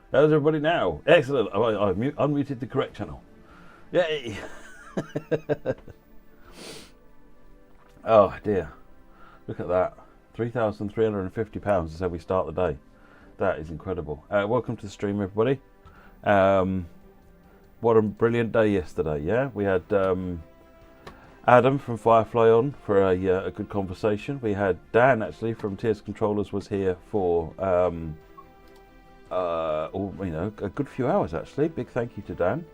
How's everybody now? Excellent. I've unmuted the correct channel. Yay! Oh dear. Look at that. £3,350 is how we start the day. That is incredible. Welcome to the stream, everybody. What a brilliant day yesterday, yeah? We had Adam from Firefly on for a good conversation. We had Dan, actually, from Tears Controllers was here for a good few hours, actually. Big thank you to Dan.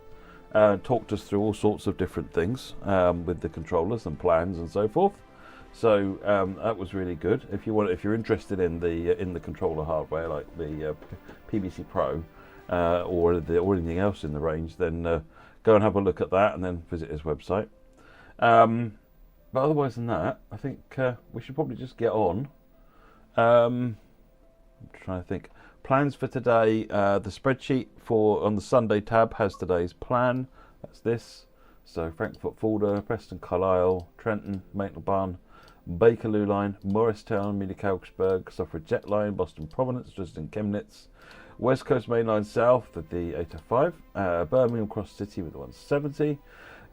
Talked us through all sorts of different things with the controllers and plans and so forth. So that was really good. If you're interested in the controller hardware, like the PBC Pro or anything else in the range, then go and have a look at that, and then visit his website. But otherwise than that, I think we should probably just get on. I'm trying to think. Plans for today. The spreadsheet on the Sunday tab has today's plan. That's this. So Frankfurt Fulda, Preston Carlisle, Trenton, Maitland Barn, Bakerloo line, Morristown, Munich Augsburg, Suffolk Jet line, Boston Providence, Dresden Chemnitz, West Coast Main Line South with the 805, Birmingham Cross City with the 170,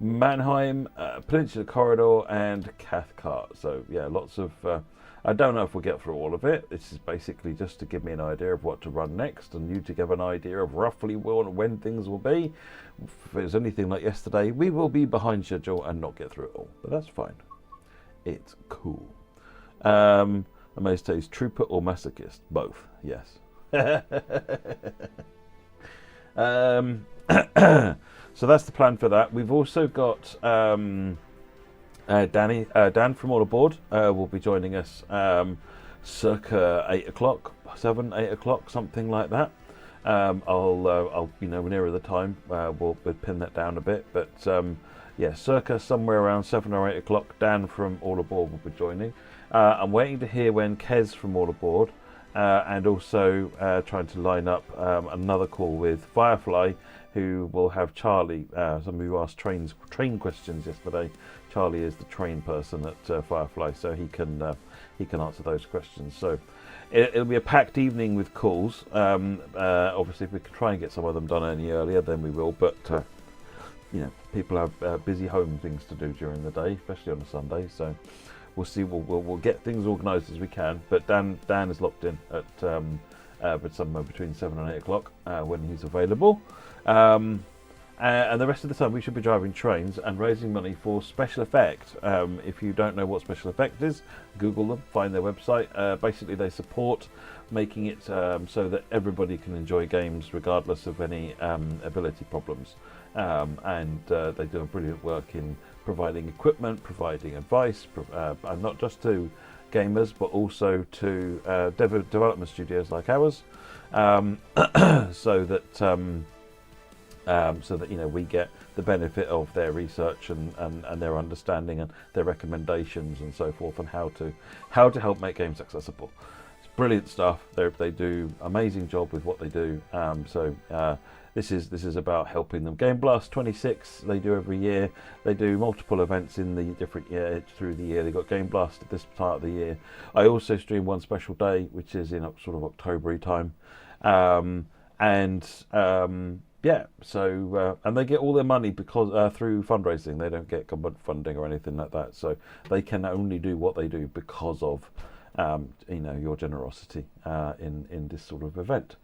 Mannheim, Peninsula Corridor, and Cathcart. So yeah, lots of. I don't know if we'll get through all of it. This is basically just to give me an idea of what to run next, and you to give an idea of roughly when things will be. If it's anything like yesterday, we will be behind schedule and not get through it all, but that's fine. It's cool. Amazed is trooper or masochist? Both, yes. So that's the plan for that. We've also got Dan from All Aboard will be joining us circa 8 o'clock, 8 o'clock, something like that. I'll nearer the time we'll pin that down a bit, but yeah, circa somewhere around 7 or 8 o'clock, Dan from All Aboard will be joining. I'm waiting to hear when Kez from All Aboard, and also trying to line up another call with Firefly, who will have Charlie. Some of you asked train questions yesterday. Charlie is the train person at Firefly, so he can answer those questions. So it'll be a packed evening with calls. Obviously, if we can try and get some of them done any earlier, then we will. But people have busy home things to do during the day, especially on a Sunday. So we'll see. We'll get things organised as we can. But Dan is locked in at somewhere between 7 and 8 o'clock when he's available. And the rest of the time we should be driving trains and raising money for SpecialEffect. If you don't know what SpecialEffect is, Google them, find their website. Basically they support making it so that everybody can enjoy games regardless of any ability problems. And they do a brilliant work in providing equipment, providing advice, and not just to gamers but also to development studios like ours, so that we get the benefit of their research and their understanding and their recommendations and so forth, and how to help make games accessible. It's brilliant stuff. They do amazing job with what they do. This is about helping them. GameBlast26 they do every year. They do multiple events in the different year through the year. They got GameBlast at this part of the year. I also stream one special day, which is in sort of October time, yeah, so and they get all their money because through fundraising. They don't get government funding or anything like that. So they can only do what they do because of your generosity in this sort of event.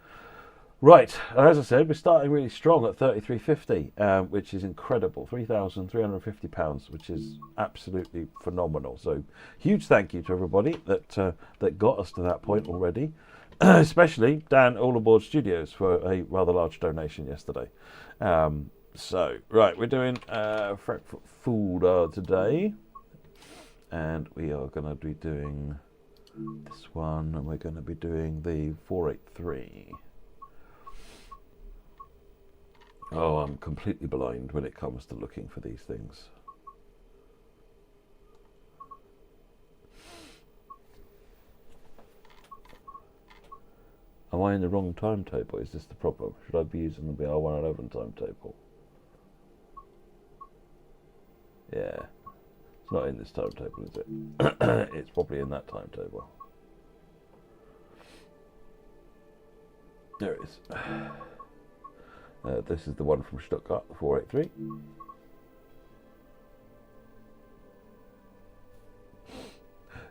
Right, as I said, we're starting really strong at 3350, which is incredible. £3,350, which is absolutely phenomenal. So huge thank you to everybody that got us to that point already. Especially Dan All Aboard Studios for a rather large donation yesterday. So, right, we're doing Frankfurt Fulda today, and we are going to be doing this one, and we're going to be doing the 483. Oh, I'm completely blind when it comes to looking for these things. Am I in the wrong timetable? Is this the problem? Should I be using the BR111 timetable? Yeah. It's not in this timetable, is it? It's probably in that timetable. There it is. This is the one from Stuttgart, the 483.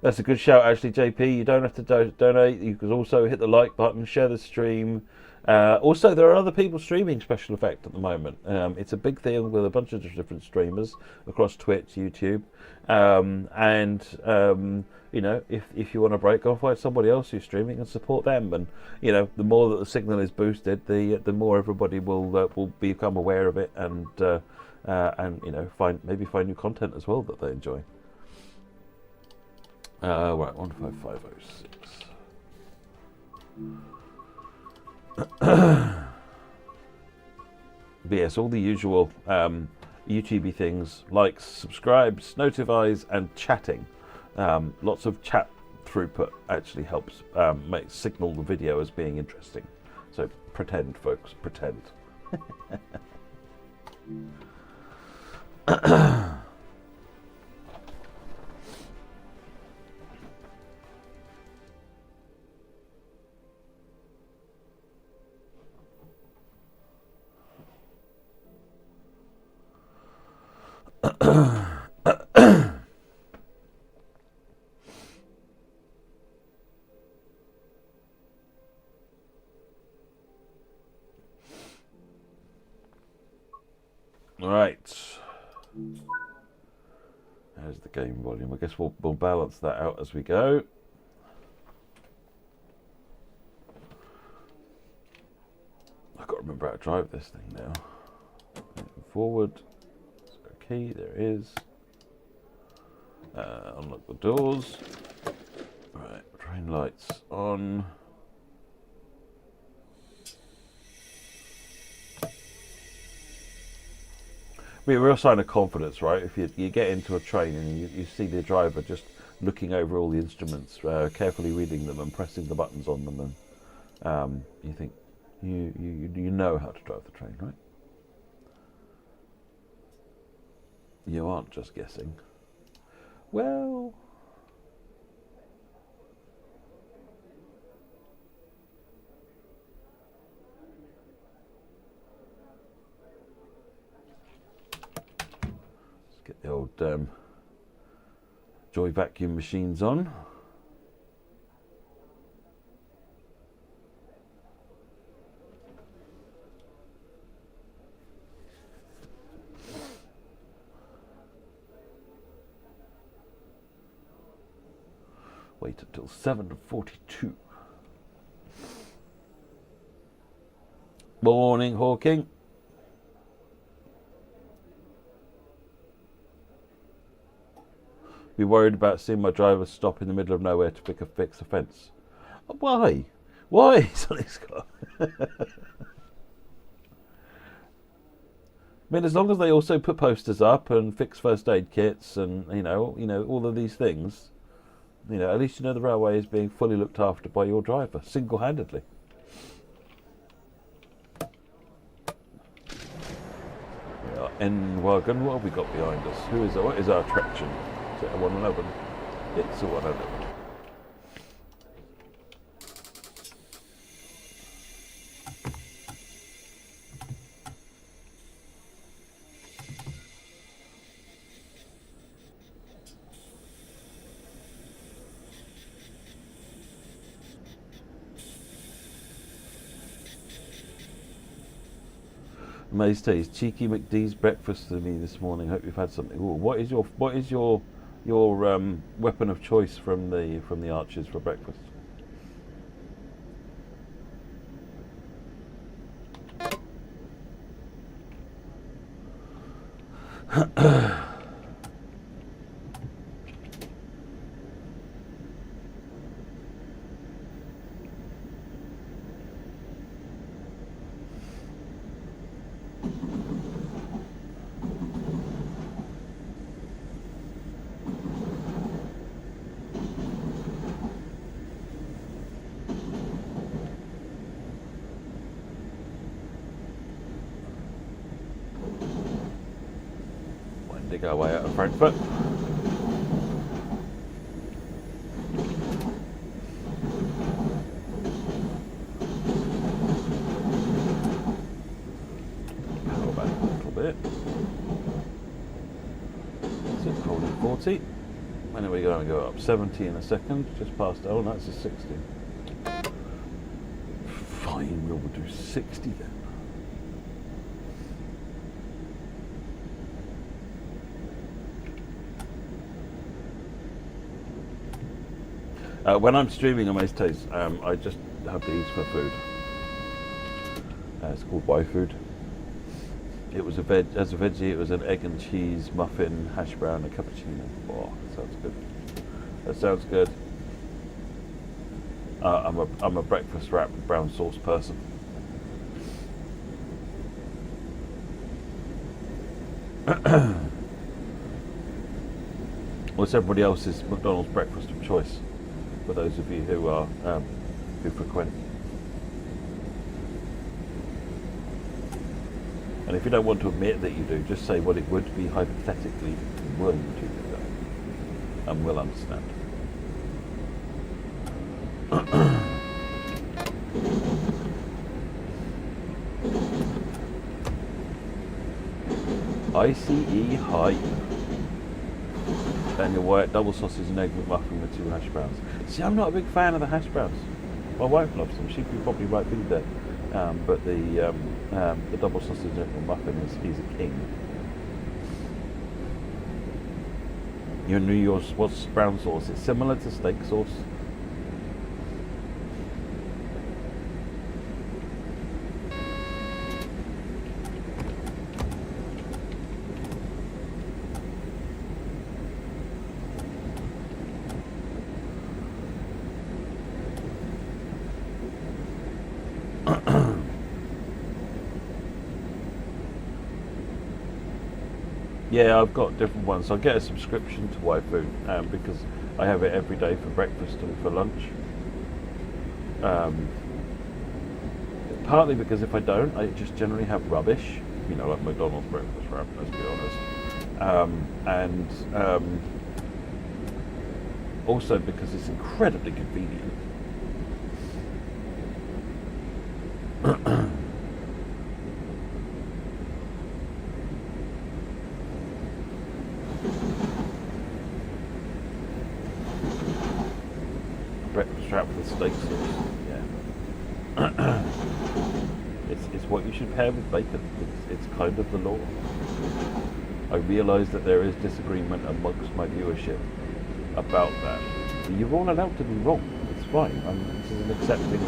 That's a good shout, actually, JP. You don't have to donate. You can also hit the like button, share the stream. Also, there are other people streaming Special Effect at the moment. It's a big thing with a bunch of different streamers across Twitch, YouTube, you know, if you want to break off, find somebody else who's streaming and support them. And you know, the more that the signal is boosted, the more everybody will become aware of it, and you know, find new content as well that they enjoy. Right, 15506. But yes, all the usual YouTubey things, likes, subscribes, notifies, and chatting. Lots of chat throughput actually helps signal the video as being interesting. So pretend, folks, pretend. Right. There's the game volume. I guess we'll balance that out as we go. I've got to remember how to drive this thing now. Forward. Okay, there it is. Unlock the doors. Right, train lights on. I mean, a real sign of confidence, right? If you get into a train and you see the driver just looking over all the instruments, carefully reading them and pressing the buttons on them, and you think you know how to drive the train, right? You aren't just guessing. Well, let's get the old Joy vacuum machines on. Wait until 7:42. Morning, Hawking. Be worried about seeing my driver stop in the middle of nowhere to fix a fence. Why? Why, Sonny Scott? I mean, as long as they also put posters up and fix first aid kits and you know all of these things, you know, at least you know the railway is being fully looked after by your driver, single-handedly. N-Wagon, what have we got behind us? What is our traction? Is it a 111? It's a 111. Maze Teas, cheeky McD's breakfast to me this morning. Hope you've had something. Ooh, what is your weapon of choice from the archers for breakfast? Our way out of Frankfurt. 40. When are we going to go up? 70 in a second. Just past. Oh, that's a 60. Fine, we'll do 60 then. When I'm streaming on most days, I just have these for food. It's called Y food. It was as a veggie, it was an egg and cheese muffin, hash brown, and a cappuccino. Oh, that sounds good. That sounds good. I'm a breakfast wrap brown sauce person. What's everybody else's McDonald's breakfast of choice? For those of you who are who frequent. And if you don't want to admit that you do, just say what it would be hypothetically were you to do that, and we'll understand. ICE hype. Daniel White, double sausage and egg McMuffin with 2 hash browns. See, I'm not a big fan of the hash browns. My wife loves them. She'd probably right be there. But the double sausage and egg McMuffin he's a king. Your New York's what's brown sauce? It's similar to steak sauce. Yeah, I've got different ones. I get a subscription to YFood because I have it every day for breakfast and for lunch. Partly because if I don't, I just generally have rubbish. You know, like McDonald's breakfast wrap, let's be honest. Also because it's incredibly convenient. Breakfast wrap with steak sauce, yeah. It's what you should pair with bacon. It's kind of the law. I realise that there is disagreement amongst my viewership about that. But you're all allowed to be wrong. It's fine. This is an accepting,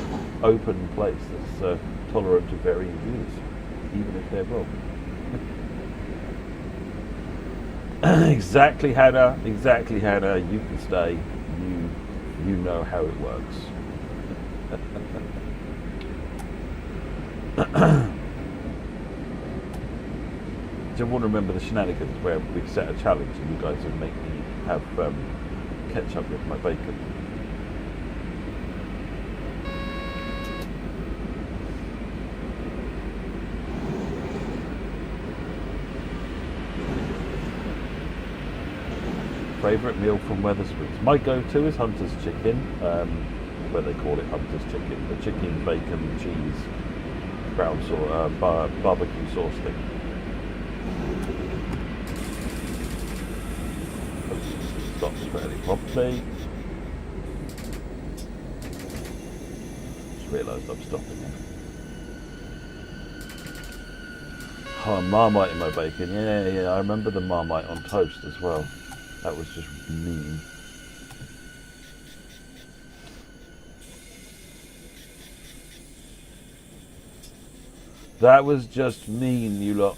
open place that's tolerant of varying views, even if they're wrong. Exactly, Hannah. Exactly, Hannah. You can stay. You know how it works. Do you want to remember the shenanigans where we set a challenge and you guys would make me have ketchup with my bacon? Favourite meal from Wetherspoons? My go-to is Hunter's Chicken, where they call it Hunter's Chicken, the chicken, bacon, cheese, brown sauce, barbecue sauce thing. Stops fairly promptly. Just realised I'm stopping now. Oh, Marmite in my bacon. Yeah, I remember the Marmite on toast as well. That was just mean. That was just mean, you lot.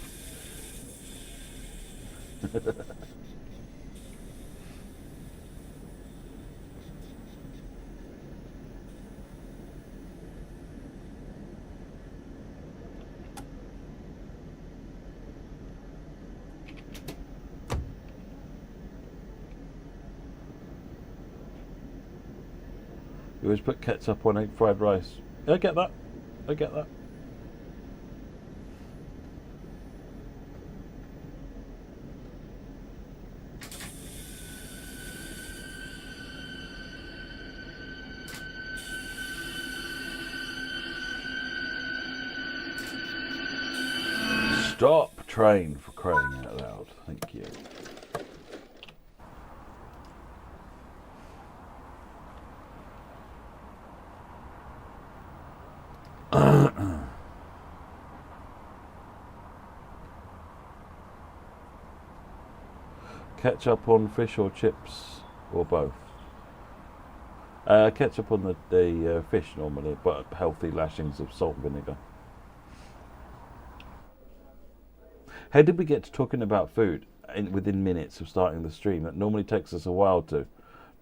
You always put ketchup on egg fried rice. I get that. I get that. Stop train, for crying out loud. Thank you. Ketchup on fish or chips or both? Ketchup on the fish normally, but healthy lashings of salt and vinegar. How did we get to talking about food within minutes of starting the stream? That normally takes us a while to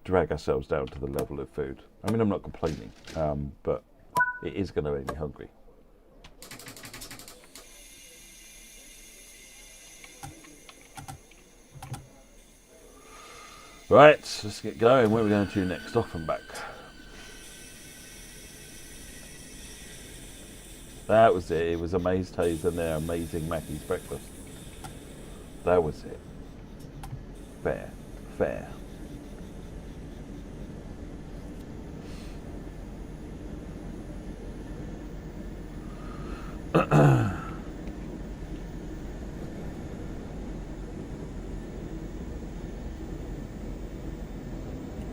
drag ourselves down to the level of food. I mean, I'm not complaining, but it is going to make me hungry. Right, let's get going. Where are we going to next? Off and back. That was it. It was Amaze Taze and their amazing Mackey's breakfast. That was it. Fair. Fair.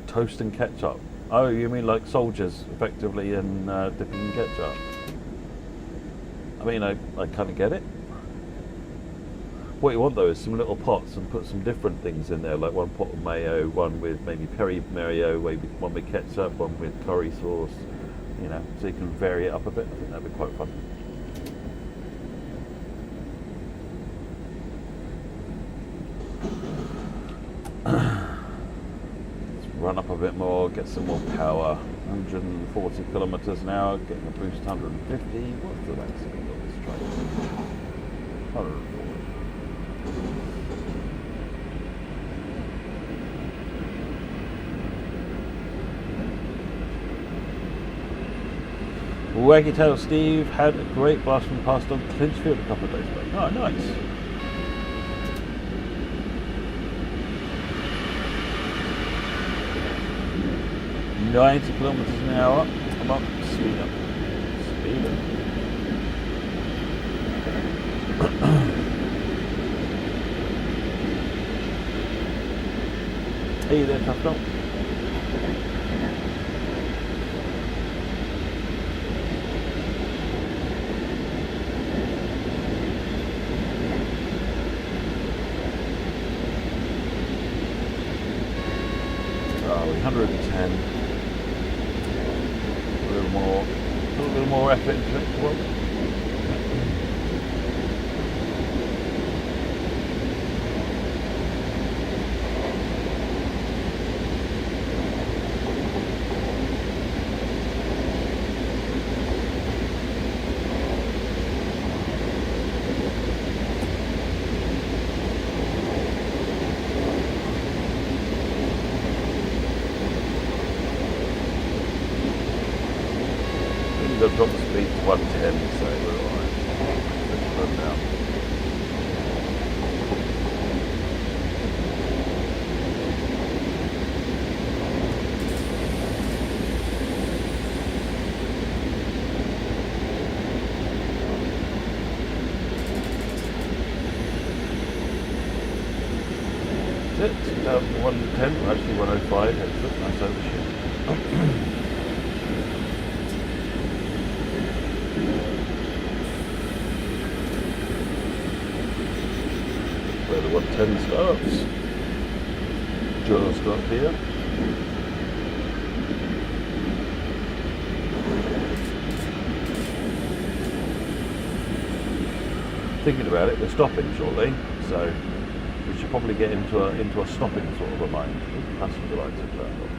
Toast and ketchup. Oh, you mean like soldiers, effectively, and dipping in ketchup? I mean, I kind of get it. What you want though is some little pots and put some different things in there, like one pot of mayo, one with maybe peri mayo, maybe one with ketchup, one with curry sauce, you know, so you can vary it up a bit. I think that'd be quite fun. Run up a bit more, get some more power. 140 kilometers an hour, getting a boost 150. What's the max speed on this train? 140. Waggy Tail Steve had a great blast from past on Clinchfield a couple of days ago. Oh, nice. .90 kilometers an hour. Come on, speed up. Speed up. Hey there, tough dog. Oh, 110. A little more effort into it. Well, I've dropped the speed to 110, so we're alright. Let's run down. That's it. 110, actually 105. Excellent. Nice overshoot. Where the 110 starts. Just up here. Thinking about it, we're stopping shortly, so we should probably get into a stopping sort of a mind. Passenger lights are turned off.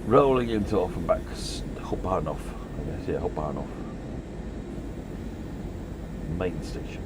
Rolling into Offenbach, Hopbahnhof, I guess, yeah, Hopbahnhof. Main station.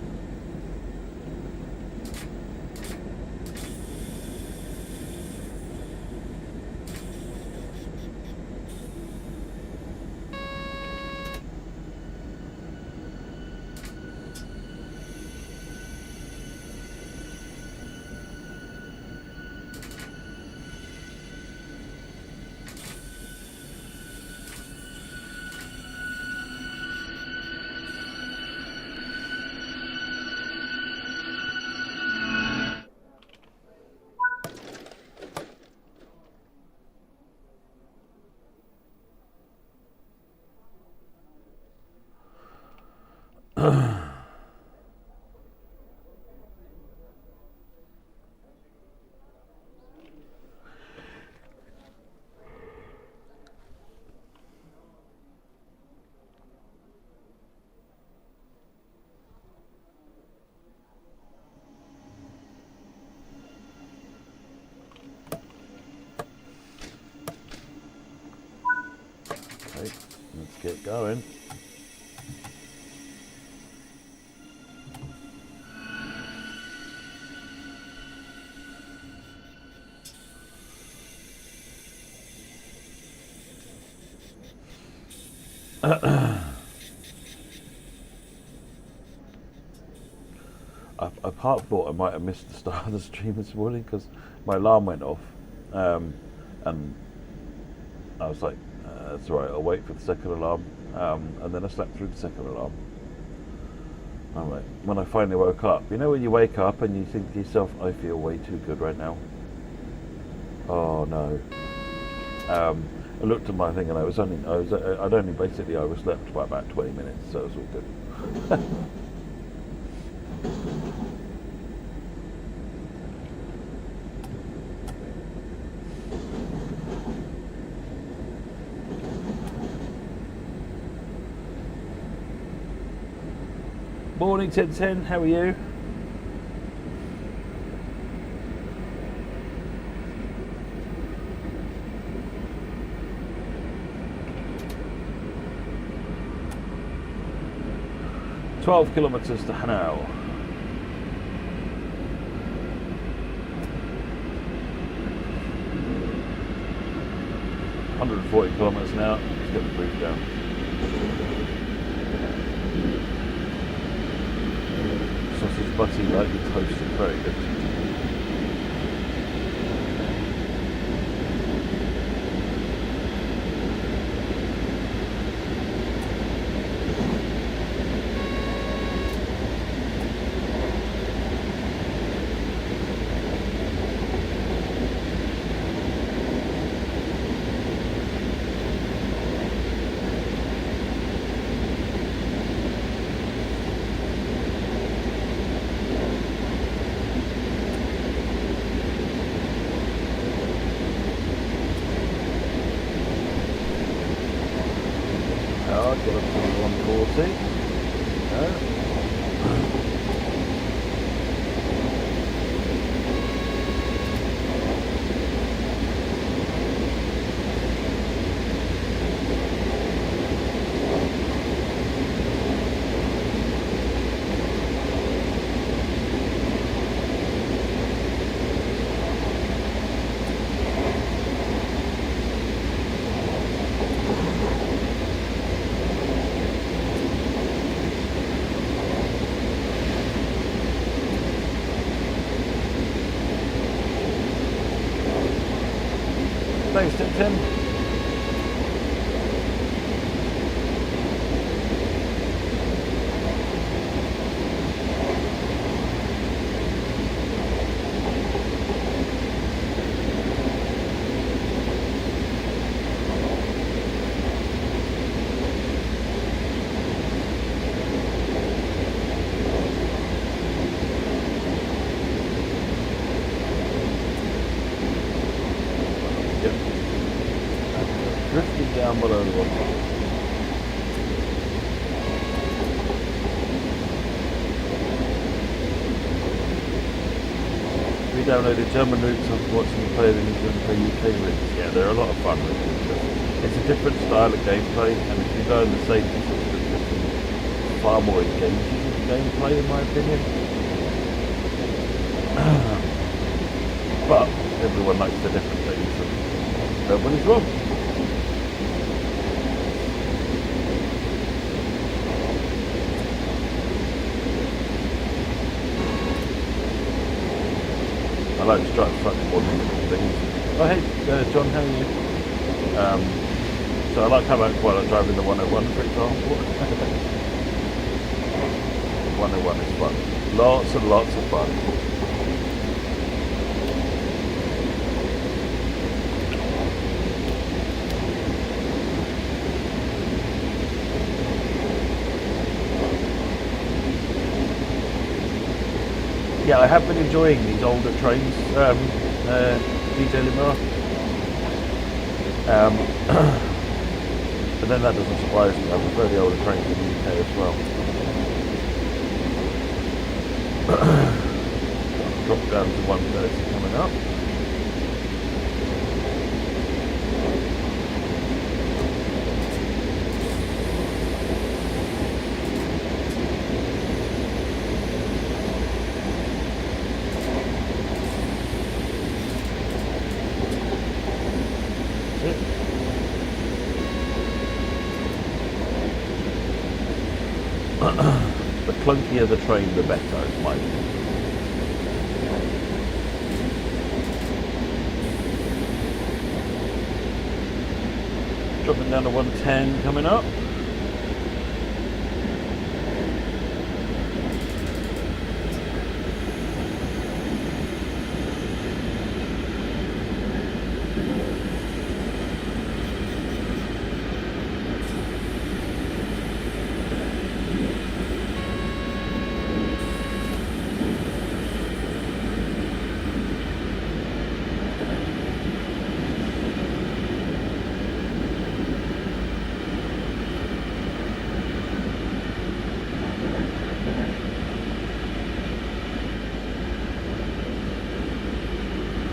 Okay, let's get going. I part thought I might have missed the start of the stream this morning because my alarm went off, and I was like, that's all right, I'll wait for the second alarm, and then I slept through the second alarm. I'm like, when I finally woke up, you know when you wake up and you think to yourself, I feel way too good right now. Oh no. I looked at my thing and I overslept by about 20 minutes, so it was all good. Morning, 1010, how are you? "12 kilometres to Hanau." "140 kilometres an hour." Let's get the brief down. Sausage butty, lightly toasted, very good. Thanks, Tim. Down below the water. We downloaded German routes after watching the play and play UK routes. Yeah, they're a lot of fun. It's a different style of gameplay, and if you learn the safety system, it's far more engaging gameplay in my opinion. But everyone likes the different things, and nobody's wrong. I like to drive slightly more difficult things. Oh hey, John, how are you? So I like how while I'm driving the 101, for example. 101 is fun. Lots and lots of fun. Yeah, I have been enjoying these older trains, DJ Limar. But then that doesn't surprise me. I prefer the older trains in the UK as well. Drop down to 130 coming up. The clunkier the train, the better, is my view. Dropping down to 110 coming up.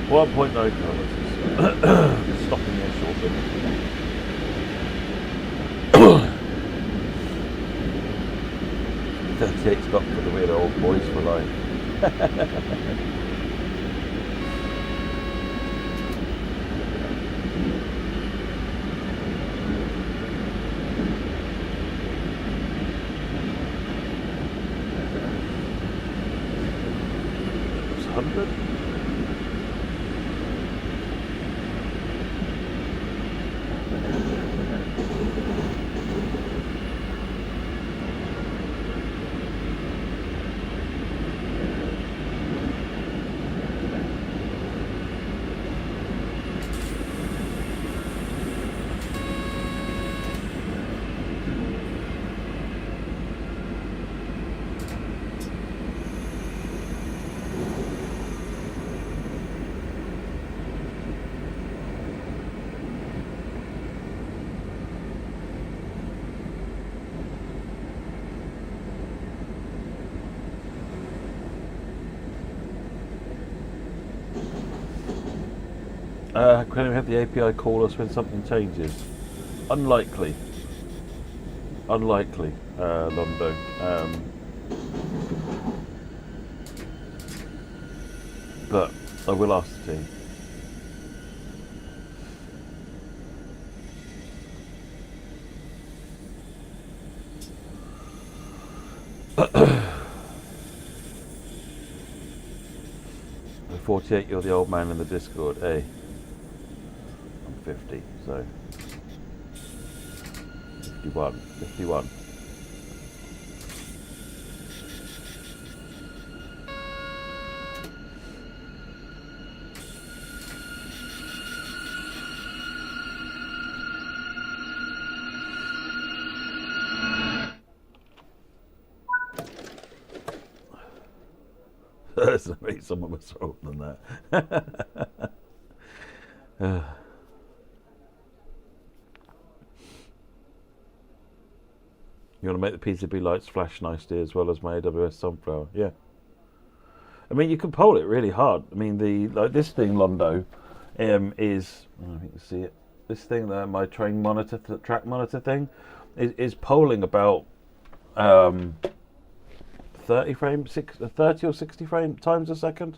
One point no kilometres. Stopping here shortly. 38 stop for the weird old boys for life. It's 100. Can we have the API call us when something changes? Unlikely. Unlikely, Londo. But I will ask the team. The 48, you're the old man in the Discord, eh? 50, so 51. There's no way someone was older than that. You want to make the PCB lights flash nicely as well as my AWS sunflower? Yeah. I mean, you can poll it really hard. I mean, this thing, Londo, is, I don't know if you can see it. This thing, my train monitor, track monitor thing, is polling about 30 or 60 frame times a second.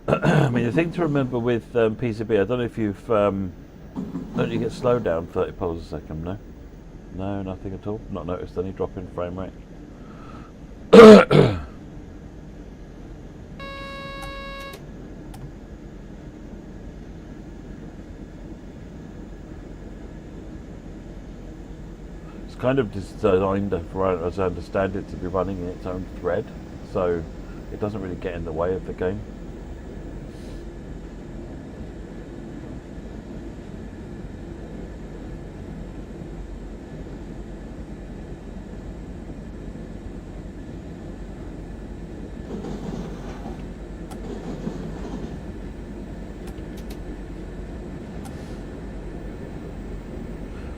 I mean, the thing to remember with PCB, I don't know if you've, don't you get slowed down 30 poles a second, no? No, nothing at all. Not noticed any drop in frame rate. It's kind of designed, as I understand it, to be running in its own thread, so it doesn't really get in the way of the game.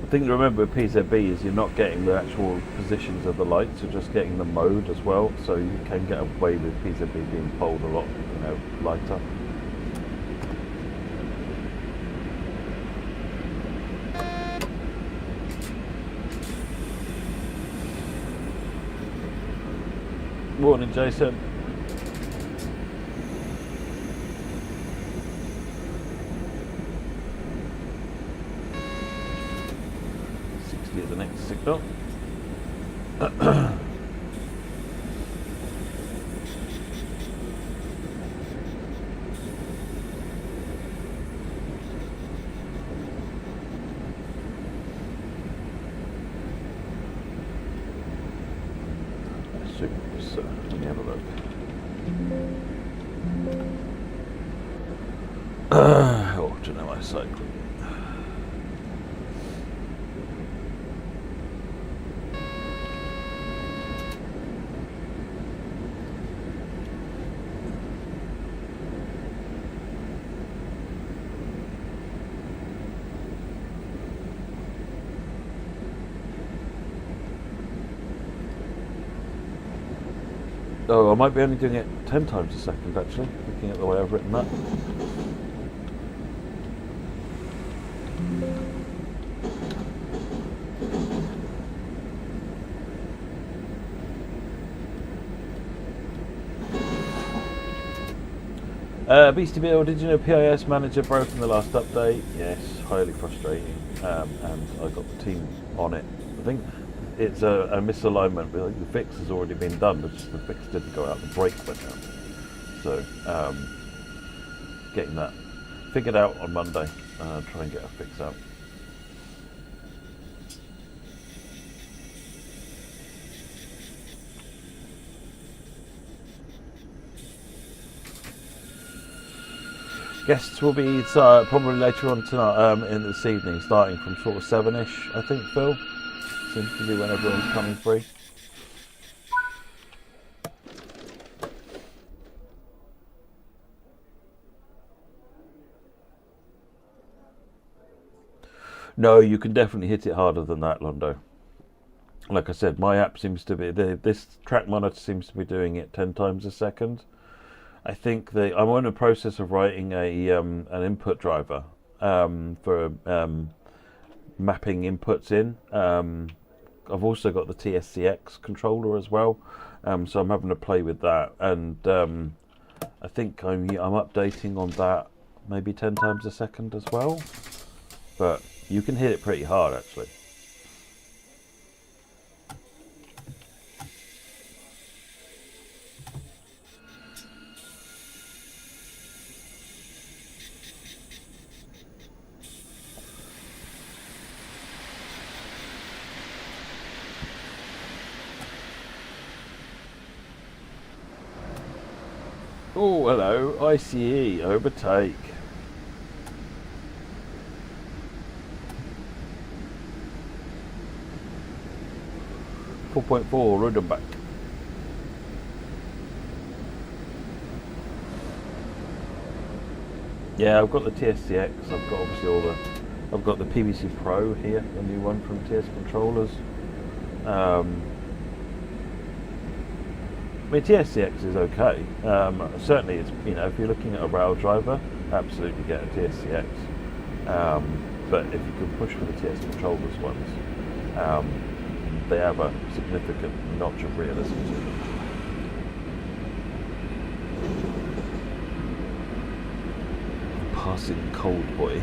The thing to remember with PZB is you're not getting the actual positions of the lights, you're just getting the mode as well, so you can get away with PZB being pulled a lot, lighter. Morning, Jason. At the next signal. So let me have a look. Oh, do you know my cycle? Oh, I might be only doing it 10 times a second, actually, looking at the way I've written that. Beastie Bill, did you know PIS manager broke in the last update? Yes, highly frustrating, and I got the team on it. I think it's a misalignment, but the fix has already been done, but just the fix didn't go out, the brake went out. So, getting that figured out on Monday, try and get a fix out. Guests will be probably later on tonight, in this evening, starting from sort of 7ish, I think, Phil. Seems to be when everyone's coming free. No, you can definitely hit it harder than that, Londo. Like I said, my app seems to be, this track monitor seems to be doing it 10 times a second. I think I'm in the process of writing an input driver for mapping inputs in. I've also got the TSCX controller as well, so I'm having to play with that, and I think I'm updating on that maybe 10 times a second as well. But you can hit it pretty hard, actually. Oh, hello, ICE, overtake. .4 Rudenbach. Yeah, I've got the TSCX. I've got obviously I've got the PVC Pro here, the new one from TS Controllers. I mean, TSCX is okay. Certainly, it's if you're looking at a rail driver, absolutely get a TSCX. But if you can push for the TS Controllers ones, they have a significant notch of realism to them. Passing cold boy.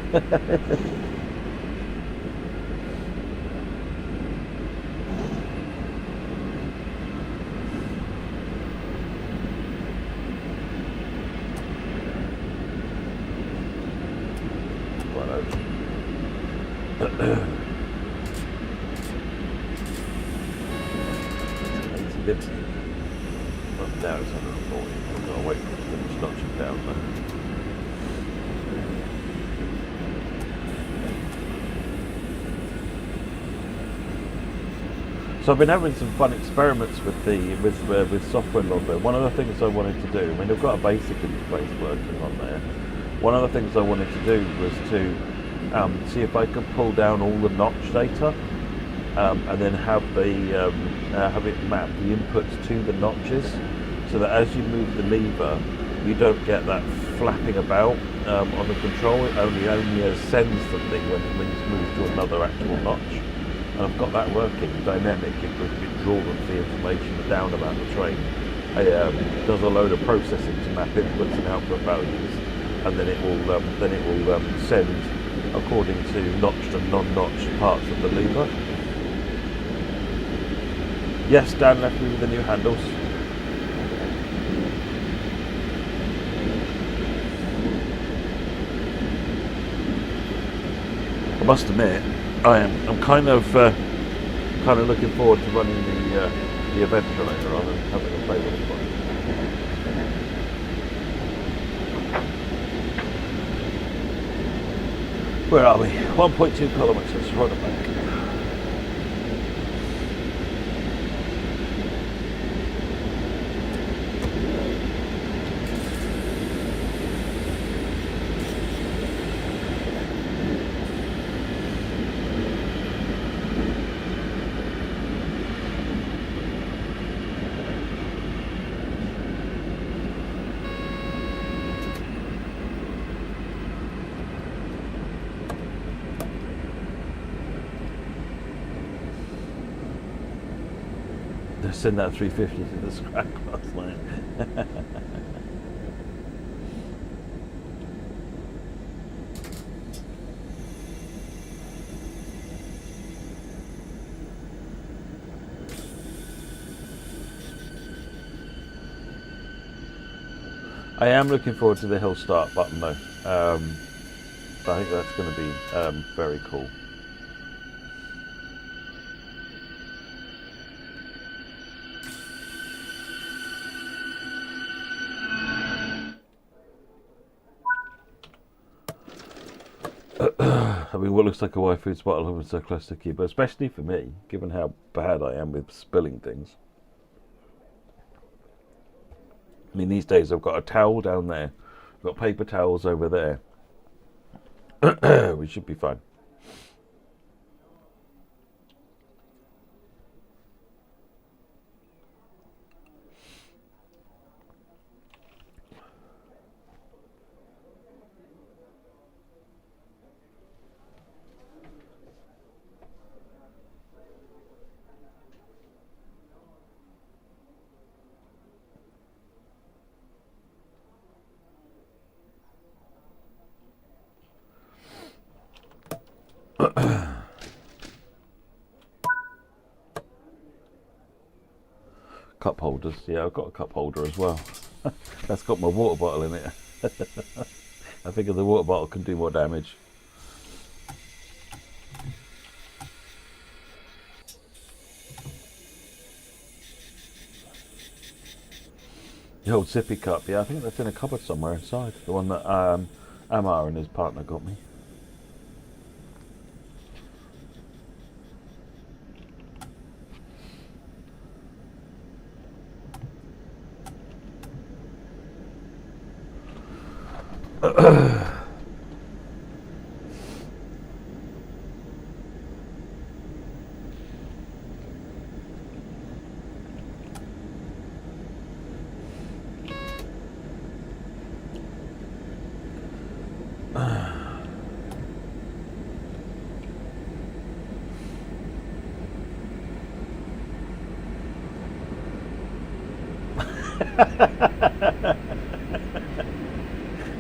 did. Well, now it's 140. I've got to wait for it to finish notching down there. So I've been having some fun experiments with software loader. One of the things I wanted to do, I mean, I've got a basic interface working on there. One of the things I wanted to do was to see if I could pull down all the notch data and then have it map the inputs to the notches, so that as you move the lever, you don't get that flapping about on the control. It only sends the thing when it's moved to another actual notch. And I've got that working dynamic. It draws the information down about the train. It does a load of processing to map inputs and output values, and then it will send according to notched and non-notched parts of the lever. Yes, Dan left me with the new handles. I must admit, I'm kind of looking forward to running the adventure later on and having a play with it. Where are we? 1.2 kilometres, right back. Send that 350 to the scrap last night. I am looking forward to the hill start button though. I think that's going to be very cool. I mean, what looks like a Wi-Fi bottle oven so close to the keyboard, especially for me, given how bad I am with spilling things. I mean, these days I've got a towel down there, I've got paper towels over there. We should be fine. Cup holders, yeah, I've got a cup holder as well. That's got my water bottle in it. I figure the water bottle can do more damage. The old sippy cup, yeah, I think that's in a cupboard somewhere inside. The one that Amar and his partner got me.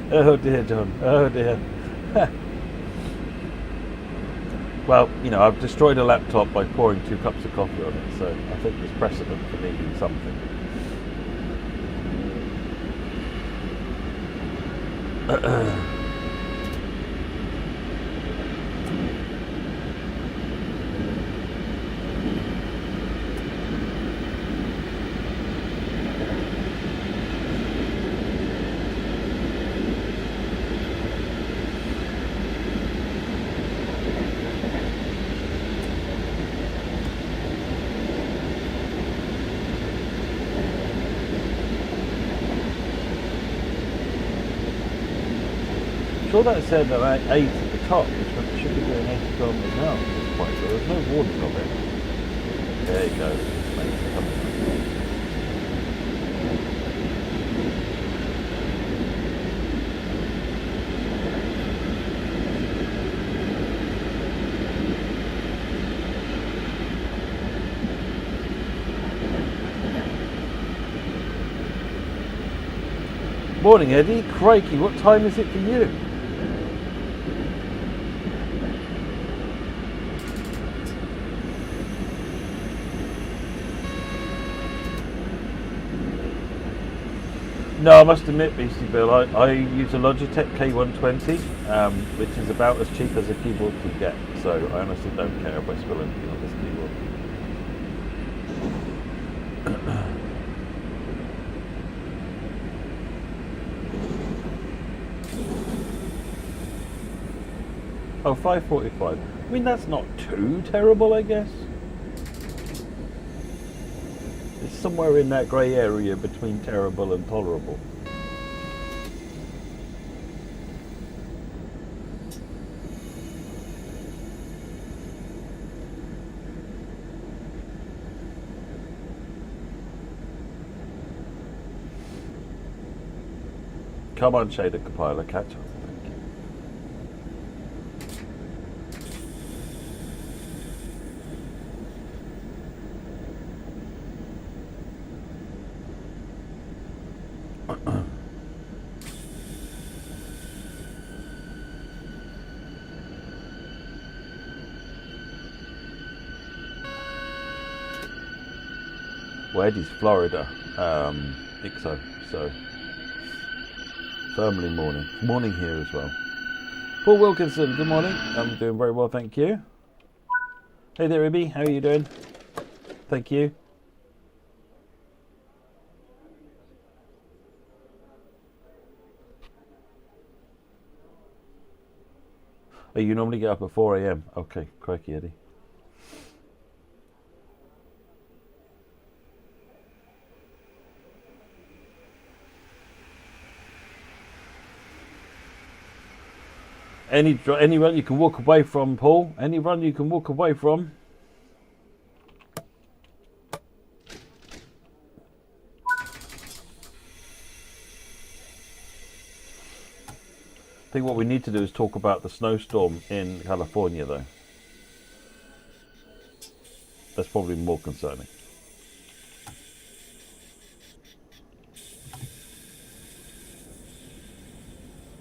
Oh dear, John. Oh dear. Well, you know, I've destroyed a laptop by pouring 2 cups of coffee on it, so I think there's precedent for needing something. saw that it said about 8 at the top, which meant it should be doing 80 kilometres an hour at this point, so there's no warning of it. There you go. Morning, Eddie. Crikey, what time is it for you? No, I must admit, Beastie Bill, I use a Logitech K120, which is about as cheap as a keyboard could get. So I honestly don't care if I spill anything on this keyboard. Oh, 5:45. I mean, that's not too terrible, I guess. It's somewhere in that grey area between terrible and tolerable. Come on, Shader Compiler, catch up. Eddie's Florida, IXO, so firmly morning. Morning here as well. Paul Wilkinson, good morning. I'm doing very well, thank you. Hey there, Ibby, how are you doing? Thank you. Oh, you normally get up at 4 AM. Okay, crikey, Eddie. Any run you can walk away from, Paul. Any run you can walk away from. I think what we need to do is talk about the snowstorm in California, though. That's probably more concerning.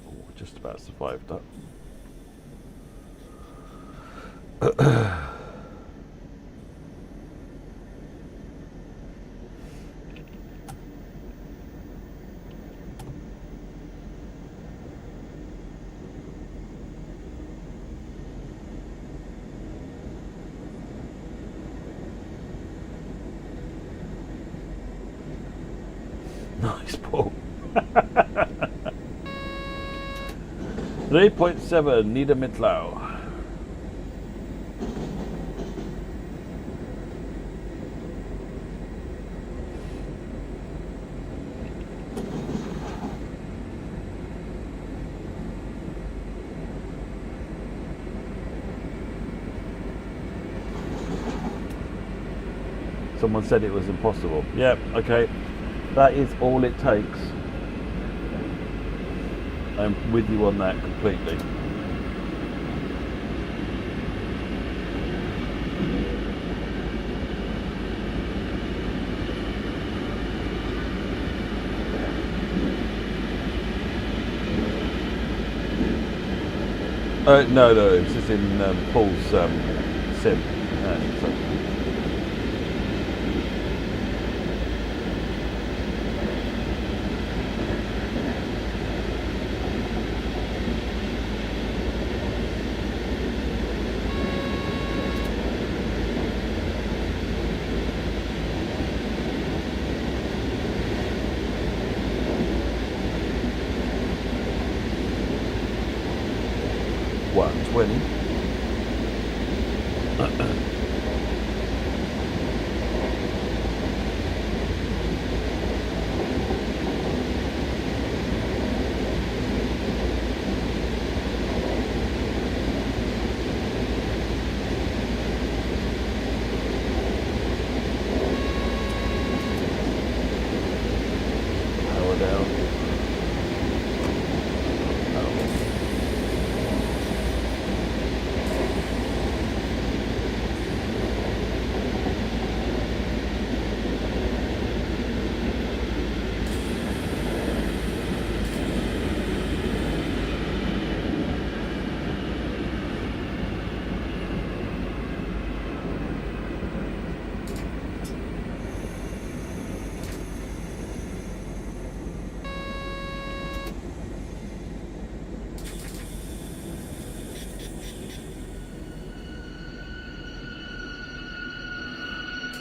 Oh, just about survived that. Nice, Paul. 3.7 Niedermitlau. Someone said it was impossible. Yeah, okay. That is all it takes. I'm with you on that completely. No, it's just in Paul's sim. So.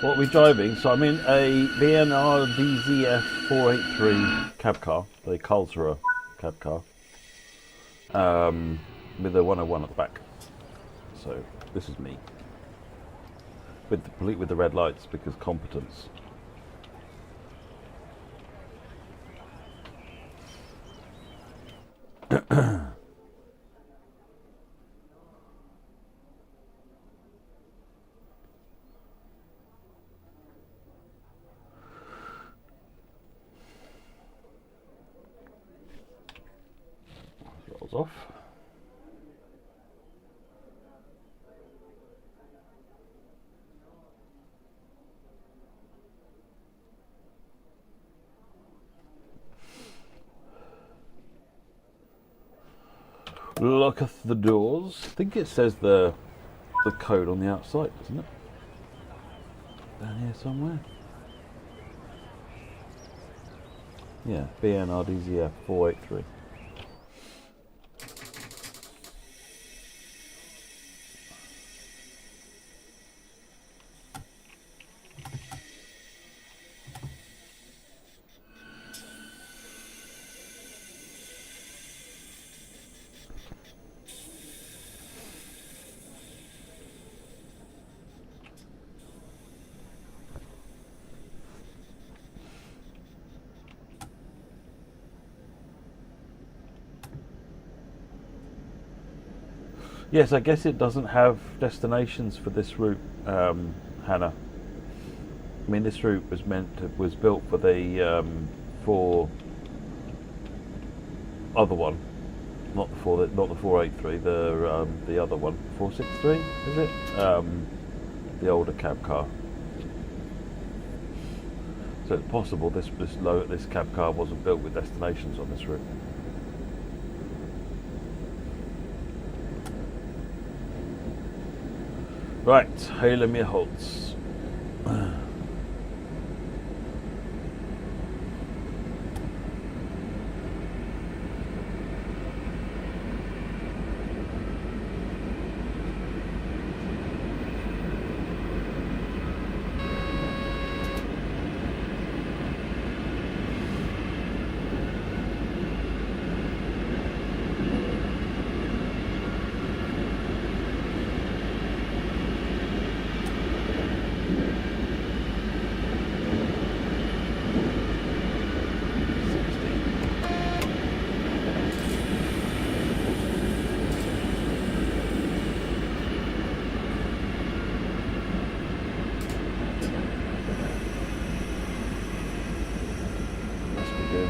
What are we driving? So I'm in a BNR DZF 483 cab car, the Karlsruhe cab car, with a 101 at the back. So this is me, complete with the red lights because competence. Rolls off. Locketh the doors. I think it says the code on the outside, doesn't it? Down here somewhere. Yeah, BNRDZF 483. Yes, I guess it doesn't have destinations for this route, Hannah. I mean, this route was built for the other one, not the 483, the other one, 463, is it? The older cab car. So it's possible this cab car wasn't built with destinations on this route. Right, hele mir Holz.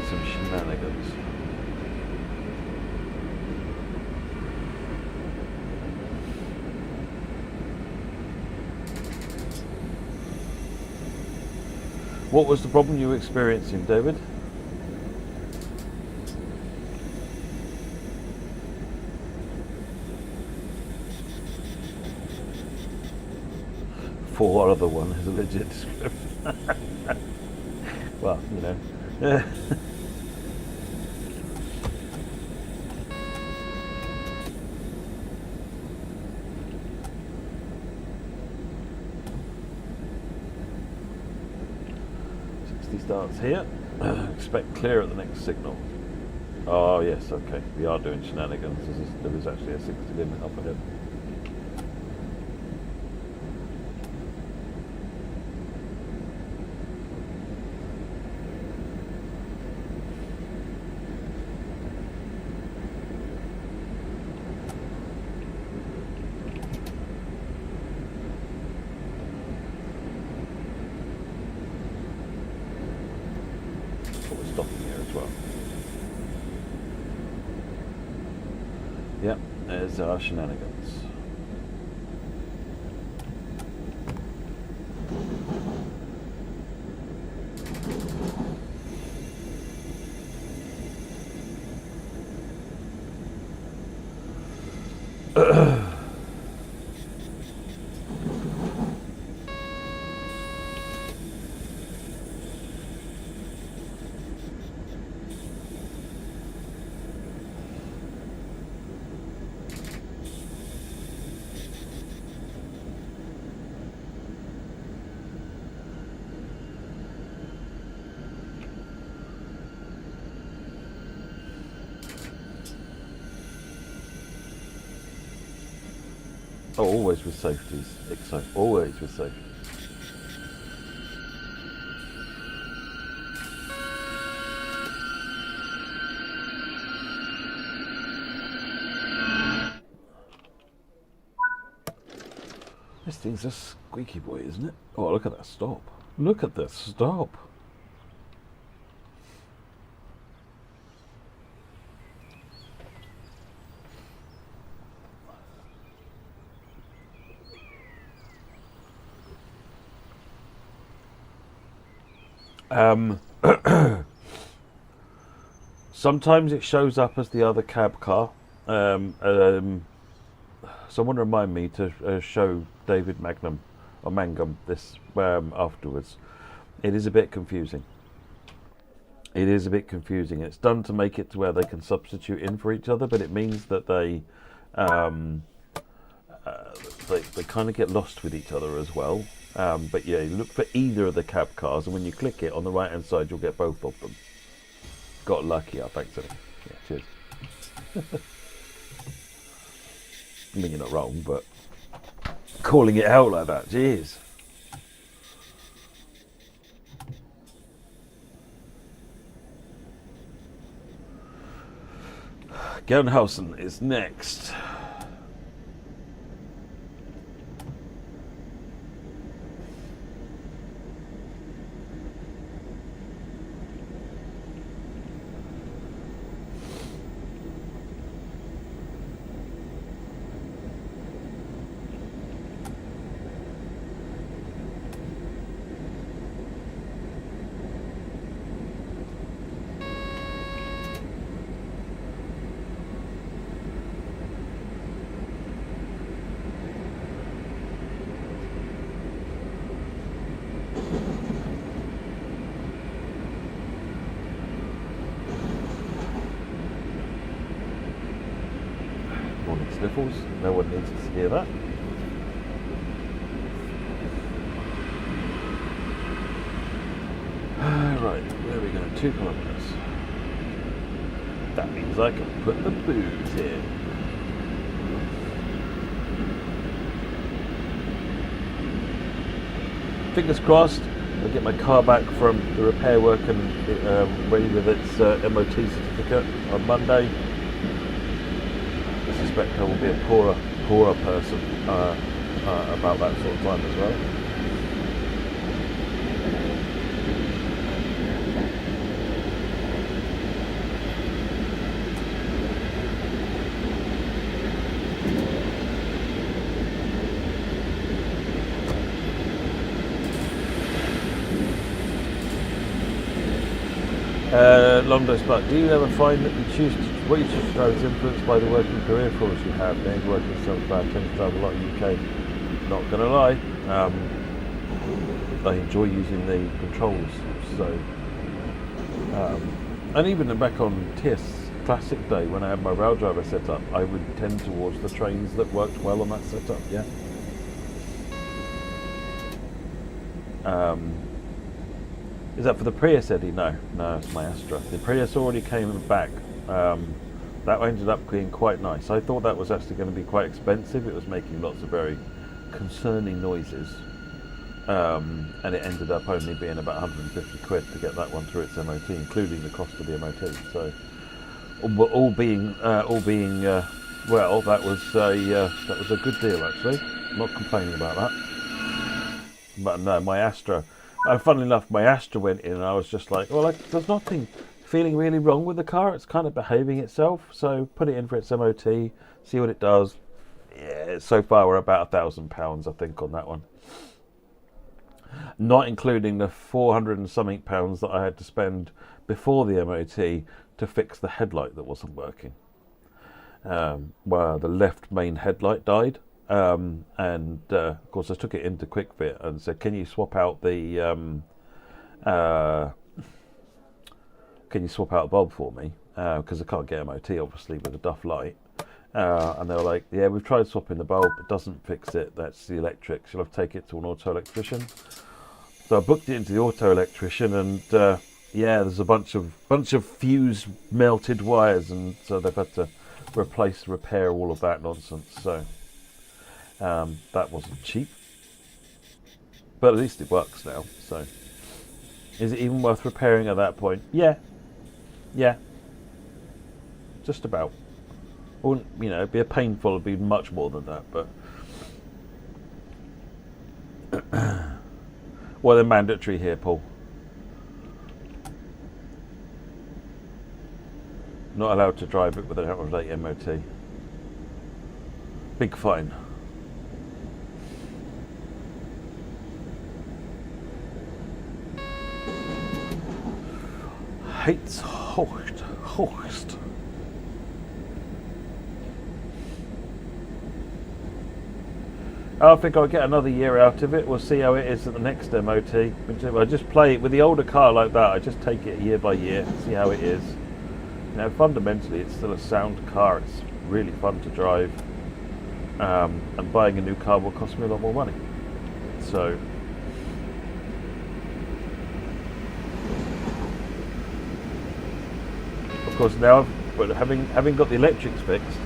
Some shenanigans. What was the problem you were experiencing, David? For other one is a legit description. Well, you know. Yeah. 60 starts here. Expect clear at the next signal. Oh yes, okay. We are doing shenanigans. There is actually a 60 limit up ahead. Stopping here as well. Yep, there's our shenanigans. Oh, always with safeties. Ixo, always with safeties. This thing's a squeaky boy, isn't it? Oh, look at that stop. Look at this stop. Sometimes it shows up as the other cab car. Someone remind me to show David Mangum this afterwards. It is a bit confusing. It is a bit confusing. It's done to make it to where they can substitute in for each other, but it means that they kind of get lost with each other as well. But yeah, you look for either of the cab cars, and when you click it on the right hand side, you'll get both of them. Got lucky, I think so. Yeah, cheers. I mean, you're not wrong, but calling it out like that, jeez. Gelnhausen is next. Sniffles, no one needs to hear that. Right, where are we going? 2 kilometres. That means I can put the booze in. Fingers crossed, I'll get my car back from the repair work and ready with its MOT certificate on Monday. I suspect I will be a poorer person about that sort of time as well. Long dose, but do you ever find that what you choose to drive is influenced by the working career force you have? Being working so far, I tend to drive a lot in the UK. Not gonna lie, I enjoy using the controls. So, and even back on TIS Classic Day when I had my rail driver set up, I would tend towards the trains that worked well on that setup. Yeah. Is that for the Prius, Eddie? No, it's my Astra. The Prius already came back. That ended up being quite nice. I thought that was actually going to be quite expensive. It was making lots of very concerning noises. And it ended up only being about 150 quid to get that one through its MOT, including the cost of the MOT. So, all being well, that was a good deal actually. I'm not complaining about that. But no, my Astra. Funnily enough, my Astra went in, and I was just like, well, there's nothing feeling really wrong with the car. It's kind of behaving itself. So put it in for its MOT, see what it does. Yeah, so far we're about £1,000, I think, on that one. Not including the 400 and something pounds that I had to spend before the MOT to fix the headlight that wasn't working. Well, the left main headlight died. And of course I took it into QuickFit and said, can you swap out the bulb for me, because I can't get MOT obviously with a Duff light, and they were like, yeah, we've tried swapping the bulb, it doesn't fix it, that's the electrics, you'll have to take it to an auto electrician. So I booked it into the auto electrician, and yeah, there's a bunch of fuse melted wires, and so they've had to repair all of that nonsense. So That wasn't cheap, but at least it works now. So, is it even worth repairing at that point? Yeah, just about. Wouldn't, you know, it'd be a painful, it'd be much more than that, but well, they're mandatory here, Paul. Not allowed to drive it with an out-of-date MOT. Big fine. Hates Horst. I think I'll get another year out of it. We'll see how it is at the next MOT. I just play it with the older car like that. I just take it year by year, see how it is. You know, fundamentally, it's still a sound car. It's really fun to drive, and buying a new car will cost me a lot more money. So, of course, now, but having got the electrics fixed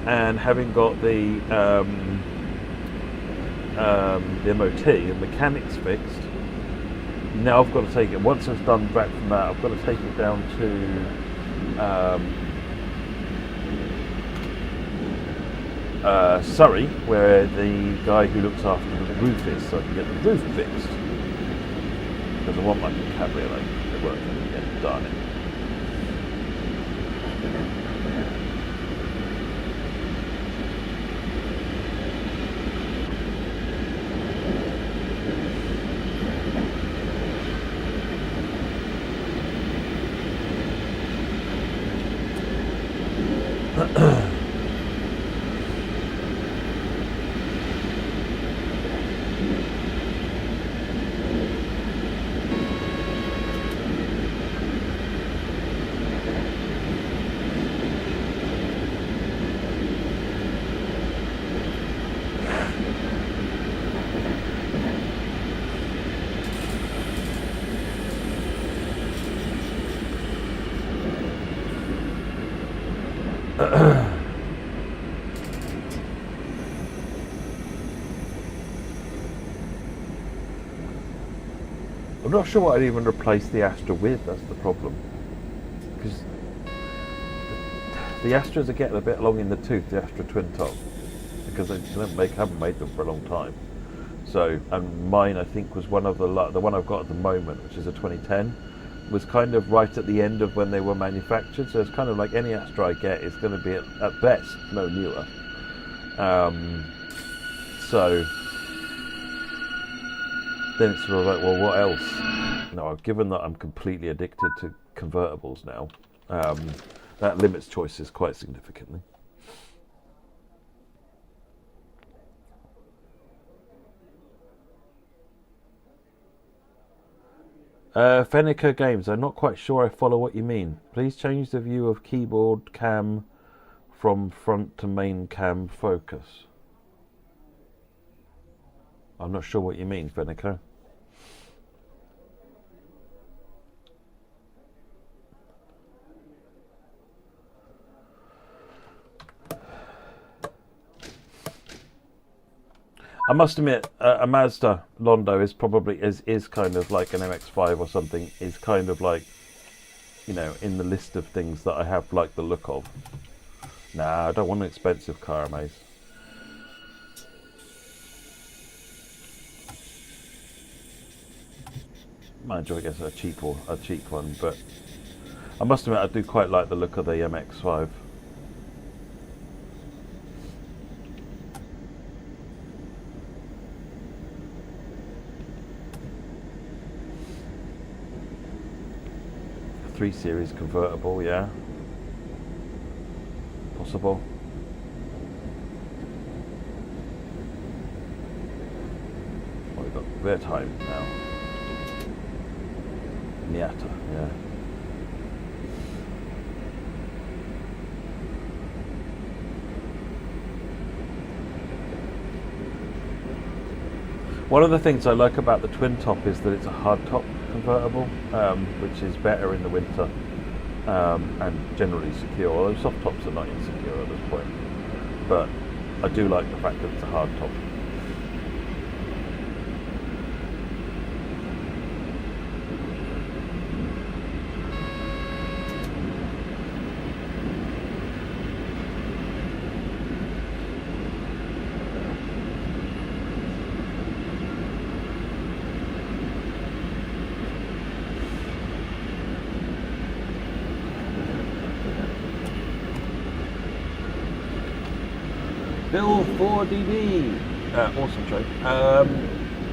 and having got the MOT and mechanics fixed, now I've got to take it. Once it's done back from that, I've got to take it down to Surrey, where the guy who looks after the roof is, so I can get the roof fixed. Because I want like a cabriolet to work and get it done. I'm not sure what I'd even replace the Astra with, that's the problem. Because the Astras are getting a bit long in the tooth, the Astra twin top. Because they haven't made them for a long time. So, and mine I think was one of the one I've got at the moment, which is a 2010, was kind of right at the end of when they were manufactured. So it's kind of like any Astra I get is going to be at best no newer. So then it's sort of like, well, what else? No, given that I'm completely addicted to convertibles now, that limits choices quite significantly. Fenica Games, I'm not quite sure I follow what you mean. Please change the view of keyboard cam from front to main cam focus. I'm not sure what you mean, Fenica. I must admit, a Mazda Londo is probably is kind of like an MX-5 or something. Is kind of like, you know, in the list of things that I have like the look of. Nah, I don't want an expensive car, mate. Mind you, I guess a cheap one, but I must admit I do quite like the look of the MX-5. Three Series convertible, yeah. Possible. Well, we've got their time now. Miata, yeah. One of the things I like about the twin top is that it's a hard top convertible, which is better in the winter and generally secure. Although soft tops are not insecure at this point, but I do like the fact that it's a hard top. Bill 4DB, awesome train.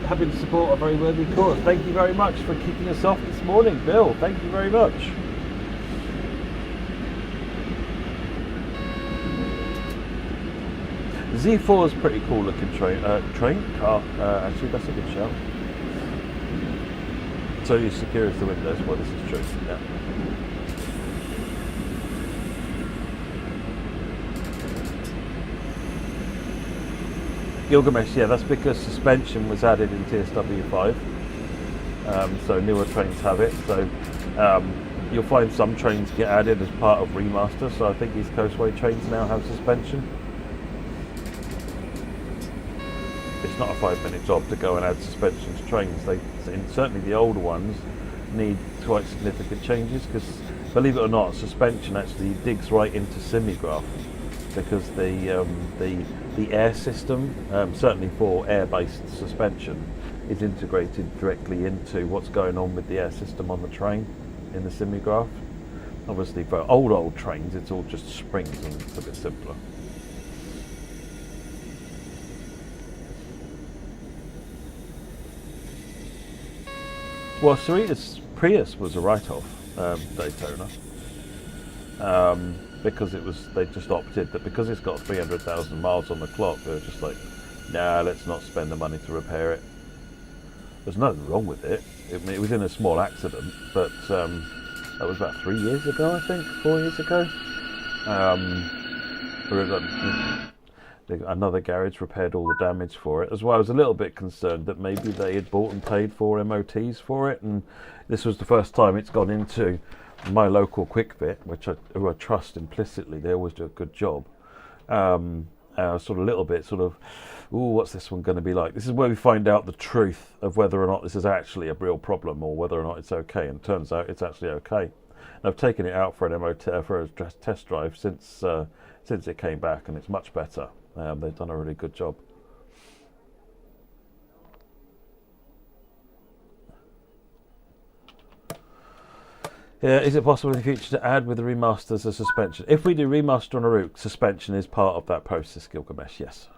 Happy to support a very worthy cause. Thank you very much for kicking us off this morning, Bill. Thank you very much. Z4 is a pretty cool looking train car. Actually, that's a good shout. So you secure the windows. Well, this is true. Yeah. Gilgamesh, yeah, that's because suspension was added in TSW5, so newer trains have it. So you'll find some trains get added as part of remaster. So I think East Coastway trains now have suspension. It's not a 5-minute job to go and add suspension to trains. Certainly the older ones need quite significant changes because, believe it or not, suspension actually digs right into semigraph because the air system, certainly for air-based suspension, is integrated directly into what's going on with the air system on the train in the semigraph. Obviously for old trains it's all just springs and it's a bit simpler. Well, Sarita's Prius was a write-off, Daytona. Because they just opted that because it's got 300,000 miles on the clock, they were just like, nah, let's not spend the money to repair it. There's nothing wrong with it. It was in a small accident, but that was about 3 years ago, I think, 4 years ago. Another garage repaired all the damage for it as well. I was a little bit concerned that maybe they had bought and paid for MOTs for it, and this was the first time it's gone into my local Quick Fit, who I trust implicitly. They always do a good job. I was sort of a little bit ooh, what's this one going to be like? This is where we find out the truth of whether or not this is actually a real problem or whether or not it's okay. And it turns out it's actually okay. And I've taken it out for an MOT, for a test drive since it came back, and it's much better. They've done a really good job. Yeah, is it possible in the future to add with the remasters a suspension? If we do remaster on a route, suspension is part of that process, Gilgamesh, yes.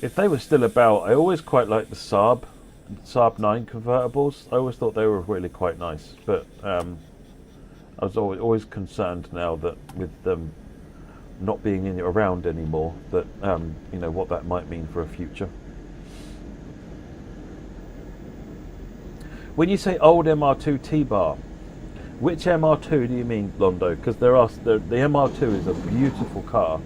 If they were still about, I always quite liked the Saab 9 convertibles. I always thought they were really quite nice, but I was always concerned now that with them not being around anymore, that you know what that might mean for a future. When you say old MR2 T-Bar, which MR2 do you mean, Londo? Because the MR2 is a beautiful car.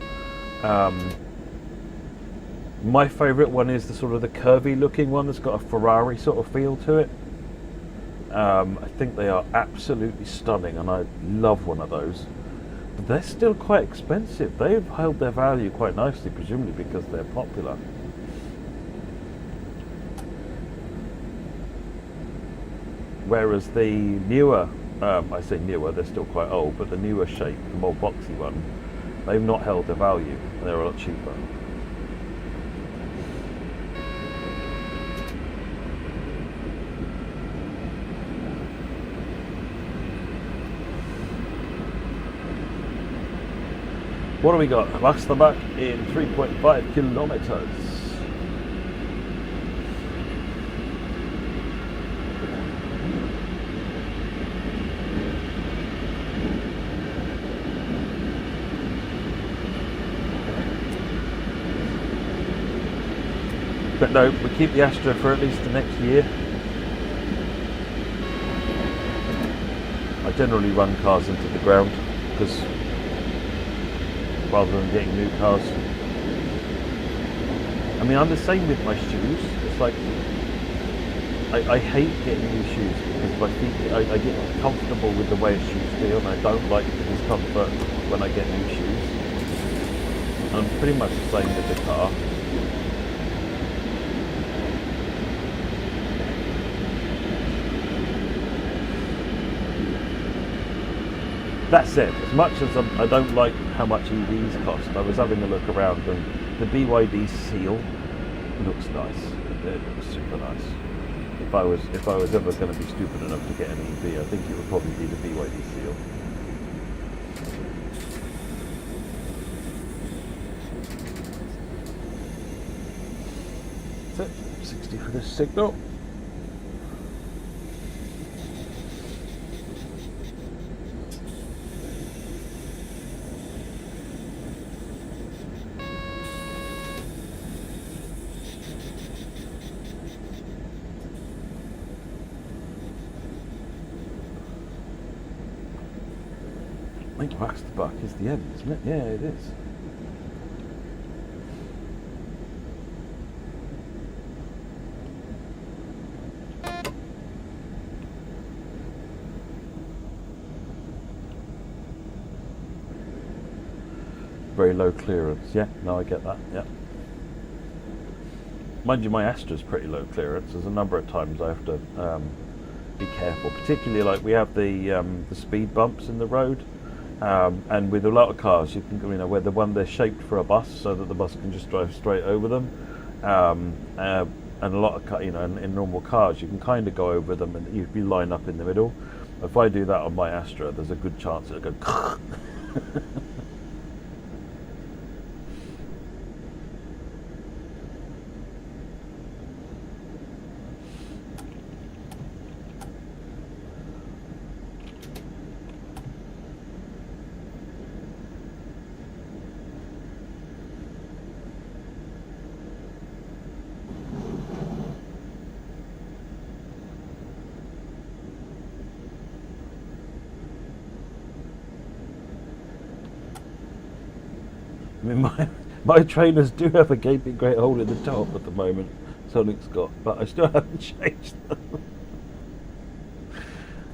My favourite one is the sort of the curvy looking one that's got a Ferrari sort of feel to it. I think they are absolutely stunning and I love one of those. But they're still quite expensive. They've held their value quite nicely, presumably because they're popular. Whereas the newer, I say newer, they're still quite old, but the newer shape, the more boxy one, they've not held their value. They're a lot cheaper. What do we got? Masterback in 3.5 kilometers. But no, we keep the Astra for at least the next year. I generally run cars into the ground because rather than getting new cars. I mean, I'm the same with my shoes. It's like I hate getting new shoes because my feet, I get comfortable with the way a shoes feel, and I don't like the discomfort when I get new shoes. I'm pretty much the same with the car. That said, as much as I don't like how much EVs cost, I was having a look around and the BYD Seal looks nice. It looks super nice. If I was ever going to be stupid enough to get an EV, I think it would probably be the BYD Seal. That's it. 60 for this signal. I think wax the buck is the end, isn't it? Yeah, it is. Very low clearance. Yeah, no, I get that. Yeah. Mind you, my Astra's pretty low clearance. There's a number of times I have to be careful, particularly like we have the speed bumps in the road. And with a lot of cars, you can, where they're shaped for a bus, so that the bus can just drive straight over them. And a lot of, in normal cars, you can kind of go over them, and you'd be lined up in the middle. If I do that on my Astra, there's a good chance it'll go. I mean, my trainers do have a gaping great hole in the top at the moment, Sonic's got, but I still haven't changed them.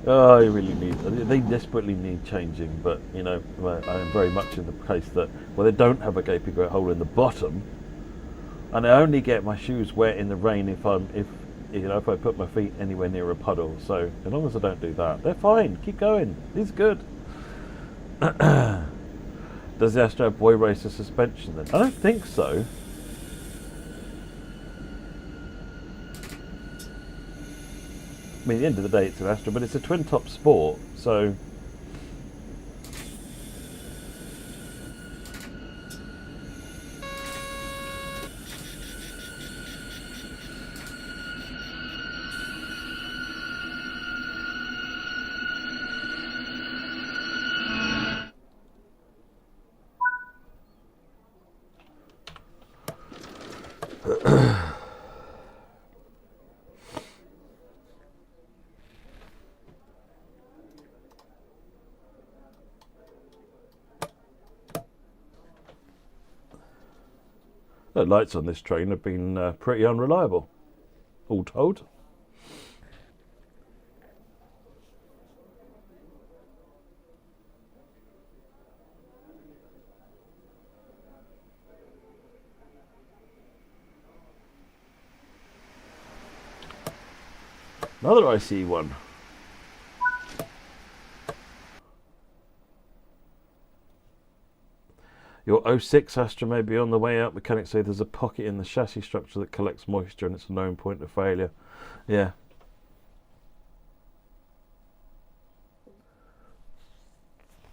Oh, they desperately need changing, but I am very much in the case that, well, they don't have a gaping great hole in the bottom, and I only get my shoes wet in the rain if I put my feet anywhere near a puddle. So as long as I don't do that, they're fine. Keep going. It's good. Does the Astra have boy racer suspension then? I don't think so. I mean, at the end of the day, it's an Astra, but it's a twin-top sport, so... The lights on this train have been pretty unreliable, all told. Another IC one. Your 06 Astra may be on the way out. Mechanics say there's a pocket in the chassis structure that collects moisture and it's a known point of failure. Yeah.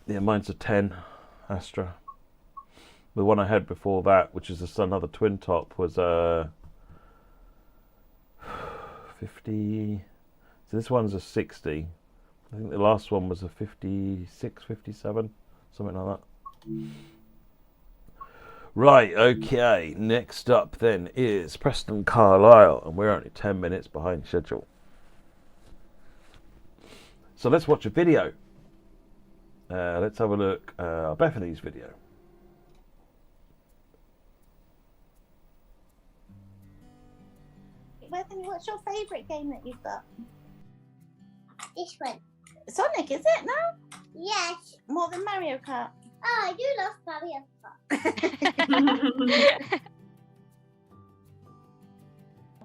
Yeah, mine's a 10 Astra. The one I had before that, which is another twin top, was a 50. So this one's a 60. I think the last one was a 56, 57, something like that. Right, okay, next up then is Preston Carlisle, and we're only 10 minutes behind schedule. So let's watch a video. Let's have a look at Bethany's video. Bethany, what's your favourite game that you've got? This one. Sonic, is it now? Yes. More than Mario Kart? Oh, I do love Mario Kart.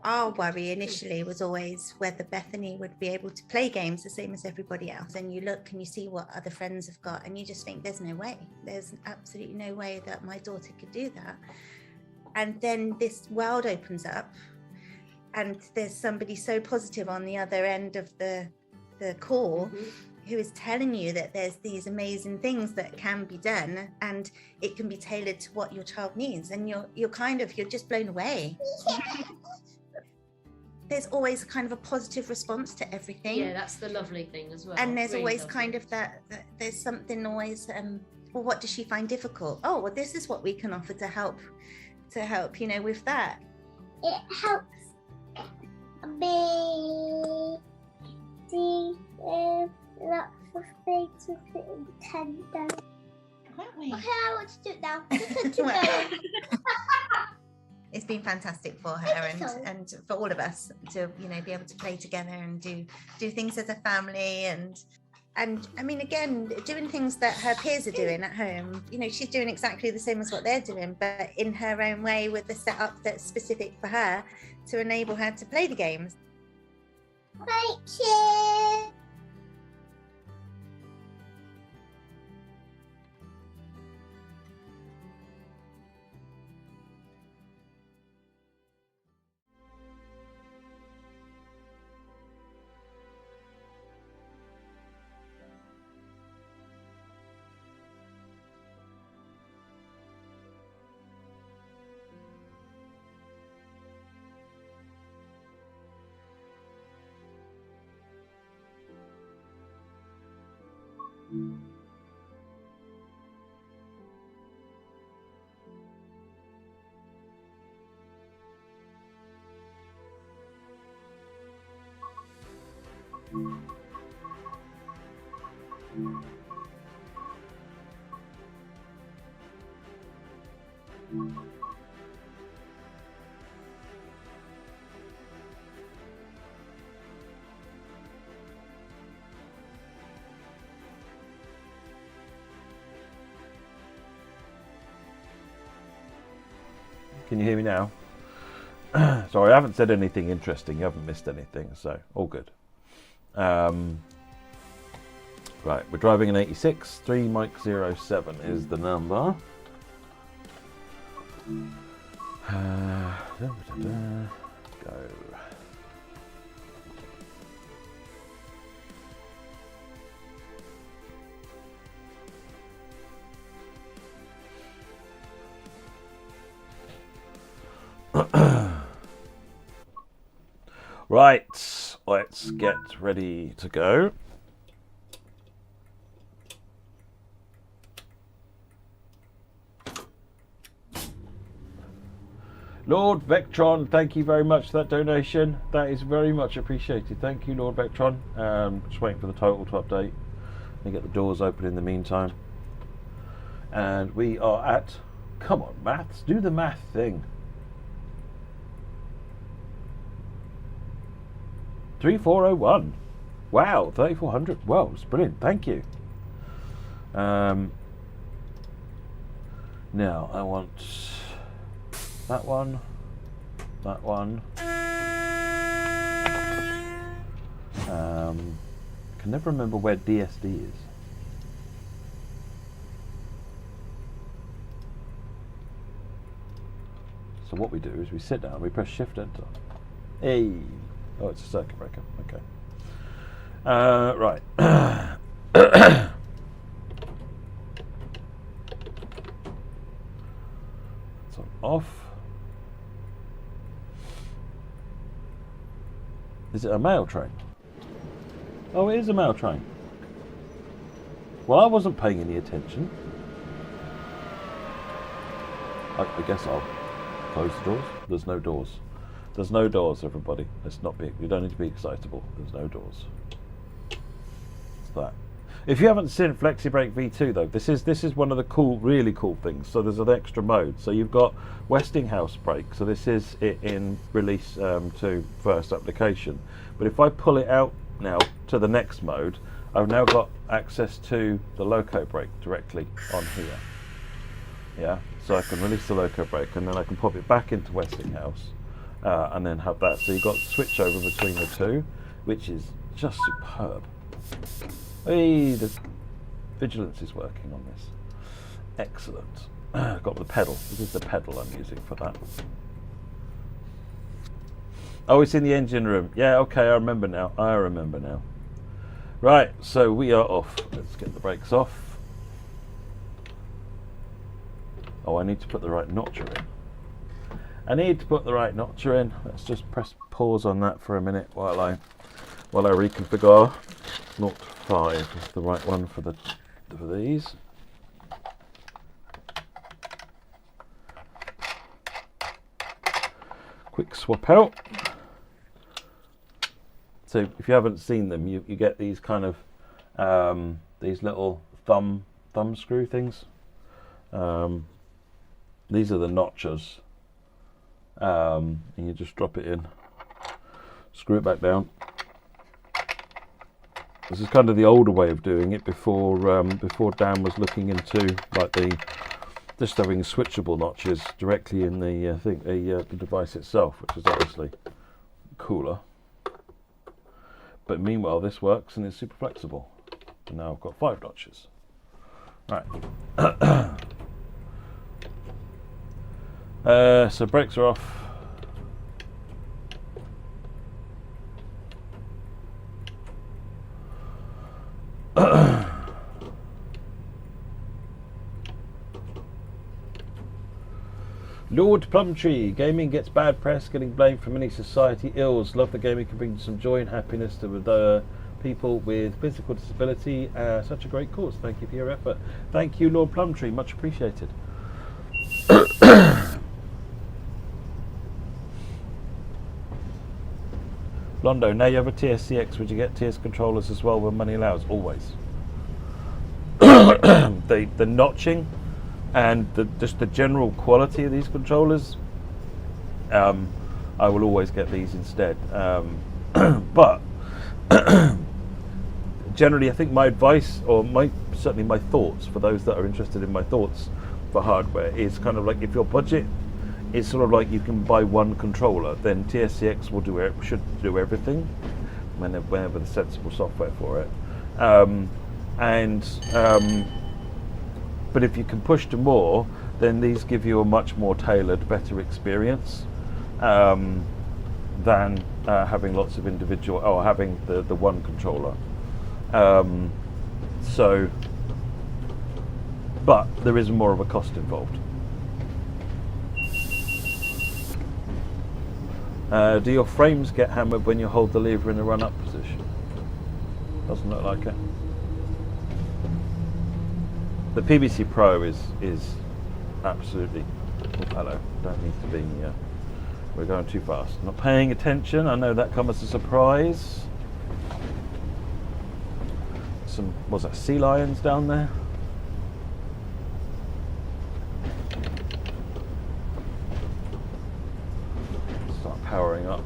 Our worry initially was always whether Bethany would be able to play games the same as everybody else. And you look and you see what other friends have got, and you just think, there's no way. There's absolutely no way that my daughter could do that. And then this world opens up, and there's somebody so positive on the other end of the call who is telling you that there's these amazing things that can be done, and it can be tailored to what your child needs. And you're just blown away. There's always kind of a positive response to everything. Yeah, that's the lovely thing as well. And there's Really always lovely. kind of that there's something always, well, what does she find difficult? Oh, well, this is what we can offer to help, with that. It helps me see lots of things with the Nintendo. Aren't we? Okay, I want to do it now. It's been fantastic for her and for all of us to be able to play together and do things as a family, and I mean, again, doing things that her peers are doing at home. She's doing exactly the same as what they're doing, but in her own way, with the setup that's specific for her to enable her to play the games. Thank you. Can you hear me now? Sorry, I haven't said anything interesting. You haven't missed anything, so all good. Right, we're driving an 86. 3 Mike 07 is the number. Go. Right, let's get ready to go. Lord Vectron, thank you very much for that donation. That is very much appreciated. Thank you, Lord Vectron. Just waiting for the total to update and get the doors open in the meantime. And we are at, come on, maths, do the math thing. 3401. Wow, 3400. Well, it's brilliant. Thank you. Now I want that one, that one. Can never remember where DSD is. So what we do is we sit down, we press Shift Enter. Hey. Oh, it's a circuit breaker. Okay. Right. So off. Is it a mail train? Oh, it is a mail train. Well, I wasn't paying any attention. I guess I'll close the doors. There's no doors. There's no doors, everybody. Let's not be. You don't need to be excitable. There's no doors. It's that. If you haven't seen FlexiBrake V2 though, this is one of the really cool things. So there's an extra mode. So you've got Westinghouse brake. So this is it in release 2 first application. But if I pull it out now to the next mode, I've now got access to the loco brake directly on here. Yeah, so I can release the loco brake and then I can pop it back into Westinghouse and then have that. So you've got switch over between the two, which is just superb. Hey, the vigilance is working on this. Excellent. Got the pedal. This is the pedal I'm using for that. Oh, it's in the engine room. Yeah, okay, I remember now. Right, so we are off. Let's get the brakes off. Oh, I need to put the right notcher in. Let's just press pause on that for a minute while I reconfigure. 0.5 is the right one for these. Quick swap out. So if you haven't seen them, you get these kind of these little thumb screw things. These are the notchers, and you just drop it in, screw it back down. This is kind of the older way of doing it before Dan was looking into like just having switchable notches directly in the device itself, which is obviously cooler. But meanwhile, this works and is super flexible. And now I've got 5 notches. Right. So brakes are off. Lord Plumtree, gaming gets bad press, getting blamed for many society ills. Love that gaming can bring some joy and happiness to people with physical disability. Such a great cause. Thank you for your effort. Thank you, Lord Plumtree. Much appreciated. Londo, now you have a TSCX. Would you get TS controllers as well when money allows? Always. The notching and just the general quality of these controllers, I will always get these instead. But generally, I think my advice, or certainly my thoughts for those that are interested in my thoughts for hardware, is kind of like, if your budget is sort of like you can buy one controller, then TSCX should do everything whenever there's sensible software for it. But if you can push to more, then these give you a much more tailored, better experience than having lots of individual, or having the one controller. But there is more of a cost involved. Do your frames get hammered when you hold the lever in the run-up position? Doesn't look like it. The PVC Pro is absolutely. Oh, hello. Don't need to be. We're going too fast. Not paying attention. I know that comes as a surprise. Was that sea lions down there? Start powering up.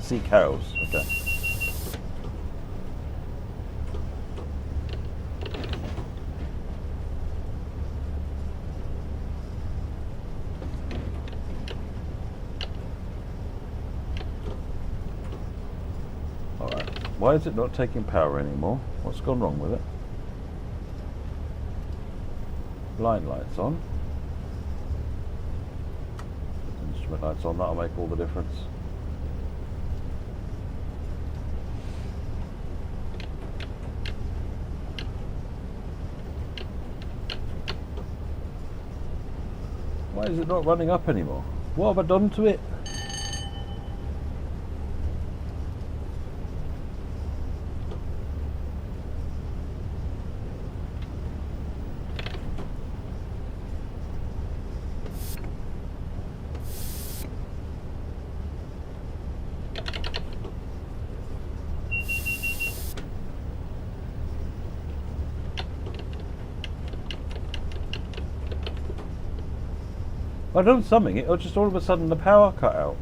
Sea cows, okay. Alright, why is it not taking power anymore? What's gone wrong with it? Line lights on. Instrument lights on, that'll make all the difference. Why is it not running up anymore? What have I done to it? I done something, it just all of a sudden the power cut out.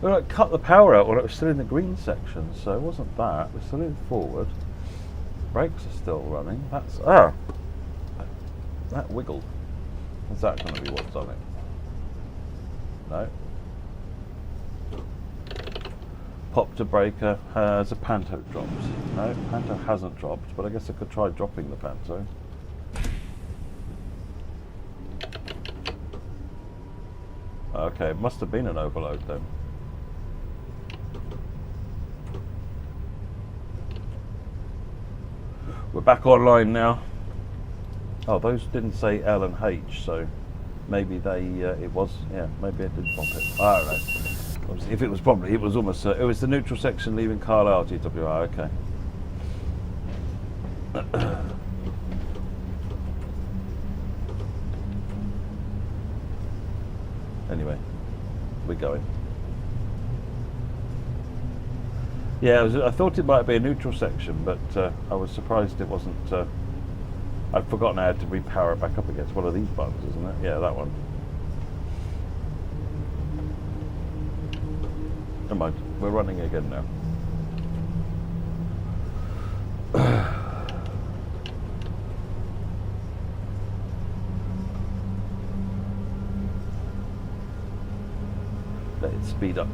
Well, it cut the power out when it was still in the green section, so it wasn't that. We're still in forward. Brakes are still running. That's that wiggled. Is that going to be what's on it? No. Popped a breaker. Has a Panto dropped? No, Panto hasn't dropped, but I guess I could try dropping the Panto. Okay, it must have been an overload then. We're back online now. Oh, those didn't say L and H, so maybe they, it was, yeah, maybe it did bump it. I don't know. If it was probably, it was almost, it was the neutral section leaving Carlisle GWI, okay. Anyway, we're going. Yeah, I thought it might be a neutral section, but I was surprised it wasn't. I'd forgotten how to repower it back up against one of these buttons, isn't it? Yeah, that one. Never mind, we're running again now. Let it speed up.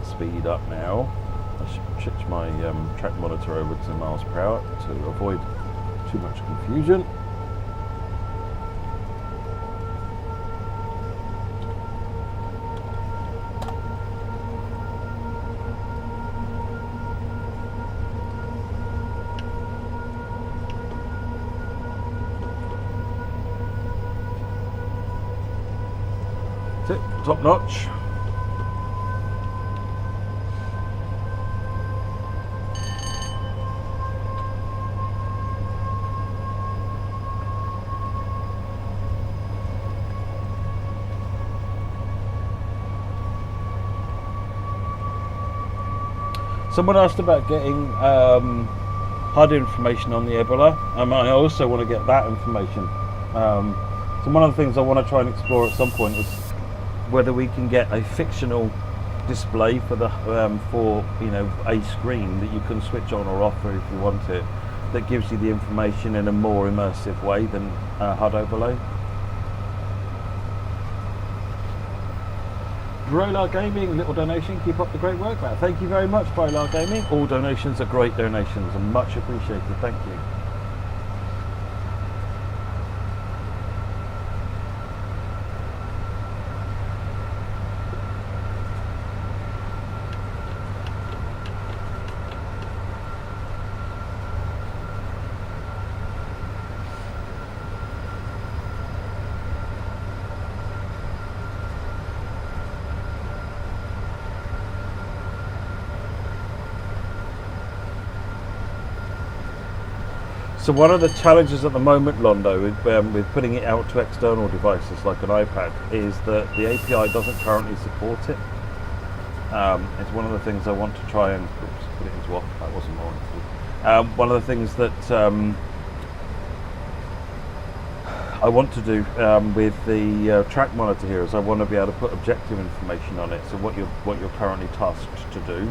Speed up now. I should switch my track monitor over to miles per hour to avoid too much confusion. That's it, top notch. Someone asked about getting HUD information on the Ebola. I also want to get that information. So one of the things I want to try and explore at some point is whether we can get a fictional display for the for a screen that you can switch on or off if you want it, that gives you the information in a more immersive way than HUD overlay. Brolar Gaming, little donation, keep up the great work, Matt. Thank you very much, Brolar Gaming. All donations are great donations and much appreciated. Thank you. So one of the challenges at the moment, Londo, with putting it out to external devices like an iPad, is that the API doesn't currently support it. It's one of the things I want to try and put it into off. That wasn't on. One of the things that I want to do with the track monitor here is I want to be able to put objective information on it. So what you're currently tasked to do,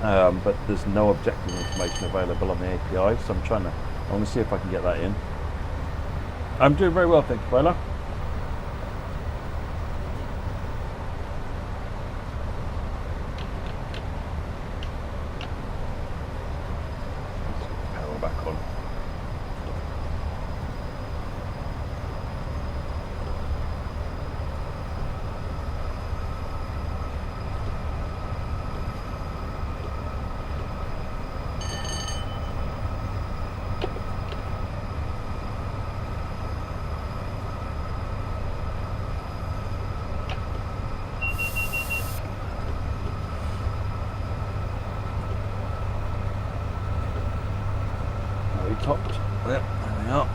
but there's no objective information available on the API. So I want to see if I can get that in. I'm doing very well, thank you, Bella. Power back on. Topped. Yep, there we are.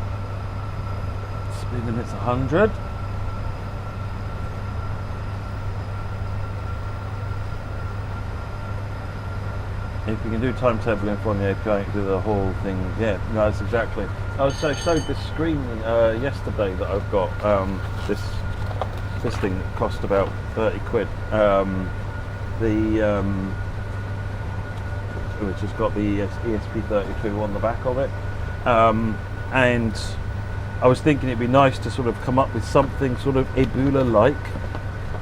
Speed limit's 100. If you can do timetable info on the API, you can do the whole thing. Yeah, no, that's exactly. I showed this screen yesterday that I've got. This thing cost about 30 quid. Which has got the ESP32 on the back of it. And I was thinking it'd be nice to sort of come up with something sort of Ebola-like,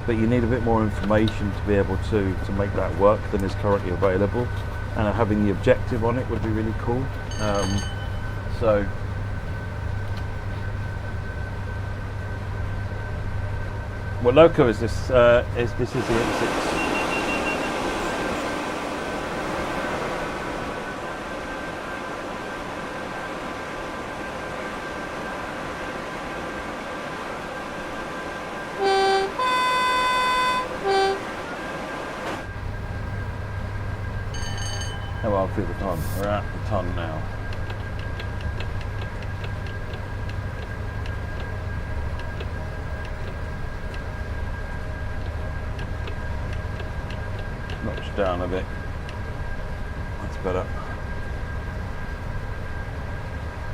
but you need a bit more information to be able to make that work than is currently available. And having the objective on it would be really cool. So what Loco is this? This is the M6. Oh, I'll feel the ton. We're at the ton now. Notch down a bit. That's better.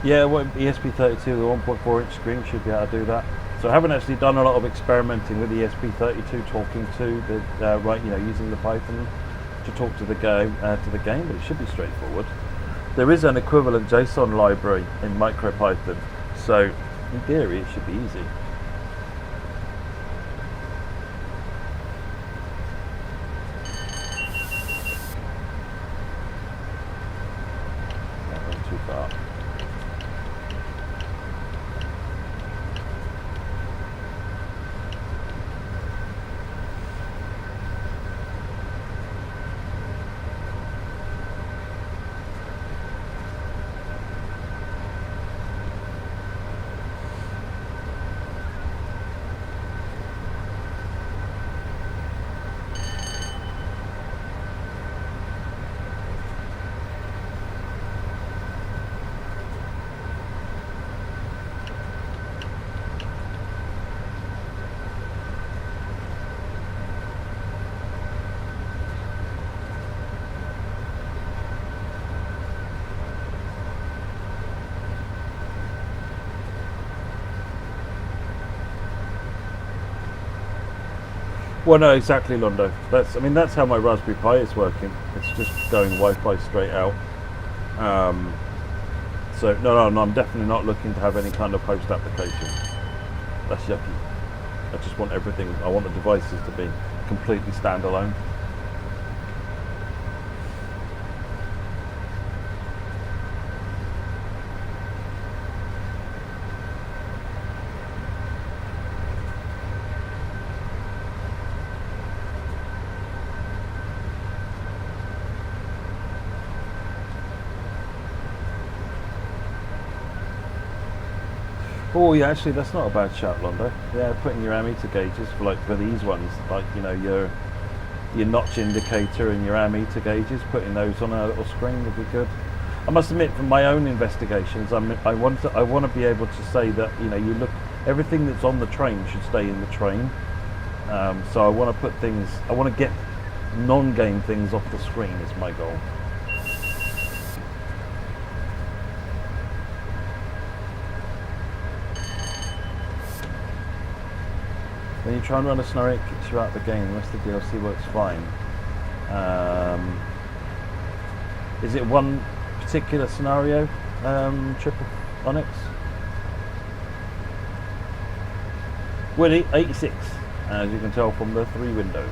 Yeah, well, ESP32, the 1.4 inch screen should be able to do that. So I haven't actually done a lot of experimenting with the ESP32, talking to the using the Python to talk to the game, but it should be straightforward. There is an equivalent JSON library in MicroPython, so in theory it should be easy. Not going too far. Well, no, exactly, Londo. That's how my Raspberry Pi is working. It's just going Wi-Fi straight out. So no, I'm definitely not looking to have any kind of host application. That's yucky. I just want everything. I want the devices to be completely standalone. Oh yeah, actually that's not a bad shout, Londo. Yeah, putting your ammeter gauges for these ones, your notch indicator and your ammeter gauges, putting those on a little screen would be good. I must admit, from my own investigations, I want to be able to say that, you know, you look, everything that's on the train should stay in the train. So I want to put things, I want to get non-game things off the screen is my goal. When you try and run a scenario, it kicks you out of the game. The rest of the DLC works fine. Is it one particular scenario, Triple Onyx? Willie, 86, as you can tell from the 3 windows.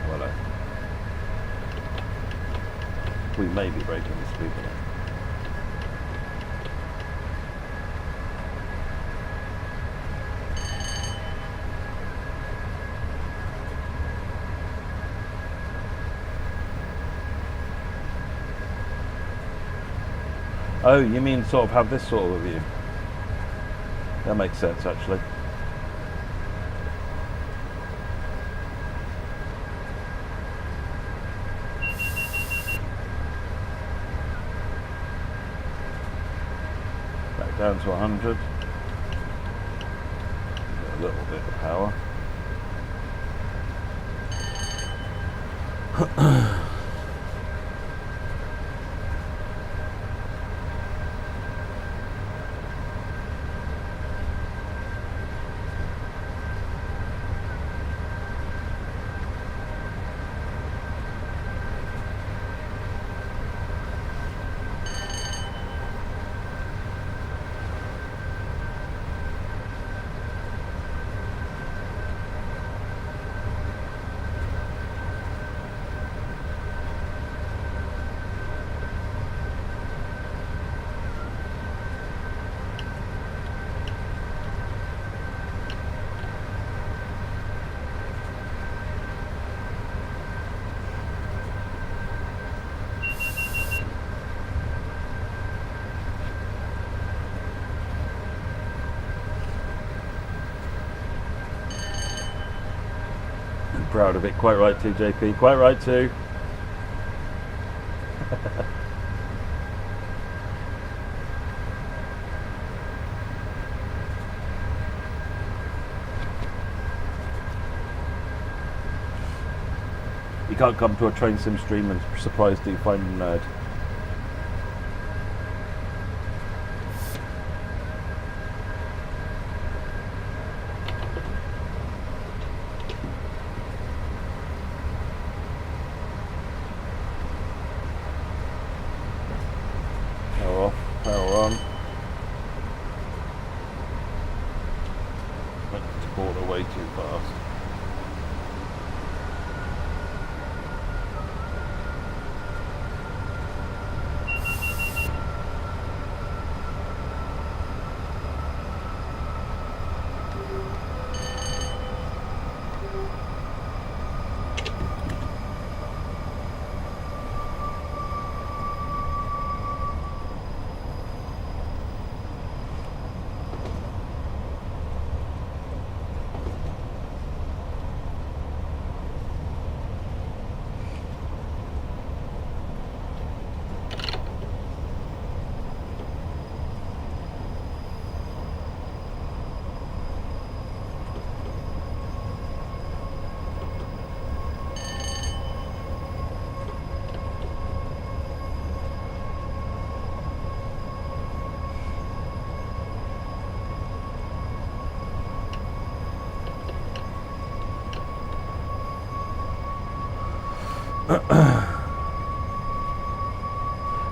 Well, we may be breaking the speed limit. Oh, you mean sort of have this sort of a view? That makes sense, actually. Back down to 100. A little bit of power. Proud of it, quite right too, JP, quite right too. You can't come to a train sim stream and surprised that you find a nerd.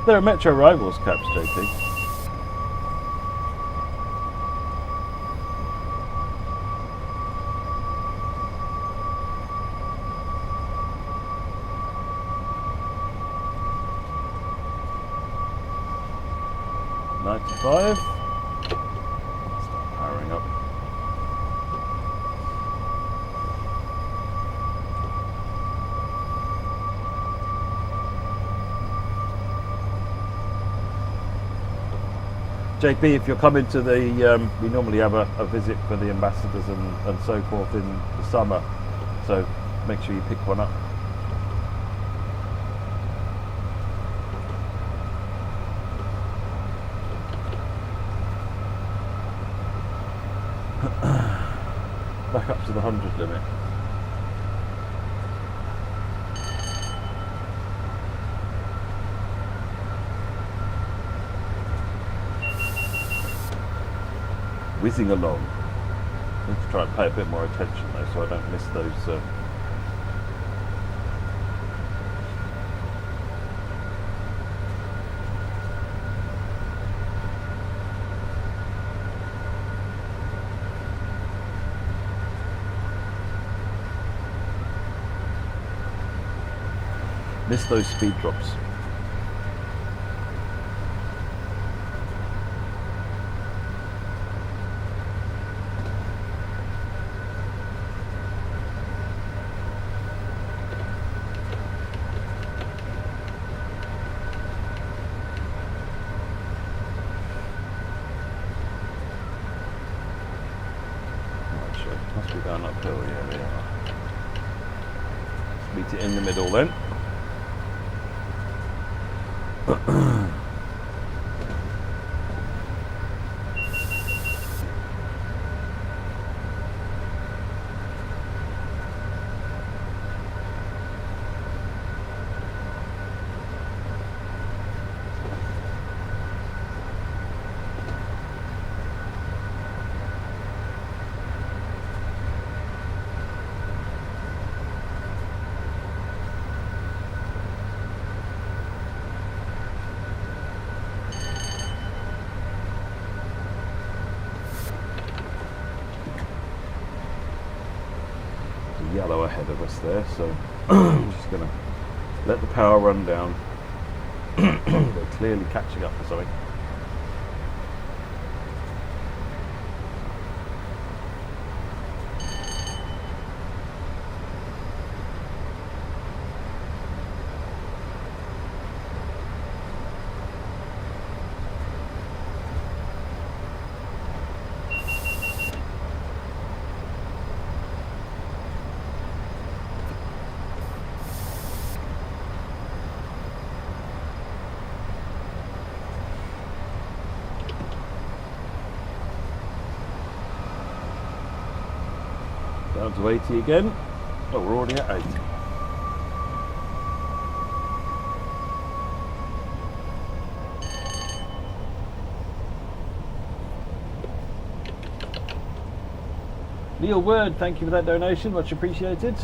There are Metro Rivals caps, JP. $95. Start powering up. JP, if you're coming to the, we normally have a visit for the ambassadors and so forth in the summer, so make sure you pick one up. back up to the 100 limit. Whizzing along. Need to try and pay a bit more attention though, so I don't miss those. Miss those speed drops. Must be going uphill, yeah, we are. Let's meet it in the middle then. Yellow ahead of us there, so I'm just going to let the power run down. They're clearly catching up for something. Down to 80 again. Oh, we're already at 80. Neil Word, thank you for that donation, much appreciated.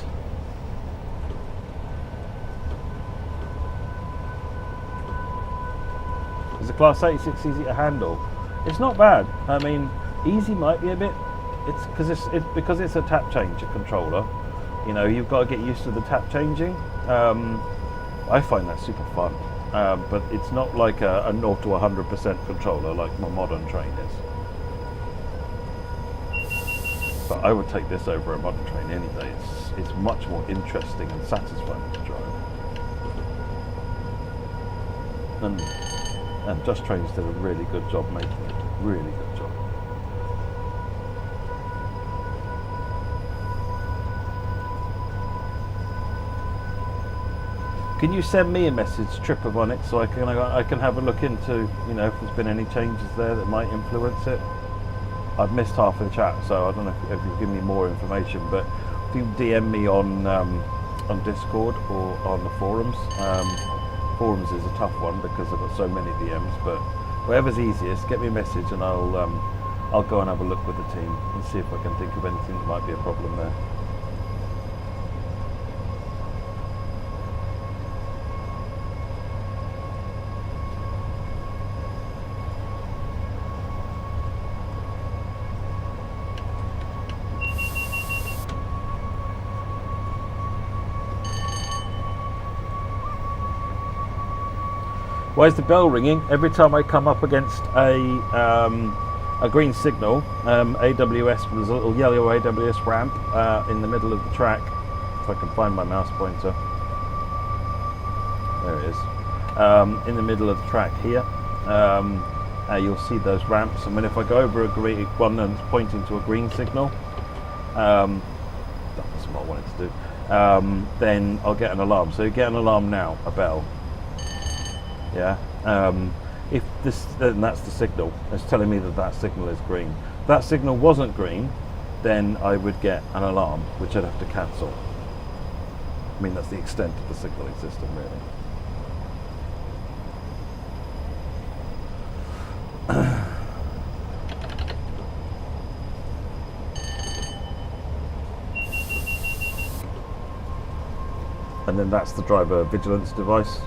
Is the Class 86 easy to handle? It's not bad. I mean, easy might be a bit. It's because it's a tap changer controller. You know, you've got to get used to the tap changing. I find that super fun, but it's not like a 0 to 100% controller like my modern train is. But I would take this over a modern train any day. It's much more interesting and satisfying to drive. And Just Trains did a really good job making it. Really good job. Can you send me a message, Tripper, on it, so I can have a look into, you know, if there's been any changes there that might influence it? I've missed half of the chat, so I don't know if you give me more information. But if you DM me on Discord or on the forums, forums is a tough one because I've got so many DMs. But whatever's easiest, get me a message and I'll go and have a look with the team and see if I can think of anything that might be a problem there. Why is the bell ringing? Every time I come up against a green signal, AWS, there's a little yellow AWS ramp in the middle of the track. If I can find my mouse pointer. There it is. In the middle of the track here. You'll see those ramps. I mean, if I go over a green one that's pointing to a green signal, that's what I wanted to do, then I'll get an alarm. So you get an alarm now, a bell. Yeah, if this, then that's the signal. It's telling me that that signal is green. If that signal wasn't green, then I would get an alarm, which I'd have to cancel. I mean, that's the extent of the signalling system, really. And then that's the driver vigilance device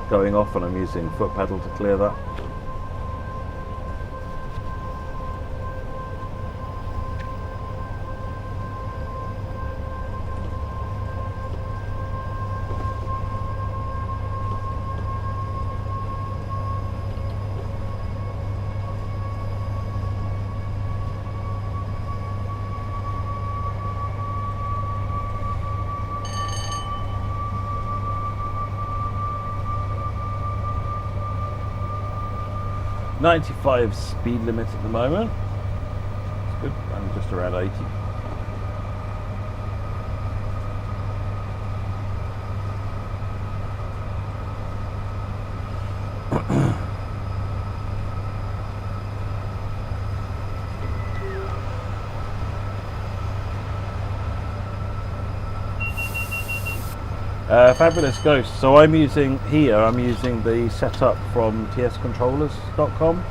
going off, and I'm using foot pedal to clear that. .95 speed limit at the moment. It's good. I'm just around 80. Fabulous Ghost. So I'm using the setup from tscontrollers.com.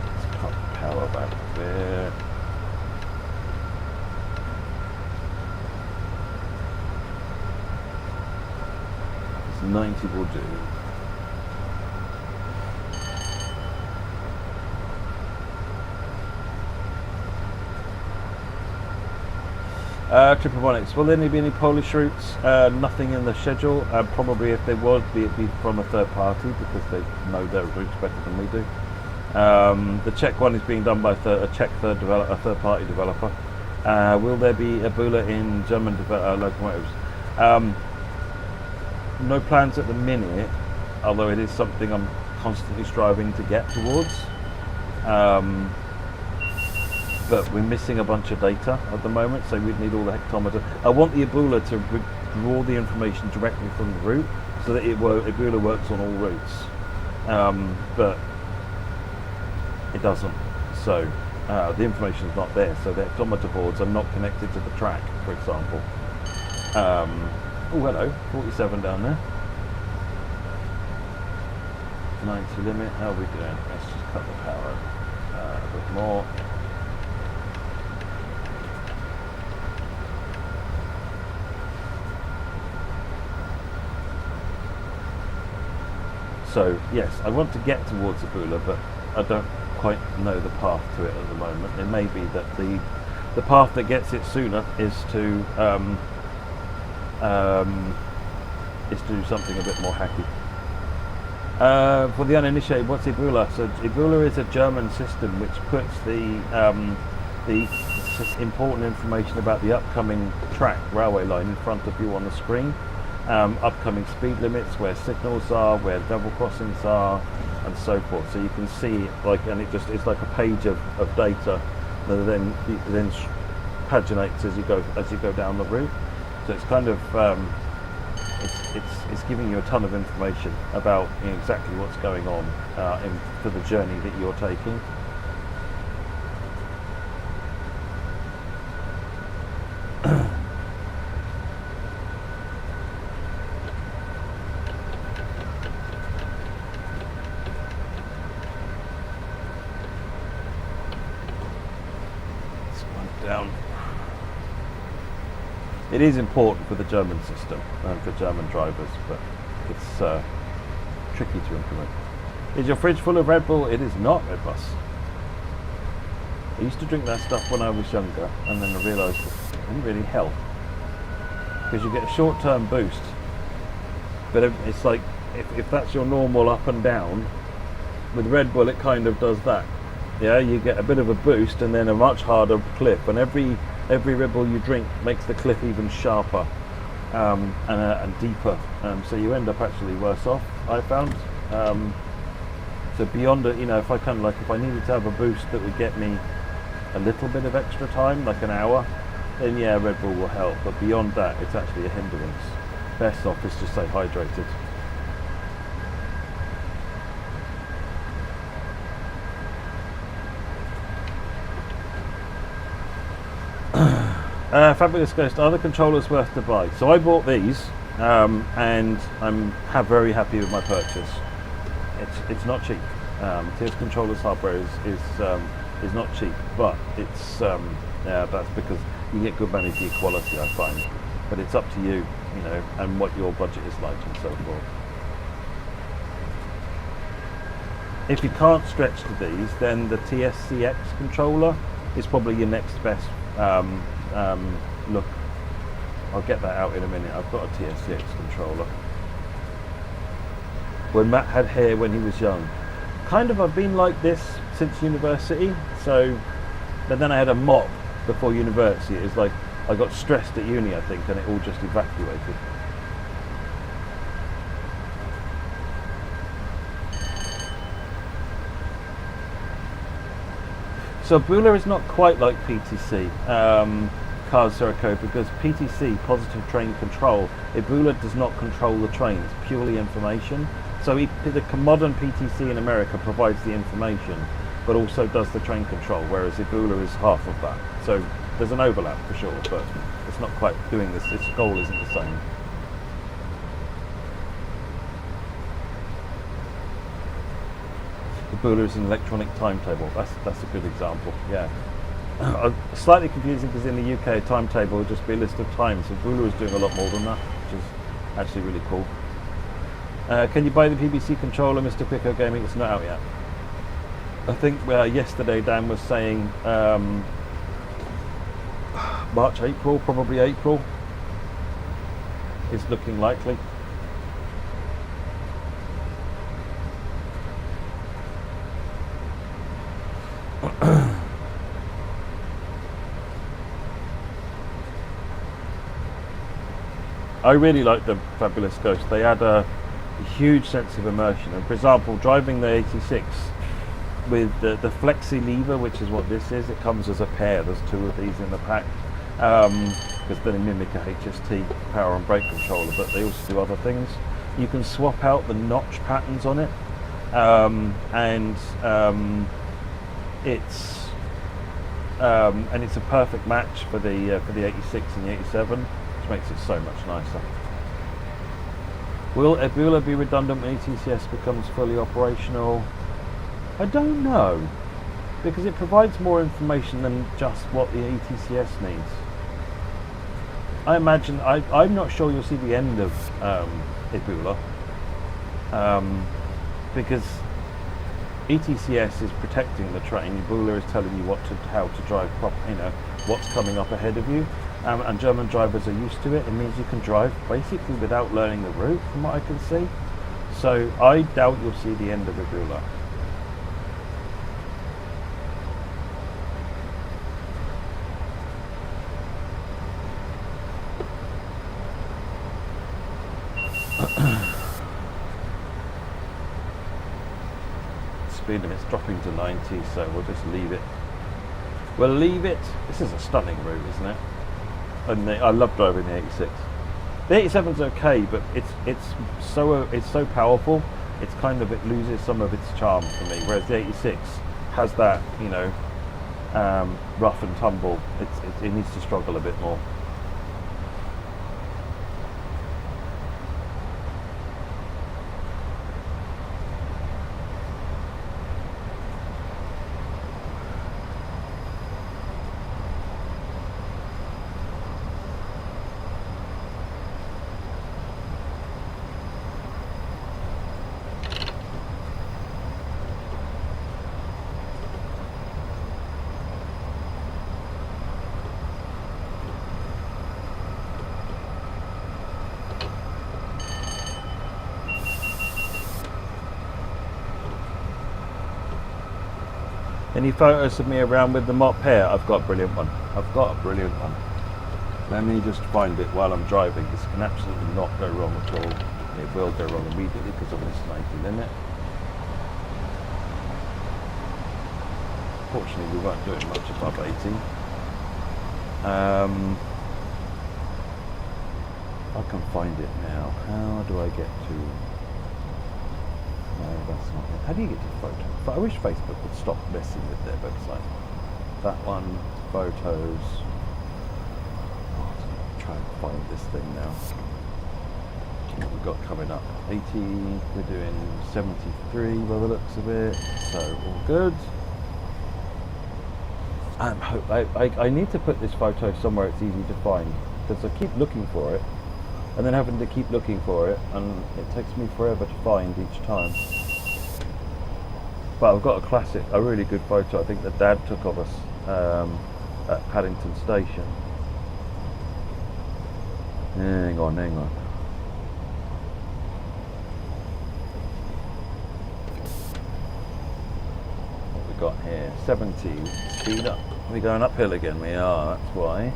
Let's cut the power back a bit. It's 90 will do. Triple 1X. Will there be any Polish routes? Nothing in the schedule. Probably if there was, it'd be from a third party because they know their routes better than we do. The Czech one is being done by a Czech third party developer. Will there be a Bula in German locomotives? No plans at the minute, although it is something I'm constantly striving to get towards. But we're missing a bunch of data at the moment, so we'd need all the hectometer. I want the Ebola to draw the information directly from the route, so that Ebola works on all routes. But it doesn't. So the information's not there. So the hectometer boards are not connected to the track, for example. Oh, hello, 47 down there. 90 limit. How are we doing? Let's just cut the power a bit more. So yes, I want to get towards Ebola, but I don't quite know the path to it at the moment. It may be that the path that gets it sooner is to do something a bit more hacky. For the uninitiated, what's Ebola? So Ebola is a German system which puts the important information about the upcoming railway line in front of you on the screen. Upcoming speed limits, where signals are, where level crossings are, and so forth. So you can see, and it's like a page of data that then paginates as you go down the route. So it's kind of it's giving you a ton of information about exactly what's going on for the journey that you're taking. Down. It is important for the German system and for German drivers, but it's tricky to implement. Is your fridge full of Red Bull? It is not, Red Bus. I used to drink that stuff when I was younger, and then I realised it didn't really help, because you get a short-term boost, but it's like if that's your normal up and down, with Red Bull it kind of does that. Yeah, you get a bit of a boost and then a much harder cliff, and every Red Bull you drink makes the cliff even sharper and deeper. So you end up actually worse off, I found. So beyond it, if I if I needed to have a boost that would get me a little bit of extra time, like an hour, then yeah, Red Bull will help. But beyond that, it's actually a hindrance. Best off is to stay hydrated. Fabulous Ghost, are the controllers worth to buy? So I bought these, and I'm very happy with my purchase. It's not cheap. TS Controllers hardware is not cheap, but it's that's because you get good value for your quality, I find. But it's up to you, you know, and what your budget is like and so forth. If you can't stretch to these, then the TSCX controller is probably your next best look. I'll get that out in a minute. I've got a TSCX controller. When Matt had hair when he was young. Kind of, I've been like this since university, so, but then I had a mop before university. It was like, I got stressed at uni, I think, and it all just evacuated. So Bula is not quite like PTC, Cars Seraco, because PTC, Positive Train Control, Ebola does not control the train, it's purely information. So the modern PTC in America provides the information, but also does the train control, whereas Ebola is half of that. So there's an overlap for sure, but it's not quite doing this, its goal isn't the same. Ebola is an electronic timetable. That's a good example. Yeah. Slightly confusing because in the UK a timetable would just be a list of times. Ebola is doing a lot more than that, which is actually really cool. Can you buy the PBC controller, Mr. Pico Gaming? It's not out yet. I think yesterday Dan was saying March, April, probably April is looking likely. I really like the Fabulous Ghost. They add a huge sense of immersion. And for example, driving the 86 with the flexi lever, which is what this is, it comes as a pair. There's two of these in the pack because they mimic a HST power and brake controller, but they also do other things. You can swap out the notch patterns on it, and it's a perfect match for the 86 and the 87, which makes it so much nicer. Will Ebola be redundant when ETCS becomes fully operational? I don't know, because it provides more information than just what the ETCS needs. I imagine, I'm not sure you'll see the end of Ebola, because ETCS is protecting the train. Ebola is telling you how to drive properly, you know, what's coming up ahead of you. And German drivers are used to it. It means you can drive basically without learning the route, from what I can see. So I doubt you'll see the end of Ebola. Speed limit's dropping to 90, so we'll just leave it. We'll leave it. This is a stunning route, isn't it? And I love driving the 86. The 87's okay, but it's so powerful. It's kind of, it loses some of its charm for me. Whereas the 86 has that, you know, rough and tumble. It needs to struggle a bit more. Any photos of me around with the mop hair? I've got a brilliant one. Let me just find it while I'm driving. This can absolutely not go wrong at all. It will go wrong immediately because of this 90 limit. Fortunately, we won't do it much above 80. I can find it now. How do I get to... No, that's not it. How do you get to photos? But I wish Facebook would stop messing with their website. That one, photos. try and find this thing now. What we've got coming up? 80. We're doing 73 by the looks of it. So all good. I need to put this photo somewhere it's easy to find, because I keep looking for it and then having to keep looking for it, and it takes me forever to find each time. But I've got a really good photo I think that Dad took of us at Paddington Station. Hang on. What we got here? 70. Speed up. We're going uphill again. We are. That's why.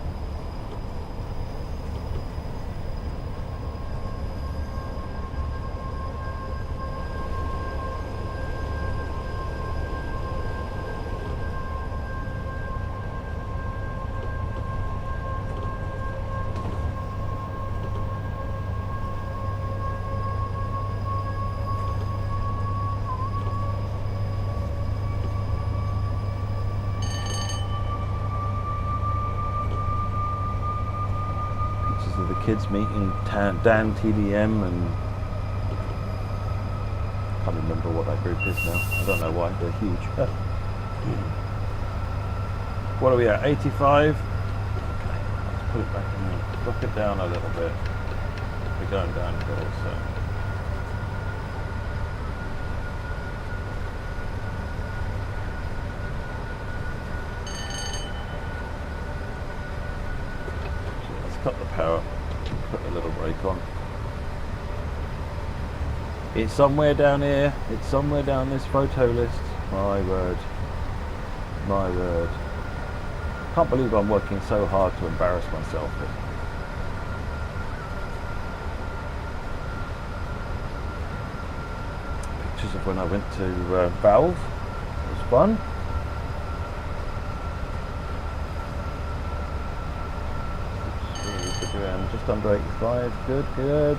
Of the kids meeting Dan TDM, and I can't remember what that group is now. I don't know why, they're huge. What are we at? 85? Okay, let's put it back in there. Drop it down a little bit. We're going downhill, so. Cut the power, put a little brake on. It's somewhere down here, it's somewhere down this photo list. My word. My word. Can't believe I'm working so hard to embarrass myself. Pictures of when I went to Valve. It was fun. Just under 85, good.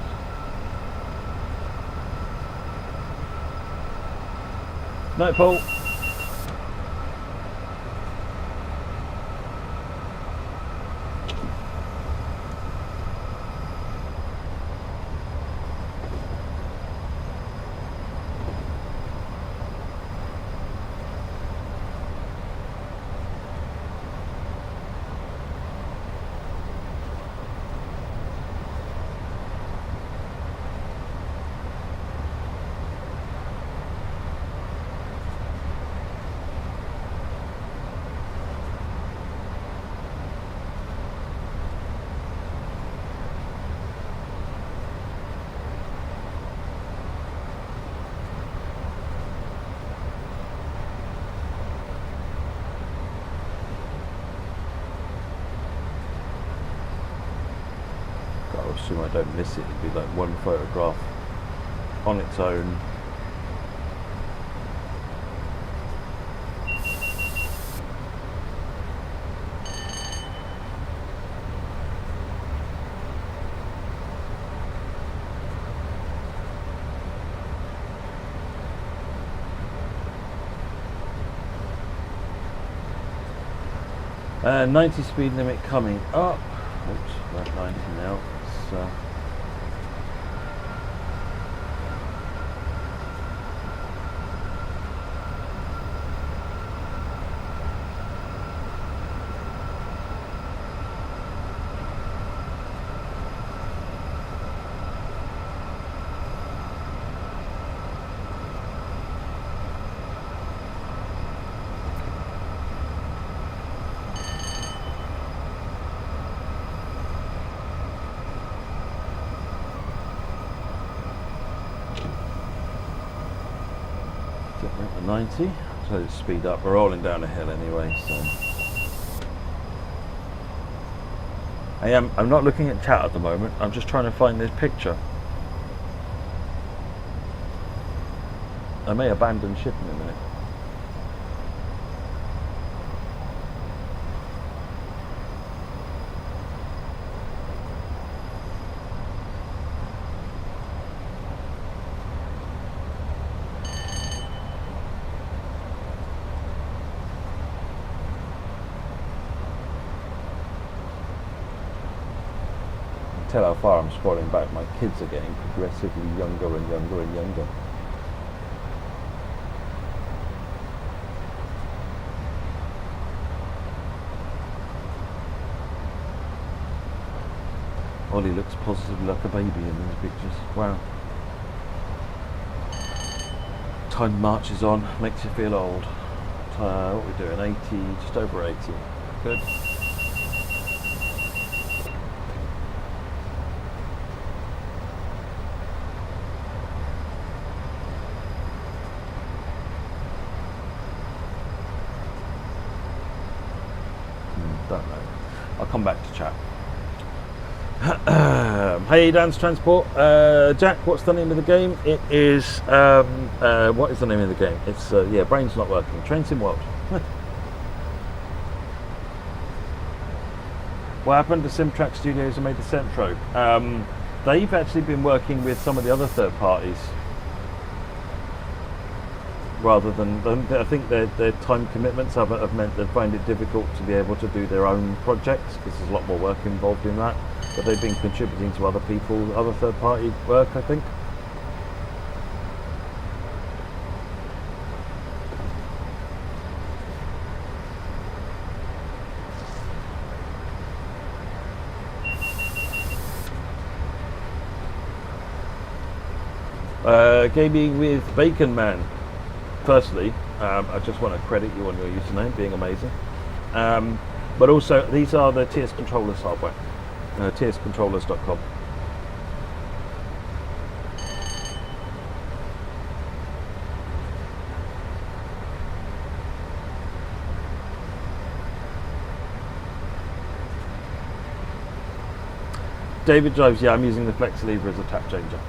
No, Paul. I assume I don't miss it. It'd be like one photograph on its own. And 90 speed limit coming up. Oops, we're at 90 now. It's, 90, so let's speed up. We're rolling down a hill anyway, so I'm not looking at chat at the moment. I'm just trying to find this picture. I may abandon ship in a minute. tell how far I'm scrolling back. My kids are getting progressively younger and younger and younger. Ollie looks positively like a baby in these pictures. Wow. Time marches on, makes you feel old. What are we doing? 80, just over 80. Good. Don't know. I'll come back to chat. Hey, Dan's Transport. Jack, what's the name of the game? It is, what is the name of the game? It's, yeah, brain's not working. Train Sim World. What happened to SimTrack Studios and made the Centro? They've actually been working with some of the other third parties. Rather than, I think their time commitments have meant they find it difficult to be able to do their own projects because there's a lot more work involved in that. But they've been contributing to other people, other third-party work, I think. Gaming with Bacon Man. Firstly, I just want to credit you on your username being amazing. But also, these are the TS Controllers hardware. tscontrollers.com. David drives, yeah, I'm using the flex lever as a tap changer.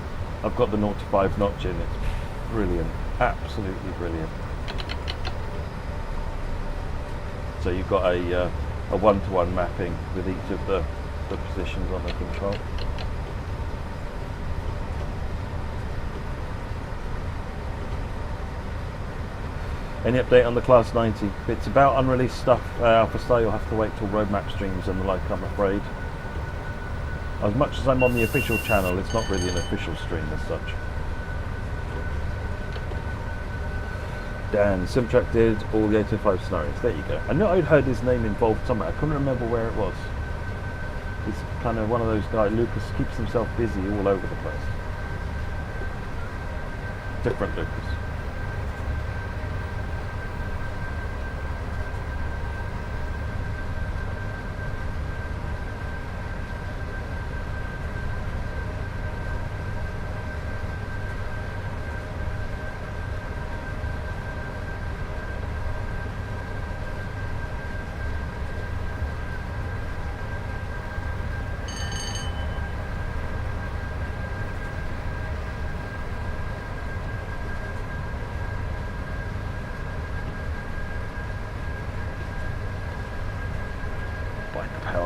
I've got the 0 to 5 notch in, it's brilliant, absolutely brilliant. So you've got a one-to-one mapping with each of the positions on the control. Any update on the Class 90? If it's about unreleased stuff, Alpha Star, you'll have to wait till roadmap streams and the like, I'm afraid. As much as I'm on the official channel, it's not really an official stream as such. Dan, SimTrack did all the 805 scenarios. There you go. I know I'd heard his name involved somewhere. I couldn't remember where it was. He's kind of one of those guys. Lucas keeps himself busy all over the place. Different Lucas.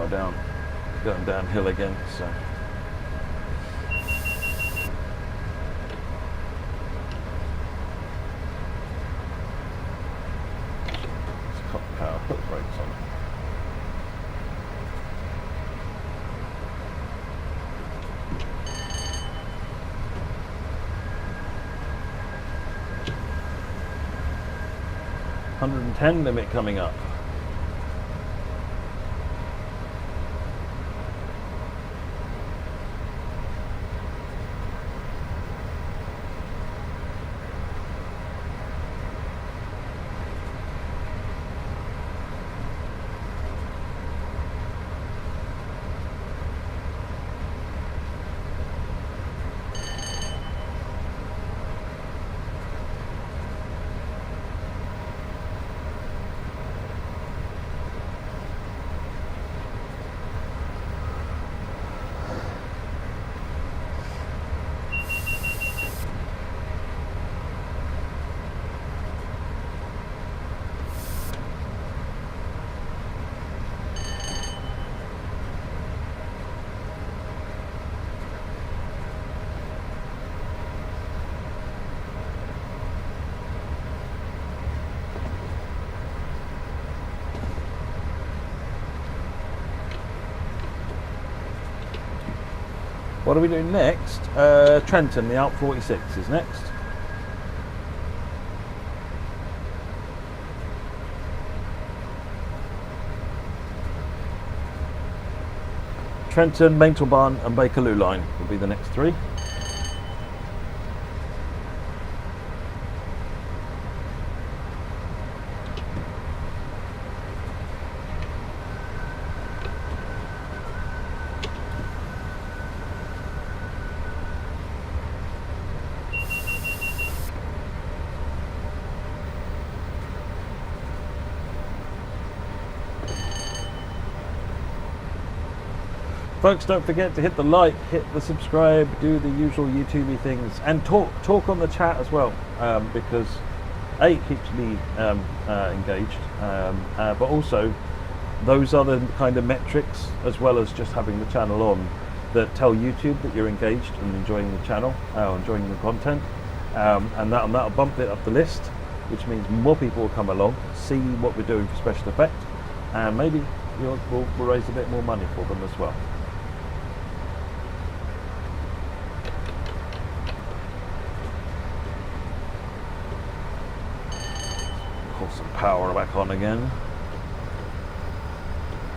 Down, going downhill again, so let's cut the power, put the brakes on. $110 limit coming up. What are we doing next? Trenton, the Alp 46 is next. Trenton, Maintlebarn and Bakerloo line will be the next three. Folks, don't forget to hit the like, hit the subscribe, do the usual YouTubey things, and talk on the chat as well, because A, it keeps me engaged, but also those are the kind of metrics, as well as just having the channel on, that tell YouTube that you're engaged and enjoying the channel, enjoying the content, and that'll bump it up the list, which means more people will come along, see what we're doing for Special Effect, and maybe we'll raise a bit more money for them as well. Pull some power back on again.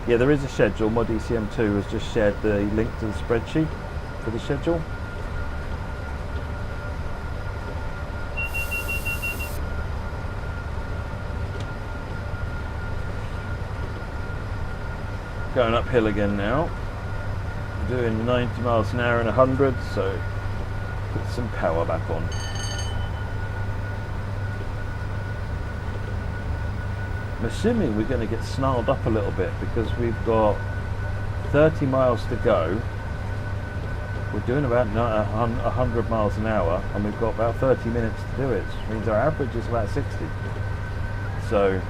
Yeah, there is a schedule. Mod ECM2 has just shared the link to the spreadsheet for the schedule. Going uphill again now. Doing 90 miles an hour and 100, so put some power back on. I'm assuming we're going to get snarled up a little bit because we've got 30 miles to go. We're doing about 100 miles an hour and we've got about 30 minutes to do it, which means our average is about 60. So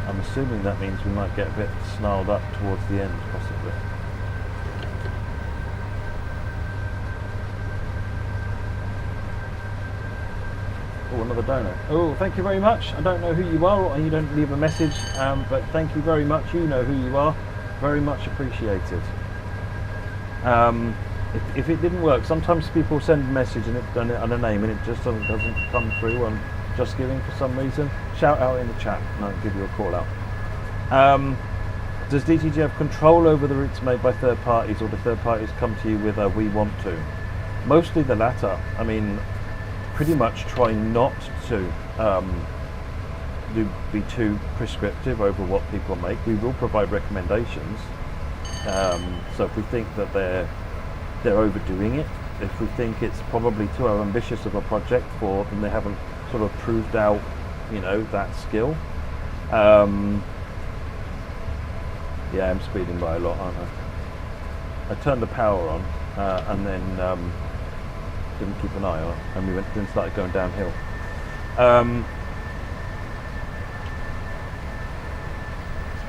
I'm assuming that means we might get a bit snarled up towards the end, possibly. Oh, another donor. Oh, thank you very much. I don't know who you are, or you don't leave a message, but thank you very much. You know who you are. Very much appreciated. If it didn't work, sometimes people send a message and it's done it on a name and it just doesn't come through on Just Giving for some reason. Shout out in the chat and I'll give you a call out. Does DTG have control over the routes made by third parties, or do third parties come to you with a "we want to"? Mostly the latter. I mean, pretty much try not to be too prescriptive over what people make. We will provide recommendations. So if we think that they're overdoing it, if we think it's probably too ambitious of a project for them, they haven't sort of proved out, you know, that skill. Yeah, I'm speeding by a lot, aren't I? I turned the power on and then didn't keep an eye on it, and we then started going downhill.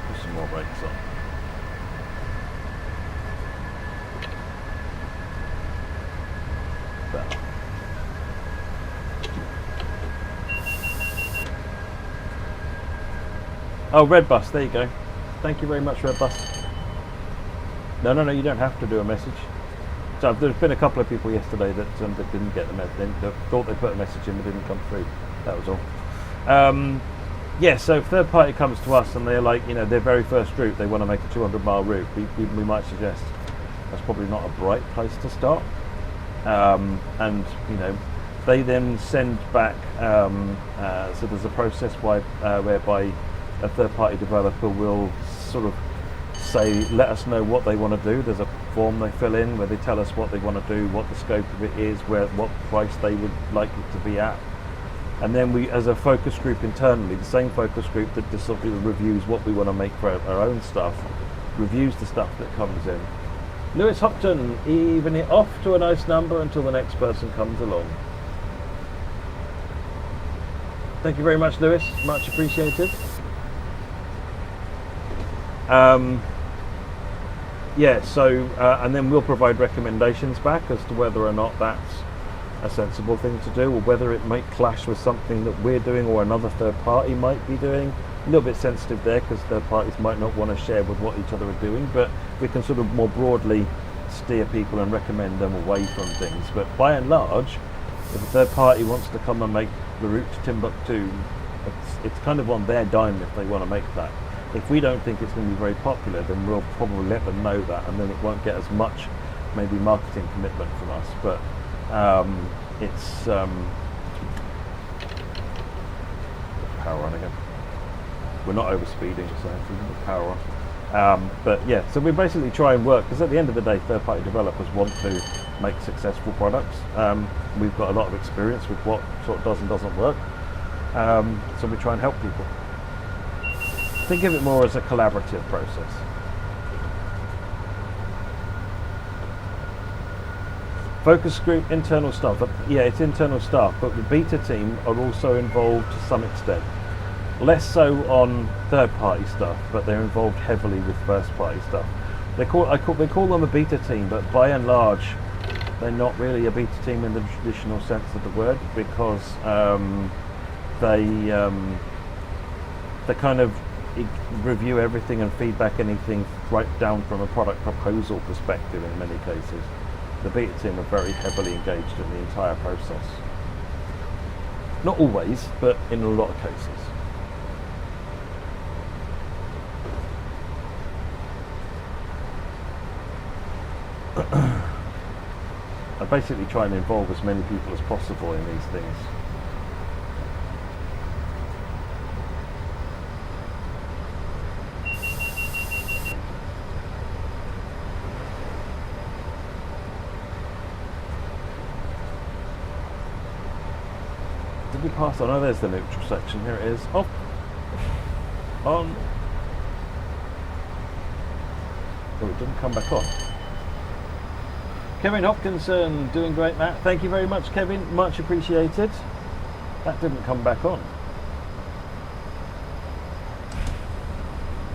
Put some more brakes on. There. Oh, Red Bus, there you go. Thank you very much, Red Bus. No, you don't have to do a message. So there's been a couple of people yesterday that didn't get the message. They thought they put a message in but didn't come through. That was all. Yeah, so if third party comes to us and they're like, you know, their very first route, they want to make a 200-mile route, we might suggest that's probably not a bright place to start. And, you know, they then send back, so there's a process whereby a third party developer will sort of say, let us know what they want to do. There's a form they fill in where they tell us what they want to do, what the scope of it is, what price they would like it to be at. And then we, as a focus group internally, the same focus group that just sort of reviews what we want to make for our own stuff, reviews the stuff that comes in. Lewis Hopton, even it off to a nice number until the next person comes along. Thank you very much, Lewis. Much appreciated. Yeah, so and then we'll provide recommendations back as to whether or not that's a sensible thing to do, or whether it might clash with something that we're doing or another third party might be doing. A little bit sensitive there because third parties might not want to share with what each other are doing, but we can sort of more broadly steer people and recommend them away from things. But by and large, if a third party wants to come and make the route to Timbuktu, it's kind of on their dime if they want to make that. If we don't think it's going to be very popular, then we'll probably let them know that, and then it won't get as much maybe marketing commitment from us. But it's power on again. We're not over speeding, so if we can put power on. But yeah, so we basically try and work, because at the end of the day, third party developers want to make successful products. We've got a lot of experience with what sort of does and doesn't work. So we try and help people. Think of it more as a collaborative process. Focus group, internal staff. Yeah, it's internal staff, but the beta team are also involved to some extent. Less so on third-party stuff, but they're involved heavily with first-party stuff. They call them a beta team, but by and large, they're not really a beta team in the traditional sense of the word, because they kind of review everything and feedback anything right down from a product proposal perspective in many cases. The beta team are very heavily engaged in the entire process. Not always, but in a lot of cases. I basically try and involve as many people as possible in these things. Did we pass on? Oh, there's the neutral section. Here it is. Off. On. Oh, it didn't come back on. Kevin Hopkinson, doing great, Matt. Thank you very much, Kevin. Much appreciated. That didn't come back on.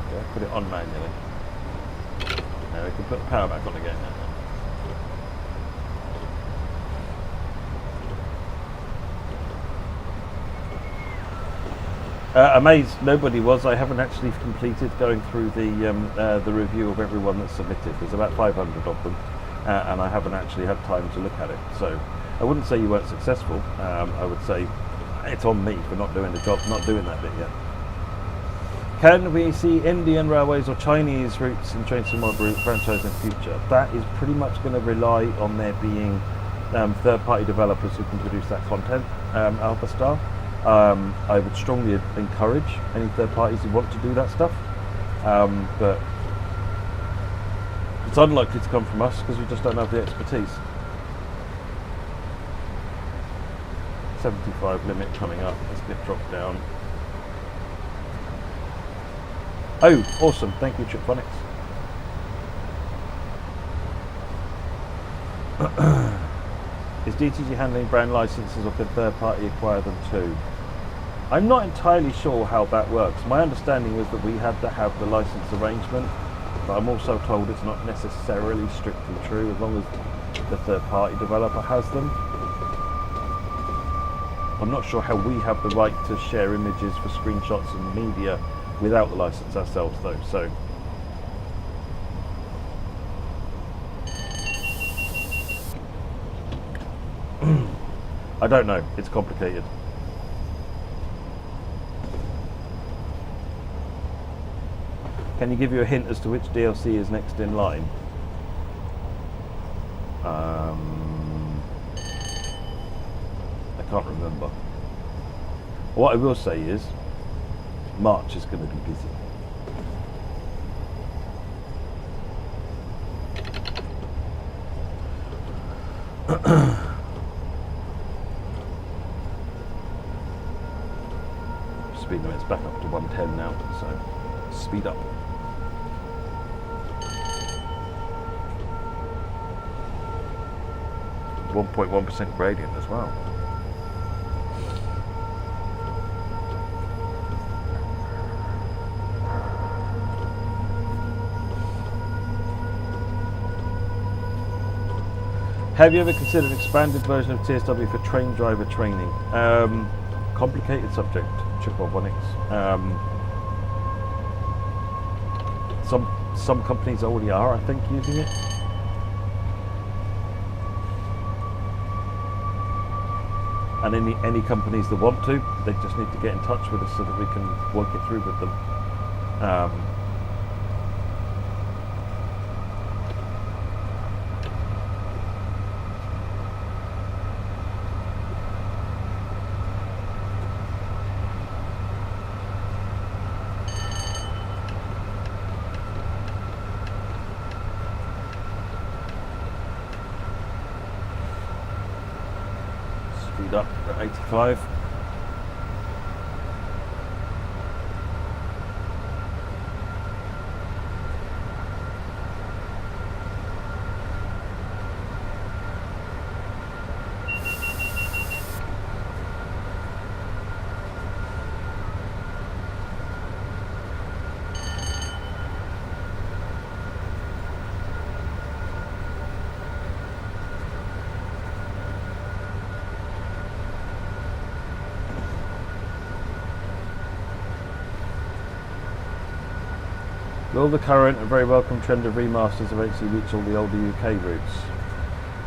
Okay, put it on manually. Now we can put the power back on again now. Amazed nobody was. I haven't actually completed going through the review of everyone that's submitted. There's about 500 of them. And I haven't actually had time to look at it. So I wouldn't say you weren't successful. I would say it's on me for not doing the job, not doing that bit yet. Can we see Indian Railways or Chinese routes in Train to Mod route franchise in the future? That is pretty much going to rely on there being third-party developers who can produce that content, Alpha Star. I would strongly encourage any third parties who want to do that stuff. But it's unlikely to come from us because we just don't have the expertise. 75 limit coming up. Let's get dropped down. Oh, awesome. Thank you, Tripphonics. Is DTG handling brand licenses or can third party acquire them too? I'm not entirely sure how that works. My understanding was that we had to have the license arrangement, but I'm also told it's not necessarily strictly true as long as the third party developer has them. I'm not sure how we have the right to share images for screenshots and media without the license ourselves though, so. I don't know, it's complicated. Can you give you a hint as to which DLC is next in line? I can't remember. What I will say is, March is going to be busy. Speed limit's back up to 110 now, so speed up. .1% gradient as well. Have you ever considered an expanded version of TSW for train driver training? Complicated subject, Chipolvonics. Some companies already are, I think, using it. And any companies that want to, they just need to get in touch with us so that we can work it through with them. Speed up at 85. Will the current and very welcome trend of remasters eventually reach all the older UK routes?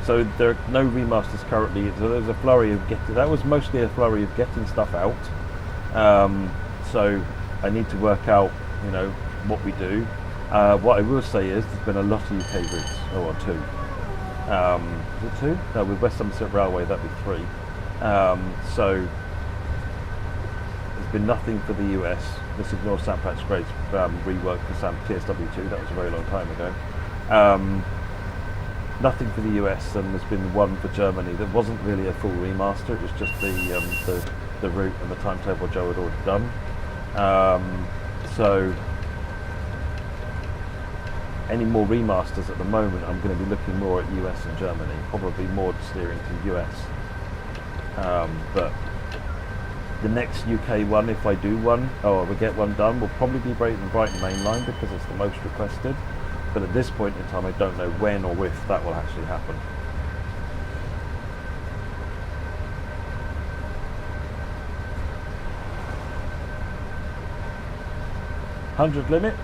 So there are no remasters currently. So there's a flurry of getting. That was mostly a flurry of getting stuff out. So I need to work out, you know, what we do. What I will say is there's been a lot of UK routes. Oh, or two. Is it two? No, with West Somerset Railway that'd be three. So there's been nothing for the US. Let's ignore Sam Pat's Grace rework for Sam TSW2. That was a very long time ago. Nothing for the US, and there's been one for Germany that wasn't really a full remaster. It was just the route and the timetable Joe had already done. So any more remasters at the moment, I'm going to be looking more at US and Germany. Probably more steering to US. But the next UK one, if I do one, or we get one done, will probably be Brighton Mainline because it's the most requested. But at this point in time, I don't know when or if that will actually happen. $100 limit,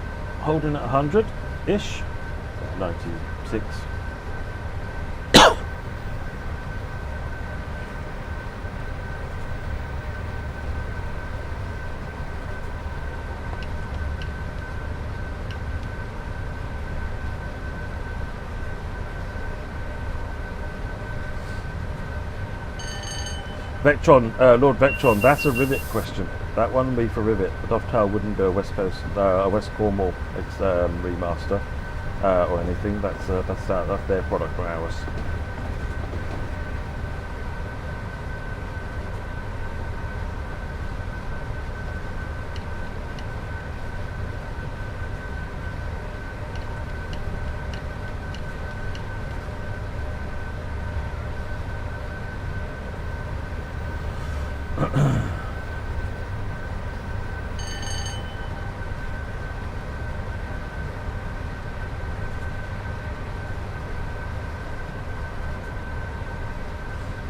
holding at 100-ish, 96. Vectron, Lord Vectron, that's a Rivet question. That one would be for Rivet. The Dovetail wouldn't do a West Coast, a West Cornwall remaster or anything. That's their product, not ours.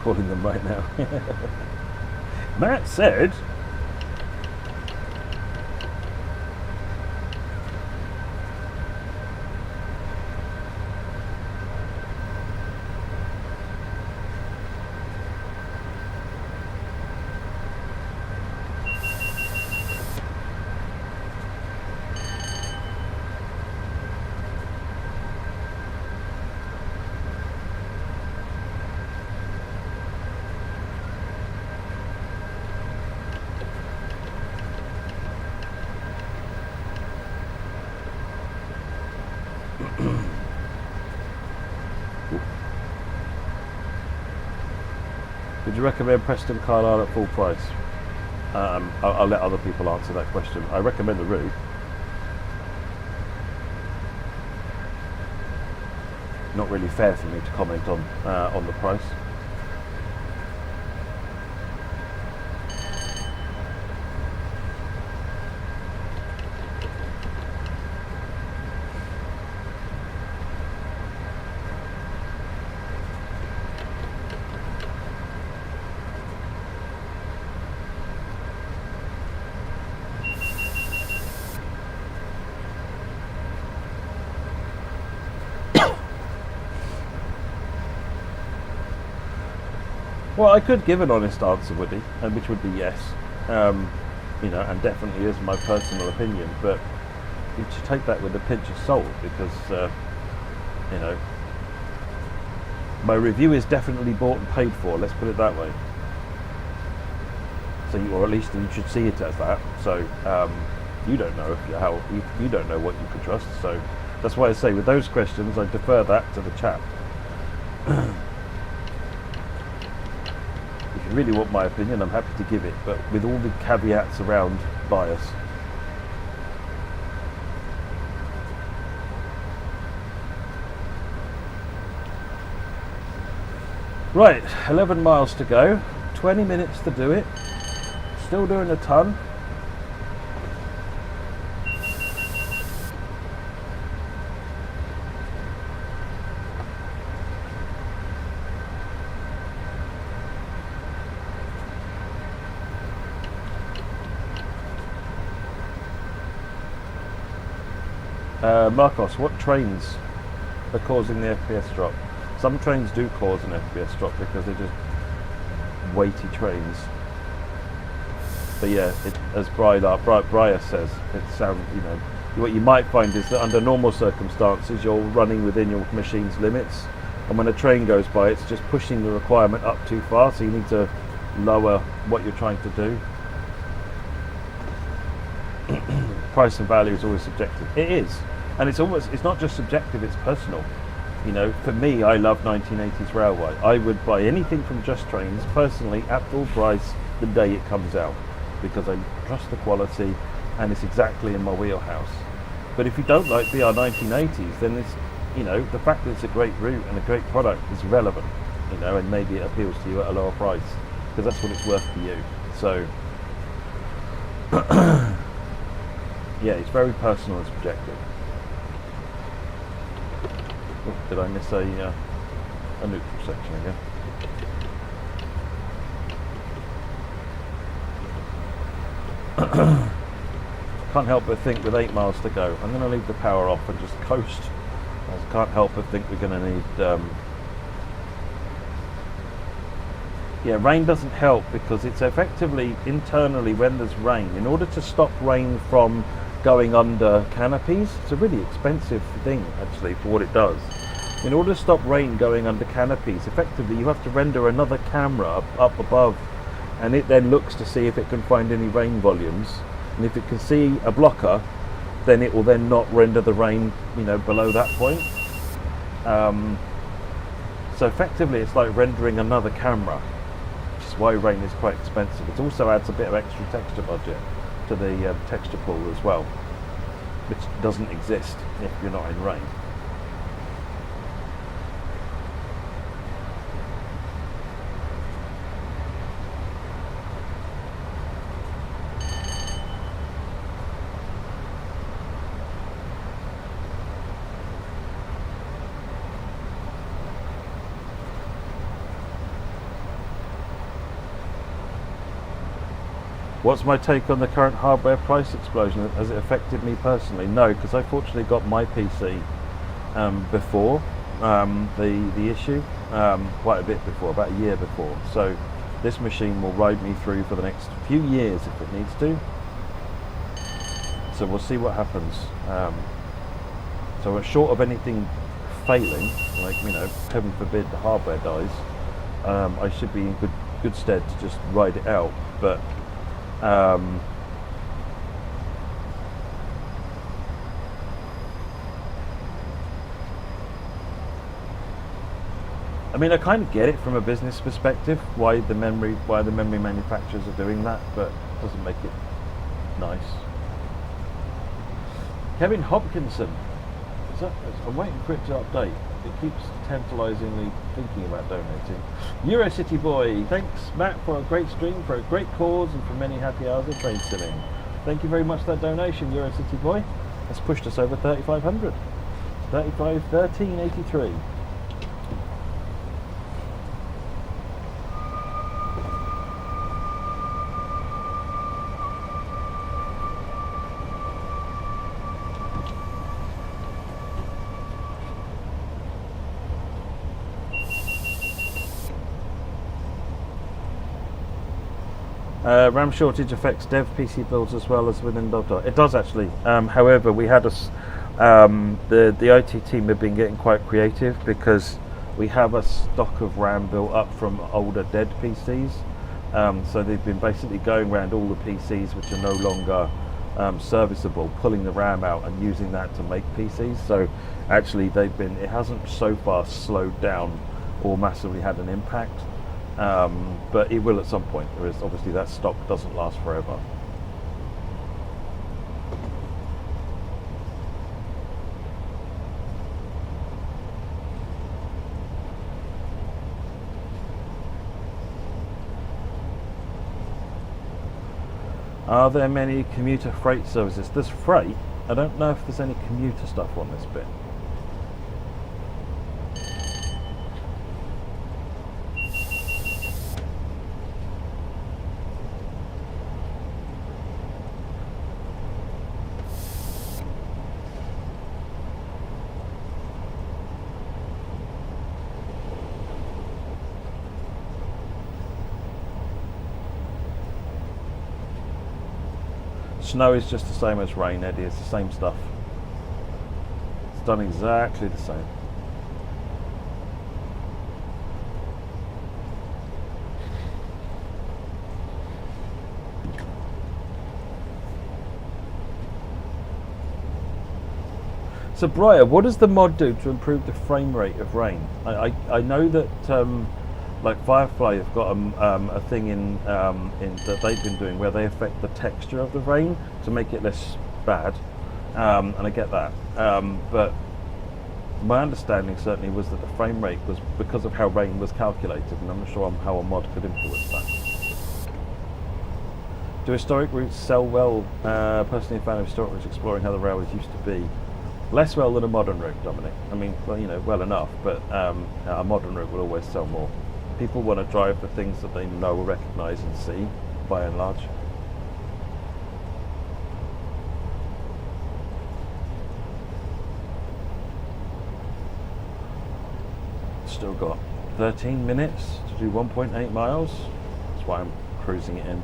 Calling them right now. Matt said would you recommend Preston Carlisle at full price? I'll let other people answer that question. I recommend the route. Not really fair for me to comment on the price. Well, I could give an honest answer, Woody, and which would be yes. You know, and definitely is my personal opinion, but you should take that with a pinch of salt because, you know, my review is definitely bought and paid for. Let's put it that way. So, or at least you should see it as that. So, you don't know you don't know what you can trust. So, that's why I say with those questions, I defer that to the chat. If you really want my opinion, I'm happy to give it, but with all the caveats around bias. Right, 11 miles to go, 20 minutes to do it, still doing a ton. Marcos, what trains are causing the FPS drop? Some trains do cause an FPS drop because they're just weighty trains. But yeah, as Briar says, it sounds, you know, what you might find is that under normal circumstances you're running within your machine's limits, and when a train goes by it's just pushing the requirement up too far, so you need to lower what you're trying to do. Price and value is always subjective. It is. And it's not just subjective, it's personal. You know, for me, I love 1980s railway. I would buy anything from Just Trains personally at full price the day it comes out, because I trust the quality and it's exactly in my wheelhouse. But if you don't like BR 1980s, then it's, you know, the fact that it's a great route and a great product is relevant, you know, and maybe it appeals to you at a lower price because that's what it's worth to you. So yeah, it's very personal and subjective. Oh, did I miss a neutral section again? Can't help but think with 8 miles to go, I'm going to leave the power off and just coast. I can't help but think we're going to need... yeah, rain doesn't help because it's effectively internally when there's rain. In order to stop rain from going under canopies, it's a really expensive thing actually for what it does. In order to stop rain going under canopies, effectively you have to render another camera up above, and it then looks to see if it can find any rain volumes, and if it can see a blocker, then it will then not render the rain, you know, below that point. So effectively it's like rendering another camera, which is why rain is quite expensive. It also adds a bit of extra texture budget to the texture pool as well, which doesn't exist if you're not in rain. What's my take on the current hardware price explosion? Has it affected me personally? No, because I fortunately got my PC before the issue, quite a bit before, about a year before. So this machine will ride me through for the next few years if it needs to. So we'll see what happens. So short of anything failing, like, you know, heaven forbid the hardware dies, I should be in good stead to just ride it out. But I mean, I kind of get it from a business perspective why the memory manufacturers are doing that, but it doesn't make it nice. Kevin Hopkinson, I'm waiting for it to update. It keeps tantalisingly thinking about donating. Eurocity Boy, thanks Matt for a great stream, for a great cause, and for many happy hours of train simming. Thank you very much for that donation, Eurocity Boy. That's pushed us over 3,500. 1383. RAM shortage affects dev PC builds as well as within Dog. It does actually. However, we had the IT team have been getting quite creative because we have a stock of RAM built up from older dead PCs. So they've been basically going around all the PCs which are no longer serviceable, pulling the RAM out and using that to make PCs. So actually it hasn't so far slowed down or massively had an impact. But it will at some point. There is obviously that stock doesn't last forever. Are there many commuter freight services? There's freight. I don't know if there's any commuter stuff on this bit. Snow is just the same as rain, Eddie. It's the same stuff. It's done exactly the same. So Briar, what does the mod do to improve the frame rate of rain? I know that like Firefly have got a thing in that they've been doing where they affect the texture of the rain to make it less bad, and I get that. But my understanding certainly was that the frame rate was because of how rain was calculated, and I'm not sure how a mod could influence that. Do historic routes sell well? Personally, a fan of historic routes exploring how the railways used to be. Less well than a modern route, Dominic. I mean, well, you know, well enough, but a modern route will always sell more. People want to drive the things that they know, recognise and see, by and large. Still got 13 minutes to do 1.8 miles. That's why I'm cruising it in.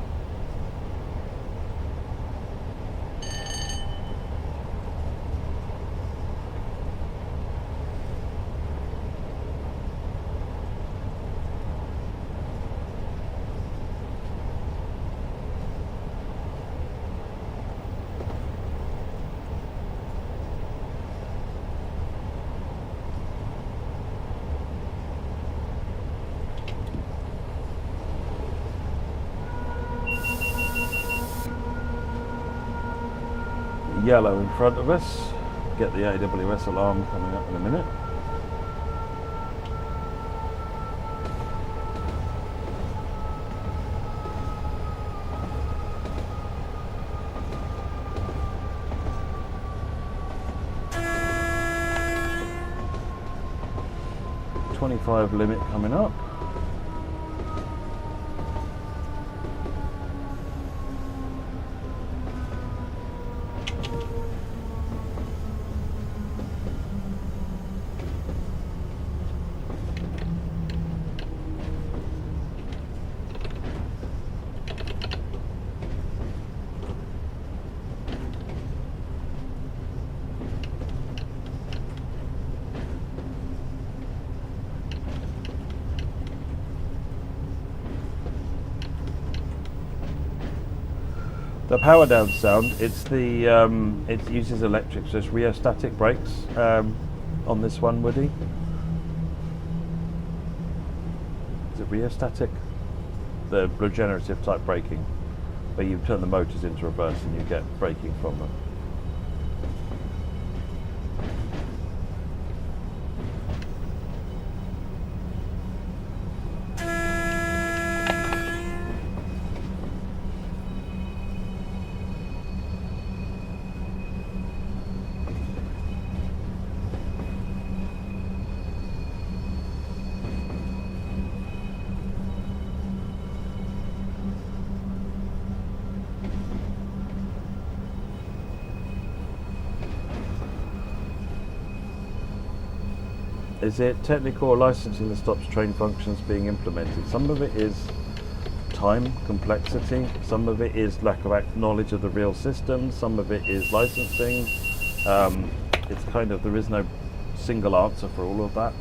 Yellow in front of us. Get the AWS alarm coming up in a minute. .25 limit coming up. The power down sound, it's the it uses electric, so it's rheostatic brakes on this one, Woody. Is it rheostatic? The regenerative type braking, where you turn the motors into reverse and you get braking from them. Is it technical or licensing that stops train functions being implemented? Some of it is time, complexity. Some of it is lack of knowledge of the real system. Some of it is licensing. It's kind of, there is no single answer for all of that.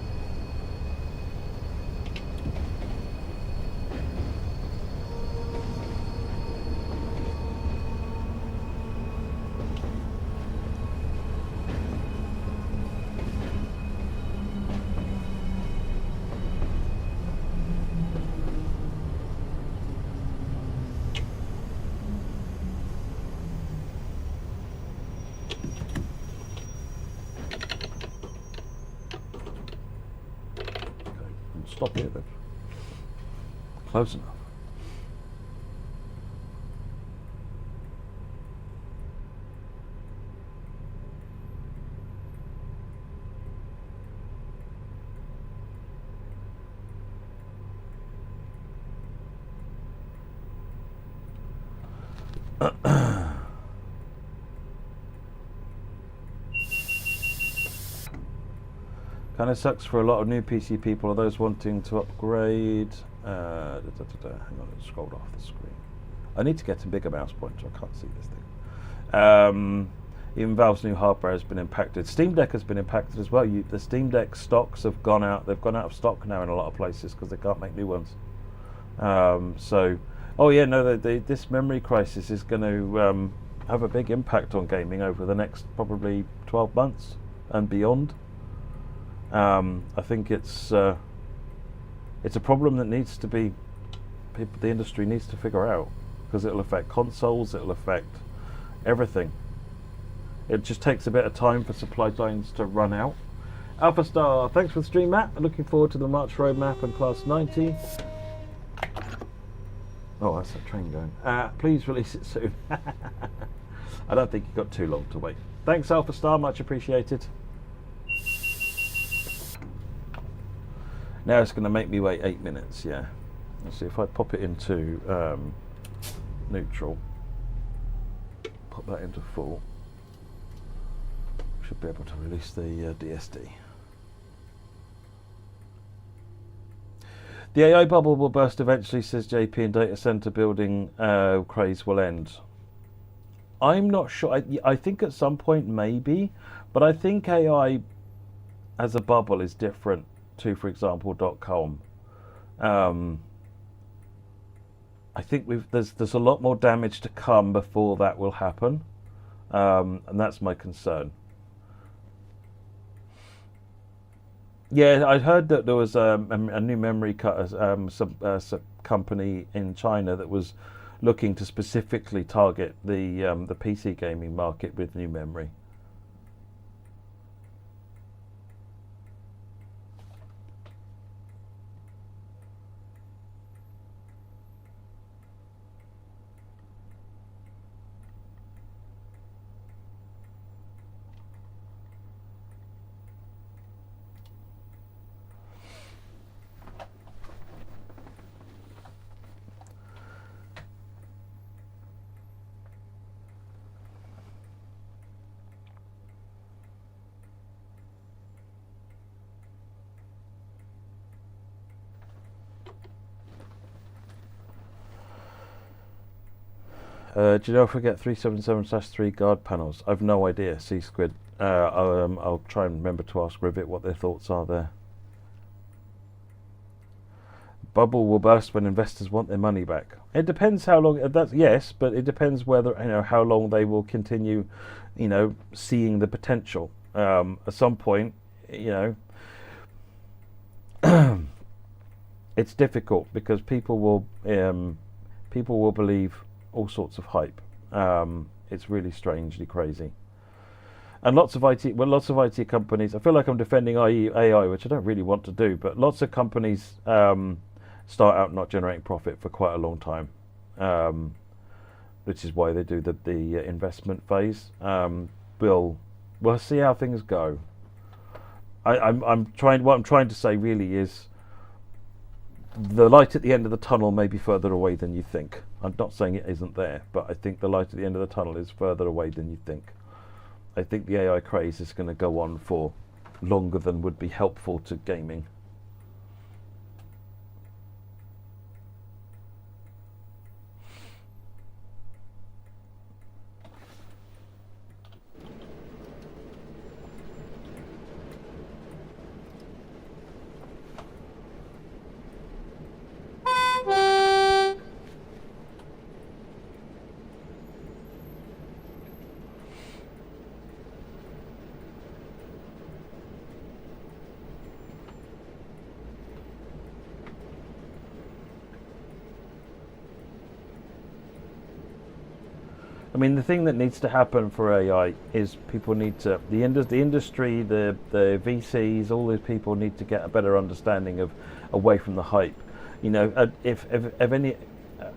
Stop here then. Close enough. Kind of sucks for a lot of new PC people or those wanting to upgrade. Hang on, let's scroll off the screen. I need to get a bigger mouse pointer. I can't see this thing. Even Valve's new hardware has been impacted. Steam Deck has been impacted as well. The Steam Deck stocks have gone out. They've gone out of stock now in a lot of places because they can't make new ones. This memory crisis is going to have a big impact on gaming over the next probably 12 months and beyond. I think it's a problem that needs to be, the industry needs to figure out, because it'll affect consoles, it'll affect everything. It just takes a bit of time for supply lines to run out. Alpha Star, thanks for the stream, Matt. Looking forward to the March roadmap and Class 90. Oh, that's a train going. Please release it soon. I don't think you've got too long to wait. Thanks, Alpha Star, much appreciated. Now it's going to make me wait 8 minutes, yeah. Let's see if I pop it into neutral. Pop that into full. Should be able to release the DSD. The AI bubble will burst eventually, says JP, and data center building craze will end. I'm not sure. I think at some point maybe, but I think AI as a bubble is different to, for example, .com. I think there's a lot more damage to come before that will happen, and that's my concern. Yeah, I heard that there was a new memory company in China that was looking to specifically target the PC gaming market with new memory. Do you know if we get 377/3 guard panels? I've no idea, Sea Squid. I'll try and remember to ask Rivet what their thoughts are there. Bubble will burst when investors want their money back. It depends how long. Yes, but it depends whether how long they will continue, seeing the potential. At some point, it's difficult because people will believe all sorts of hype. It's really strangely crazy. And lots of IT companies, I feel like I'm defending AI, which I don't really want to do, but lots of companies start out not generating profit for quite a long time, which is why they do the investment phase. We'll see how things go. What I'm trying to say really is the light at the end of the tunnel may be further away than you think. I'm not saying it isn't there, but I think the light at the end of the tunnel is further away than you think. I think the AI craze is going to go on for longer than would be helpful to gaming. I mean, the thing that needs to happen for AI is people need to the industry, the VCs, all these people need to get a better understanding of away from the hype. You know, if any,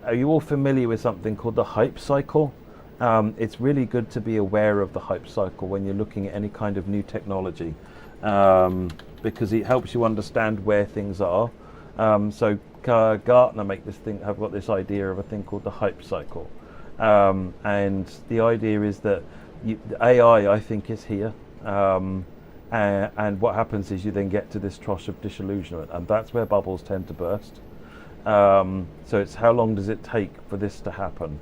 are you all familiar with something called the hype cycle? It's really good to be aware of the hype cycle when you're looking at any kind of new technology, because it helps you understand where things are. So Gartner have got this idea of a thing called the hype cycle. And the idea is that AI, I think, is here. And what happens is you then get to this trough of disillusionment, and that's where bubbles tend to burst. So it's how long does it take for this to happen?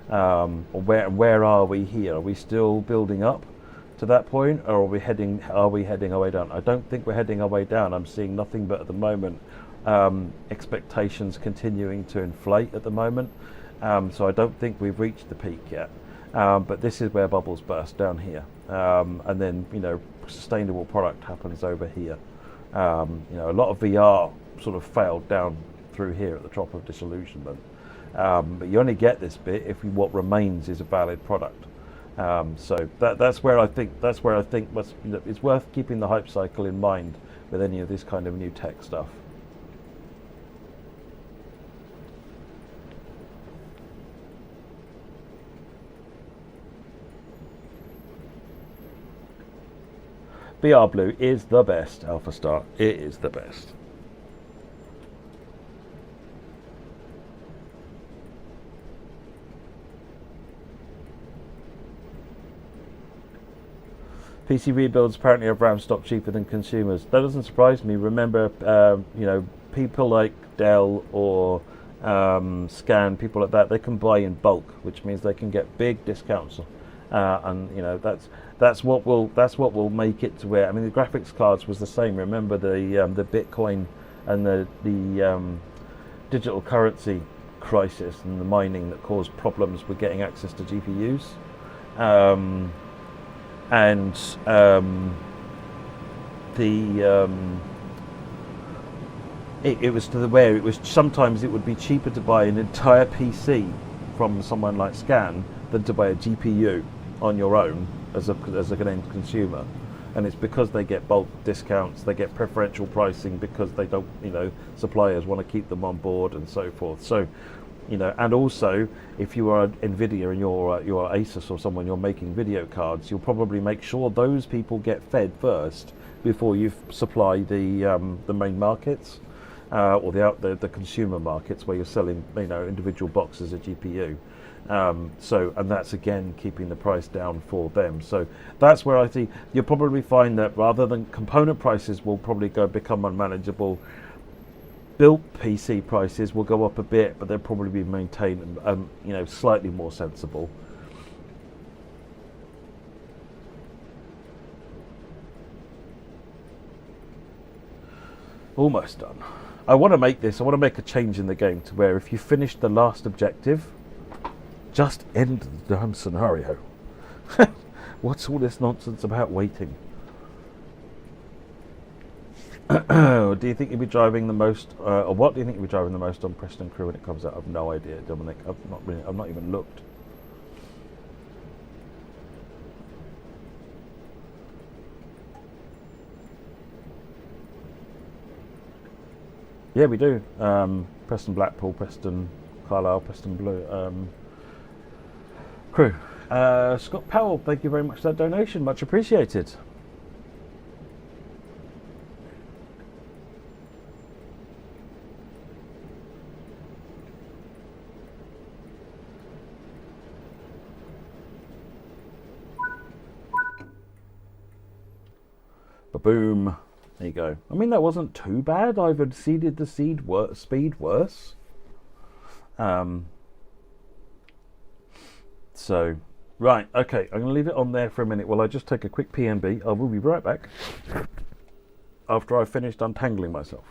Or where are we here? Are we still building up to that point, or are we heading our way down? I don't think we're heading our way down. I'm seeing nothing but at the moment expectations continuing to inflate at the moment. So I don't think we've reached the peak yet. But this is where bubbles burst down here, and then sustainable product happens over here. A lot of VR sort of failed down through here at the top of disillusionment. But you only get this bit if what remains is a valid product. So that's where I think it's worth keeping the hype cycle in mind with any of this kind of new tech stuff. BR Blue is the best, Alpha Star. It is the best. PC rebuilds apparently have RAM stock cheaper than consumers. That doesn't surprise me. Remember, people like Dell or Scan, people like that, they can buy in bulk, which means they can get big discounts, and that's what will make it to where. I mean, the graphics cards was the same. Remember the Bitcoin and the digital currency crisis and the mining that caused problems with getting access to GPUs. It was to the where it was sometimes it would be cheaper to buy an entire PC from someone like Scan than to buy a GPU on your own as an end consumer, and it's because they get bulk discounts, they get preferential pricing because they don't, suppliers want to keep them on board and so forth. So, and also if you are Nvidia and you're Asus or someone, you're making video cards, you'll probably make sure those people get fed first before you supply the main markets, or the consumer markets where you're selling individual boxes of GPU. And that's again keeping the price down for them. So that's where I think you'll probably find that rather than component prices will probably become unmanageable, built PC prices will go up a bit, but they'll probably be maintained slightly more sensible. Almost done. I want to make a change in the game to where if you finish the last objective, just end the damn scenario. What's all this nonsense about waiting? Do you think you'll be driving the most, or what do you think you'll be driving the most on Preston Crew when it comes out? I've no idea, Dominic. I've not even looked. Yeah, we do. Preston Blackpool, Preston Carlisle, Preston Blue. Crew. Scott Powell, thank you very much for that donation. Much appreciated. Boom. There you go. I mean, that wasn't too bad. I've exceeded the speed worse. So, right, okay. I'm going to leave it on there for a minute while I just take a quick PNB. I will be right back after I've finished untangling myself.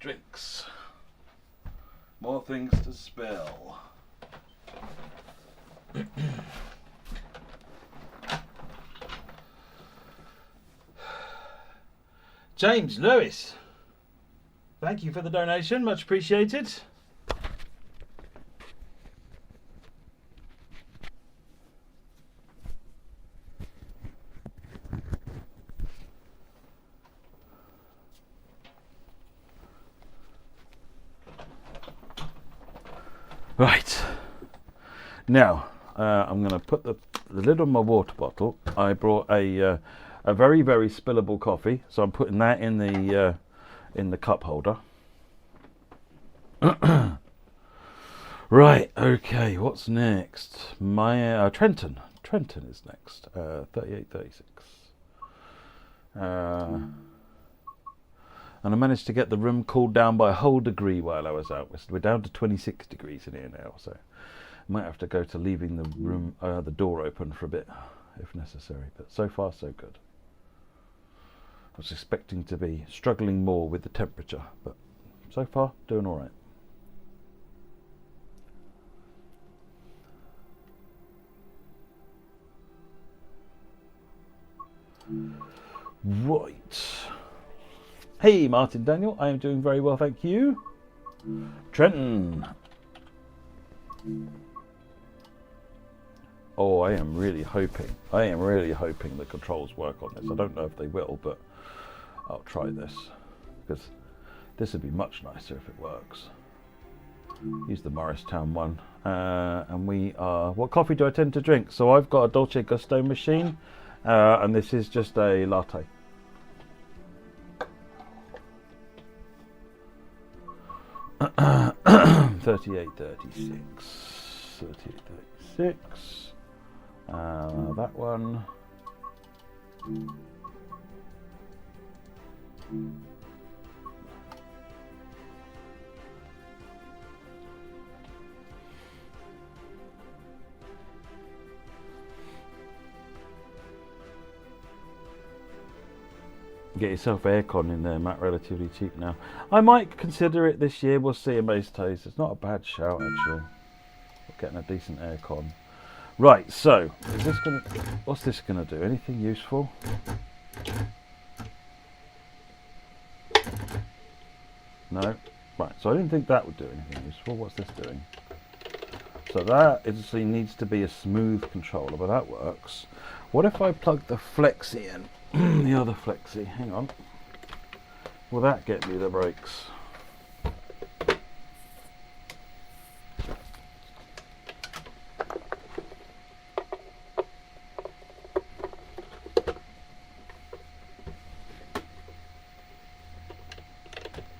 drinks. More things to spill. James Lewis, thank you for the donation, much appreciated. Right, now I'm going to put the lid on my water bottle. I brought a very, very spillable coffee, so I'm putting that in the cup holder. Right, okay, what's next? My Trenton is next. 3836. And I managed to get the room cooled down by a whole degree while I was out. We're down to 26 degrees in here now, so I might have to go to leaving the room, the door open for a bit, if necessary. But so far, so good. I was expecting to be struggling more with the temperature, but so far, doing all right. Right. Hey, Martin Daniel, I am doing very well, thank you. Trenton. Oh, I am really hoping the controls work on this. I don't know if they will, but I'll try this, because this would be much nicer if it works. Use the Morristown one. And we are... What coffee do I tend to drink? So I've got a Dolce Gusto machine, and this is just a latte. Thirty-eight, 36. That one. Get yourself aircon in there, Matt. Relatively cheap now. I might consider it this year. We'll see. Amazed taste. It's not a bad shout actually. Getting a decent aircon. Right. So, is this gonna? What's this gonna do? Anything useful? No. Right. So I didn't think that would do anything useful. What's this doing? So that obviously needs to be a smooth controller, but that works. What if I plug the flexi in? The other flexi, hang on. Will that get me the brakes?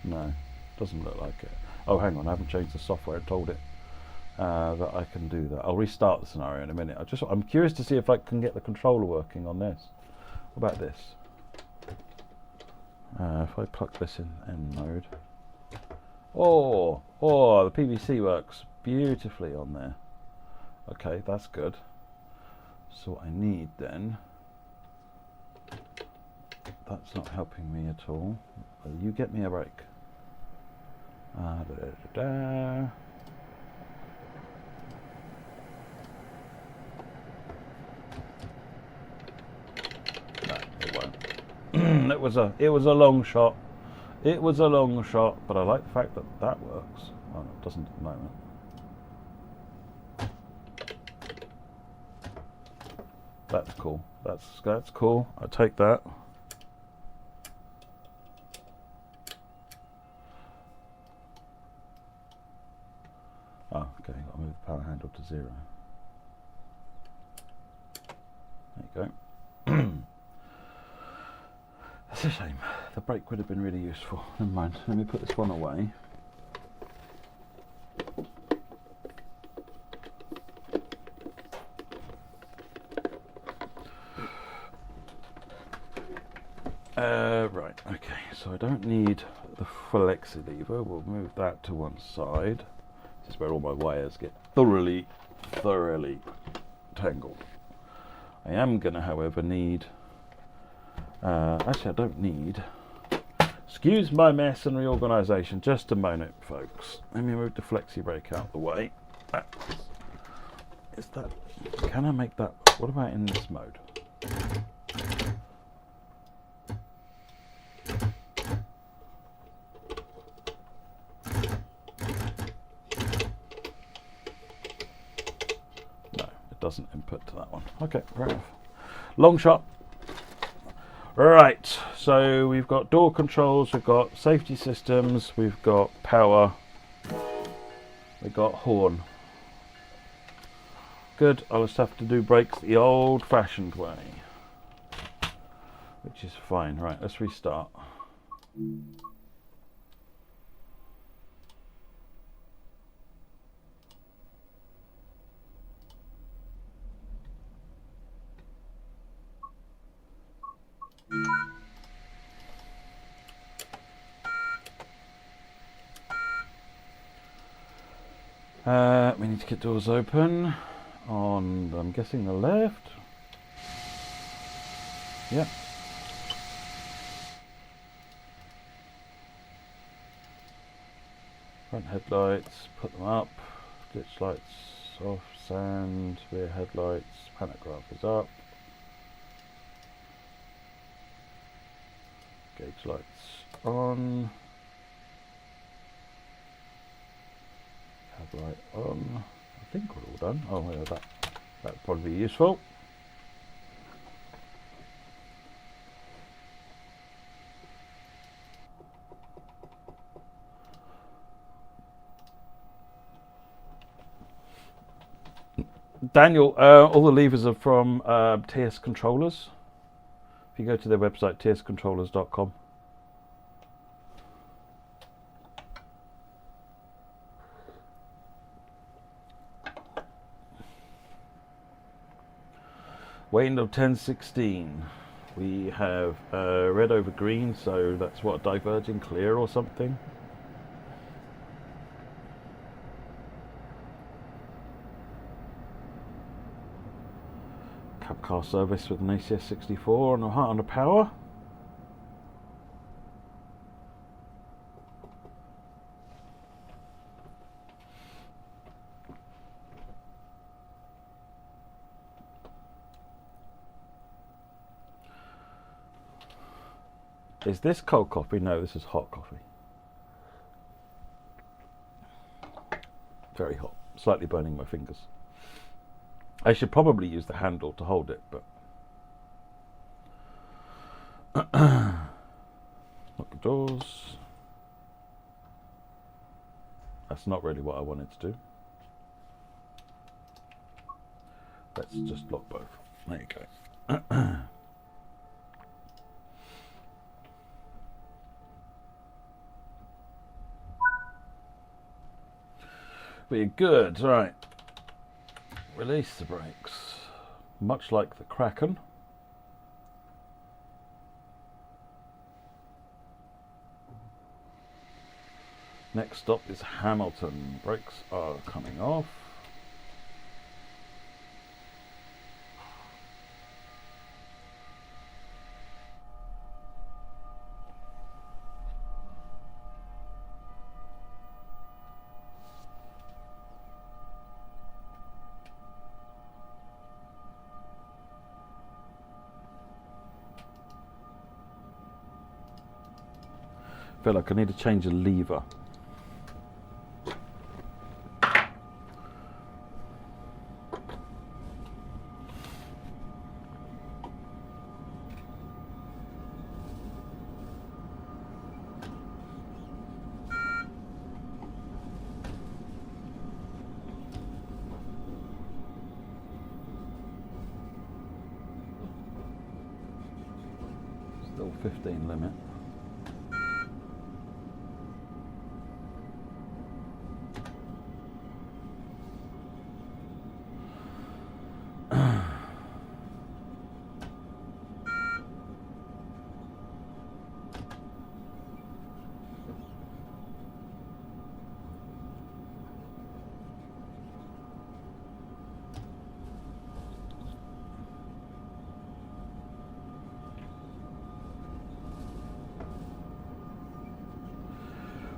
No, doesn't look like it. Oh, hang on, I haven't changed the software. I told it that I can do that. I'll restart the scenario in a minute. I'm curious to see if I can get the controller working on this. What about this? If I plug this in end mode. Oh, the PVC works beautifully on there. Okay, that's good. So what I need then, that's not helping me at all. You get me a break. It was a long shot. It was a long shot, but I like the fact that that works. Oh, no, it doesn't at the moment. That's cool. That's cool. I take that. Oh, okay. Got to move the power handle to 0. There you go. That's a shame. The brake would have been really useful. Never mind. Let me put this one away. Right. Okay. So I don't need the flexi lever. We'll move that to one side. This is where all my wires get thoroughly tangled. I am going to, however, need... actually, I don't need Excuse my mess and reorganisation. Just a moment, folks. Let me move the flexi brake out the way. Is that? Can I make that? What about in this mode? No, it doesn't input to that one. Okay, fair enough. Long shot. Right, so we've got door controls, we've got safety systems, we've got power, we've got horn. Good, I'll just have to do brakes the old-fashioned way, which is fine. Right, let's restart. We need to get doors open on, I'm guessing, the left. Yep. Front headlights, put them up. Ditch lights off, sand, rear headlights, pantograph is up. Gauge lights on. Headlight on. I think we're all done. Oh yeah, that'd probably be useful. Daniel, all the levers are from TS Controllers. If you go to their website, tscontrollers.com. Weighting of 1016. We have red over green, so that's what, diverging clear or something. Cab car service with an ACS 64 on a power. Is this cold coffee? No, this is hot coffee. Very hot. Slightly burning my fingers. I should probably use the handle to hold it, but... Lock the doors. That's not really what I wanted to do. Let's just lock both. There you go. Be good, right. Release the brakes. Much like the Kraken. Next stop is Hamilton. Brakes are coming off. I feel like I need to change a lever. Still 15 limit.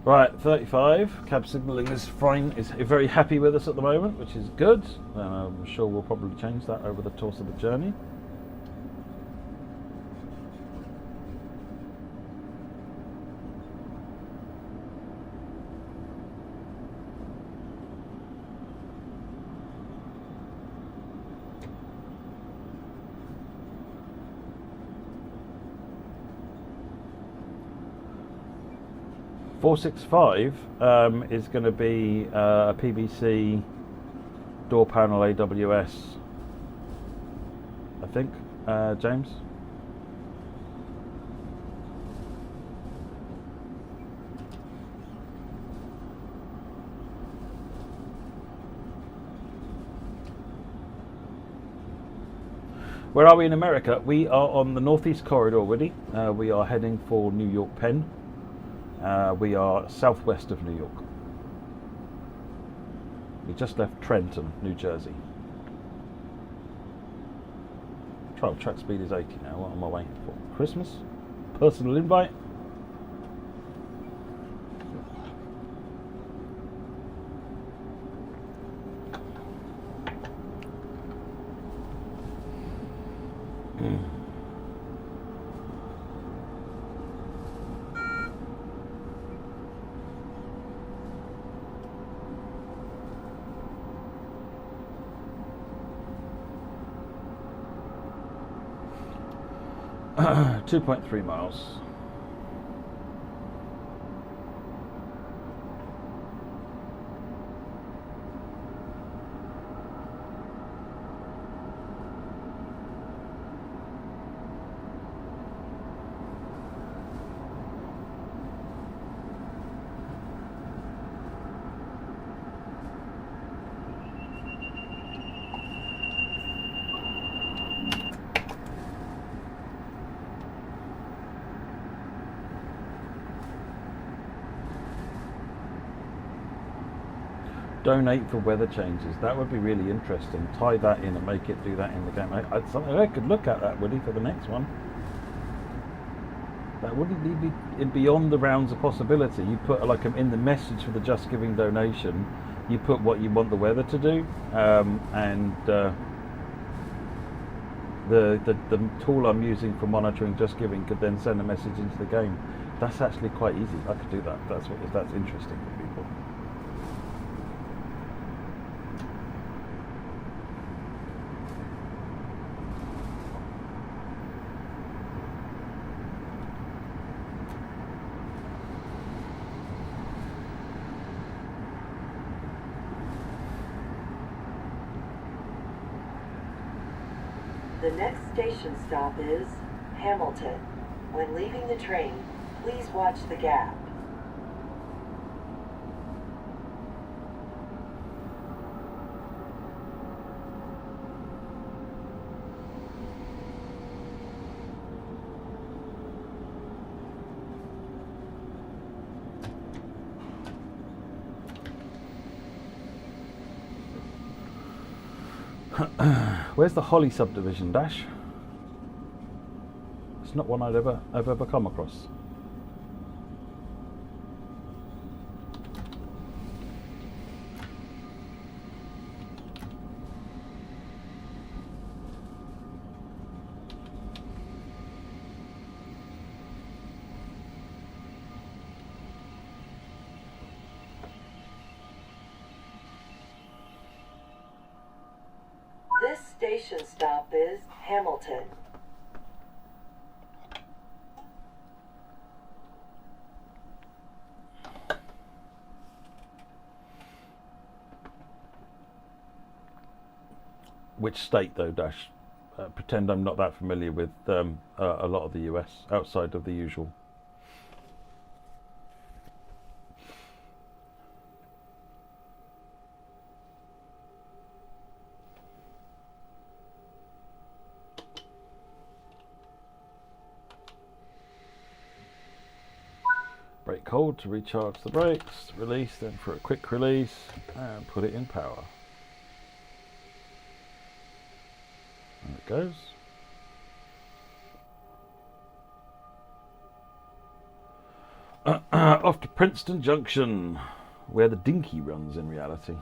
Right, 35. Cab signalling is fine. Is very happy with us at the moment, which is good. I'm sure we'll probably change that over the course of the journey. .465 is going to be a PVC door panel AWS, I think, James? Where are we in America? We are on the Northeast Corridor, Woody. We are heading for New York Penn. We are southwest of New York. We just left Trenton, New Jersey. Trial track speed is 80 now. What am I waiting for? Christmas? Personal invite? Mm. 2.3 miles. Donate for weather changes. That would be really interesting. Tie that in and make it do that in the game. Something I could look at that, Woody, for the next one. That wouldn't be beyond the rounds of possibility. You put like in the message for the Just Giving donation, you put what you want the weather to do, and the tool I'm using for monitoring Just Giving could then send a message into the game. That's actually quite easy. I could do that. If that's interesting for people. The next station stop is Hamilton. When leaving the train, please watch the gap. Where's the Holly subdivision, Dash? It's not one I've ever come across. This station stop is Hamilton. Which state though, Dash? Pretend I'm not that familiar with a lot of the US, outside of the usual. Brake hold to recharge the brakes, release then for a quick release, and put it in power. There it goes. Off to Princeton Junction, where the Dinky runs in reality.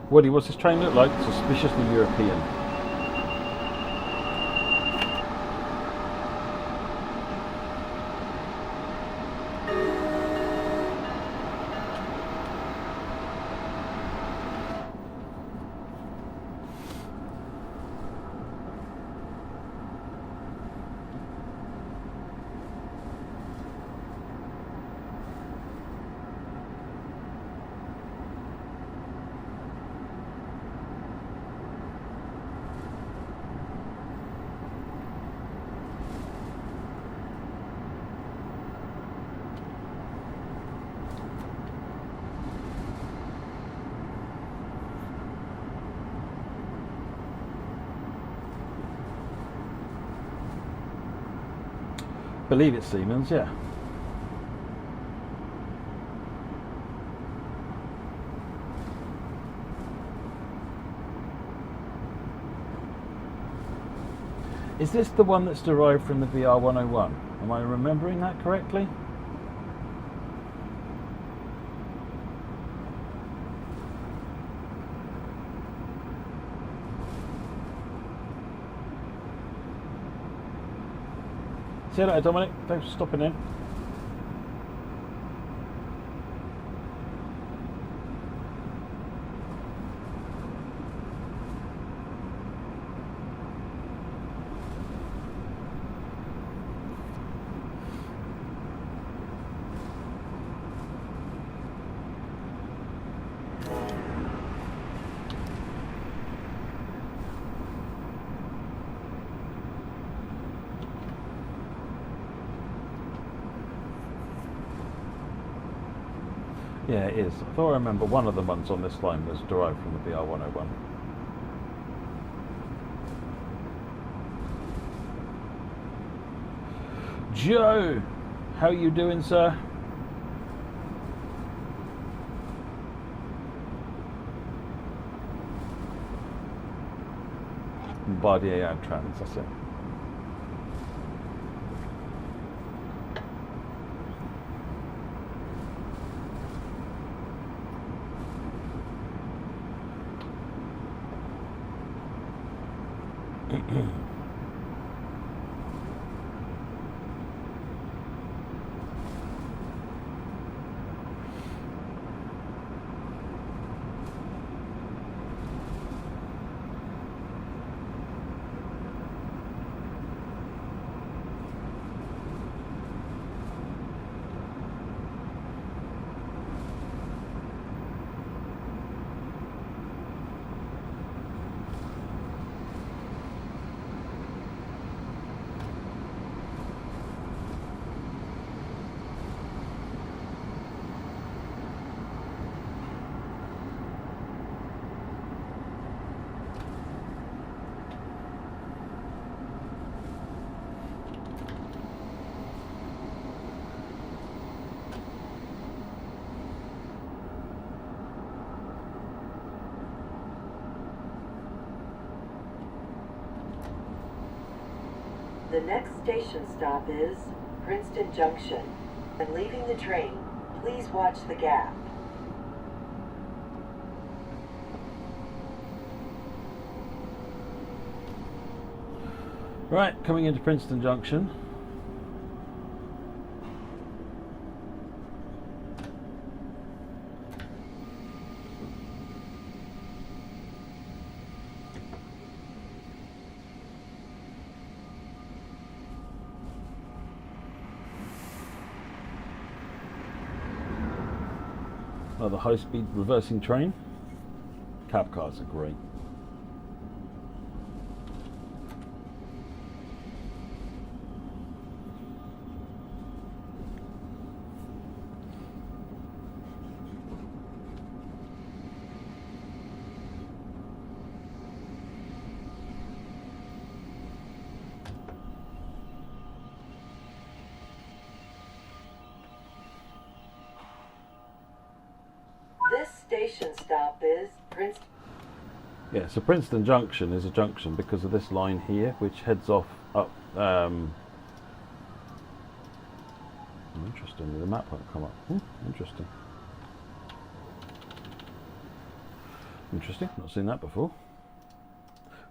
Woody, what's this train look like? Suspiciously European. I believe it's Siemens, yeah. Is this the one that's derived from the VR101? Am I remembering that correctly? See you later, Dominic. Thanks for stopping in. Yeah, it is. I thought I remember one of the ones on this line was derived from the VR101. Joe, how you doing, sir? Bombardier Adtrans, that's it. The next station stop is Princeton Junction. When leaving the train, please watch the gap. Right, coming into Princeton Junction. Another high-speed reversing train. Cab cars are great. This station stop is Princeton. Yeah, so Princeton Junction is a junction because of this line here, which heads off up. Interesting, the map won't come up. Interesting. Interesting, not seen that before.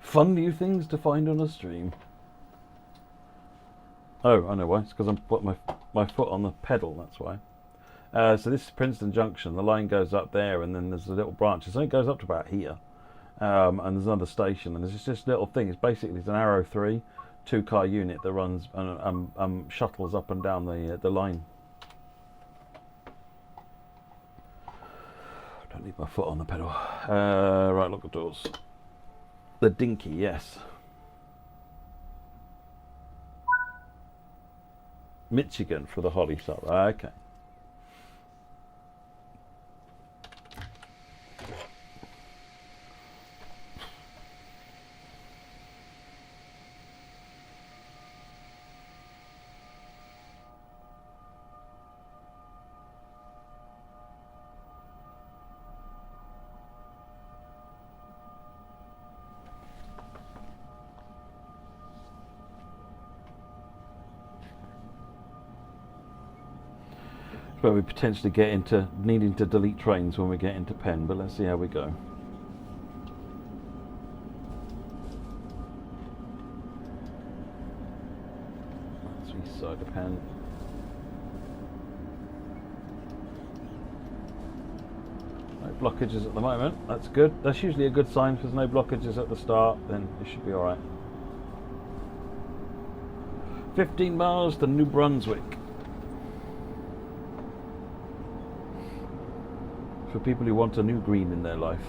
Fun new things to find on a stream. Oh, I know why. It's because I'm putting my foot on the pedal, that's why. So this is Princeton Junction. The line goes up there, and then there's a little branch. So it goes up to about here. And there's another station, and there's just this little thing. It's basically an Arrow 3 2-car unit that runs and shuttles up and down the line. Don't leave my foot on the pedal. Right, lock the doors. The Dinky, yes. Michigan for the Holly stop. Okay. Where we potentially get into needing to delete trains when we get into Penn, but let's see how we go. That's east side of Penn. No blockages at the moment, that's good. That's usually a good sign, because no blockages at the start, then it should be alright. 15 miles to New Brunswick. For people who want a new green in their life.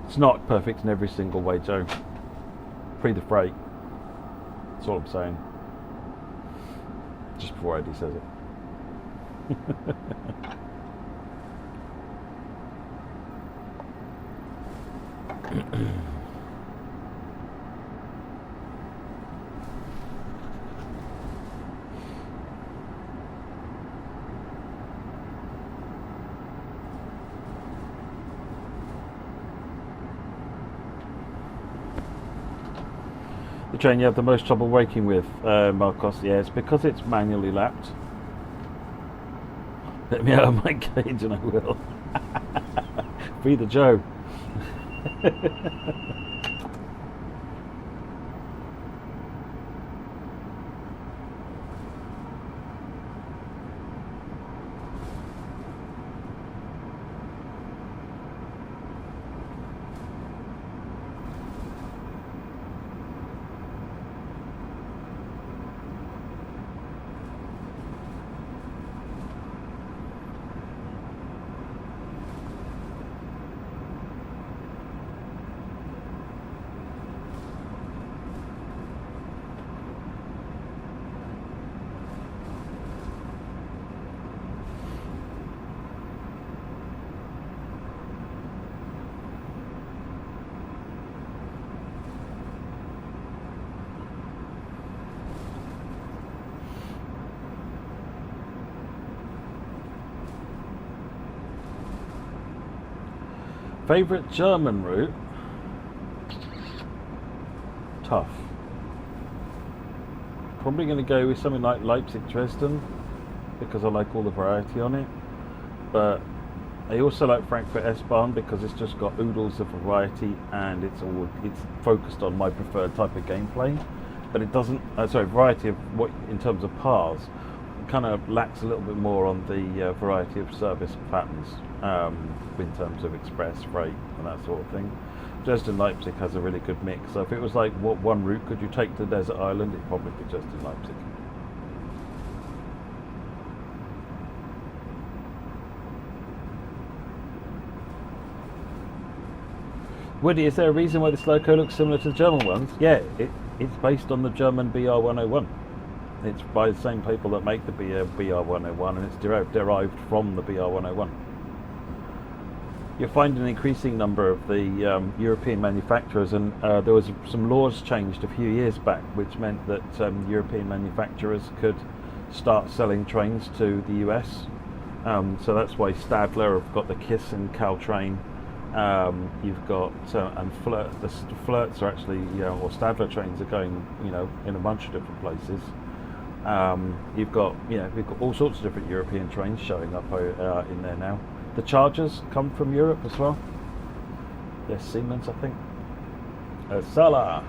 It's not perfect in every single way, Joe. Free the freight. That's all I'm saying. Just before Eddie says it. The train you have the most trouble waking with, Marcos, yeah, it's because it's manually lapped. Let me out of my cage and I will. Be the Joe. Favourite German route? Tough. Probably going to go with something like Leipzig-Dresden because I like all the variety on it. But I also like Frankfurt-S-Bahn because it's just got oodles of variety and it's focused on my preferred type of gameplay. but it doesn't. Variety of what in terms of paths, kind of lacks a little bit more on the variety of service patterns in terms of express, freight, and that sort of thing. Dresden Leipzig has a really good mix. So if it was like, what one route could you take to the desert island, it'd probably be Dresden Leipzig. Woody, is there a reason why this loco looks similar to the German ones? Yeah, it's based on the German BR101. It's by the same people that make the BR101, and it's derived from the BR101. You'll find an increasing number of the European manufacturers, and there was some laws changed a few years back, which meant that European manufacturers could start selling trains to the US. So that's why Stadler have got the Kiss and Caltrain. You've got and Flirt. The Flirts are actually, or Stadler trains are going, in a bunch of different places. We've got all sorts of different European trains showing up in there now. The Chargers come from Europe as well. Yes, Siemens, I think. Salah.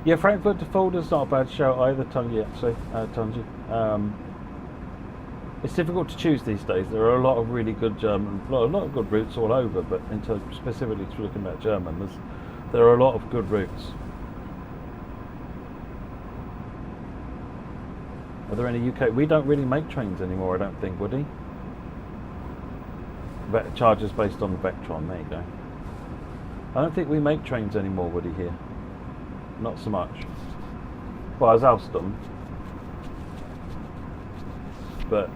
Yeah, Frankfurt to Fulda's not a bad shout either, Tunji, actually. Tunji. It's difficult to choose these days. There are a lot of really good German, a lot of good routes all over, but in terms specifically to looking at German, there are a lot of good routes. Are there any UK? We don't really make trains anymore, I don't think, Woody. Chargers based on the Vectron, there you go. I don't think we make trains anymore, Woody, here. Not so much. Well, as Alstom. But,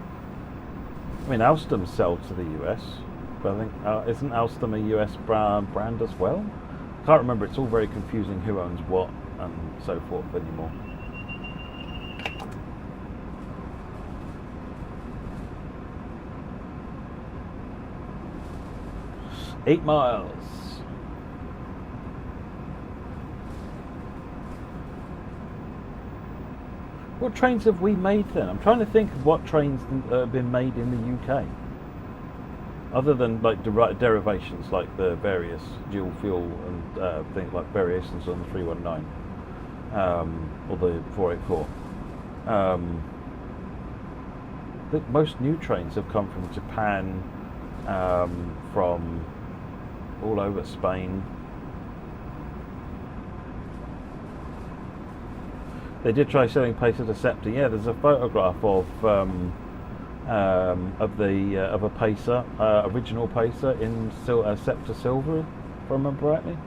I mean, Alstom sell to the US. But I think, isn't Alstom a US brand as well? I can't remember. It's all very confusing who owns what and so forth anymore. Eight miles. What trains have we made then? I'm trying to think of what trains have been made in the UK. Other than like derivations like the various dual fuel and things like variations on the 319 or the 484. I think most new trains have come from Japan, from all over Spain. They did try selling Pacer to Scepter. Yeah, there's a photograph of a Pacer, original Pacer in Scepter silver, if I remember rightly.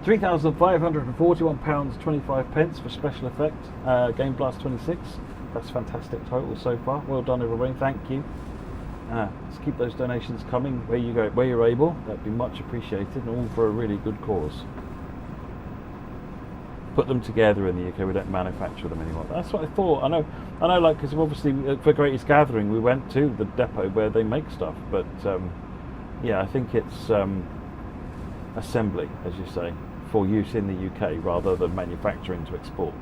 £3,541.25 for special effect. GameBlast26. That's fantastic total so far. Well done, everybody. Thank you. Let's keep those donations coming where you're able. That'd be much appreciated, and all for a really good cause. Put them together in the UK. We don't manufacture them anymore. That's what I thought. I know. Like, because obviously for Greatest Gathering we went to the depot where they make stuff, but yeah, I think it's assembly, as you say, for use in the UK rather than manufacturing to export.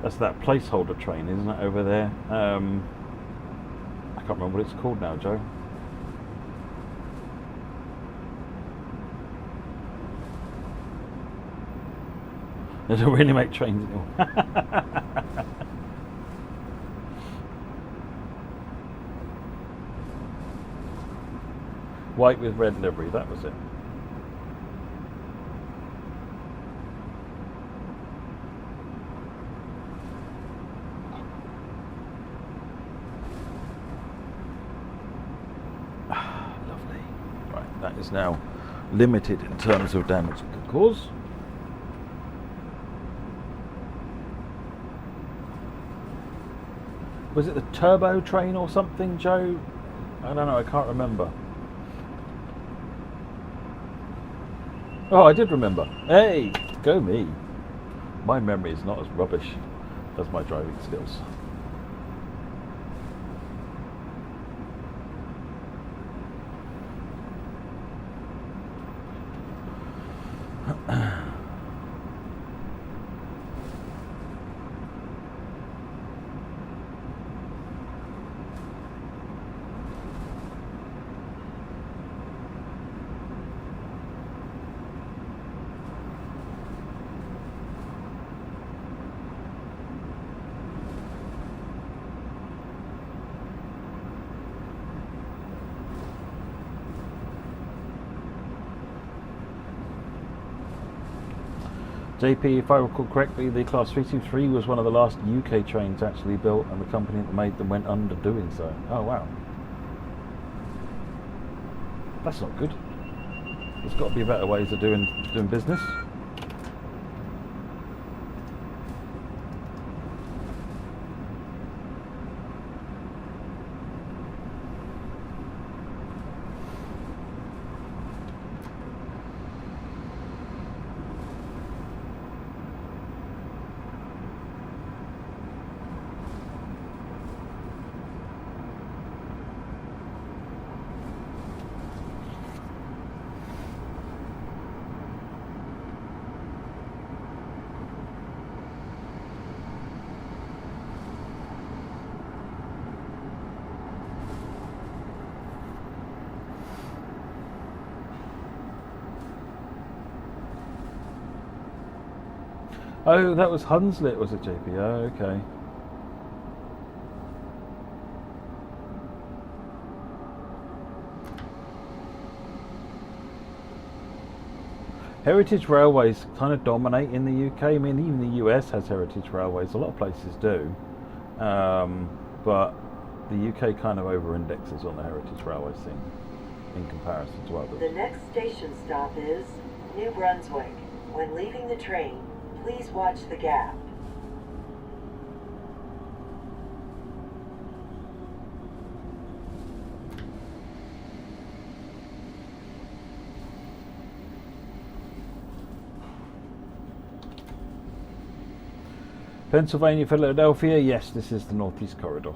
That's that placeholder train, isn't it, over there? I can't remember what it's called now, Joe. They don't really make trains anymore. White with red livery, that was it. Lovely. Right, that is now limited in terms of damage it could cause. Was it the turbo train or something, Joe? I don't know, I can't remember. Oh, I did remember. Hey, go me. My memory is not as rubbish as my driving skills. JP, if I recall correctly, the Class 323 was one of the last UK trains actually built, and the company that made them went under doing so. Oh wow. That's not good. There's got to be better ways of doing business. Oh, that was Hunslet, was it, JP? Oh, okay. Heritage railways kind of dominate in the UK. I mean, even the US has heritage railways. A lot of places do. But the UK kind of over-indexes on the heritage railway scene in comparison to others. The next station stop is New Brunswick. When leaving the train, please watch the gap. Pennsylvania, Philadelphia, yes, this is the Northeast Corridor.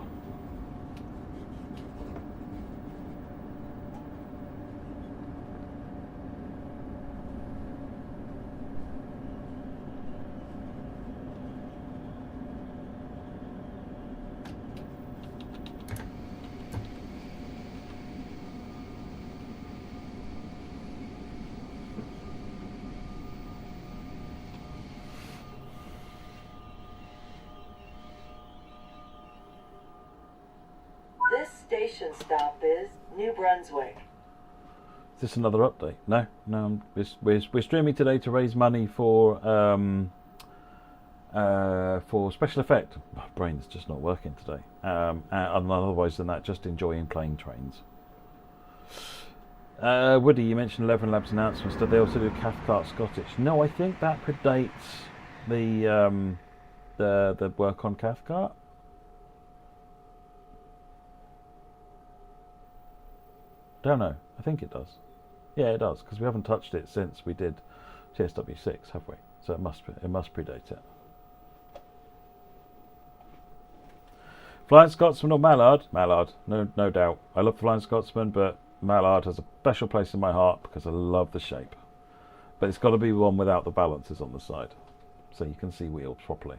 Station stop is New Brunswick. Is this another update? No, we're streaming today to raise money for SpecialEffect. My brain's just not working today. And otherwise than that, just enjoying playing trains. Woody, you mentioned 11 Labs announcements. Did they also do Cathcart Scottish? No, I think that predates the work on Cathcart. Don't know. I think it does. Yeah, it does, because we haven't touched it since we did TSW6, have we? So it must predate it. Flying Scotsman or Mallard? Mallard, no doubt. I love Flying Scotsman, but Mallard has a special place in my heart because I love the shape. But it's got to be one without the balances on the side, so you can see wheels properly.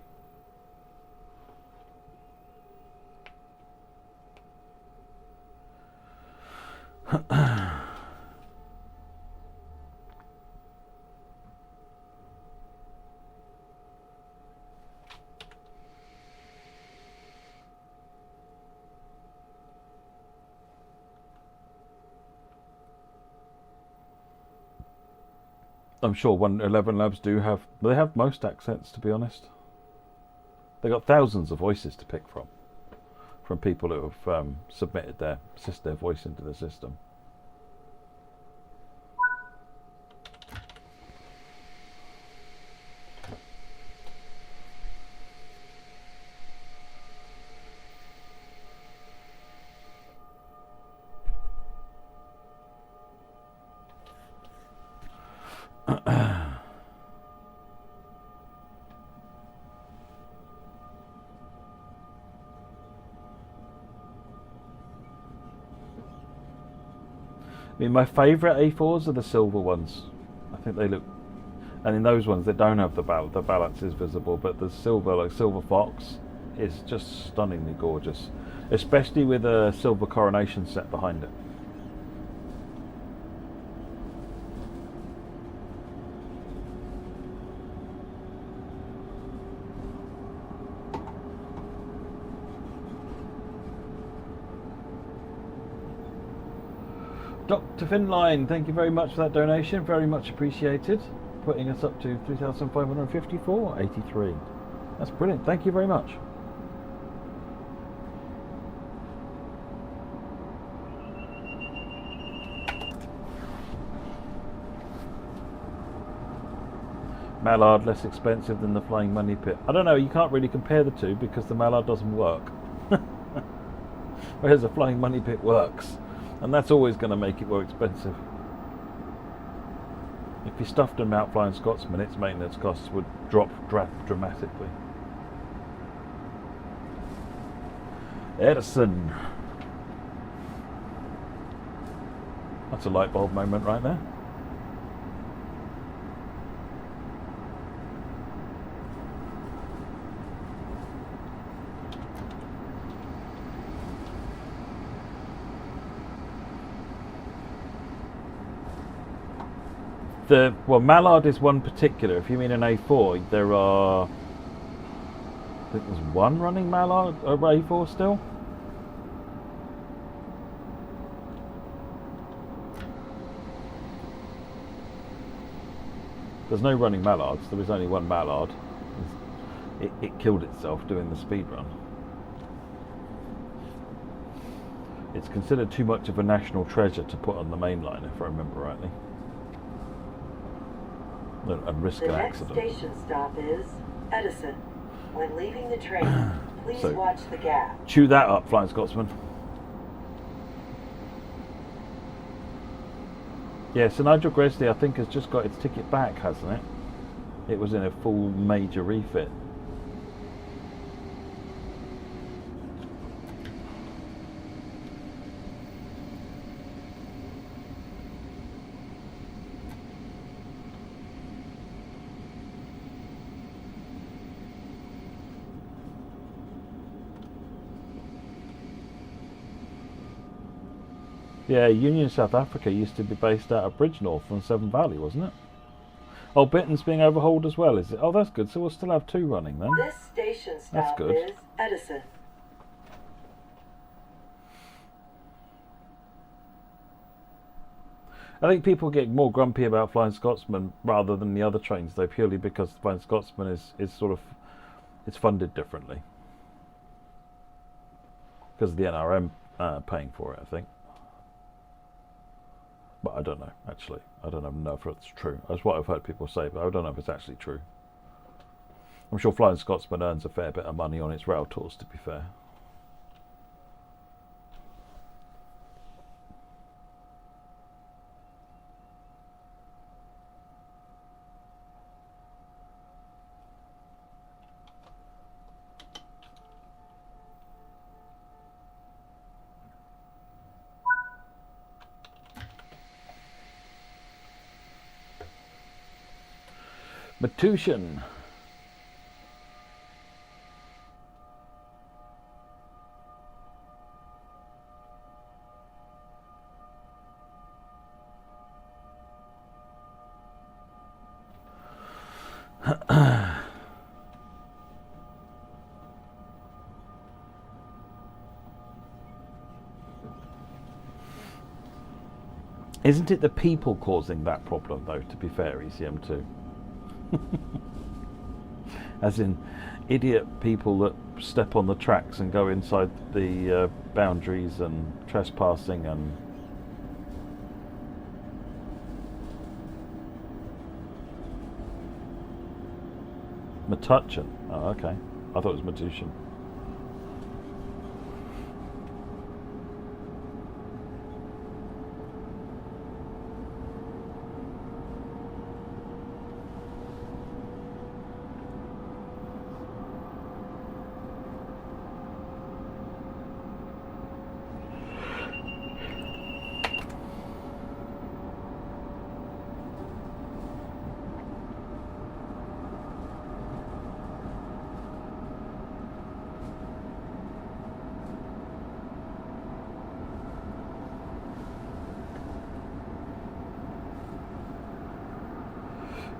I'm sure 11 Labs do have. They have most accents, to be honest. They got thousands of voices to pick from people who have submitted their voice into the system. mean, my favourite A4s are the silver ones. I think they look, and in those ones they don't have the balance is visible, but the silver, like Silver Fox, is just stunningly gorgeous, especially with a silver coronation set behind it. Dr. Finline, thank you very much for that donation, very much appreciated, putting us up to 3,554.83. That's brilliant, thank you very much. Mallard less expensive than the Flying Money Pit. I don't know, you can't really compare the two because the Mallard doesn't work. Whereas the Flying Money Pit works. And that's always going to make it more expensive. If you stuffed them out Flying Scotsman, its maintenance costs would drop dramatically. Edison. That's a light bulb moment right there. Well, Mallard is one particular. If you mean an A4, there are, I think there's one running Mallard A4 still. There's no running Mallards. There is only one Mallard. It killed itself doing the speed run. It's considered too much of a national treasure to put on the main line, if I remember rightly. And risk an accident. The next station stop is Edison. When leaving the train, please watch the gap. Chew that up, Flying Scotsman. Yeah, Sir Nigel Gresley, I think, has just got its ticket back, hasn't it? It was in a full major refit. Yeah, Union South Africa used to be based out of Bridgnorth on Severn Valley, wasn't it? Oh, Bitton's being overhauled as well, is it? Oh, that's good. So we'll still have two running then. This station stop is Edison. I think people get more grumpy about Flying Scotsman rather than the other trains, though, purely because Flying Scotsman is sort of, it's funded differently because of the NRM paying for it, I think. But I don't know, actually. I don't even know if it's true. That's what I've heard people say, but I don't know if it's actually true. I'm sure Flying Scotsman earns a fair bit of money on its rail tours, to be fair. Matushin. Isn't it the people causing that problem, though, to be fair, ECM2? As in idiot people that step on the tracks and go inside the boundaries and trespassing and Metuchen. Oh, okay. I thought it was Metushin.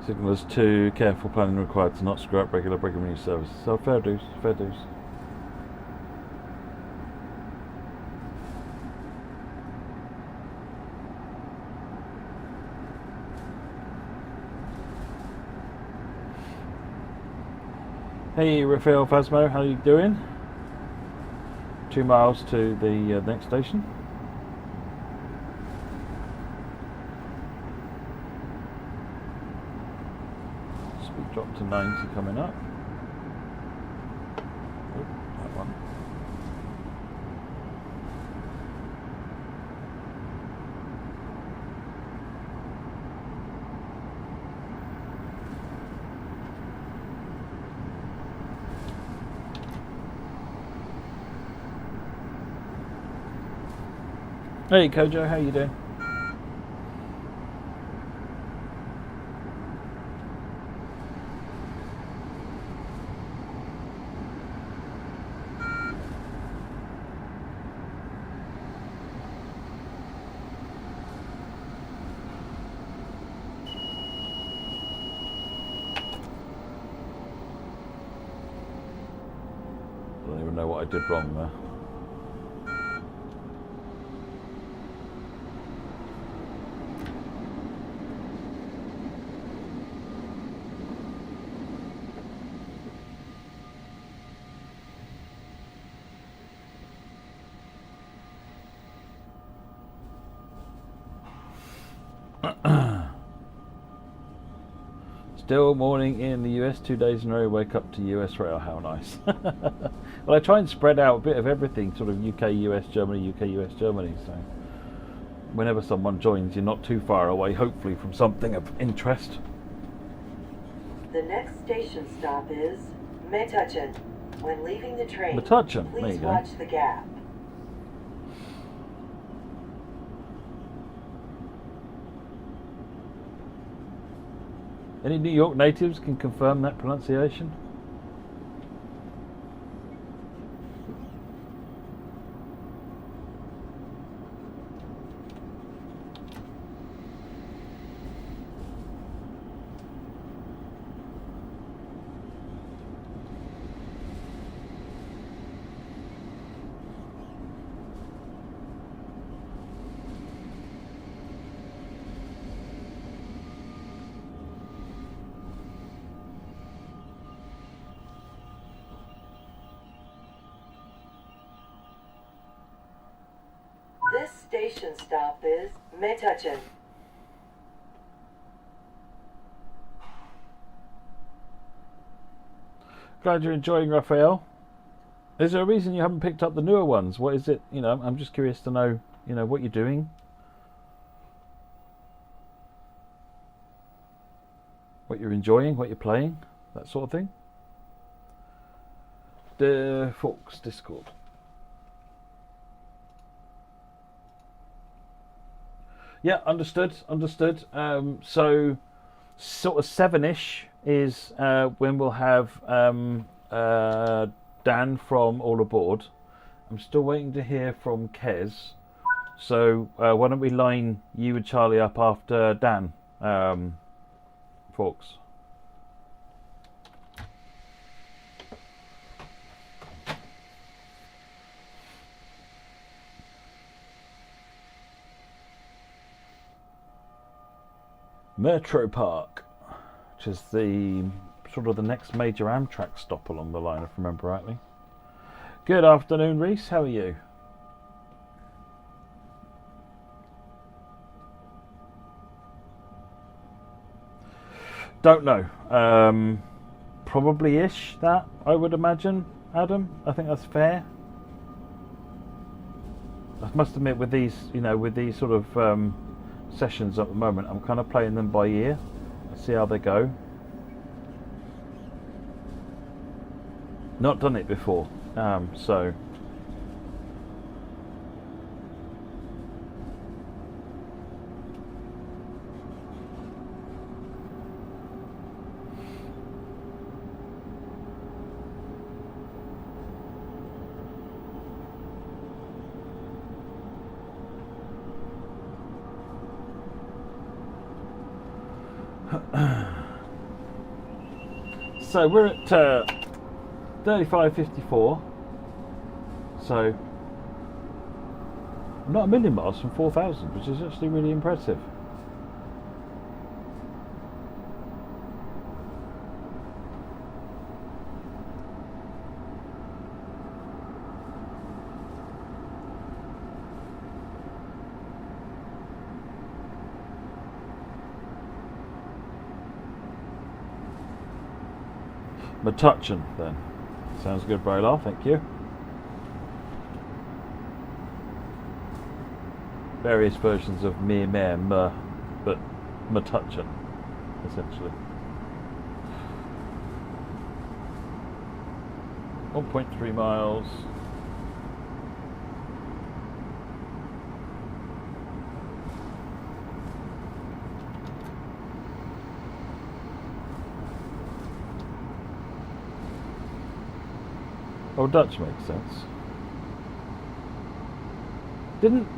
Signalers 2, careful planning required to not screw up regular Brigham News services. So fair dues, fair dues. Hey Raphael Phasmo, how are you doing? 2 miles to the next station. Speed drop to 90 coming up. Oh, that one. Hey Kojo, how you doing? Don't even know what I did wrong there. Still morning in the US, 2 days in a row, wake up to US rail, how nice. Well, I try and spread out a bit of everything, sort of UK, US, Germany, UK, US, Germany, so whenever someone joins, you're not too far away, hopefully, from something of interest. The next station stop is Metuchen. When leaving the train, Metuchen, there you please go. watch the gap. Any New York natives can confirm that pronunciation? This station stop is Metuchen. Glad you're enjoying, Raphael. Is there a reason you haven't picked up the newer ones? What is it? You know, I'm just curious to know, you know, what you're doing. What you're enjoying, what you're playing, that sort of thing. The Forks Discord. Yeah, understood. So, sort of 7ish is when we'll have Dan from All Aboard. I'm still waiting to hear from Kez. So, why don't we line you and Charlie up after Dan, Forks? Metro Park, which is the sort of the next major Amtrak stop along the line, if I remember rightly. Good afternoon, Reese. How are you? Don't know. Probably-ish, that, I would imagine, Adam. I think that's fair. I must admit, with these, you know, with these sort of sessions at the moment, I'm kind of playing them by ear. Let's see how they go. Not done it before, so So we're at 35.54. So not a million miles from 4,000, which is actually really impressive. Metuchen, then. Sounds good, Brolar, thank you. Various versions of me, but Metuchen, essentially. 1.3 miles. Oh, Dutch makes sense.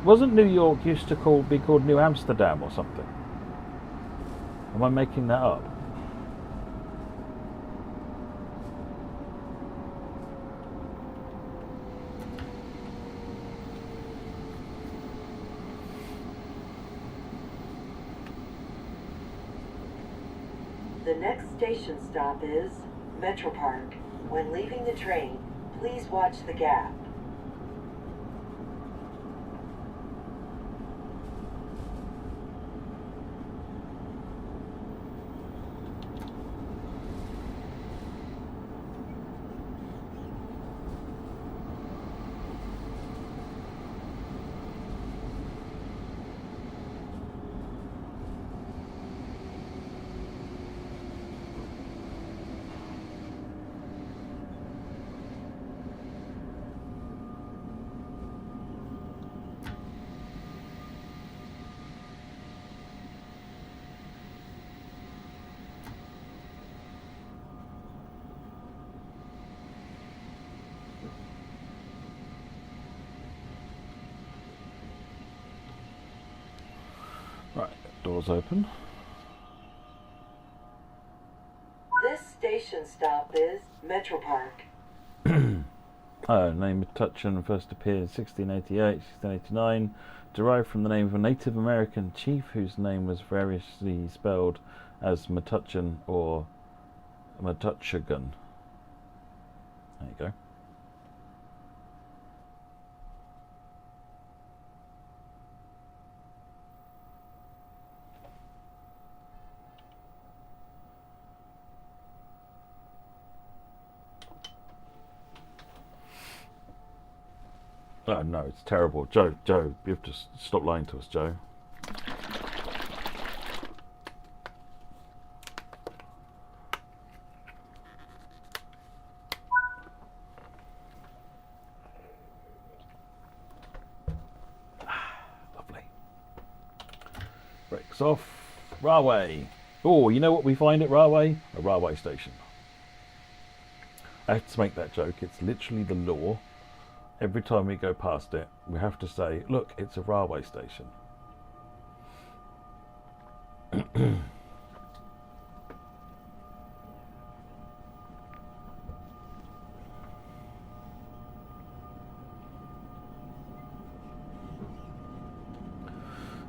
Wasn't New York used to be called New Amsterdam or something? Am I making that up? The next station stop is Metro Park. When leaving the train, please watch the gap. Right, doors open. This station stop is Metro Park. Name of Metuchen first appeared in 1688, 1689, derived from the name of a Native American chief whose name was variously spelled as Metuchen or Metuchegan. There you go. Oh no, it's terrible. Joe, you have to stop lying to us, Joe. Lovely. Brakes off. Railway. Oh, you know what we find at railway? A railway station. I have to make that joke. It's literally the law. Every time we go past it, we have to say, look, it's a railway station.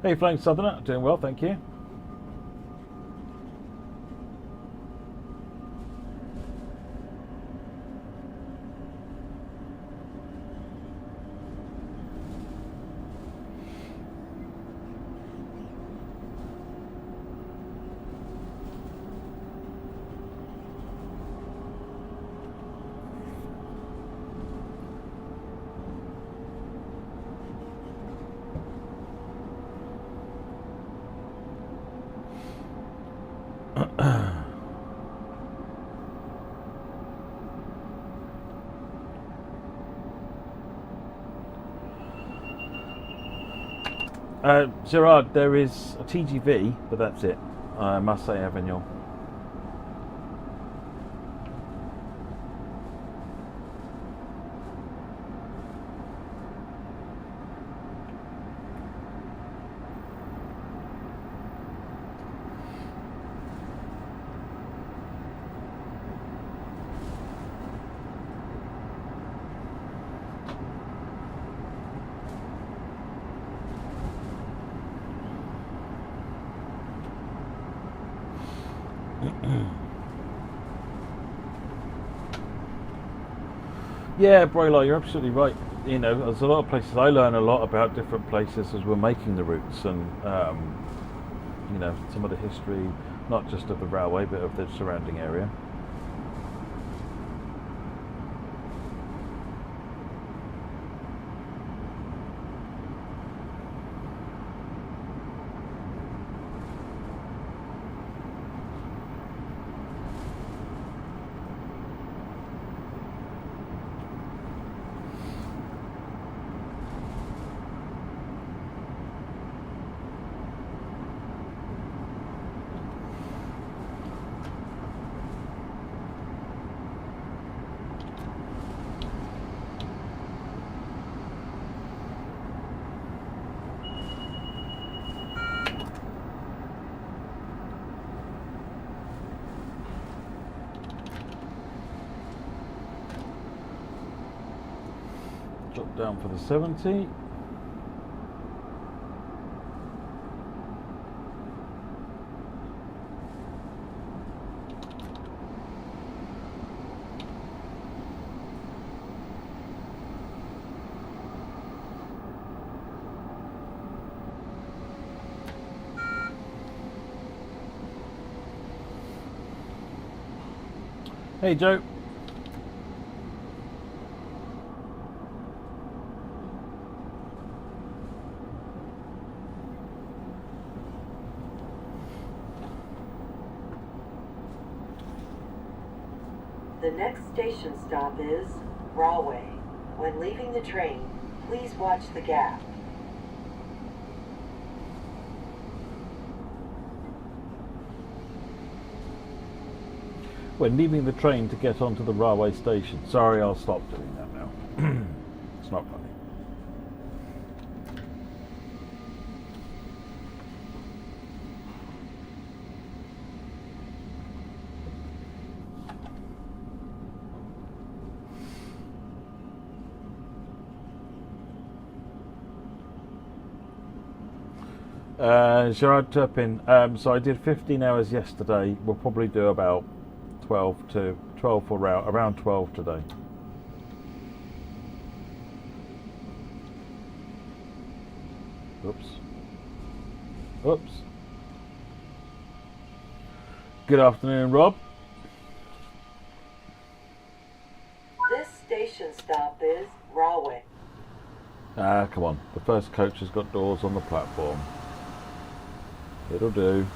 Hey, Flying Southerner, doing well, thank you. Gerard, there is a TGV, but that's it. I must say, Avignon. Yeah, Broiler, you're absolutely right. You know, there's a lot of places. I learn a lot about different places as we're making the routes, and you know, some of the history, not just of the railway, but of the surrounding area. Drop down for the 70. Hey Joe. The next station stop is Rahway. When leaving the train, please watch the gap. We're leaving the train to get onto the railway station. Sorry, I'll stop doing that now. It's not funny. Gerard Turpin, so I did 15 hours yesterday. We'll probably do about 12 for around 12 today. Oops. Oops. Good afternoon, Rob. This station stop is Rahway. Ah, come on. The first coach has got doors on the platform. It'll do.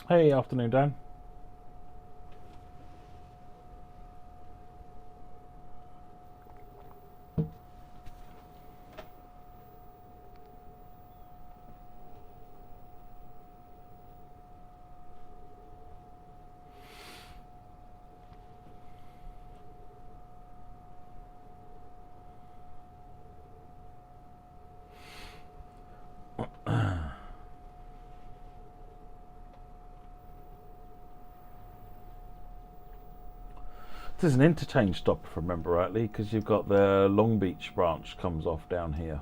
Hey, afternoon, Dan. There's an interchange stop, if I remember rightly, because you've got the Long Beach branch comes off down here.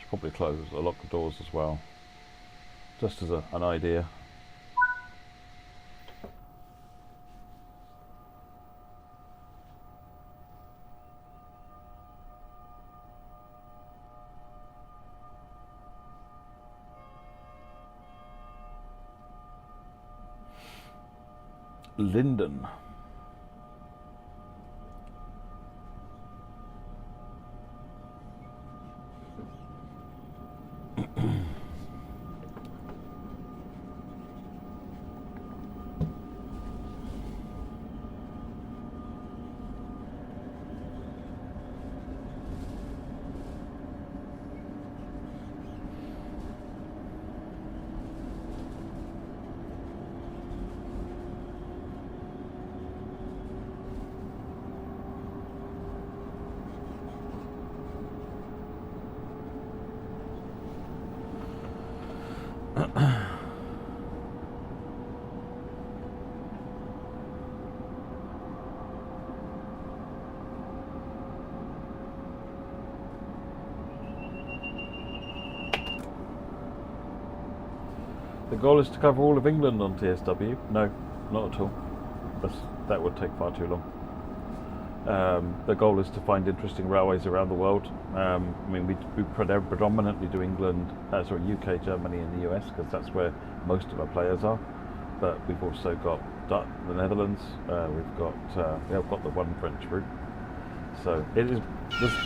Probably close or lock the doors as well, just as an idea. Linden. The goal is to cover all of England on TSW. No, not at all. That would take far too long. The goal is to find interesting railways around the world. I mean, we predominantly do England, UK, Germany, and the US because that's where most of our players are. But we've also got the Netherlands. We've got the one French route. So there's a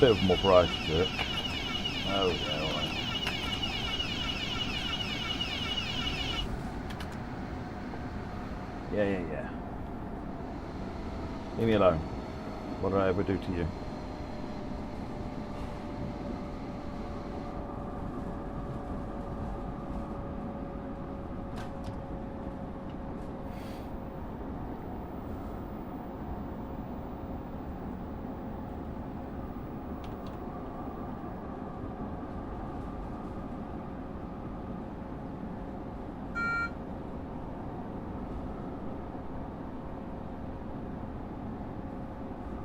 bit of more variety to it. Oh yeah. All right. Yeah. Leave me alone. What did I ever do to you?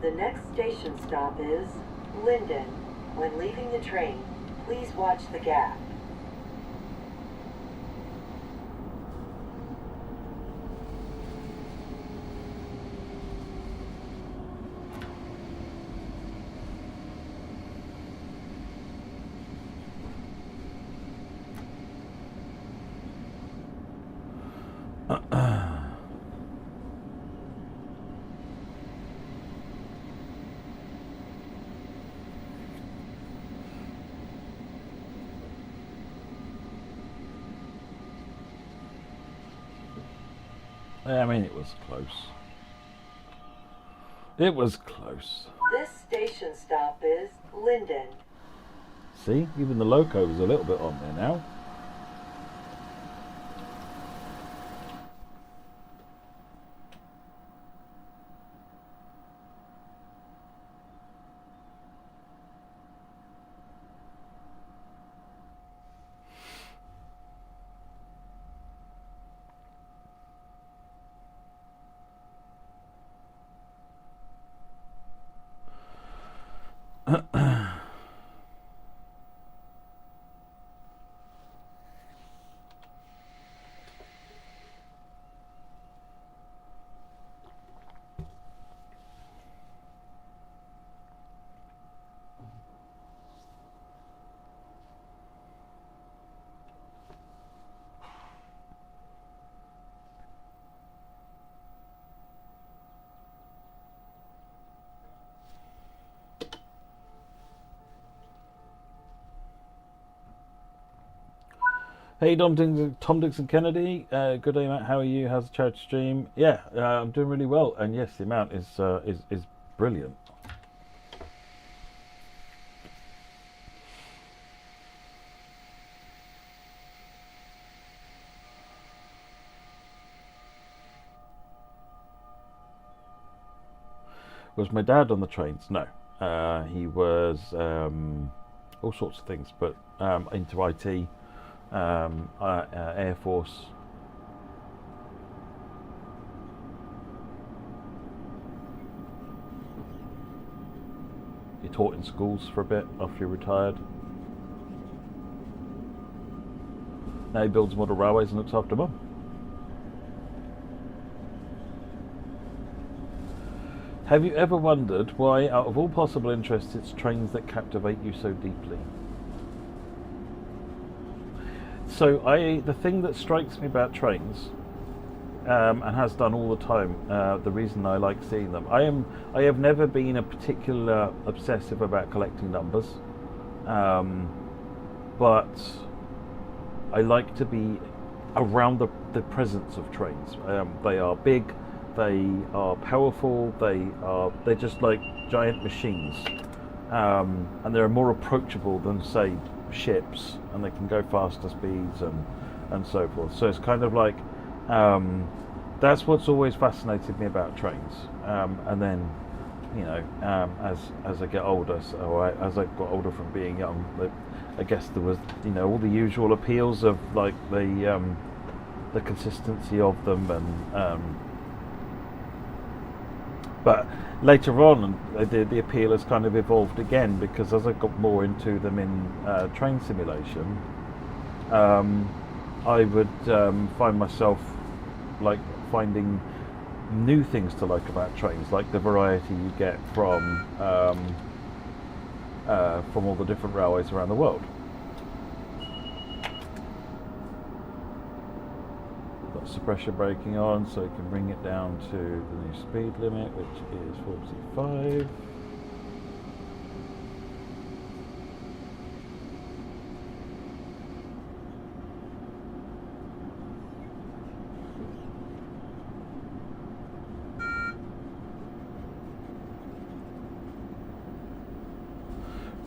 The next station stop is Linden. When leaving the train, please watch the gap. I mean, it was close. It was close. This station stop is Linden. See, even the loco is a little bit on there now. Hey, Tom Dixon Kennedy. Good day, Matt. How are you? How's the charity stream? Yeah, I'm doing really well. And yes, the amount is brilliant. Was my dad on the trains? No. He was all sorts of things, but into IT. Air Force. He taught in schools for a bit after he retired. Now he builds model railways and looks after Mum. Have you ever wondered why, out of all possible interests, it's trains that captivate you so deeply? So the thing that strikes me about trains, and has done all the time, the reason I like seeing them, I have never been a particular obsessive about collecting numbers, but I like to be around the presence of trains. They are big, they are powerful, they're just like giant machines, and they're more approachable than, say, ships, and they can go faster speeds and so forth. So it's kind of like that's what's always fascinated me about trains. And then, you know, as I get older, as I got older from being young, I guess there was, you know, all the usual appeals of like the consistency of them, and but later on, the appeal has kind of evolved again, because as I got more into them in train simulation, I would find myself like finding new things to like about trains, like the variety you get from all the different railways around the world. Got suppressor braking on, so you can bring it down to the new speed limit, which is 45.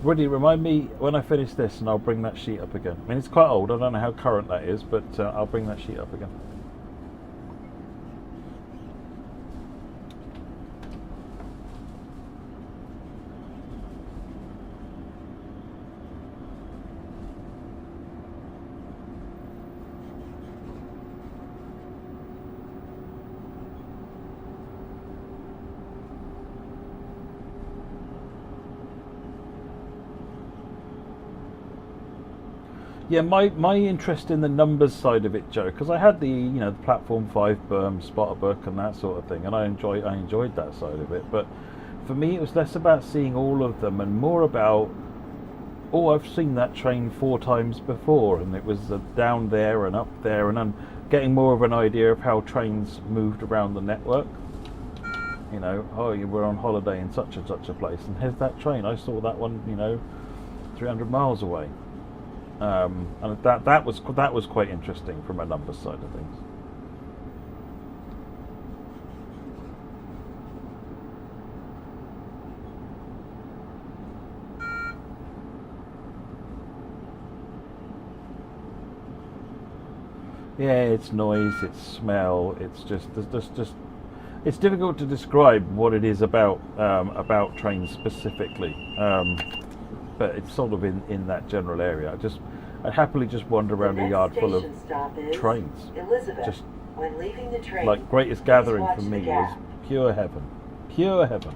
Woody, remind me when I finish this, and I'll bring that sheet up again. I mean, it's quite old, I don't know how current that is, but I'll bring that sheet up again. Yeah, my interest in the numbers side of it, Joe, because I had the platform 5 berm spotter book and that sort of thing, and I enjoyed that side of it. But for me, it was less about seeing all of them and more about, oh, I've seen that train 4 times before, and it was down there and up there, and I'm getting more of an idea of how trains moved around the network. You know, oh, you were on holiday in such and such a place, and here's that train. I saw that one, 300 miles away. And that was quite interesting from a numbers side of things. Yeah, it's noise, it's smell, it's just it's difficult to describe what it is about trains specifically. But it's sort of in that general area. I'd happily just wander around a yard full of trains. Elizabeth. Just when leaving the train, like greatest gathering for me was pure heaven. Pure heaven.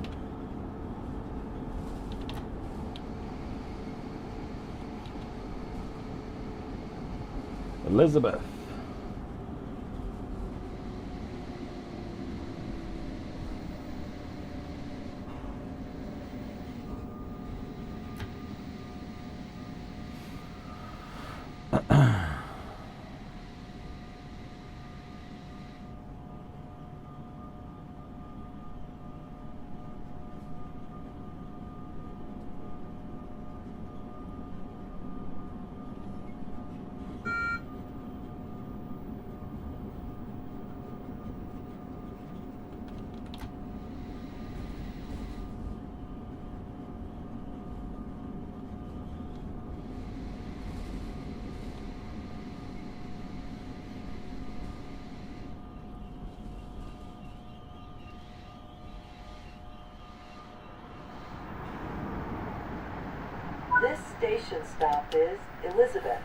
Elizabeth. This station stop is Elizabeth.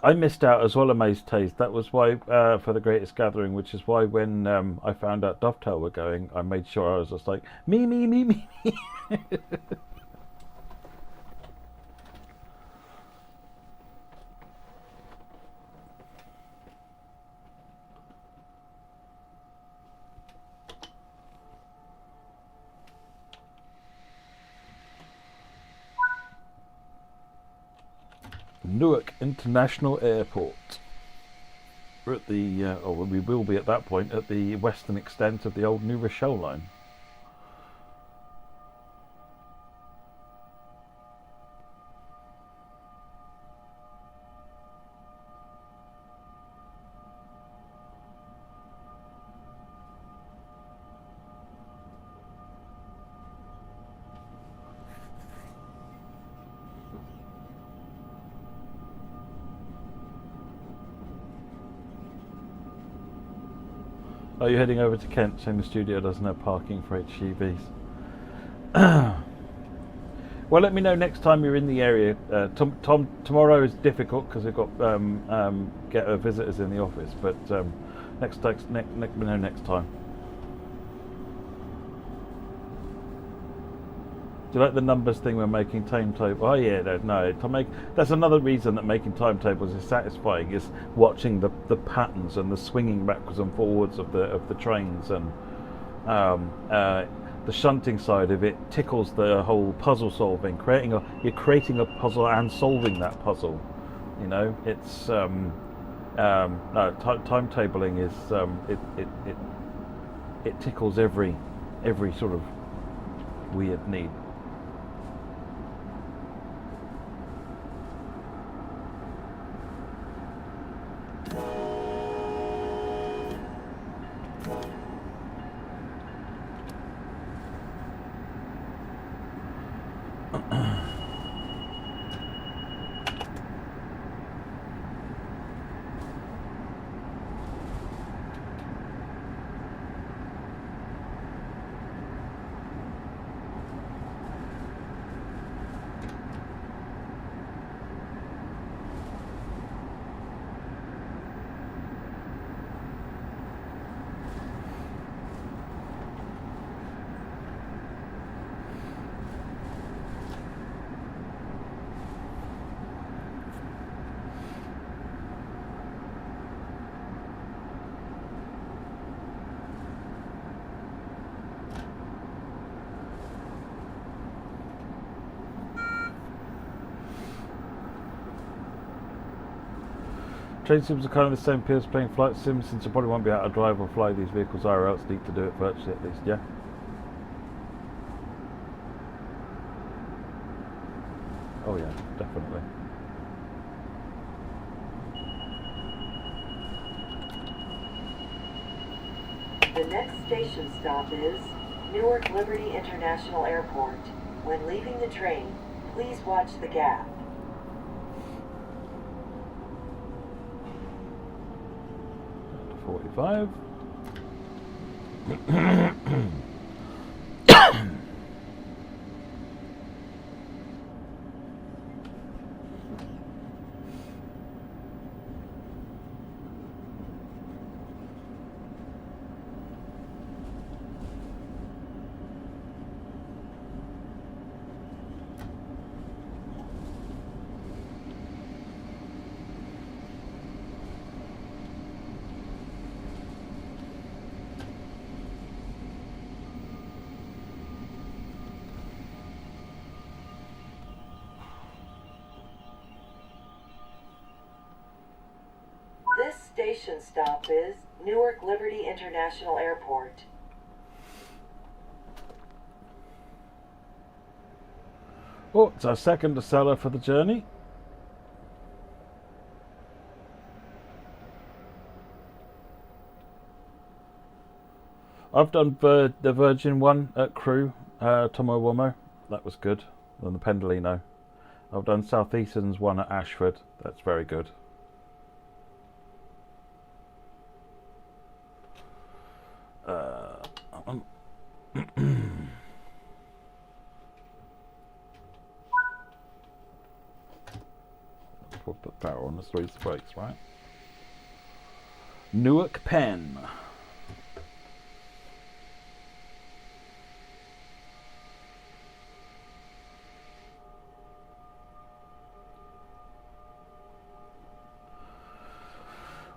I missed out as well, Amaze Taste. That was why, for the Greatest Gathering, which is why when I found out Dovetail were going, I made sure I was just like, me, me, me, me, me. Newark International Airport. We're at the, or we will be at that point, at the western extent of the old New Rochelle line. Are you heading over to Kent, saying the studio doesn't have parking for HGVs? Well, let me know next time you're in the area. Tom, tomorrow is difficult because we've got visitors in the office, but let me know next time. Do you like the numbers thing when making timetables? Oh yeah, no. That's another reason that making timetables is satisfying, is watching the patterns and the swinging backwards and forwards of the trains, and the shunting side of it tickles the whole puzzle solving. You're creating a puzzle and solving that puzzle. You know, it's timetabling is it tickles every sort of weird need. Train sims are kind of the same appeal as playing flight sims, since you probably won't be able to drive or fly these vehicles IRL, need to do it virtually at least, yeah? Oh yeah, definitely. The next station stop is Newark Liberty International Airport. When leaving the train, please watch the gap. .45. This station stop is Newark Liberty International Airport. Oh, it's our second seller for the journey. I've done the Virgin one at Crewe, Tomo Womo. That was good. And the Pendolino. I've done Southeastern's one at Ashford. That's very good. before I put power on. Let's raise the brakes, right? Newark Penn.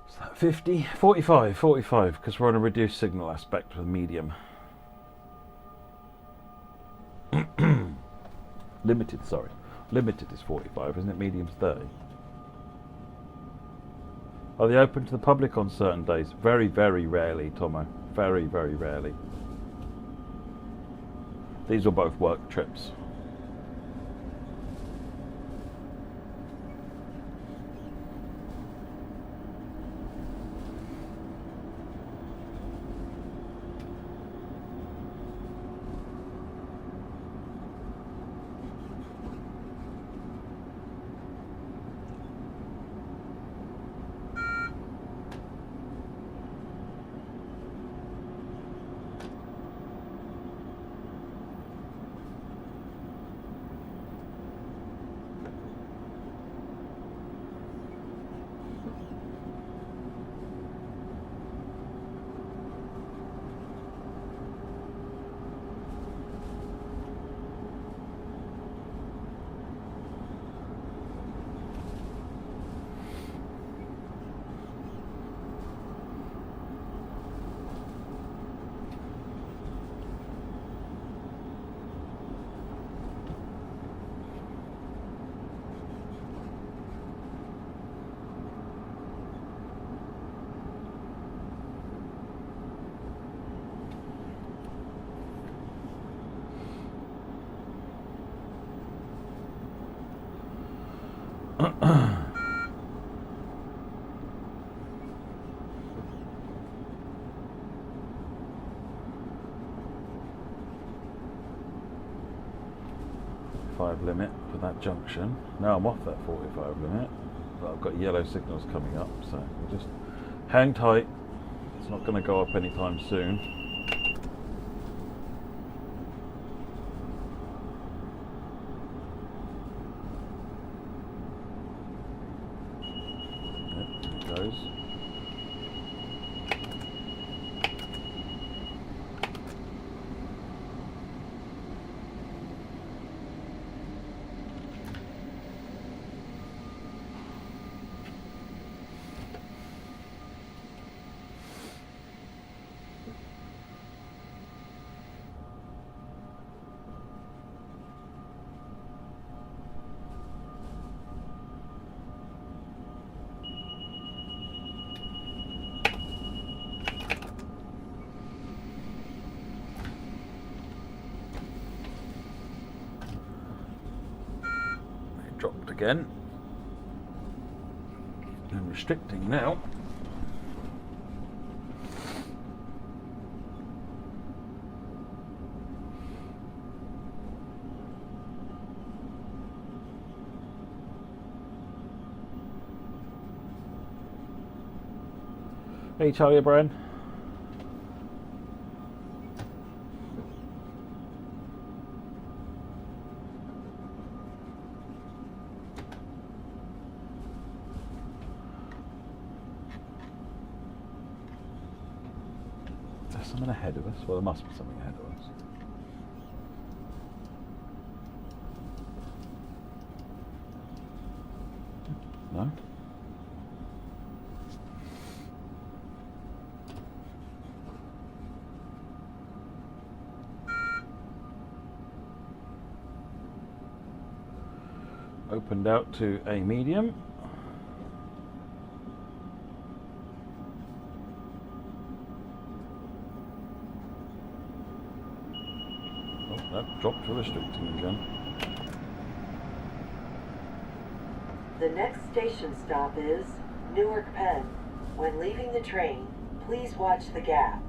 What's that, 50? 45, because we're on a reduced signal aspect with medium. Limited, sorry. Limited is 45, isn't it? Medium's 30. Are they open to the public on certain days? Very, very rarely, Tomo. Very, very rarely. These were both work trips. Limit for that junction. Now I'm off that 45 limit, but I've got yellow signals coming up, so we'll just hang tight. It's not going to go up anytime soon. Yep, there it goes. Dropped again. I'm restricting now. Hey, Charlie O'Brien. Something ahead of us? Well, there must be something ahead of us. No? Opened out to a medium. Dropped to restricting again. The next station stop is Newark Penn. When leaving the train, please watch the gap.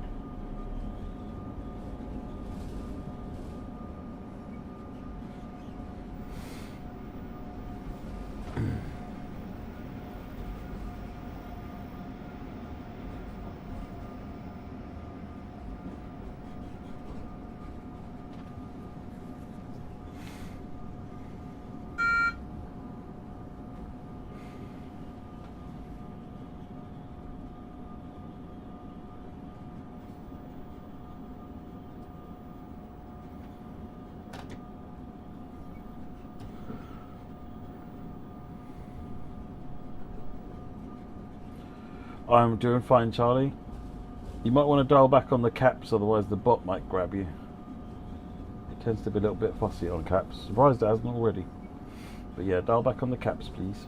I'm doing fine, Charlie. You might want to dial back on the caps, otherwise the bot might grab you. It tends to be a little bit fussy on caps. Surprised it hasn't already. But yeah, dial back on the caps, please.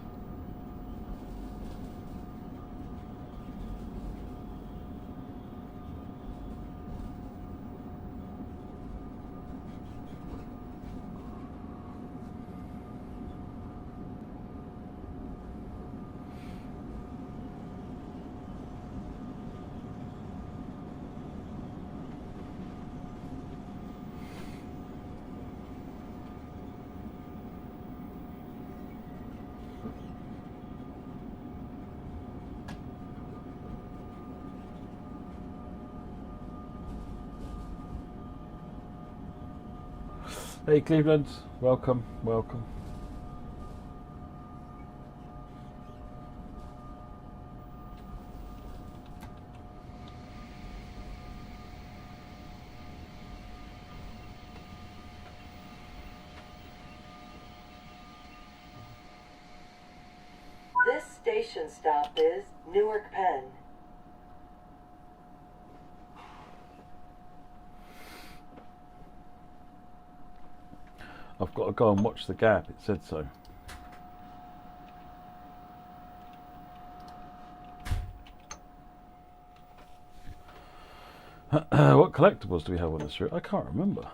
Hey Cleveland, welcome, welcome. This station stop is Newark Penn. I've got to go and watch the gap, it said so. What collectibles do we have on this route? I can't remember.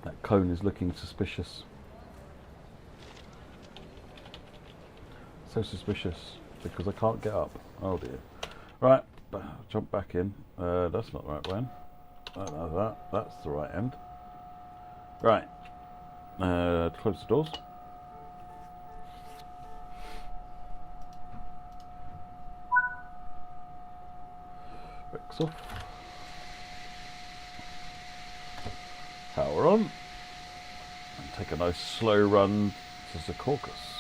That cone is looking suspicious. So suspicious because I can't get up. Oh dear. Right, jump back in. That's not the right one. That's the right end. Right. Close the doors. Brakes off. Power on. And take a nice slow run to Secaucus.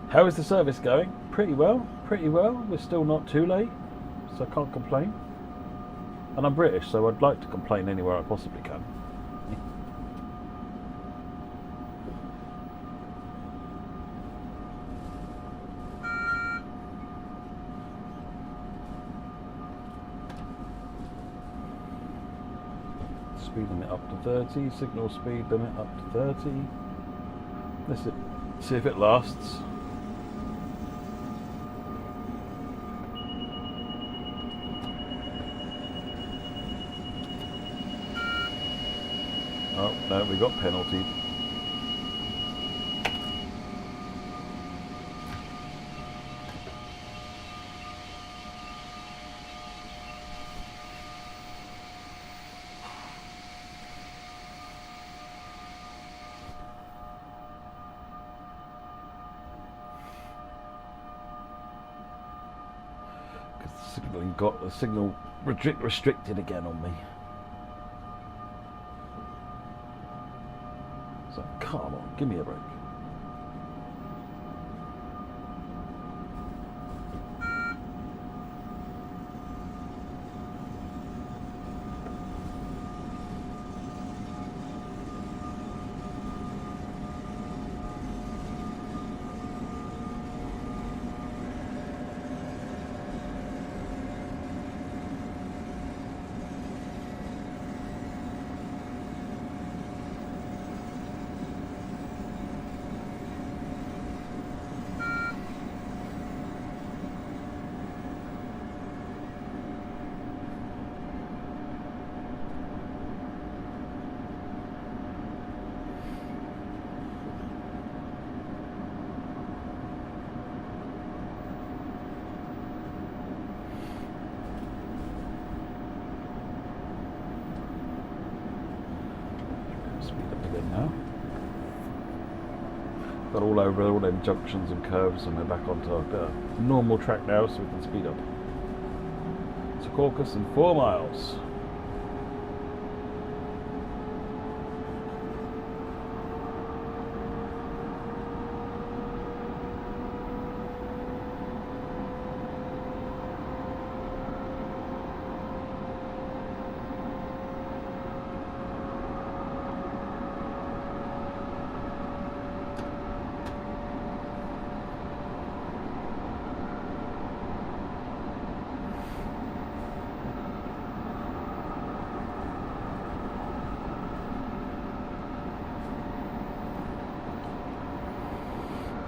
How is the service going? Pretty well, pretty well. We're still not too late, so I can't complain. And I'm British, so I'd like to complain anywhere I possibly can. Speed limit up to 30, signal speed limit up to 30. Let's see if it lasts. Oh, no, we got penalty. Got the signal restricted again on me. So come on, give me a break. Got all over all them junctions and curves, and we're back onto a normal track now, so we can speed up. So Caucus in 4 miles.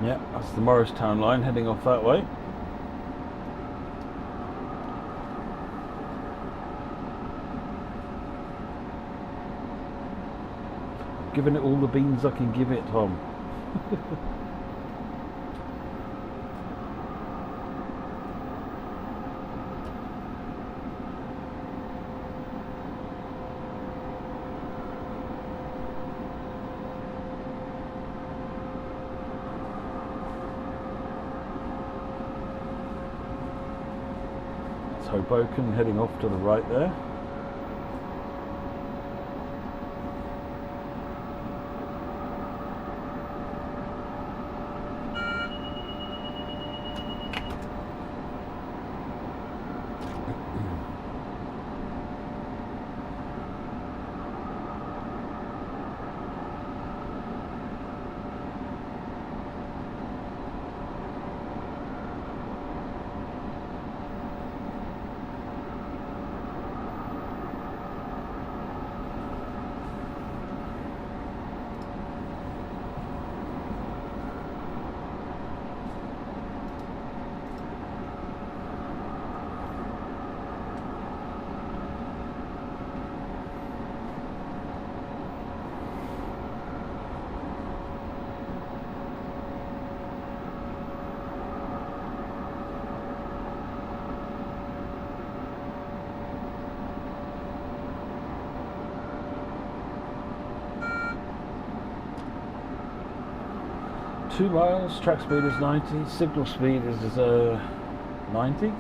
Yeah, that's the Morristown line heading off that way. Giving it all the beans I can give it, Tom. Hoboken heading off to the right there. Two miles, track speed is 90, signal speed is 90,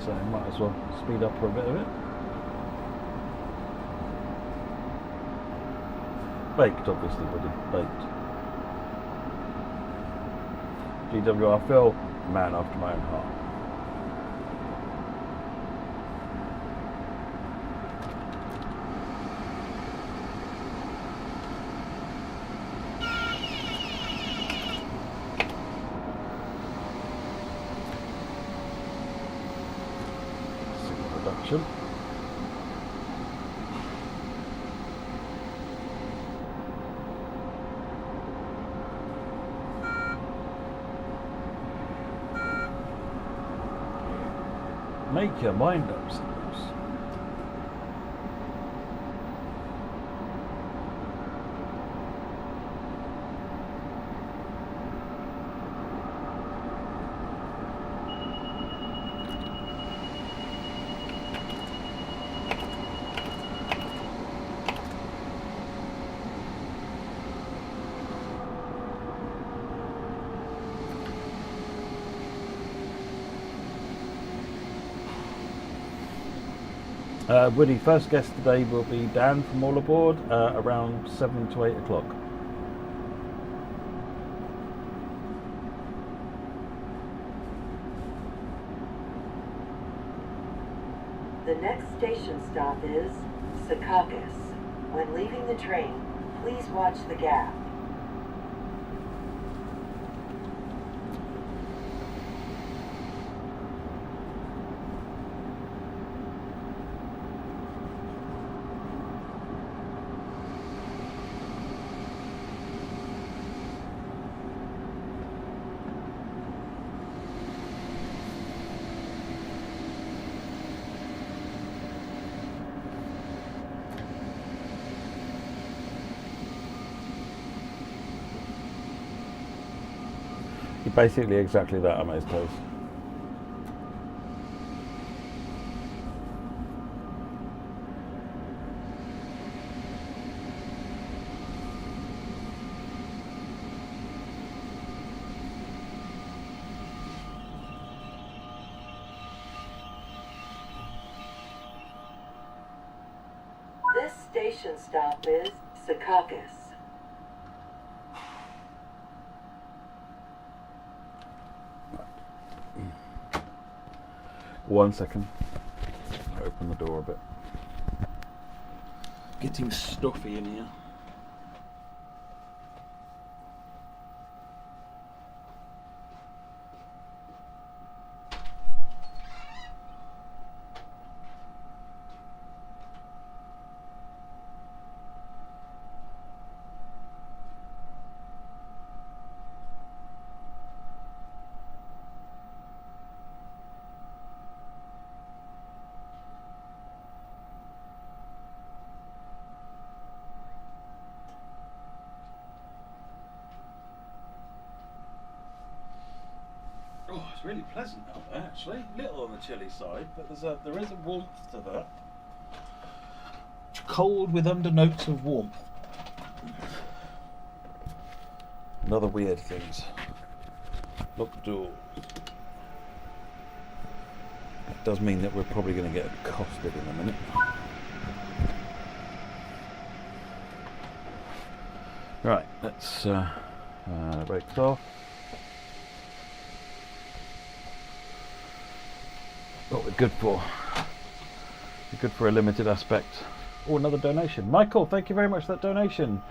so might as well speed up for a bit of it. Baked, obviously, buddy, baked. GWR Phil, man after my own heart. Production. Make your mind up, sinners. Woody, first guest today will be Dan from All Aboard around 7 to 8 o'clock. The next station stop is Secaucus. When leaving the train, please watch the gap. Basically exactly that, I'm close. station stop is Secaucus. 1 second. Open the door a bit. Getting stuffy in here. Oh, it's really pleasant out there actually. Little on the chilly side, but there is a warmth to that. Cold with undernotes of warmth. Another weird things. Lock doors. It does mean that we're probably going to get accosted in a minute. Right, let's break this off. What we're good for. We're good for a limited aspect. Oh, another donation. Michael, thank you very much for that donation.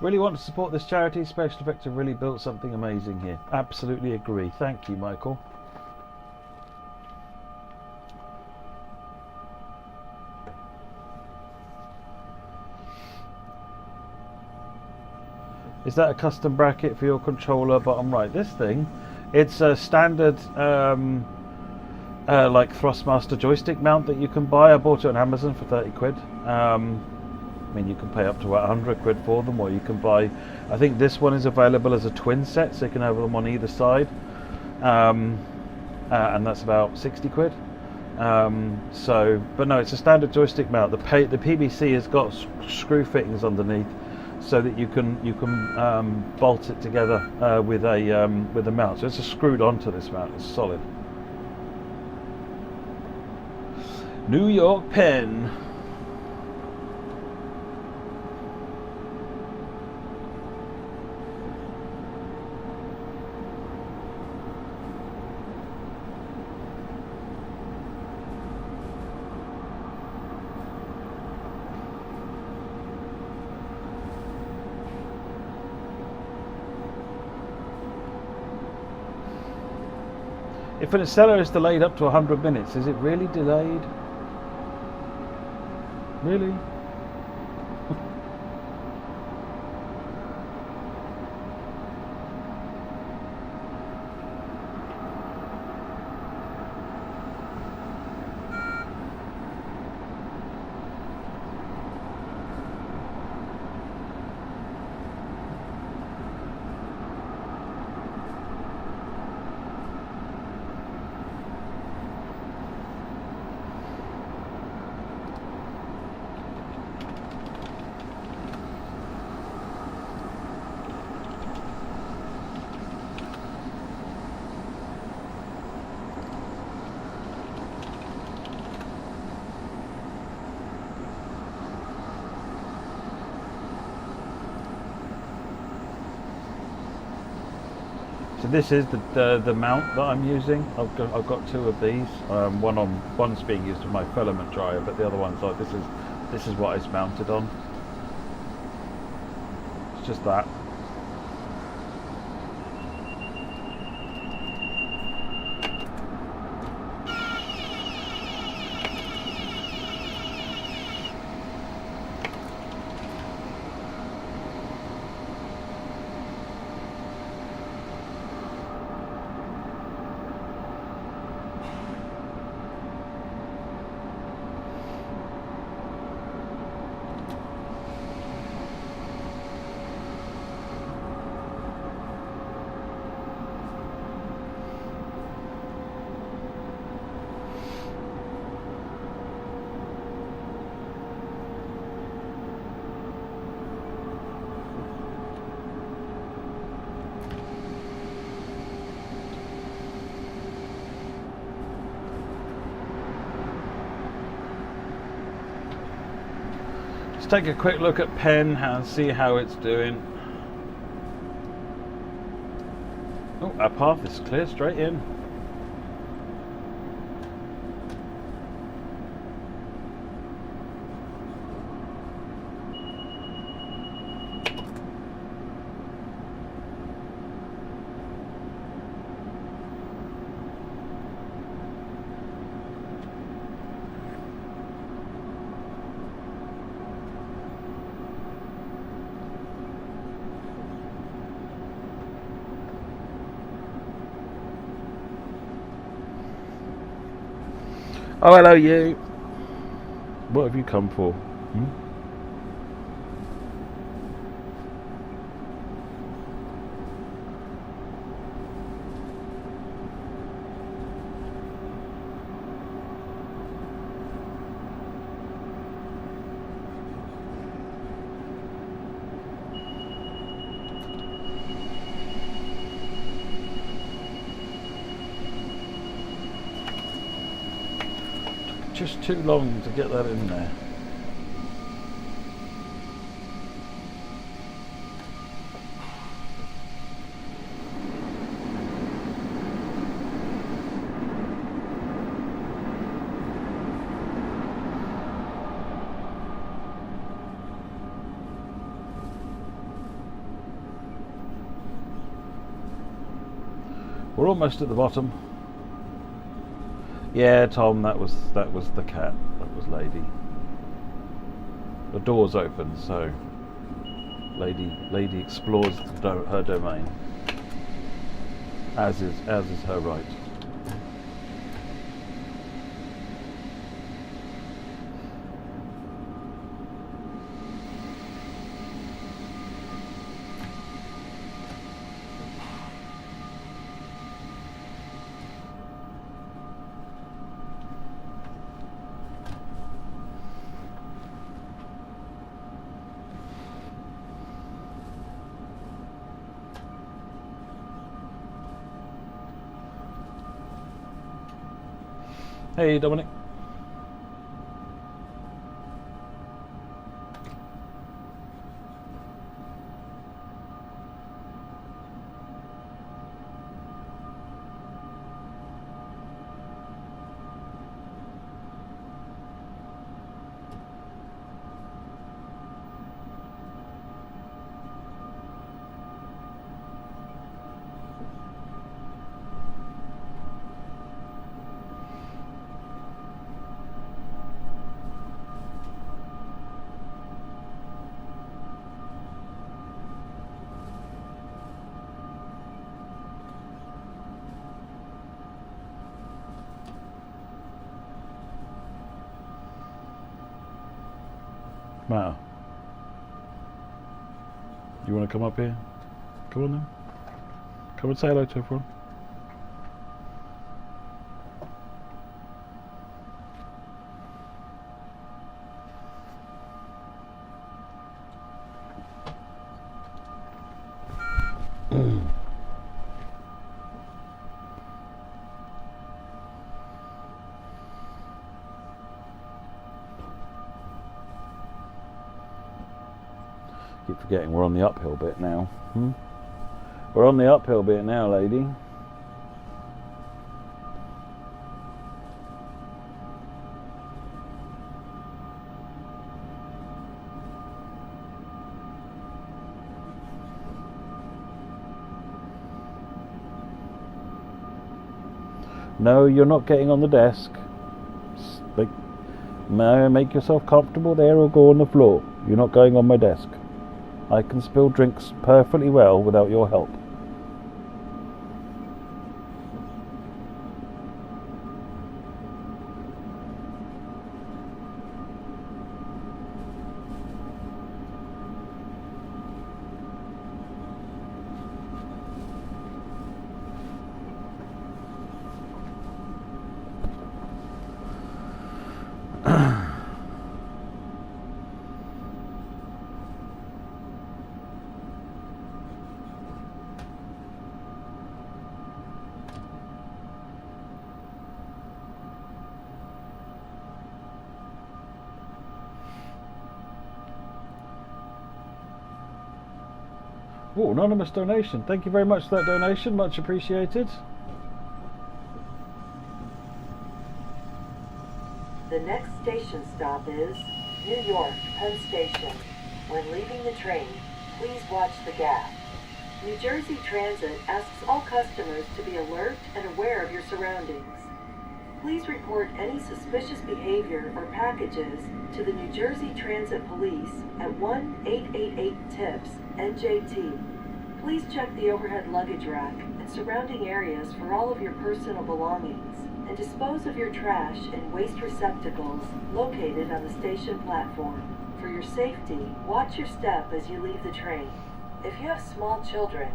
Really want to support this charity. SpecialEffect have really built something amazing here. Absolutely agree. Thank you, Michael. Is that a custom bracket for your controller? Bottom right. This thing, it's a standard like Thrustmaster joystick mount that you can buy. I bought it on Amazon for 30 quid. I mean, you can pay up to 100 quid for them, or you can buy, I think this one is available as a twin set, so you can have them on either side, and that's about 60 quid. But no, it's a standard joystick mount. The PVC has got screw fittings underneath, so that you can bolt it together with a mount. So it's screwed onto this mount. It's solid. New York pen. If an accelerator is delayed up to 100 minutes, is it really delayed? Really? So this is the mount that I'm using. I've got two of these. One's being used for my filament dryer, but the other one's like this is what it's mounted on. It's just that. take a quick look at Penn and see how it's doing. Oh, our path is clear straight in. Oh, hello you. What have you come for? Just too long to get that in there. We're almost at the bottom. Yeah, Tom, that was the cat. That was Lady. The door's open, so Lady explores her domain, as is her right. Hey, Dominic. Matter. You want to come up here? Come on then. Come and say hello to everyone. Keep forgetting we're on the uphill bit now. We're on the uphill bit now, lady. No, you're not getting on the desk. Make yourself comfortable there or go on the floor. You're not going on my desk. I can spill drinks perfectly well without your help. Oh, anonymous donation. Thank you very much for that donation. Much appreciated. The next station stop is New York Penn Station. When leaving the train, please watch the gap. New Jersey Transit asks all customers to be alert and aware of your surroundings. Please report any suspicious behavior or packages to the New Jersey Transit Police at 1-888-TIPS NJT. Please check the overhead luggage rack and surrounding areas for all of your personal belongings, and dispose of your trash in waste receptacles located on the station platform. For your safety, watch your step as you leave the train. If you have small children,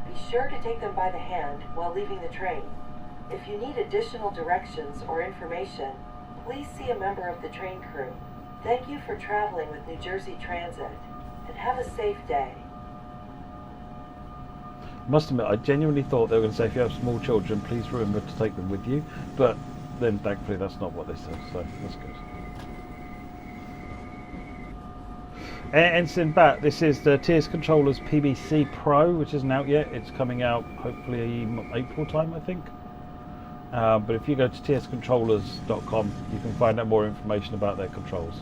be sure to take them by the hand while leaving the train. If you need additional directions or information, please see a member of the train crew. Thank you for traveling with New Jersey Transit, and have a safe day. Must admit, I genuinely thought they were going to say if you have small children, please remember to take them with you. But then, thankfully, that's not what they said, so that's good. Ensign Bat, this is the TS Controllers PBC Pro, which isn't out yet. It's coming out hopefully April time, I think. But if you go to tscontrollers.com, you can find out more information about their controls.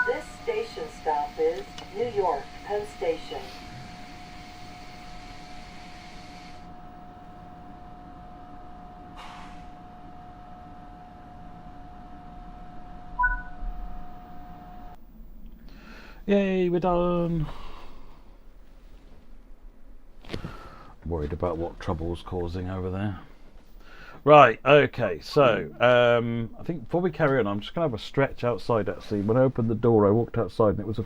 This station stop is New York Penn Station. Yay, we're done. Worried about what trouble's causing over there. Right, okay, so I think before we carry on, I'm just going to have a stretch outside actually. When I opened the door, I walked outside and it was a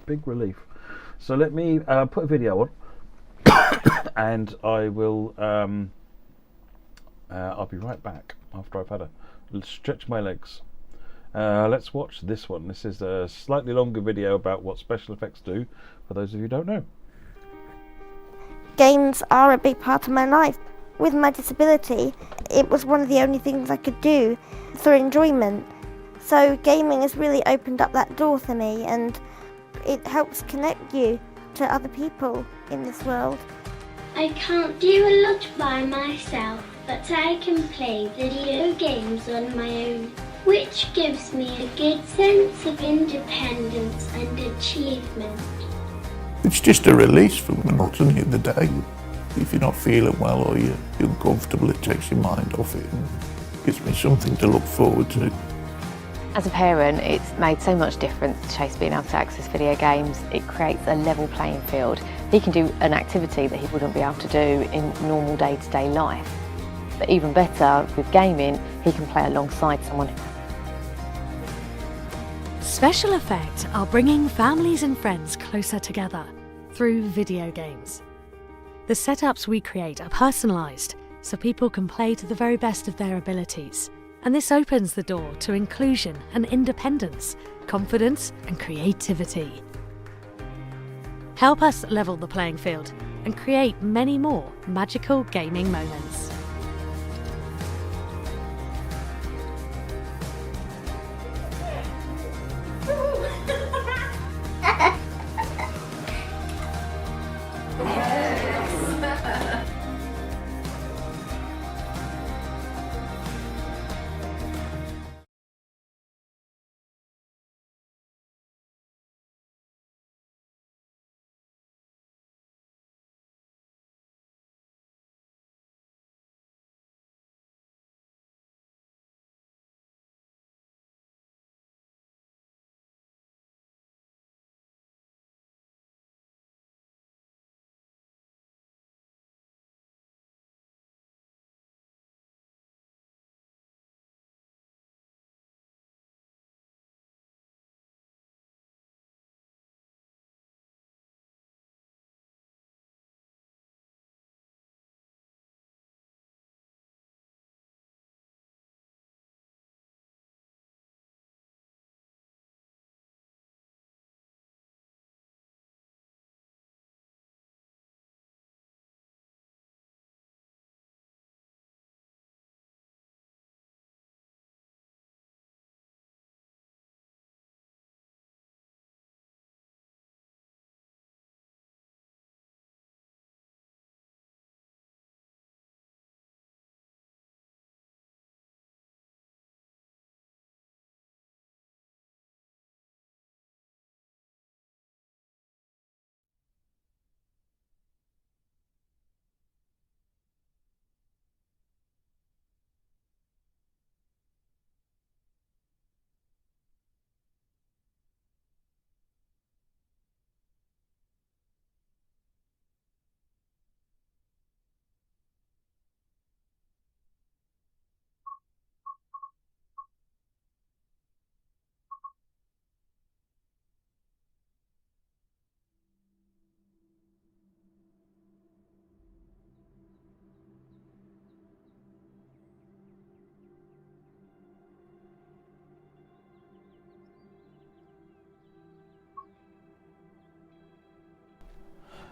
big relief. So let me put a video on and I will, I'll be right back after I've had a stretch my legs. Let's watch this one. This is a slightly longer video about what special effects do, for those of you who don't know. Games are a big part of my life. With my disability, it was one of the only things I could do for enjoyment. So gaming has really opened up that door for me, and it helps connect you to other people in this world. I can't do a lot by myself, but I can play video games on my own, which gives me a good sense of independence and achievement. It's just a release from the monotony of the day. If you're not feeling well or you're uncomfortable, it takes your mind off it and gives me something to look forward to. As a parent, it's made so much difference to Chase being able to access video games. It creates a level playing field. He can do an activity that he wouldn't be able to do in normal day-to-day life. But even better, with gaming, he can play alongside someone. SpecialEffect are bringing families and friends closer together through video games. The setups we create are personalised, so people can play to the very best of their abilities. And this opens the door to inclusion and independence, confidence and creativity. Help us level the playing field and create many more magical gaming moments.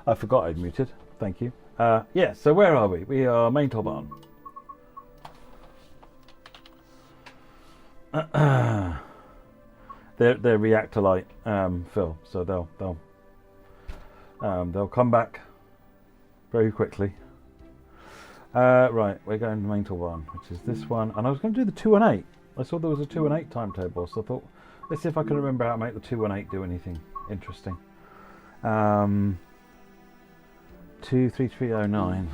I forgot I'd muted. Thank you. Yeah, so where are we? We are main top barn. They're reactor light, Phil, so they'll come back very quickly. Right, we're going to main top barn, which is this one, and I was going to do the 2 and 8. I saw there was a 2 and 8 timetable, so I thought, let's see if I can remember how to make the 2 and 8 do anything interesting. 23309.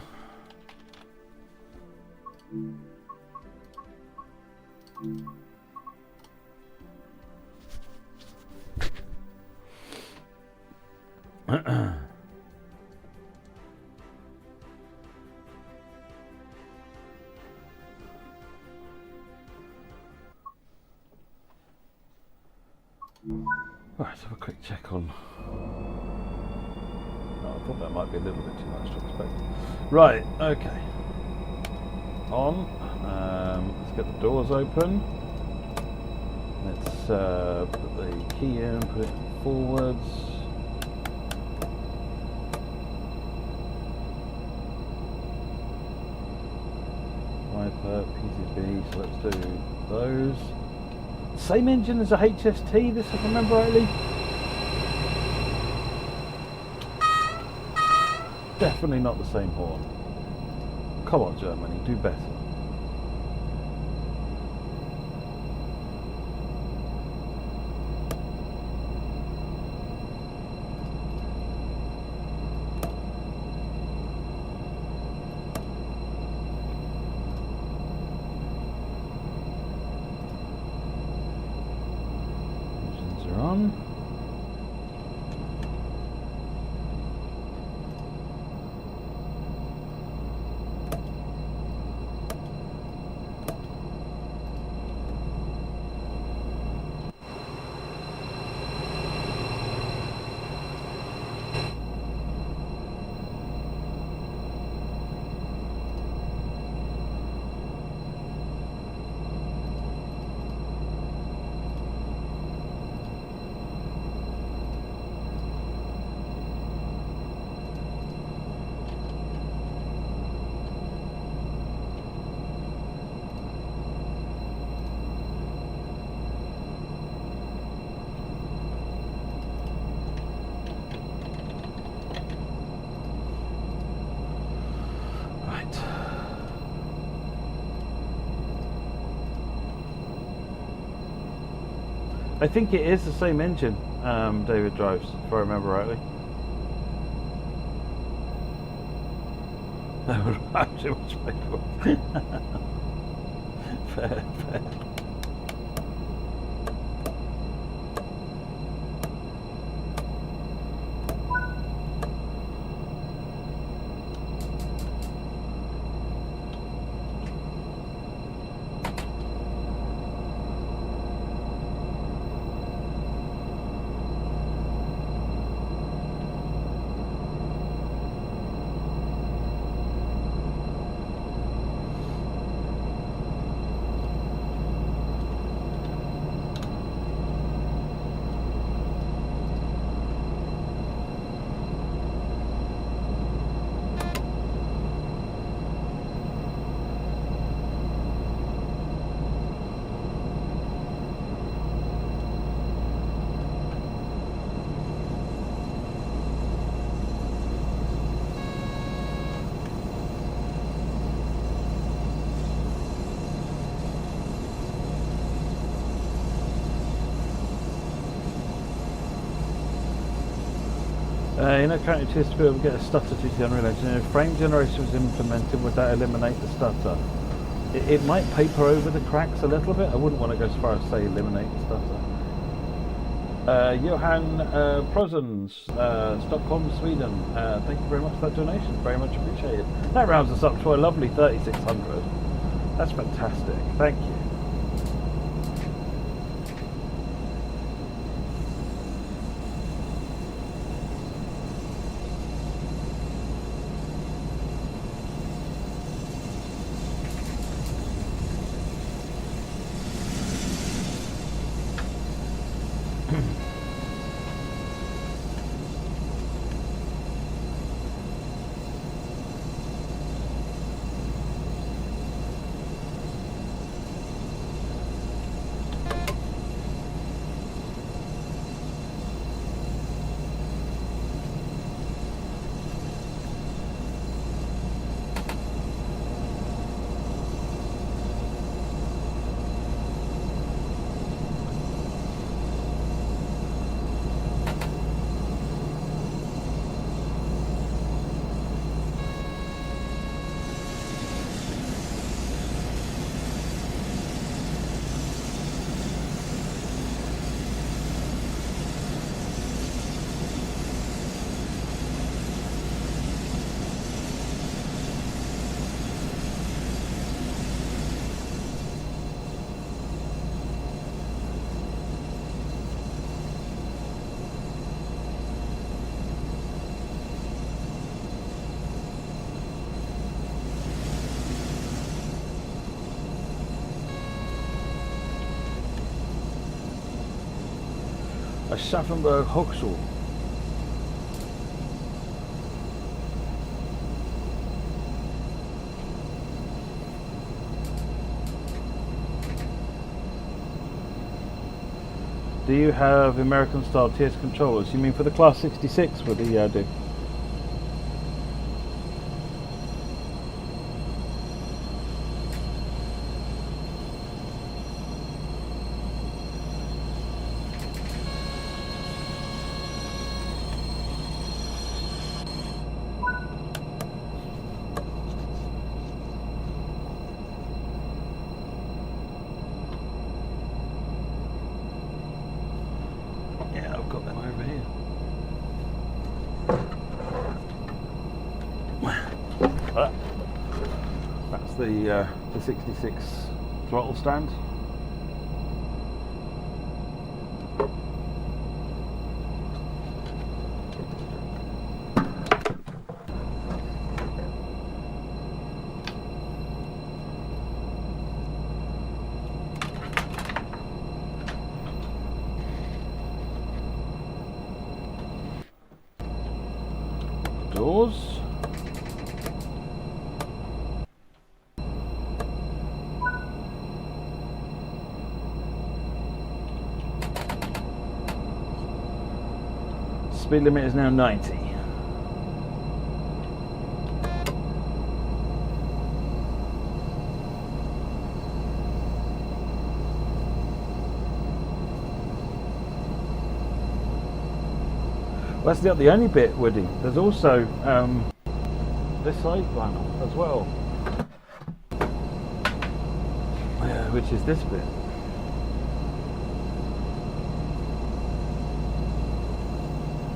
Let's have a quick check on. Oh, I thought that might be a little bit too much to expect. Right, okay. On. Let's get the doors open. Let's put the key in, put it forwards. Wiper, PCB, so let's do those. Same engine as a HST, this if I remember rightly. Definitely not the same horn. Come on, Germany, do better. Engines are on. I think it is the same engine David drives, if I remember rightly. That would have too much paper. Fair, fair. In a current test to be able to get a stutter due to the Unreal Engine, if frame generation was implemented, would that eliminate the stutter? It might paper over the cracks a little bit. I wouldn't want to go as far as say eliminate the stutter. Johan Prosens, Stockholm, Sweden. Thank you very much for that donation. Very much appreciated. That rounds us up to a lovely 3,600. That's fantastic. Thank you. Aschaffenburg Hochschule. Do you have American style TS controllers? You mean for the Class 66 with the do? That's the 66 throttle stand. Doors. Speed limit is now 90. Well, that's not the only bit, Woody. There's also this side panel as well, which is this bit.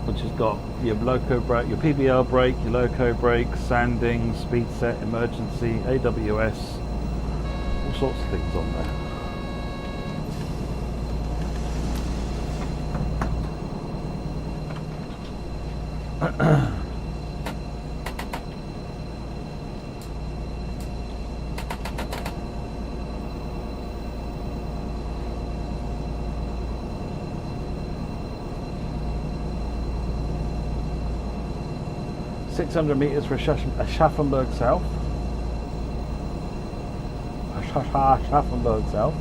Which has got your loco brake, your PBR brake, your loco brake, sanding, speed set, emergency, AWS, all sorts of things on there. 600 meters for Aschaffenburg South. Aschaffenburg South.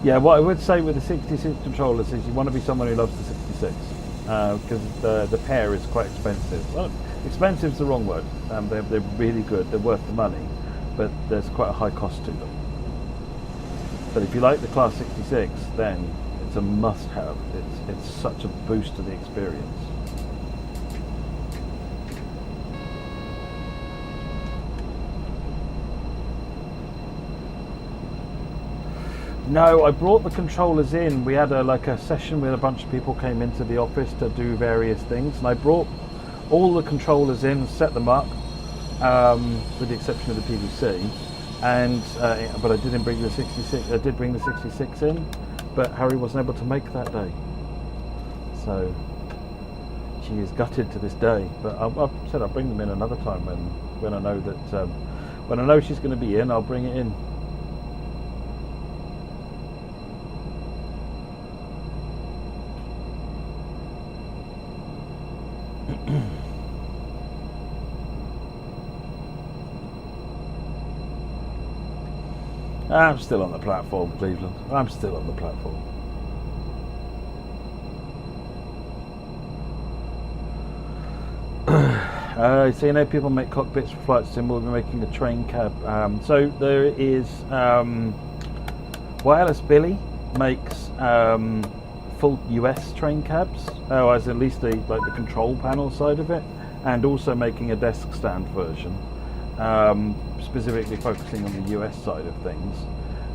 Yeah, what I would say with the 66 controllers is you want to be someone who loves the 66. Because the pair is quite expensive. Well, expensive is the wrong word. They're really good. They're worth the money, but there's quite a high cost to them. But if you like the Class 66, then it's a must-have. It's such a boost to the experience. No, I brought the controllers in. We had a session where a bunch of people came into the office to do various things, and I brought all the controllers in, set them up, with the exception of the PVC. And but I didn't bring the 66. I did bring the 66 in, but Harry wasn't able to make that day, so she is gutted to this day. But I've said I'll bring them in another time when I know that when I know she's going to be in, I'll bring it in. I'm still on the platform, Cleveland. I'm still on the platform. So you know, people make cockpits for flight sim. We'll be making a train cab. So there is Wireless Billy makes full US train cabs. As at least the control panel side of it, and also making a desk stand version. Specifically focusing on the US side of things.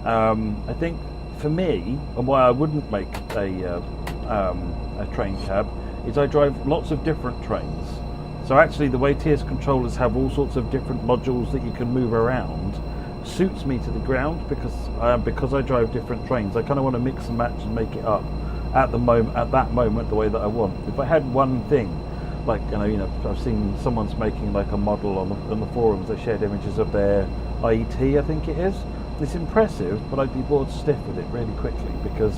I think for me, and why I wouldn't make a train cab, is I drive lots of different trains. So actually the way TS controllers have all sorts of different modules that you can move around suits me to the ground, because I drive different trains. I kind of want to mix and match and make it up at that moment the way that I want. If I had one thing, like I've seen someone's making like a model on the forums. They shared images of their IET, I think it is. It's impressive, but I'd be bored stiff with it really quickly because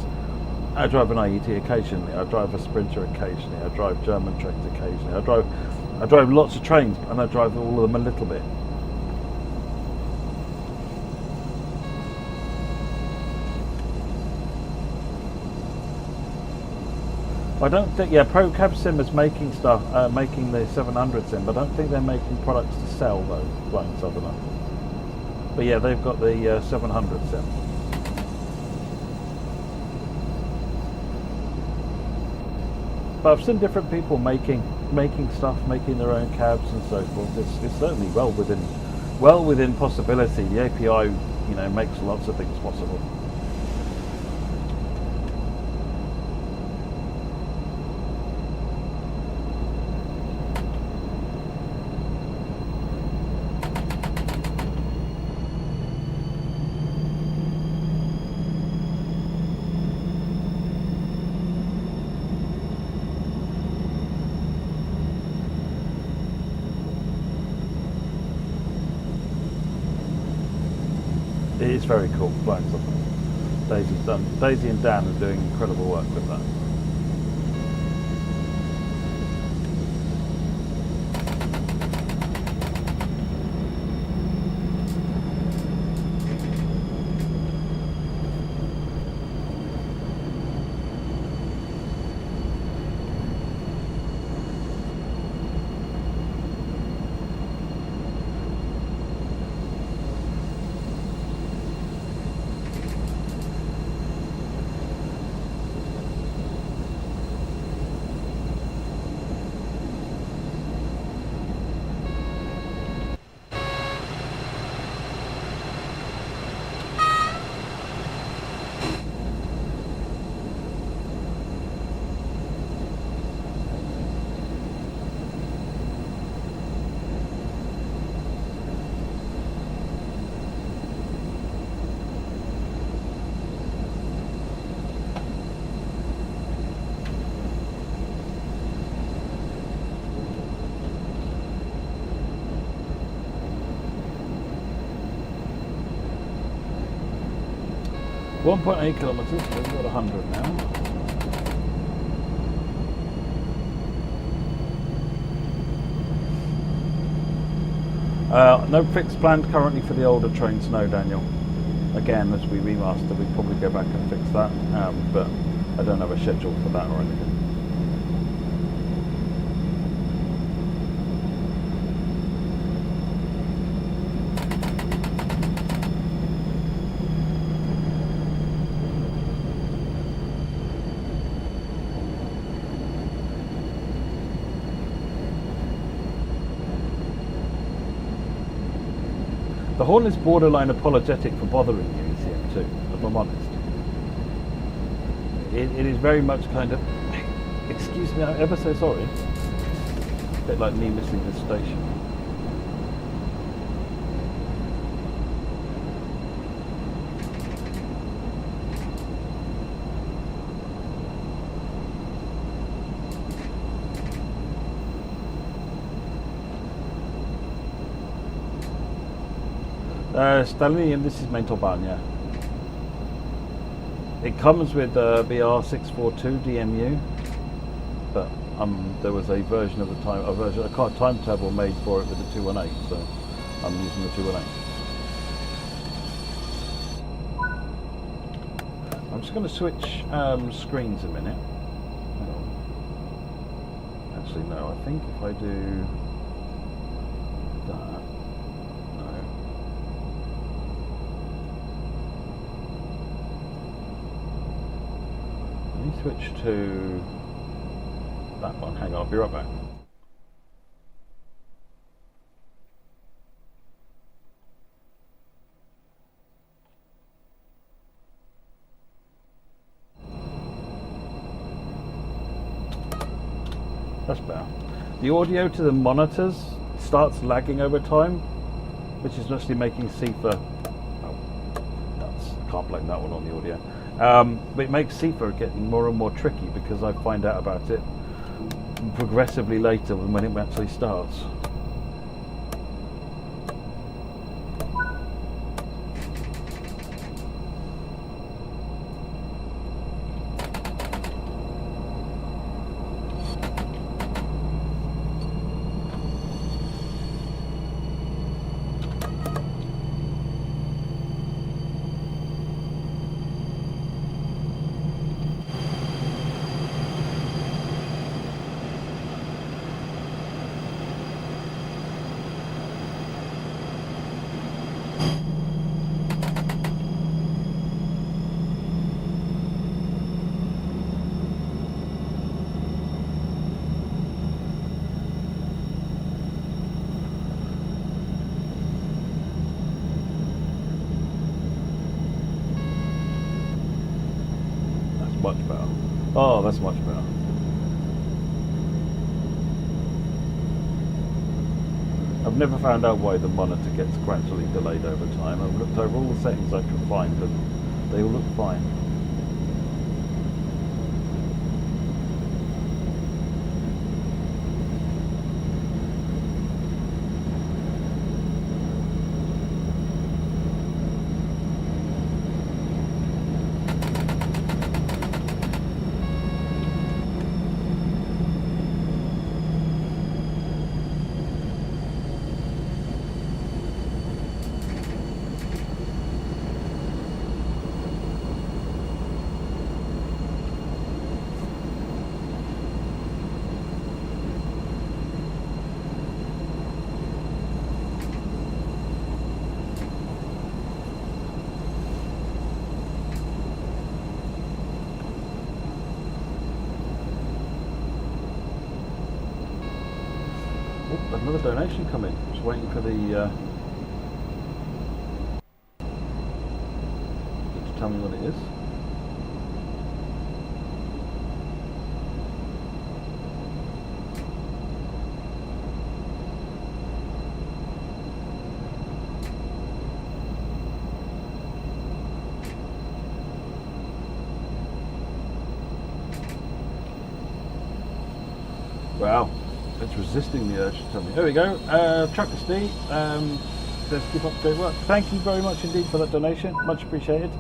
I drive an IET occasionally. I drive a Sprinter occasionally. I drive German trains occasionally. I drive lots of trains, and I drive all of them a little bit. I don't think, Pro Cab Sim is making stuff, making the 700 Sim, but I don't think they're making products to sell though, Flying Southerner. But yeah, they've got the 700 Sim. But I've seen different people making stuff, making their own cabs and so forth. It's certainly well within possibility. The API, makes lots of things possible. It is very cool, Flying Southerner. Daisy and Dan are doing incredible work with that. .8 kilometres, we've got 100 now. No fixed plan currently for the older trains, no, Daniel. Again, as we remaster, we'd probably go back and fix that, but I don't have a schedule for that or anything. The horn is borderline apologetic for bothering you, ECM2, if I'm honest. It is very much kind of, excuse me, I'm ever so sorry. A bit like me missing this station. Stanley, and this is Mentalbahn, yeah. It comes with BR642 DMU, but there was a version of a timetable made for it with the 218, so I'm using the 218. I'm just going to switch screens a minute. Hang on. Actually, no. I think if I do that. Switch to that one. Hang on, I'll be right back. That's better. The audio to the monitors starts lagging over time, which is mostly making CIFA. Oh, nuts. I can't blame that one on the audio. But it makes CIFA getting more and more tricky because I find out about it progressively later than when it actually starts. Much better. Oh, that's much better. I've never found out why the monitor gets gradually delayed over time. I've looked over all the settings I can find and they all look fine. Another donation coming. Just waiting for the to tell me what it is. Wow. It's resisting the urge to tell me. There we go. Trucker Steve says keep up to great work. Thank you very much indeed for that donation. Much appreciated.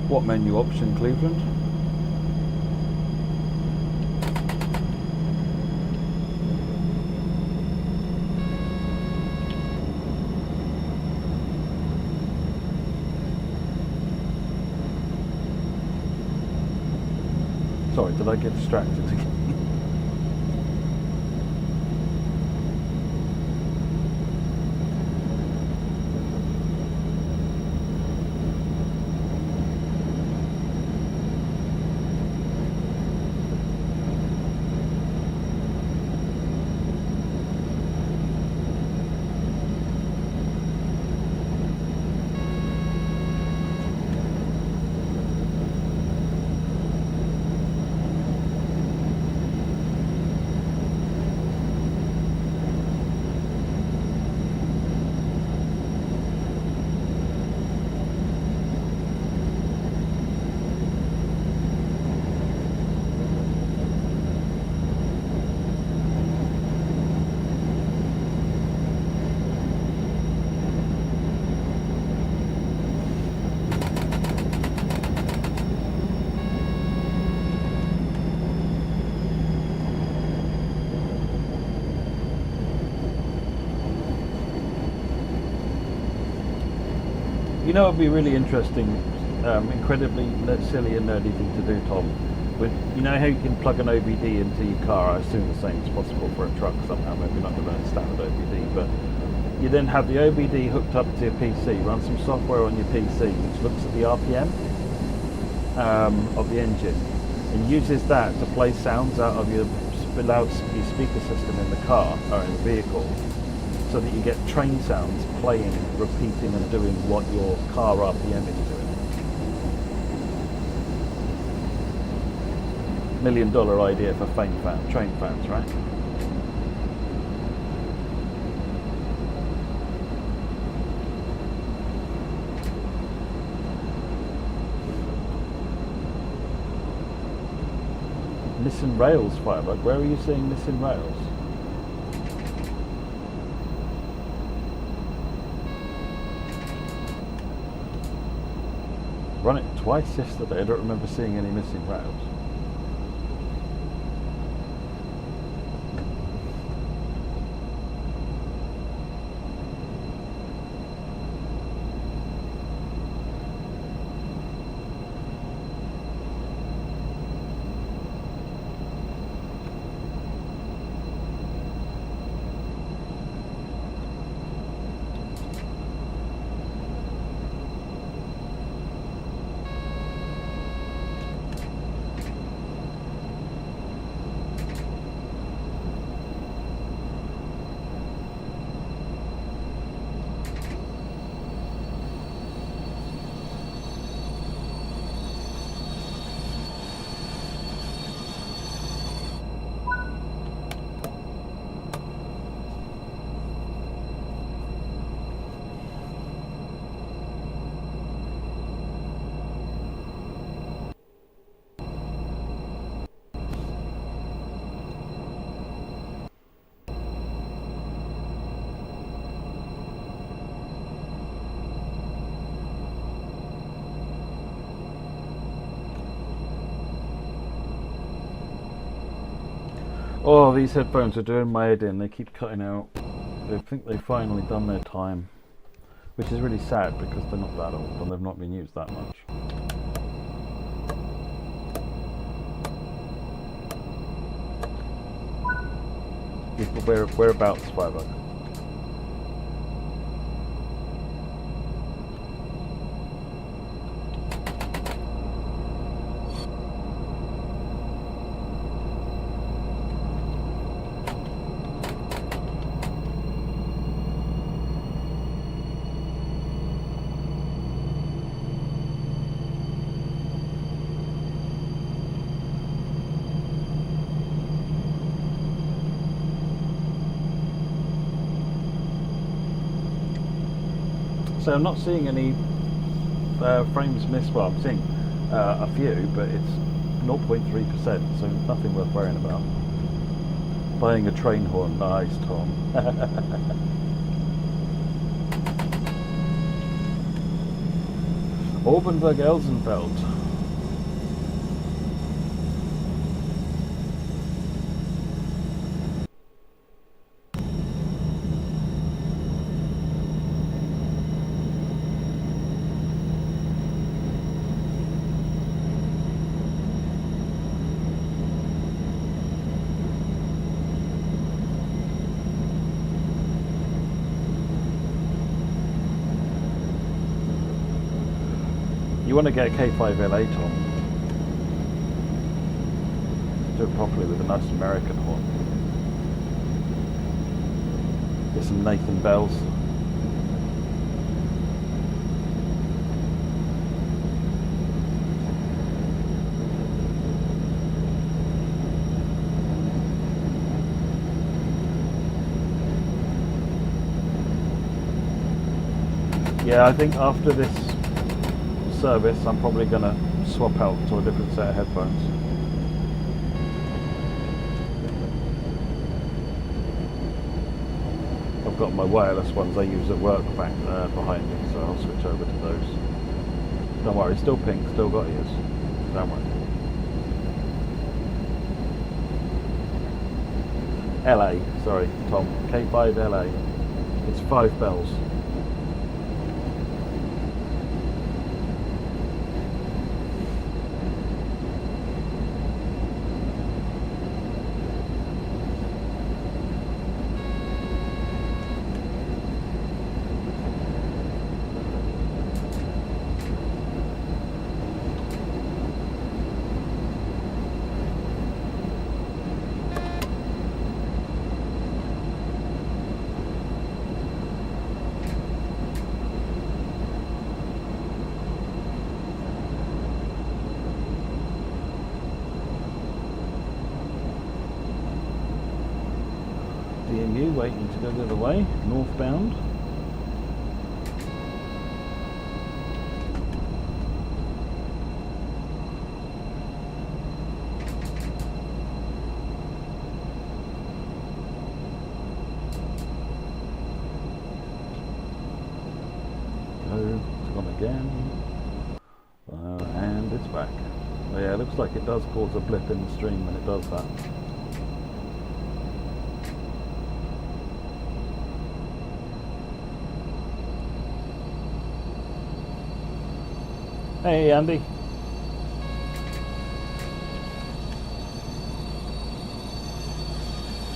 What menu option, Cleveland? Sorry, did I get distracted again? You know, it'd be really interesting, incredibly silly and nerdy thing to do, Tom. You know how you can plug an OBD into your car? I assume the same is possible for a truck somehow. Maybe not with a standard OBD, but you then have the OBD hooked up to your PC, run some software on your PC which looks at the RPM of the engine and uses that to play sounds out of your speaker system in the car or in the vehicle, so that you get train sounds playing, repeating and doing what your car RPM is doing. $1 million idea for train fans, right? Missing rails, Firebug. Where are you seeing missing rails? Run it twice yesterday. I don't remember seeing any missing rails. Oh, these headphones are doing my head in. They keep cutting out. I think they've finally done their time, which is really sad because they're not that old and they've not been used that much. Whereabouts, Firebug? So I'm not seeing any frames missed. Well, I'm seeing a few, but it's 0.3%, so nothing worth worrying about. Buying a train horn, nice, Tom. Orbenberg-Elsenfeld. You want to get a K5LA, Tom. Do it properly with a nice American horn. Get some Nathan bells. Yeah, I think after this service I'm probably going to swap out to a different set of headphones. I've got my wireless ones I use at work back behind me, so I'll switch over to those. Don't worry, still pink, still got ears. Don't worry. LA, sorry Tom, K5 LA. It's 5 bells. you waiting to go the other way, northbound. Again, and it's back. Oh, yeah, it looks like it does cause a blip in the stream when it does that. Hey Andy.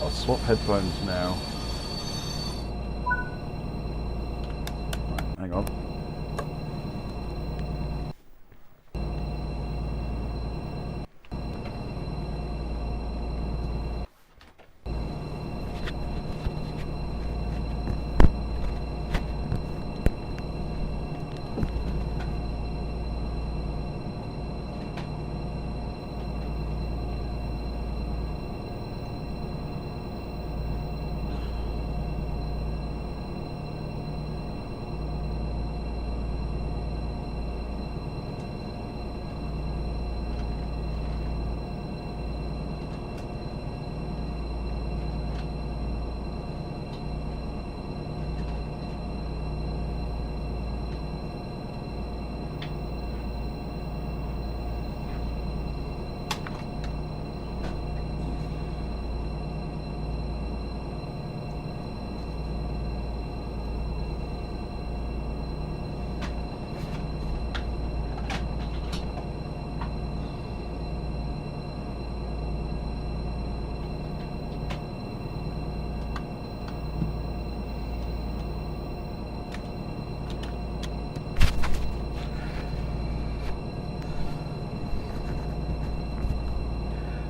I'll swap headphones now. Right, hang on.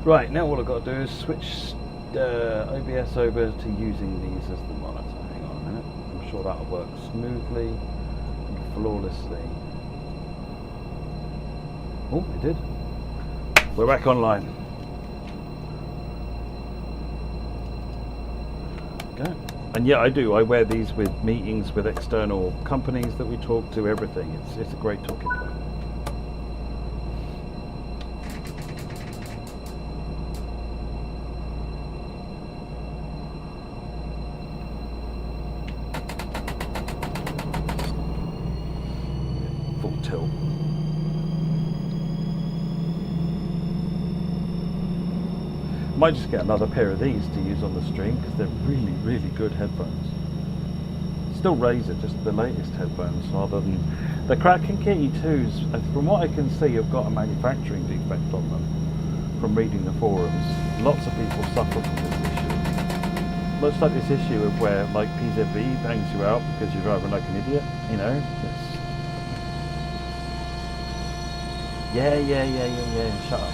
Right, now what I've got to do is switch OBS over to using these as the monitor. Hang on a minute. I'm sure that'll work smoothly and flawlessly. Oh, it did. We're back online. Okay. And yeah, I do. I wear these with meetings with external companies that we talk to, everything. It's a great talking point. Might just get another pair of these to use on the stream because they're really, really good headphones. Still Razer, just the latest headphones rather than the Kraken KE2s. From what I can see, have got a manufacturing defect on them. From reading the forums, lots of people suffer from this issue. Much like this issue of where like PZB bangs you out because you're driving like an idiot. You know. Yeah. Shut up.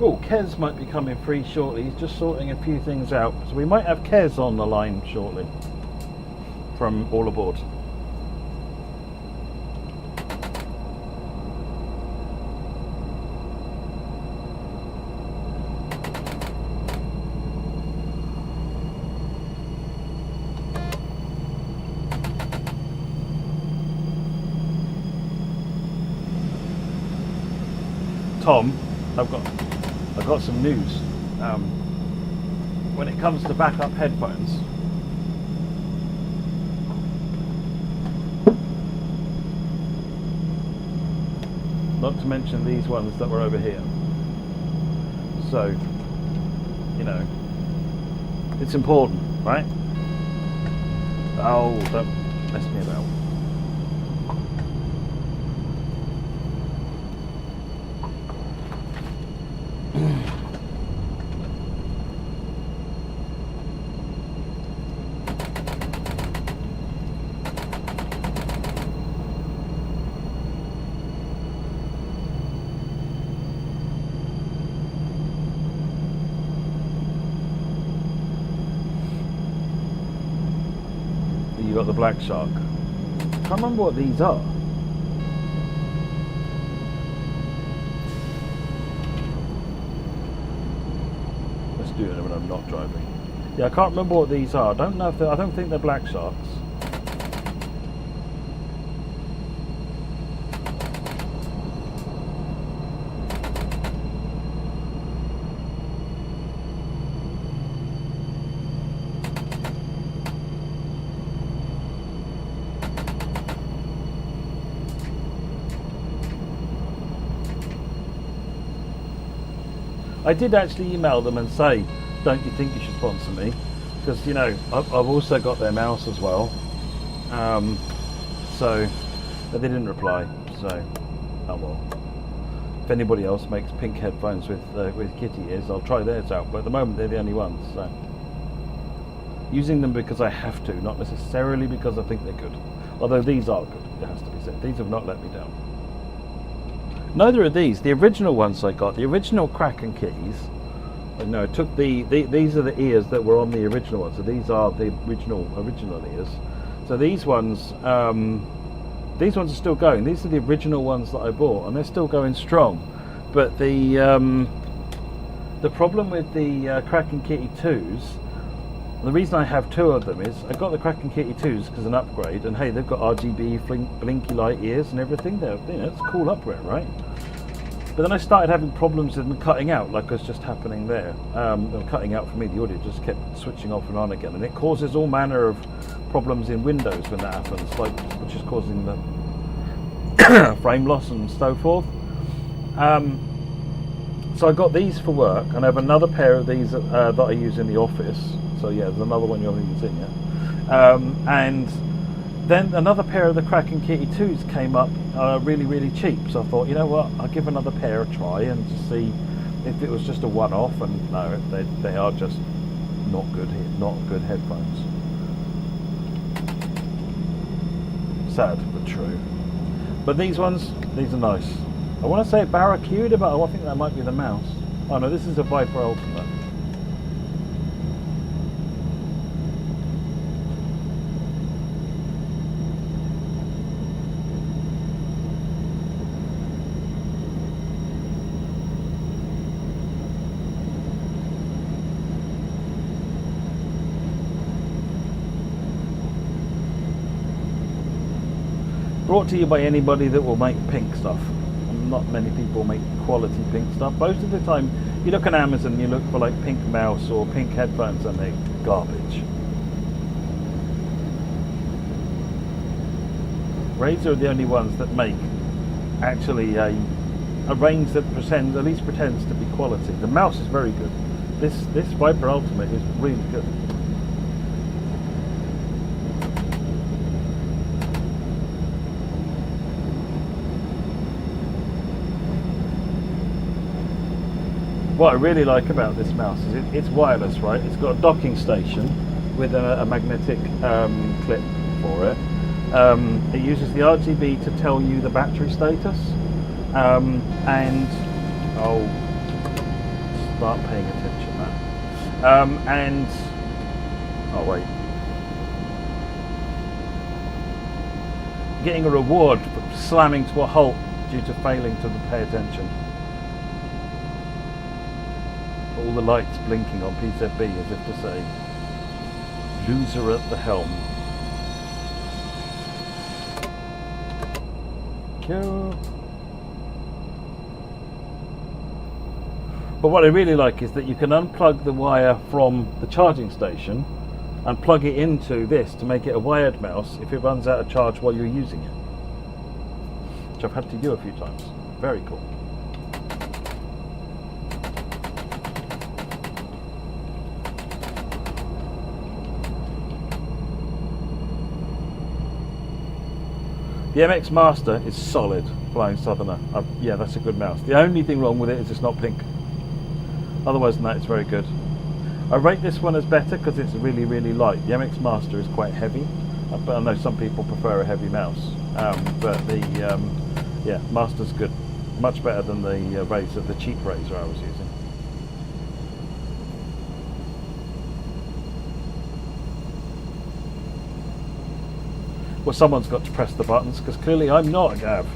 Oh, Kez might be coming free shortly. He's just sorting a few things out. So we might have Kez on the line shortly from All Aboard. Tom, I've got some news. When it comes to backup headphones, not to mention these ones that were over here. So, you know, it's important, right? Oh, don't mess me about. got the black shark. Can't remember what these are. Let's do it when I'm not driving. Yeah, I can't remember what these are. I don't know if I don't think they're black sharks. I did actually email them and say, don't you think you should sponsor me? Because, you know, I've also got their mouse as well. So, but they didn't reply, so, oh well. If anybody else makes pink headphones with kitty ears, I'll try theirs out, but at the moment they're the only ones, so. Using them because I have to, not necessarily because I think they're good. Although these are good, it has to be said. These have not let me down. Neither of these, the original ones I got, the original Kraken keys, no, I took these are the ears that were on the original ones, so these are the original ears. So these ones are still going. These are the original ones that I bought, and they're still going strong. But the problem with the Kraken Kitty 2s, the reason I have two of them is I got the Kraken Kitty 2s because an upgrade, and hey, they've got RGB blinky light ears and everything. They're, you know, it's a cool upgrade, right? But then I started having problems with them cutting out, like was just happening there. Them cutting out for me, the audio just kept switching off and on again, and it causes all manner of problems in Windows when that happens, like which is causing the frame loss and so forth. So I got these for work, and I have another pair of these that I use in the office. So yeah, there's another one you haven't even seen yet. And then another pair of the Kraken Kitty 2s came up really, really cheap. So I thought, you know what, I'll give another pair a try and just see if it was just a one-off. And no, they are just not good headphones. Sad but true. But these ones, these are nice. I want to say Barracuda, but I think that might be the mouse. Oh no, this is a Viper Ultimate. Brought to you by anybody that will make pink stuff. And not many people make quality pink stuff. Most of the time, you look on Amazon, you look for like pink mouse or pink headphones, and they're garbage. Razer are the only ones that make actually a range that at least pretends to be quality. The mouse is very good. This Viper Ultimate is really good. What I really like about this mouse is it's wireless, right? It's got a docking station with a magnetic clip for it. It uses the RGB to tell you the battery status, and I'll start paying attention now. And oh wait, getting a reward for slamming to a halt due to failing to pay attention. All the lights blinking on PZB as if to say, loser at the helm. Cool. But what I really like is that you can unplug the wire from the charging station and plug it into this to make it a wired mouse if it runs out of charge while you're using it. Which I've had to do a few times. Very cool. The MX Master is solid, Flying Southerner. Yeah, that's a good mouse. The only thing wrong with it is it's not pink. Otherwise than that, it's very good. I rate this one as better because it's really, really light. The MX Master is quite heavy, but I know some people prefer a heavy mouse. But the yeah, Master's good. Much better than the Razer, the cheap Razer I was using. Well, someone's got to press the buttons, because clearly I'm not a Gav.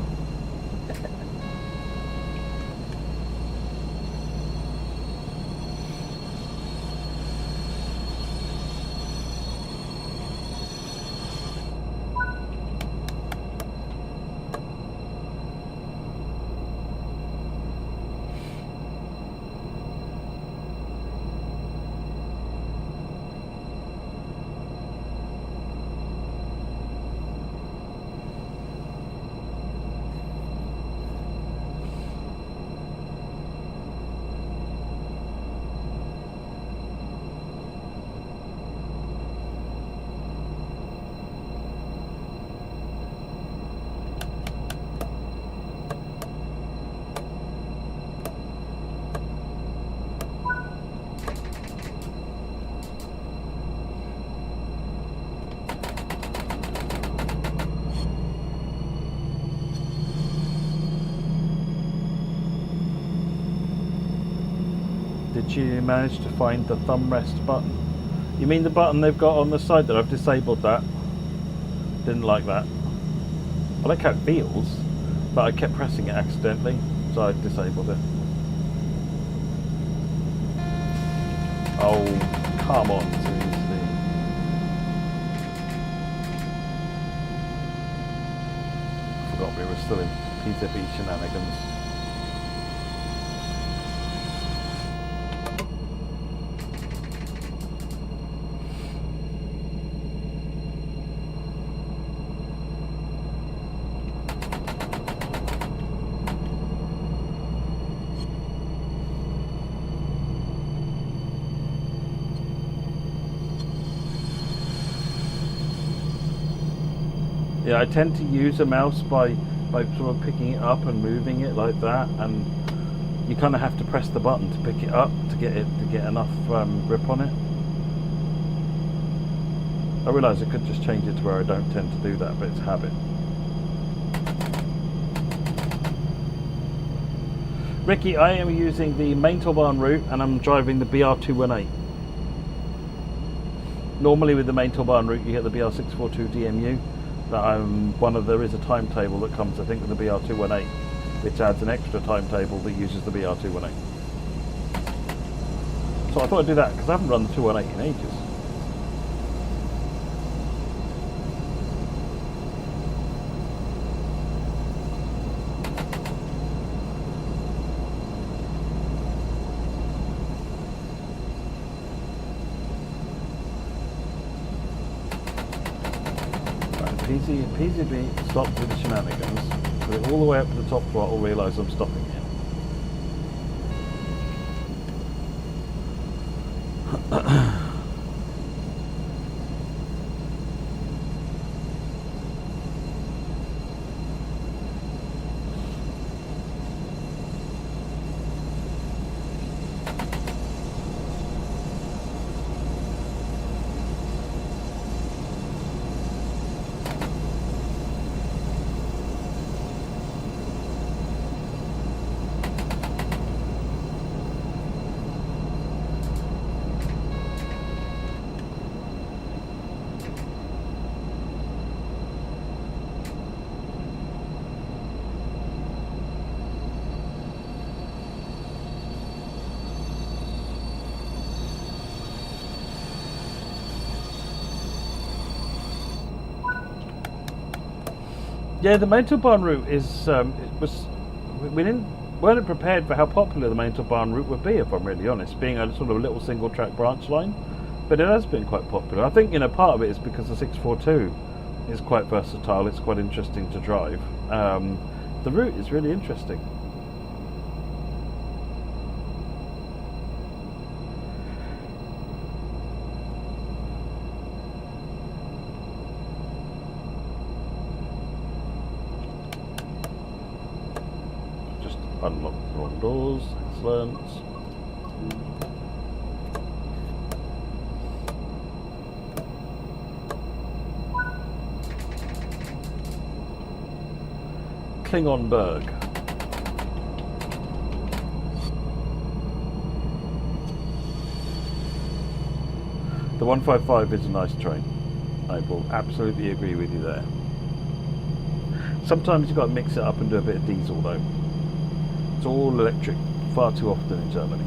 Did you manage to find the thumb rest button? You mean the button they've got on the side that I've disabled that? Didn't like that. I like how it feels, but I kept pressing it accidentally, so I disabled it. Oh, come on, seriously. I forgot we were still in PZB shenanigans. Yeah, I tend to use a mouse by sort of picking it up and moving it like that, and you kind of have to press the button to pick it up to get enough grip on it. I realise I could just change it to where I don't tend to do that, but it's habit. Ricky, I am using the main toolbar route and I'm driving the BR218. Normally with the main toolbar route you get the BR642 DMU. There is a timetable that comes, I think, with the BR218, which adds an extra timetable that uses the BR218. So I thought I'd do that because I haven't run the 218 in ages. PZB stopped with the shenanigans, put it all the way up to the top throttle, realise I'm stopping it. Yeah, the main toolbar route is, we weren't prepared for how popular the main toolbar route would be, if I'm really honest, being a sort of little single track branch line, but it has been quite popular. I think, part of it is because the 642 is quite versatile, it's quite interesting to drive. The route is really interesting. Unlock the wrong doors, excellent. Klingonberg. The 155 is a nice train. I will absolutely agree with you there. Sometimes you've got to mix it up and do a bit of diesel though. It's all electric far too often in Germany.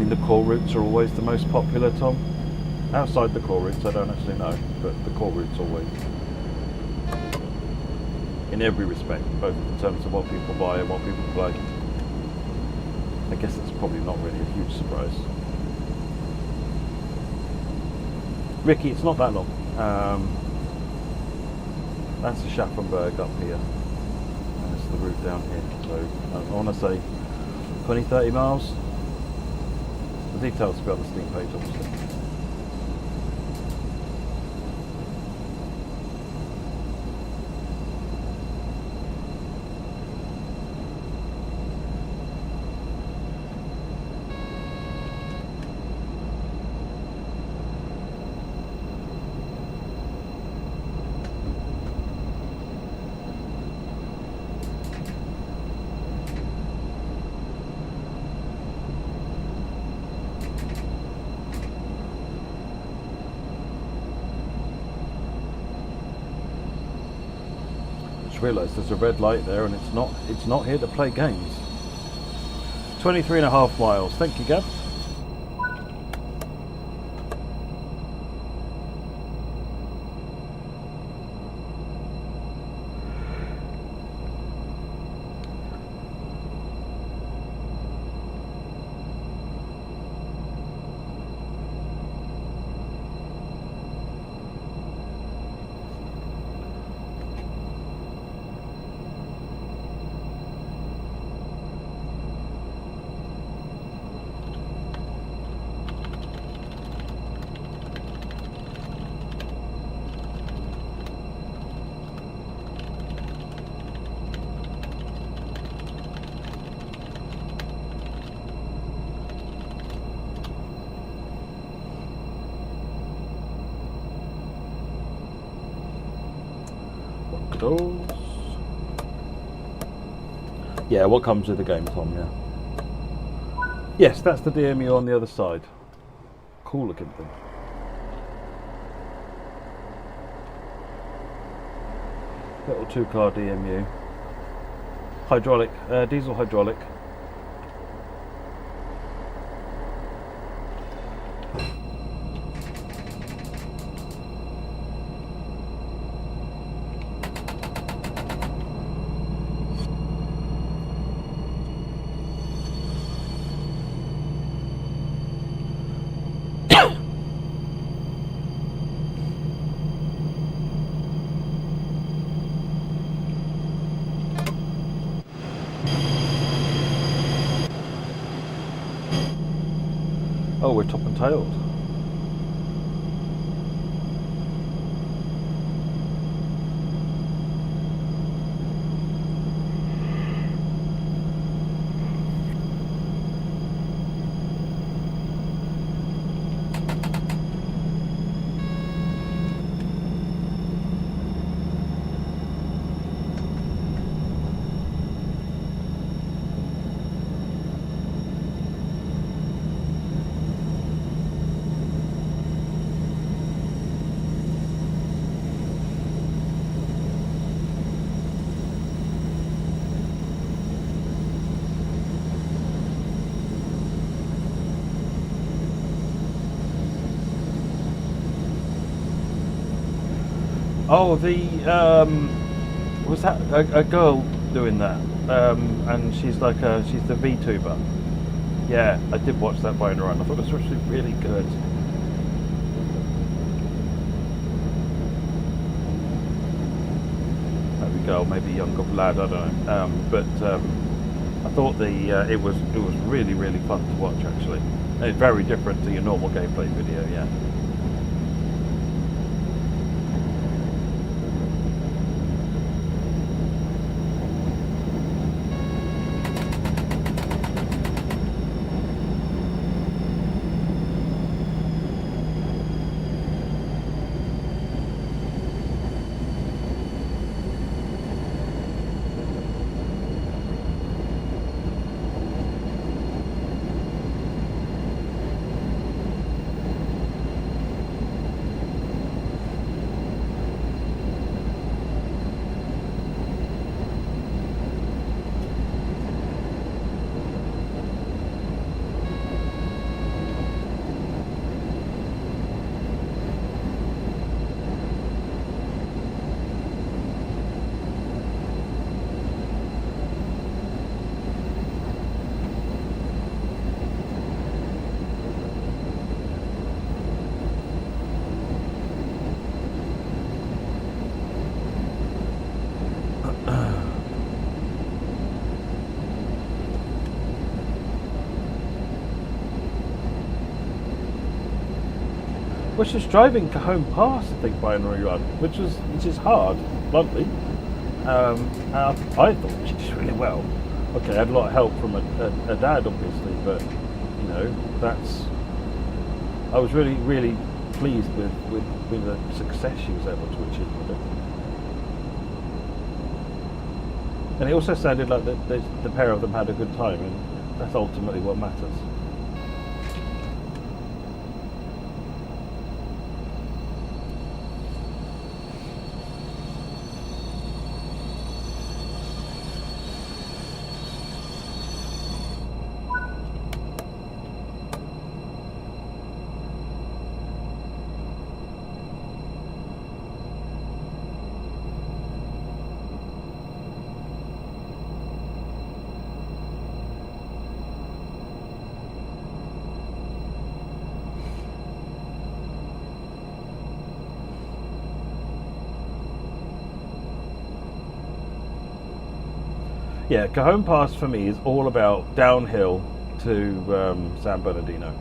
The core routes are always the most popular, Tom. Outside the core routes, I don't actually know, but the core routes always. In every respect, both in terms of what people buy and what people play. I guess it's probably not really a huge surprise. Ricky, it's not that long. That's the Schaffenberg up here. And it's the route down here. So I want to say 20-30 miles. The details will be on the Steam page, obviously. Realise there's a red light there and it's not here to play games. 23.5 miles. Thank you, Gav. Those. Yeah, what comes with the game, Tom, yeah. Yes, that's the DMU on the other side. Cool looking thing. Little 2-car DMU. Hydraulic, diesel hydraulic. Oh, we're top and tailed. Oh, was that a girl doing that? And she's like she's the VTuber. Yeah, I did watch that by and around. I thought it was actually really good. girl, maybe a younger lad, I don't know. But I thought it was really, really fun to watch, actually. It's very different to your normal gameplay video, yeah. Was just driving Cajon Pass, I think, by an rerun, which is hard, bluntly. I thought she did really well. Okay, I had a lot of help from a dad, obviously, but you know, I was really, really pleased with the success she was able to achieve with it. And it also sounded like the pair of them had a good time, and that's ultimately what matters. Yeah, Cajon Pass for me is all about downhill to San Bernardino.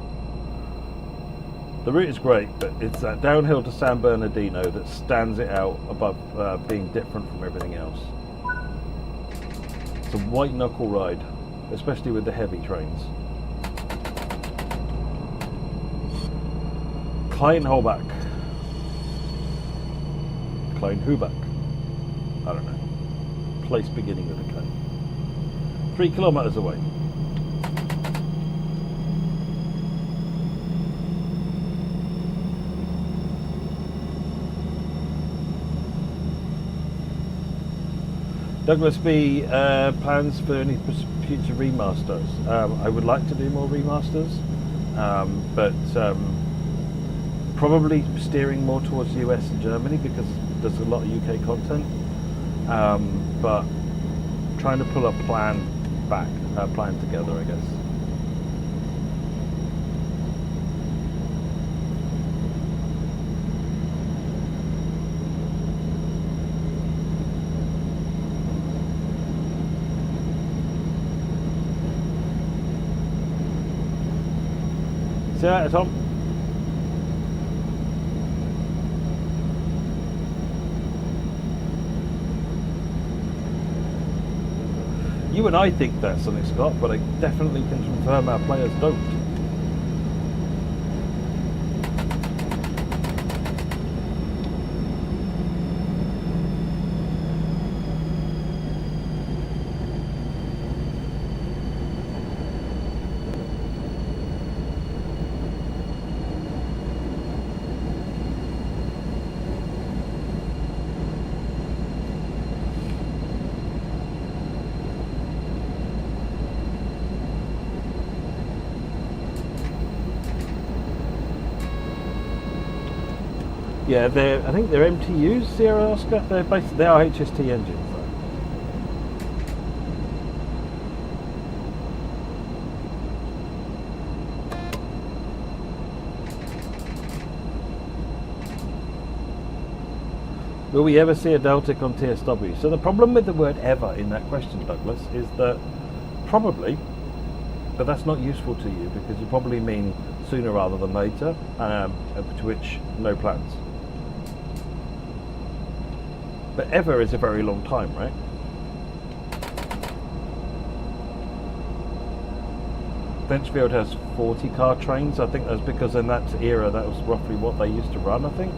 The route is great, but it's that downhill to San Bernardino that stands it out above being different from everything else. It's a white knuckle ride, especially with the heavy trains. Klein-Holbach. Klein-Hubach. I don't know. Place beginning with a K. 3 kilometers away. Douglas B, plans for any future remasters. I would like to do more remasters, but probably steering more towards US and Germany because there's a lot of UK content. But trying to pull a plan together, I guess. See you later, Tom. You and I think that, Sonic Scott, but I definitely can confirm our players don't. Yeah, I think they're MTUs, Sierra Oscar. They are HST engines. Will we ever see a Deltic on TSW? So the problem with the word ever in that question, Douglas, is that probably, but that's not useful to you because you probably mean sooner rather than later, to which no plans. But ever is a very long time, right? Benchfield has 40 car trains. I think that's because in that era that was roughly what they used to run, I think.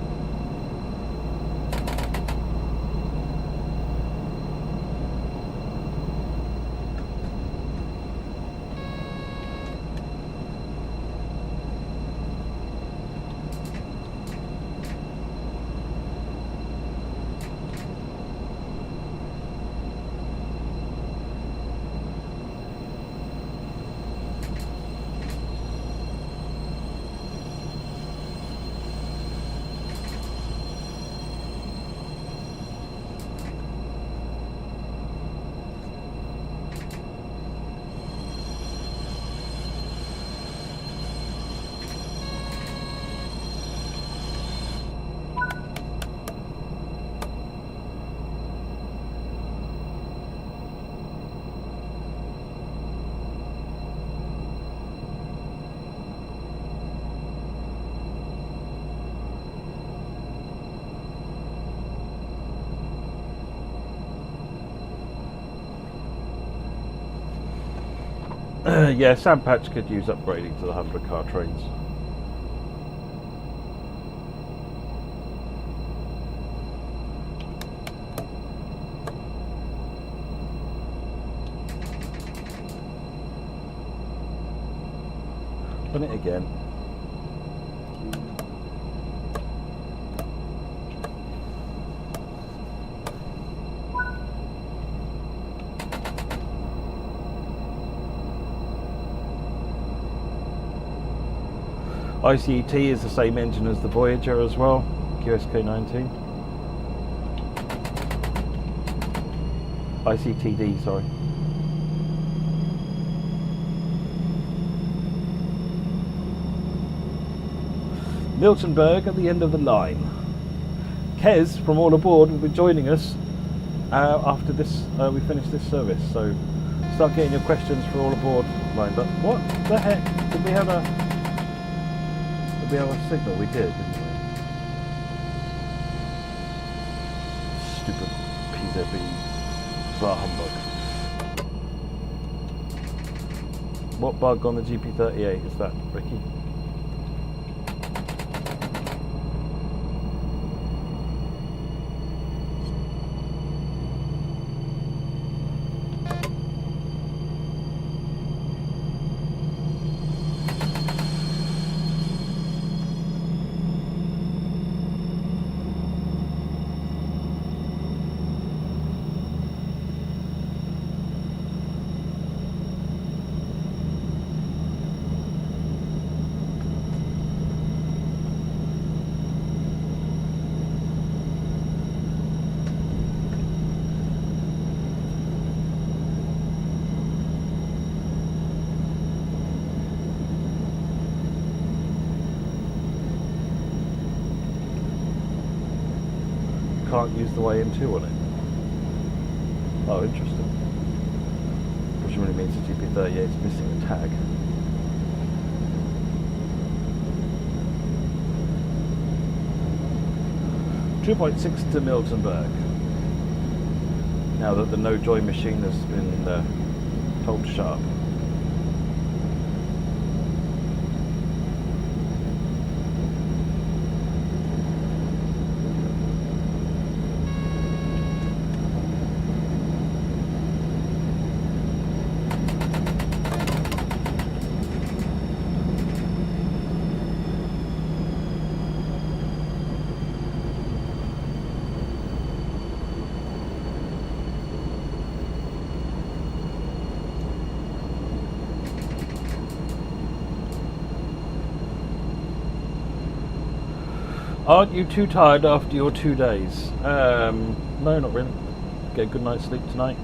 Yeah, Sandpatch could use upgrading to the 100 car trains. Run it again. ICET is the same engine as the Voyager as well, QSK19. ICTD, sorry. Miltonberg at the end of the line. Kez from All Aboard will be joining us after this. We finish this service, so start getting your questions for All Aboard lined up. What the heck? Did we have a signal? We did, didn't we? Stupid PZB bar humbug. What bug on the GP38 is that, Ricky? Can't use the way into on it. Oh, interesting. Which really means the GP38 is missing a tag. .6 to Miltonberg. Now that the No Joy machine has been told to shut up. Aren't you too tired after your 2 days? No, not really. Get a good night's sleep tonight.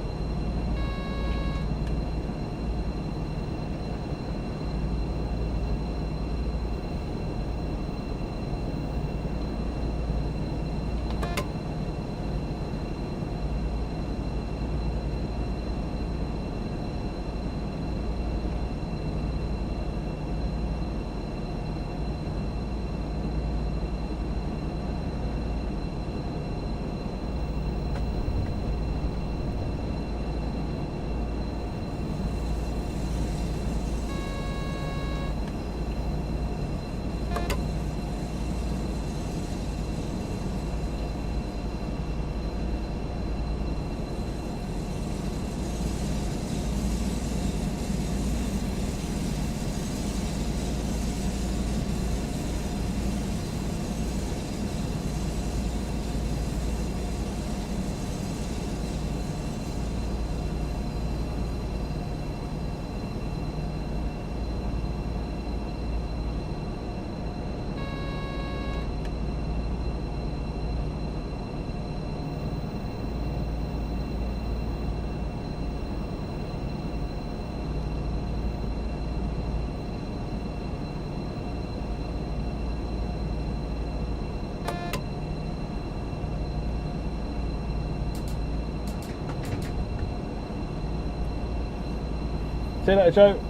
See you later, Joe.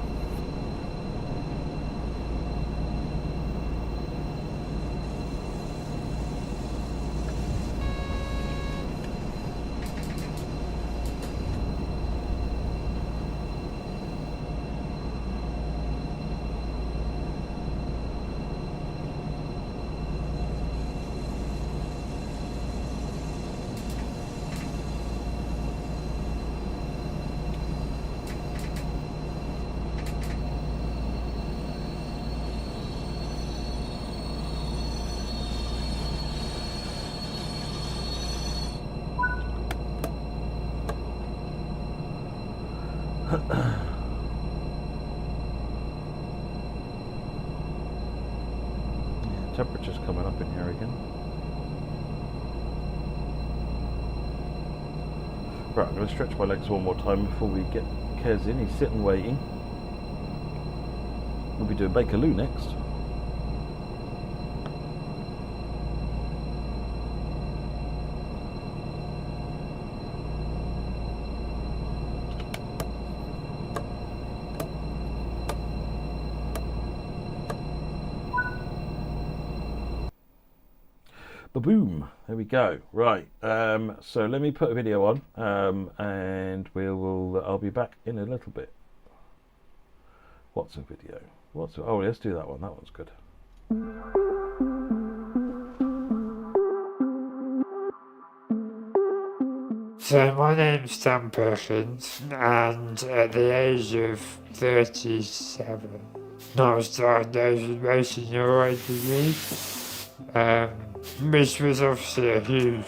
Temperature's coming up in here again. Right, I'm going to stretch my legs one more time before we get Kez in. He's sitting waiting. We'll be doing Bakerloo next. Boom! There we go. Right. So let me put a video on, and I'll be back in a little bit. What's a video? Oh, let's do that one. That one's good. So my name's Dan Perkins, and at the age of 37, I was diagnosed with motor neurone disease. Which was obviously a huge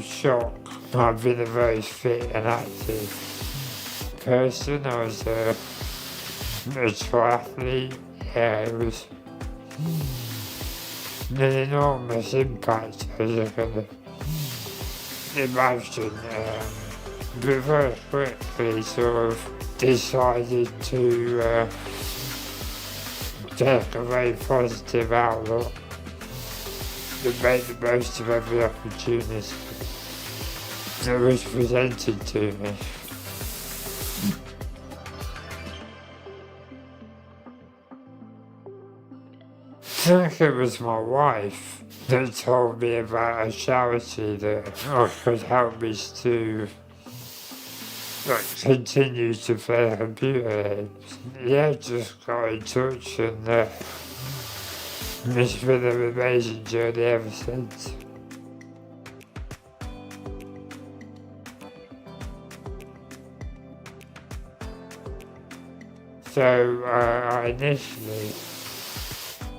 shock. I've been a very fit and active person. I was a triathlete. Yeah, it was an enormous impact, as you can imagine. But very quickly sort of decided to take a very positive outlook and make the most of every opportunity that was presented to me. I think it was my wife that told me about a charity that could help me to continue to play computer games. Yeah, just got in touch, and it's been an amazing journey ever since. So I initially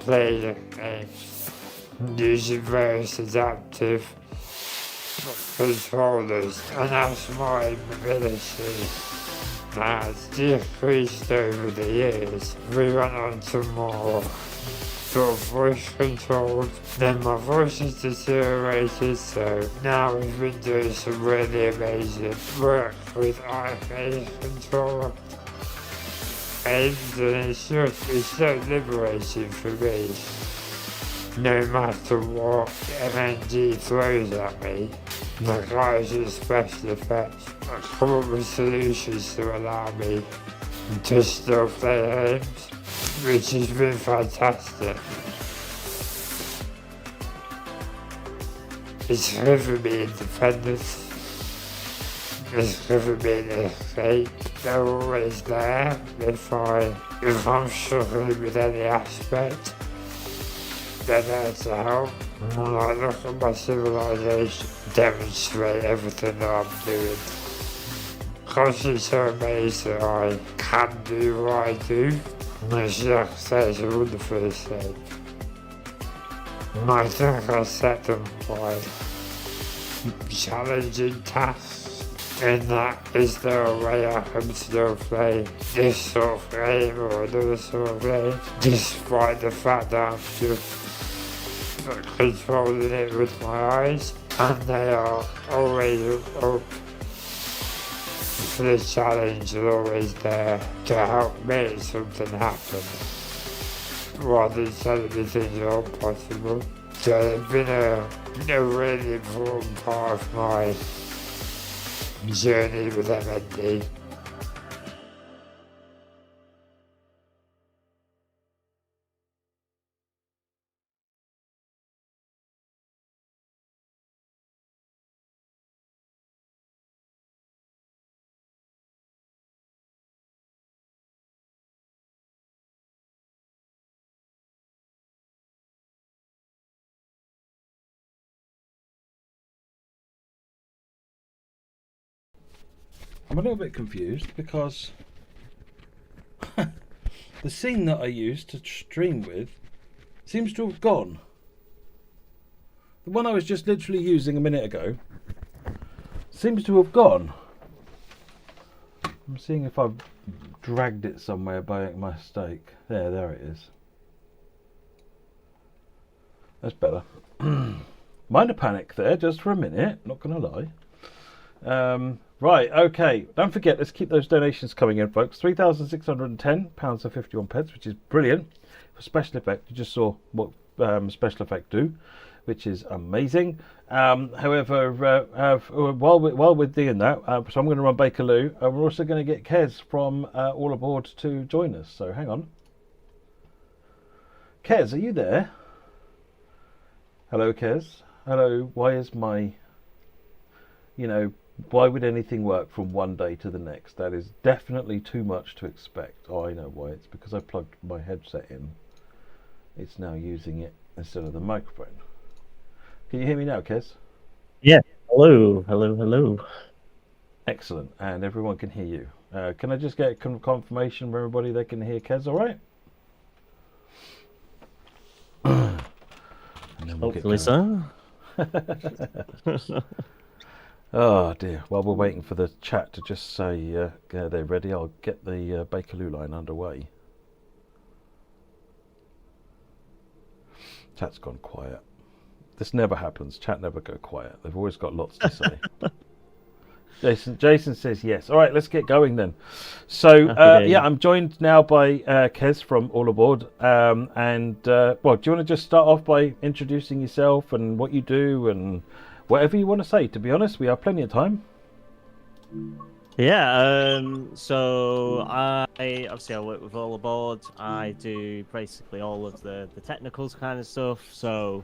played a game using various adaptive controllers, and as my mobility has decreased over the years, we went on to more sort of voice controlled. Then my voice has deteriorated, so now we've been doing some really amazing work with iPhone controller. And it's so liberating for me. No matter what MNG throws at me, the guys at SpecialEffect come up with solutions to allow me to still play games, which has been fantastic. It's given me independence, it's given me an escape. They're always there if I'm struggling with any aspect. They're there to help. And I look at my civilization, demonstrate everything that I'm doing. Constantly so amazed that I can do what I do. And it's like I say, it's a wonderful escape. And I think I set them quite challenging tasks. In that, is there a way I can still play this sort of game or another sort of game, despite the fact that I'm just controlling it with my eyes, and they are always up for the challenge and always there to help make something happen, rather than telling me things are impossible. So they've been a really important part of my journey with MND. I'm a little bit confused because the scene that I used to stream with seems to have gone. The one I was just literally using a minute ago seems to have gone. I'm seeing if I've dragged it somewhere by mistake. There it is. That's better. Mind a panic there, just for a minute. Not going to lie. Right, okay. Don't forget, let's keep those donations coming in, folks. £3,610.51, which is brilliant. For Special Effect, you just saw what Special Effect do, which is amazing. However, while we're doing that, so I'm going to run Bakerloo. We're also going to get Kez from All Aboard to join us. So hang on. Kez, are you there? Hello, Kez. Hello. Why is my, why would anything work from one day to the next? That is definitely too much to expect. Oh, I know why. It's because I plugged my headset in. It's now using it instead of the microphone. Can you hear me now, Kez? Yeah. Hello. Hello. Hello. Excellent. And everyone can hear you. Can I just get confirmation from everybody they can hear Kez all right? Hopefully so. Oh dear. While we're waiting for the chat to just say they're ready, I'll get the Bakerloo line underway. Chat's gone quiet. This never happens. Chat never go quiet. They've always got lots to say. Jason says yes. All right, let's get going then. So yeah, I'm joined now by Kez from All Aboard. Well, do you want to just start off by introducing yourself and what you do and whatever you want to say? To be honest, we have plenty of time. Yeah. So I work with All Aboard. I do basically all of the technicals kind of stuff. So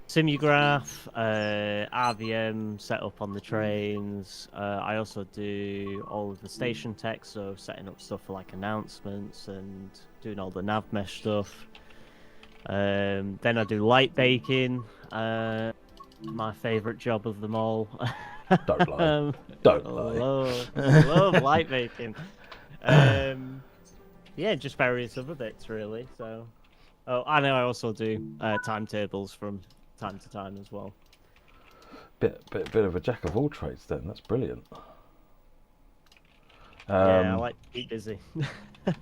Simulgraph, RVM, set up on the trains. I also do all of the station tech, so setting up stuff for like announcements and doing all the nav mesh stuff. Then I do light baking, my favourite job of them all. Don't lie. Don't lie. Love light baking. Yeah, just various other bits really. So, I know I also do timetables from time to time as well. Bit of a jack of all trades then. That's brilliant. Yeah, I like to be busy.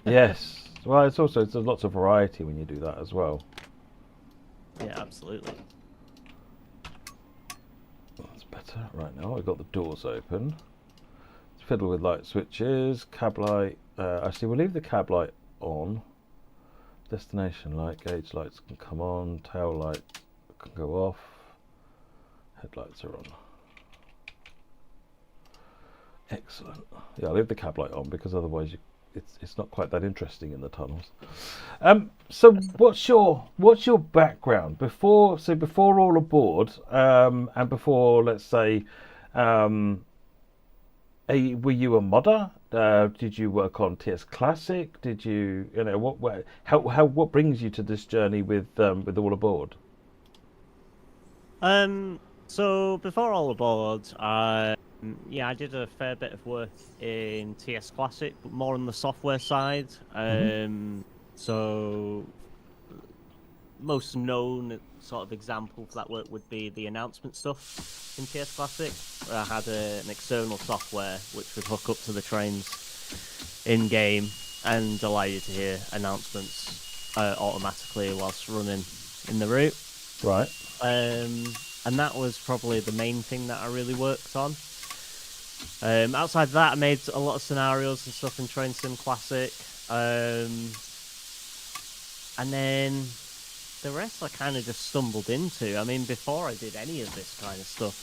Yes. Well, there's lots of variety when you do that as well. Yeah, absolutely. That's better. Right now I've got the doors open. Let's fiddle with light switches, cab light. Actually, we'll leave the cab light on. Destination light, gauge lights can come on, tail light can go off, headlights are on. Excellent. Yeah, I'll leave the cab light on because otherwise it's not quite that interesting in the tunnels. So what's your background before All Aboard and before, let's say, were you a modder? Did you work on TS Classic? Did you what brings you to this journey with All Aboard? So before All Aboard, I did a fair bit of work in TS Classic, but more on the software side. So most known sort of example for that work would be the announcement stuff in TS Classic, where I had an external software which would hook up to the trains in game and allow you to hear announcements automatically whilst running in the route. Right. And that was probably the main thing that I really worked on. Outside of that, I made a lot of scenarios and stuff in Train Sim Classic. And then the rest I kind of just stumbled into. I mean, before I did any of this kind of stuff,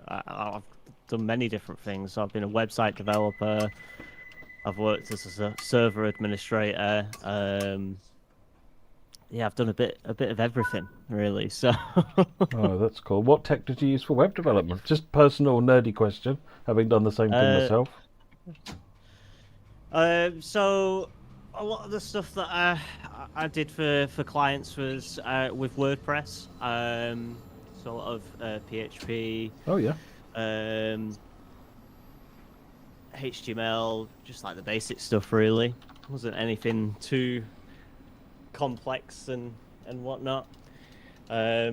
I've done many different things. So I've been a website developer. I've worked as a server administrator. Yeah, I've done a bit of everything, really. So. Oh, that's cool. What tech did you use for web development? Just personal nerdy question, having done the same thing myself. So a lot of the stuff that I did for clients was with WordPress. So a lot of PHP. Oh yeah. HTML, just like the basic stuff really. Wasn't anything too complex and whatnot. I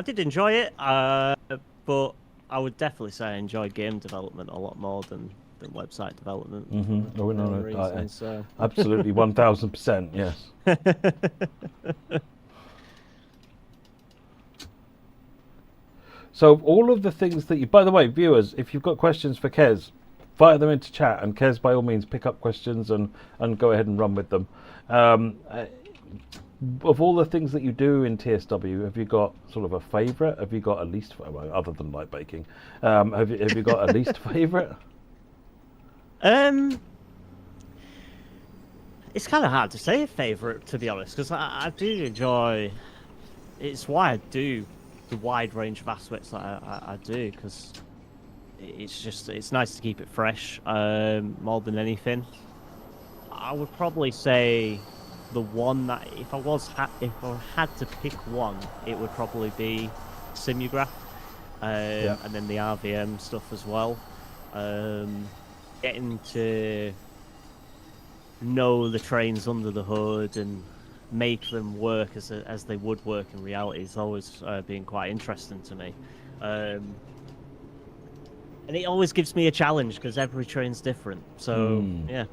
did enjoy it, but I would definitely say I enjoy game development a lot more than website development. Mm-hmm. Oh, no, reasons, so. Absolutely, 1000%, yes. So all of the things that you... By the way, viewers, if you've got questions for Kez, fire them into chat, and Kez, by all means, pick up questions and go ahead and run with them. Of all the things that you do in TSW, have you got sort of a favourite? Have you got a least... Well, other than light baking, have you got a least favourite? It's kind of hard to say a favourite, to be honest, because I do enjoy... It's why I do the wide range of aspects that I do, because it's nice to keep it fresh, more than anything. I would probably say the one that if I had to pick one, it would probably be Simulgraph, and then the RVM stuff as well. Getting to know the trains under the hood and make them work as they would work in reality has always been quite interesting to me. And it always gives me a challenge because every train's different. So, yeah.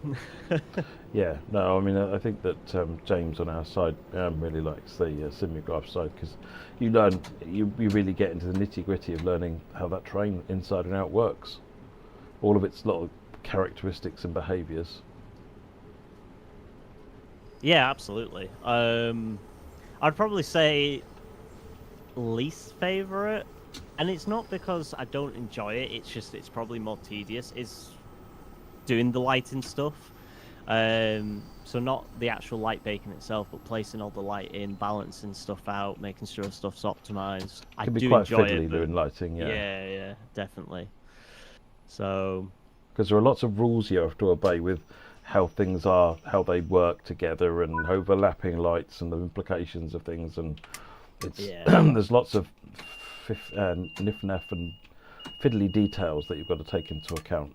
Yeah, no, I mean, I think that James on our side really likes the Simulgraph side, because you really get into the nitty-gritty of learning how that train inside and out works. All of its little characteristics and behaviours. Yeah, absolutely. I'd probably say least favourite, and it's not because I don't enjoy it, it's probably more tedious, is doing the lighting stuff. So not the actual light baking itself, but placing all the light in, balancing stuff out, making sure stuff's optimised. I Can be do quite enjoy fiddly it, doing lighting, yeah. Yeah, definitely. So... Because there are lots of rules you have to obey with how things are, how they work together, and overlapping lights and the implications of things, and it's there's lots of nif-naf and fiddly details that you've got to take into account.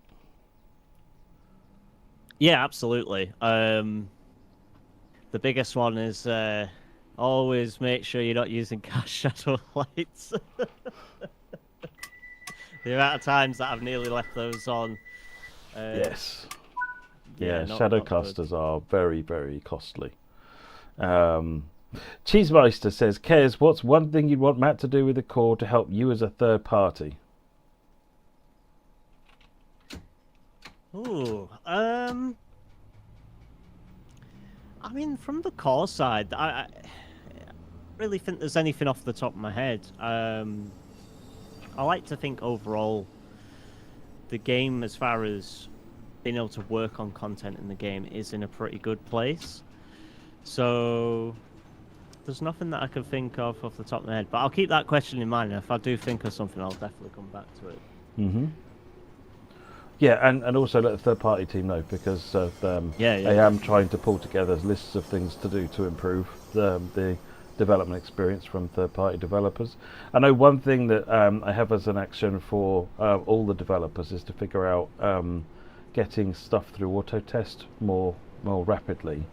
Yeah, absolutely. The biggest one is always make sure you're not using cast shadow lights. The amount of times that I've nearly left those on. Yes. Yeah, Shadowcasters are very, very costly. Cheesemeister says, Kez, what's one thing you'd want Matt to do with the core to help you as a third party? Ooh, I mean, from the core side, I really think there's anything off the top of my head. I like to think overall the game, as far as being able to work on content in the game, is in a pretty good place. So there's nothing that I can think of off the top of my head, but I'll keep that question in mind, and if I do think of something, I'll definitely come back to it. Mm-hmm. Yeah, and also let the third-party team know, because I am trying to pull together lists of things to do to improve the development experience from third-party developers. I know one thing that I have as an action for all the developers is to figure out getting stuff through auto test more rapidly,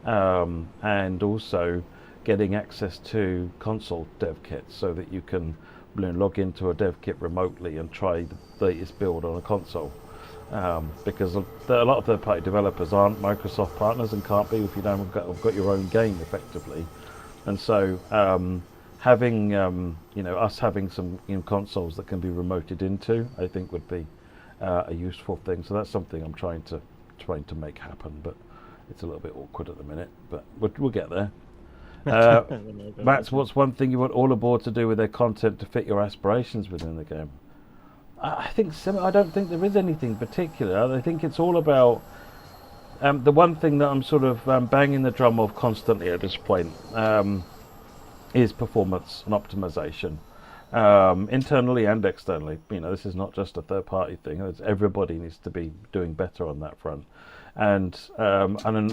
and also getting access to console dev kits so that you can log into a dev kit remotely and try the latest build on a console, because a lot of third-party developers aren't Microsoft partners and can't be if you don't have got your own game effectively. And so having us having some consoles that can be remoted into, I think would be a useful thing. So that's something I'm trying to make happen, but it's a little bit awkward at the minute, but we'll get there. Matt, what's one thing you want all aboard to do with their content to fit your aspirations within the game? I don't think there is anything particular. I think it's all about the one thing that I'm sort of banging the drum of constantly at this point is performance and optimization. Internally and externally. This is not just a third-party thing. Everybody needs to be doing better on that front. And I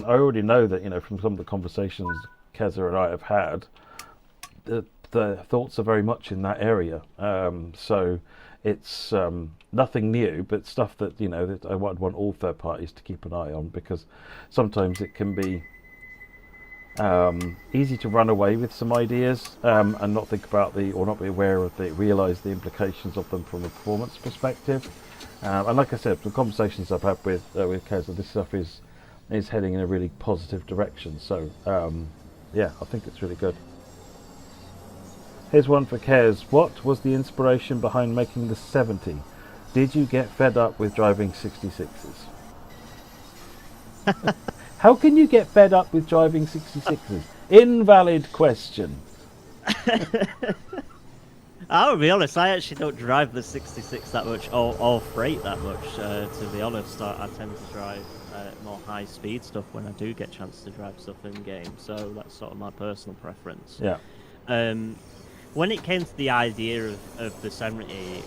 already know that from some of the conversations Keza and I have had, the thoughts are very much in that area. So it's nothing new, but stuff that that I would want all third parties to keep an eye on, because sometimes it can be easy to run away with some ideas and not think about or not be aware of realise the implications of them from a performance perspective. And like I said, the conversations I've had with Kez, this stuff is heading in a really positive direction. So yeah, I think it's really good. Here's one for Kez. What was the inspiration behind making the 70? Did you get fed up with driving 66s? How can you get fed up with driving 66s? Invalid question. I'll be honest, I actually don't drive the 66 that much, or freight that much, to be honest. I tend to drive more high-speed stuff when I do get a chance to drive stuff in-game, so that's sort of my personal preference. Yeah. When it came to the idea of the 70,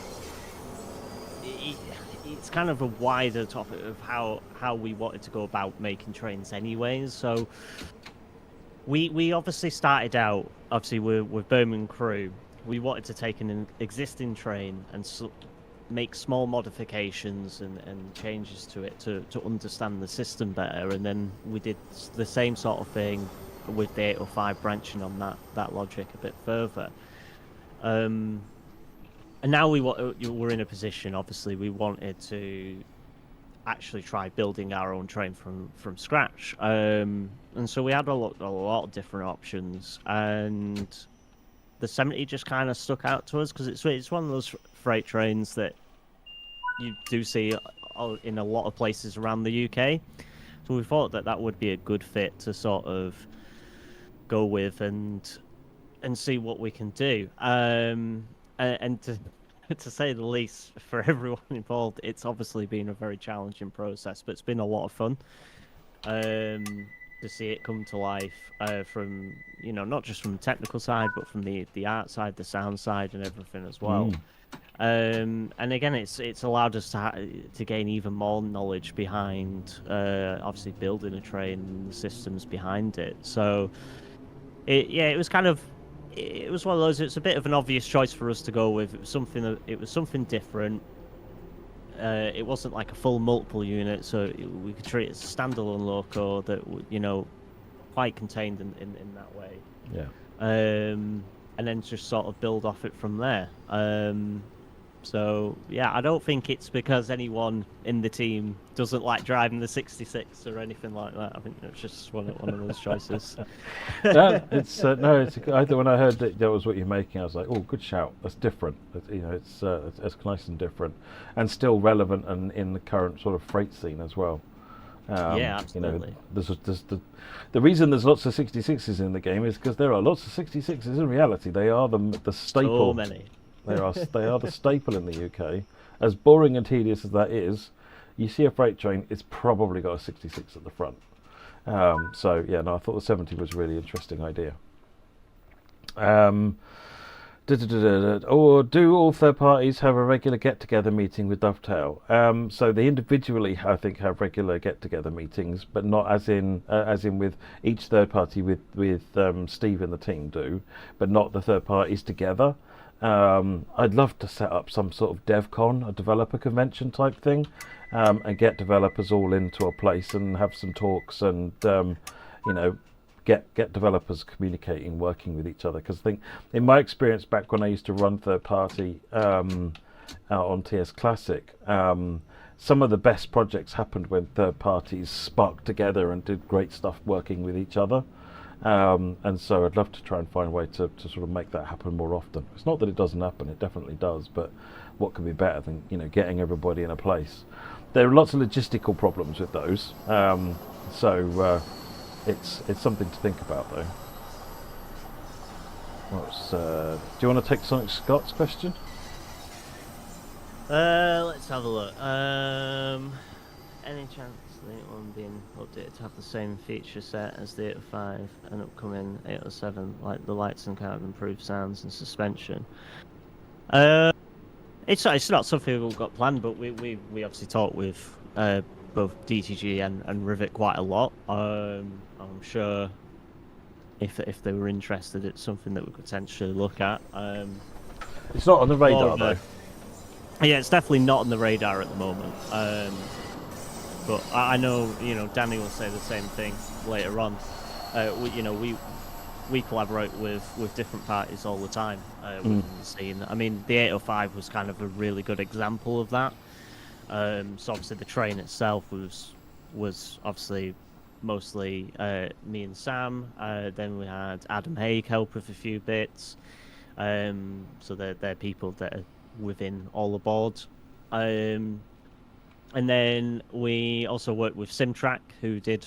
it's kind of a wider topic of how we wanted to go about making trains anyways. So we obviously started out, with Birmingham Crew. We wanted to take an existing train and make small modifications and changes to it to understand the system better, and then we did the same sort of thing with the 805, branching on that logic a bit further. And now we're in a position, obviously, we wanted to actually try building our own train from scratch. And so we had a lot of different options, and the 70 just kind of stuck out to us because it's one of those freight trains that you do see in a lot of places around the UK. So we thought that would be a good fit to sort of go with and see what we can do. And to say the least, for everyone involved, it's obviously been a very challenging process, but it's been a lot of fun to see it come to life from, not just from the technical side, but from the art side, the sound side, and everything as well. And again, it's allowed us to gain even more knowledge behind, obviously, building a train and the systems behind it. So, it was kind of. It was one of those. It's a bit of an obvious choice for us to go with. It was something different. It wasn't like a full multiple unit, so we could treat it as a standalone loco that quite contained in that way. Yeah. And then just sort of build off it from there. So yeah, I don't think it's because anyone in the team doesn't like driving the 66 or anything like that. I think it's just one of those choices. It's when I heard that was what you're making, I was like, oh, good shout. That's different. It's nice and different, and still relevant and in the current sort of freight scene as well. Yeah, absolutely. There's the reason there's lots of 66s in the game is because there are lots of 66s in reality. They are the staple. So many. They are the staple in the UK. As boring and tedious as that is, you see a freight train, it's probably got a 66 at the front. So yeah, no, I thought the 70 was a really interesting idea. Or do all third parties have a regular get-together meeting with Dovetail? So they individually, I think, have regular get-together meetings, but not as in with each third party with Steve and the team do, but not the third parties together. I'd love to set up some sort of DevCon, a developer convention type thing, and get developers all into a place and have some talks and get developers communicating, working with each other. Because I think, in my experience back when I used to run third party on TS Classic, some of the best projects happened when third parties sparked together and did great stuff working with each other. And so I'd love to try and find a way to sort of make that happen more often. It's not that it doesn't happen, it definitely does, but what could be better than getting everybody in a place? There are lots of logistical problems with those, so it's something to think about though. Do you want to take Sonic Scott's question? Let's have a look. Any chance the 801 being updated to have the same feature set as the 805 and upcoming 807, like the lights and kind of improved sounds and suspension? It's not something we've got planned, but we obviously talk with both DTG and Rivet quite a lot. I'm sure if they were interested, it's something that we could potentially look at. It's not on the radar though. Yeah, it's definitely not on the radar at the moment. But I know, Danny will say the same thing later on. We collaborate with different parties all the time within the scene. I mean, the 805 was kind of a really good example of that. So obviously the train itself was obviously mostly me and Sam. Then we had Adam Haig help with a few bits. So they're people that are within All Aboard. And then we also worked with SimTrack, who did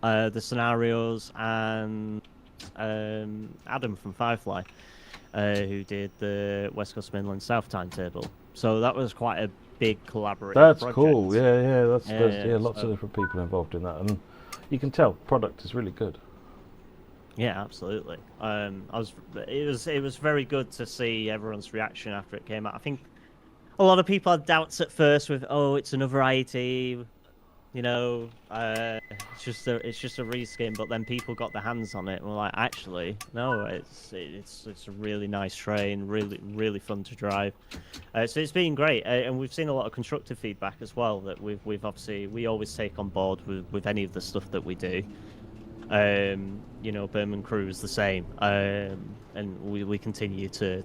the scenarios, and Adam from Firefly, who did the West Coast Midland South timetable. So that was quite a big collaborative That's project. cool. Yeah. Lots So- of different people involved in that, and you can tell product is really good. Yeah, absolutely. It was very good to see everyone's reaction after it came out. I think a lot of people had doubts at first with, it's another IAT, it's just a reskin. But then people got their hands on it and were like, actually, no, it's a really nice train, really fun to drive. So it's been great, and we've seen a lot of constructive feedback as well that we've obviously we always take on board with any of the stuff that we do. Berman Crew is the same, and we continue to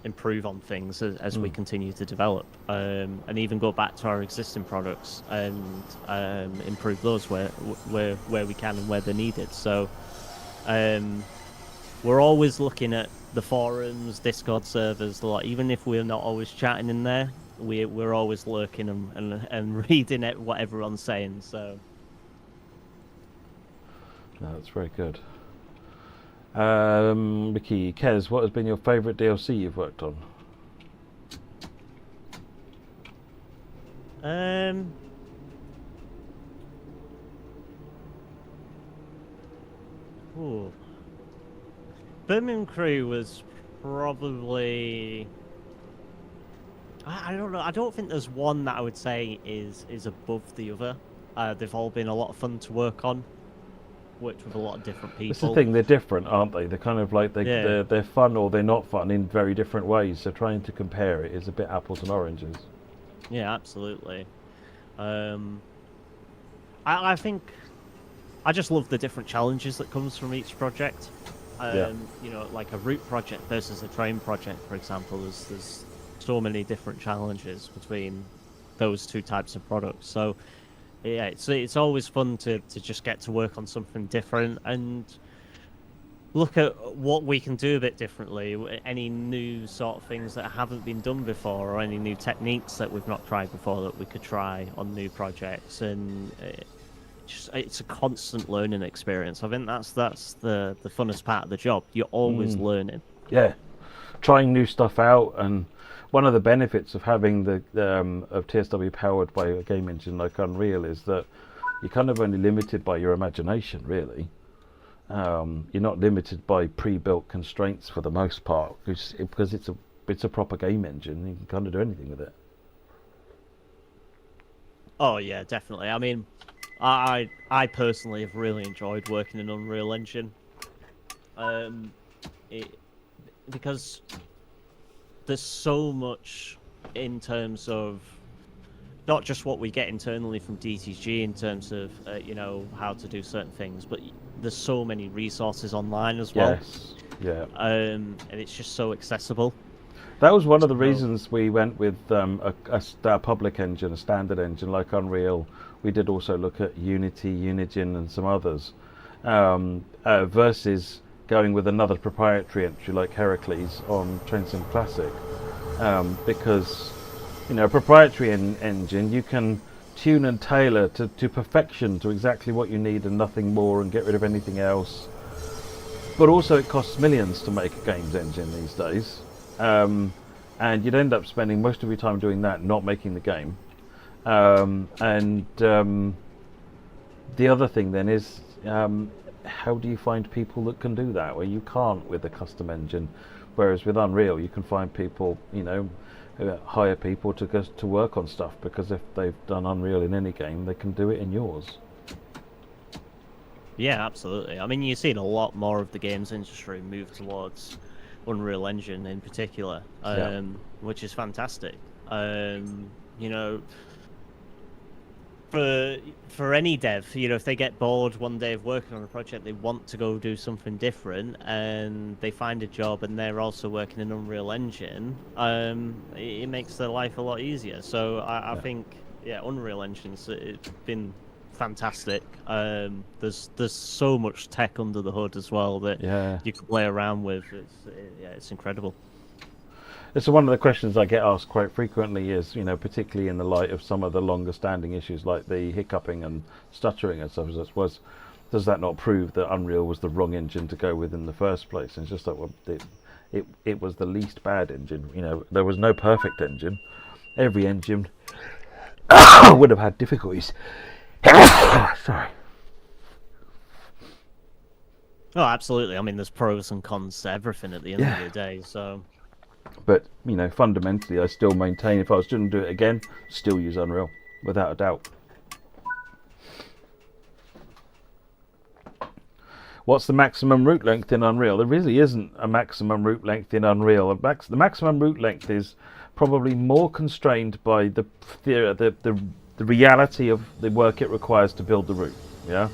improve on things as we continue to develop, and even go back to our existing products and improve those where we can and where they're needed. So we're always looking at the forums, Discord servers, a lot. Even if we're not always chatting in there, we're always lurking and reading at what everyone's saying. So. No, that's very good. Mickey, Kez, what has been your favourite DLC you've worked on? Birmingham Crew was probably... I don't know. I don't think there's one that I would say is above the other. They've all been a lot of fun to work on. Worked with a lot of different people. That's the thing, they're different, aren't they? They're kind of like they're fun or they're not fun in very different ways. So trying to compare it is a bit apples and oranges. Yeah, absolutely. I think I just love the different challenges that comes from each project. Like a route project versus a train project, for example. There's so many different challenges between those two types of products. So. Yeah, it's always fun to just get to work on something different and look at what we can do a bit differently. Any new sort of things that haven't been done before, or any new techniques that we've not tried before that we could try on new projects. And it's a constant learning experience. I think that's the funnest part of the job. You're always learning. Yeah, trying new stuff out. And one of the benefits of having the of TSW powered by a game engine like Unreal is that you're kind of only limited by your imagination, really. You're not limited by pre-built constraints for the most part, because it's a proper game engine. You can kind of do anything with it. Oh yeah, definitely. I mean, I personally have really enjoyed working in Unreal Engine, because there's so much in terms of not just what we get internally from DTG in terms of how to do certain things, but there's so many resources online as well. Yes, yeah. And it's just so accessible. That was one of the reasons we went with a public engine, a standard engine like Unreal. We did also look at Unity, Unigine, and some others, versus going with another proprietary entry like Heracles on TrainSim Classic, because a proprietary engine you can tune and tailor to perfection, to exactly what you need and nothing more, and get rid of anything else. But also it costs millions to make a games engine these days, and you'd end up spending most of your time doing that, not making the game. And the other thing then is, how do you find people that can do that where you can't with a custom engine? Whereas with Unreal you can find people, hire people to work on stuff, because if they've done Unreal in any game, they can do it in yours. Yeah, absolutely. I mean, you're seeing a lot more of the games industry move towards Unreal Engine in particular, which is fantastic. You know, for any dev, you know, if they get bored one day of working on a project, they want to go do something different, and they find a job and they're also working in Unreal Engine, it makes their life a lot easier. So I think, yeah, Unreal Engine's it's been fantastic. There's so much tech under the hood as well that you can play around with. It's incredible. It's one of the questions I get asked quite frequently is, you know, particularly in the light of some of the longer standing issues like the hiccuping and stuttering and stuff, was does that not prove that Unreal was the wrong engine to go with in the first place? And it's just like, well, it was the least bad engine. You know, there was no perfect engine. Every engine would have had difficulties. Sorry. Oh, absolutely. I mean, there's pros and cons to everything at the end of the day, so... But, you know, fundamentally, I still maintain if I was going to do it again, still use Unreal, without a doubt. What's the maximum route length in Unreal? There really isn't a maximum route length in Unreal. The maximum route length is probably more constrained by the reality of the work it requires to build the route. Yeah,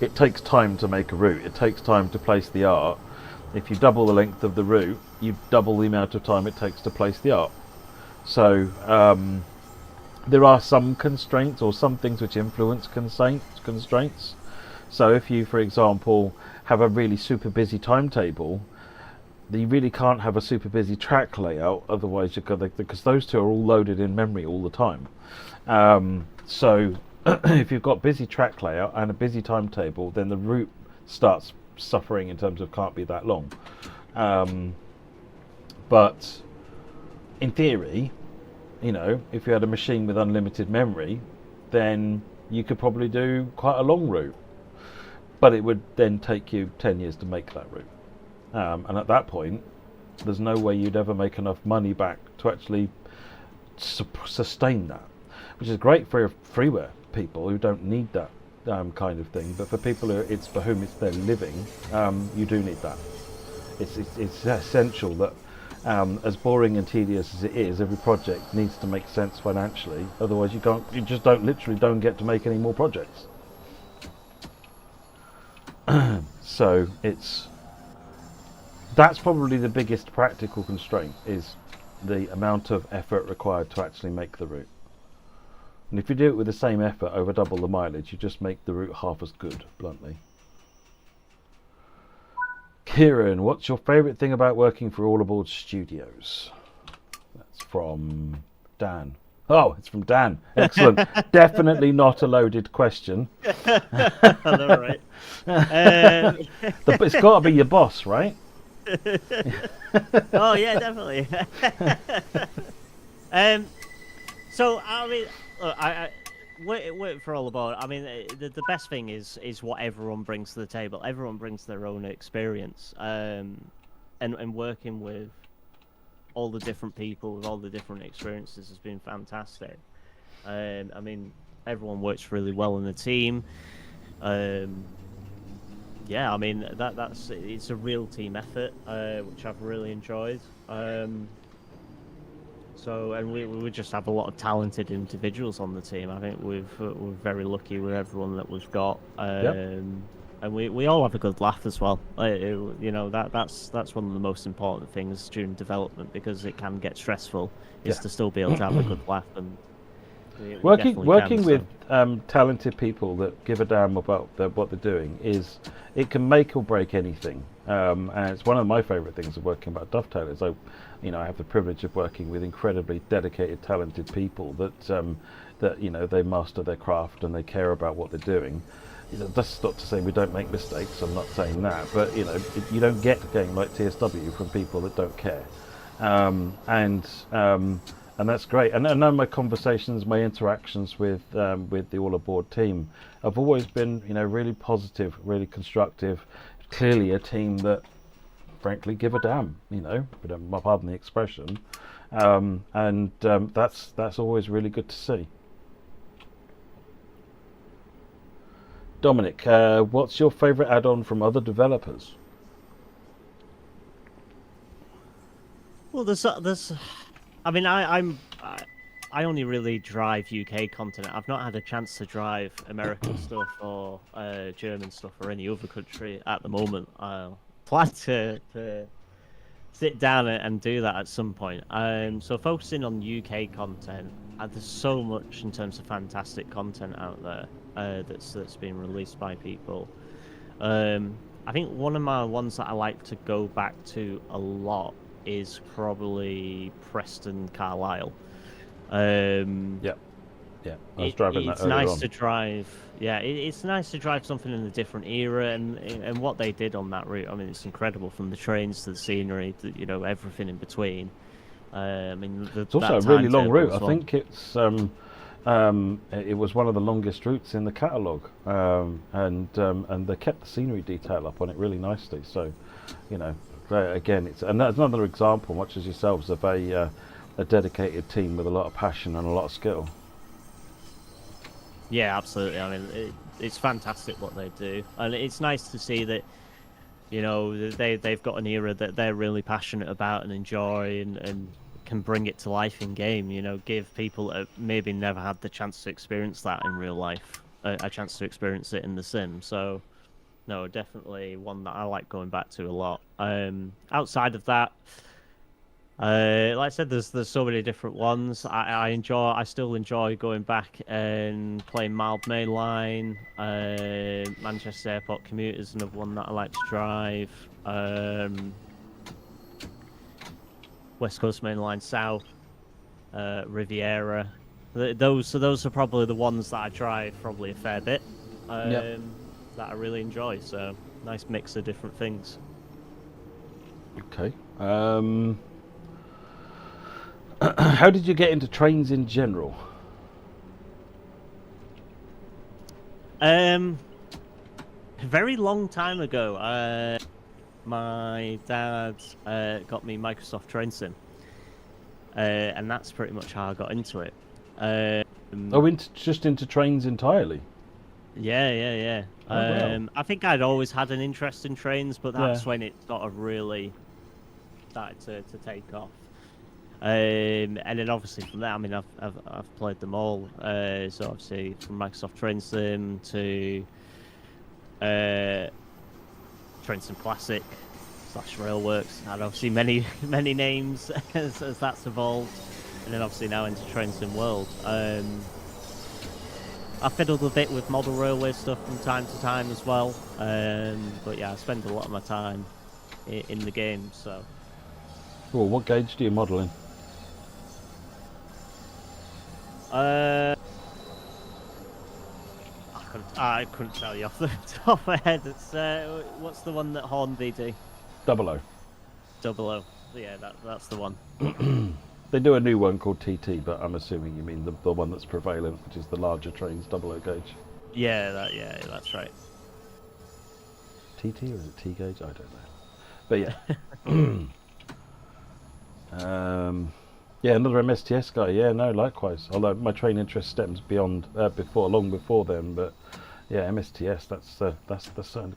it takes time to make a route. It takes time to place the art. If you double the length of the route, you double the amount of time it takes to place the art. So there are some constraints or some things which influence constraints. So if you, for example, have a really super busy timetable, you really can't have a super busy track layout, otherwise you've got because those two are all loaded in memory all the time. So if you've got busy track layout and a busy timetable, then the route starts suffering in terms of can't be that long. But in theory, you know, if you had a machine with unlimited memory, then you could probably do quite a long route. But it would then take you 10 years to make that route. And at that point, there's no way you'd ever make enough money back to actually sustain that, which is great for freeware people who don't need that kind of thing. But for people who for whom it's their living, you do need that. It's essential that, as boring and tedious as it is, every project needs to make sense financially. Otherwise, you just don't get to make any more projects. So that's probably the biggest practical constraint, is the amount of effort required to actually make the route. And if you do it with the same effort over double the mileage, you just make the route half as good, bluntly. Kieran, what's your favourite thing about working for All Aboard Studios? That's from Dan. Oh, it's from Dan. Excellent. Definitely not a loaded question. I know, right? It's got to be your boss, right? Oh yeah, definitely. So I mean, look, I work for All Aboard. I mean, the best thing is what everyone brings to the table. Everyone brings their own experience, and working with all the different people with all the different experiences has been fantastic. I mean, everyone works really well in the team. Yeah, I mean it's a real team effort, which I've really enjoyed. So, and we just have a lot of talented individuals on the team. I think we're very lucky with everyone that we've got. And we all have a good laugh as well. You know, that's one of the most important things during development, because it can get stressful, is to still be able to have a good laugh. And working with talented people that give a damn about what they're doing it can make or break anything. And it's one of my favourite things of working about Dovetail is I have the privilege of working with incredibly dedicated, talented people that you know, they master their craft and they care about what they're doing. You know, that's not to say we don't make mistakes. I'm not saying that, but you know, you don't get a game like TSW from people that don't care, and that's great. And I know my conversations, my interactions with the All Aboard team have always been, you know, really positive, really constructive. Clearly, a team that, frankly, give a damn. You know, but pardon the expression, and that's always really good to see. Dominic, what's your favourite add-on from other developers? Well, there's. I mean, I only really drive UK content. I've not had a chance to drive American stuff or German stuff or any other country at the moment. I'll plan to sit down and do that at some point. So focusing on UK content, there's so much in terms of fantastic content out there that's been released by people. I think one of my ones that I like to go back to a lot is probably Preston Carlisle. Yeah, I was driving that it's earlier nice on. to drive. Yeah, it's nice to drive something in a different era, and what they did on that route. I mean, it's incredible, from the trains to the scenery, to, you know, everything in between. I mean, It's also a really long route. I think it's it was one of the longest routes in the catalogue, and they kept the scenery detail up on it really nicely. So, you know, again, it's another example, much as yourselves, of a dedicated team with a lot of passion and a lot of skill. Yeah, absolutely. I mean, it's fantastic what they do, and it's nice to see that, you know, they've got an era that they're really passionate about and enjoy, and can bring it to life in game. You know, give people that maybe never had the chance to experience that in real life a chance to experience it in the sim. So, no, definitely one that I like going back to a lot. Outside of that, like I said, there's so many different ones. I still enjoy going back and playing mild mainline. Manchester Airport Commute is another one that I like to drive. West Coast Mainline South, Riviera. Those are probably the ones that I drive probably a fair bit. That I really enjoy. So nice mix of different things. Okay. How did you get into trains in general? A very long time ago, my dad got me Microsoft Train Sim, and that's pretty much how I got into it. Just into trains entirely? Yeah. Oh, wow. I think I'd always had an interest in trains, but that's Yeah. when it sort of really started to take off. And then obviously from there, I mean, I've played them all. So obviously from Microsoft Train Sim to Train Sim Classic / Railworks, and obviously many names as that's evolved, and then obviously now into Train Sim World. I fiddled a bit with model railway stuff from time to time as well, but yeah, I spend a lot of my time in the game. So. Well, what gauge do you model in? I couldn't tell you off the top of my head. It's what's the one that Hornby do? 00. 00. Yeah, that's the one. They do a new one called TT, but I'm assuming you mean the one that's prevalent, which is the larger trains, 00 gauge. Yeah, that's right. TT or is it T gauge? I don't know. But yeah. Yeah, another MSTS guy. Yeah, no, likewise. Although my train interest stems beyond long before then. But yeah, MSTS. That's the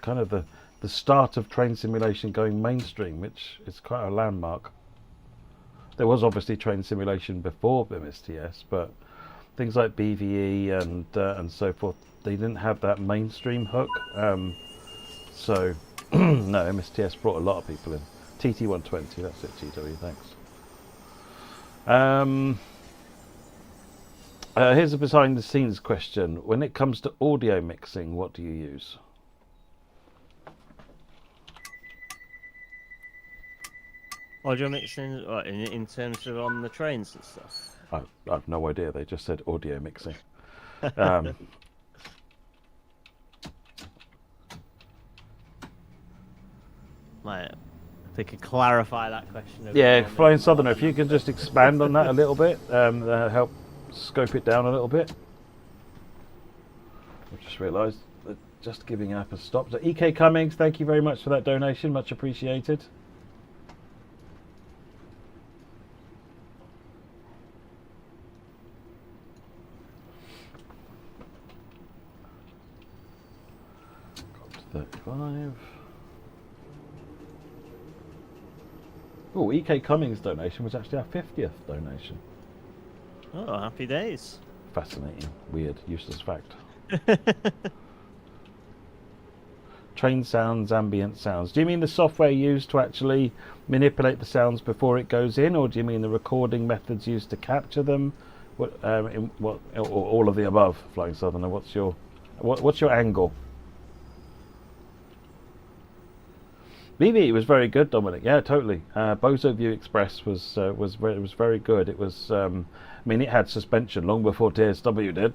kind of the start of train simulation going mainstream, which is quite a landmark. There was obviously train simulation before MSTS, but things like BVE and so forth, they didn't have that mainstream hook. So no, MSTS brought a lot of people in. TT120. That's it. GW. Thanks. Here's a behind the scenes question. When it comes to audio mixing, what do you use? Audio mixing in terms of on the trains and stuff? I've no idea. They just said audio mixing. They could clarify that question. Yeah, Flying Southerner, if you could just expand on that a little bit, help scope it down a little bit. I've just realised that just giving up has stopped. So EK Cummings, thank you very much for that donation, much appreciated. Got to 35. Oh, EK Cummings' donation was actually our 50th donation. Oh, happy days. Fascinating, weird, useless fact. Train sounds, ambient sounds. Do you mean the software used to actually manipulate the sounds before it goes in, or do you mean the recording methods used to capture them? What, or all of the above, Flying Southerner? What's your angle? BB was very good, Dominic. Yeah, totally. Bozo View Express was very good. It was, I mean, it had suspension long before TSW did.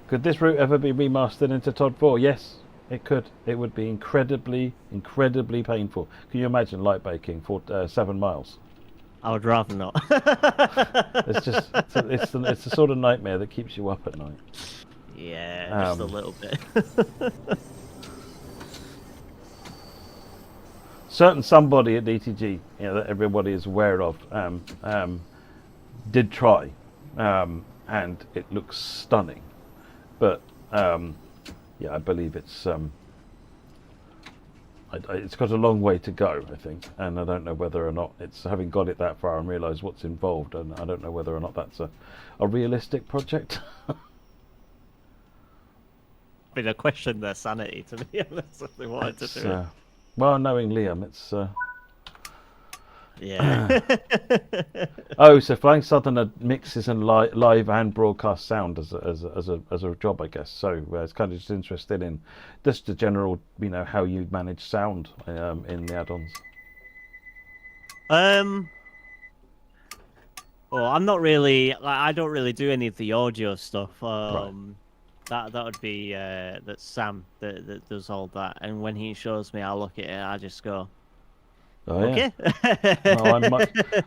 Could this route ever be remastered into Todd 4? Yes, it could. It would be incredibly painful. Can you imagine light baking for 7 miles? I would rather not. It's just it's the sort of nightmare that keeps you up at night. Yeah, just a little bit. Certain somebody at DTG, that everybody is aware of, did try, and it looks stunning. But yeah, I believe it's got a long way to go, I think, and I don't know whether or not it's having got it that far and realised what's involved, and I don't know whether or not that's a realistic project. Been a question their sanity, to be honest, if they wanted to do it. Well, knowing Liam, it's yeah. Oh, so Flying Southerner mixes and live and broadcast sound as a job, I guess. So it's kind of just interested in just the general, how you manage sound in the add-ons. Well, I'm not really. I don't really do any of the audio stuff. Right. That would be that's Sam that does all that. And when he shows me, I look at it, I just go, Oh, okay. Yeah. No,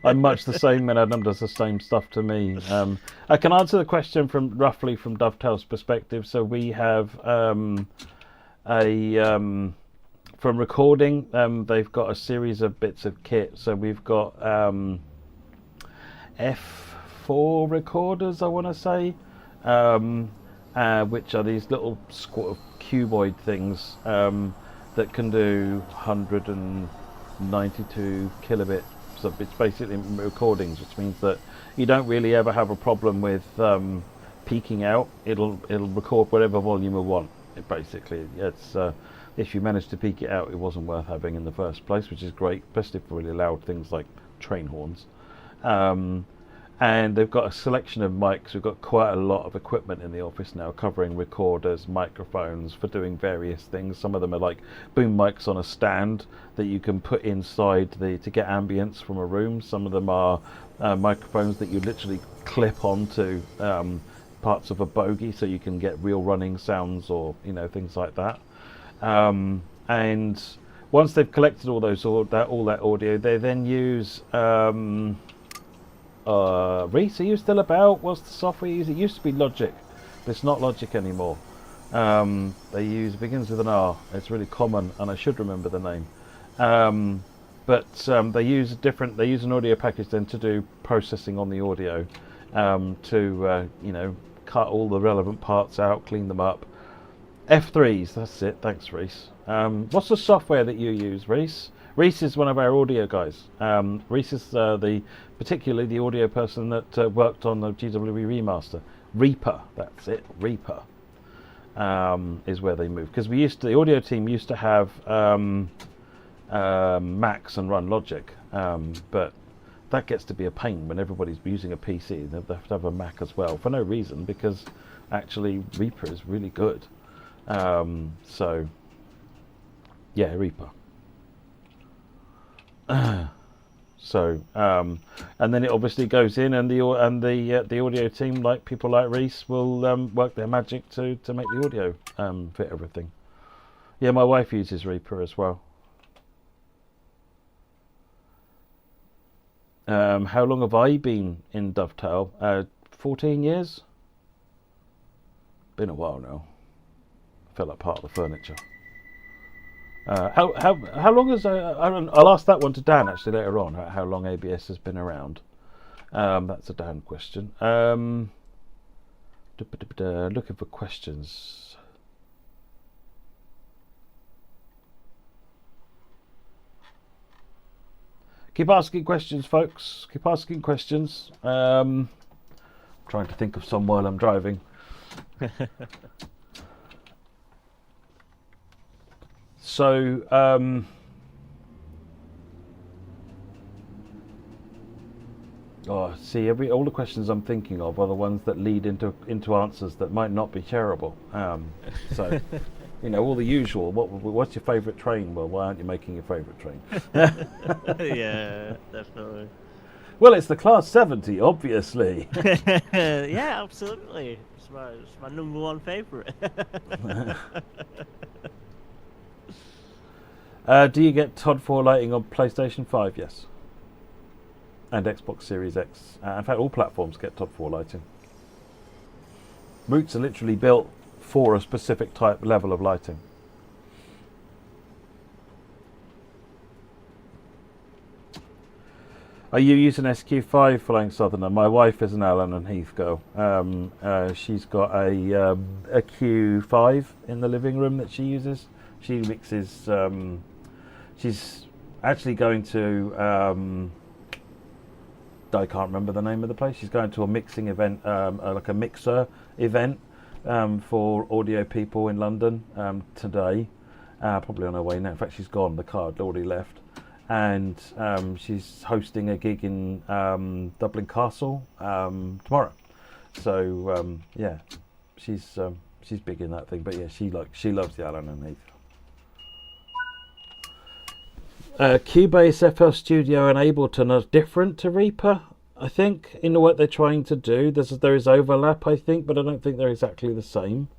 I'm much the same, and Adam does the same stuff to me. I can answer the question roughly from Dovetail's perspective. So we have from recording, they've got a series of bits of kit. So we've got F4 recorders, I want to say, which are these little cuboid things that can do 192 kilobits. So it's basically recordings, which means that you don't really ever have a problem with peaking out. It'll record whatever volume you want. Basically, it's if you manage to peak it out, it wasn't worth having in the first place, which is great, especially for really loud things like train horns. And they've got a selection of mics. We've got quite a lot of equipment in the office now, covering recorders, microphones for doing various things. Some of them are like boom mics on a stand that you can put inside to get ambience from a room. Some of them are microphones that you literally clip onto parts of a bogie, so you can get real running sounds or things like that. And once they've collected all that audio, they then use. Reese, are you still about? What's the software you use? It used to be Logic, but it's not Logic anymore. They use, it begins with an R. It's really common, and I should remember the name. But they use an audio package then to do processing on the audio, to cut all the relevant parts out, clean them up. F3s, that's it. Thanks, Reese. What's the software that you use, Reese? Reese is one of our audio guys. Reese is particularly the audio person that worked on the GWE remaster. Reaper, that's it. Reaper is where they moved, because the audio team used to have Macs and run Logic, but that gets to be a pain when everybody's using a PC. They have to have a Mac as well for no reason, because actually Reaper is really good. So yeah, Reaper. So and then it obviously goes in, and the audio team, like people like Reese, will work their magic to make the audio fit everything. Yeah, my wife uses Reaper as well. How long have I been in Dovetail? 14 years. Been a while now. Felt like part of the furniture. How long has I'll ask that one to Dan actually later on. How long ABS has been around? That's a Dan question. Looking for questions. Keep asking questions, folks. Keep asking questions. Trying to think of some while I'm driving. So, see, all the questions I'm thinking of are the ones that lead into answers that might not be shareable. So, all the usual. What's your favourite train? Well, why aren't you making your favourite train? Yeah, definitely. Well, it's the Class 70, obviously. Yeah, absolutely. It's my number one favourite. Do you get Todd 4 lighting on PlayStation 5? Yes. And Xbox Series X. In fact, all platforms get Todd 4 lighting. Routes are literally built for a specific type level of lighting. Are you using SQ5 Flying Southerner? My wife is an Allen and Heath girl. She's got a Q5 in the living room that she uses. She mixes. She's actually going to. I can't remember the name of the place. She's going to a mixing event, like a mixer event for audio people in London today. Probably on her way now. In fact, she's gone. The car had already left. And she's hosting a gig in Dublin Castle tomorrow. So yeah, she's big in that thing. But yeah, she loves the Allen and Heath. Cubase FL Studio and Ableton are different to Reaper, I think, in what they're trying to do. There is overlap, I think, but I don't think they're exactly the same.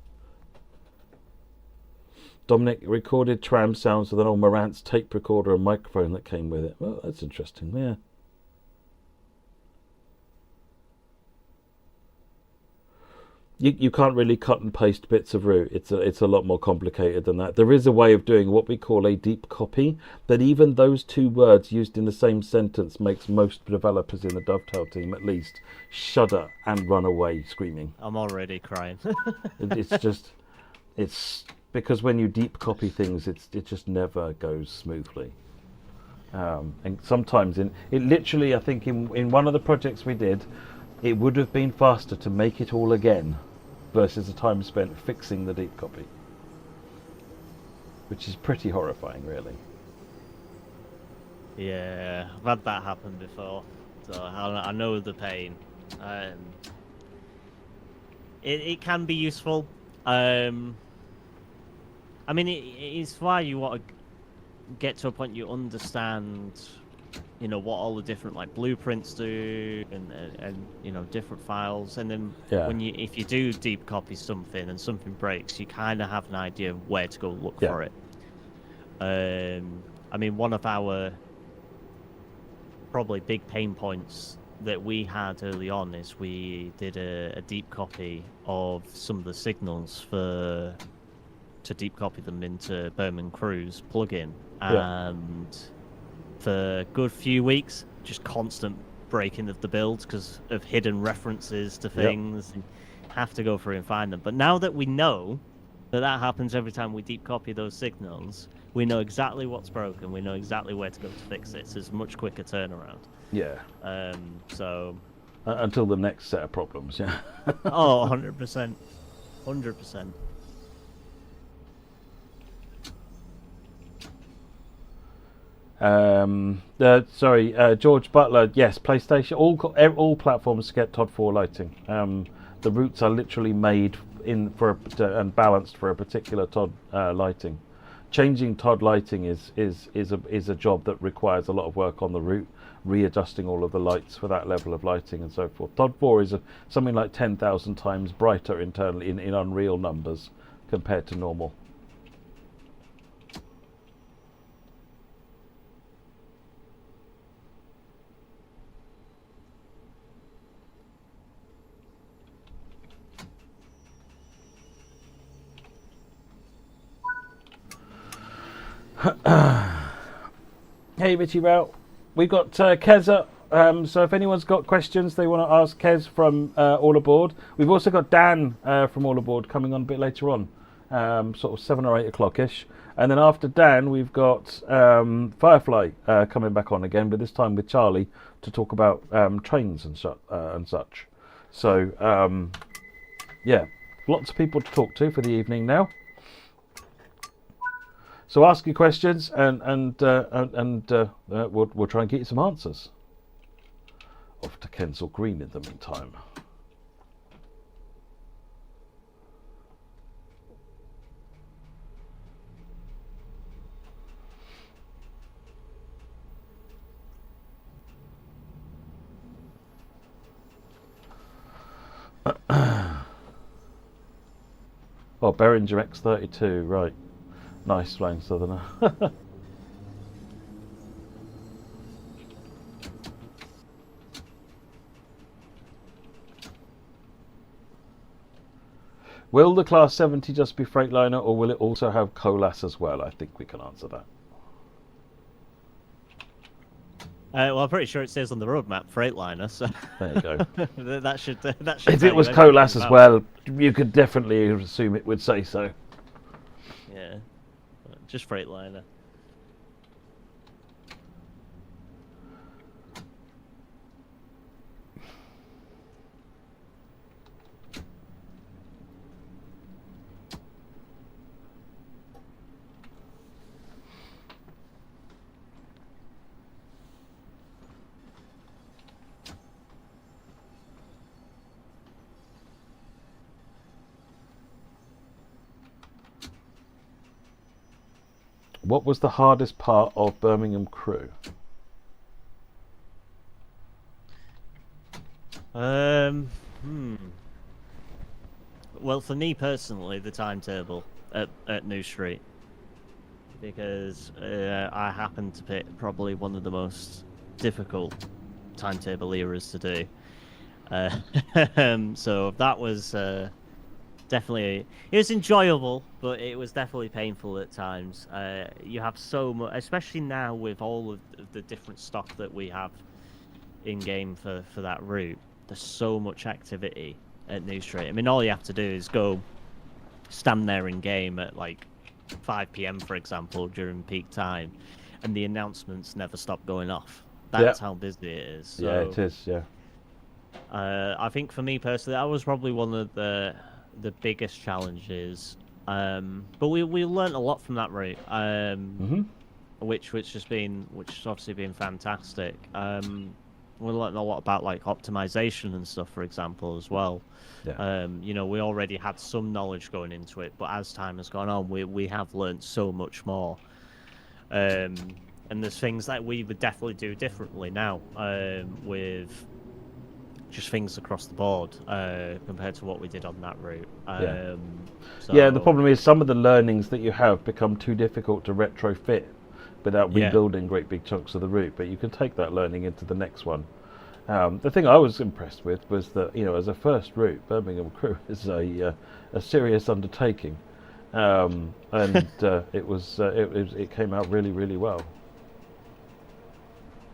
Dominic recorded tram sounds with an old Marantz tape recorder and microphone that came with it. Well, that's interesting, yeah. You can't really cut and paste bits of root. It's a lot more complicated than that. There is a way of doing what we call a deep copy, that even those two words used in the same sentence makes most developers in the Dovetail team, at least, shudder and run away screaming. I'm already crying. It's because when you deep copy things, it just never goes smoothly. And sometimes literally, I think in one of the projects we did, it would have been faster to make it all again versus the time spent fixing the deep copy, which is pretty horrifying, really. Yeah, I've had that happen before, so I know the pain. It can be useful. I mean, it's why you want to get to a point you understand, what all the different blueprints do and different files, and then if you do deep copy something and something breaks, you kind of have an idea of where to go look for it. I mean, one of our probably big pain points that we had early on is we did a deep copy of some of the signals to deep copy them into Berman Crew's plugin, and for a good few weeks, just constant breaking of the builds because of hidden references to things. You have to go through and find them. But now that we know that happens every time we deep copy those signals, we know exactly what's broken. We know exactly where to go to fix it. So it's a much quicker turnaround. Yeah. So until the next set of problems, yeah. Oh, 100%. 100%. George Butler. Yes, PlayStation. All platforms get Todd 4 lighting. The routes are literally made and balanced for a particular Todd lighting. Changing Todd lighting is a job that requires a lot of work on the route, readjusting all of the lights for that level of lighting and so forth. Todd 4 is something like 10,000 times brighter internally in Unreal numbers compared to normal. Hey Richie Rout, we've got Kez up, so if anyone's got questions they want to ask Kez from All Aboard. We've also got Dan from All Aboard coming on a bit later on, sort of 7 or 8 o'clock ish. And then after Dan, we've got Firefly coming back on again, but this time with Charlie to talk about trains and such. So, yeah, lots of people to talk to for the evening now. So ask your questions, and we'll try and get you some answers. Off to Kensal Green in the meantime. Oh, Behringer X32, right. Nice, Flying Southerner. Will the Class 70 just be Freightliner, or will it also have Colas as well? I think we can answer that. Well, I'm pretty sure it says on the roadmap Freightliner, so there you go. that should. If it was Colas as well, you could definitely assume it would say so. Yeah, just Freightliner. What was the hardest part of Birmingham Crew? Well, for me personally, the timetable at New Street, because I happen to pick probably one of the most difficult timetable eras to do. So that was definitely, it was enjoyable, but it was definitely painful at times. You have so much, especially now with all of the different stuff that we have in game for that route. There's so much activity at New Street. I mean, all you have to do is go stand there in game at like 5 PM, for example, during peak time, and the announcements never stop going off. That's how busy it is. So, yeah, it is. Yeah. I think for me personally, that was probably one of the biggest challenges. But we learned a lot from that route. Which has obviously been fantastic. We learned a lot about like optimization and stuff, for example, as well. Yeah. You know, we already had some knowledge going into it, but as time has gone on, we have learned so much more. And there's things that we would definitely do differently now, with just things across the board compared to what we did on that route. Yeah, the problem is some of the learnings that you have become too difficult to retrofit without rebuilding great big chunks of the route, but you can take that learning into the next one. The thing I was impressed with was that, you know, as a first route, Birmingham Crew is a serious undertaking, and it came out really, really well.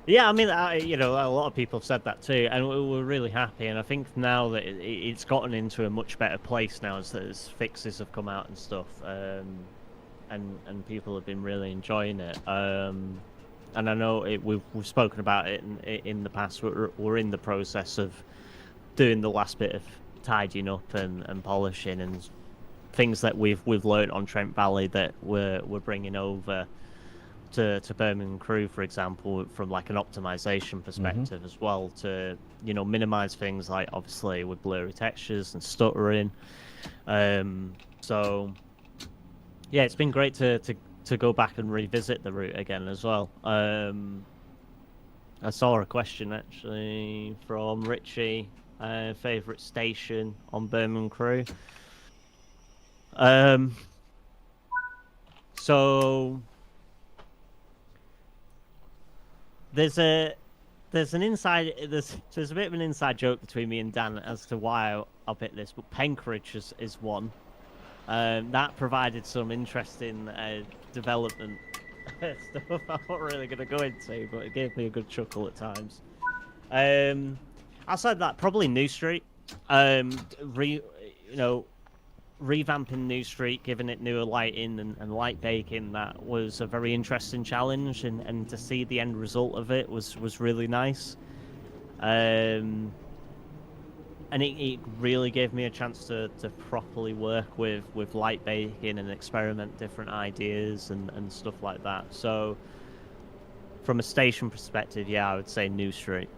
Yeah, I mean, you know, a lot of people have said that too, and we're really happy. And I think now that it's gotten into a much better place now, as fixes have come out and stuff, and people have been really enjoying it. And I know we've spoken about it in the past. We're in the process of doing the last bit of tidying up and polishing and things that we've learned on Trent Valley that we're bringing over to Birmingham Crew, for example, from like an optimization perspective as well, to, you know, minimize things like obviously with blurry textures and stuttering. So yeah, it's been great to go back and revisit the route again as well. I saw a question actually from Richie, favorite station on Birmingham Crew. So there's a bit of an inside joke between me and Dan as to why I'll pick this, but Penkridge is one. That provided some interesting development stuff I'm not really going to go into, but it gave me a good chuckle at times. Outside that, probably New Street. You know, revamping New Street, giving it newer lighting and light baking, that was a very interesting challenge, and to see the end result of it was really nice. And it really gave me a chance to properly work with light baking and experiment different ideas and stuff like that. So from a station perspective, yeah, I would say New Street.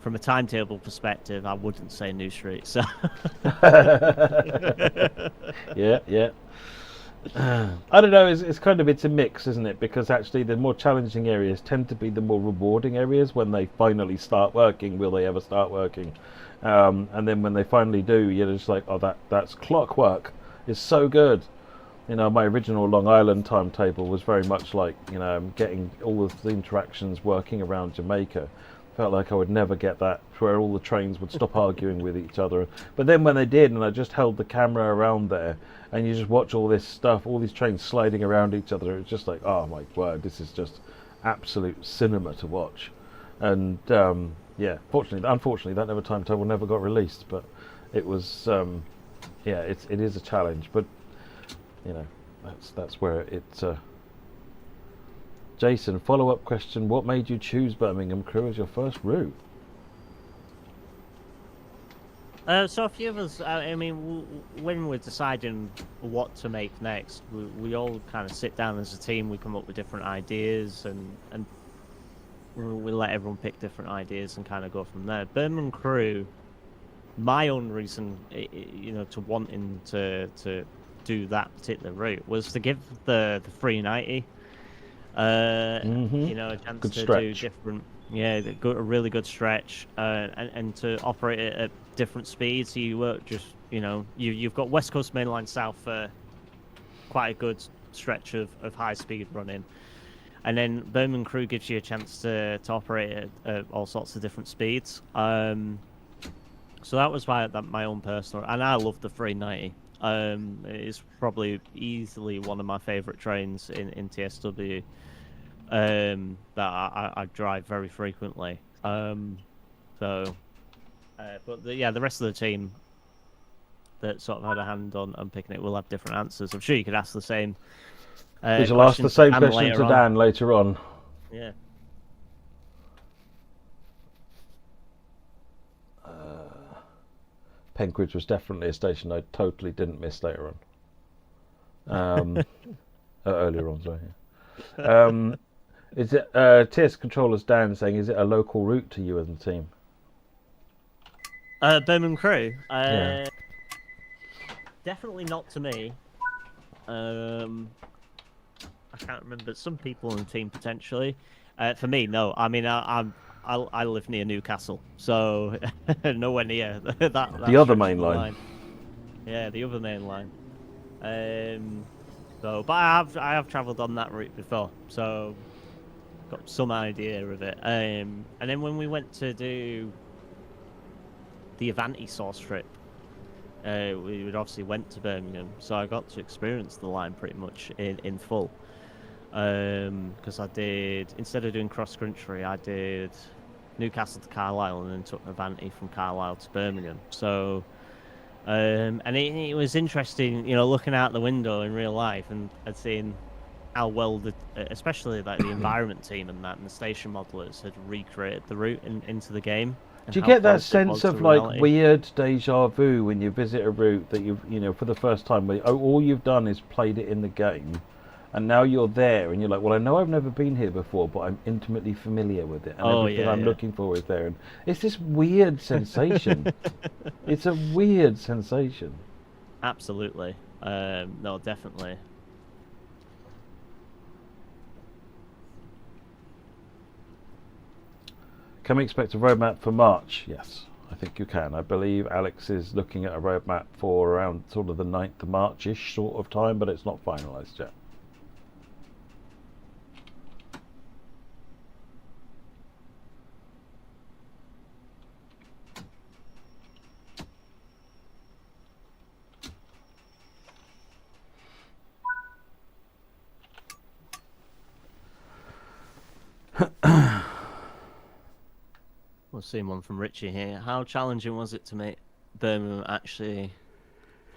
From a timetable perspective, I wouldn't say New Street. So yeah. I don't know. It's kind of it's a mix, isn't it? Because actually, the more challenging areas tend to be the more rewarding areas when they finally start working. Will they ever start working? And then when they finally do, you're just like, oh, that's clockwork. It's so good. You know, my original Long Island timetable was very much like, you know, getting all of the interactions working around Jamaica. Felt like I would never get that, where all the trains would stop arguing with each other. But then when they did, and I just held the camera around there, and you just watch all this stuff, all these trains sliding around each other, it's just like, oh my word, this is just absolute cinema to watch. And yeah, unfortunately, that timetable never got released. But it was, yeah, it is a challenge. But you know, that's where it's. Jason, follow-up question: what made you choose Birmingham Crew as your first route? So a few of us, I mean, when we're deciding what to make next, we all kind of sit down as a team. We come up with different ideas, and we let everyone pick different ideas and kind of go from there. Birmingham Crew, my own reason, you know, to wanting to do that particular route was to give the 390. You know, a chance good to stretch. do different, a really good stretch, and to operate it at different speeds. So you work just, you know, you've got West Coast Main Line South for quite a good stretch of high speed running, and then Birmingham Crew gives you a chance to operate at all sorts of different speeds. So that was my own personal, and I love the 390. It's probably easily one of my favourite trains in TSW that I drive very frequently. But the rest of the team that sort of had a hand on picking it will have different answers. I'm sure you could ask the same. We shall ask the same question to Dan later on. Yeah. Penkridge was definitely a station I totally didn't miss later on. Earlier on, sorry. Yeah. Is it TS Controllers Dan saying, is it a local route to you and the team? Birmingham Crew? Yeah. Definitely not to me. I can't remember. Some people on the team potentially. For me, no. I mean, I live near Newcastle, so nowhere near that. The other main line. Yeah, the other main line. But I have travelled on that route before, so got some idea of it. And then when we went to do the Avanti Source trip, we obviously went to Birmingham, so I got to experience the line pretty much in full. Because I did, instead of doing cross country, I did Newcastle to Carlisle and then took Avanti from Carlisle to Birmingham. So, and it was interesting, you know, looking out the window in real life and seeing how well especially like the environment team and the station modelers had recreated the route into the game. Do you get that sense of like weird deja vu when you visit a route that you know for the first time, where all you've done is played it in the game? And now you're there, and you're like, well, I know I've never been here before, but I'm intimately familiar with it, and everything I'm looking for is there. And it's this weird sensation. It's a weird sensation. Absolutely. No, definitely. Can we expect a roadmap for March? Yes, I think you can. I believe Alex is looking at a roadmap for around sort of the 9th of March-ish sort of time, but it's not finalised yet. We'll see one from Richie here. How challenging was it to make Birmingham actually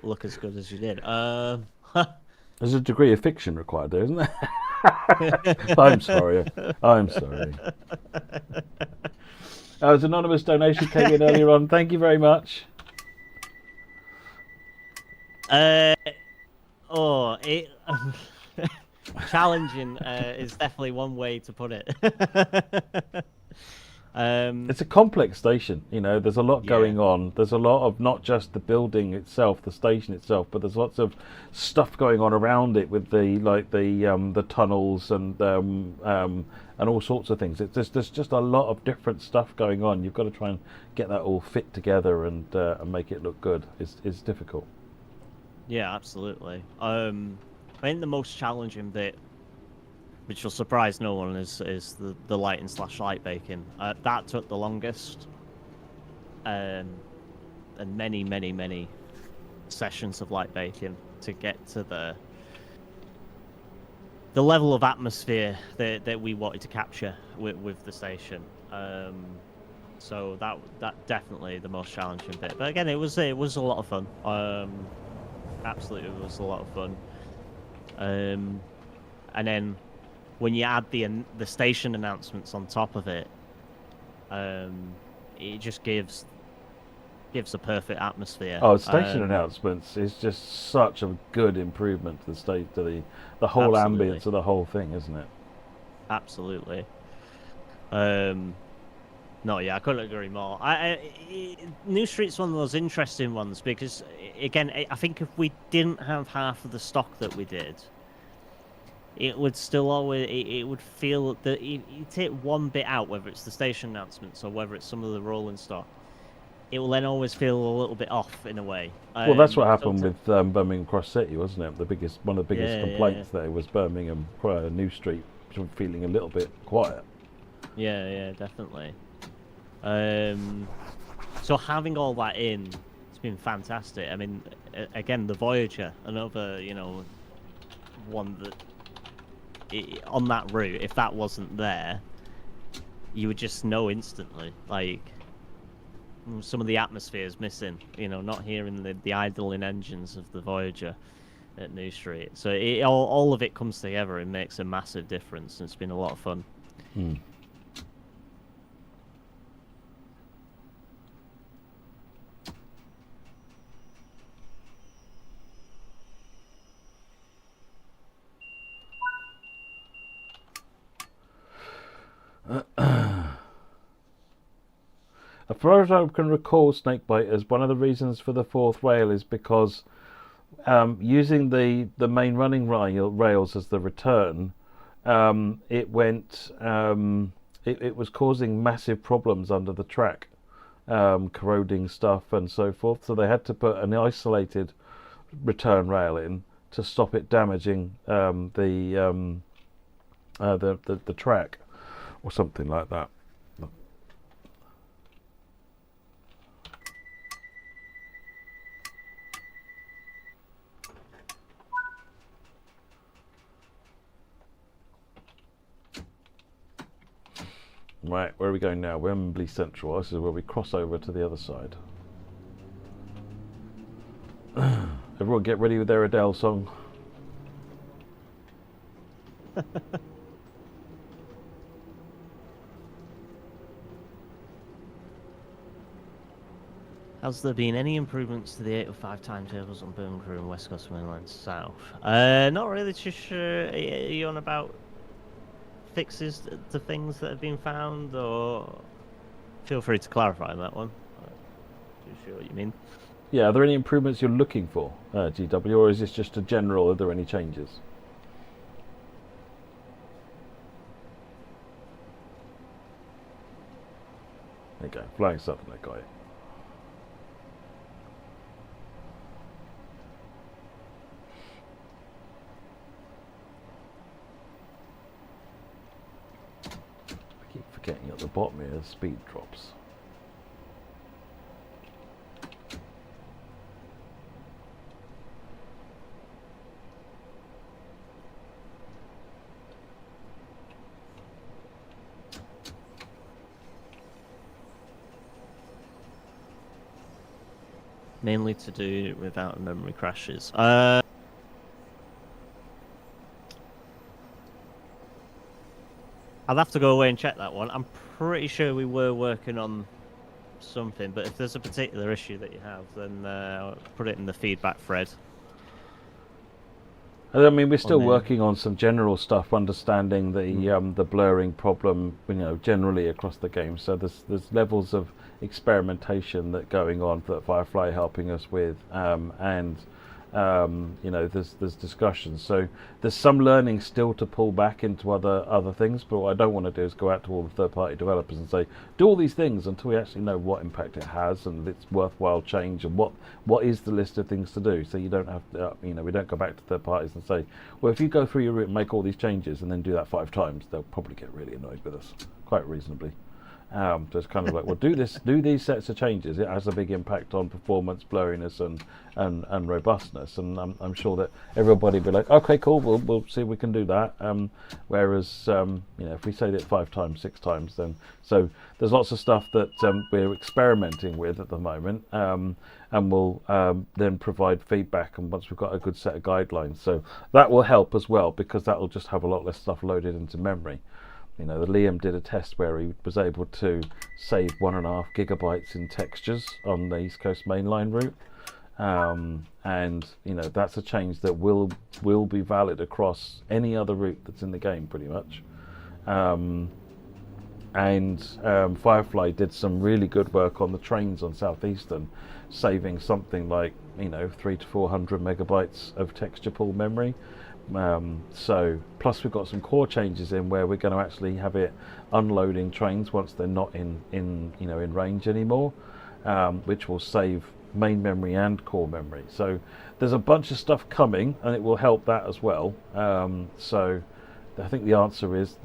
look as good as you did. There's a degree of fiction required there, isn't there? I'm sorry. I'm sorry. As anonymous donation came in earlier on. Thank you very much. Challenging is definitely one way to put it. It's a complex station, you know. There's a lot going on. There's a lot of not just the building itself, the station itself, but there's lots of stuff going on around it with the tunnels and all sorts of things. There's just a lot of different stuff going on. You've got to try and get that all fit together and make it look good. It's difficult. Yeah, absolutely. I think the most challenging bit, which will surprise no one, is the lighting / light baking. That took the longest, and many sessions of light baking to get to the level of atmosphere that we wanted to capture with the station. So that definitely the most challenging bit. But again, it was a lot of fun. Absolutely, it was a lot of fun. And then when you add the station announcements on top of it, it just gives a perfect atmosphere. Oh, station announcements is just such a good improvement to the whole ambience of the whole thing, isn't it? Absolutely. No, yeah, I couldn't agree more. New Street's one of those interesting ones because, again, I think if we didn't have half of the stock that we did, it would still always, it would feel that you take one bit out, whether it's the station announcements or whether it's some of the rolling stock, it will then always feel a little bit off in a way. Well, that's what happened with Birmingham Cross City, wasn't it? One of the biggest complaints there was Birmingham New Street feeling a little bit quiet. Yeah, definitely. So having all that in, it's been fantastic. I mean, again, the Voyager, another, one that on that route, if that wasn't there, you would just know instantly. Like, some of the atmosphere is missing. Not hearing the idling engines of the Voyager at New Street. So all of it comes together and makes a massive difference. And it's been a lot of fun. As far as I can recall, Snakebiters, one of the reasons for the fourth rail is because using the main running rails as the return, it was causing massive problems under the track, corroding stuff and so forth. So they had to put an isolated return rail in to stop it damaging the track or something like that. Right, where are we going now? Wembley Central. This is where we cross over to the other side. Everyone get ready with their Adele song. Has there been any improvements to the 805 timetables on Birmingham Crew and West Coast Mainline South? Not really, just are you on about fixes to things that have been found, or feel free to clarify that one. I'm not too sure what you mean. Yeah, are there any improvements you're looking for, GW, or is this just a general, are there any changes? There you go, flying stuff in that guy. Getting at the bottom here, speed drops. mainly to do with out of memory crashes. I'll have to go away and check that one. I'm pretty sure we were working on something, but if there's a particular issue that you have, then put it in the feedback thread. I mean, we're still working on some general stuff, understanding the blurring problem, generally across the game. So there's levels of experimentation that going on that Firefly are helping us with, and there's discussions. So there's some learning still to pull back into other things. But what I don't want to do is go out to all the third-party developers and say, do all these things until we actually know what impact it has and it's worthwhile change and what is the list of things to do. So you don't have to, we don't go back to third parties and say, well, if you go through your route and make all these changes and then do that 5 times, they'll probably get really annoyed with us, quite reasonably. So it's kind of like, well, do these sets of changes. It has a big impact on performance, blurriness, and robustness. And I'm sure that everybody will be like, okay, cool, we'll see if we can do that. Whereas, if we say that 5 times, 6 times, then so there's lots of stuff that we're experimenting with at the moment, and we'll then provide feedback. And once we've got a good set of guidelines, so that will help as well, because that will just have a lot less stuff loaded into memory. Liam did a test where he was able to save 1.5 gigabytes in textures on the East Coast mainline route, and that's a change that will be valid across any other route that's in the game, pretty much. Firefly did some really good work on the trains on Southeastern, saving something like 300 to 400 megabytes of texture pool memory. So plus we've got some core changes in where we're going to actually have it unloading trains once they're not in range anymore, which will save main memory and core memory. So there's a bunch of stuff coming, and it will help that as well. So I think the answer is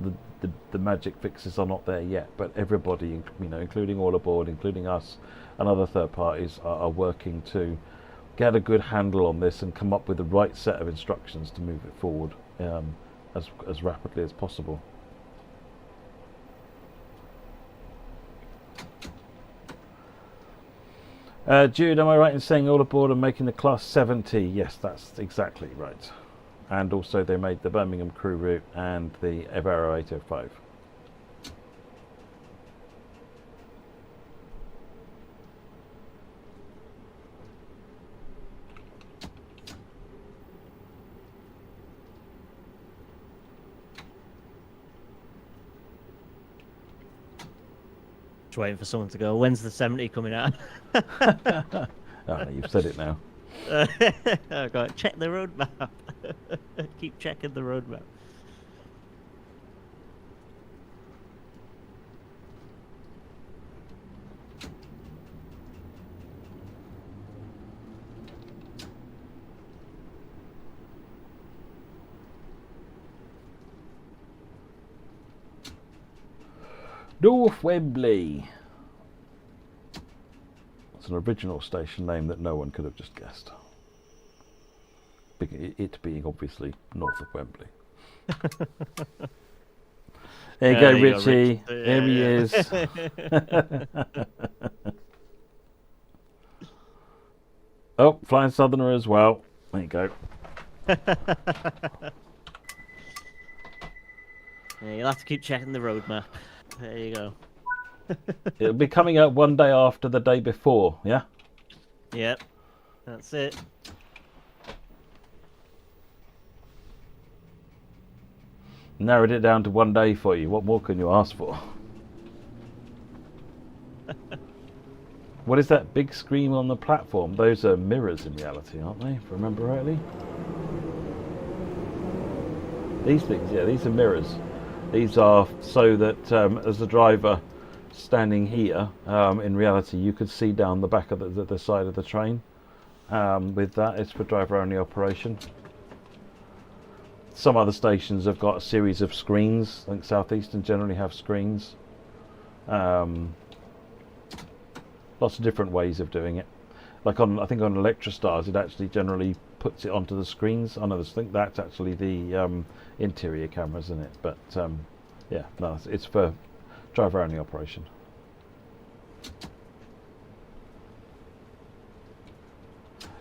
the magic fixes are not there yet, but everybody, including All Aboard, including us and other third parties, are working to get a good handle on this and come up with the right set of instructions to move it forward as rapidly as possible. Jude, am I right in saying All Aboard are making the Class 70? Yes, that's exactly right. And also they made the Birmingham Crew route and the Evero 805. Waiting for someone to go, when's the 70 coming out? Oh, you've said it now. I've got to check the roadmap. Keep checking the roadmap. North Wembley. It's an original station name that no one could have just guessed. It being obviously north of Wembley. There you go, Richie. There he is. Oh, Flying Southerner as well. There you go. Yeah, you'll have to keep checking the roadmap. There you go. It'll be coming out one day after the day before, yeah? Yep, that's it. Narrowed it down to one day for you. What more can you ask for? What is that big screen on the platform? Those are mirrors in reality, aren't they? If I remember rightly. These things, yeah, these are mirrors. These are so that as the driver standing here, in reality, you could see down the back of the side of the train. With that, it's for driver-only operation. Some other stations have got a series of screens. I think Southeastern generally have screens. Lots of different ways of doing it. Like I think on Electrostars, it actually generally puts it onto the screens. I think that's actually the interior cameras, isn't it? But yeah, no, it's for driver-only operation.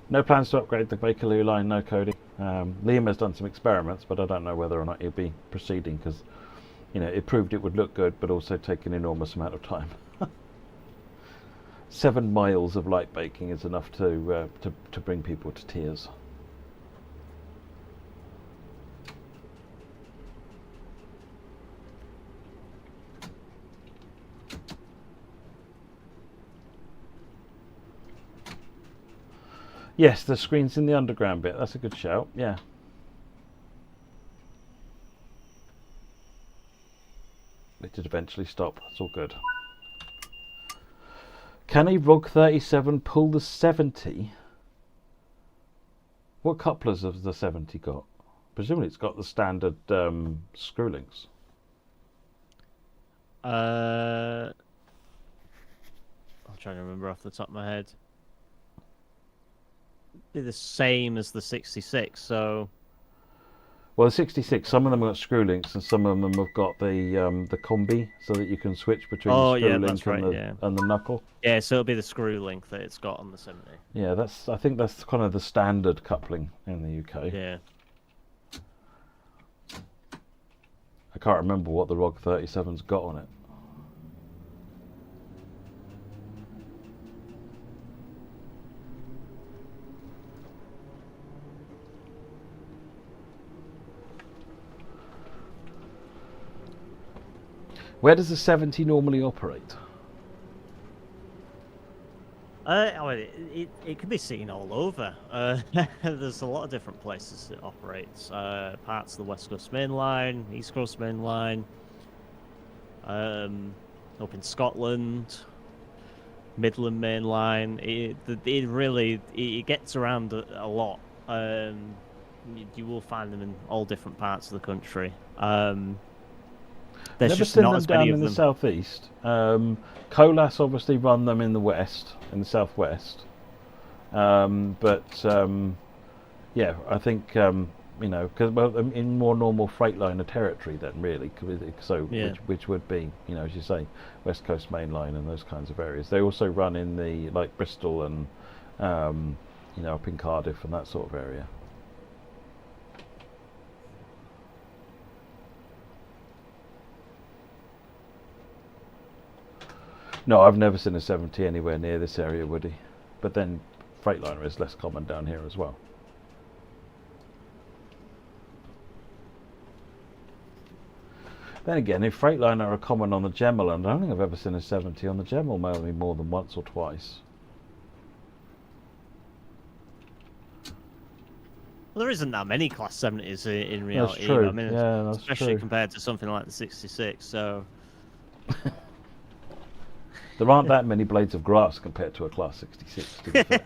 No plans to upgrade the Bakerloo line, no Cody. Liam has done some experiments, but I don't know whether or not he'll be proceeding because, you know, it proved it would look good, but also take an enormous amount of time. 7 miles of light baking is enough to bring people to tears. Yes, the screen's in the underground bit. That's a good shout. Yeah. It did eventually stop. It's all good. Can a ROG 37 pull the 70? What couplers has the 70 got? Presumably it's got the standard screw links. I'm trying to remember off the top of my head. Be the same as the 66, so... Well, the 66, some of them have got screw links and some of them have got the combi, so that you can switch between the screw link and the knuckle. Yeah, so it'll be the screw link that it's got on the 70. Yeah, I think that's kind of the standard coupling in the UK. Yeah. I can't remember what the ROG 37's got on it. Where does the 70 normally operate? It can be seen all over. There's a lot of different places it operates. Parts of the West Coast Main Line, East Coast Main Line, up in Scotland, Midland Main Line. It really gets around a lot. You will find them in all different parts of the country. There's Never just seen not them as many down of in them. the southeast. Colas obviously run them in the west, in the southwest. Yeah, I think you know, because in more normal Freightliner territory, then really, so Yeah. which would be, you know, as you say, West Coast Main Line and those kinds of areas. They also run in the like Bristol and you know, up in Cardiff and that sort of area. No, I've never seen a 70 anywhere near this area, Woody. But then Freightliner is less common down here as well. Then again, if Freightliner are common on the Gemmell, and I don't think I've ever seen a 70 on the Gemmell, maybe more than once or twice. Well, there isn't that many Class 70s in reality. That's true. I mean, Yeah, that's especially true. compared to something like the 66. So. There aren't that many blades of grass compared to a Class 66, to be fair.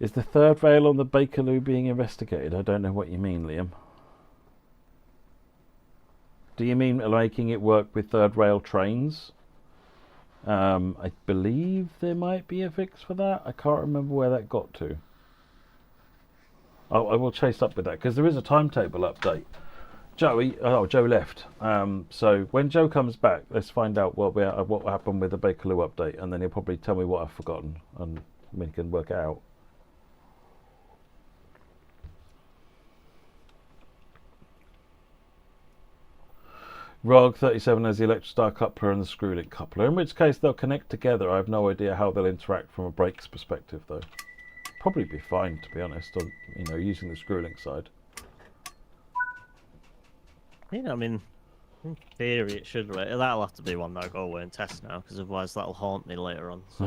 Is the third rail on the Bakerloo being investigated? I don't know what you mean, Liam. Do you mean making it work with third rail trains? I believe there might be a fix for that. I can't remember where that got to. I will chase up with that because there is a timetable update. Joe left. So when Joe comes back, let's find out what happened with the Bakerloo update, and then he'll probably tell me what I've forgotten, and we can work it out. ROG 37 has the Electrostar coupler and the screw link coupler, in which case they'll connect together. I have no idea how they'll interact from a brakes perspective, though. Probably be fine, to be honest, on, you know, using the screw link side. Yeah, I mean, in theory it should. That'll have to be one that I go away and test now, because otherwise that'll haunt me later on. So.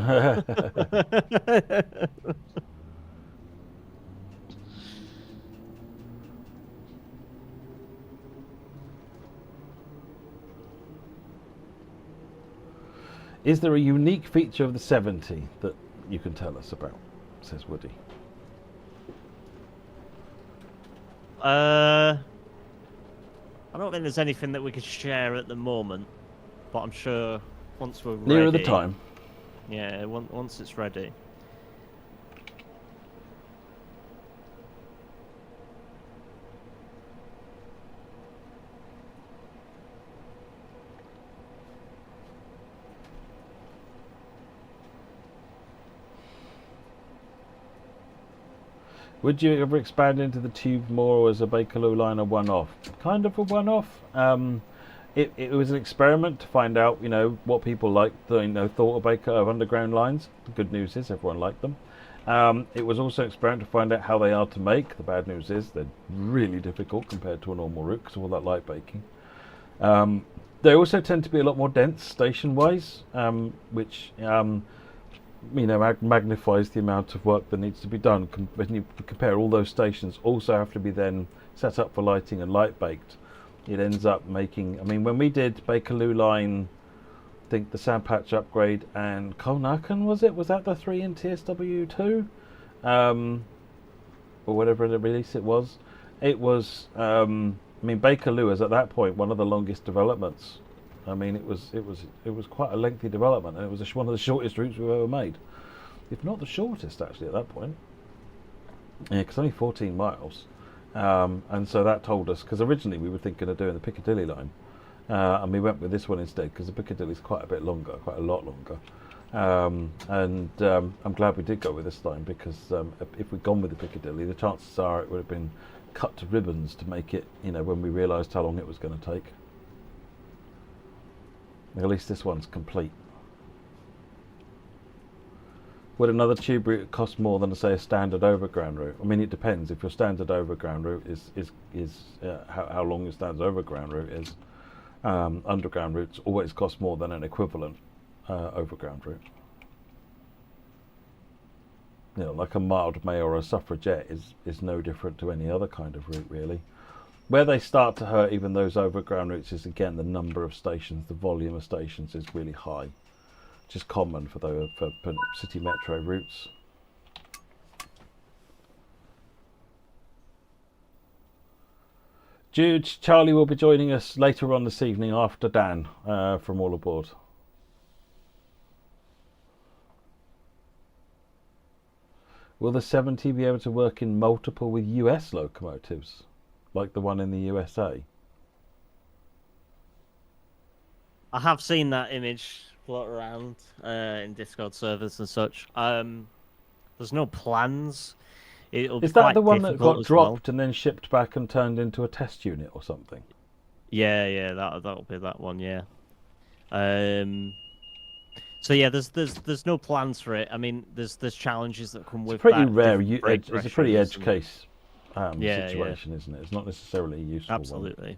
Is there a unique feature of the 70 that you can tell us about? Says Woody. I don't think there's anything that we could share at the moment, but I'm sure once we're ready... Nearer the time. Yeah, once it's ready. Would you ever expand into the tube more as a Bakerloo line, a one-off? Kind of a one-off. It was an experiment to find out, you know, what people liked, thought of underground lines. The good news is everyone liked them. It was also an experiment to find out how they are to make. The bad news is they're really difficult compared to a normal route because of all that light baking. They also tend to be a lot more dense station-wise, which magnifies the amount of work that needs to be done. When you compare all those stations, also have to be then set up for lighting and light baked. It ends up making. I mean, when we did Bakerloo line, I think the Sandpatch upgrade and Colnacan, was that the 3 in TSW2, or whatever the release it was? It was. Bakerloo is at that point one of the longest developments. I mean, it was quite a lengthy development, and it was one of the shortest routes we've ever made, if not the shortest actually at that point. Yeah, because only 14 miles, and so that told us, because originally we were thinking of doing the Piccadilly line, and we went with this one instead because the Piccadilly is quite a lot longer. I'm glad we did go with this line because if we'd gone with the Piccadilly, the chances are it would have been cut to ribbons to make it, when we realised how long it was going to take. At least this one's complete. Would another tube route cost more than, say, a standard overground route? I mean, it depends. If your standard overground route is how long your standard overground route is. Underground routes always cost more than an equivalent overground route. Like a mild May or a suffragette is no different to any other kind of route, really. Where they start to hurt even those overground routes is, again, the number of stations. The volume of stations is really high, which is common for city metro routes. Charlie will be joining us later on this evening after Dan from All Aboard. Will the 70 be able to work in multiple with US locomotives, like the one in the USA? I have seen that image float around in Discord servers and such. There's no plans. Is that the one that got dropped and then shipped back and turned into a test unit or something? Yeah, that'll be that one. Yeah. So yeah, there's no plans for it. I mean, there's challenges that come with. It's pretty that, rare. It's a pretty edge case situation, yeah. isn't it? It's not necessarily a useful Absolutely. one.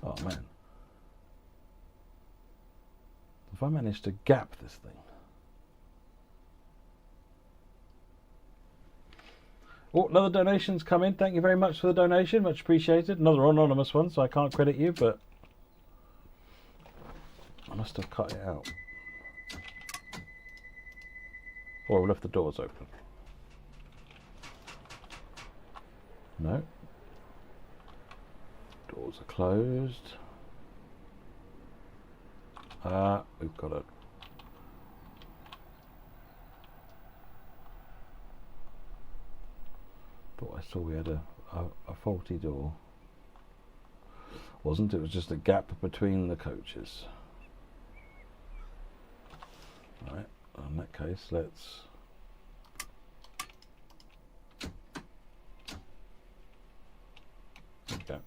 Oh man. If I manage to gap this thing. Oh, another donation's come in. Thank you very much for the donation. Much appreciated. Another anonymous one, so I can't credit you, but I must have cut it out. Or I left the doors open. No. Doors are closed. We've got a... Thought I saw we had a faulty door. Wasn't it? It was just a gap between the coaches. Right, in that case, let's... There we go.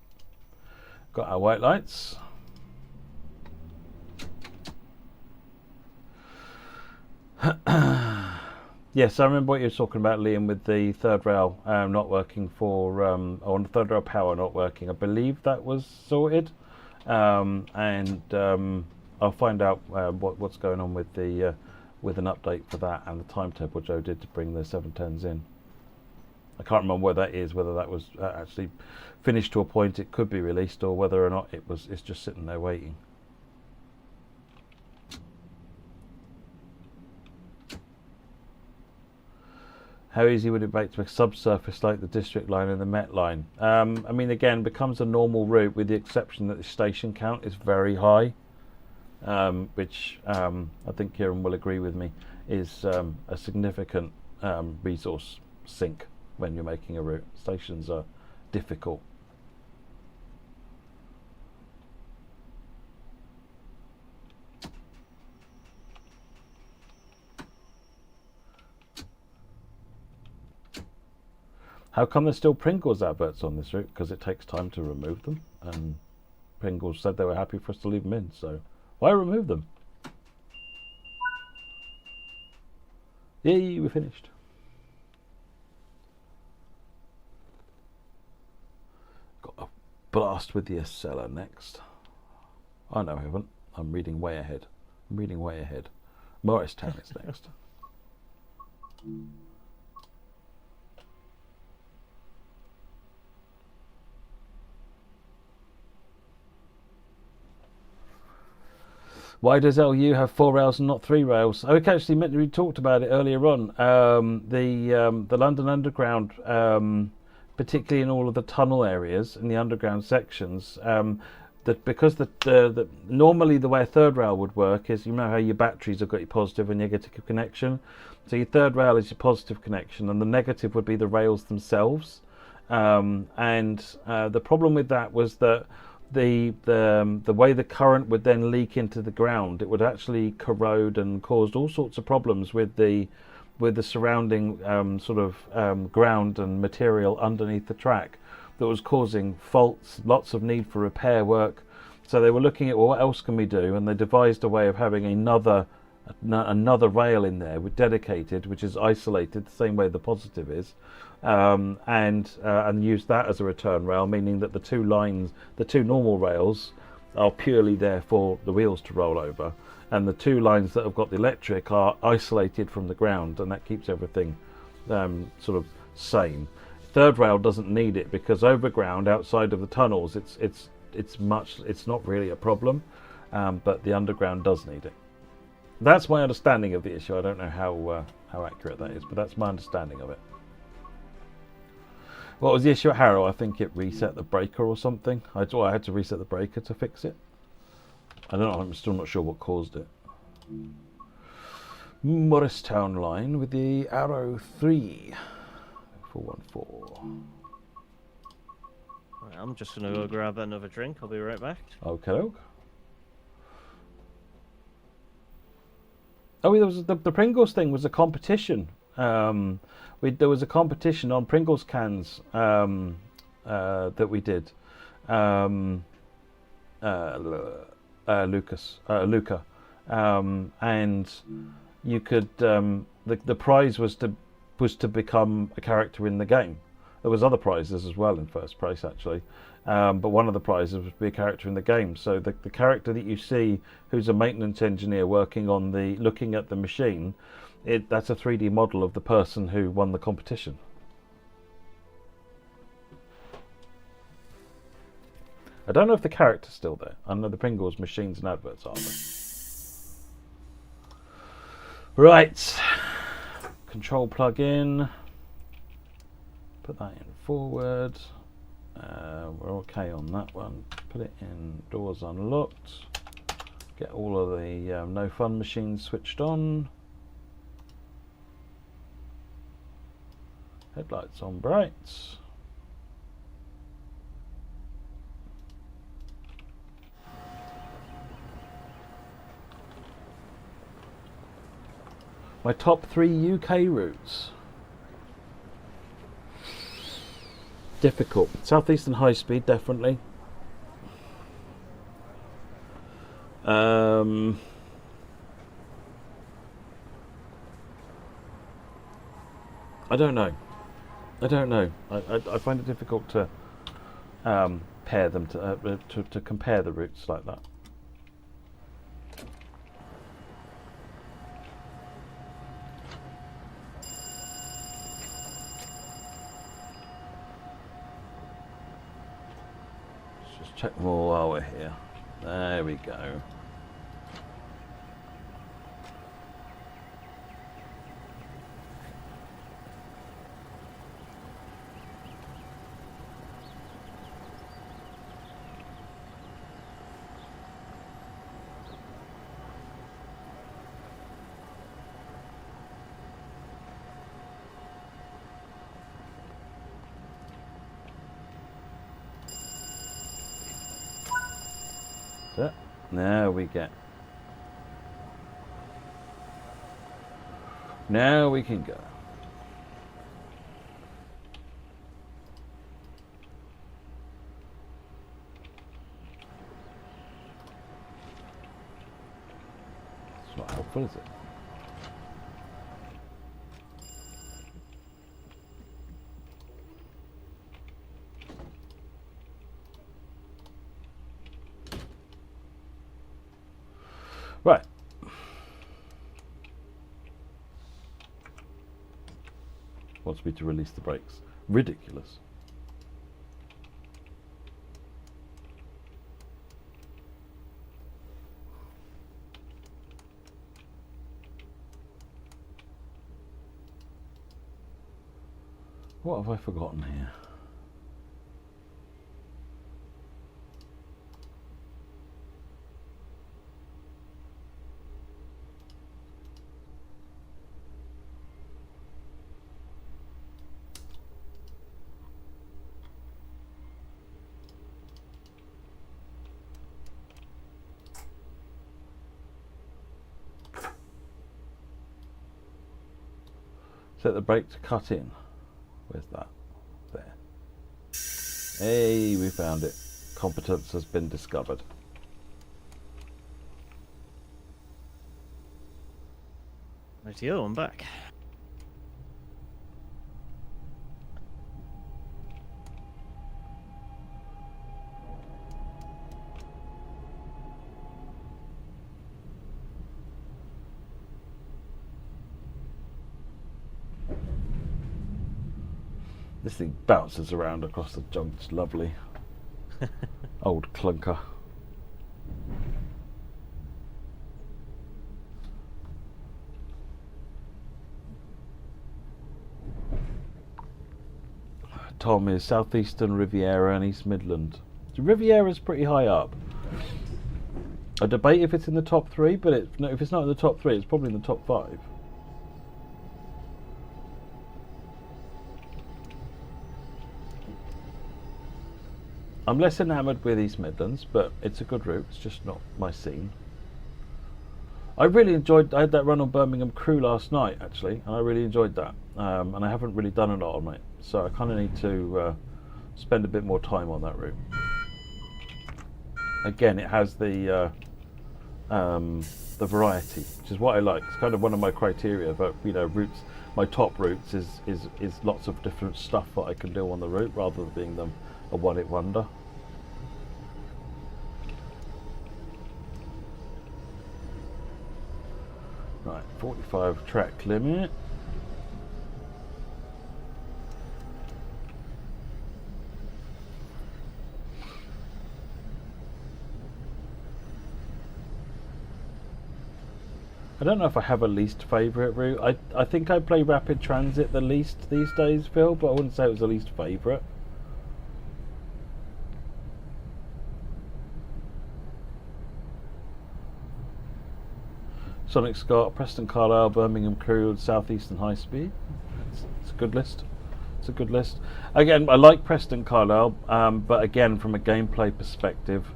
Got our white lights. Yes, I remember what you were talking about, Liam, with the third rail not working for, or the third rail power not working. I believe that was sorted, and I'll find out what's going on with the with an update for that and the timetable Joe did to bring the 710s in. I can't remember where that is, whether that was actually finished to a point it could be released, or whether or not it's just sitting there waiting. How easy would it be to make subsurface like the district line and the Met line? I mean, again, becomes a normal route with the exception that the station count is very high, which I think Kieran will agree with me is a significant resource sink when you're making a route. Stations are difficult. How come there's still Pringles adverts on this route? Because it takes time to remove them, and Pringles said they were happy for us to leave them in, so why remove them? Yay, we're finished. Got a blast with the Acela next. Oh no, I haven't. I'm reading way ahead. Morristown is next. Why does LU have 4 rails and not 3 rails? I actually meant we talked about it earlier on. The London Underground, particularly in all of the tunnel areas in the underground sections, that because normally the way a third rail would work is, you know how your batteries have got your positive and negative connection. So your third rail is your positive connection, and the negative would be the rails themselves. The problem with that was that the way the current would then leak into the ground, it would actually corrode and caused all sorts of problems with the surrounding ground and material underneath the track that was causing faults, lots of need for repair work. So they were looking at, well, what else can we do, and they devised a way of having another rail in there with dedicated, which is isolated the same way the positive is, and use that as a return rail, meaning that the two normal rails are purely there for the wheels to roll over, and the 2 lines that have got the electric are isolated from the ground, and that keeps everything sort of sane. Third rail doesn't need it because overground, outside of the tunnels, it's not really a problem, but the underground does need it. That's my understanding of the issue. I don't know how accurate that is, but that's my understanding of it. What was the issue at Harrow? I think it reset the breaker or something. I had to reset the breaker to fix it. I don't know. I'm still not sure what caused it. Morristown line with the Arrow 3 414. Right, I'm just going to go grab another drink. I'll be right back. Okay. Oh, there was the Pringles thing was a competition. There was a competition on Pringles cans that we did. Luca, and you could the prize was to become a character in the game. There was other prizes as well in first place actually, but one of the prizes was to be a character in the game. So the character that you see, who's a maintenance engineer working on looking at the machine, that's a 3D model of the person who won the competition. I don't know if the character's still there. I know the Pringles machines and adverts are there. Right. Control plug in. Put that in forward. We're okay on that one. Put it in doors unlocked. Get all of the no fun machines switched on. Headlights on bright. My top 3 UK routes. Difficult. Southeastern High Speed, definitely. I don't know. I find it difficult to pair them to compare the routes like that. Let's just check them all while we're here. There we go. That's it. Now we get. Now we can go. It's not helpful, is it? Right. Wants me to release the brakes. Ridiculous. What have I forgotten here? Set the brake to cut in. Where's that? There. Hey, we found it. Competence has been discovered. Rightio, I'm back. This thing bounces around across the junk. It's lovely. Old clunker. Tom is Southeastern Riviera and East Midland. The Riviera's pretty high up. I debate if it's in the top 3, but if it's not in the top 3, it's probably in the top 5. I'm less enamoured with East Midlands, but it's a good route. It's just not my scene. I really enjoyed. I had that run on Birmingham Crew last night, actually, and I really enjoyed that. And I haven't really done a lot on it, so I kind of need to spend a bit more time on that route. Again, it has the variety, which is what I like. It's kind of one of my criteria. But you know, routes. My top routes is lots of different stuff that I can do on the route, rather than being them a one-hit wonder. Right, 45 track limit. I don't know if I have a least favourite route. I think I play Rapid Transit the least these days, Phil, but I wouldn't say it was the least favourite. Sonic Scott, Preston Carlisle, Birmingham Crew, South Eastern High Speed. It's a good list. It's a good list. Again, I like Preston Carlisle, but again, from a gameplay perspective,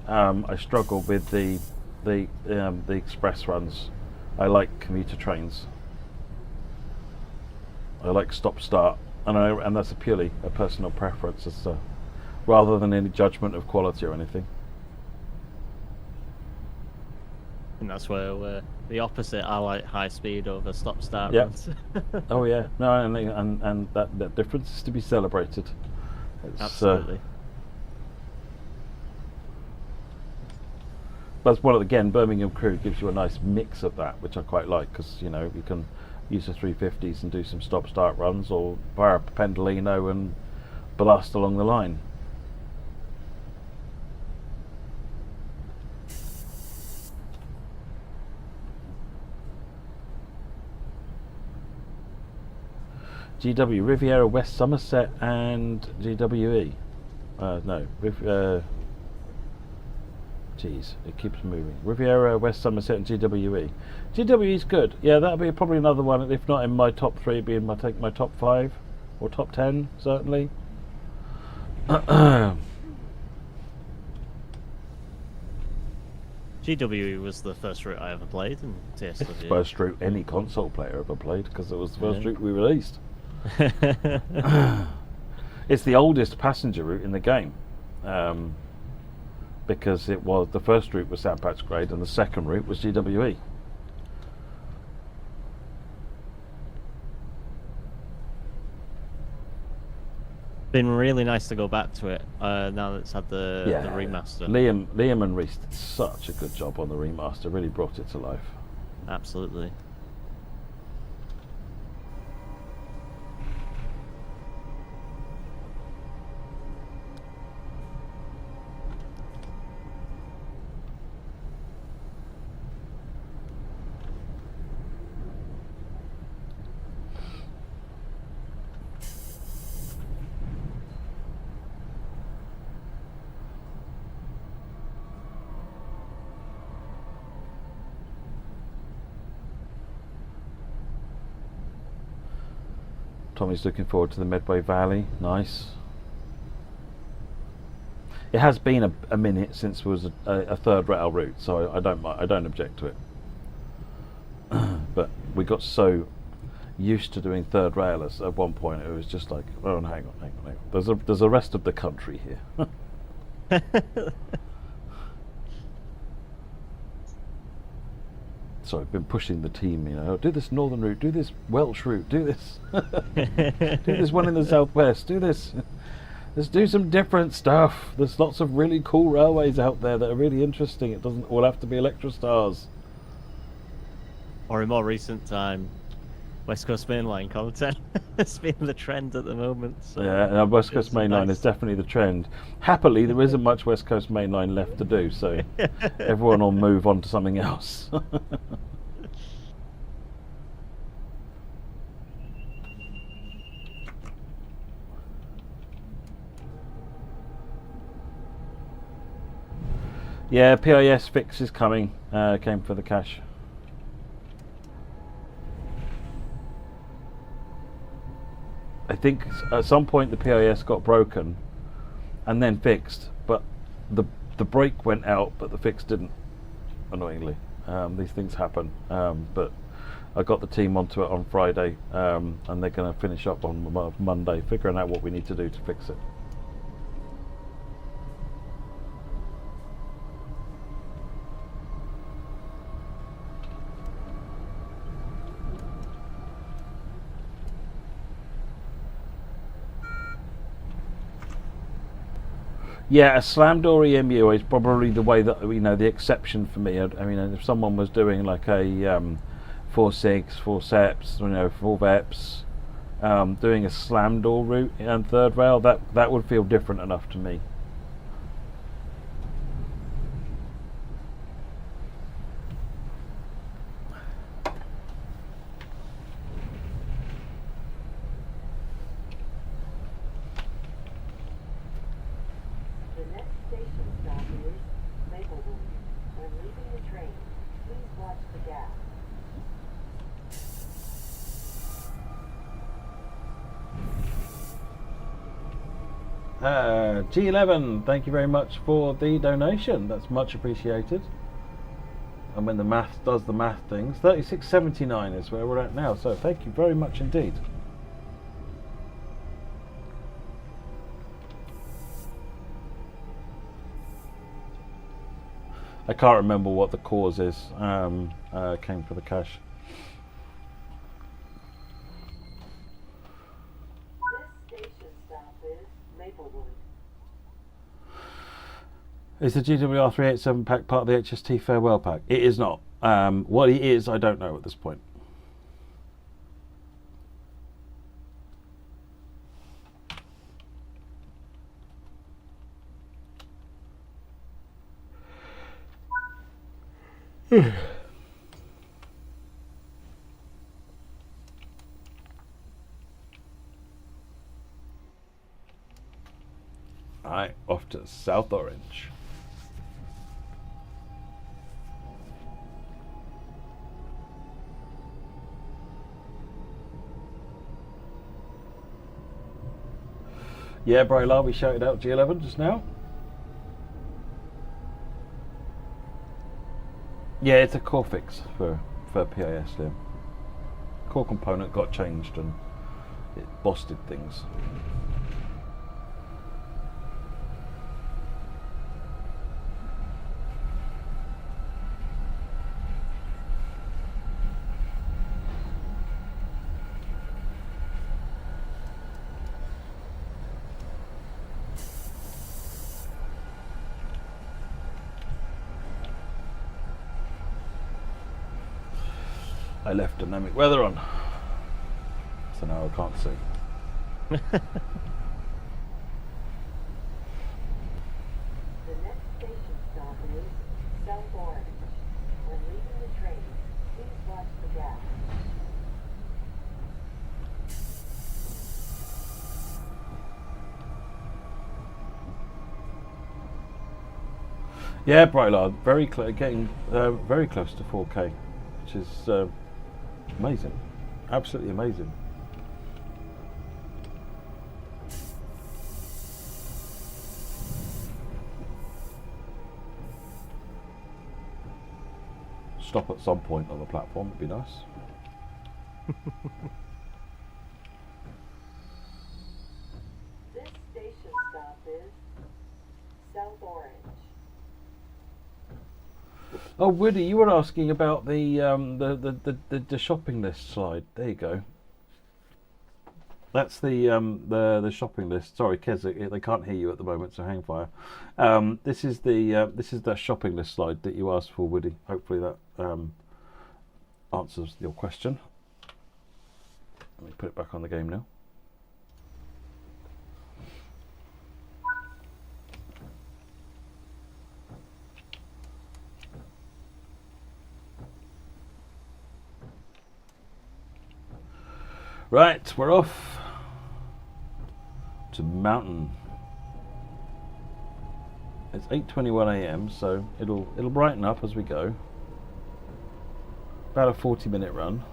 I struggle with the express runs. I like commuter trains. I like stop-start, and that's purely a personal preference, rather than any judgment of quality or anything. And that's where the opposite. I like high speed over stop start Yeah. runs. Oh yeah, no, and that difference is to be celebrated. It's, Absolutely. That's one of again, Birmingham Crew gives you a nice mix of that, which I quite like, because you know you can use the 350s and do some stop start runs, or fire up a Pendolino and blast along the line. GW, Riviera, West Somerset and GWE. Jeez, it keeps moving. Riviera, West Somerset and GWE. GWE is good. Yeah, that'll be probably another one, if not in my top 3, be in my top 5 or top 10, certainly. GWE was the first route I ever played, and It's the TSW. first route any console player ever played, because it was the first route we released. It's the oldest passenger route in the game, because it was the first route was South Patch Grade, and the second route was GWE. Been really nice to go back to it now that it's had the remaster. Liam and Reese did such a good job on the remaster, really brought it to life. Absolutely. Tommy's looking forward to the Medway Valley. Nice. It has been a minute since there was a third rail route, so I don't object to it. But we got so used to doing third railers at one point, it was just like, oh, hang on. There's a rest of the country here. So I've been pushing the team, do this northern route, do this Welsh route, do this. Do this one in the southwest, do this. Let's do some different stuff. There's lots of really cool railways out there that are really interesting. It doesn't all have to be Electrostars. Or in more recent time, West Coast Mainline content has been the trend at the moment. So yeah, West Coast Mainline is definitely the trend. Happily, there isn't much West Coast Mainline left to do, so everyone will move on to something else. Yeah, PIS fix is coming. Came for the cash. I think at some point the PIS got broken and then fixed, but the brake went out, but the fix didn't. Annoyingly, these things happen. But I got the team onto it on Friday, and they're going to finish up on Monday, figuring out what we need to do to fix it. Yeah, a slam door EMU is probably the way that the exception for me. I mean, if someone was doing like a 4.6, 4 SEPs, 4 VEPs, doing a slam door route and third rail, that would feel different enough to me. G11, thank you very much for the donation. That's much appreciated. And when the math does the math things, 36.79 is where we're at now. So thank you very much indeed. I can't remember what the cause is. Came for the cash. Is the GWR 387 pack part of the HST farewell pack? It is not. What it is, I don't know at this point. Alright, off to South Orange. Yeah, Brylar, we shouted out G11 just now. Yeah, it's a core fix for PAS. Yeah. Core component got changed and it busted things. I left dynamic weather on, so now I can't see. The next station stop is South Orange. When leaving the train, please watch the gas. Yeah, Brightlard, getting very close to 4K, which is amazing, absolutely amazing. Stop at some point on the platform would be nice. This station stop is South Orange. Oh, Woody, you were asking about the shopping list slide. There you go. That's the shopping list. Sorry, Kez, they can't hear you at the moment, so hang fire. This is the shopping list slide that you asked for, Woody. Hopefully that answers your question. Let me put it back on the game now. Right, we're off to Mountain. It's 8:21 AM, so it'll brighten up as we go. About a 40-minute run.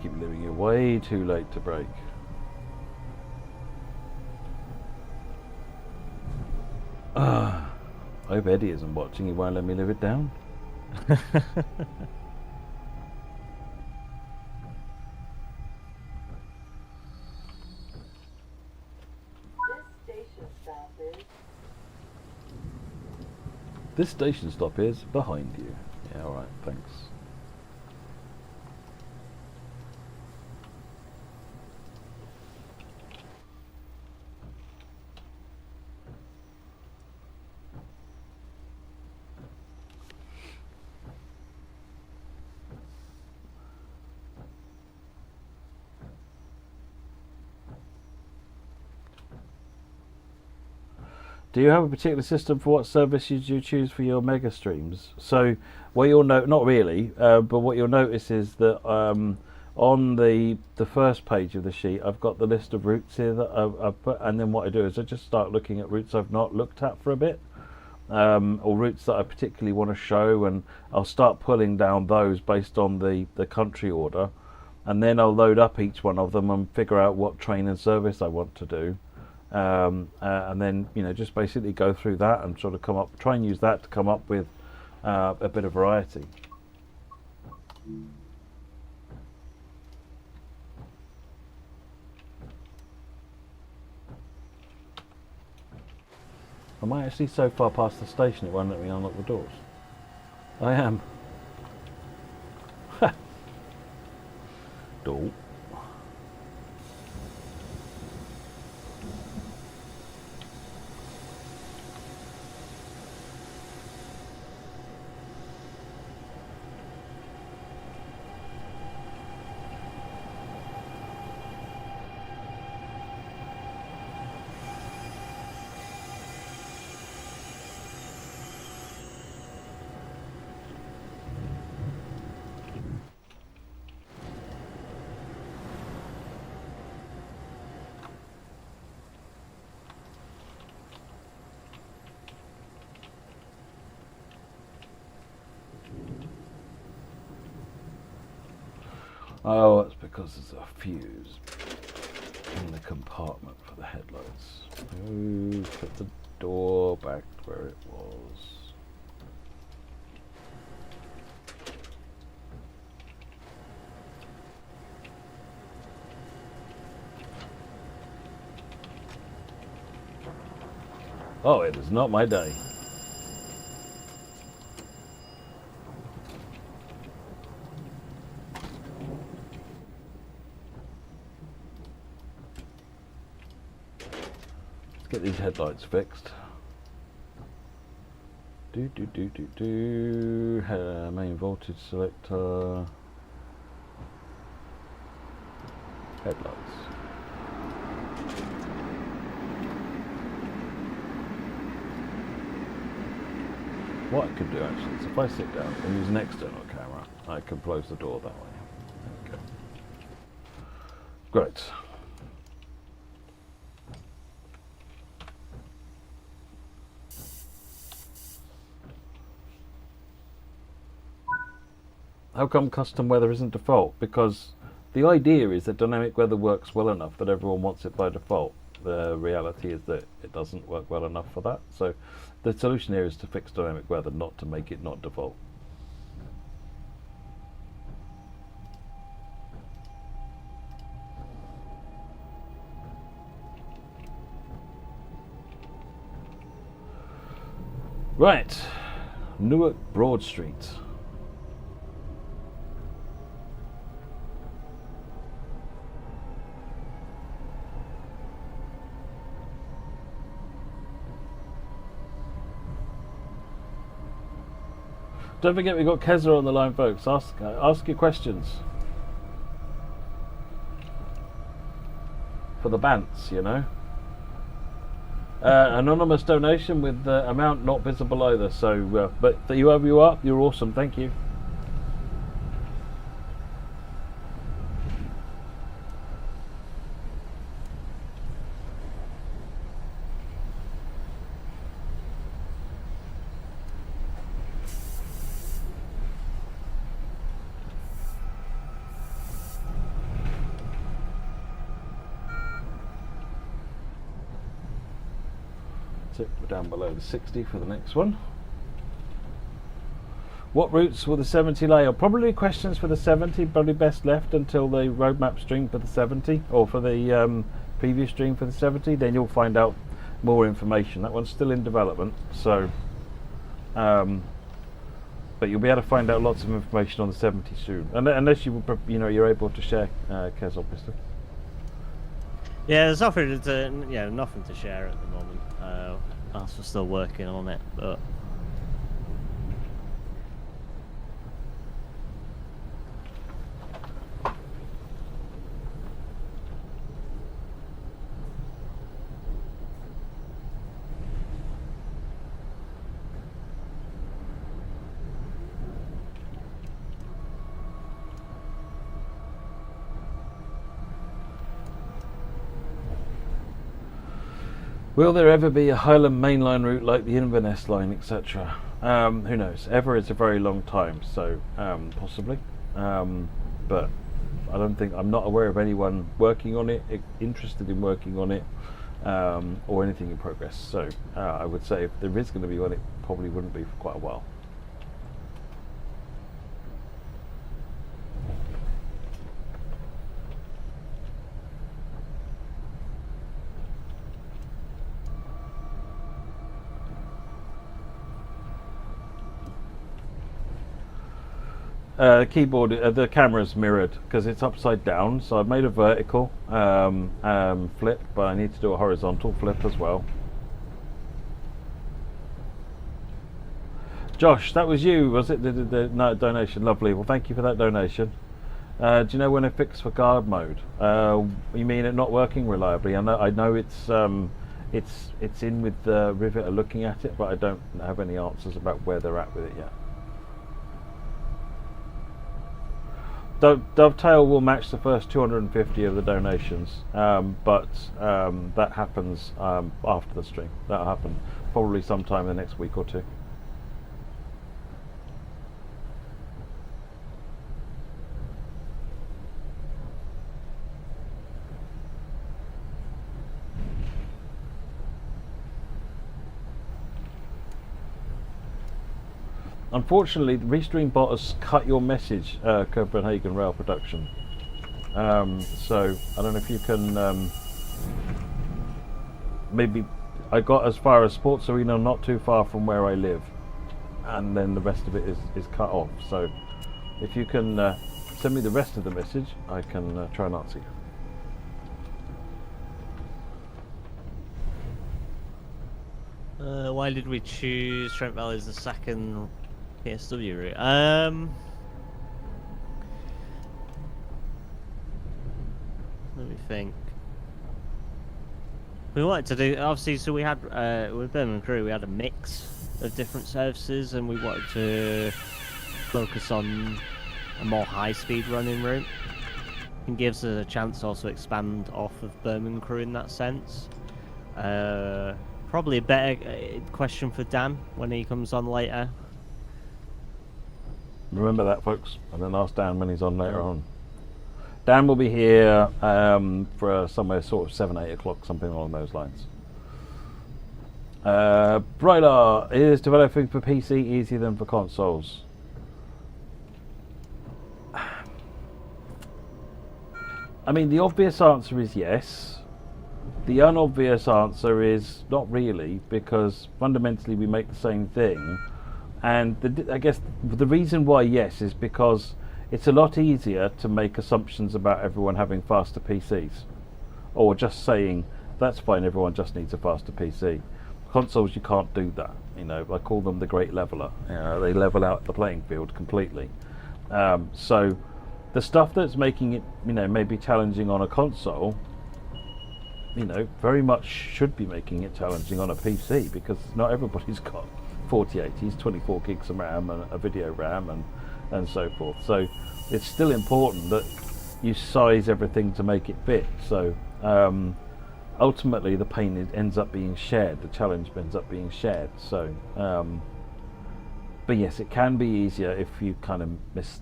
Keep leaving you way too late to brake. I hope Eddie isn't watching. He won't let me live it down. This station stop is... This station stop is behind you. Yeah, alright, thanks. Do you have a particular system for what services you choose for your mega streams? So what you'll note, not really, but what you'll notice is that on the first page of the sheet, I've got the list of routes here that I've put, and then what I do is I just start looking at routes I've not looked at for a bit, or routes that I particularly want to show, and I'll start pulling down those based on the country order, and then I'll load up each one of them and figure out what train and service I want to do. And then just basically go through that and sort of try and use that to come up with a bit of variety. Am I actually so far past the station it won't let me unlock the doors? I am. Door. Oh, that's because there's a fuse in the compartment for the headlights. Put the door back where it was. Oh, it is not my day. Let's get these headlights fixed. Main voltage selector. Headlights. What I could do actually is if I sit down and use an external camera, I can close the door that way. There we go. Great. How come custom weather isn't default? Because the idea is that dynamic weather works well enough that everyone wants it by default. The reality is that it doesn't work well enough for that. So the solution here is to fix dynamic weather, not to make it not default. Right, Newark Broad Street. Don't forget we've got Keza on the line, folks. Ask your questions. For the bants, you know. Anonymous donation with the amount not visible either. So, but whoever you are, you're awesome. Thank you. We're down below the 60 for the next one. What routes will the 70 lay on? Probably questions for the 70, probably best left until the roadmap stream for the 70, or for the preview stream for the 70. Then you'll find out more information. That one's still in development, so but you'll be able to find out lots of information on the 70 soon, unless you're able to share, Kez, obviously. Yeah, there's nothing to share at the moment. We're still working on it, but will there ever be a Highland mainline route like the Inverness line, etc.? Who knows? Ever is a very long time, so possibly. But I'm not aware of anyone working on it, interested in working on it, or anything in progress. So I would say if there is going to be one, it probably wouldn't be for quite a while. Keyboard, the camera's mirrored because it's upside down, so I've made a vertical flip, but I need to do a horizontal flip as well. Josh, that was you, was it? The donation, lovely. Well, thank you for that donation. Do you know when it fixed for guard mode? You mean it not working reliably? I know it's in with Rivet are looking at it, but I don't have any answers about where they're at with it yet. Dovetail will match the first 250 of the donations, but that happens after the stream. That'll happen probably sometime in the next week or two. Unfortunately, the Restream bot has cut your message, Copenhagen Rail Production. So I don't know if you can. Maybe I got as far as Sports Arena, not too far from where I live, and then the rest of it is cut off. So if you can send me the rest of the message, I can try and answer you. Why did we choose Trent Valley as the second PSW route? Let me think. We wanted to do, obviously, so we had, with Birmingham Crew, we had a mix of different services, and we wanted to focus on a more high-speed running route. It gives us a chance to also expand off of Birmingham Crew in that sense. Probably a better question for Dan when he comes on later. Remember that, folks, and then ask Dan when he's on later on. Dan will be here for somewhere sort of 7, 8 o'clock, something along those lines. Brylar, is developing for PC easier than for consoles? I mean, the obvious answer is yes. The unobvious answer is not really, because fundamentally we make the same thing. And I guess the reason why yes is because it's a lot easier to make assumptions about everyone having faster PCs, or just saying that's fine, everyone just needs a faster PC. Consoles, you can't do that. You know, I call them the great leveler. You know, they level out the playing field completely. So the stuff that's making it, you know, maybe challenging on a console, you know, very much should be making it challenging on a PC, because not everybody's got 4080s, 24 gigs of RAM and a video RAM and so forth. So it's still important that you size everything to make it fit. So ultimately the pain ends up being shared, the challenge ends up being shared. So but yes, it can be easier if you kind of miss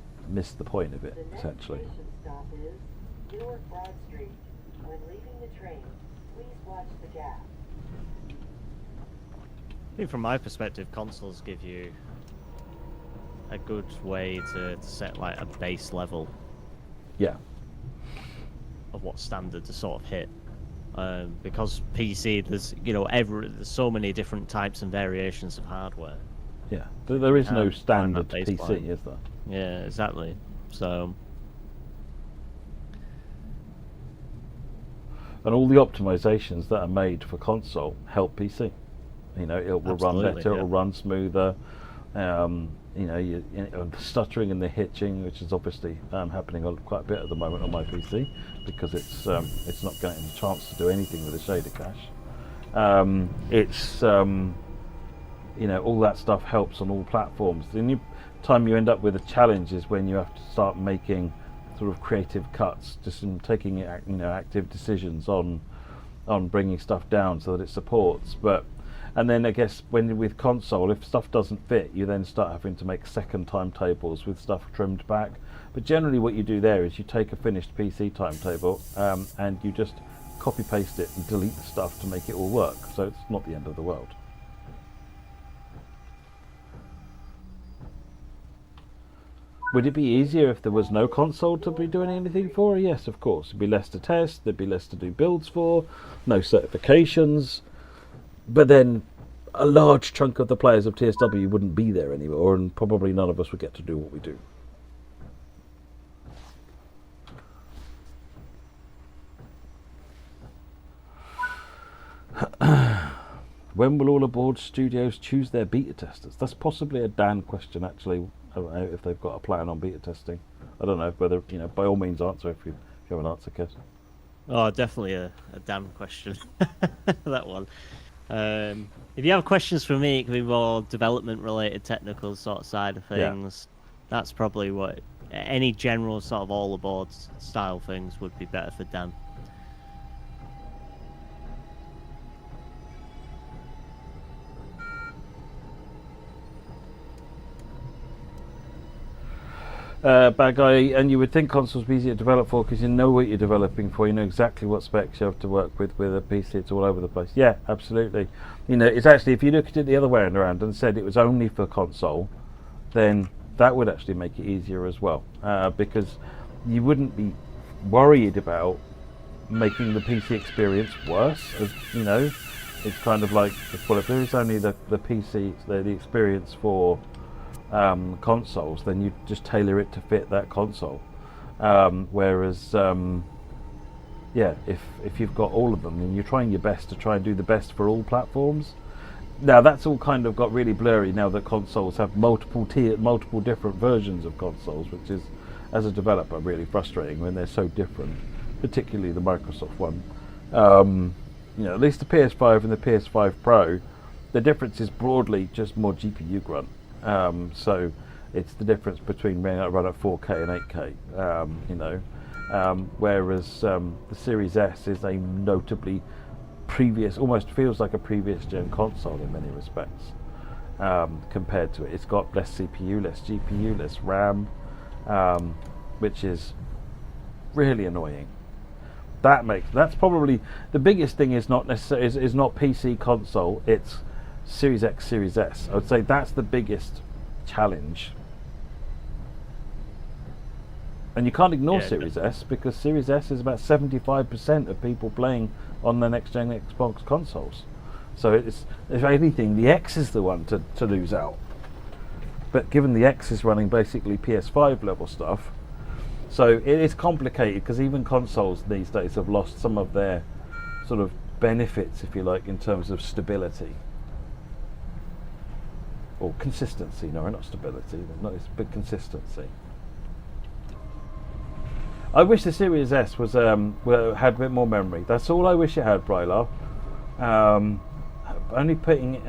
the point of it, essentially. The next station stop is Newark Broad Street. When leaving the train, please watch the gap. I think from my perspective, consoles give you a good way to set like a base level. Yeah. Of what standard to sort of hit. Because PC, there's, you know, there's so many different types and variations of hardware. Yeah, there is no standard PC, is there? Yeah, exactly. So. And all the optimizations that are made for console help PC. You know, it will run better, it will run smoother. You know, the stuttering and the hitching, which is obviously happening quite a bit at the moment on my PC, because it's not getting a chance to do anything with the shader cache. You know, all that stuff helps on all platforms. The only time you end up with a challenge is when you have to start making sort of creative cuts, just in taking, you know, active decisions on bringing stuff down so that it supports. And then I guess with console, if stuff doesn't fit, you then start having to make second timetables with stuff trimmed back. But generally what you do there is you take a finished PC timetable and you just copy paste it and delete the stuff to make it all work. So it's not the end of the world. Would it be easier if there was no console to be doing anything for? Yes, of course. It'd be less to test, there'd be less to do builds for, no certifications. But then a large chunk of the players of TSW wouldn't be there anymore, and probably none of us would get to do what we do. When will all aboard studios choose their beta testers? That's possibly a Dan question, actually. I don't know if they've got a plan on beta testing. I don't know whether, you know, by all means answer if you have an answer, Kes. Oh, definitely a Dan question. That one. If you have questions for me, it can be more development-related, technical sort of side of things. Yeah. That's probably what any general sort of all-aboard style things would be better for Dan. Bad guy, and you would think consoles be easier to develop for because you know what you're developing for, you know exactly what specs you have to work with a PC. It's all over the place. Yeah, absolutely. You know, it's actually, if you look at it the other way around and said it was only for console, then that would actually make it easier as well, because you wouldn't be worried about making the PC experience worse. As you know, it's kind of like, well, if there is only the PC, the experience for consoles, then you just tailor it to fit that console. Whereas, yeah, if you've got all of them, then you're trying your best to try and do the best for all platforms. Now that's all kind of got really blurry now that consoles have multiple different versions of consoles, which is, as a developer, really frustrating when they're so different, particularly the Microsoft one. You know, at least the PS5 and the PS5 Pro, the difference is broadly just more GPU grunt. So it's the difference between being able to run at 4K and 8K, you know. Whereas the Series S is a notably previous, almost feels like a previous gen console in many respects, compared to it. It's got less CPU, less GPU, less RAM, which is really annoying. That's probably the biggest thing. Is not necessarily is not PC console. It's Series X, Series S. I would say that's the biggest challenge. And you can't ignore Series S, because Series S is about 75% of people playing on the next gen Xbox consoles. So it's, if anything, the X is the one to lose out. But given the X is running basically PS5 level stuff, so it is complicated, because even consoles these days have lost some of their sort of benefits, if you like, in terms of stability. Or consistency, no, not stability, it's big consistency. I wish the Series S was had a bit more memory. That's all I wish it had, Brylar. Only putting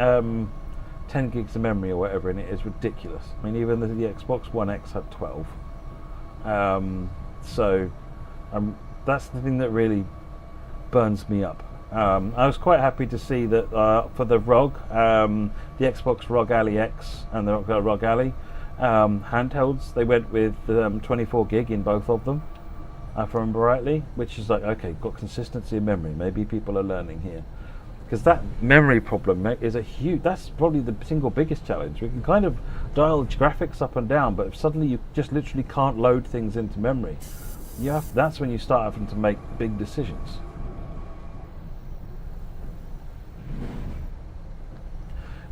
10 gigs of memory or whatever in it is ridiculous. I mean, even the Xbox One X had 12. So that's the thing that really burns me up. I was quite happy to see that for the ROG, the Xbox ROG Ally X and the ROG Ally handhelds, they went with 24 gig in both of them, if I remember rightly, which is like, okay, got consistency in memory. Maybe people are learning here, because that memory problem is that's probably the single biggest challenge. We can kind of dial graphics up and down, but if suddenly you just literally can't load things into memory, that's when you start having to make big decisions.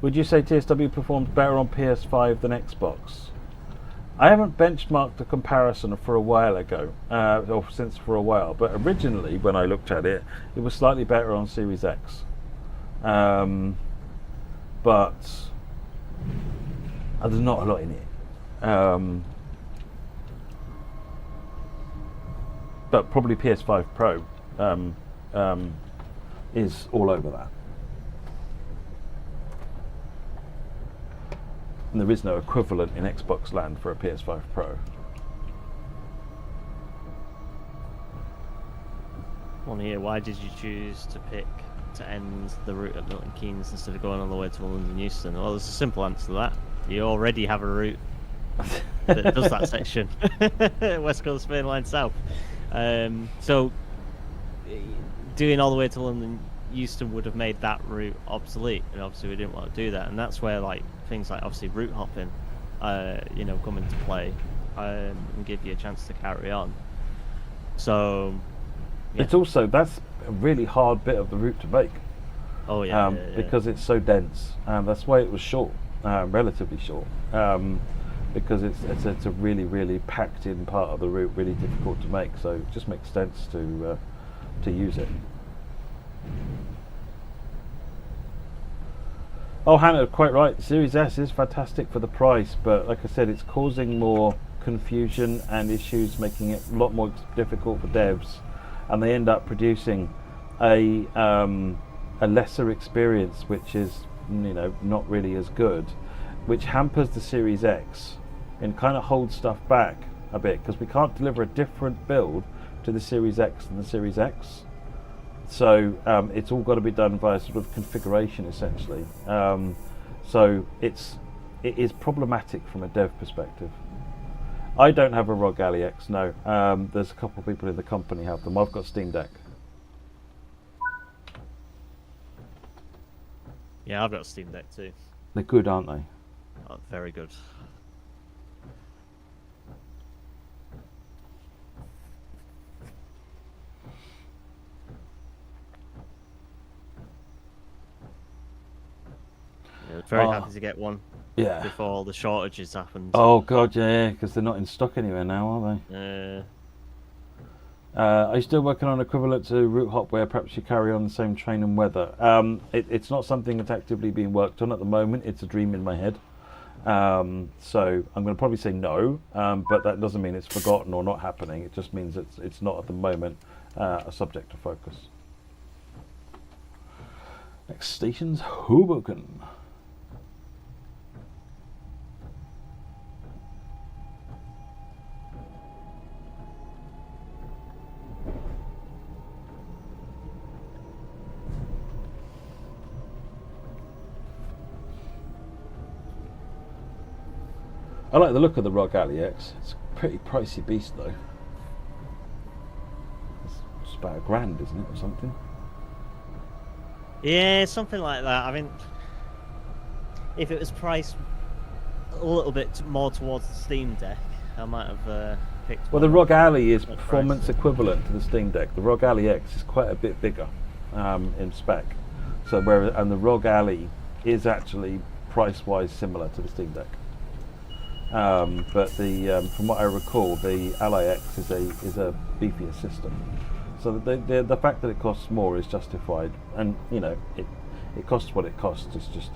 Would you say TSW performs better on PS5 than Xbox? I haven't benchmarked a comparison for a while ago, or since for a while, but originally when I looked at it, it was slightly better on Series X. But there's not a lot in it. But probably PS5 Pro is all over that. And there is no equivalent in Xbox land for a PS5 Pro. On here, why did you choose to end the route at Milton Keynes instead of going all the way to London Euston? Well, there's a simple answer to that. You already have a route that does that section. West Coast Main Line South. So doing all the way to London Euston would have made that route obsolete, and obviously we didn't want to do that, and that's where like things like obviously route hopping come into play, and give you a chance to carry on. So yeah. It's also, that's a really hard bit of the route to make. Oh yeah, because it's so dense, that's why it was short, relatively short, because it's a really, really packed in part of the route, really difficult to make, so it just makes sense to use it. Oh, Hannah, quite right. The Series S is fantastic for the price, but like I said, it's causing more confusion and issues, making it a lot more difficult for devs, and they end up producing a lesser experience, which is not really as good, which hampers the Series X and kind of holds stuff back a bit, because we can't deliver a different build to the Series X than the Series X. So it's all got to be done via sort of configuration, essentially. So it is problematic from a dev perspective. I don't have a ROG Ally X, no. There's a couple of people in the company have them. I've got Steam Deck. Yeah, I've got Steam Deck too. They're good, aren't they? Oh, very good. very happy to get one. Yeah. Before all the shortages happened. Oh god, yeah, because they're not in stock anywhere now, are they? Are you still working on equivalent to root hop where perhaps you carry on the same train and weather? It's not something that's actively being worked on at the moment. It's a dream in my head. So I'm going to probably say no, but that doesn't mean it's forgotten or not happening. It just means it's not at the moment a subject of focus. Next station's Hoboken. I like the look of the ROG Ally X. It's a pretty pricey beast though. It's about £1,000, isn't it, or something? Yeah, something like that. I mean, if it was priced a little bit more towards the Steam Deck, I might have picked. Well, the ROG Ally is performance equivalent to the Steam Deck. The ROG Ally X is quite a bit bigger in spec. So and the ROG Ally is actually price-wise similar to the Steam Deck. But from what I recall, the Ally X is a beefier system. So the fact that it costs more is justified, and you know it costs what it costs. It just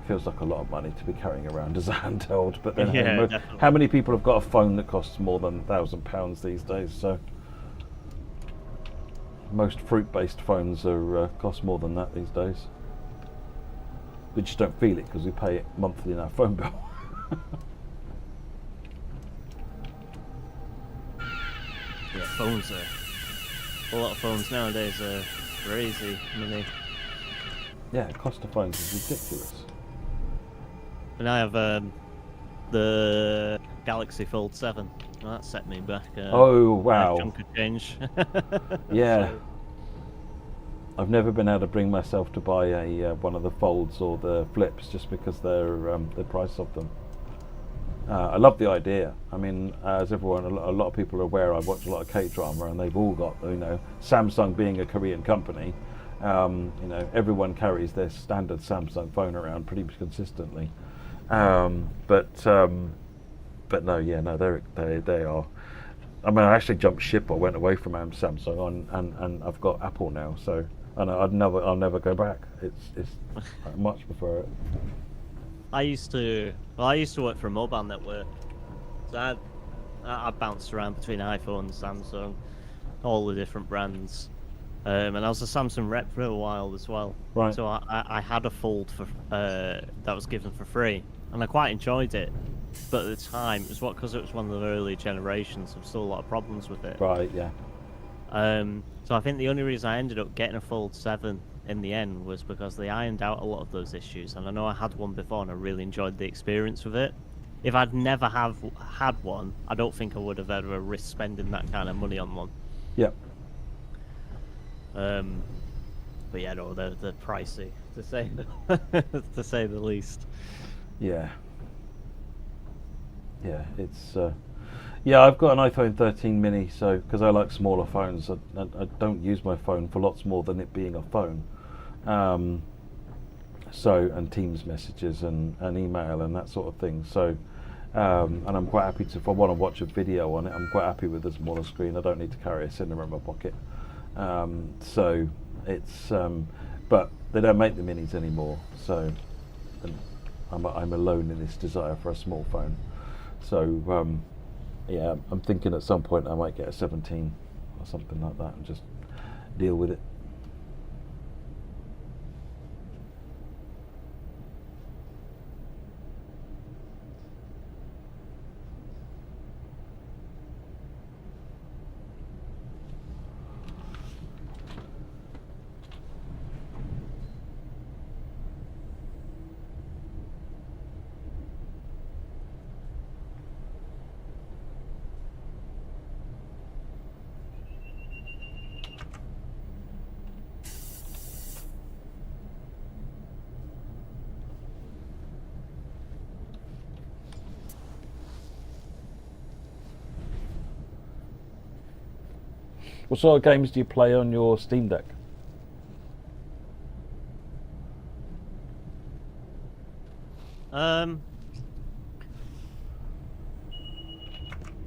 feels like a lot of money to be carrying around as a handheld. But then how many people have got a phone that costs more than £1,000 these days? So most fruit-based phones cost more than that these days. We just don't feel it because we pay it monthly in our phone bill. Yeah, phones a lot of phones nowadays are crazy money. Yeah, the cost of phones is ridiculous. And I have the Galaxy Fold 7. Well, that set me back. Oh wow! Chunk of change. Yeah. So, I've never been able to bring myself to buy a one of the folds or the flips just because the price of them. I love the idea. I mean, as everyone, a lot of people are aware, I watch a lot of K-drama, and they've all got, you know, Samsung being a Korean company, you know, everyone carries their standard Samsung phone around pretty consistently. But no, yeah, no, they are. I mean, I actually jumped ship. I went away from Samsung and I've got Apple now. So, and I'll never go back. It's I much prefer it. I used to work for a mobile network, so I bounced around between iPhone, Samsung, all the different brands, and I was a Samsung rep for a while as well. Right. So I had a Fold that was given for free, and I quite enjoyed it. But at the time, because it was one of the early generations, there was still a lot of problems with it. Right. Yeah. So I think the only reason I ended up getting a Fold 7 in the end was because they ironed out a lot of those issues, and I know I had one before and I really enjoyed the experience with it. If I'd never had one, I don't think I would have ever risked spending that kind of money on one. Yep. But yeah, no, they're pricey to say to say the least. Yeah. Yeah, it's yeah, I've got an iPhone 13 mini, so because I like smaller phones, I don't use my phone for lots more than it being a phone. So, and Teams messages and email and that sort of thing. So, and I'm quite happy if I want to watch a video on it, I'm quite happy with the smaller screen. I don't need to carry a cinema in my pocket. So it's, but they don't make the minis anymore. So, and I'm alone in this desire for a small phone. So, yeah, I'm thinking at some point I might get a 17 or something like that and just deal with it. What sort of games do you play on your Steam Deck?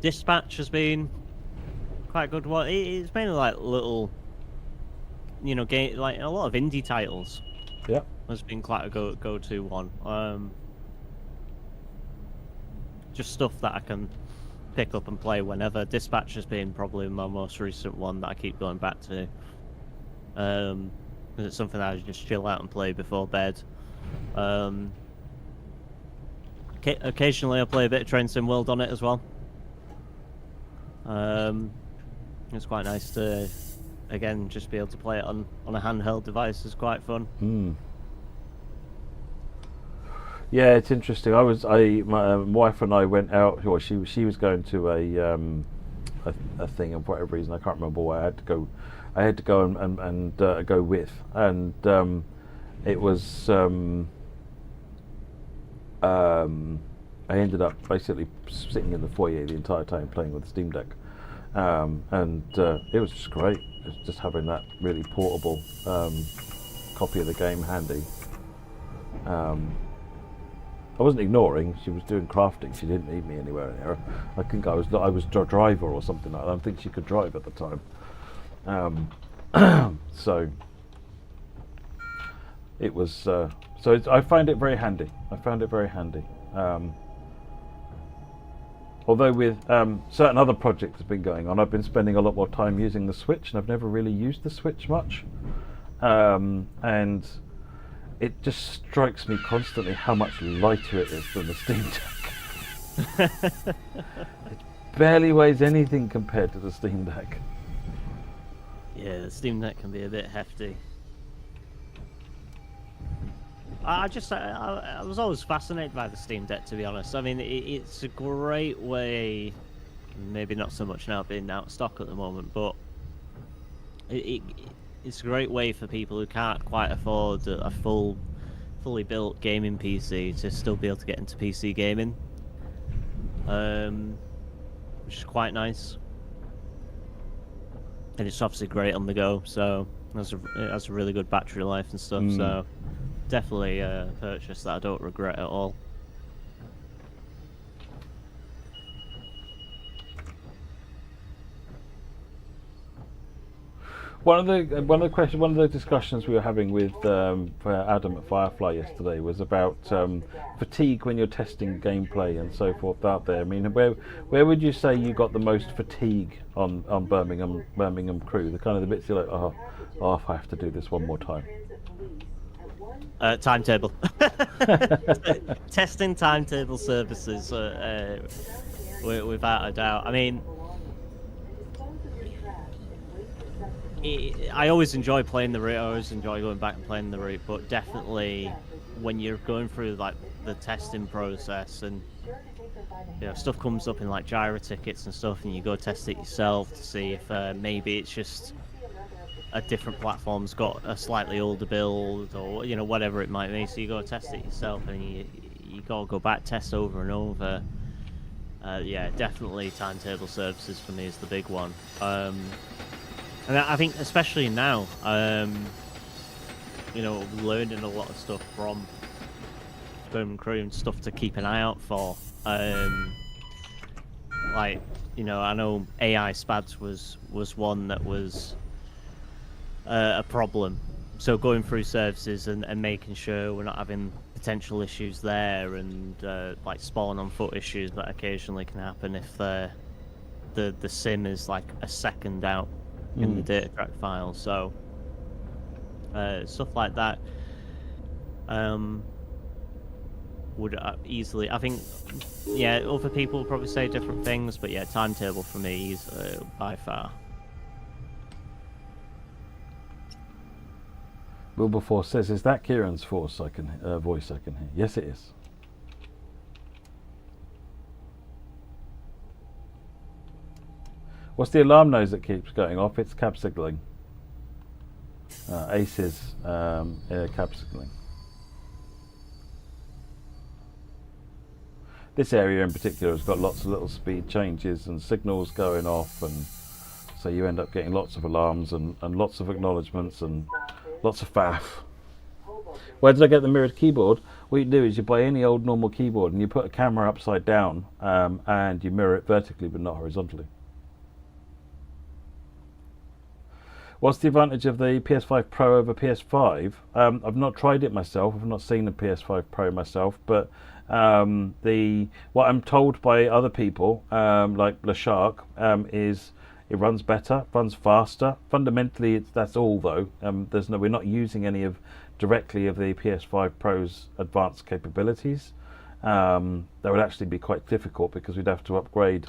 Dispatch has been quite a good one. It's mainly like little, game, like a lot of indie titles. Yeah, has been quite a go-to one. Just stuff that I can pick up and play whenever. Dispatch has been probably my most recent one that I keep going back to. It's something that I just chill out and play before bed. Occasionally I play a bit of Train Sim World on it as well. It's quite nice to, again, just be able to play it on a handheld device. Is quite fun. Yeah, it's interesting. My wife and I went out. Well, she was going to a thing, and for whatever reason I can't remember why I had to go. I had to go and go with, and it was. I ended up basically sitting in the foyer the entire time playing with the Steam Deck, and it was just great. It was just having that really portable copy of the game handy. I wasn't ignoring. She was doing crafting. She didn't need me anywhere near her. I think I was a driver or something like that. I don't think she could drive at the time. So it was. I find it very handy. Although with certain other projects have been going on, I've been spending a lot more time using the Switch, and I've never really used the Switch much. And it just strikes me constantly how much lighter it is than the Steam Deck. It barely weighs anything compared to the Steam Deck. Yeah, the Steam Deck can be a bit hefty. I was always fascinated by the Steam Deck, to be honest. I mean, it's a great way, maybe not so much now being out of stock at the moment, but it's a great way for people who can't quite afford a fully built gaming PC to still be able to get into PC gaming, which is quite nice. And it's obviously great on the go, so it has a really good battery life and stuff, so definitely a purchase that I don't regret at all. One of the discussions we were having with Adam at Firefly yesterday was about fatigue when you're testing gameplay and so forth out there. I mean, where would you say you got the most fatigue on Birmingham Crew? The kind of the bits you're like, oh, if I have to do this one more time. Timetable. Testing timetable services, without a doubt. I mean, I always enjoy playing the route. I always enjoy going back and playing the route, but definitely when you're going through like the testing process and stuff comes up in like gyro tickets and stuff, and you go test it yourself to see if maybe it's just a different platform's got a slightly older build, or whatever it might be. So you go test it yourself, and you gotta go back, test over and over. Yeah, definitely timetable services for me is the big one. And I think especially now, learning a lot of stuff from Birmingham Crew and stuff to keep an eye out for. I know AI SPADs was one that was a problem. So going through services and making sure we're not having potential issues there, and like spawn on foot issues that occasionally can happen if the sim is like a second out in the data track file. So stuff like that would easily, I think, other people will probably say different things, but yeah, timetable for me is by far. Wilberforce says, "Is that Kieran's voice I can hear?" Yes, it is. What's the alarm noise that keeps going off? It's cab signalling. Aces cab signalling. This area in particular has got lots of little speed changes and signals going off, and so you end up getting lots of alarms and lots of acknowledgements and lots of faff. Where did I get the mirrored keyboard? what you do is you buy any old normal keyboard and you put a camera upside down and you mirror it vertically but not horizontally. What's the advantage of the PS5 Pro over PS5? I've not tried it myself. I've not seen the PS5 Pro myself, but what I'm told by other people, like LeShark, is it runs better, runs faster. Fundamentally, that's all though. We're not using any directly of the PS5 Pro's advanced capabilities. That would actually be quite difficult because we'd have to upgrade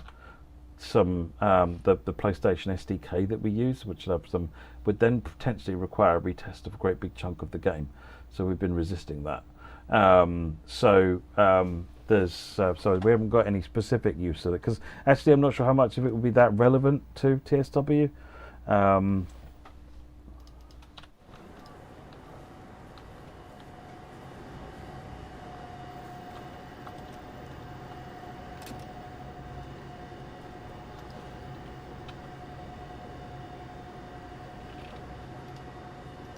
some the PlayStation SDK that we use, which would then potentially require a retest of a great big chunk of the game. So we've been resisting that. So we haven't got any specific use of it because actually I'm not sure how much of it will be that relevant to TSW.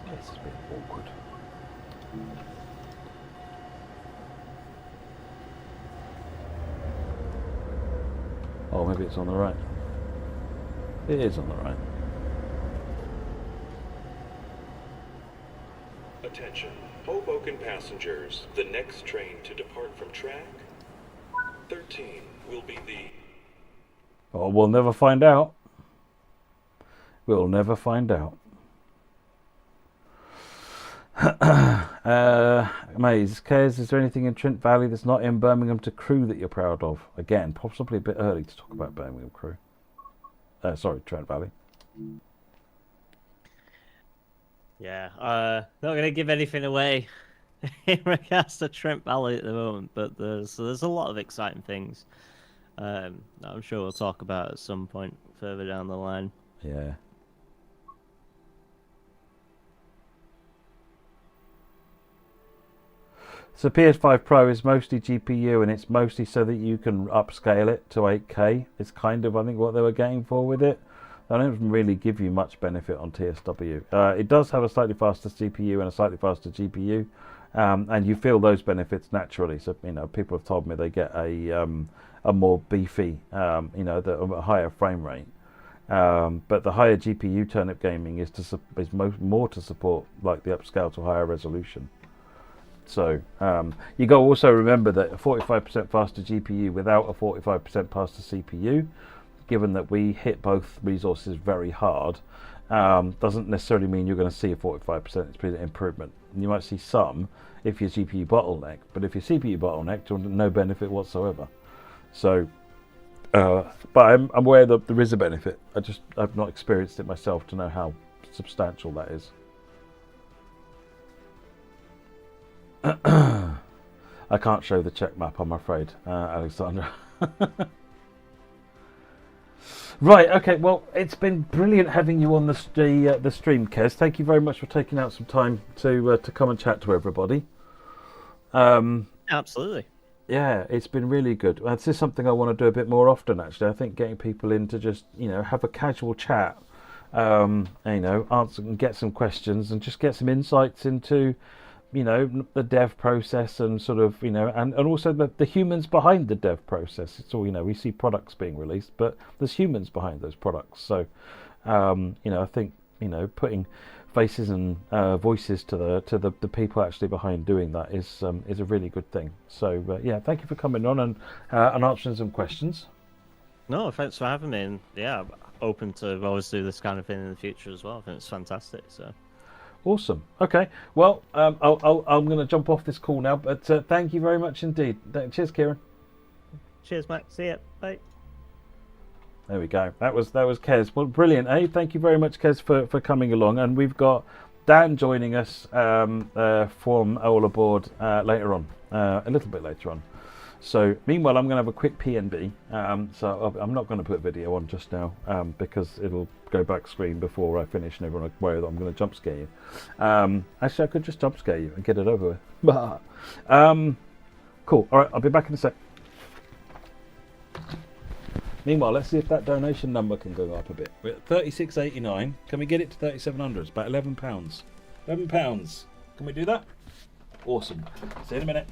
This is a bit awkward. Oh, maybe it's on the right. It is on the right. Attention, Hoboken passengers. The next train to depart from track 13 will be the... Oh, we'll never find out. We'll never find out. Maze, Kez, is there anything in Trent Valley that's not in Birmingham to Crew that you're proud of? Again, possibly a bit early to talk about Birmingham Crew. Sorry, Trent Valley. Yeah, not going to give anything away in regards to Trent Valley at the moment, but there's a lot of exciting things that I'm sure we'll talk about at some point further down the line. Yeah. So PS5 Pro is mostly GPU and it's mostly so that you can upscale it to 8K. It's kind of, I think, what they were getting for with it. I don't really give you much benefit on TSW. It does have a slightly faster CPU and a slightly faster GPU, and you feel those benefits naturally. So, people have told me they get a more beefy, a higher frame rate. But the higher GPU turnip gaming is more to support like the upscale to higher resolution. So you got to also remember that a 45% faster GPU without a 45% faster CPU, given that we hit both resources very hard, doesn't necessarily mean you're going to see a 45% improvement. You might see some if your GPU bottleneck, but if your CPU bottleneck, you'll no benefit whatsoever. So, but I'm aware that there is a benefit. I've not experienced it myself to know how substantial that is. I can't show the check map, I'm afraid, Alexandra. Right, okay, well, it's been brilliant having you on the stream, Kez. Thank you very much for taking out some time to come and chat to everybody. Absolutely. Yeah, it's been really good. This is something I want to do a bit more often, actually. I think getting people in to just, have a casual chat, answer and get some questions and just get some insights into the dev process and sort of, and also the humans behind the dev process. It's all, we see products being released, but there's humans behind those products. So, I think, putting faces and voices to the people actually behind doing that is a really good thing. So, yeah, thank you for coming on and answering some questions. No, thanks for having me. And yeah, I'm open to always do this kind of thing in the future as well. I think it's fantastic. So. Awesome. Okay. Well, I'm going to jump off this call now, but thank you very much indeed. Cheers, Kieran. Cheers, Max. See ya. Bye. There we go. That was Kez. Well, brilliant. Hey, thank you very much, Kez, for coming along. And we've got Dan joining us from All Aboard later on, a little bit later on. So meanwhile, I'm going to have a quick P&B. So I'm not going to put video on just now because it'll go back screen before I finish and everyone will worry that I'm going to jump scare you. Actually, I could just jump scare you and get it over with. Cool. All right, I'll be back in a sec. Meanwhile, let's see if that donation number can go up a bit. We're at 36.89. Can we get it to 3,700? It's about £11. £11. Can we do that? Awesome. See you in a minute.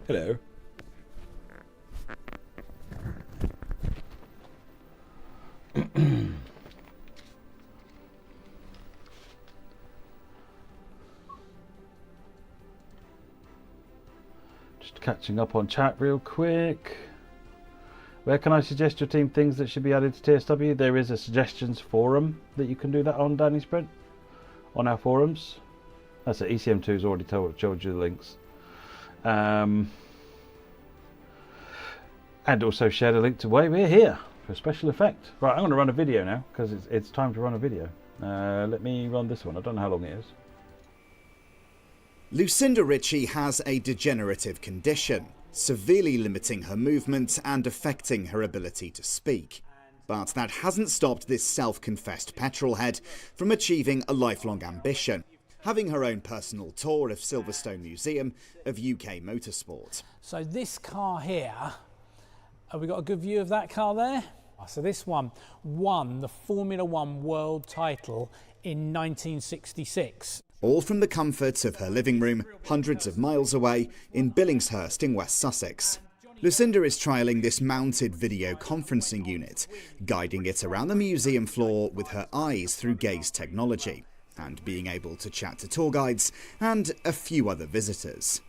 Hello. Just catching up on chat real quick. Where can I suggest your team things that should be added to TSW? There is a suggestions forum that you can do that on, Danny Sprint, on our forums. That's it. ECM2's already told you the links. And also shared a link to why we're here for Special Effect. Right, I'm going to run a video now because it's time to run a video. Let me run this one. I don't know how long it is. Lucinda Ritchie has a degenerative condition, severely limiting her movement and affecting her ability to speak. But that hasn't stopped this self-confessed petrolhead from achieving a lifelong ambition, having her own personal tour of Silverstone Museum of UK motorsport. So this car here, have we got a good view of that car there? So this one won the Formula One world title in 1966. All from the comfort of her living room, hundreds of miles away in Billingshurst in West Sussex. Lucinda is trialling this mounted video conferencing unit, guiding it around the museum floor with her eyes through gaze technology, and being able to chat to tour guides and a few other visitors.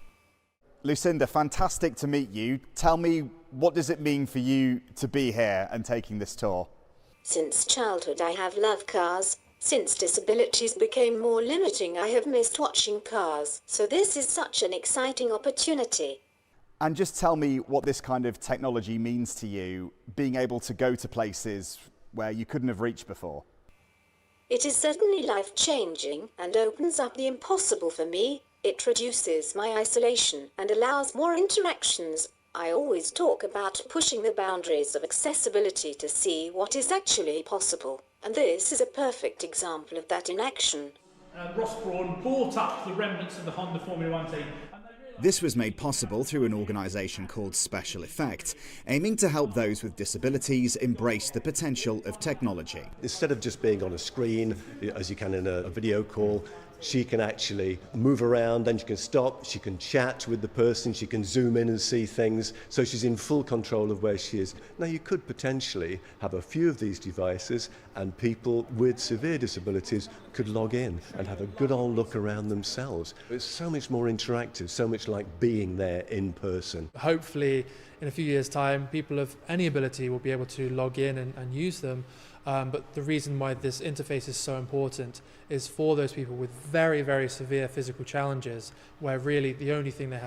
Lucinda, fantastic to meet you. Tell me, what does it mean for you to be here and taking this tour? Since childhood I have loved cars. Since disabilities became more limiting I have missed watching cars. So this is such an exciting opportunity. And just tell me what this kind of technology means to you, being able to go to places where you couldn't have reached before. It is certainly life-changing and opens up the impossible for me. It reduces my isolation and allows more interactions. I always talk about pushing the boundaries of accessibility to see what is actually possible, and this is a perfect example of that in action. Ross Brawn bought up the remnants of the Honda Formula 1 team. This was made possible through an organisation called SpecialEffect, aiming to help those with disabilities embrace the potential of technology. Instead of just being on a screen, as you can in a video call, she can actually move around, then she can stop, she can chat with the person, she can zoom in and see things, so she's in full control of where she is. Now you could potentially have a few of these devices and people with severe disabilities could log in and have a good old look around themselves. It's so much more interactive, so much like being there in person. Hopefully in a few years' time people of any ability will be able to log in and use them. But the reason why this interface is so important is for those people with very, very severe physical challenges, where really the only thing they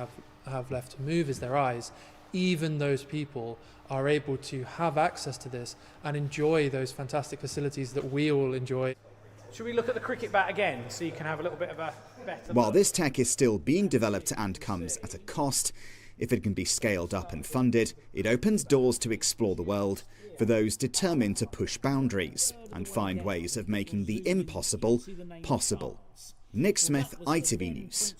have left to move is their eyes. Even those people are able to have access to this and enjoy those fantastic facilities that we all enjoy. Should we look at the cricket bat again so you can have a little bit of a better While this tech is still being developed and comes at a cost, if it can be scaled up and funded, it opens doors to explore the world for those determined to push boundaries and find ways of making the impossible possible. Nick Smith, ITV News.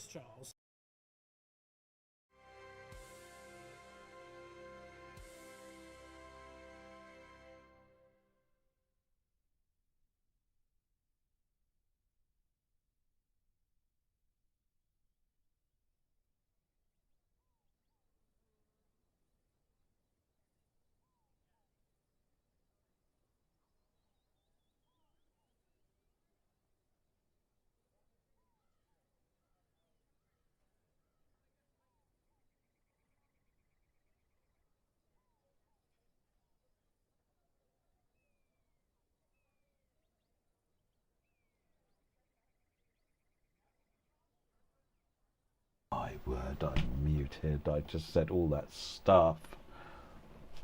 My word, I'm muted. I just said all that stuff.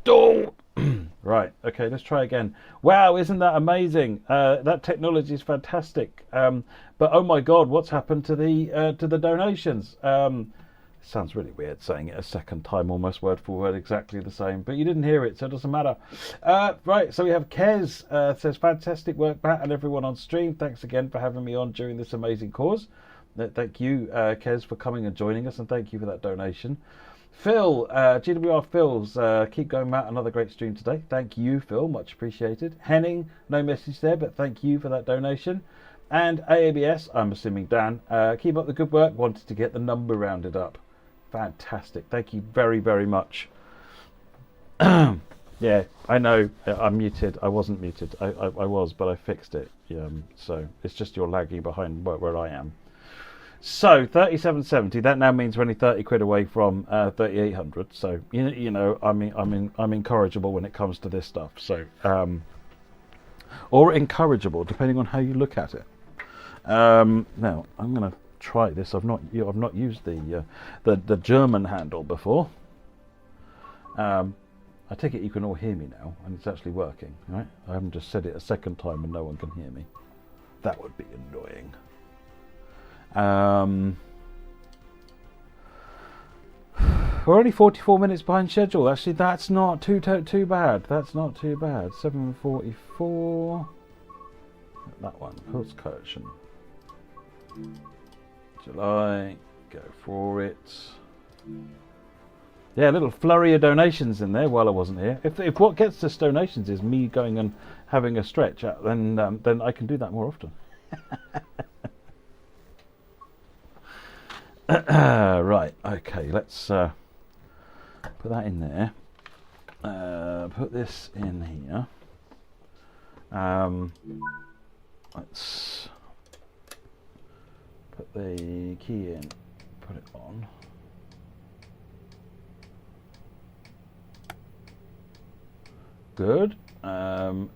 Oh! Right, okay, let's try again. Wow, isn't that amazing? That technology is fantastic. But oh my God, what's happened to the donations? Sounds really weird saying it a second time, almost word for word, exactly the same. But you didn't hear it, so it doesn't matter. Right, so we have Kez says, fantastic work, Pat, and everyone on stream. Thanks again for having me on during this amazing cause. Thank you, Kez, for coming and joining us, and thank you for that donation. Phil, GWR Phil's, keep going, Matt, another great stream today. Thank you, Phil, much appreciated. Henning, no message there, but thank you for that donation. And AABS, I'm assuming Dan, keep up the good work, wanted to get the number rounded up. Fantastic, thank you very, very much. Yeah, I know, I'm muted. I wasn't muted, I was, but I fixed it. So it's just you're lagging behind where I am. So 37.70. That now means we're only 30 quid away from 3,800. So you know, I'm incorrigible when it comes to this stuff. So or incorrigible, depending on how you look at it. Now I'm going to try this. I've not used the German handle before. I take it you can all hear me now, and it's actually working, right? I haven't just said it a second time and no one can hear me. That would be annoying. We're only 44 minutes behind schedule. Actually, that's not too bad. That's not too bad. 7:44. That one. Pilzkirchen. July. Go for it. Yeah, a little flurry of donations in there while I wasn't here. If what gets us donations is me going and having a stretch, then I can do that more often. Right, okay, let's put that in there. Put this in here. Let's put the key in, put it on. Good.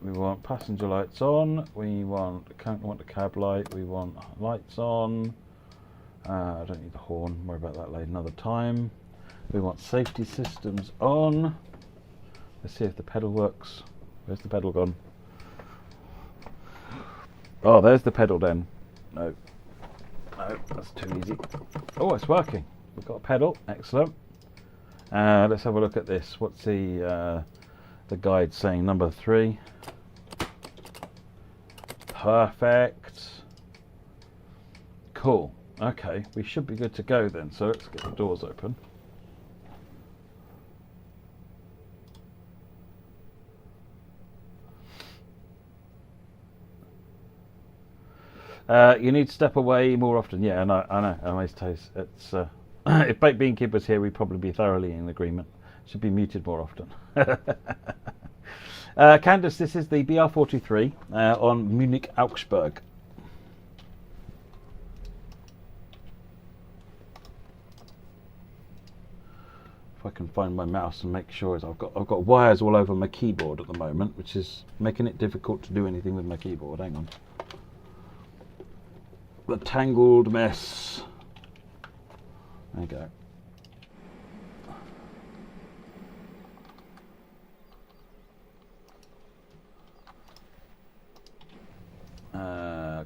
We want passenger lights on. We want the cab light. We want lights on. I don't need the horn. Worry about that later another time. We want safety systems on. Let's see if the pedal works. Where's the pedal gone? Oh, there's the pedal then. No, that's too easy. Oh, it's working. We've got a pedal. Excellent. Let's have a look at this. What's the guide saying? Number 3. Perfect. Cool. Okay, we should be good to go then. So let's get the doors open. You need to step away more often. Yeah, I know. It's if Baked Bean Kid was here, we'd probably be thoroughly in agreement. Should be muted more often. Candice, this is the BR43 on Munich Augsburg. If I can find my mouse and make sure, I've got wires all over my keyboard at the moment, which is making it difficult to do anything with my keyboard. Hang on. The tangled mess. There you go.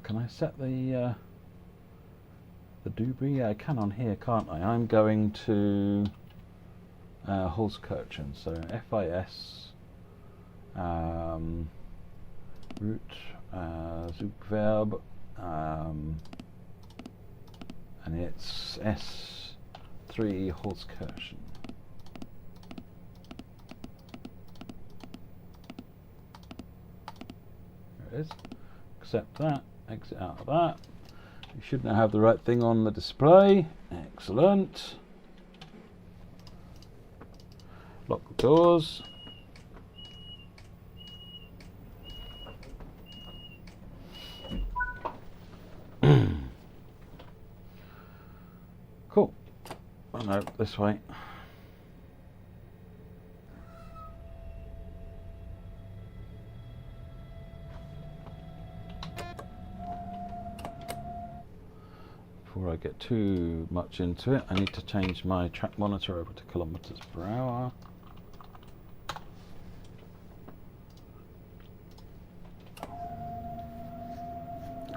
Can I set the doobry? Yeah, I can on here, can't I? I'm going to Holzkirchen, so FIS root Zugverb, and it's S3 Holzkirchen. There it is. Accept that. Exit out of that. You should now have the right thing on the display. Excellent. Lock the doors. Cool. Oh no, this way. Before I get too much into it, I need to change my track monitor over to kilometers per hour.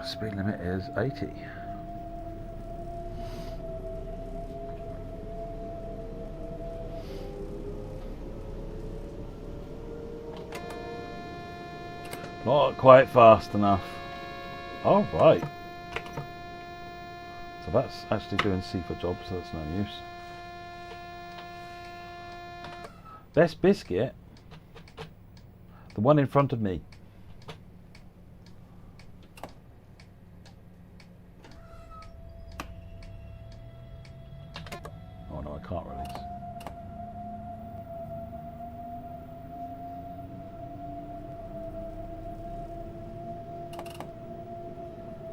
Speed limit is 80. Not quite fast enough. All right. So that's actually doing C for job, so that's no use. Best biscuit. The one in front of me. Oh no, I can't release.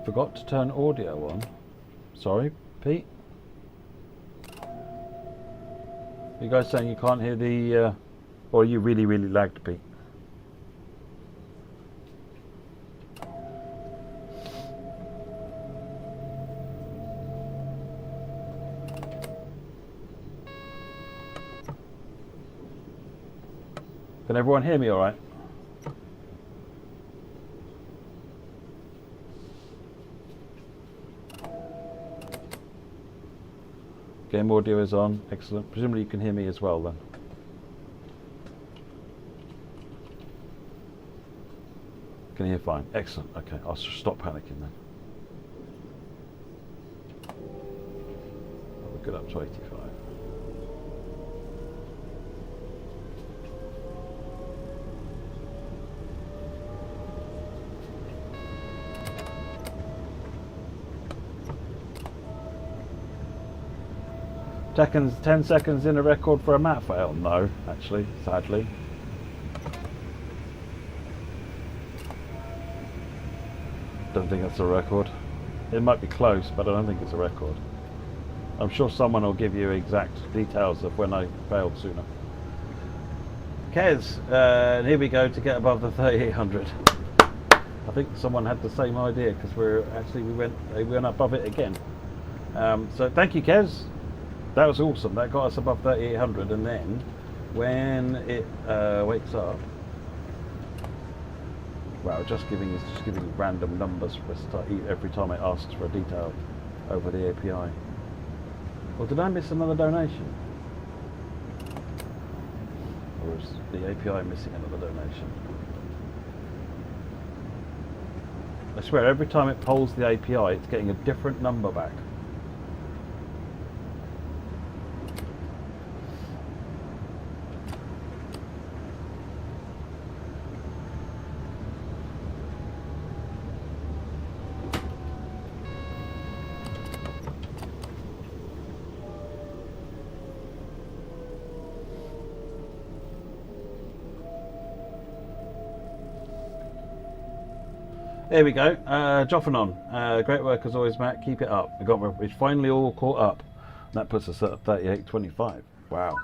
Forgot to turn audio on. Sorry, Pete. You guys saying you can't hear the, or you really lagged, Pete? Can everyone hear me all right? Game audio is on. Excellent. Presumably you can hear me as well then. Can hear fine. Excellent. Okay, I'll stop panicking then. We'll get up to 85. Seconds, 10 seconds in a record for a map fail? No, actually, sadly. Don't think that's a record. It might be close, but I don't think it's a record. I'm sure someone will give you exact details of when I failed sooner. Kez, here we go to get above the 3800. I think someone had the same idea because we went above it again. So thank you, Kez. That was awesome. That got us above 3,800, and then when it wakes up, wow, just giving random numbers for every time it asks for a detail over the API. Or did I miss another donation? Or is the API missing another donation? I swear, every time it polls the API, it's getting a different number back. There we go. Joffanon. Great work as always, Matt. Keep it up. It's finally all caught up. That puts us at 38.25. Wow.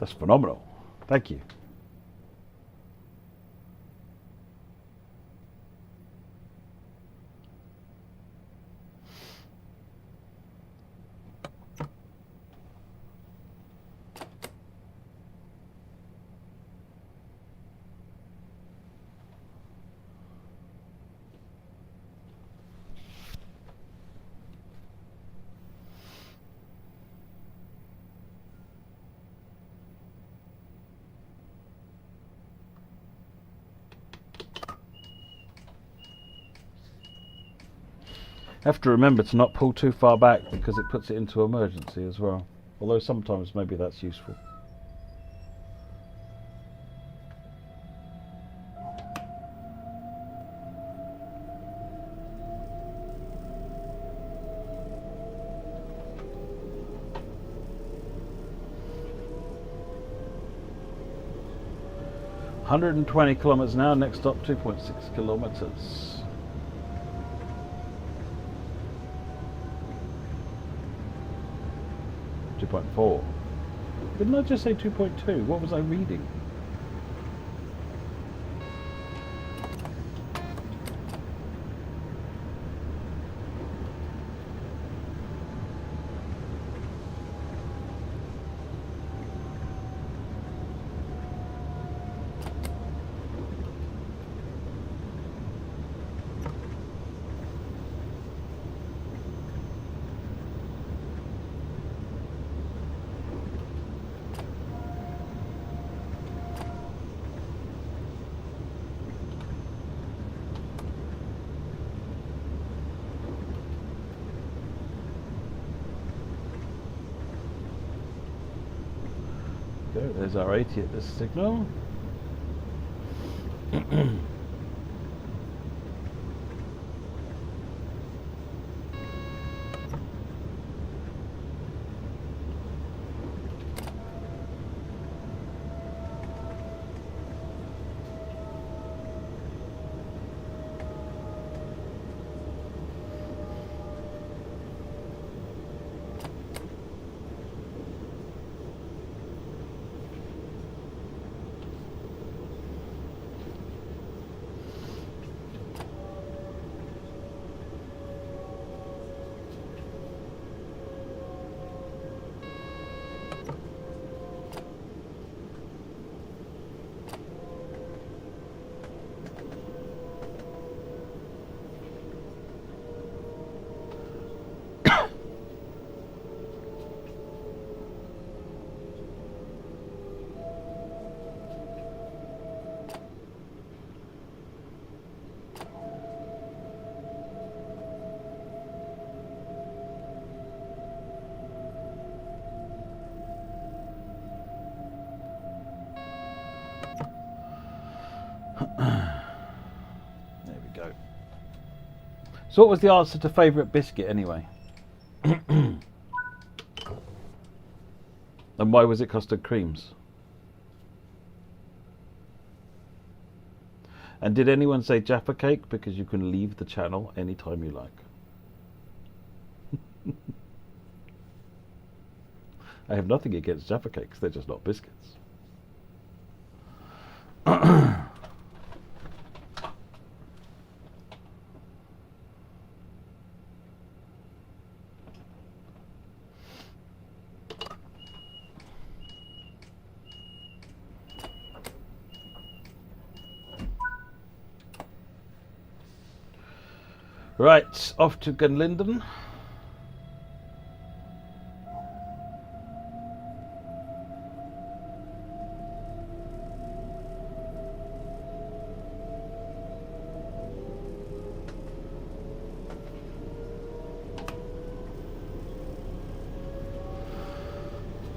That's phenomenal. Thank you. Have to remember to not pull too far back because it puts it into emergency as well. Although sometimes maybe that's useful. $120 kilometers an hour. Next stop, 2.6 kilometers. 2.4. Didn't I just say 2.2? What was I reading? There's our 80 at this signal. There we go. So what was the answer to favourite biscuit anyway? And why was it custard creams? And did anyone say Jaffa cake? Because you can leave the channel anytime you like. I have nothing against Jaffa cakes, they're just not biscuits. Right, off to Gunlinden.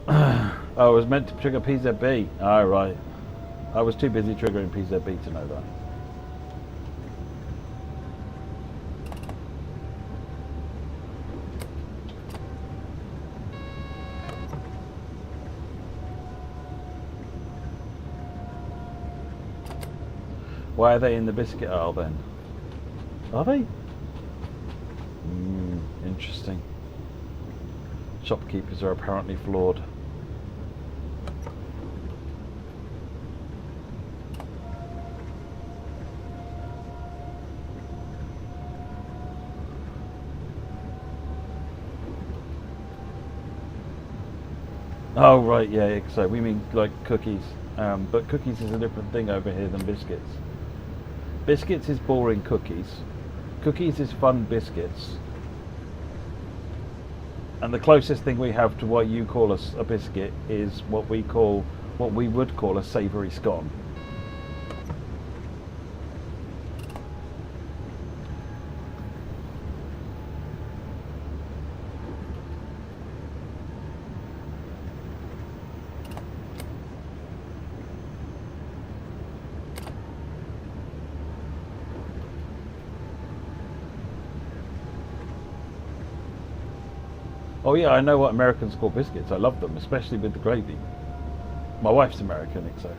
I was meant to trigger PZB. Oh, right. I was too busy triggering PZB to know that. Why are they in the biscuit aisle then? Are they? Interesting. Shopkeepers are apparently flawed. Oh right, yeah, so we mean like cookies, but cookies is a different thing over here than biscuits. Biscuits is boring cookies. Cookies is fun biscuits. And the closest thing we have to what you call a biscuit is what we would call a savoury scone. Oh yeah, I know what Americans call biscuits. I love them, especially with the gravy. My wife's American, so.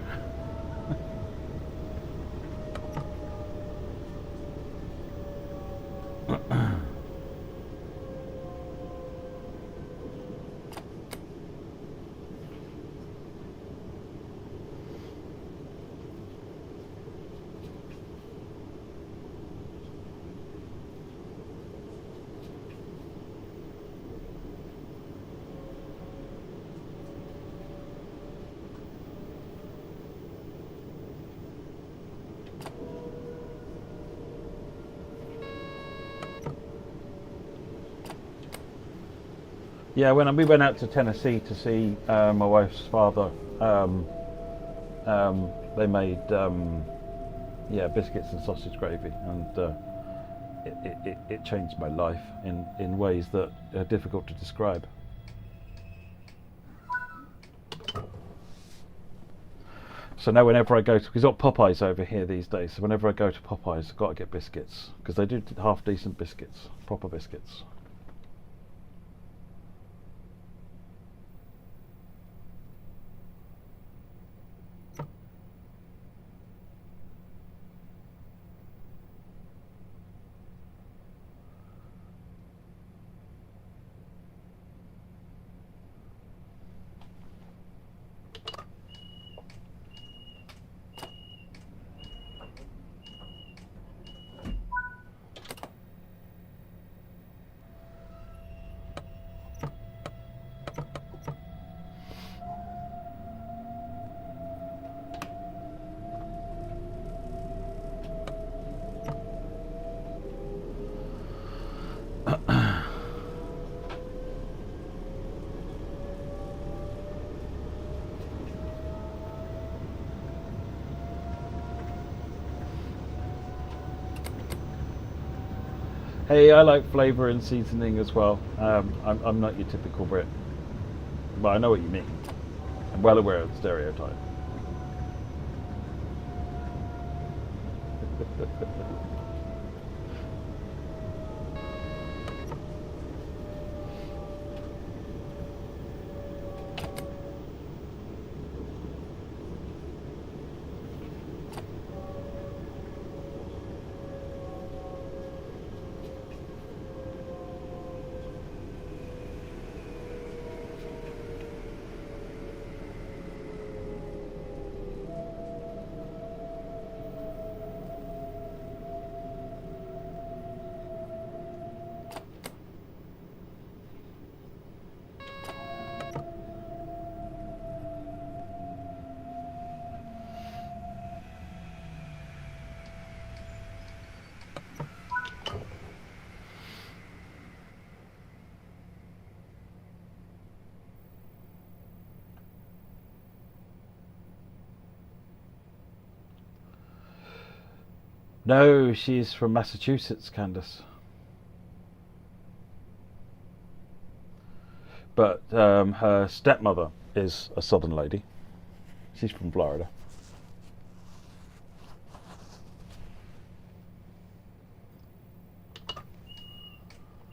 Yeah, when we went out to Tennessee to see my wife's father, they made biscuits and sausage gravy, and it changed my life in ways that are difficult to describe. So now whenever I go to, we've got Popeyes over here these days, so whenever I go to Popeyes, I've got to get biscuits, because they do half decent biscuits, proper biscuits. Hey, I like flavour and seasoning as well. I'm not your typical Brit, but I know what you mean. I'm well aware of the stereotype. No, she's from Massachusetts, Candace. But her stepmother is a southern lady. She's from Florida.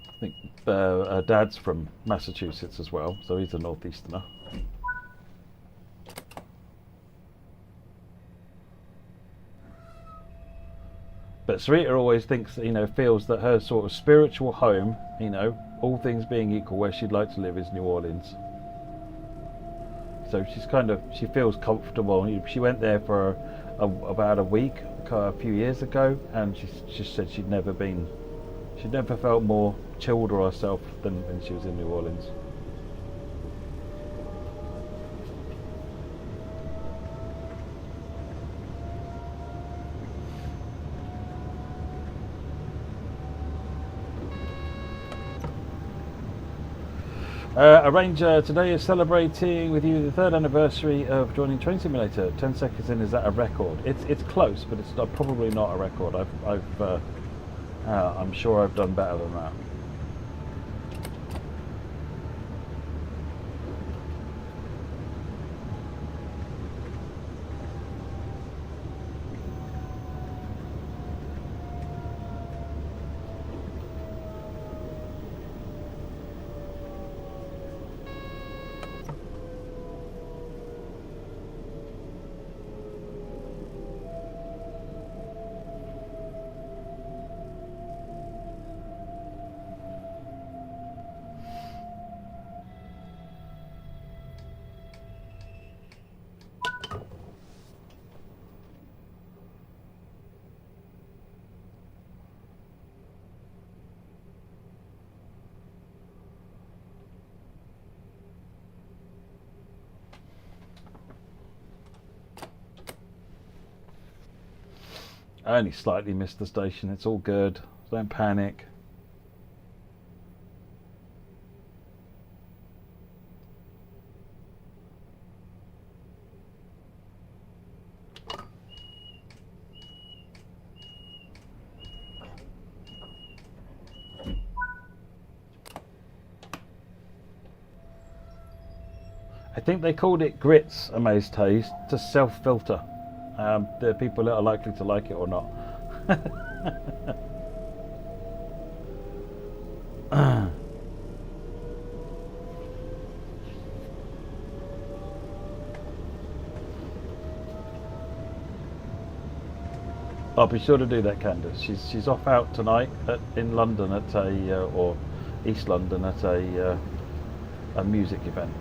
I think her dad's from Massachusetts as well, so he's a northeasterner. But Sarita always thinks, feels that her sort of spiritual home, all things being equal, where she'd like to live is New Orleans. So she feels comfortable. She went there for about a week a few years ago, and she said she'd never felt more chilled to herself than when she was in New Orleans. Arranger today is celebrating with you the 3rd anniversary of joining Train Simulator. 10 seconds in, is that a record? It's close, but it's probably not a record. I'm sure I've done better than that. I only slightly missed the station. It's all good. Don't panic. I think they called it grits, Amaze Taste, to self-filter. There are people that are likely to like it or not. I'll be sure to do that, Candace. She's off out tonight in London at or East London at a music event.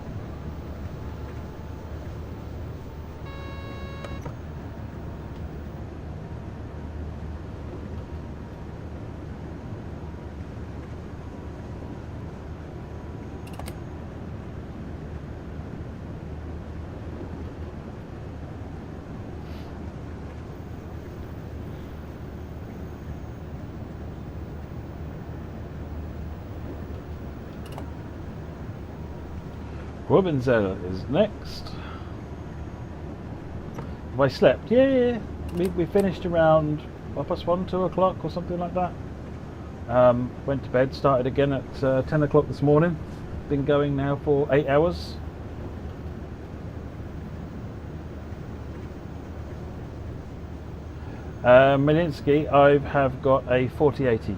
Robinzel is next. Have I slept? Yeah. We finished around 1:30, 2 o'clock or something like that. Went to bed, started again at 10 o'clock this morning. Been going now for 8 hours. Malinsky, I have got a 4080.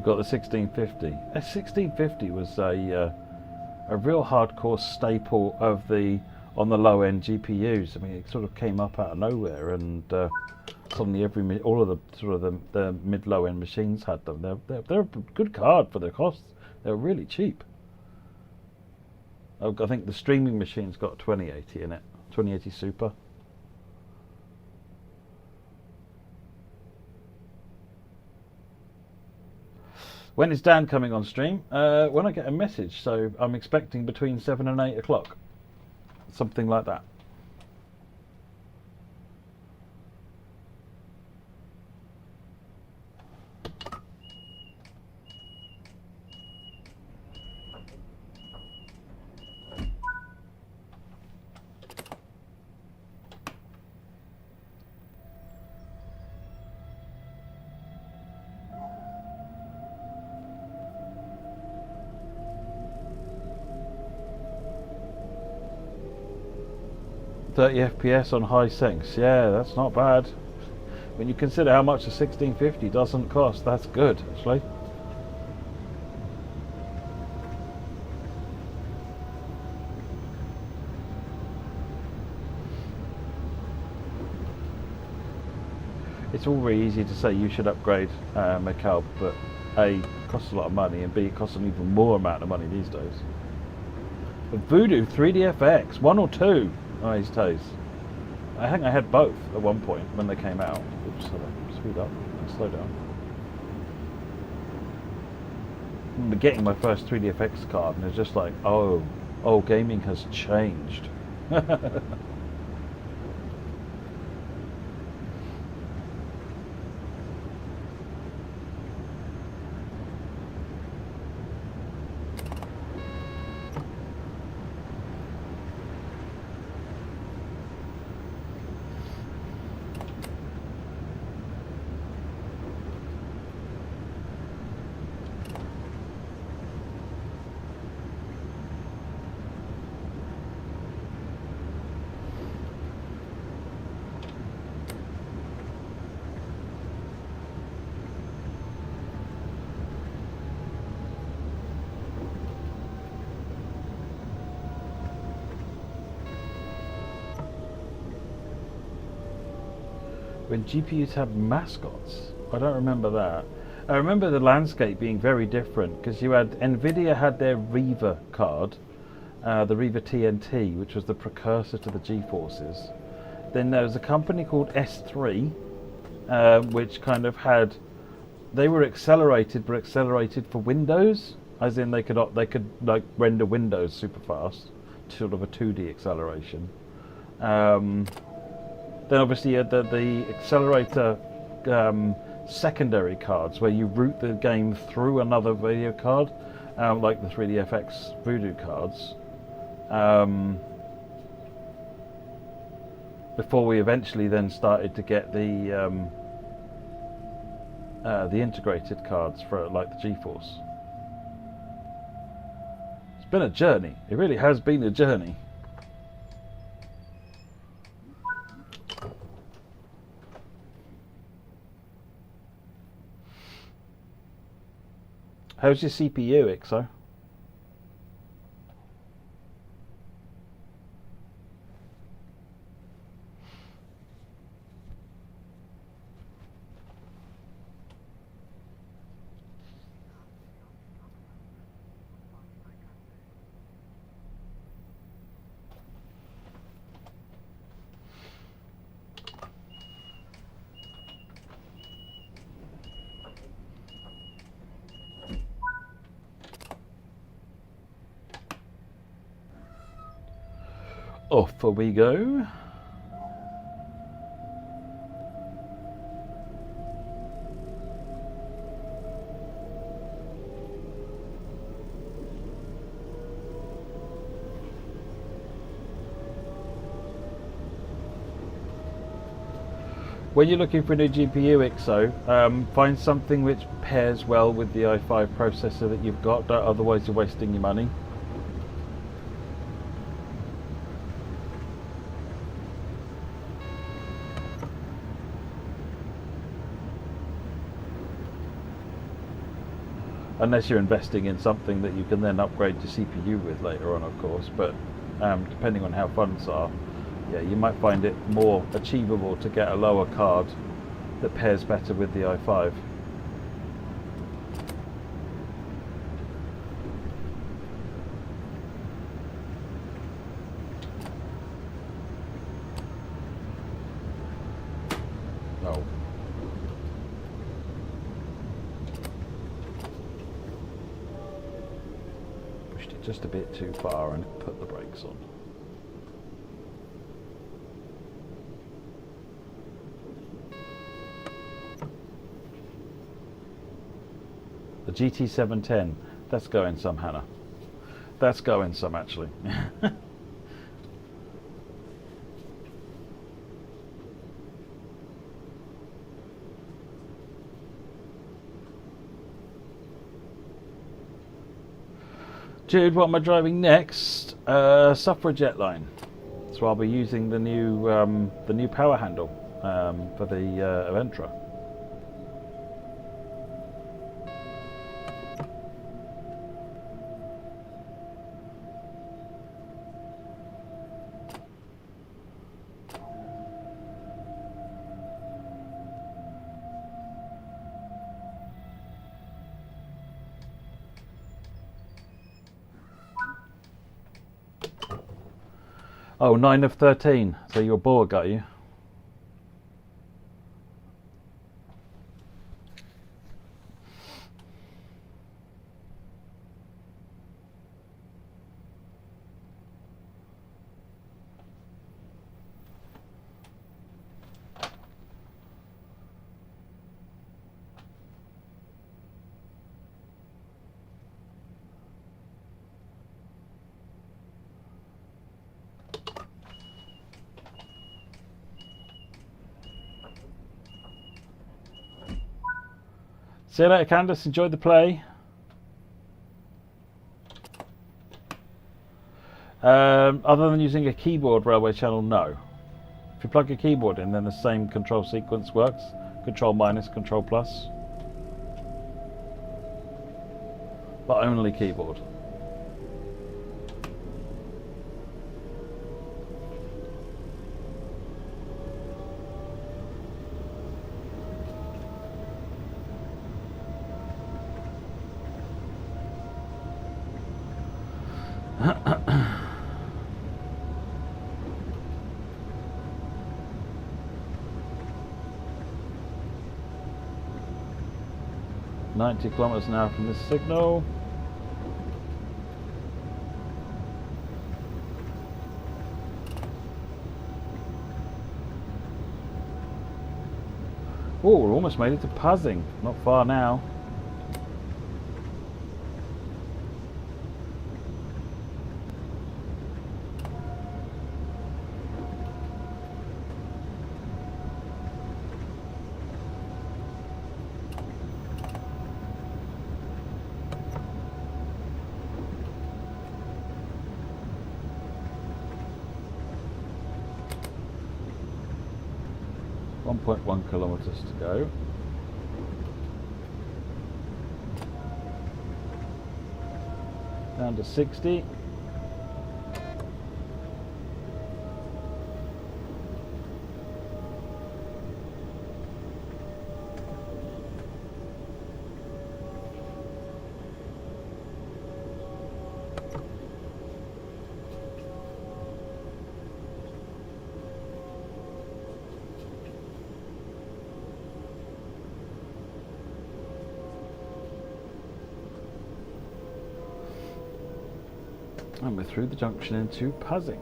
You've got the 1650. A 1650 was a real hardcore staple of on the low end GPUs. I mean, it sort of came up out of nowhere, and suddenly all of the mid low end machines had them. They're a good card for their costs. They're really cheap. I think the streaming machine's got 2080 in it, 2080 Super. When is Dan coming on stream? When I get a message, so I'm expecting between 7 and 8 o'clock. Something like that. FPS on high settings. Yeah, that's not bad. When you consider how much a 1650 doesn't cost, that's good, actually. It's all very easy to say you should upgrade Macau, but A, it costs a lot of money, and B, it costs an even more amount of money these days. But Voodoo 3DFX, 1 or 2? Oh, his toes. I think I had both at one point when they came out. Oops, speed up and slow down. I remember getting my first 3DFX card, and it's just like, oh, gaming has changed. When GPUs have mascots, I don't remember that. I remember the landscape being very different because you had Nvidia had their Riva card, the Riva TNT, which was the precursor to the GeForces. Then there was a company called S3, which kind of had, they were accelerated, but accelerated for Windows, as in they could like render Windows super fast, sort of a 2D acceleration. Then obviously you had the accelerator secondary cards where you route the game through another video card, like the 3DFX Voodoo cards. Before we eventually then started to get the integrated cards for like the GeForce. It's been a journey. It really has been a journey. How's your CPU, Ixo? Off we go. When you're looking for a new GPU, Ixo, find something which pairs well with the i5 processor that you've got, otherwise you're wasting your money. unless you're investing in something that you can then upgrade your CPU with later on, of course. But depending on how funds are, yeah, you might find it more achievable to get a lower card that pairs better with the i5. No. Pushed it just a bit too far and it put the brakes on. The GT710, that's going some, Hannah. That's going some, actually. Jude, what am I driving next? Suffragette line. So I'll be using the new power handle for the Aventra. Oh, 9 of 13. So you're bored, got you? See you later, Candace. Enjoy the play. Other than using a keyboard railway channel, no. If you plug a keyboard in, then the same control sequence works. Control minus, control plus. But only keyboard. .90 kilometers an hour from this signal. Oh, we're almost made it to Puzzing. Not far now. .1 kilometers to go. Down to 60. And we're through the junction into Puzzing.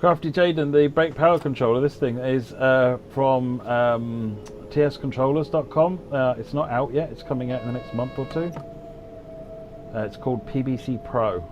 Crafty Jaden, the brake power controller, this thing is from tscontrollers.com. It's not out yet, it's coming out in the next month or two. It's called PBC Pro.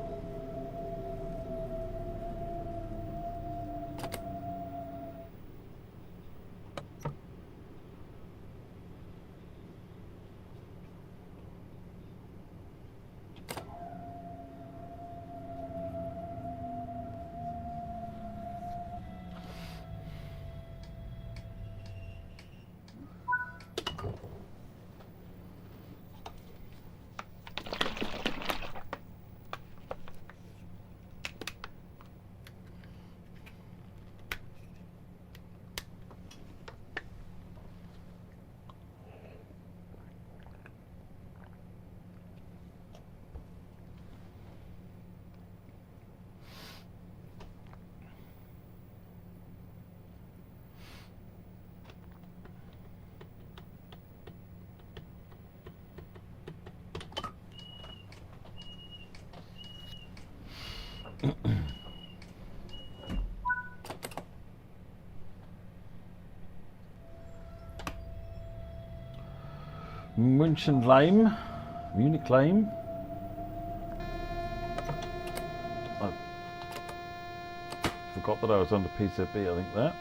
Munich Lame. I forgot that I was under PCB, I think that.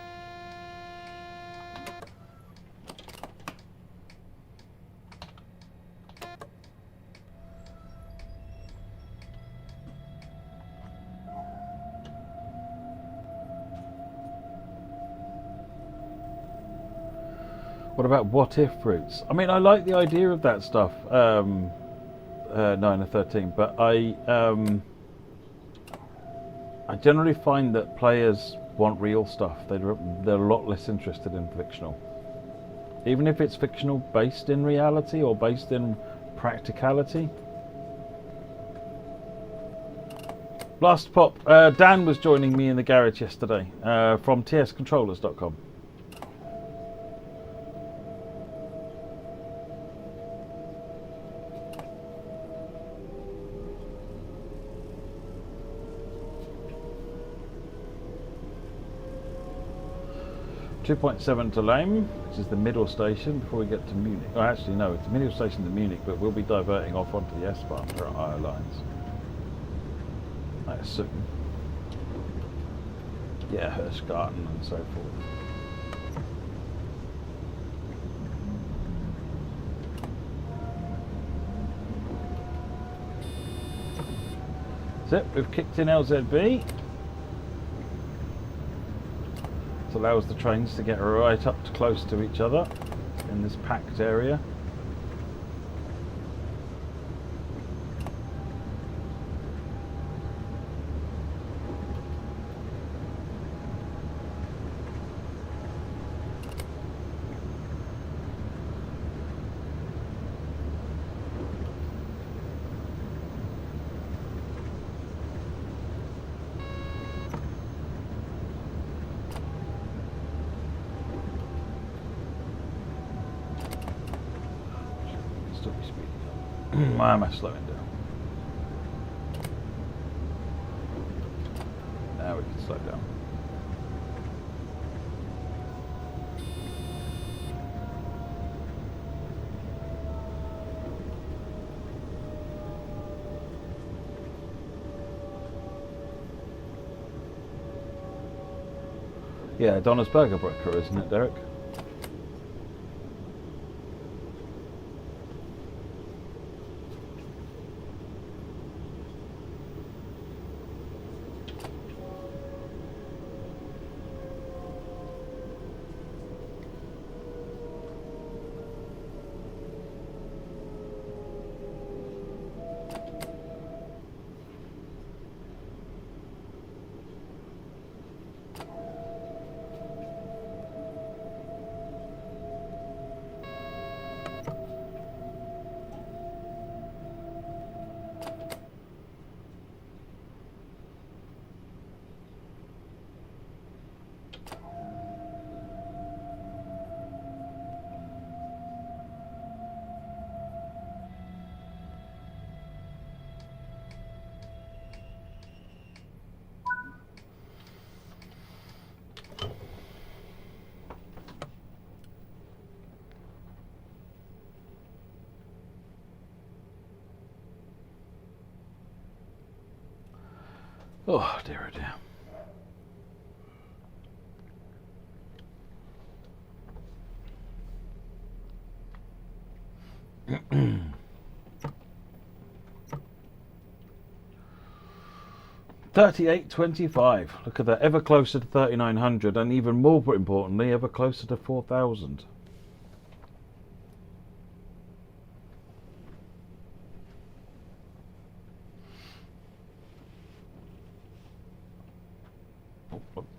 What about what if fruits? I mean, I like the idea of that stuff, 9 and 13, but I generally find that players want real stuff. They're a lot less interested in fictional. Even if it's fictional based in reality or based in practicality. Last pop, Dan was joining me in the garage yesterday from tscontrollers.com. .7 to Lame, which is the middle station before we get to Munich. Oh, actually, no, it's the middle station to Munich, but we'll be diverting off onto the S-Bahn for our higher lines. I assume. Yeah, Hirschgarten and so forth. That's it, we've kicked in LZB. Allows the trains to get right up to close to each other in this packed area. Why am I slowing down? Now we can slow down. Yeah, Donna's Burger Broker, isn't it, Derek? Oh dear, oh dear. $38.25. Look at that, ever closer to 3,900, and even more importantly, ever closer to 4,000.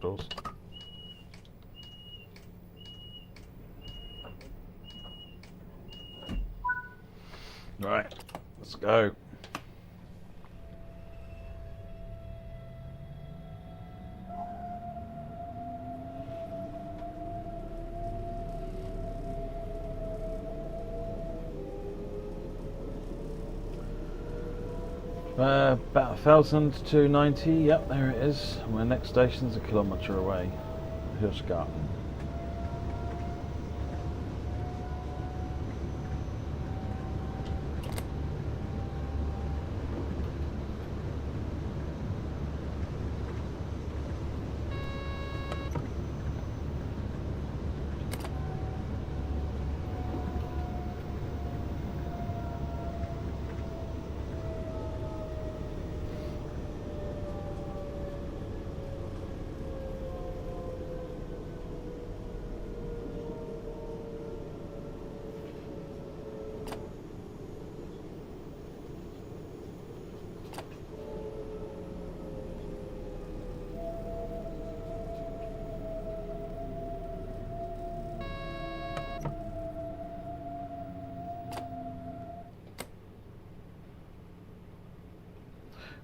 Doors. Right, let's go. About 1,000 to 90. Yep, there it is. My next station's a kilometre away. Hirschgarten.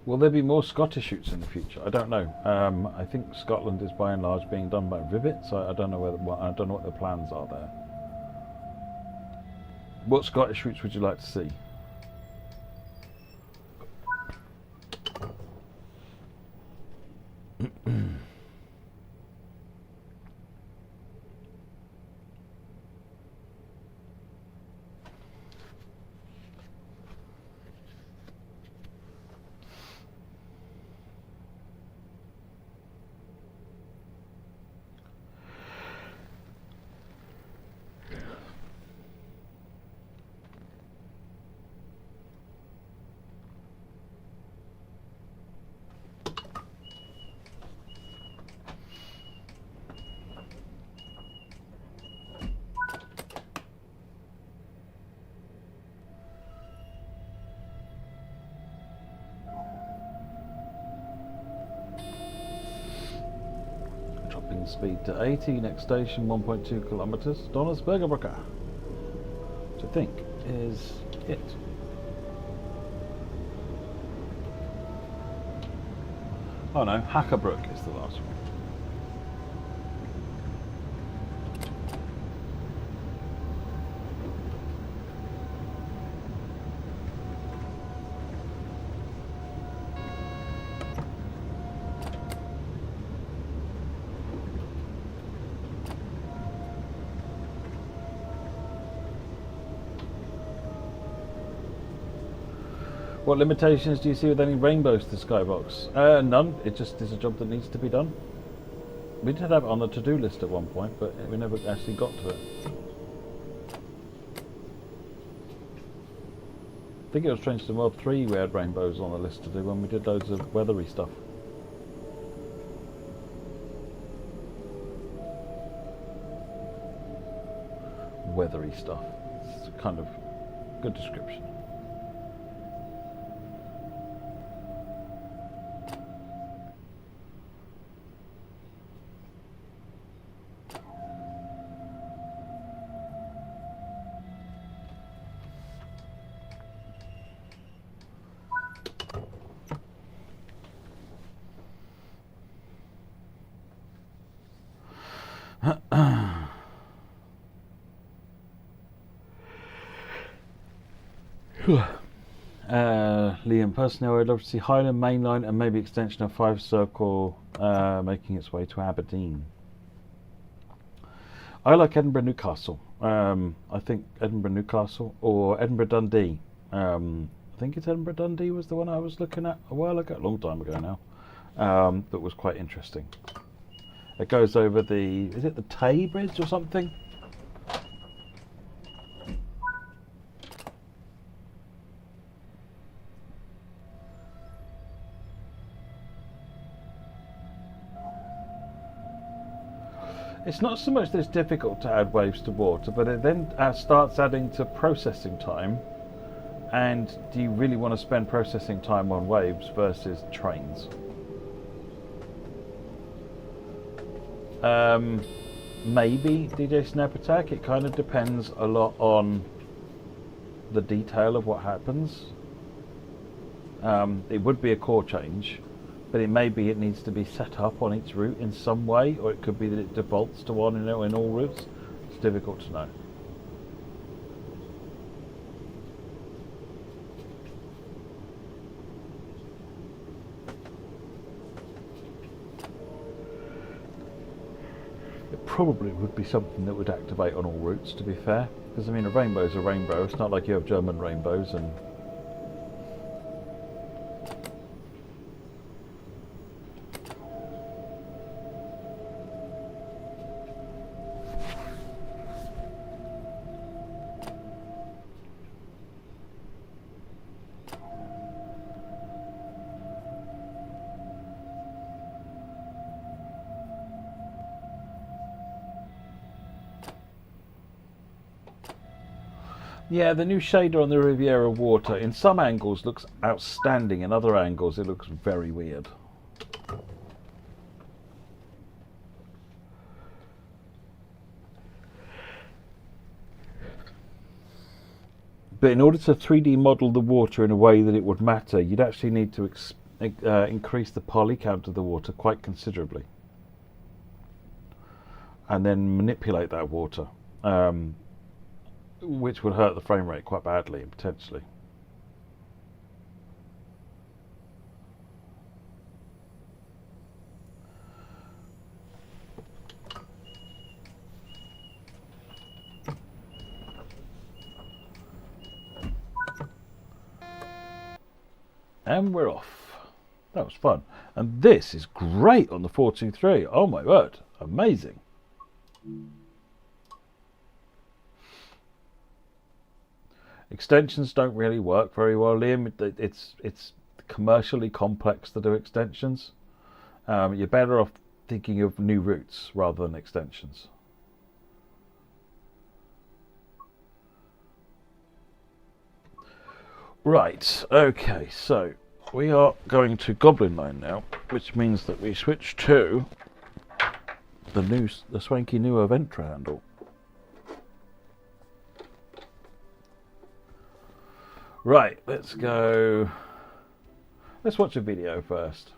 Will there be more Scottish shoots in the future? I don't know. I think Scotland is by and large being done by Rivet, so I don't know I don't know what the plans are there. What Scottish shoots would you like to see? Speed to 80, next station 1.2 kilometers. Donnersbergerbrücke, which I think is it. Oh no, Hackerbrook is the last one. What limitations do you see with any rainbows to Skybox? None. It just is a job that needs to be done. We did have it on the to-do list at one point, but we never actually got to it. I think it was Strange to World 3 we had rainbows on the list to do when we did loads of weathery stuff. Weathery stuff. It's a kind of good description. Liam, personally, I'd love to see Highland Mainline and maybe extension of 5 Circle making its way to Aberdeen. I like Edinburgh Newcastle. I think Edinburgh Newcastle or Edinburgh Dundee. I think it's Edinburgh Dundee was the one I was looking at a while ago, a long time ago now. That was quite interesting. It goes over is it the Tay Bridge or something? It's not so much that it's difficult to add waves to water, but it then starts adding to processing time. And do you really want to spend processing time on waves versus trains? Maybe DJ Snap Attack. It kind of depends a lot on the detail of what happens. It would be a core change, but it may be it needs to be set up on each route in some way, or it could be that it defaults to one in all routes. It's difficult to know. It probably would be something that would activate on all routes, to be fair. Because, I mean, a rainbow's a rainbow. It's not like you have German rainbows and... Yeah, the new shader on the Riviera water in some angles looks outstanding, in other angles it looks very weird. But in order to 3D model the water in a way that it would matter, you'd actually need to increase the poly count of the water quite considerably. And then manipulate that water. Which would hurt the frame rate quite badly, potentially. And we're off. That was fun. And this is great on the 423. Oh my word, amazing. Extensions don't really work very well, Liam. It's commercially complex to do extensions. You're better off thinking of new routes rather than extensions. Right, okay, so we are going to Goblin Line now, which means that we switch to the swanky new event handle. Right, let's go. Let's watch a video first.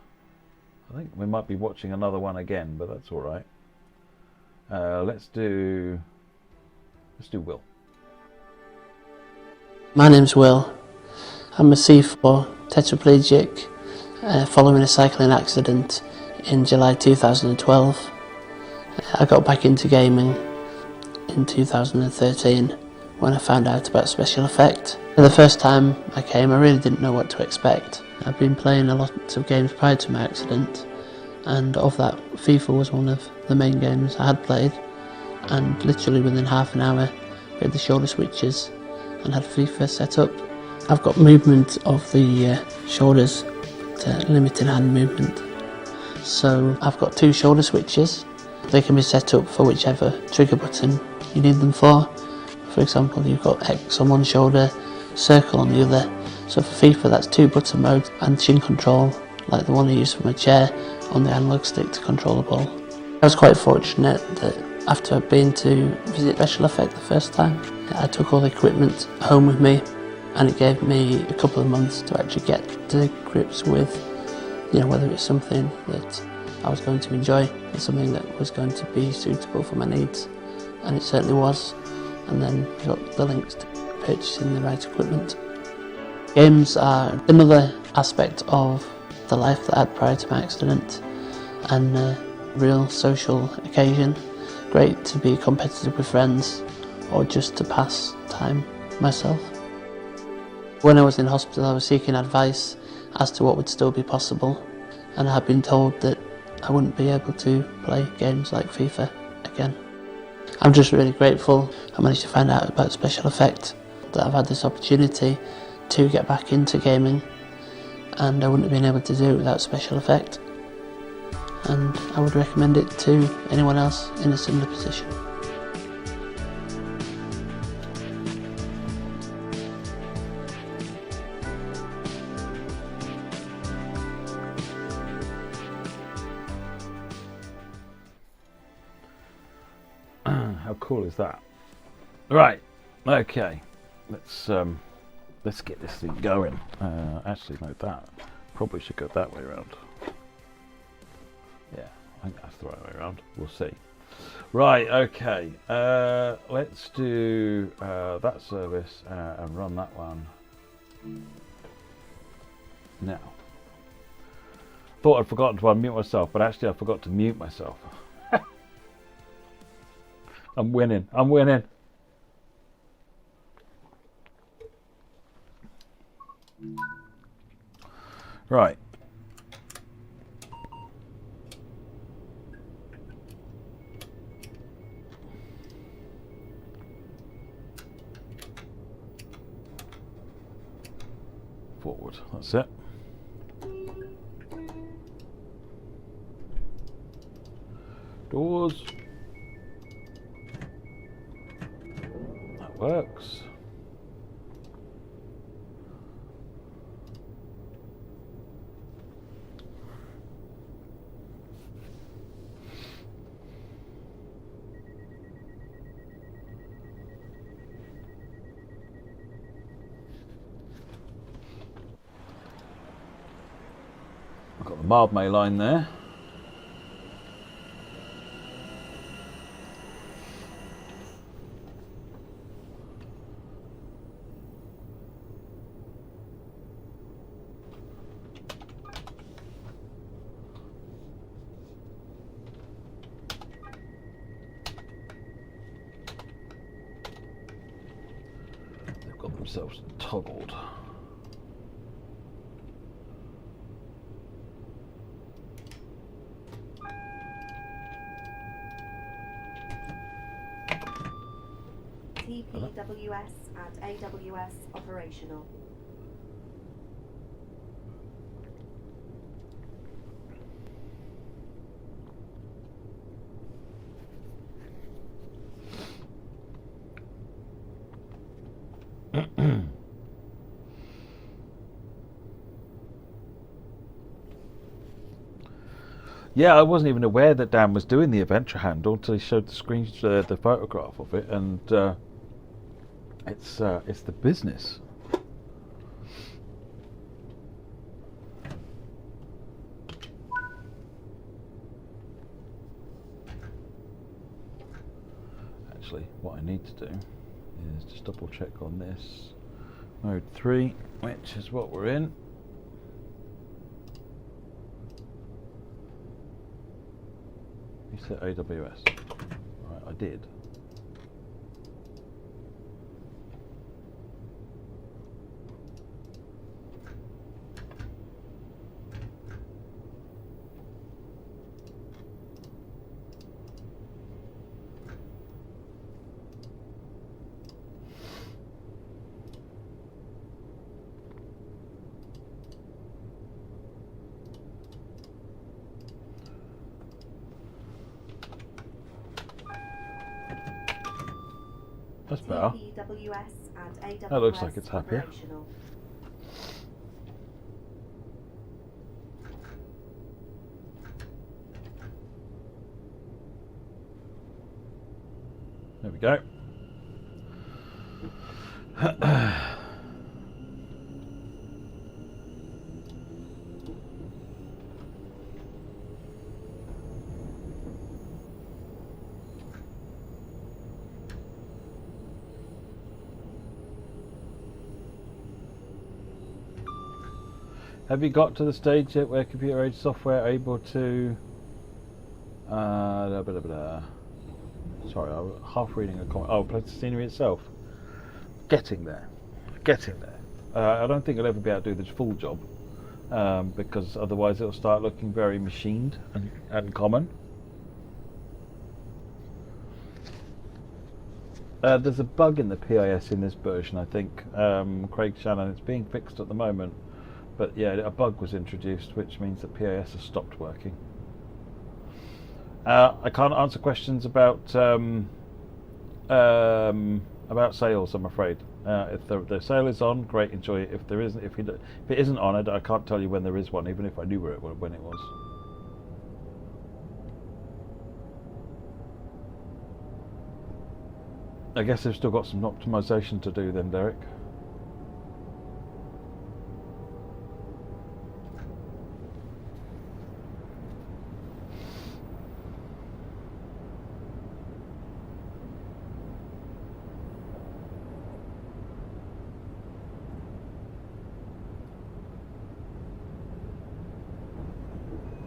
I think we might be watching another one again, but that's all right. Let's do Will. My name's Will. I'm a C4 tetraplegic following a cycling accident in July 2012. I got back into gaming in 2013 when I found out about SpecialEffect. The first time I came, I really didn't know what to expect. I've been playing a lot of games prior to my accident, and of that, FIFA was one of the main games I had played, and literally within half an hour we had the shoulder switches and had FIFA set up. I've got movement of the shoulders, limited hand movement, so I've got two shoulder switches. They can be set up for whichever trigger button you need them for. For example, you've got X on one shoulder, circle on the other. So for FIFA, that's two button modes and chin control, like the one I use for my chair, on the analog stick to control the ball. I was quite fortunate that after I'd been to visit SpecialEffect the first time, I took all the equipment home with me, and it gave me a couple of months to actually get to grips with, whether it's something that I was going to enjoy and something that was going to be suitable for my needs, and it certainly was. And then got the links to purchasing the right equipment. Games are another aspect of the life that I had prior to my accident, and a real social occasion. Great to be competitive with friends or just to pass time myself. When I was in hospital, I was seeking advice as to what would still be possible, and I had been told that I wouldn't be able to play games like FIFA again. I'm just really grateful I managed to find out about SpecialEffect, that I've had this opportunity to get back into gaming, and I wouldn't have been able to do it without SpecialEffect, and I would recommend it to anyone else in a similar position. How cool is that? Right, okay, let's get this thing going. Actually, no, that probably should go that way around. Yeah, I think that's the right way around. We'll see. Right, okay. Let's do that service and run that one now. Thought I'd forgotten to unmute myself, but actually I forgot to mute myself. I'm winning. I'm winning. Right. Forward. That's it. Doors. That works. I've got the mild may line there. They've got themselves toggled. TPWS at AWS operational. Yeah, I wasn't even aware that Dan was doing the adventure handle until he showed the screen, the photograph of it, and it's the business. Actually, what I need to do is just double check on this mode 3, which is what we're in. You said AWS. Right, I did. That's better. That looks like it's happier. There we go. Have you got to the stage yet where computer age software are able to sorry, I was half reading a comment. Oh, plus the scenery itself. Getting there. Getting there. I don't think I'll ever be able to do the full job, because otherwise it'll start looking very machined and common. There's a bug in the PIS in this version, I think. Craig Shannon, it's being fixed at the moment. But yeah, a bug was introduced, which means that PIS has stopped working. I can't answer questions about sales, I'm afraid. If the sale is on, great, enjoy it. If there isn't, if it isn't on, I can't tell you when there is one, even if I knew when it was. I guess they've still got some optimization to do then, Derek.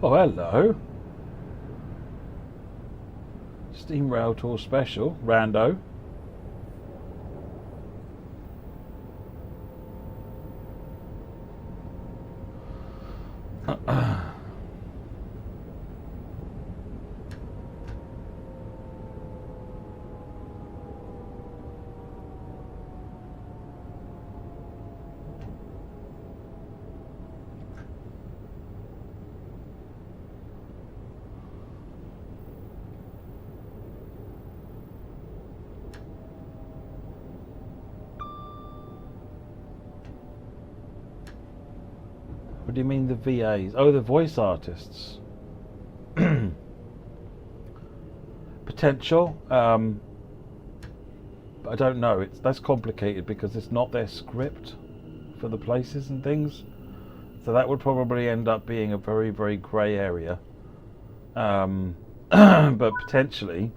Oh, hello. Steam Rail Tour Special, rando. What do you mean the VAs? Oh, the voice artists. Potential. But I don't know. That's complicated because it's not their script for the places and things. So that would probably end up being a very, very grey area. But potentially.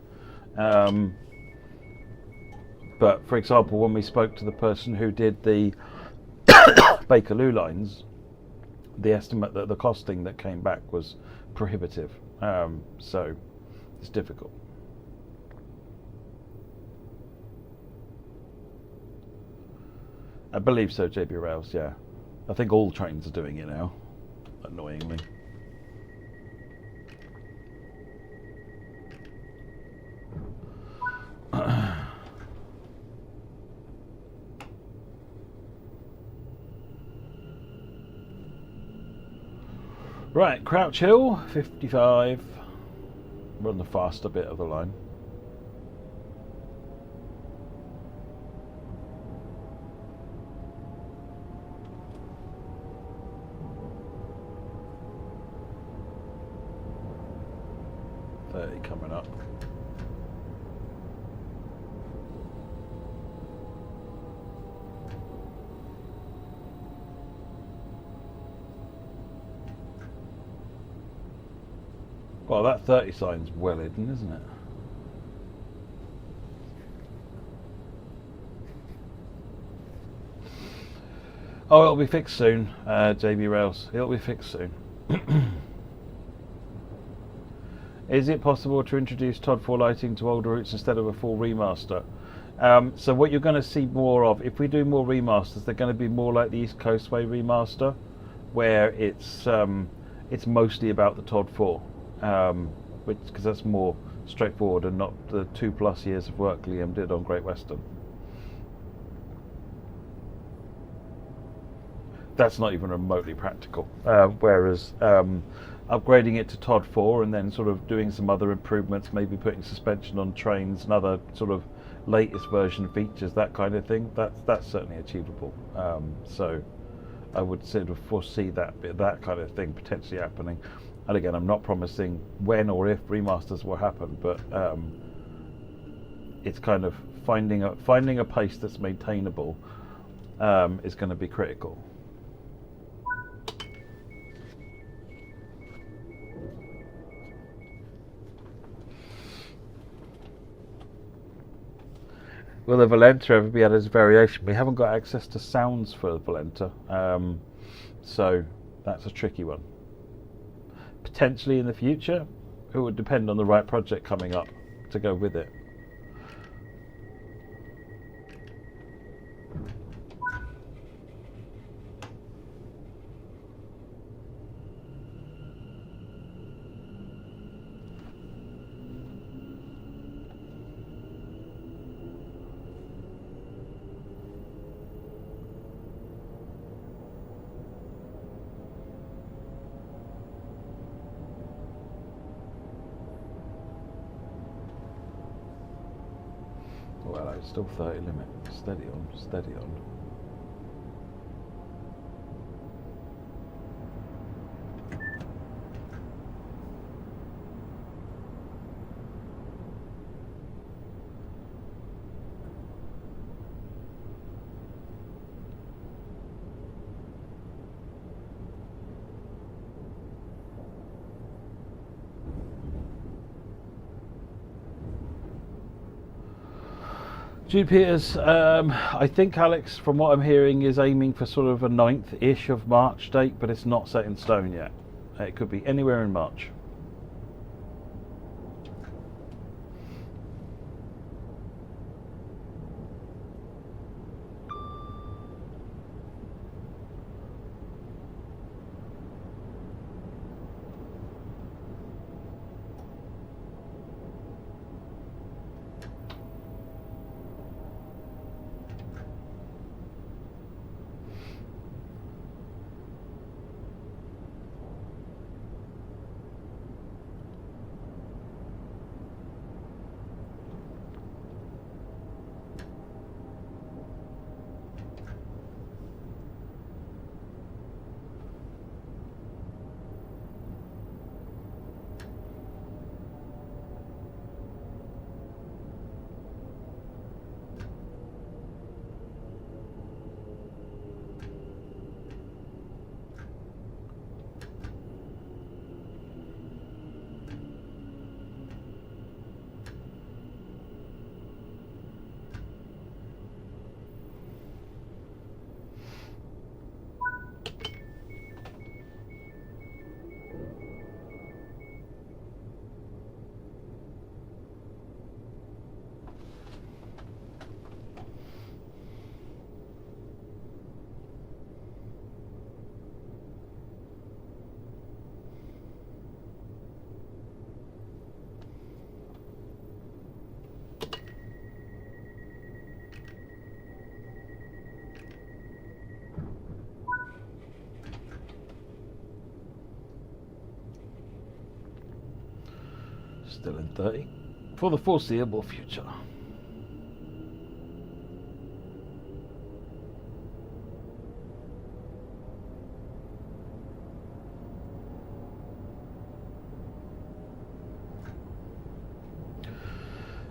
But for example, when we spoke to the person who did the Bakerloo lines, the estimate that the costing that came back was prohibitive. So it's difficult. I believe so, JB Rouse, yeah. I think all trains are doing it now, annoyingly. Right, Crouch Hill, 55. We're on the faster bit of the line. Coming up. Well, that 30 sign's well hidden, isn't it? Oh, it'll be fixed soon, JB Rails. It'll be fixed soon. Is it possible to introduce Todd 4 lighting to older routes instead of a full remaster? So what you're going to see more of, if we do more remasters, they're going to be more like the East Coastway remaster, where it's mostly about the Todd 4, because that's more straightforward and not the 2+ years of work Liam did on Great Western. That's not even remotely practical. Whereas upgrading it to Todd 4 and then sort of doing some other improvements, maybe putting suspension on trains and other sort of latest version features, that kind of thing, that's certainly achievable. So I would sort of foresee that kind of thing potentially happening. And again, I'm not promising when or if remasters will happen, but it's kind of finding a pace that's maintainable is going to be critical. Will the Valenta ever be added as a variation? We haven't got access to sounds for the Valenta, so that's a tricky one. Potentially in the future, it would depend on the right project coming up to go with it. Well, it's still 30 limit. Steady on, steady on. Jude Peters, I think Alex, from what I'm hearing, is aiming for sort of a 9th-ish of March date, but it's not set in stone yet. It could be anywhere in March. Still in 30 for the foreseeable future.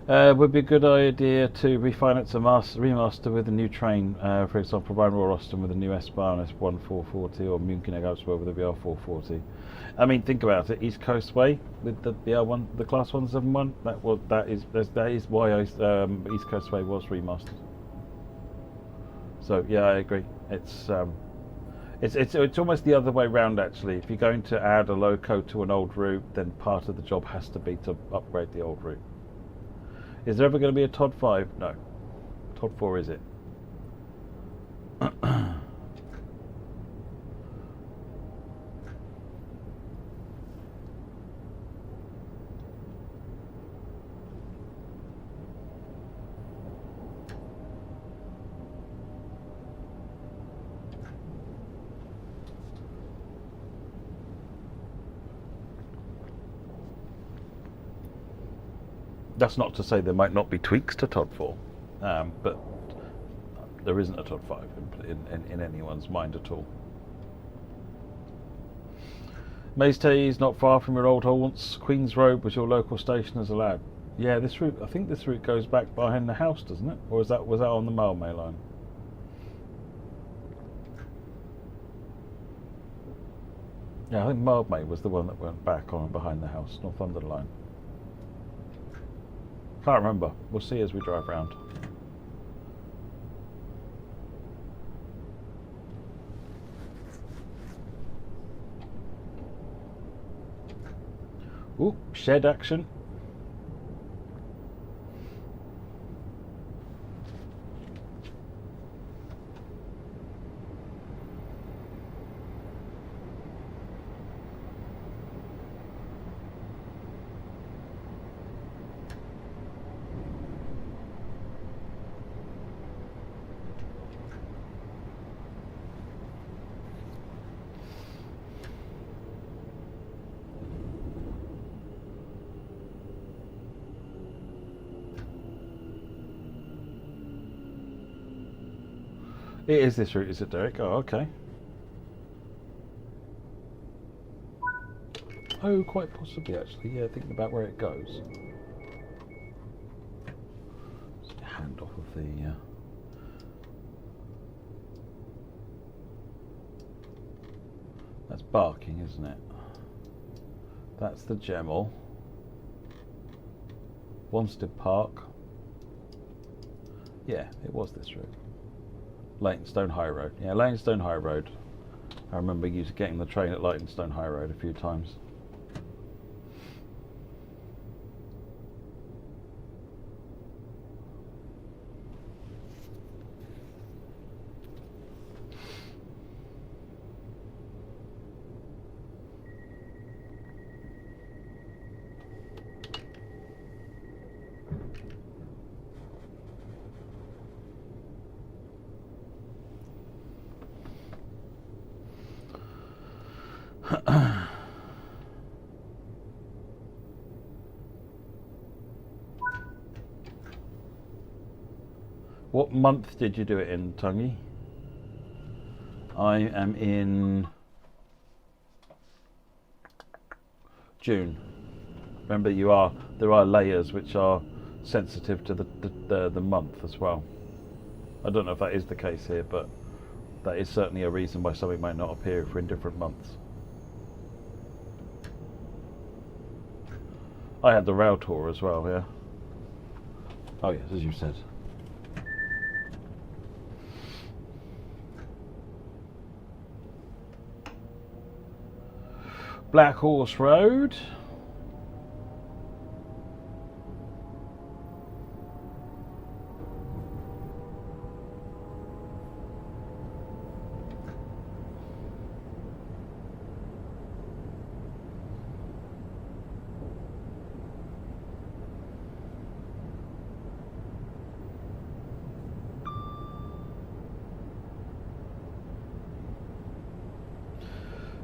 Would be a good idea to refinance a remaster with a new train, for example, Ryan Royal Austin with a new S-Bahn S1 440 or Munich Augsburg with a VR 440. I mean, think about it. East Coast Way with the BR1, the Class 171. That is why East Coast Way was remastered. So yeah, I agree. It's almost the other way round actually. If you're going to add a loco to an old route, then part of the job has to be to upgrade the old route. Is there ever going to be a Todd 5? No. Todd 4 is it? That's not to say there might not be tweaks to Todd 4, but there isn't a Todd 5 in anyone's mind at all. Maestay is not far from your old haunts. Queen's Road was your local station as allowed. Yeah, this route. I think this route goes back behind the house, doesn't it? Or was that on the Malmö line? Yeah, I think Malmö was the one that went back on behind the house, Northumberland line. Can't remember. We'll see as we drive around. Ooh, shed action. It is this route, is it, Derek? Oh, okay. Oh, quite possibly, actually. Yeah, thinking about where it goes. Just hand off of the... That's Barking, isn't it? That's the Gemmell. Wanstead Park. Yeah, it was this route. Leytonstone High Road. Yeah, Leytonstone High Road. I remember getting the train at Leytonstone High Road a few times. What month did you do it in, Tungy? I am in June. Remember, there are layers which are sensitive to the month as well. I don't know if that is the case here, but that is certainly a reason why something might not appear if we're in different months. I had the rail tour as well, yeah. Oh yes, as you said. Black Horse Road.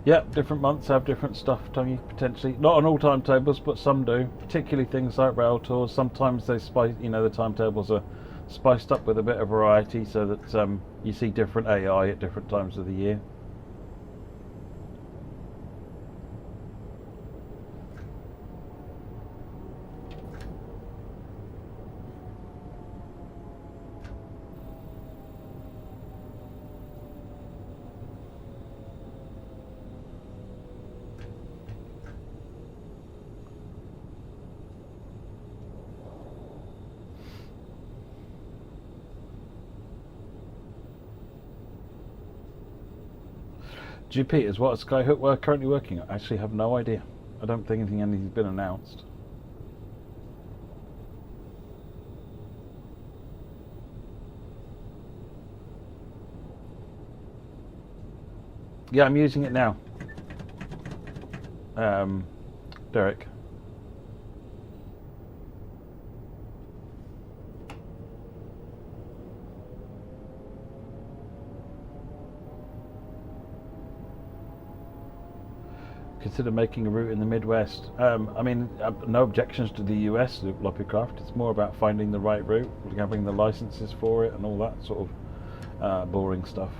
Yeah, different months have different stuff, Tony, potentially. Not on all timetables, but some do. Particularly things like rail tours. Sometimes they spice, the timetables are spiced up with a bit of variety so that you see different AI at different times of the year. GP is what Skyhook we're currently working on. I actually have no idea. I don't think anything's been announced. Yeah, I'm using it now. Derek. Consider making a route in the Midwest. I mean, no objections to the US Loppycraft. It's more about finding the right route, having the licenses for it, and all that sort of boring stuff.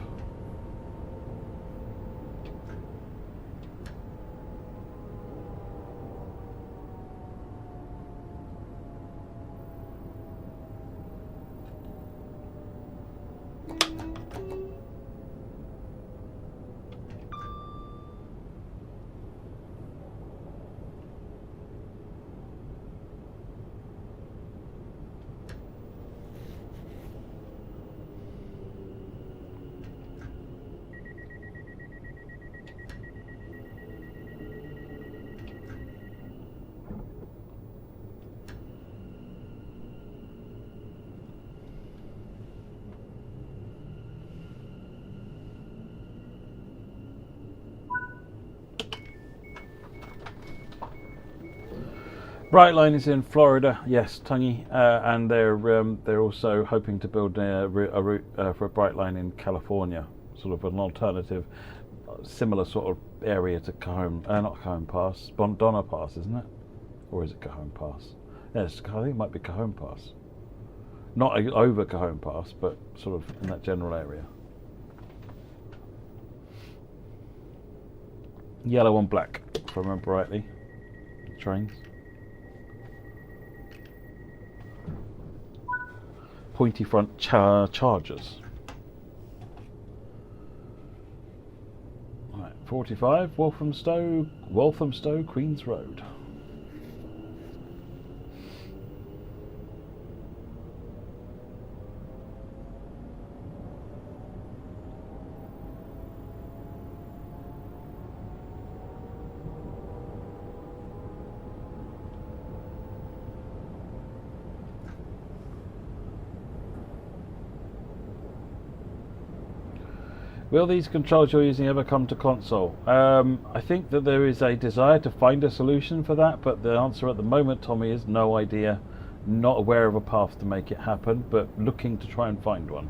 Brightline is in Florida, yes, Tungy, and they're also hoping to build a route for a Brightline in California, sort of an alternative, similar sort of area to Cajon, not Cajon Pass, Donna Pass, isn't it? Or is it Cajon Pass? Yes, I think it might be Cajon Pass. Not over Cajon Pass, but sort of in that general area. Yellow and black, if I remember rightly. Trains. Pointy front chargers. Right, 45, Walthamstow, Queens Road. Will these controls you're using ever come to console? I think that there is a desire to find a solution for that, but the answer at the moment, Tommy, is no idea. Not aware of a path to make it happen, but looking to try and find one.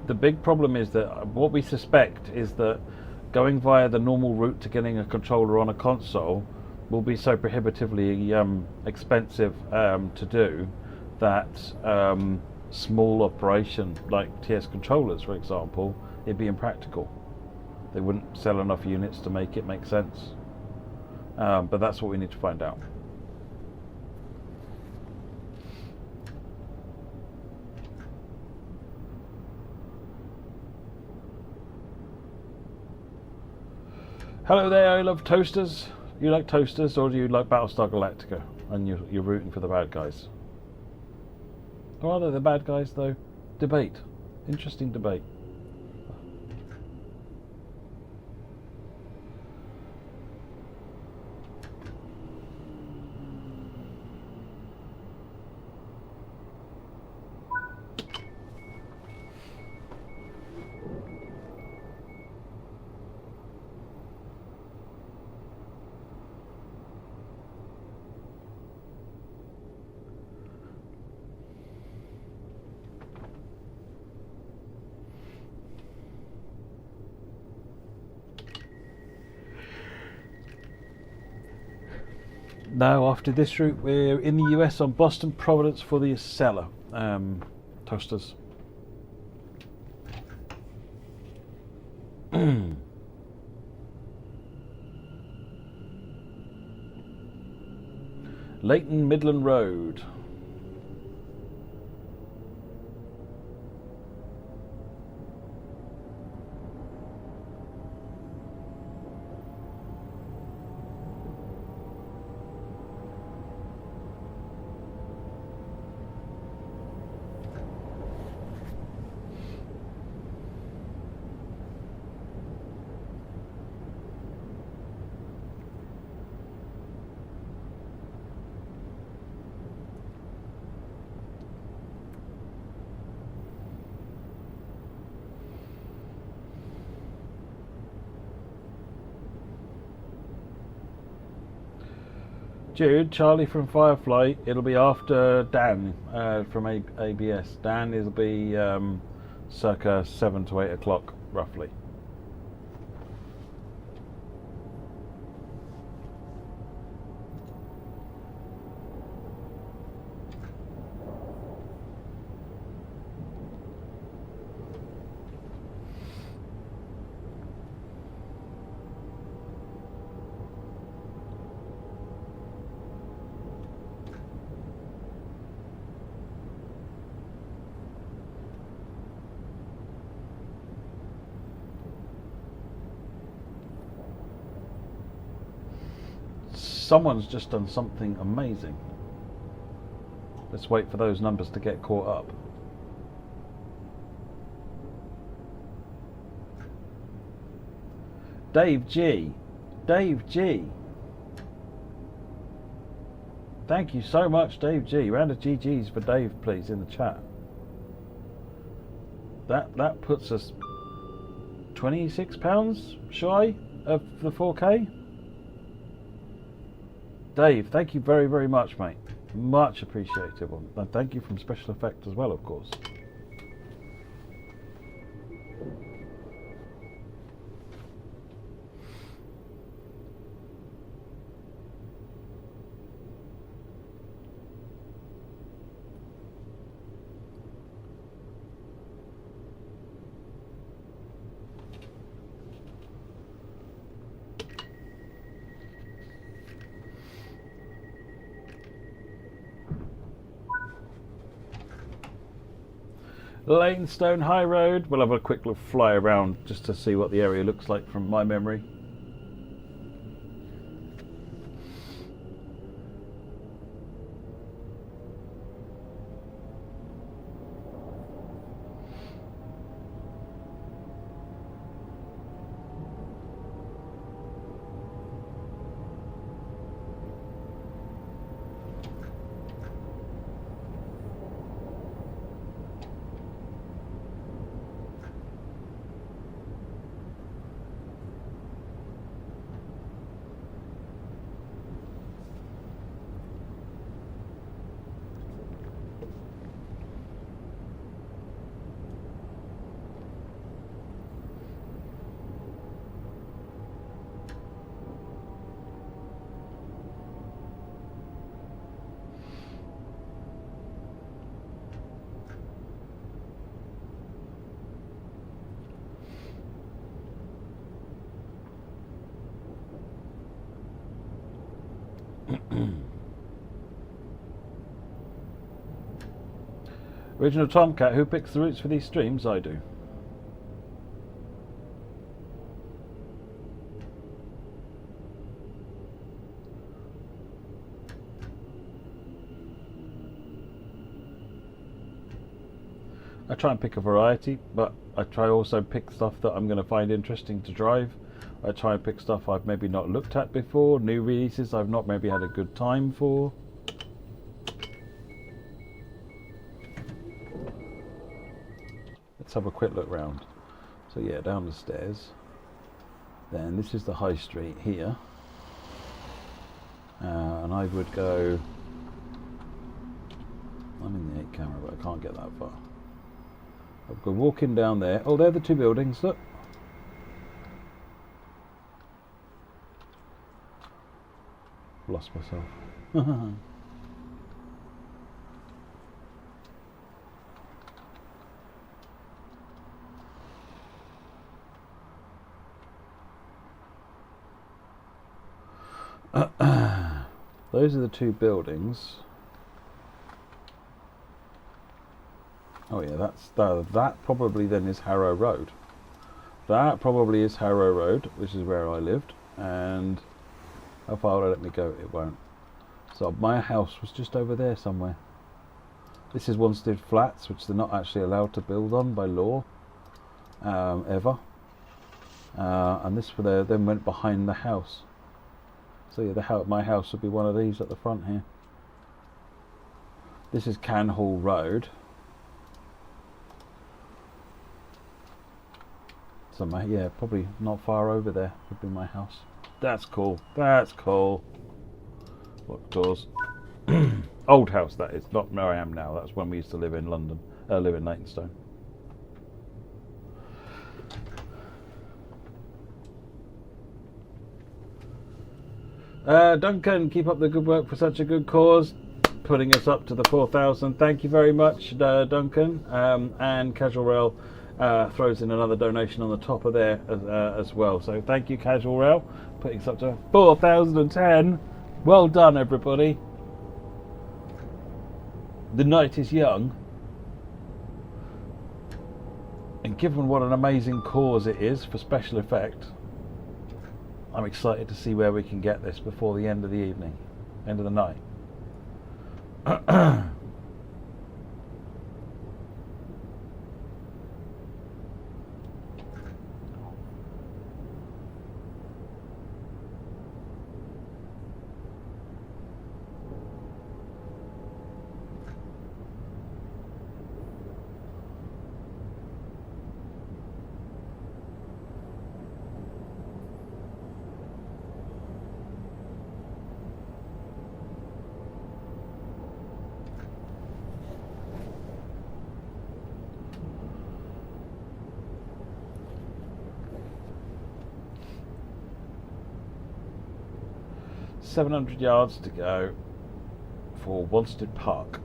The big problem is that what we suspect is that going via the normal route to getting a controller on a console will be so prohibitively expensive to do that small operation like TS controllers, for example, it'd be impractical. They wouldn't sell enough units to make it make sense. But that's what we need to find out. Hello there, I love toasters. You like toasters, or do you like Battlestar Galactica and you're rooting for the bad guys? Or are they the bad guys, though? Debate. Interesting debate. No, after this route, we're in the US on Boston Providence for the Acela toasters. Leighton Midland Road. Jude, Charlie from Firefly, it'll be after Dan from ABS. Dan, it'll be circa 7 to 8 o'clock, roughly. Someone's just done something amazing. Let's wait for those numbers to get caught up. Dave G. Dave G. Thank you so much, Dave G. Round of GGs for Dave, please, in the chat. That puts us £26 shy of the 4K. Dave, thank you very, very much, mate. Much appreciated. And thank you from Special Effect as well, of course. Lanestone High Road. We'll have a quick look fly around just to see what the area looks like from my memory. Original Tomcat, who picks the routes for these streams? I do. I try and pick a variety, but I try also pick stuff that I'm going to find interesting to drive. I try and pick stuff I've maybe not looked at before, new releases I've not maybe had a good time for. Let's have a quick look round. So yeah, down the stairs. Then this is the high street here. And I would go... I'm in the 8 camera, but I can't get that far. I'll go walking down there. Oh, they're the two buildings, look. Lost myself. Those are the two buildings. Oh yeah, that probably then is Harrow Road. That probably is Harrow Road, which is where I lived. And how far will it let me go? It won't. So my house was just over there somewhere. This is Wanstead Flats, which they're not actually allowed to build on by law, ever. And this then went behind the house. So yeah, my house would be one of these at the front here. This is Canhall Road. So yeah, probably not far over there would be my house. That's cool. That's cool. Lock doors. Old house, that is, not where I am now. That's when we used to live in London, live in Leytonstone. Duncan, keep up the good work for such a good cause, putting us up to the 4,000. Thank you very much, Duncan. And Casual Rail throws in another donation on the top of there as well. So thank you, Casual Rail, putting us up to 4,010. Well done, everybody. The night is young, and given what an amazing cause it is for Special Effect, I'm excited to see where we can get this before the end of the evening, end of the night. 700 yards to go for Wanstead Park.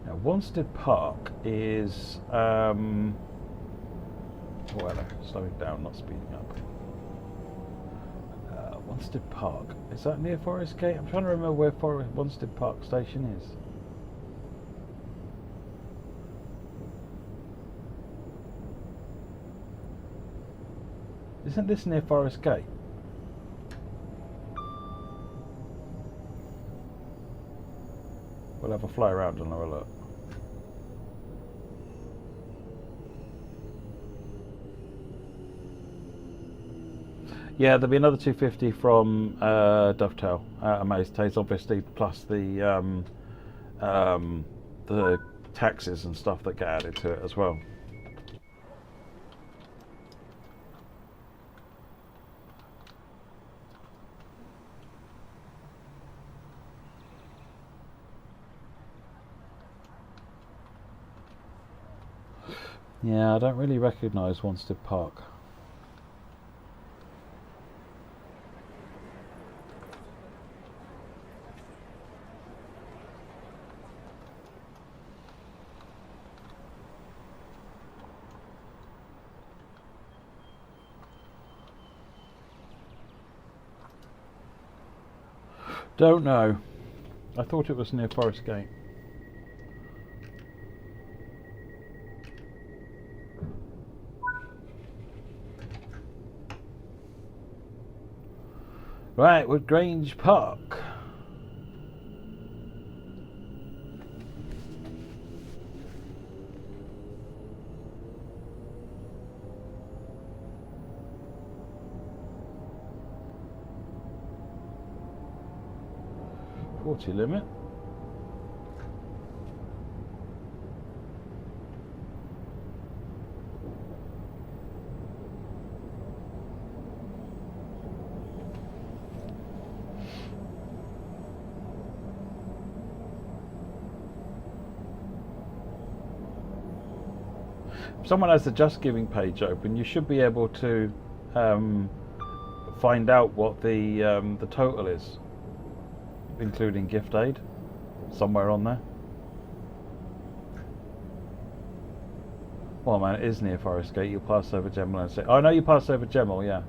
Now Wanstead Park is well, slowing down, not speeding up. Wanstead Park, is that near Forest Gate? I'm trying to remember where Wanstead Park station is. Isn't this near Forest Gate? We'll have a fly around and have a look. Yeah, there'll be another 250 from Dovetail, Amaze Taste, obviously, plus the taxes and stuff that get added to it as well. Yeah, I don't really recognise Wanstead Park. Don't know. I thought it was near Forest Gate. Right, Wood Grange Park. .40 limit. If someone has the Just Giving page open, you should be able to find out what the total is, including gift aid, somewhere on there. Well, man, it is near Forest Gate. You'll pass over Gemmell and say, "Oh no, you pass over Gemmell, yeah."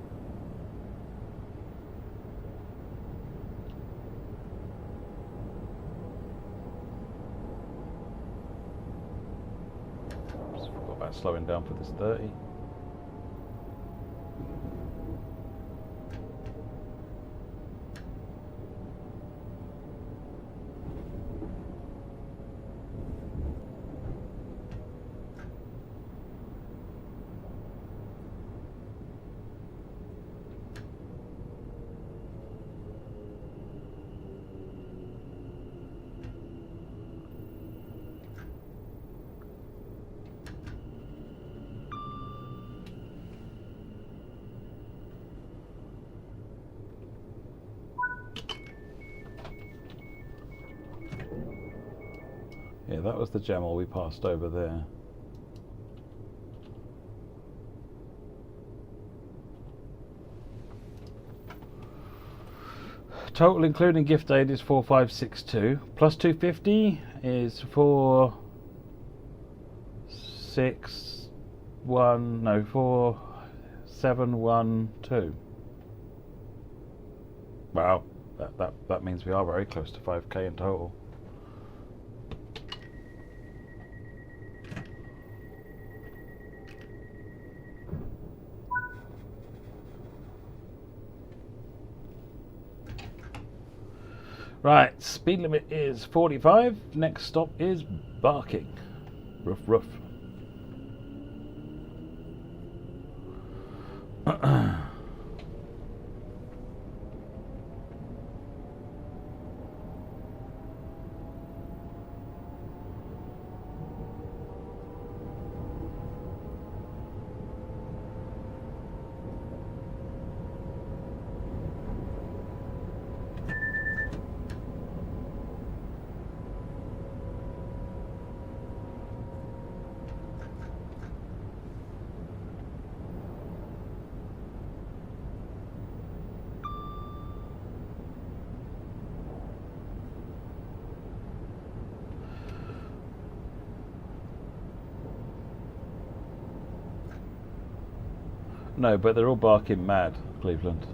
Just forgot about slowing down for this 30. Yeah, that was the Gemmell we passed over there. Total including gift aid is 4562 plus 250 is 4712. Wow, that means we are very close to 5k in total. Right, speed limit is 45. Next stop is barking. Ruff, ruff. No, but they're all barking mad, Cleveland.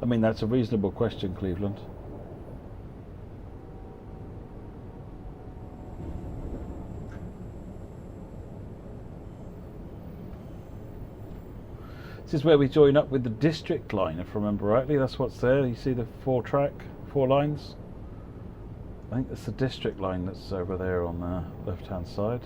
I mean, that's a reasonable question, Cleveland. This is where we join up with the district line, if I remember rightly. That's what's there. You see the 4 lines? I think that's the district line that's over there on the left-hand side.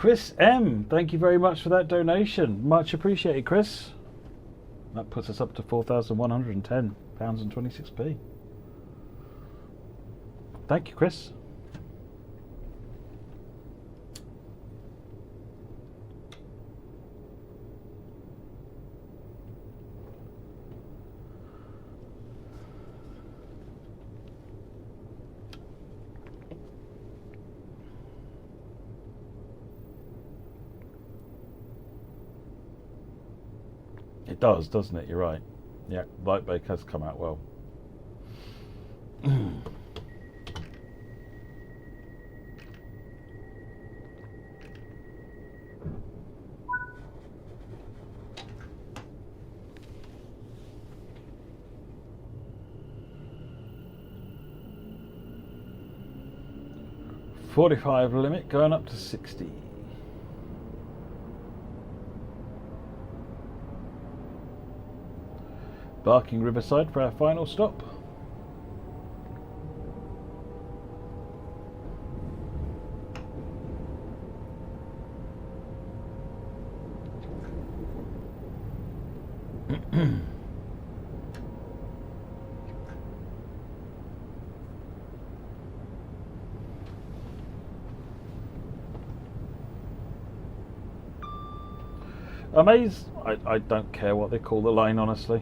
Chris M, thank you very much for that donation. Much appreciated, Chris. That puts us up to £4,110.26. Thank you, Chris. It does, doesn't it? You're right. Yeah, Light Bake has come out well. $45 limit going up to 60. Barking Riverside for our final stop. Amazed, I don't care what they call the line, honestly.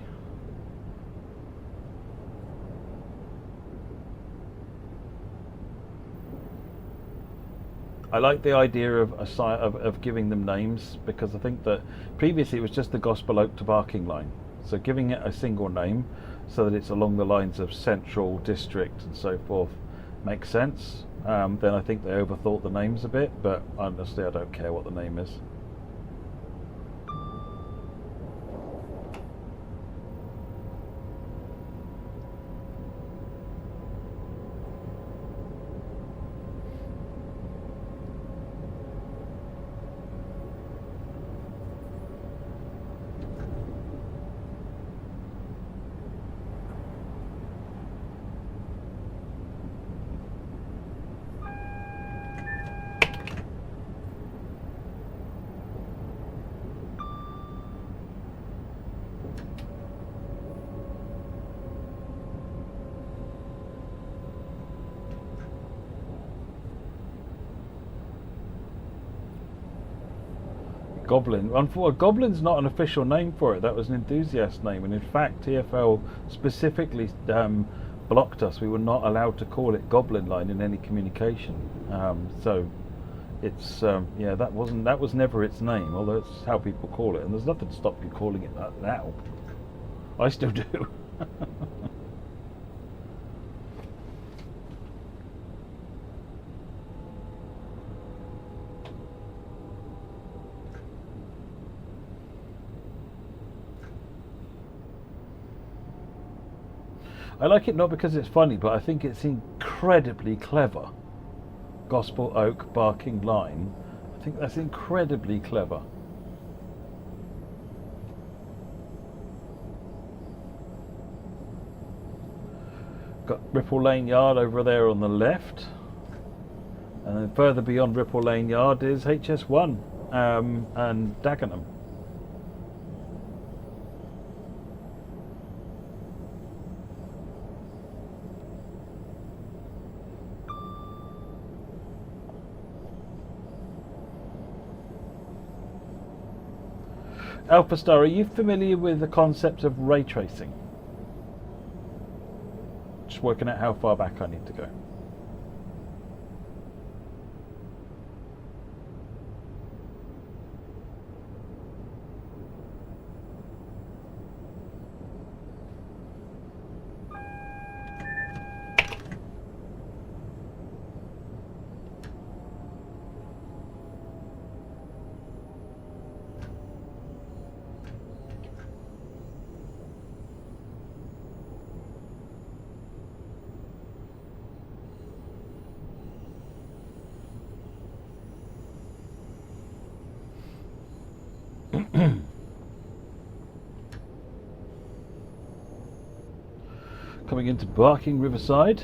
I like the idea of giving them names, because I think that previously it was just the Gospel Oak to Barking line. So giving it a single name so that it's along the lines of Central, District and so forth makes sense. Then I think they overthought the names a bit, but honestly I don't care what the name is. Goblin. Goblin's not an official name for it. That was an enthusiast name, and in fact TFL specifically blocked us. We were not allowed to call it Goblin Line in any communication. So it's yeah, that was never its name, although it's how people call it, and there's nothing to stop you calling it that now. I still do. I like it not because it's funny, but I think it's incredibly clever. Gospel Oak Barking Line. I think that's incredibly clever. Got Ripple Lane Yard over there on the left. And then further beyond Ripple Lane Yard is HS1 and Dagenham. Alpha Star, are you familiar with the concept of ray tracing? Just working out how far back I need to go. Coming into Barking Riverside.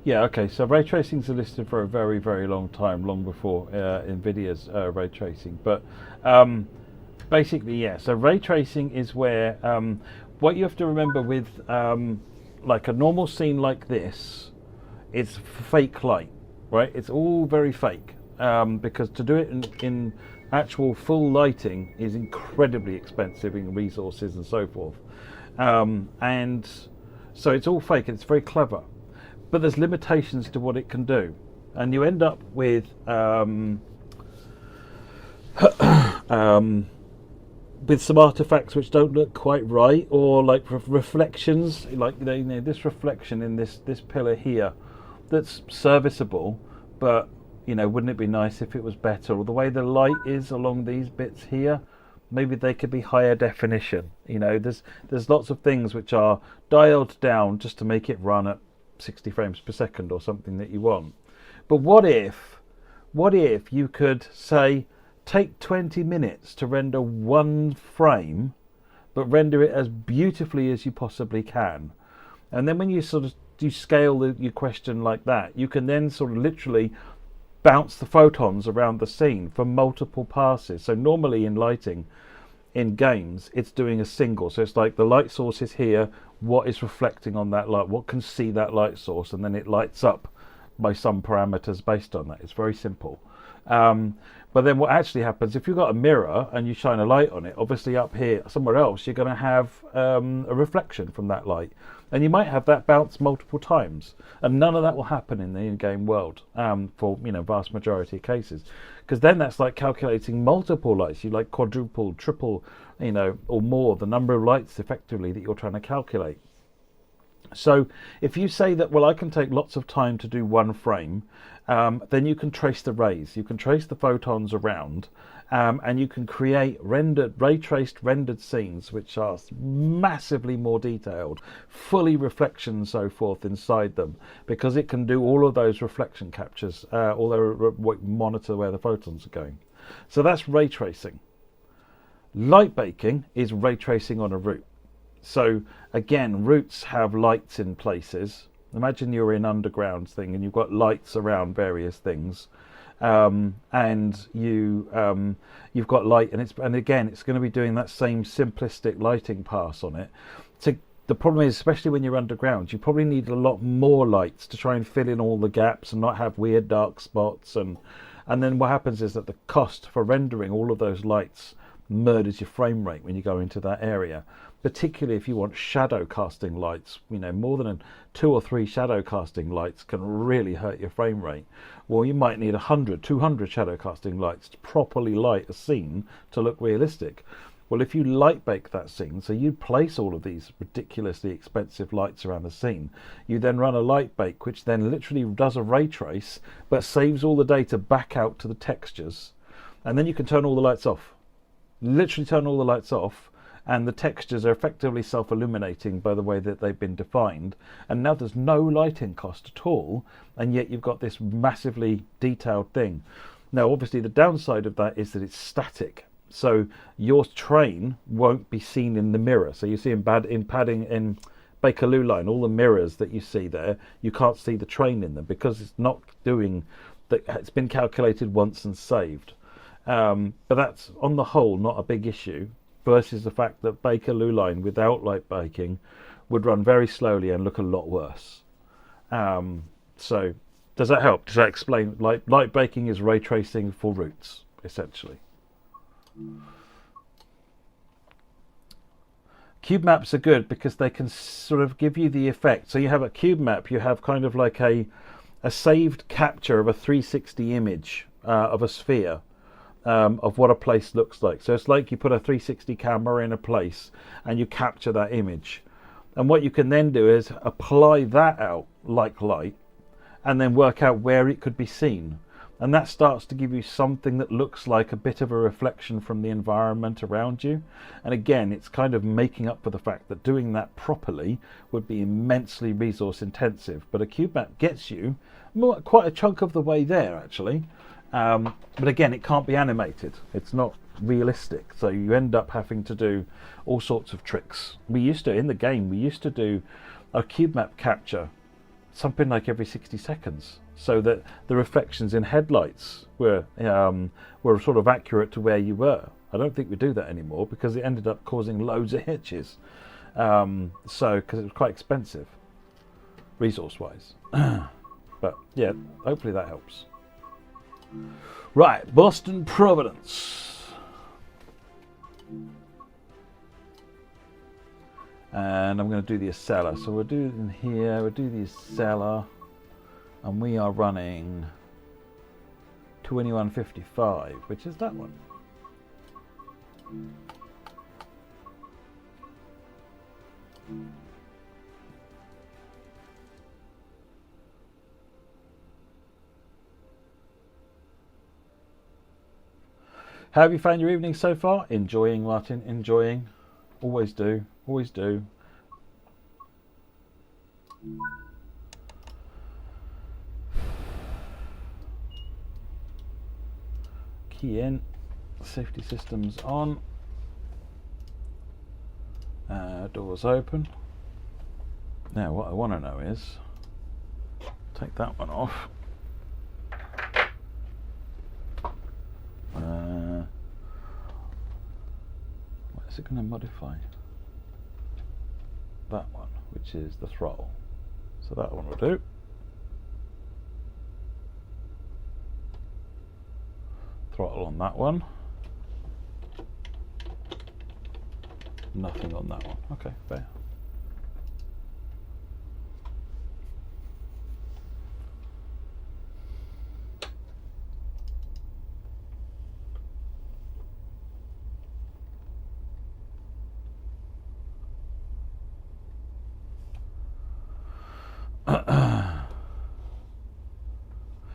Yeah, okay, so ray tracing's listed for a very, very long time, long before NVIDIA's ray tracing. But basically, yeah, so ray tracing is where, what you have to remember with like a normal scene like this, it's fake light, right? It's all very fake, because to do it in actual full lighting is incredibly expensive in resources and so forth. And so it's all fake, and it's very clever. But there's limitations to what it can do, and you end up with some artifacts which don't look quite right, or like reflections, like you know, this reflection in this pillar here, that's serviceable, but you know, wouldn't it be nice if it was better? Or the way the light is along these bits here, maybe they could be higher definition. You know, there's lots of things which are dialed down just to make it run at 60 frames per second or something that you want. But what if you could say take 20 minutes to render one frame, but render it as beautifully as you possibly can, and then when you sort of you scale your question like that, you can then sort of literally bounce the photons around the scene for multiple passes. So normally in lighting in games, it's doing a single, so it's like the light source is here, what is reflecting on that light, what can see that light source, and then it lights up by some parameters based on that. It's very simple. But then what actually happens, if you've got a mirror and you shine a light on it, obviously up here somewhere else you're going to have a reflection from that light, and you might have that bounce multiple times, and none of that will happen in the in-game world for, you know, vast majority of cases, because then that's like calculating multiple lights. You like quadruple, triple, you know, or more the number of lights effectively that you're trying to calculate. So if you say that, well, I can take lots of time to do one frame, then you can trace the rays, you can trace the photons around, and you can create ray traced rendered scenes which are massively more detailed, fully reflection and so forth inside them, because it can do all of those reflection captures, although monitor where the photons are going. So that's ray tracing. Light baking is ray tracing on a route. So again, routes have lights in places. Imagine you're in underground thing and you've got lights around various things, and you've got light, and again it's going to be doing that same simplistic lighting pass on it. So the problem is, especially when you're underground, you probably need a lot more lights to try and fill in all the gaps and not have weird dark spots, and then what happens is that the cost for rendering all of those lights murders your frame rate when you go into that area, particularly if you want shadow casting lights. You know, more than 2 or 3 shadow casting lights can really hurt your frame rate. Well, you might need 100, 200 shadow casting lights to properly light a scene to look realistic. Well, if you light bake that scene, so you place all of these ridiculously expensive lights around the scene, you then run a light bake which then literally does a ray trace but saves all the data back out to the textures, and then you can turn all the lights off. Literally turn all the lights off, and the textures are effectively self-illuminating by the way that they've been defined, and now there's no lighting cost at all, and yet you've got this massively detailed thing. Now obviously the downside of that is that it's static, so your train won't be seen in the mirror. So you see in Bakerloo line, all the mirrors that you see there, you can't see the train in them because it's not doing that. It's been calculated once and saved. But that's on the whole not a big issue, versus the fact that Bakerloo line without light baking would run very slowly and look a lot worse. So does that help? Does that explain? Light baking is ray tracing for routes, essentially. Cube maps are good because they can sort of give you the effect. So you have a cube map, you have kind of like a saved capture of a 360 image of a sphere. Of what a place looks like. So it's like you put a 360 camera in a place and you capture that image, and what you can then do is apply that out like light and then work out where it could be seen, and that starts to give you something that looks like a bit of a reflection from the environment around you. And again, it's kind of making up for the fact that doing that properly would be immensely resource intensive, but a cube map gets you quite a chunk of the way there actually. But again, it can't be animated, it's not realistic, so you end up having to do all sorts of tricks. In the game we used to do a cube map capture something like every 60 seconds, so that the reflections in headlights were sort of accurate to where you were. I don't think we do that anymore because it ended up causing loads of hitches. Because it was quite expensive, resource-wise. But yeah, hopefully that helps. Right, Boston Providence. And I'm going to do the Acela. So we'll do in here, we'll do the Acela. And we are running 2155, which is that one. How have you found your evening so far? Enjoying, Martin, enjoying. Always do, always do. Key in, safety systems on. Doors open. Now what I want to know is, take that one off. What is it going to modify? That one, which is the throttle. So that one will do. Throttle on that one. Nothing on that one. Okay, fair.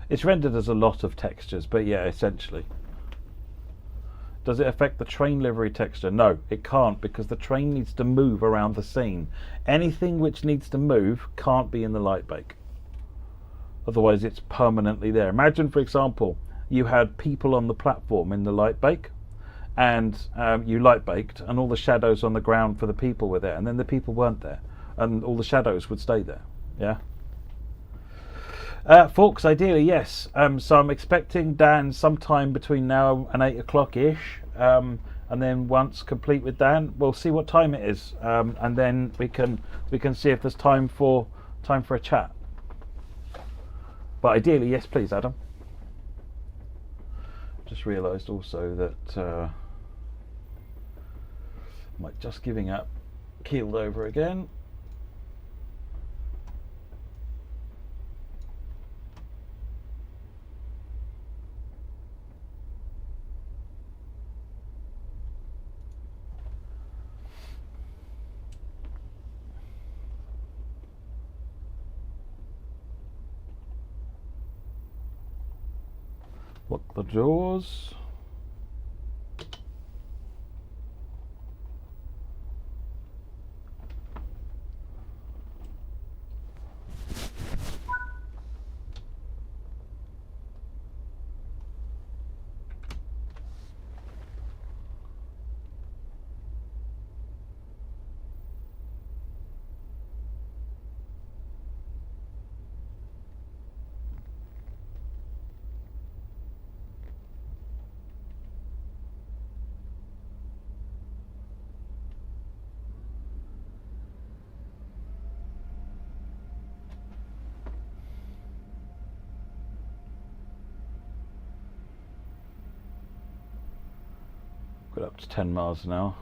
It's rendered as a lot of textures, but yeah, essentially. Does it affect the train livery texture? No, it can't, because the train needs to move around the scene. Anything which needs to move can't be in the light bake. Otherwise it's permanently there. Imagine, for example, you had people on the platform in the light bake, and you light baked, and all the shadows on the ground for the people were there, and then the people weren't there, and all the shadows would stay there. Yeah. Forks, ideally, yes. So I'm expecting Dan sometime between now and 8 o'clock-ish. And then once complete with Dan, we'll see what time it is. And then we can see if there's time for a chat. But ideally, yes, please, Adam. Just realised also that my Just Giving Up keeled over again. Lock the doors. Got up to 10 miles an hour.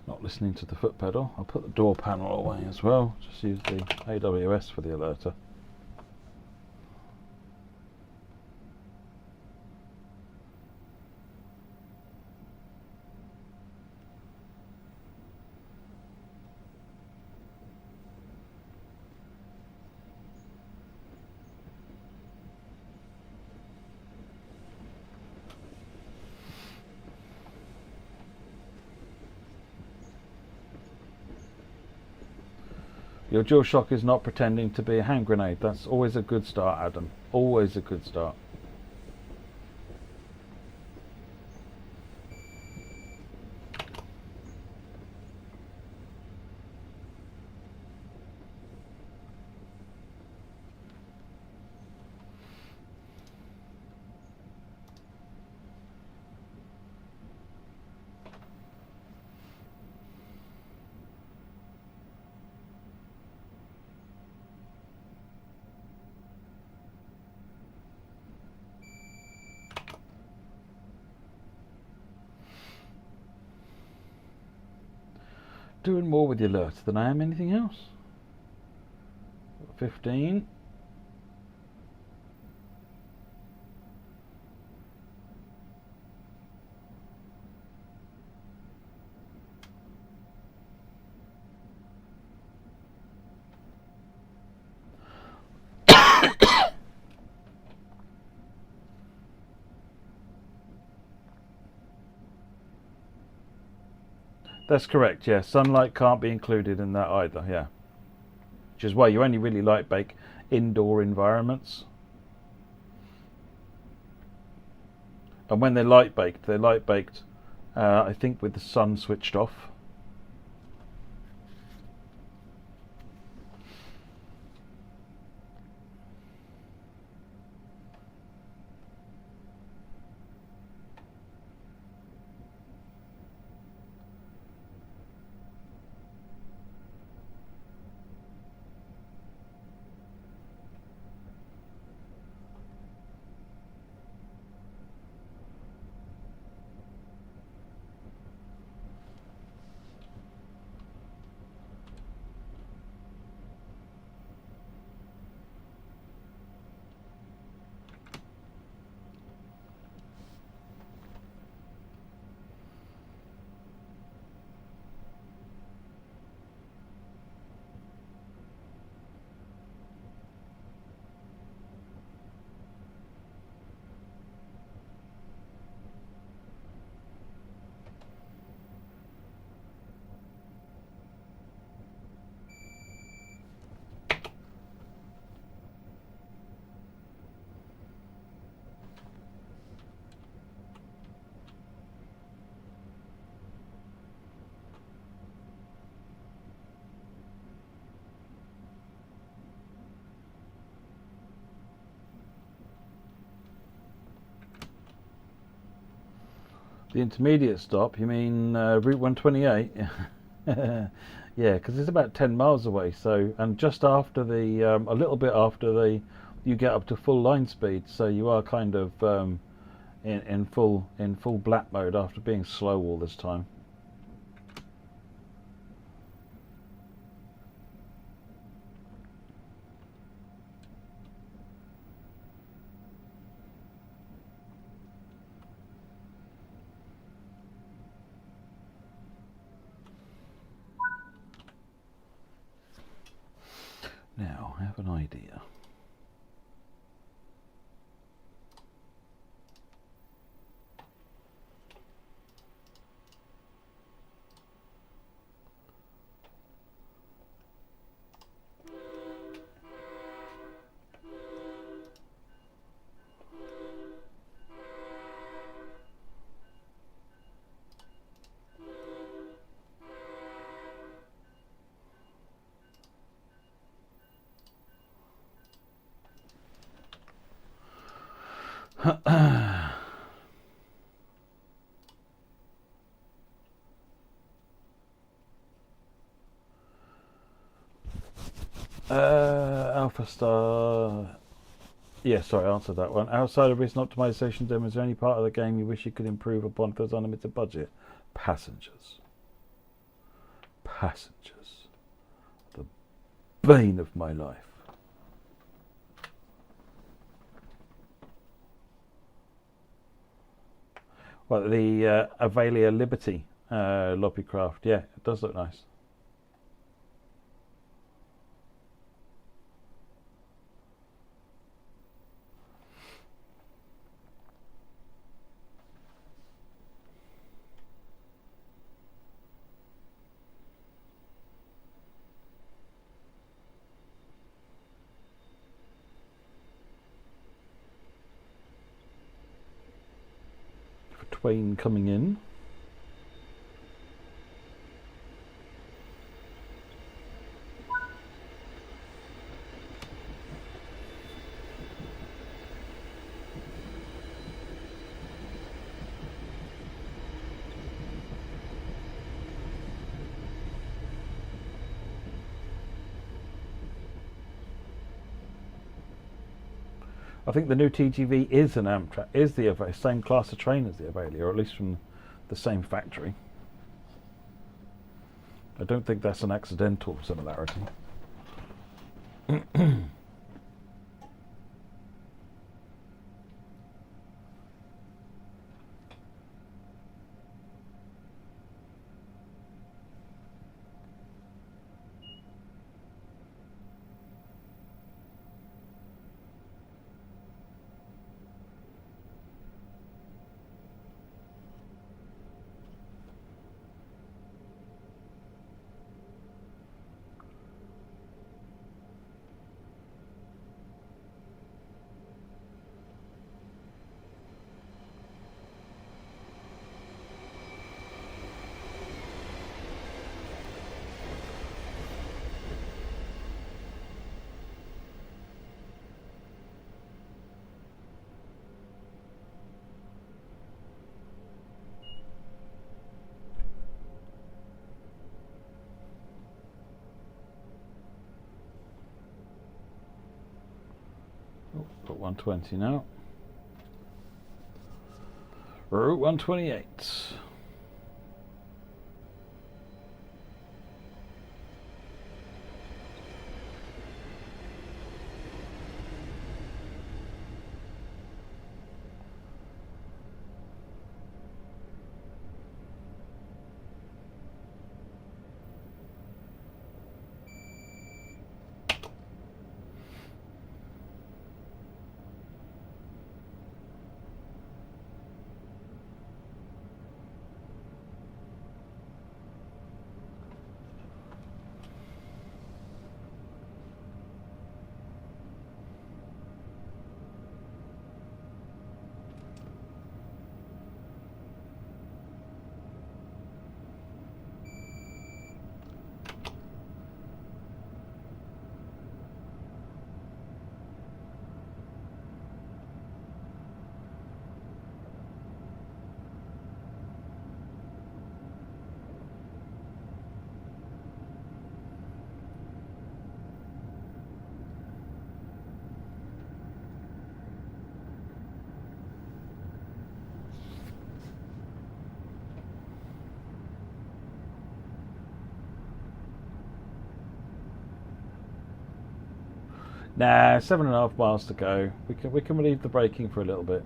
Not listening to the foot pedal. I'll put the door panel away as well. Just use the AWS for the alerter. Your DualShock is not pretending to be a hand grenade. That's always a good start, Adam. Always a good start. Doing more with the alerts than I am anything else. 15. That's correct, yeah. Sunlight can't be included in that either, yeah. Which is why you only really light bake indoor environments. And when they're light baked, I think with the sun switched off. The intermediate stop, you mean Route 128? Yeah, because it's about 10 miles away. So, and just after the, a little bit after the, you get up to full line speed. So you are kind of in full black mode after being slow all this time. Now, I have an idea. Alpha Star. Yeah, sorry, I answered that one. Outside of recent optimization demo, is there any part of the game you wish you could improve upon if there's unlimited budget? Passengers. Passengers. The bane of my life. Well, the Avalia Liberty lobbycraft, yeah, it does look nice. Twain coming in. I think the new TGV is an Amtrak, is the same class of train as the Avelia, or at least from the same factory. I don't think that's an accidental similarity. Put 120 now. Route 128. Nah, 7.5 miles to go. We can relieve the braking for a little bit.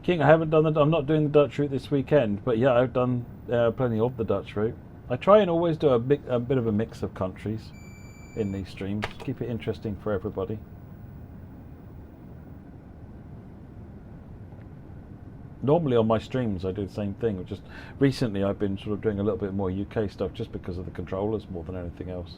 King, I haven't done I'm not doing the Dutch route this weekend, but yeah, I've done plenty of the Dutch route. I try and always do a bit of a mix of countries in these streams, keep it interesting for everybody. Normally on my streams I do the same thing, just recently I've been sort of doing a little bit more UK stuff just because of the controllers more than anything else.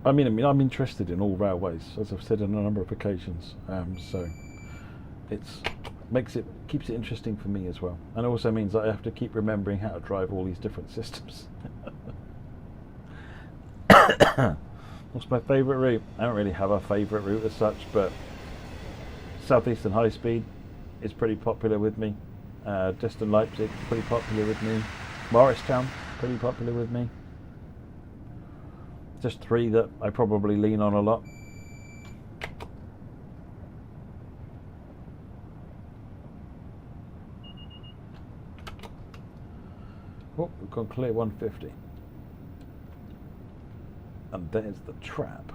I mean, I'm interested in all railways, as I've said on a number of occasions. So keeps it interesting for me as well, and also means that I have to keep remembering how to drive all these different systems. What's my favourite route? I don't really have a favourite route as such, but Southeastern High Speed is pretty popular with me. Dresden Leipzig, pretty popular with me. Morristown, pretty popular with me. Just three that I probably lean on a lot. Oh, we've gone clear 150. And there's the trap.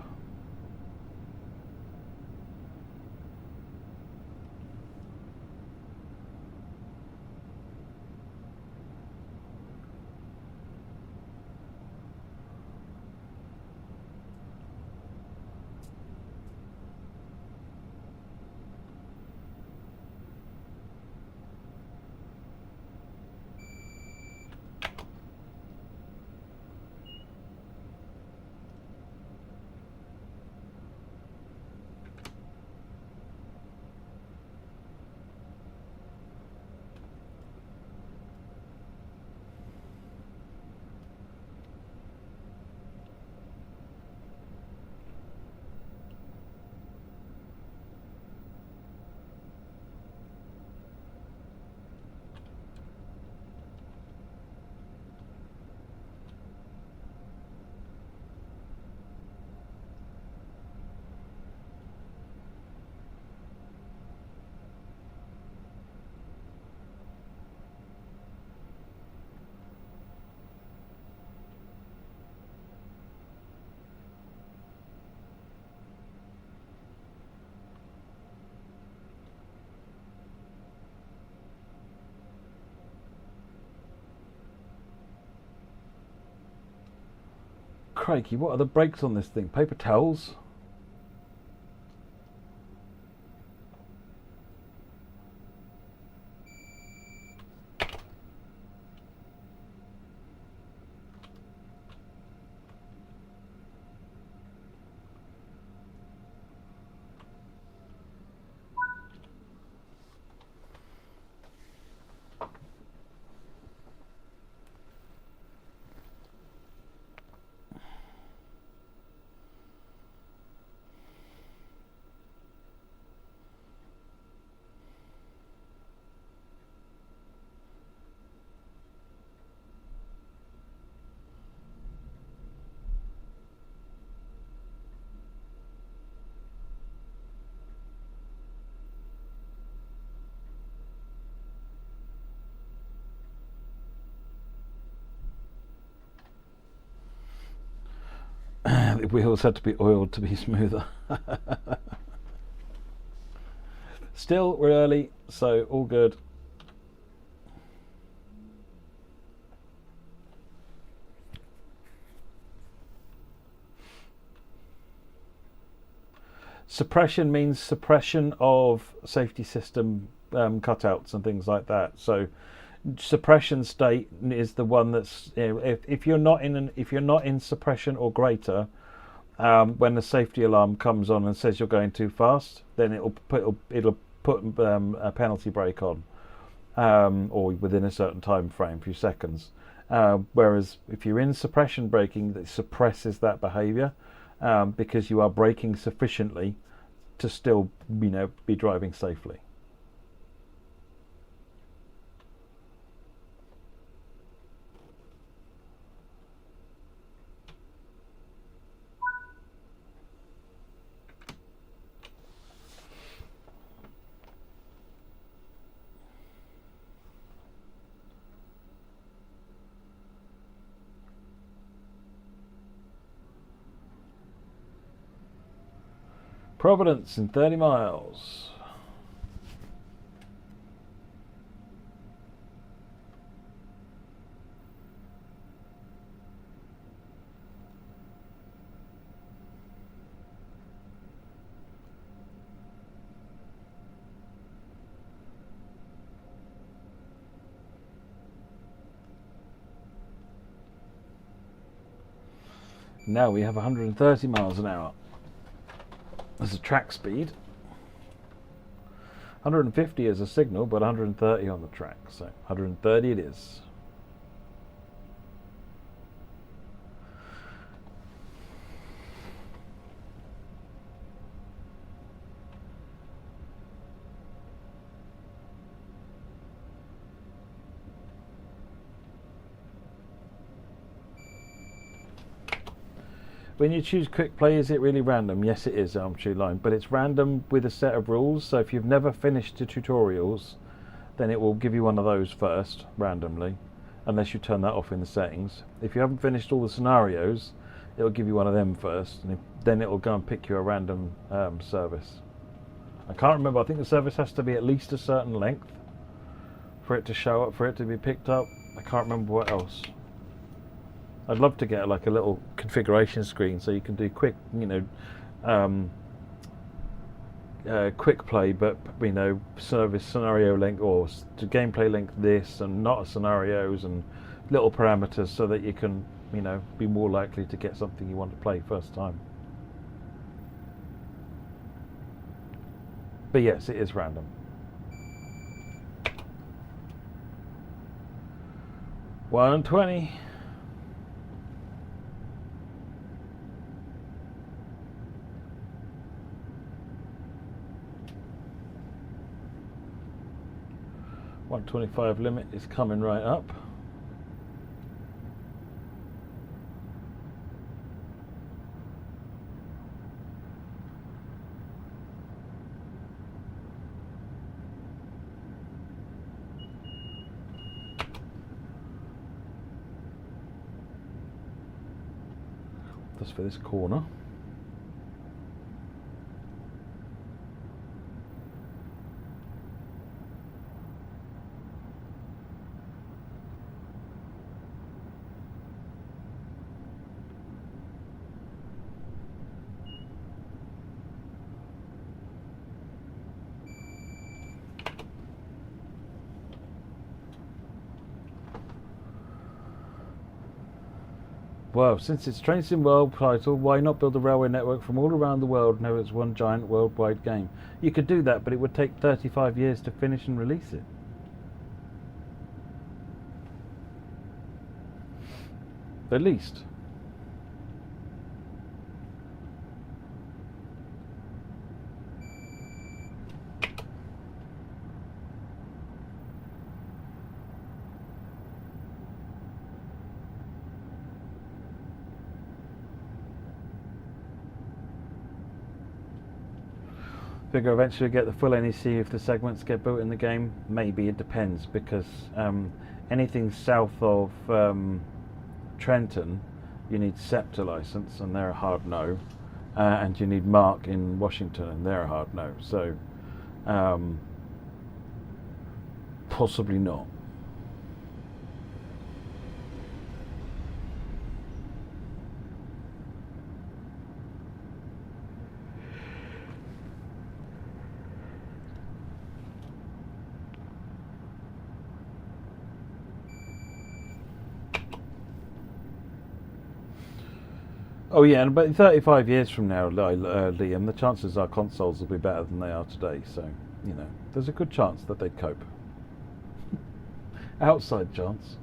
Crikey, what are the brakes on this thing? Paper towels? The wheels had to be oiled to be smoother. Still, we're early, so all good. Suppression means suppression of safety system cutouts and things like that. So suppression state is the one that's, you know, if you're not in suppression or greater, when the safety alarm comes on and says you're going too fast, then it'll put a penalty brake on, or within a certain time frame, few seconds. Whereas if you're in suppression braking, that suppresses that behaviour, because you are braking sufficiently to still, you know, be driving safely. Providence in 30 miles. Now we have 130 miles an hour. That's a track speed. 150 is a signal, but 130 on the track. So 130 it is. When you choose quick play, is it really random? Yes, it is, True Line, but it's random with a set of rules. So if you've never finished the tutorials, then it will give you one of those first, randomly, unless you turn that off in the settings. If you haven't finished all the scenarios, it will give you one of them first, and then it will go and pick you a random service. I can't remember, I think the service has to be at least a certain length for it to show up, for it to be picked up. I can't remember what else. I'd love to get like a little configuration screen so you can do quick, quick play, but service scenario length or to gameplay length this and not scenarios and little parameters so that you can, be more likely to get something you want to play first time. But yes, it is random. $120. $125 limit is coming right up. That's for this corner. Well, since it's Train Sim World title, why not build a railway network from all around the world and have it as one giant worldwide game? You could do that, but it would take 35 years to finish and release it. At least. Figure eventually get the full NEC if the segments get built in the game. Maybe, it depends, because anything south of Trenton, you need SEPTA license, and they're a hard no, and you need Mark in Washington, and they're a hard no. So possibly not. Oh yeah, and about 35 years from now, Liam, the chances are consoles will be better than they are today. So, there's a good chance that they'd cope. Outside chance.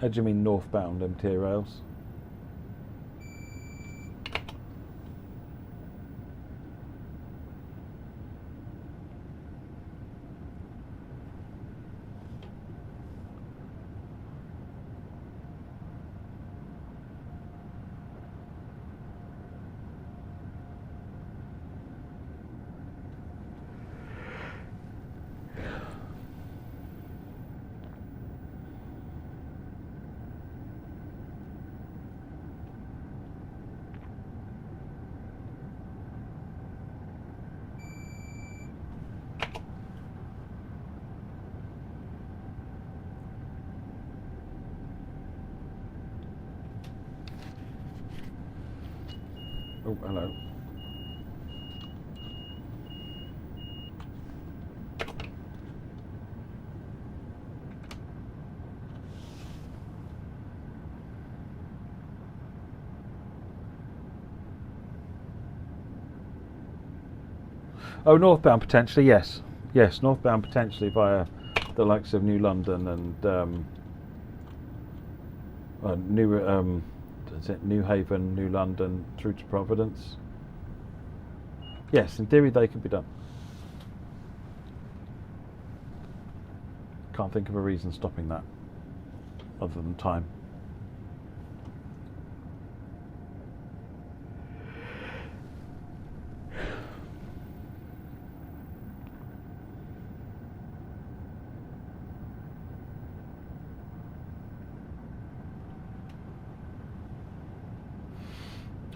How do you mean northbound MTA rails? Oh, hello. Oh, northbound potentially, yes. Yes, northbound potentially via the likes of New London and New Haven, New London, through to Providence. Yes, in theory they could be done. Can't think of a reason stopping that, other than time.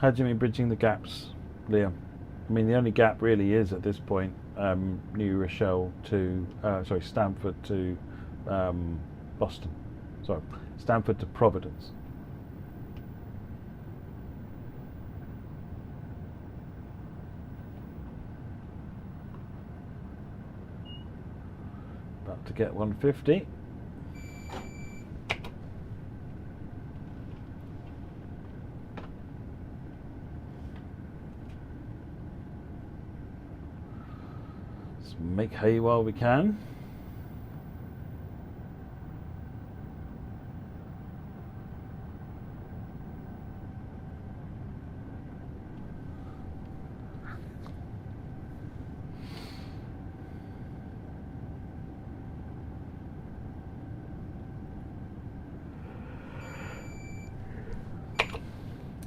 How do you mean bridging the gaps, Liam? I mean, the only gap really is at this point New Rochelle to Stamford to Boston. Sorry, Stamford to Providence. About to get 150. Make hay while we can.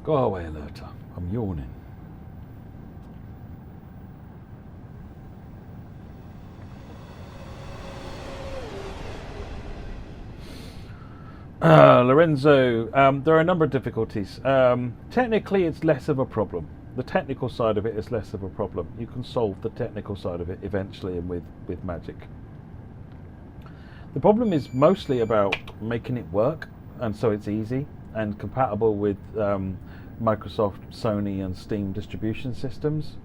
Go away, Alerta. I'm yawning. Lorenzo, there are a number of difficulties. Technically, it's less of a problem. The technical side of it is less of a problem. You can solve the technical side of it eventually and with magic. The problem is mostly about making it work, and so it's easy and compatible with Microsoft, Sony and Steam distribution systems.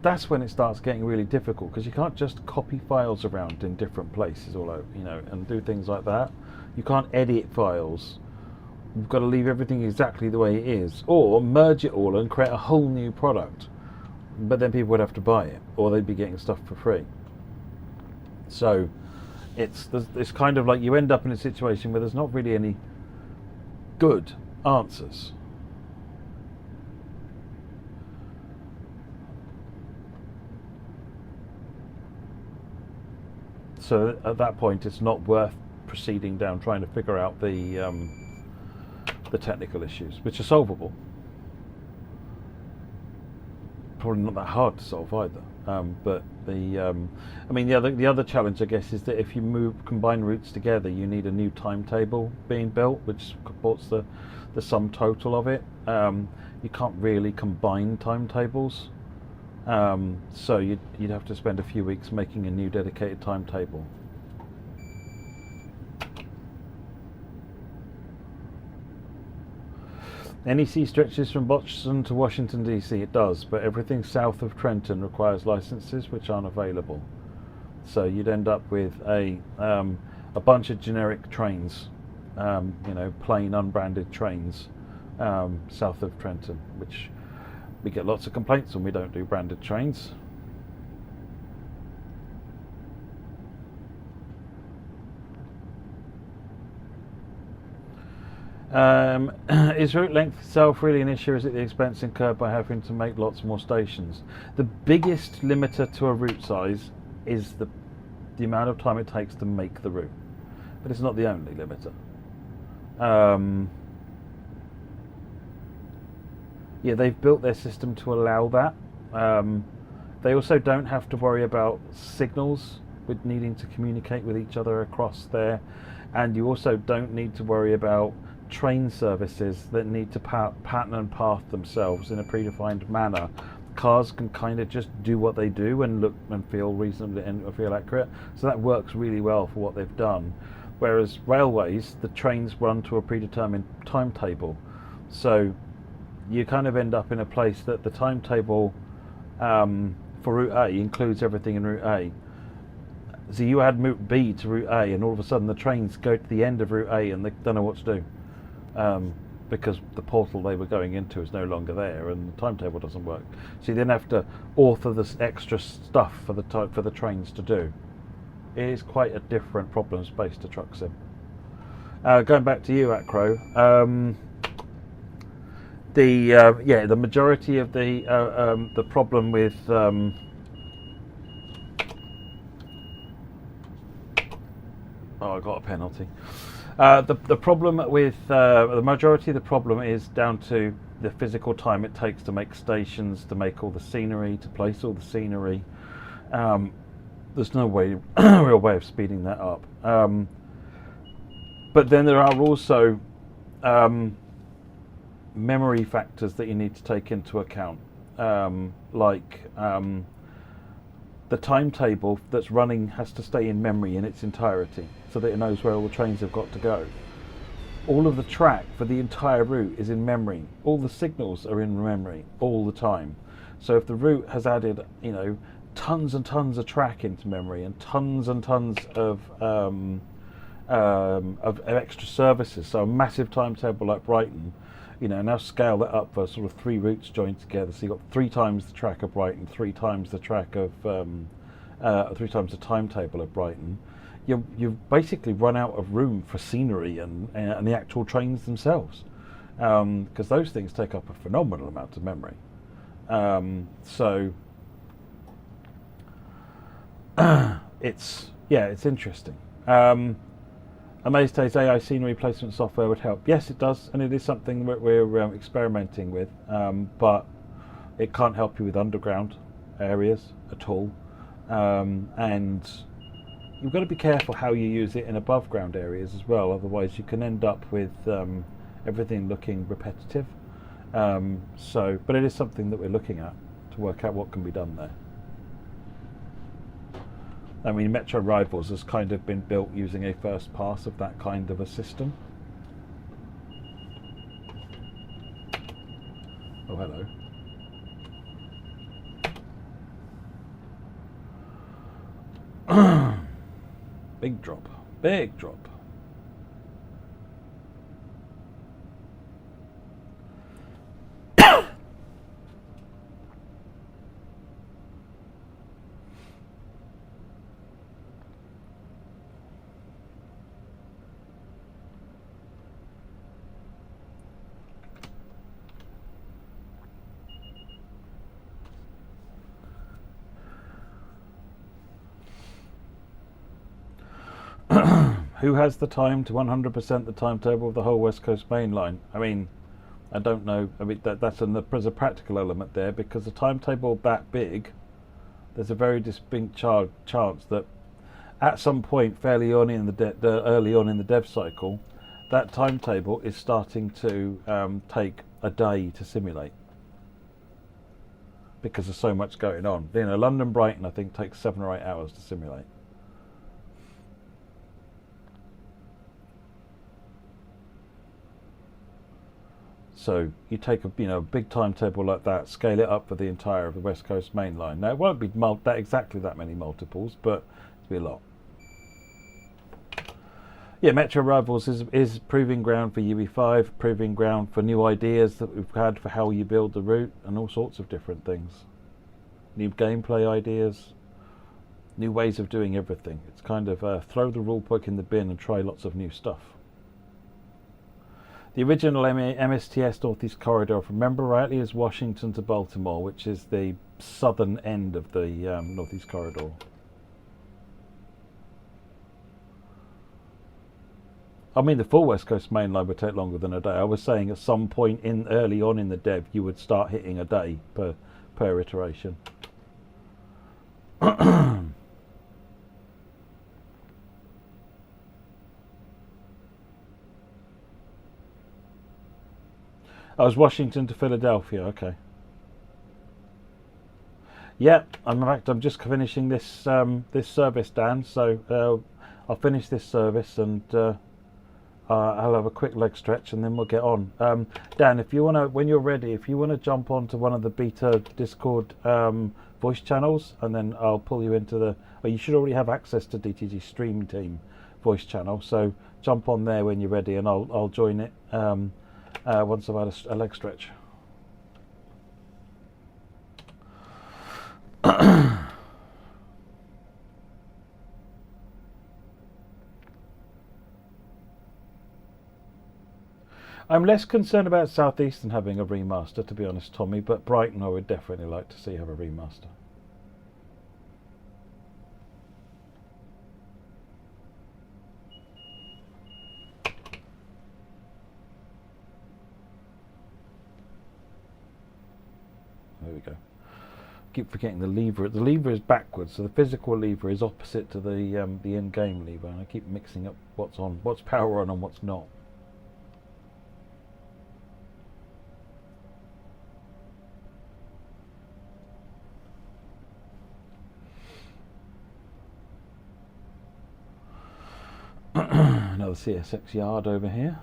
That's when it starts getting really difficult, because you can't just copy files around in different places all over, and do things like that. You can't edit files. You've got to leave everything exactly the way it is, or merge it all and create a whole new product. But then people would have to buy it, or they'd be getting stuff for free. So it's kind of like you end up in a situation where there's not really any good answers. So at that point, it's not worth proceeding down trying to figure out the technical issues, which are solvable. Probably not that hard to solve either. But the other challenge, I guess, is that if you combine routes together, you need a new timetable being built, which supports the sum total of it. You can't really combine timetables. So you'd have to spend a few weeks making a new dedicated timetable. NEC stretches from Boston to Washington DC. It does, but everything south of Trenton requires licenses which aren't available. So you'd end up with a bunch of generic trains, plain unbranded trains south of Trenton, which we get lots of complaints when we don't do branded trains. Is route length itself really an issue? Is it the expense incurred by having to make lots more stations? The biggest limiter to a route size is the amount of time it takes to make the route, but it's not the only limiter. Yeah, they've built their system to allow that. They also don't have to worry about signals with needing to communicate with each other across there, and you also don't need to worry about train services that need to pattern and path themselves in a predefined manner. Cars can kind of just do what they do and look and feel reasonably and feel accurate, so that works really well for what they've done. Whereas railways, the trains run to a predetermined timetable, so you kind of end up in a place that the timetable for Route A includes everything in Route A. So you add Route B to Route A, and all of a sudden the trains go to the end of Route A and they don't know what to do. because the portal they were going into is no longer there, and the timetable doesn't work. So you then have to author this extra stuff for the trains to do. It is quite a different problem space to Truck Sim. Going back to you, Acro, the majority of the problem with oh, I got a penalty. The problem with the majority of the problem is down to the physical time it takes to make stations, to make all the scenery, to place all the scenery. There's no real way of speeding that up. But then there are also memory factors that you need to take into account, like the timetable that's running has to stay in memory in its entirety so that it knows where all the trains have got to go. All of the track for the entire route is in memory. All the signals are in memory all the time. So if the route has added, tons and tons of track into memory and tons of extra services, so a massive timetable like Brighton, now scale that up for sort of 3 routes joined together. So you've got 3 times the track of Brighton, 3 times the track of 3 times the timetable of Brighton. You've basically run out of room for scenery and the actual trains themselves, because those things take up a phenomenal amount of memory. So it's interesting. Amazed Tay's AI scenery placement software would help. Yes, it does, and it is something that we're experimenting with, but it can't help you with underground areas at all, and you've got to be careful how you use it in above ground areas as well, otherwise you can end up with everything looking repetitive. But it is something that we're looking at to work out what can be done there. I mean, Metro Rivals has kind of been built using a first pass of that kind of a system. Oh, hello. Big drop. Big drop. Who has the time to 100% the timetable of the whole West Coast Main Line? I mean, I don't know. I mean, there's a practical element there, because a timetable that big, there's a very distinct chance that at some point fairly early on in the dev cycle, that timetable is starting to take a day to simulate, because there's so much going on. London Brighton, I think, takes 7 or 8 hours to simulate. So you take a big timetable like that, scale it up for the entire of the West Coast Main Line. Now it won't be exactly that many multiples, but it'll be a lot. Yeah, Metro Rivals is proving ground for UE5, proving ground for new ideas that we've had for how you build the route and all sorts of different things. New gameplay ideas, new ways of doing everything. It's kind of throw the rule book in the bin and try lots of new stuff. The original MSTS Northeast Corridor, if I remember rightly, is Washington to Baltimore, which is the southern end of the Northeast Corridor. I mean, the full West Coast Main Line would take longer than a day. I was saying at some point early on in the dev, you would start hitting a day per iteration. I was Washington to Philadelphia. Okay. Yeah, in fact, I'm just finishing this service, Dan. So I'll finish this service and I'll have a quick leg stretch and then we'll get on. Dan, if you wanna, when you're ready, if you wanna jump onto one of the beta Discord voice channels, and then I'll pull you into the. Well, you should already have access to DTG Stream Team voice channel. So jump on there when you're ready, and I'll join it. once I've had a leg stretch. I'm less concerned about South Eastern having a remaster, to be honest, Tommy, but Brighton I would definitely like to see have a remaster. There we go. Keep forgetting the lever. The lever is backwards, so the physical lever is opposite to the in-game lever, and I keep mixing up what's on, what's power on, and what's not. Another CSX yard over here.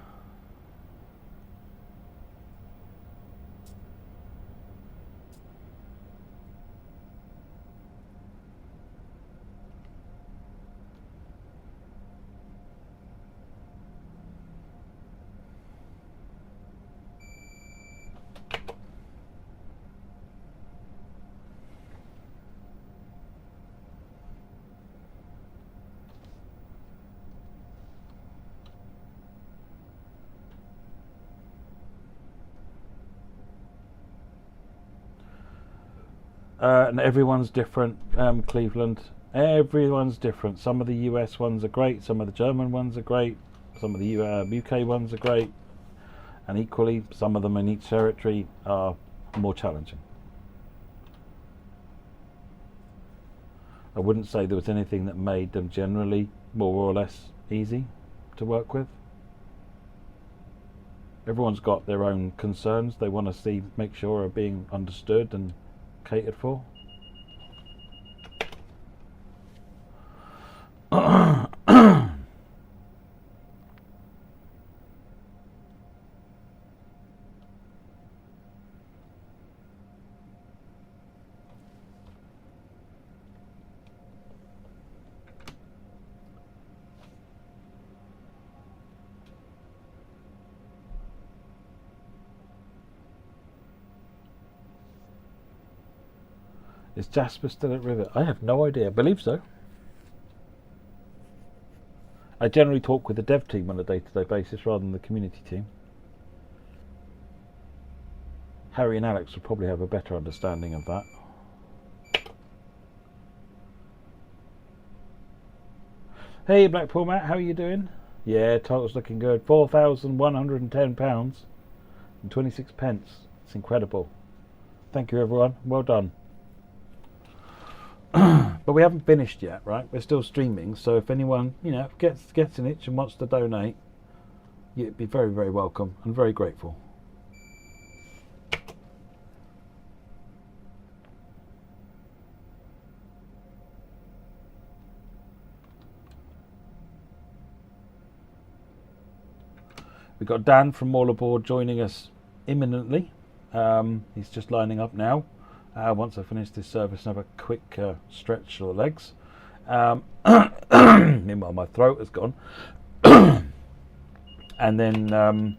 And everyone's different, Cleveland. Everyone's different. Some of the US ones are great, some of the German ones are great, some of the UK ones are great, and equally, some of them in each territory are more challenging. I wouldn't say there was anything that made them generally more or less easy to work with. Everyone's got their own concerns they want to make sure are being understood and catered for. Is Jasper still at Rivet? I have no idea. I believe so. I generally talk with the dev team on a day-to-day basis rather than the community team. Harry and Alex would probably have a better understanding of that. Hey Blackpool Matt, how are you doing? Yeah, title's looking good. £4,110 and 26 pence. It's incredible. Thank you everyone. Well done. But we haven't finished yet, right? We're still streaming, so if anyone, you know, gets an itch and wants to donate, you'd be very, very welcome and very grateful. We've got Dan from Maulerboard joining us imminently. He's just lining up now. Once I finish this service and have a quick stretch of the legs. Meanwhile, my throat has gone. And then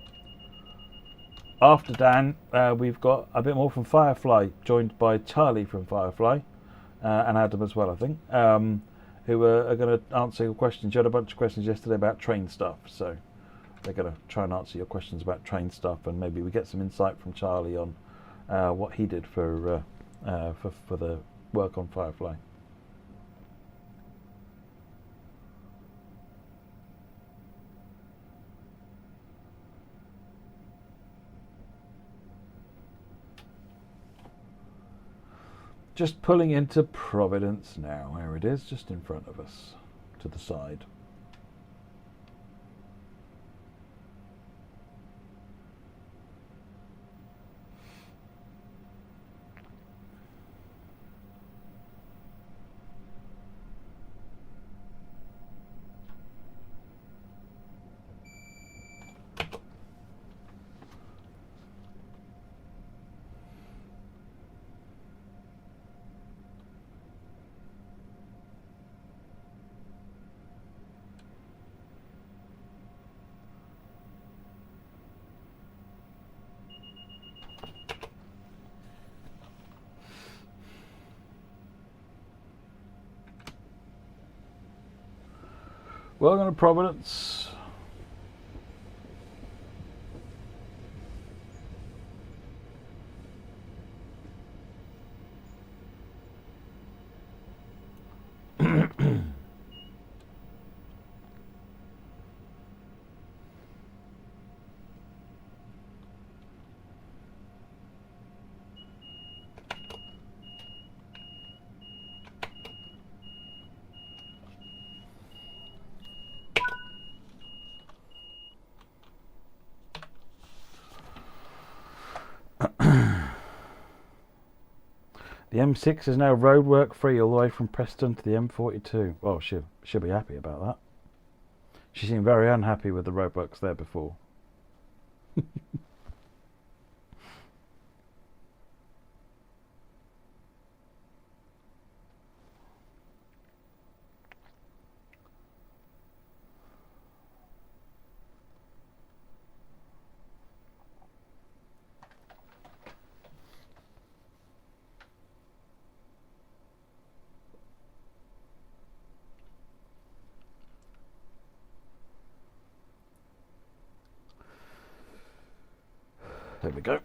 after Dan, we've got a bit more from Firefly, joined by Charlie from Firefly, and Adam as well, I think, who are going to answer your questions. You had a bunch of questions yesterday about train stuff, so they're going to try and answer your questions about train stuff, and maybe we get some insight from Charlie on what he did for the work on Firefly. Just pulling into Providence now. There it is, just in front of us, to the side. Welcome to Providence. The M6 is now roadwork free all the way from Preston to the M42. Well, she'll be happy about that. She seemed very unhappy with the roadworks there before. There we go.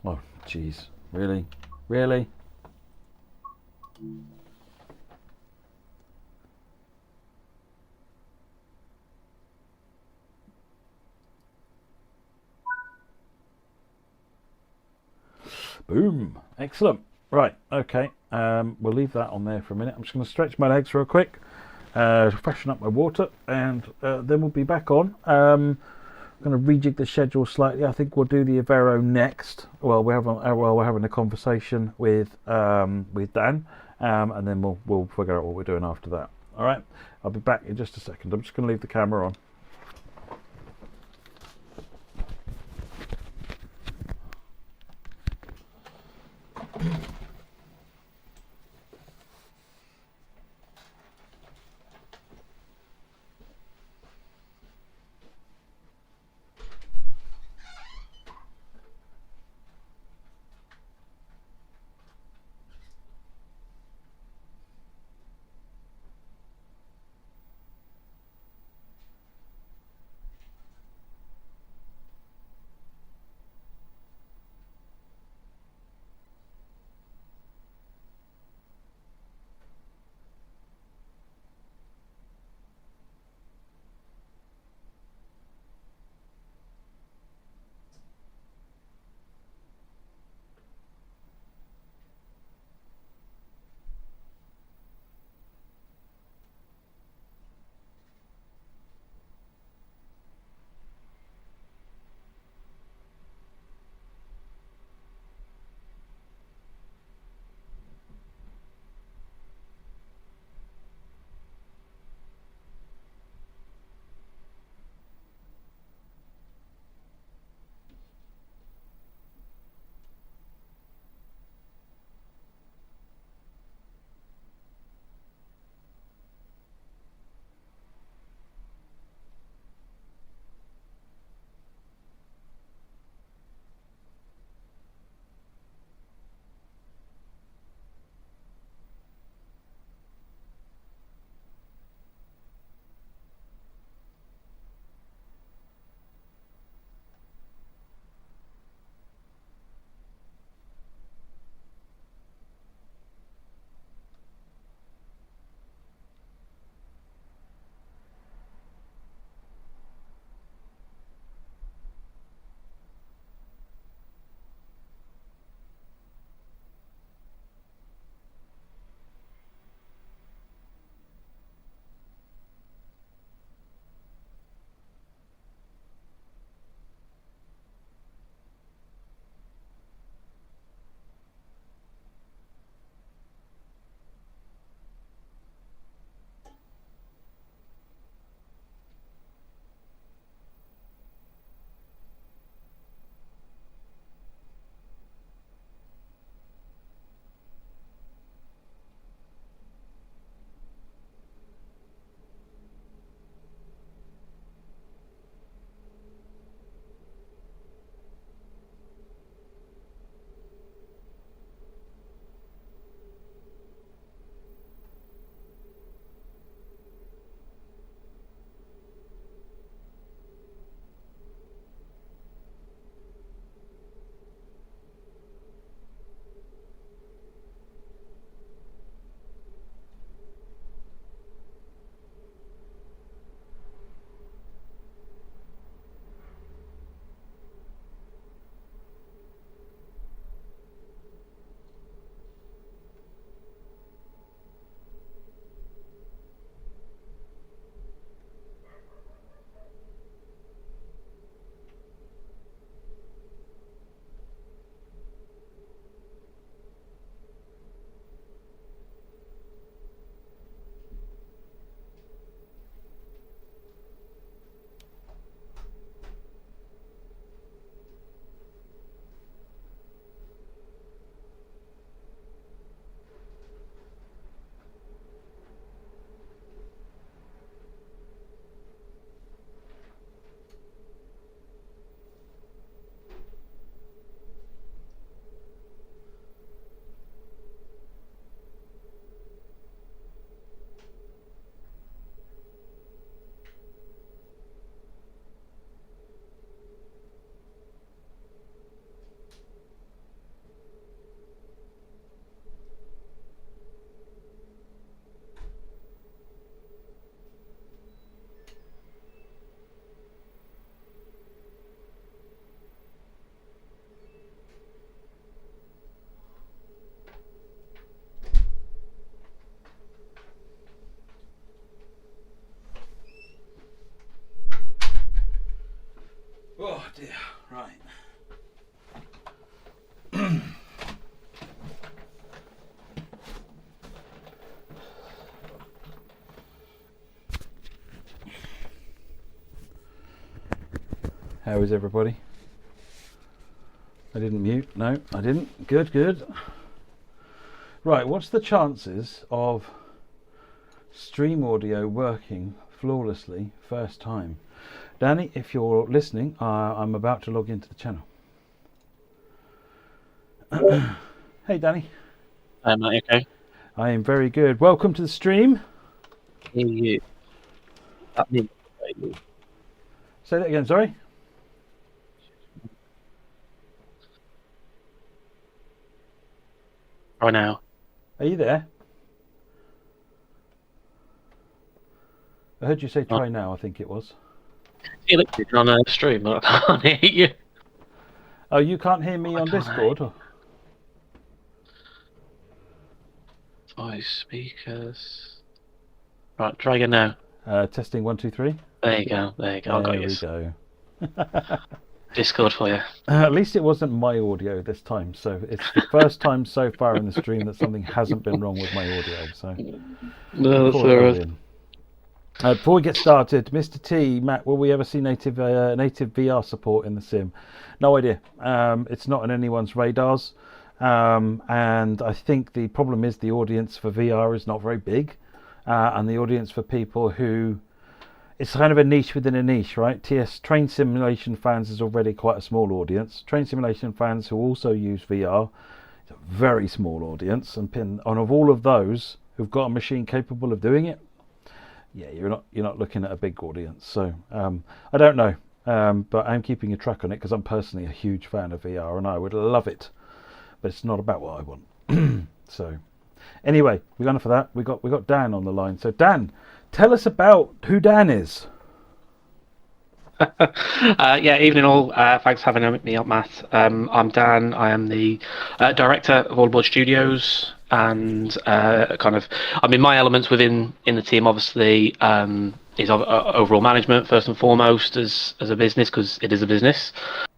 Oh, jeez. Really? Really? Boom. Excellent. Right, okay. We'll leave that on there for a minute. I'm just going to stretch my legs real quick, freshen up my water, and then we'll be back on. I'm going to rejig the schedule slightly. I think we'll do the Avero next. Well, we're having a conversation with Dan, and then we'll figure out what we're doing after that. All right. I'll be back in just a second. I'm just going to leave the camera on. How is everybody? I didn't mute. No, I didn't. Good, good. Right, what's the chances of stream audio working flawlessly first time? Danny, if you're listening, I'm about to log into the channel. Hey, Danny. Hi, mate. Okay. I am very good. Welcome to the stream. Hear you. Say that again, sorry. Right now. Are you there? I heard you say try now, I think it was. You looked on a stream, but I can't hear you. Oh, you can't hear me on Discord? Or? Voice speakers. Right, try again now. Testing 1, 2, 3. There you go. There you go. I got you. There we go. Discord for you. At least it wasn't my audio this time. So it's the first time so far in the stream that something hasn't been wrong with my audio. So no, that's all right. Before we get started, Mr. T, Matt, will we ever see native VR support in the sim? No idea. It's not on anyone's radars. And I think the problem is the audience for VR is not very big. And the audience for people who... It's kind of a niche within a niche, right? Train simulation fans is already quite a small audience. Train simulation fans who also use VR, it's a very small audience. And of all of those who've got a machine capable of doing it, yeah, you're not looking at a big audience. So I don't know, but I'm keeping a track on it because I'm personally a huge fan of VR and I would love it, but it's not about what I want. So anyway, we're going for that. We got Dan on the line. So Dan, tell us about who Dan is. Yeah, evening all. Thanks for having me up, Matt. I'm Dan. I am the director of All Aboard Studios, and my elements within the team obviously is overall management first and foremost as a business, because it is a business.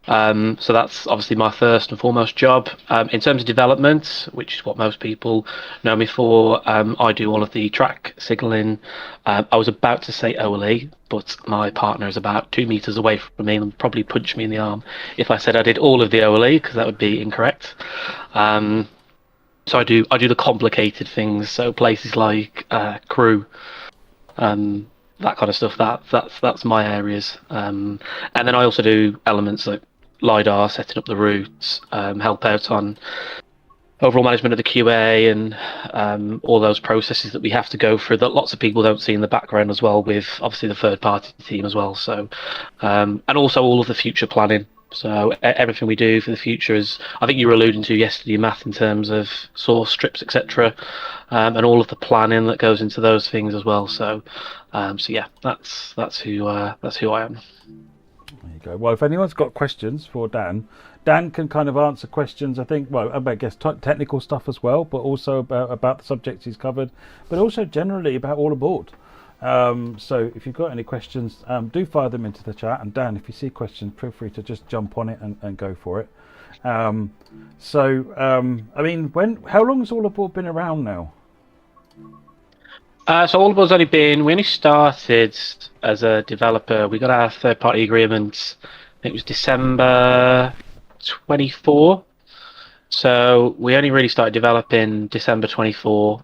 So that's obviously my first and foremost job. In terms of development, which is what most people know me for, I do all of the track signalling. I was about to say OLE, but my partner is about 2 meters away from me and would probably punch me in the arm if I said I did all of the OLE, because that would be incorrect. So I do the complicated things, so places like crew, that kind of stuff. That's my areas. And then I also do elements like LiDAR, setting up the routes, help out on overall management of the QA and all those processes that we have to go through that lots of people don't see in the background as well, with obviously the third party team as well. So and also all of the future planning. So everything we do for the future is, I think you were alluding to yesterday, Matt, in terms of source strips, etc., and all of the planning that goes into those things as well. So, yeah, that's who I am. There you go. Well, if anyone's got questions for Dan, Dan can kind of answer questions. I think, well, I guess technical stuff as well, but also about the subjects he's covered, but also generally about All Aboard. So if you've got any questions, do fire them into the chat, and Dan, if you see questions, feel free to just jump on it and go for it. I mean, how long has All Aboard been around now? So All Aboard's we only started as a developer. We got our third party agreement, I think it was December 24. So we only really started developing December 24.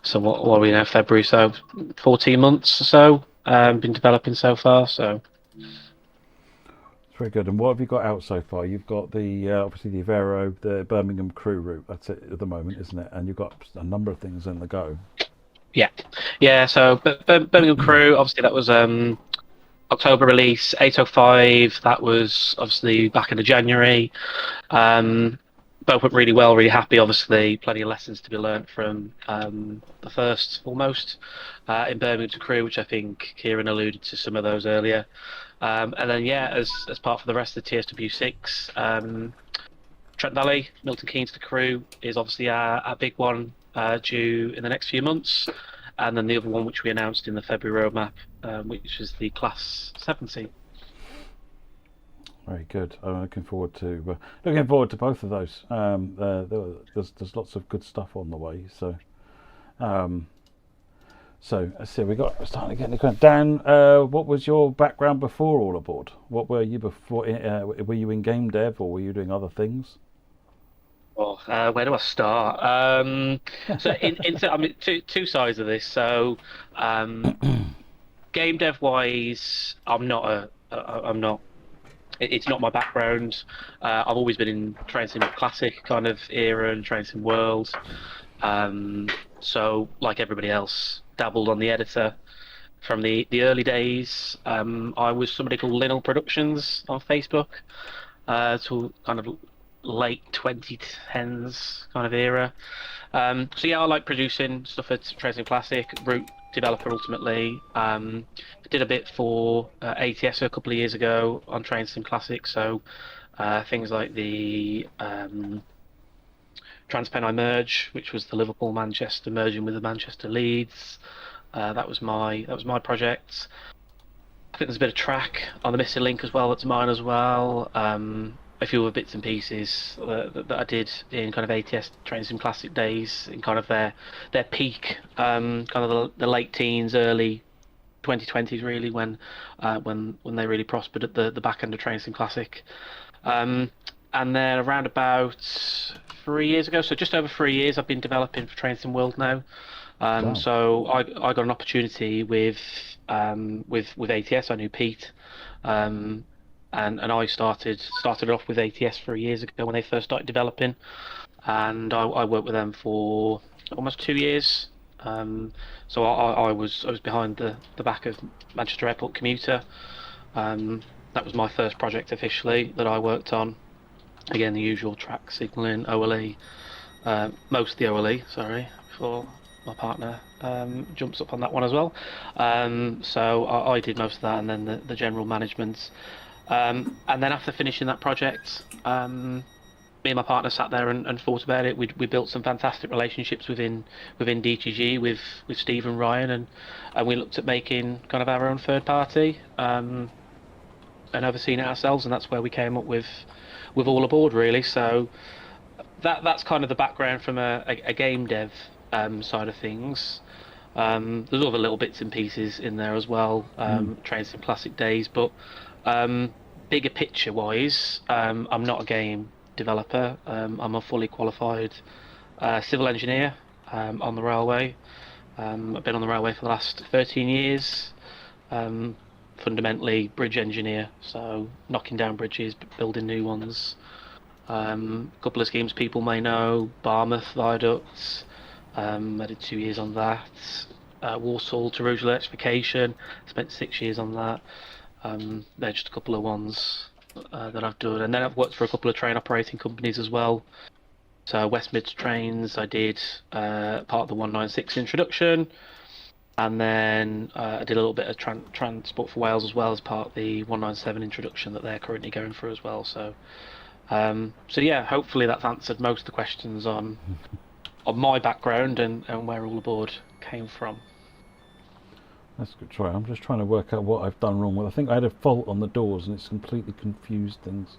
So what are we now, February? So 14 months or so. Been developing so far. So very good. And what have you got out so far? You've got the obviously the Avero, the Birmingham crew route. That's it at the moment, isn't it? And you've got a number of things on the go. Yeah. So Birmingham crew, obviously that was October release. 805, that was obviously back into January. Both went really well, really happy. Obviously, plenty of lessons to be learnt from the first, almost, in Birmingham to crew, which I think Kieran alluded to some of those earlier. And then, yeah, as part of the rest of the TSW6, Trent Valley, Milton Keynes to crew is obviously our big one due in the next few months. And then the other one, which we announced in the February roadmap, which is the Class 70. Very good. I'm looking forward to both of those. There's lots of good stuff on the way. So, So let's see, we're starting to get into kind. Dan, what was your background before All Aboard? What were you before? Were you in game dev or were you doing other things? Oh, where do I start? So I mean, two sides of this. So game dev wise, I'm not. It's not my background. I've always been in Train Sim Classic kind of era and Train Sim World. So like everybody else, dabbled on the editor from the early days. I was somebody called Linnell Productions on Facebook, to kind of late 2010s kind of era. So yeah, I like producing stuff at Train Sim Classic, root developer ultimately. Did a bit for ATS a couple of years ago on Train Sim Classic, so things like the Transpennine merge, which was the Liverpool Manchester merging with the Manchester Leeds. That was my project. I think there's a bit of track on the Missing Link as well. That's mine as well. A few other bits and pieces that I did in kind of ATS Train Sim Classic days, in kind of their peak, kind of the late teens, early 2020s, really, when they really prospered at the back end of Train Sim Classic. And then around about 3 years ago, so just over 3 years, I've been developing for Train Sim World now. Wow. So I got an opportunity with ATS. I knew Pete, and I started off with ATS 3 years ago when they first started developing, and I worked with them for almost 2 years. So I was behind the back of Manchester Airport Commuter. That was my first project officially that I worked on. Again, the usual track signalling, OLE, most of the OLE, sorry, before my partner jumps up on that one as well. So I did most of that, and then the general management. And then after finishing that project, me and my partner sat there and thought about it. We built some fantastic relationships within DTG with Steve and Ryan, and we looked at making kind of our own third party, and overseeing it ourselves, and that's where we came up with All Aboard, really. So that's kind of the background from a game dev side of things. There's other little bits and pieces in there as well, Train Sim Classic days, but bigger picture wise, I'm not a game developer. I'm a fully qualified civil engineer on the railway. I've been on the railway for the last 13 years. Fundamentally bridge engineer, so knocking down bridges, building new ones. A couple of schemes people may know: Barmouth Viaduct, I did 2 years on that. Walsall to Rouge electrification, spent 6 years on that. They're just a couple of ones that I've done, and then I've worked for a couple of train operating companies as well. So West Mids Trains, I did part of the 196 introduction, and then I did a little bit of Transport for Wales as well as part of the 197 introduction that they're currently going through as well. So yeah, hopefully that's answered most of the questions on my background and where All Aboard came from. That's a good try. I'm just trying to work out what I've done wrong. Well, I think I had a fault on the doors and it's completely confused things.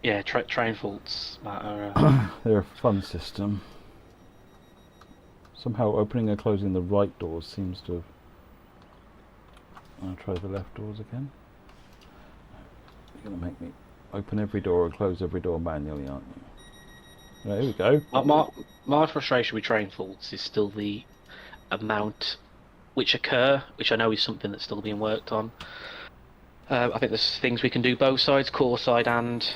Yeah, train faults matter. They're a fun system. Somehow opening and closing the right doors seems to have... I'll try the left doors again. You're going to make me open every door and close every door manually, aren't you? Right, here we go. My frustration with train faults is still the amount which occur, which I know is something that's still being worked on. I think there's things we can do both sides, core side and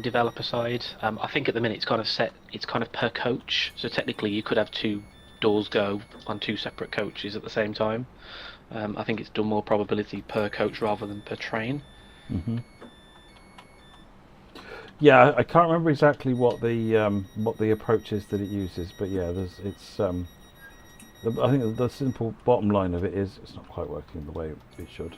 developer side. I think at the minute it's kind of set, it's kind of per coach, so technically you could have two doors go on two separate coaches at the same time. I think it's done more probability per coach rather than per train. Mm-hmm. Yeah, I can't remember exactly what the approach is that it uses, but yeah, I think the simple bottom line of it is it's not quite working the way it should.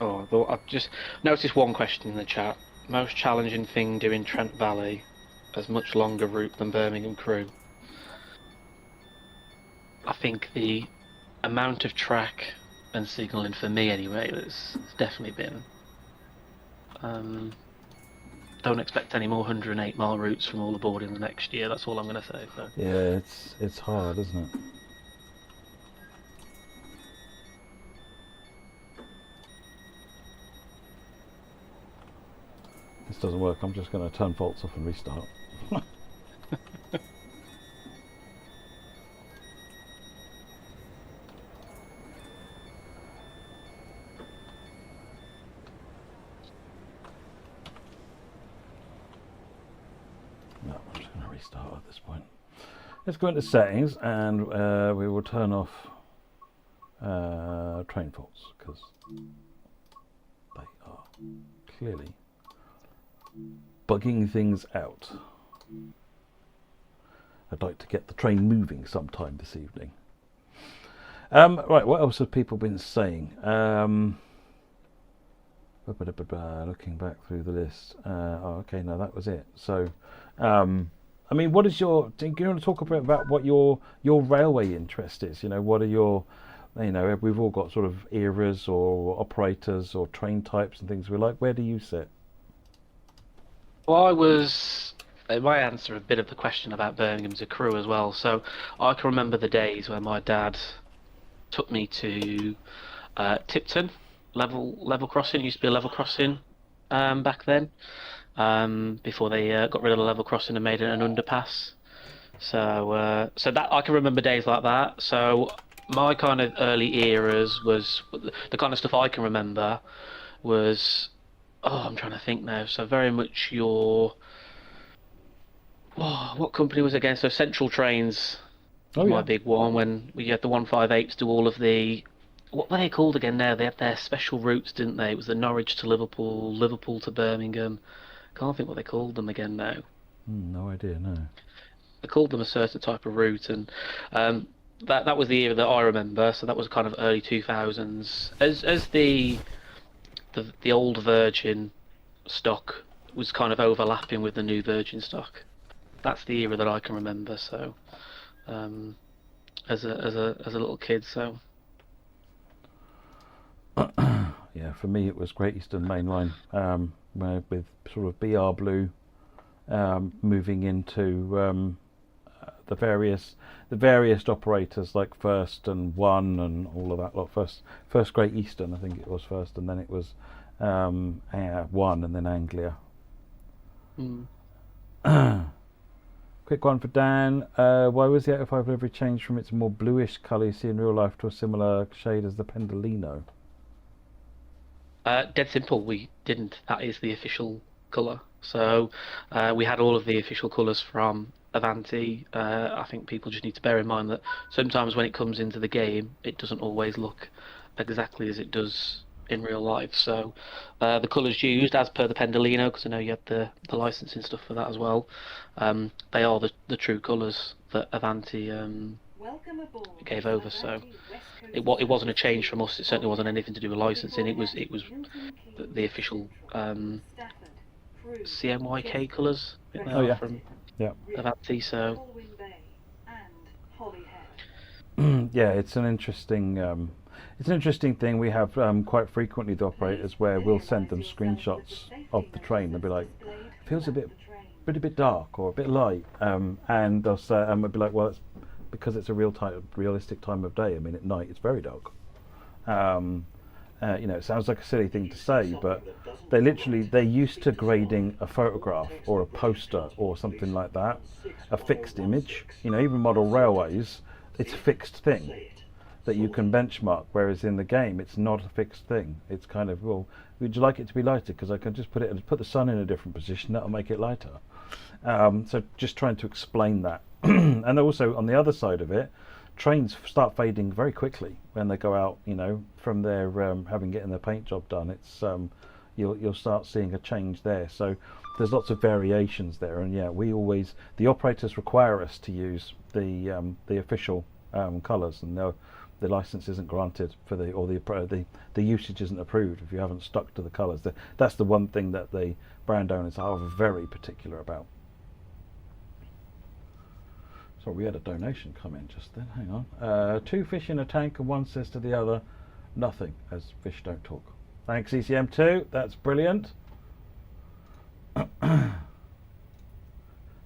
Oh, I've just noticed one question in the chat. Most challenging thing doing Trent Valley as much longer route than Birmingham Crewe. I think the amount of track and signalling for me anyway has definitely been Don't expect any more 108 mile routes from all aboard in the next year. That's all I'm going to say. So. Yeah, it's hard, isn't it? This doesn't work. I'm just going to turn faults off and restart. No, I'm just going to restart at this point. Let's go into settings and we will turn off train faults because they are clearly bugging things out. I'd like to get the train moving sometime this evening. Right, what else have people been saying? Looking back through the list. Oh, okay, no, that was it. So, I mean, what is your? Do you want to talk a bit about what your railway interest is? You know, what are your? You know, we've all got sort of eras or operators or train types and things we like. Where do you sit? Well, my answer a bit of the question about Birmingham's a crew as well. So I can remember the days where my dad took me to Tipton level crossing. It used to be a level crossing back then, before they got rid of the level crossing and made it an underpass. So that I can remember days like that. So my kind of early eras was the kind of stuff I can remember was. Oh, I'm trying to think now. So very much your... Oh, what company was it again? So Central Trains was my big one when we had the 158s do all of the... What were they called again now? They had their special routes, didn't they? It was the Norwich to Liverpool, Liverpool to Birmingham. Can't think what they called them again now. No idea, no. They called them a certain type of route, and that was the era that I remember. So that was kind of early 2000s. As the old Virgin stock was kind of overlapping with the new Virgin stock. That's the era that I can remember. So, as a little kid, so. Yeah, for me it was Great Eastern Main Line, with sort of BR Blue, moving into the various operators like First and One and all of that lot. First Great Eastern, I think it was first, and then it was One, and then Anglia. Quick one for Dan. Why was the 805 livery changed from its more bluish colour you see in real life to a similar shade as the Pendolino? Dead simple. We didn't. That is the official colour. So we had all of the official colours from Avanti. I think people just need to bear in mind that sometimes when it comes into the game, it doesn't always look exactly as it does in real life. So the colours used, as per the Pendolino, because I know you had the licensing stuff for that as well, they are the true colours that Avanti gave over. So it wasn't a change from us. It certainly wasn't anything to do with licensing. It was the official CMYK colours. Oh yeah. From yeah. Avanti. So yeah, it's an interesting thing. We have quite frequently the operators where we'll send them screenshots of the train. They'll be like, it feels a bit bit dark or a bit light, and they'll say, and we'll be like, well, it's because it's a realistic time of day. I mean, at night it's very dark. You know, it sounds like a silly thing to say, but they're used to grading a photograph or a poster or something like that, a fixed image. You know, even model railways, it's a fixed thing that you can benchmark, whereas in the game it's not a fixed thing. It's kind of, well, would you like it to be lighter? Because I can just put the sun in a different position, that'll make it lighter. So just trying to explain that. And also on the other side of it, trains start fading very quickly when they go out, you know, from their getting their paint job done. It's you'll start seeing a change there. So there's lots of variations there, and yeah, the operators require us to use the official colours, and the license isn't granted for the usage isn't approved if you haven't stuck to the colours. That's the one thing that the brand owners are very particular about. So we had a donation come in just then. Hang on. 2 fish in a tank, and one says to the other, nothing, as fish don't talk. Thanks, ECM2. That's brilliant.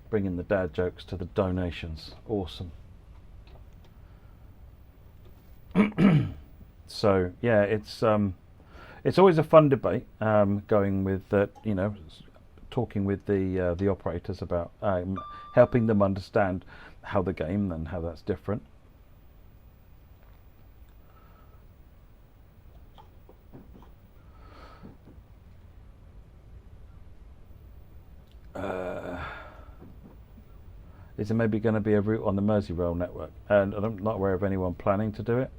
Bringing the dad jokes to the donations. Awesome. So yeah, it's always a fun debate, going with talking with the operators about helping them understand how the game and how that's different. Is there maybe going to be a route on the Merseyrail network? And I'm not aware of anyone planning to do it.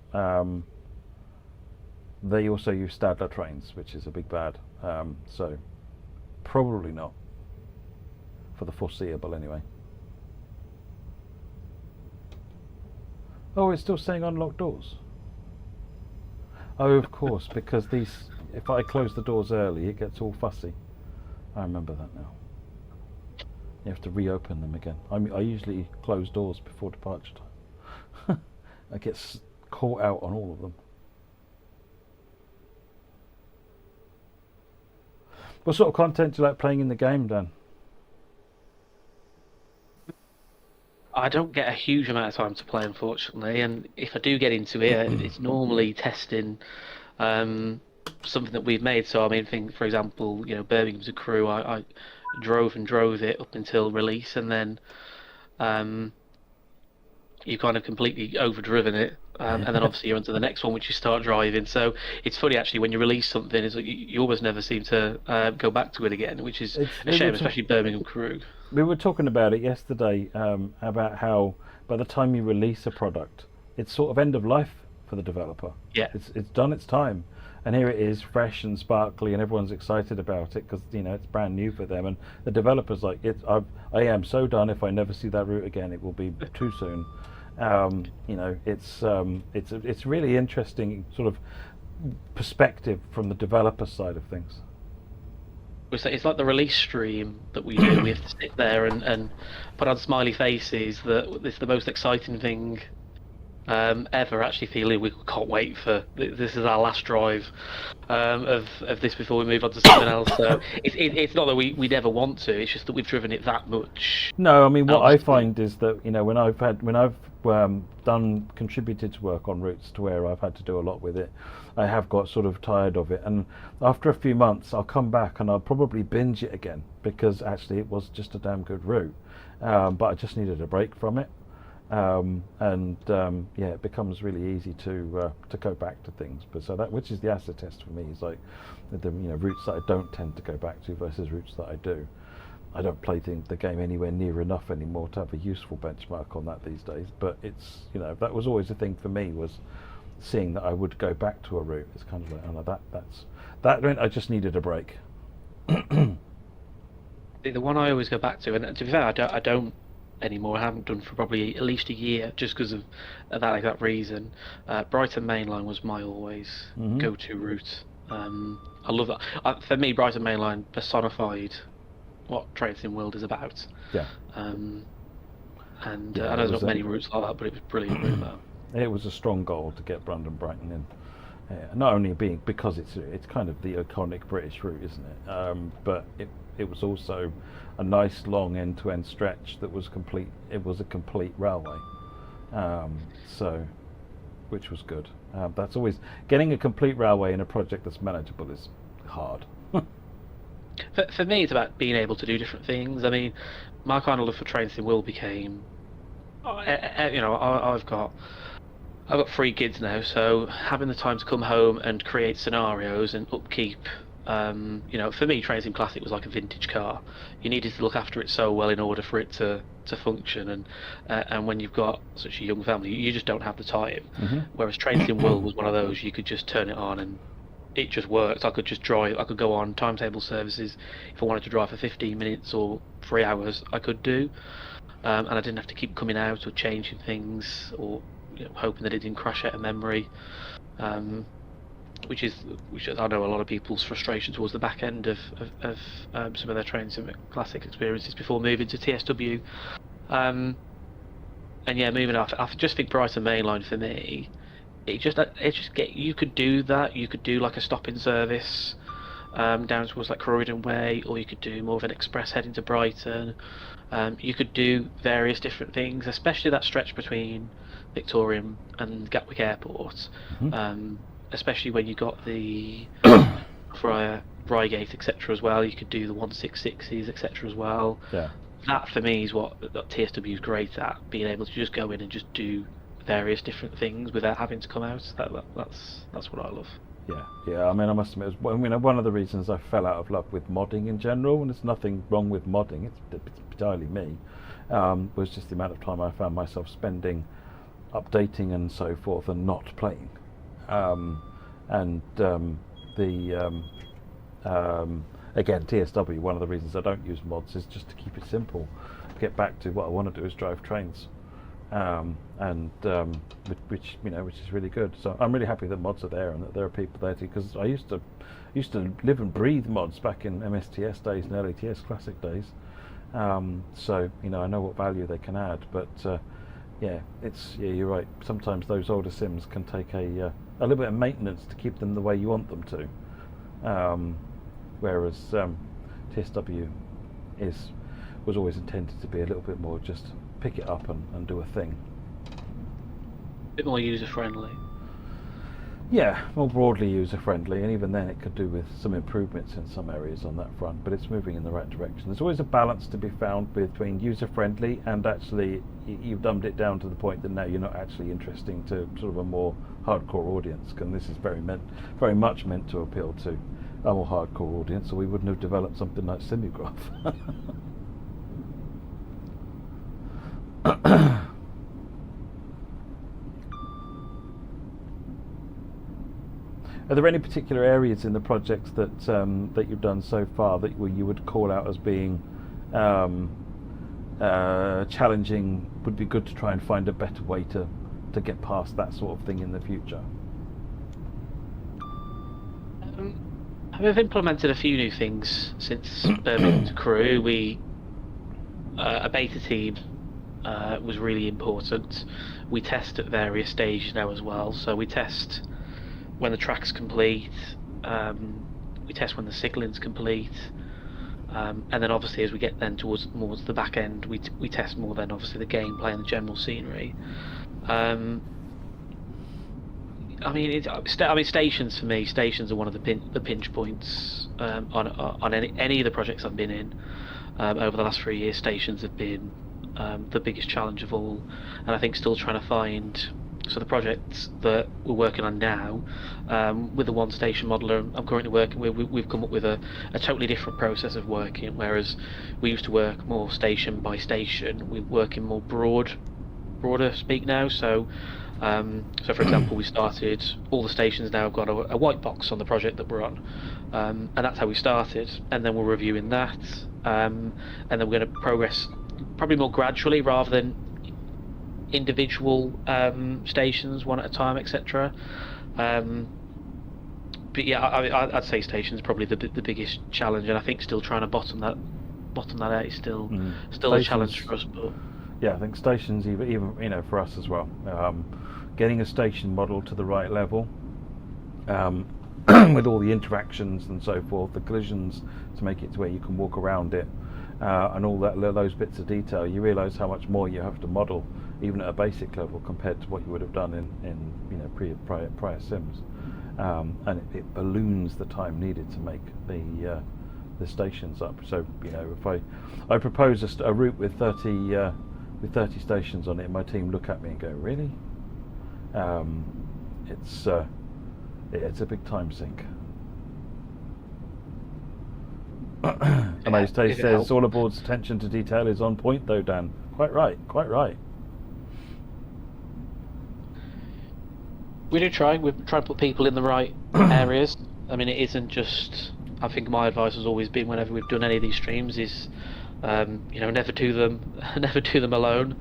They also use Stadler trains, which is a big bad. So probably not, for the foreseeable anyway. Oh, it's still saying unlock doors. Oh, of course, because if I close the doors early, it gets all fussy. I remember that now. You have to reopen them again. I usually close doors before departure time. I get caught out on all of them. What sort of content do you like playing in the game, Dan? I don't get a huge amount of time to play, unfortunately, and if I do get into it, it's normally testing something that we've made. So I mean, for example, Birmingham's a Crew. I drove it up until release, and then you kind of completely overdriven it, and then obviously you're onto the next one, which you start driving. So it's funny actually, when you release something, is you almost never seem to go back to it again, which is a shame, especially Birmingham Crew. We were talking about it yesterday, about how by the time you release a product, it's sort of end of life for the developer. Yeah, it's done its time. And here it is, fresh and sparkly, and everyone's excited about it because it's brand new for them. And the developer's like, I am so done. If I never see that route again, it will be too soon. It's really interesting sort of perspective from the developer side of things. It's like the release stream that we do. We have to sit there and put on smiley faces that it's the most exciting thing ever. Actually feeling we can't wait for this is our last drive of this before we move on to something else. So it's not that we never want to, it's just that we've driven it that much. No, I mean, what I find is that when I've contributed to work on routes to where I've had to do a lot with it, I have got sort of tired of it, and after a few months I'll come back and I'll probably binge it again because actually it was just a damn good route, but I just needed a break from it. It becomes really easy to go back to things. But so that, which is the acid test for me, is like the routes that I don't tend to go back to versus routes that I do. I don't play the game anywhere near enough anymore to have a useful benchmark on that these days. But it's that was always a thing for me, was seeing that I would go back to a route. It's kind of like, oh no, that meant I just needed a break. The one I always go back to, and to be fair, I don't anymore. I haven't done for probably at least a year, just because of that reason. Brighton Main Line was my always go-to route. I love that. For me, Brighton Main Line personified what Train World is about. Yeah. I know there's not many routes like that, but it was brilliant route that. It was a strong goal to get London Brighton in. Not only because it's kind of the iconic British route, isn't it? But it was also a nice long end-to-end stretch that was complete. It was a complete railway, which was good. That's always getting a complete railway in a project that's manageable is hard. For me, it's about being able to do different things. I mean, my kind of love for Trains in Will became, I've got 3 kids now, so having the time to come home and create scenarios and upkeep. For me, Trains in Classic was like a vintage car. You needed to look after it so well in order for it to function, and when you've got such a young family, you just don't have the time. Whereas Trains in Will was one of those, you could just turn it on and it just worked. I could just drive. I could go on timetable services. If I wanted to drive for 15 minutes or 3 hours, I could do, and I didn't have to keep coming out or changing things or hoping that it didn't crash out of memory. Which I know a lot of people's frustration towards the back end of some of their Trains in Classic experiences before moving to TSW. Moving off, I just think Brighton Main Line for me, you could do that. You could do like a stopping service down towards like Croydon Way, or you could do more of an express heading to Brighton. You could do various different things, especially that stretch between Victoria and Gatwick Airport. Especially when you got the Reigate, etc. as well. You could do the 166s, etc. as well. Yeah. That for me is what TSW is great at, being able to just go in and just do various different things without having to come out. That's what I love. Yeah. I mean, I must admit, one of the reasons I fell out of love with modding in general, and there's nothing wrong with modding, it's entirely me, was just the amount of time I found myself spending updating and so forth and not playing. Again, TSW, one of the reasons I don't use mods is just to keep it simple. Get back to what I want to do is drive trains, which is really good. So I'm really happy that mods are there and that there are people there too, because I used to live and breathe mods back in MSTS days and LATS Classic days. So I know what value they can add, but you're right. Sometimes those older sims can take a little bit of maintenance to keep them the way you want them to. Whereas TSW was always intended to be a little bit more just pick it up and do a thing. A bit more user friendly. Yeah, more broadly user friendly, and even then it could do with some improvements in some areas on that front, but it's moving in the right direction. There's always a balance to be found between user friendly and actually you've dumbed it down to the point that now you're not actually interesting to sort of a more hardcore audience, and this is very much meant to appeal to a more hardcore audience, or we wouldn't have developed something like Simulgraph. Are there any particular areas in the projects that that you've done so far that you would call out as being challenging? Would be good to try and find a better way to get past that sort of thing in the future. We've implemented a few new things since Birmingham to Crew. A beta team was really important. We test at various stages now as well. So we test when the track's complete, we test when the signaling's complete, and then obviously as we get then towards the back end, we test more then obviously the gameplay and the general scenery. Stations for me, stations are one of the pinch points on any of the projects I've been in over the last 3 years. Stations have been the biggest challenge of all, and I think still trying to find. So the projects that we're working on now, with the one station modeler I'm currently working with, we've come up with a totally different process of working. Whereas we used to work more station by station, we're working more broader speak now. So for example, we started all the stations now have got a white box on the project that we're on, and that's how we started. And then we're reviewing that, and then we're going to progress probably more gradually rather than individual stations one at a time, etc. But yeah, I'd say stations probably the biggest challenge, and I think still trying to bottom that out is still a challenge for us. But yeah, I think stations even for us as well. Getting a station model to the right level, with all the interactions and so forth, the collisions to make it to where you can walk around it, and all those bits of detail, you realise how much more you have to model, even at a basic level, compared to what you would have done in prior sims, and it balloons the time needed to make the stations up. So if I propose a route with 30 stations on it, my team look at me and go, really? It's a big time sink. Amazed Taste says all aboard's attention to detail is on point though, Dan. Quite right. we do try. We try to put people in the right areas. I mean, it isn't just. I think my advice has always been whenever we've done any of these streams is, never do them alone.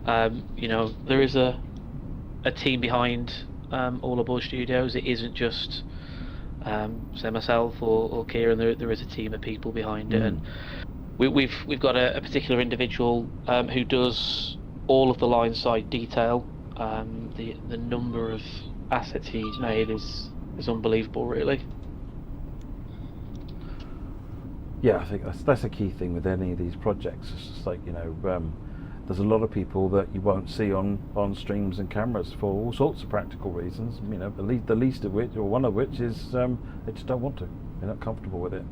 There is a team behind All Aboard Studios. It isn't just say myself or Kieran. There is a team of people behind it, and we've got a particular individual who does all of the line side detail. The number of assets he's made is unbelievable, really. yeah, I think that's a key thing with any of these projects. It's just like, there's a lot of people that you won't see on streams and cameras for all sorts of practical reasons. The least of which, or one of which, is they just don't want to. They're not comfortable with it.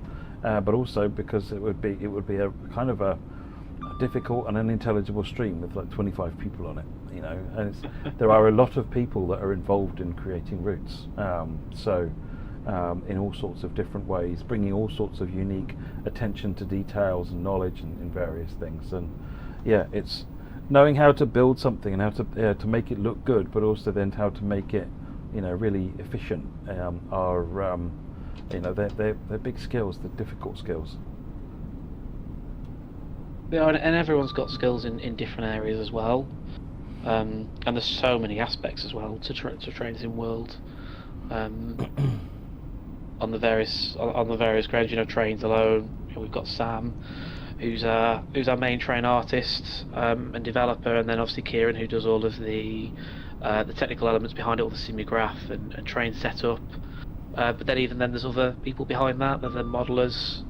But also because it would be a kind of a difficult and unintelligible stream with like 25 people on it. And there are a lot of people that are involved in creating routes. In all sorts of different ways, bringing all sorts of unique attention to details and knowledge in various things. And yeah, it's knowing how to build something and how to make it look good, but also then how to make it, really efficient. They're big skills. They're difficult skills. Yeah, and everyone's got skills in different areas as well. And there's so many aspects as well to Trains World. On the various grades, Trains alone, we've got Sam, who's our main train artist and developer, and then obviously Kieran, who does all of the technical elements behind it, all the simulgraph and train setup. But then even then, there's other people behind that. There's the modelers.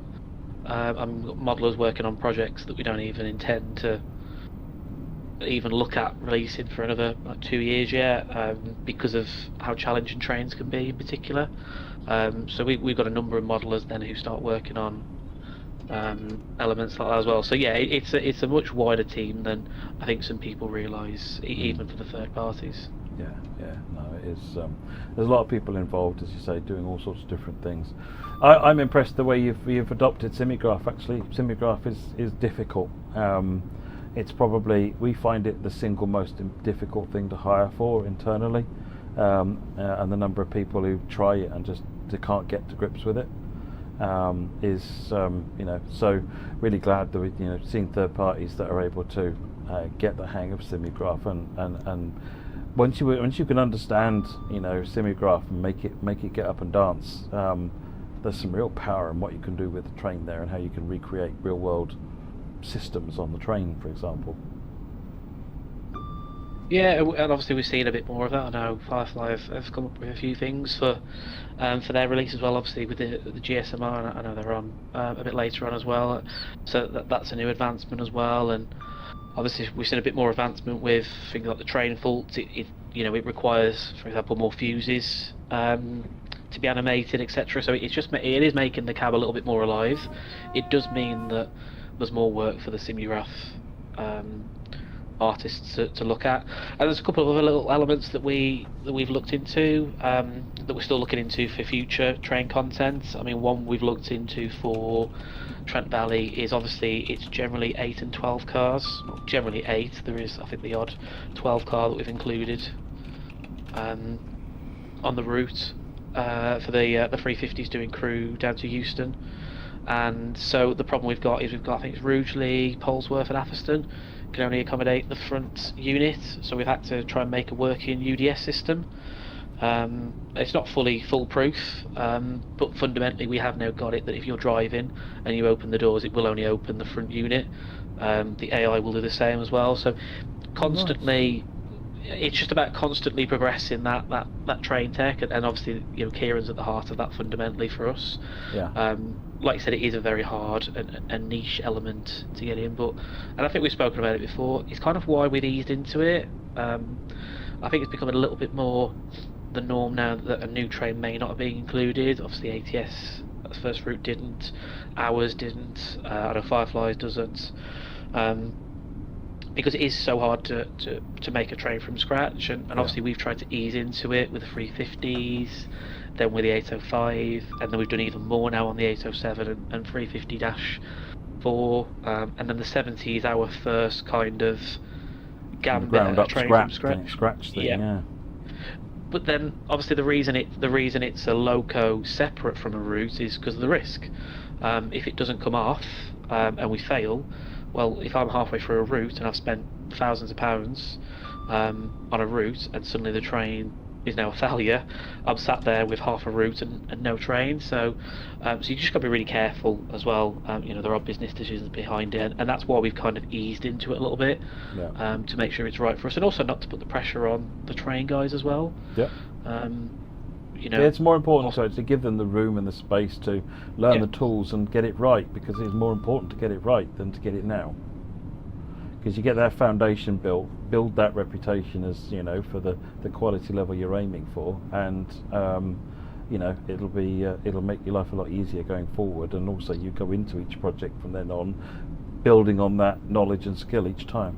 Modelers working on projects that we don't even intend to even look at releasing for another 2 years yet, because of how challenging trains can be in particular. So we've got a number of modelers then who start working on elements like that as well. So yeah, it's a much wider team than I think some people realise, even for the third parties. Yeah, no, it is. There's a lot of people involved, as you say, doing all sorts of different things. I'm impressed the way you've adopted simulgraph. Actually, simulgraph is difficult. It's probably, we find it the single most difficult thing to hire for internally, and the number of people who try it and just they can't get to grips with it is so really glad that we seeing third parties that are able to get the hang of simulgraph and once you can understand simulgraph and make it get up and dance, there's some real power in what you can do with the train there and how you can recreate real world systems on the train, for example. Yeah, and obviously we've seen a bit more of that. I know Firefly have come up with a few things for their release as well. Obviously with the GSMR, and I know they're on a bit later on as well. So that's a new advancement as well. And obviously we've seen a bit more advancement with things like the train faults. It requires, for example, more fuses to be animated, etc. So it is making the cab a little bit more alive. It does mean that there's more work for the simulgraph artists to look at, and there's a couple of other little elements that we've looked into, that we're still looking into for future train content. I mean, one we've looked into for Trent Valley is obviously it's generally 8 and 12 cars. Well, generally 8. There is, I think, the odd 12 car that we've included on the route for the 350s doing Crewe down to Euston. And so the problem we've got I think it's Rugeley, Polesworth and Atherstone can only accommodate the front unit, so we've had to try and make a working UDS system. It's not fully foolproof, but fundamentally we have now got it that if you're driving and you open the doors, it will only open the front unit. The AI will do the same as well, so constantly it's just about constantly progressing that train tech, and obviously Kieran's at the heart of that fundamentally for us. Like I said, it is a very hard and niche element to get in, and I think we've spoken about it before, it's kind of why we've eased into it. I think it's becoming a little bit more the norm now that a new train may not be included. Obviously ATS first route didn't, ours didn't, I know Fireflies doesn't, because it is so hard to make a train from scratch, and obviously we've tried to ease into it with the 350s, then with the 805, and then we've done even more now on the 807 and 350-4, and then the 70 is our first kind of gambit at a train from scratch thing, yeah. But then obviously the reason it's a loco separate from a route is because of the risk. If it doesn't come off and we fail, well, if I'm halfway through a route and I've spent thousands of pounds on a route and suddenly the train is now a failure, I'm sat there with half a route and no train. So you just got to be really careful as well. There are business decisions behind it, and that's why we've kind of eased into it a little bit, to make sure it's right for us, and also not to put the pressure on the train guys as well. you know. It's more important to give them the room and the space to learn the tools and get it right, because it's more important to get it right than to get it now. Because you get that foundation built, build that reputation as, you know, for the quality level you're aiming for, and you know, it'll make your life a lot easier going forward, and also you go into each project from then on building on that knowledge and skill each time.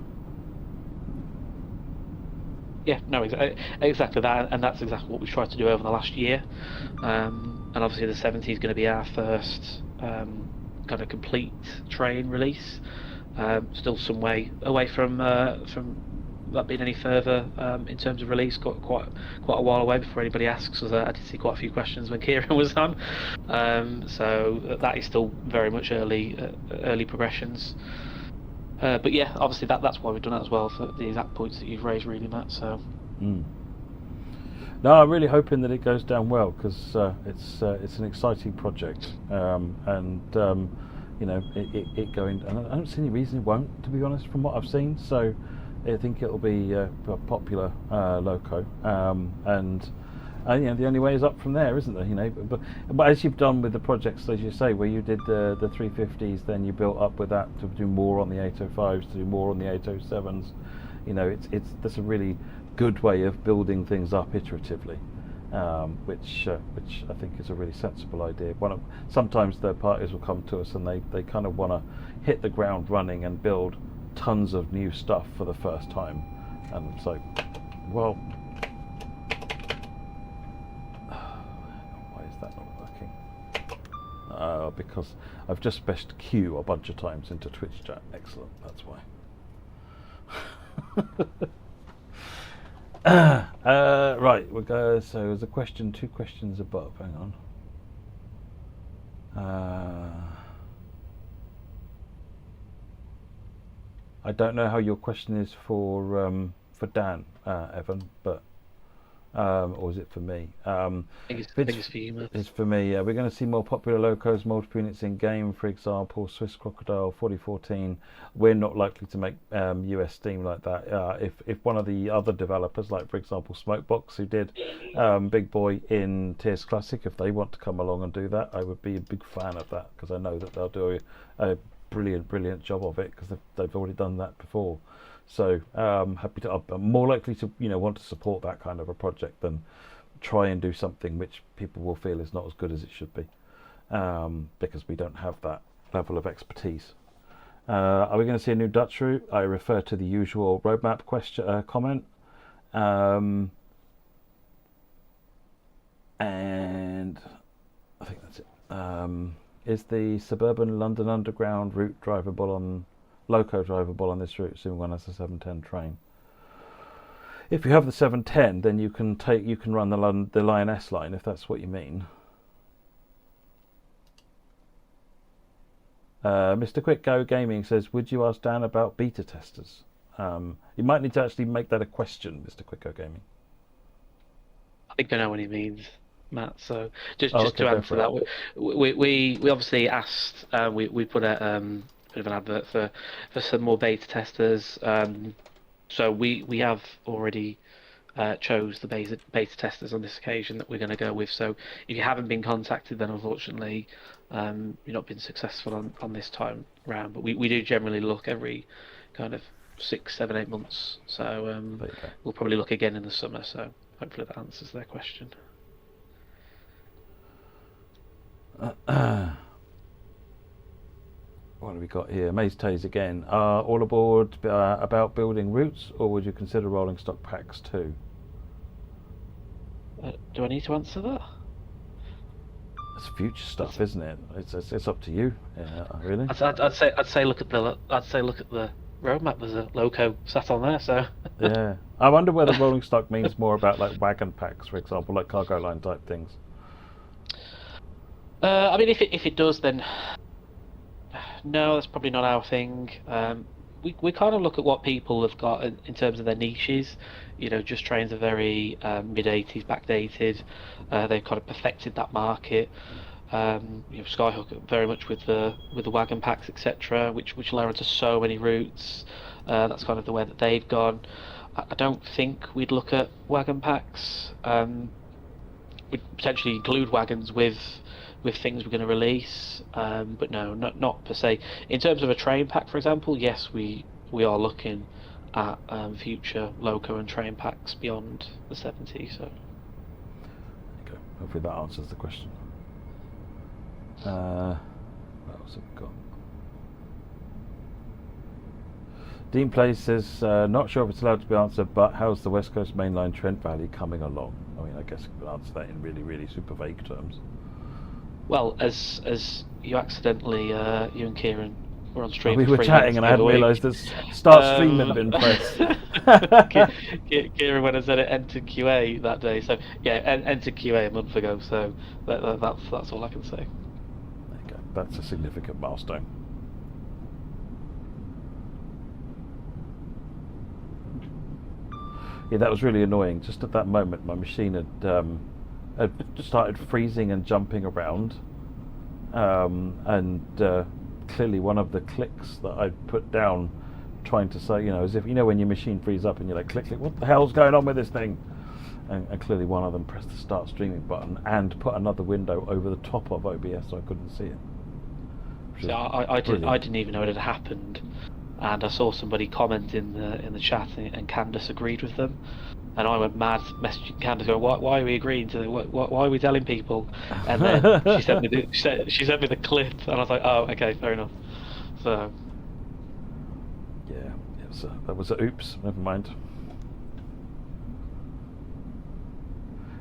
Yeah, no, exactly that, and that's exactly what we've tried to do over the last year. And obviously the 70 is going to be our first kind of complete train release. Still some way away from that being any further in terms of release. Got quite a while away before anybody asks. So I did see quite a few questions when Kieran was on. So that is still very much early progressions. But yeah, obviously that's why we've done it as well, for the exact points that you've raised, really, Matt. So. No, I'm really hoping that it goes down well, because it's an exciting project, and you know, it going. And I don't see any reason it won't, to be honest, from what I've seen. So I think it'll be a popular loco, and you know, the only way is up from there, isn't there? You know, but as you've done with the projects, as you say, where you did the 350s, then you built up with that to do more on the 805s, to do more on the 807s. You know, that's a really good way of building things up iteratively, which I think is a really sensible idea. Sometimes third parties will come to us and they kind of want to hit the ground running and build tons of new stuff for the first time, and it's like, well, why is that not working? Because I've just splashed Q a bunch of times into Twitch chat. Excellent, that's why. Right, we'll go. So there's a question, 2 questions above. Hang on. I don't know how your question is for Dan, Evan, but or is it for me? I think it's for you, Matt. It's for me. Yeah, we're going to see more popular locos, multiple units in game, for example, Swiss Crocodile 4014. We're not likely to make US Steam like that. If one of the other developers, like for example Smokebox, who did Big Boy in Tears Classic, if they want to come along and do that, I would be a big fan of that, because I know that they'll do a brilliant job of it, because they've already done that before. So I'm more likely to, you know, want to support that kind of a project than try and do something which people will feel is not as good as it should be, because we don't have that level of expertise. Are we going to see a new Dutch route? I refer to the usual roadmap comment, and I think that's it. Is the suburban London Underground route loco drivable on this route, assuming one has a 710 train? If you have the 710, then you can run the Lioness line, if that's what you mean. Mr. Quick Go Gaming says, would you ask Dan about beta testers? You might need to actually make that a question, Mr. Quick Go Gaming. I think I know what he means, Matt. So just to answer that, we obviously asked. We put a bit of an advert for some more beta testers. So we have already chose the beta testers on this occasion that we're going to go with. So if you haven't been contacted, then unfortunately you've not been successful on this time round. But we do generally look every kind of 6, 7, 8 months. So we'll probably look again in the summer. So hopefully that answers their question. What have we got here? Maze Taze again. All aboard about building routes, or would you consider rolling stock packs too? Do I need to answer that? It's future stuff, isn't it? It's up to you. Yeah, really. I'd say look at the roadmap. There's a loco sat on there. So yeah, I wonder whether rolling stock means more about like wagon packs, for example, like cargo line type things. I mean, if it does, then no, that's probably not our thing. We kind of look at what people have got in terms of their niches. You know, Just Trains are very mid-80s backdated. They've kind of perfected that market. You know, Skyhook very much with the wagon packs, etc., which allow onto so many routes. That's kind of the way that they've gone. I don't think we'd look at wagon packs. we'd potentially include wagons with things we're going to release, but no, not per se. In terms of a train pack, for example, yes, we are looking at future loco and train packs beyond the 70. So. Okay. Hopefully that answers the question. What else have we got? Dean Place says, not sure if it's allowed to be answered, but how's the West Coast Mainline Trent Valley coming along? I mean, I guess you could answer that in really, really super vague terms. Well, as you accidentally, you and Kieran were on stream. We for were 3 chatting minutes and I the hadn't other week. realised that start stream had been pressed. Kieran went and said it entered QA that day, so yeah, entered QA a month ago. So that's all I can say. Okay, that's a significant milestone. Yeah, that was really annoying. Just at that moment, my machine had started freezing and jumping around, and clearly one of the clicks that I put down, trying to say, as if when your machine freezes up and you're like, click, click, what the hell's going on with this thing? And clearly one of them pressed the start streaming button and put another window over the top of OBS so I couldn't see it. So I didn't even know it had happened. And I saw somebody comment in the chat, and Candace agreed with them, and I went mad messaging Candace, going, "Why are we agreeing to? Why are we telling people?" And then she sent me the clip, and I was like, "Oh, okay, fair enough." So yeah, that was a oops. Never mind.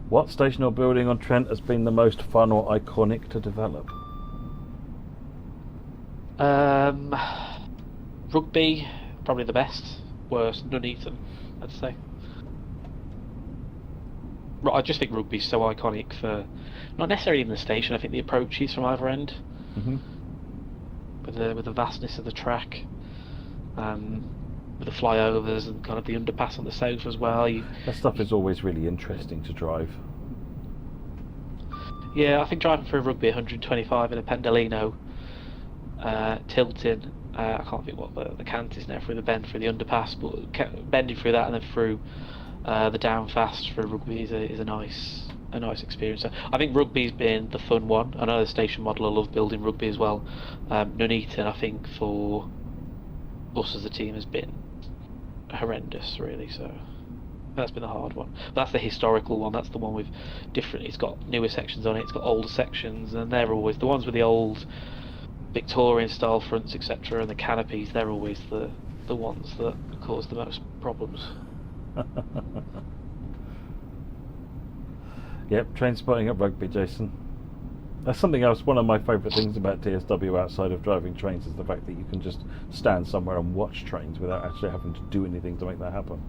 What station or building on Trent has been the most fun or iconic to develop? Rugby, probably the best. Worst, Nuneaton, I'd say. I just think rugby's so iconic for, not necessarily in the station. I think the approaches from either end, with the vastness of the track, with the flyovers and kind of the underpass on the south as well. That stuff is always really interesting to drive. Yeah, I think driving through Rugby 125 in a Pendolino, tilting. I can't think what the cant is now through the bend through the underpass, but bending through that and then through the down fast through Rugby is a nice experience. So I think Rugby's been the fun one. I know the station model, I love building Rugby as well. Nuneaton, I think for us as a team has been horrendous, really. So that's been the hard one. But that's the historical one. That's the one with different. It's got newer sections on it. It's got older sections, and they're always the ones with the old Victorian style fronts, etc., and the canopies. They're always the ones that cause the most problems. Yep, train spotting at Rugby, Jason. That's something else. One of my favourite things about TSW outside of driving trains is the fact that you can just stand somewhere and watch trains without actually having to do anything to make that happen.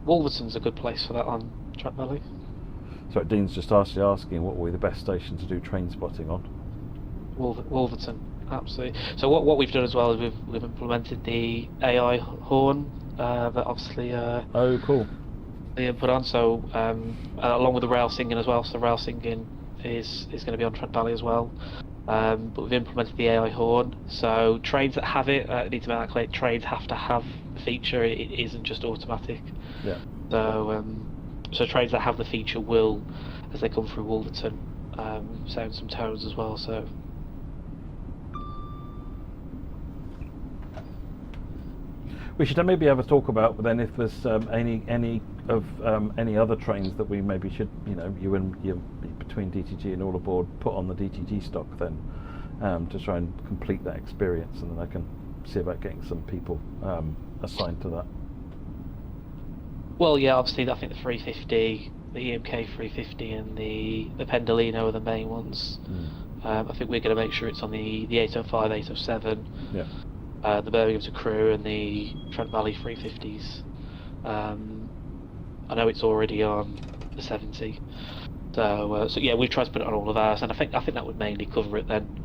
Wolverton's a good place for that on Trent Valley. So Dean's just asking what will be the best station to do train spotting on. Wolverton, absolutely. So what we've done as well is we've implemented the AI horn that obviously oh cool. Liam put on. So along with the rail singing as well. So rail singing is going to be on Trent Valley as well. But we've implemented the AI horn. So trains that have it need to make that clear. Trains have to have the feature. It isn't just automatic. Yeah. So trains that have the feature will, as they come through Wolverton, sound some tones as well. So we should maybe have a talk about then if there's any other trains that we maybe should, you and between DTG and All Aboard put on the DTG stock then, to try and complete that experience, and then I can see about getting some people assigned to that. Well, yeah, obviously I think the 350, the EMK 350 and the Pendolino are the main ones. I think we're going to make sure it's on the 805, 807, the Birmingham to Crewe and the Trent Valley 350s. I know it's already on the 70. So yeah, we've tried to put it on all of ours, and I think that would mainly cover it then.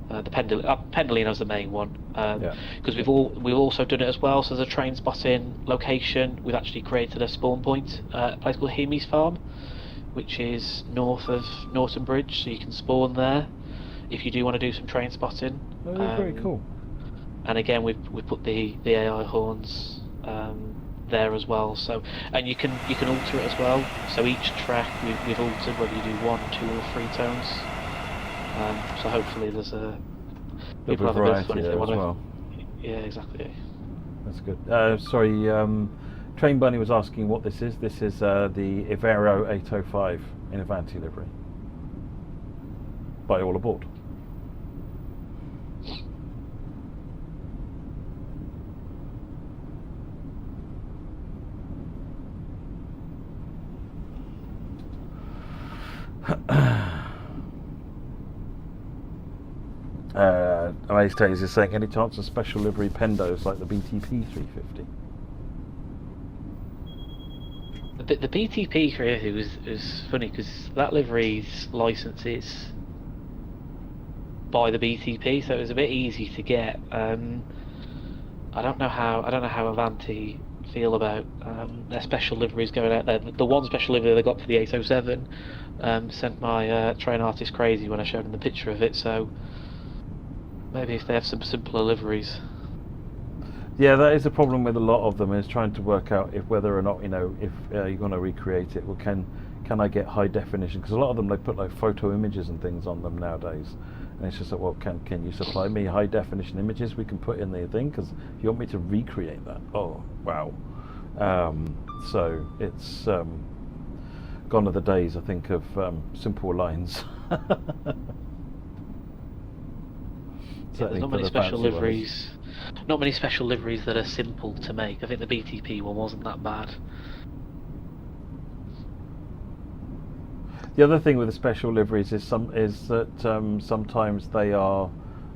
The Pendolino's the main one, because we've also done it as well. So there's a train spotting location. We've actually created a spawn point, a place called Hemis Farm, which is north of Norton Bridge. So you can spawn there if you do want to do some train spotting. Oh, very cool. And again, we've put the AI horns there as well. So, and you can alter it as well. So each track we've altered whether you do 1, 2, or 3 tones. So hopefully there's a people have a bit of fun if they want to. Well. Yeah, exactly. That's good. Sorry, Train Bunny was asking what this is. This is the Ivero 805 in Avanti livery. By All Aboard. Amaze Tays is saying, any chance of special livery pendos like the BTP 350? The BTP 350 was funny because that livery's license is by the BTP, so it was a bit easy to get. I don't know how Avanti feel about their special liveries going out there. The one special livery they got for the 807 sent my train artist crazy when I showed him the picture of it. So maybe if they have some simpler liveries. Yeah, that is a problem with a lot of them, is trying to work out if whether or not, you know, if you're going to recreate it, well, can I get high definition? Because a lot of them, they put like photo images and things on them nowadays, and it's just like, well, can you supply me high definition images we can put in the thing? Because if you want me to recreate that, oh wow. So it's gone are the days, I think, of simple lines. Yeah, there's not many special liveries. Not many special liveries that are simple to make. I think the BTP one wasn't that bad. The other thing with the special liveries is that sometimes they are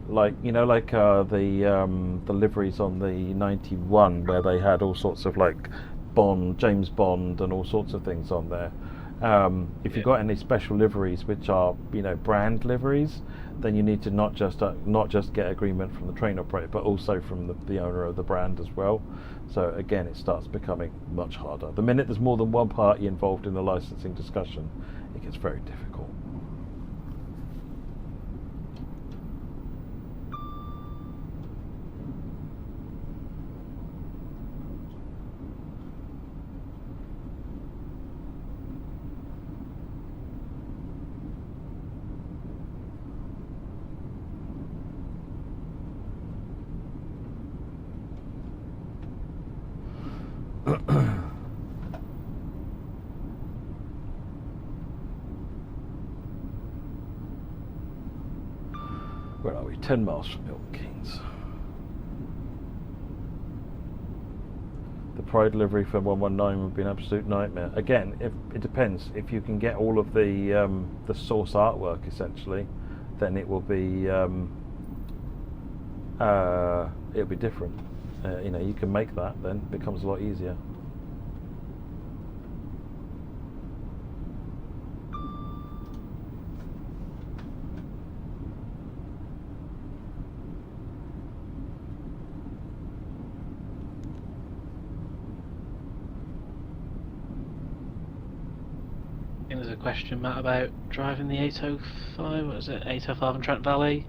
like, you know, like the liveries on the 91 where they had all sorts of like James Bond and all sorts of things on there. If you've got any special liveries which are, you know, brand liveries, then you need to not just get agreement from the train operator, but also from the owner of the brand as well. So again, it starts becoming much harder. The minute there's more than one party involved in the licensing discussion, it gets very difficult. Where are we? 10 miles from Milton Keynes. The Pride livery for 119 would be an absolute nightmare. Again, it depends. If you can get all of the source artwork, essentially, then it will be it'll be different. You know, you can make that, then it becomes a lot easier. I think there's a question, Matt, about driving the 805. What is it? 805 on Trent Valley.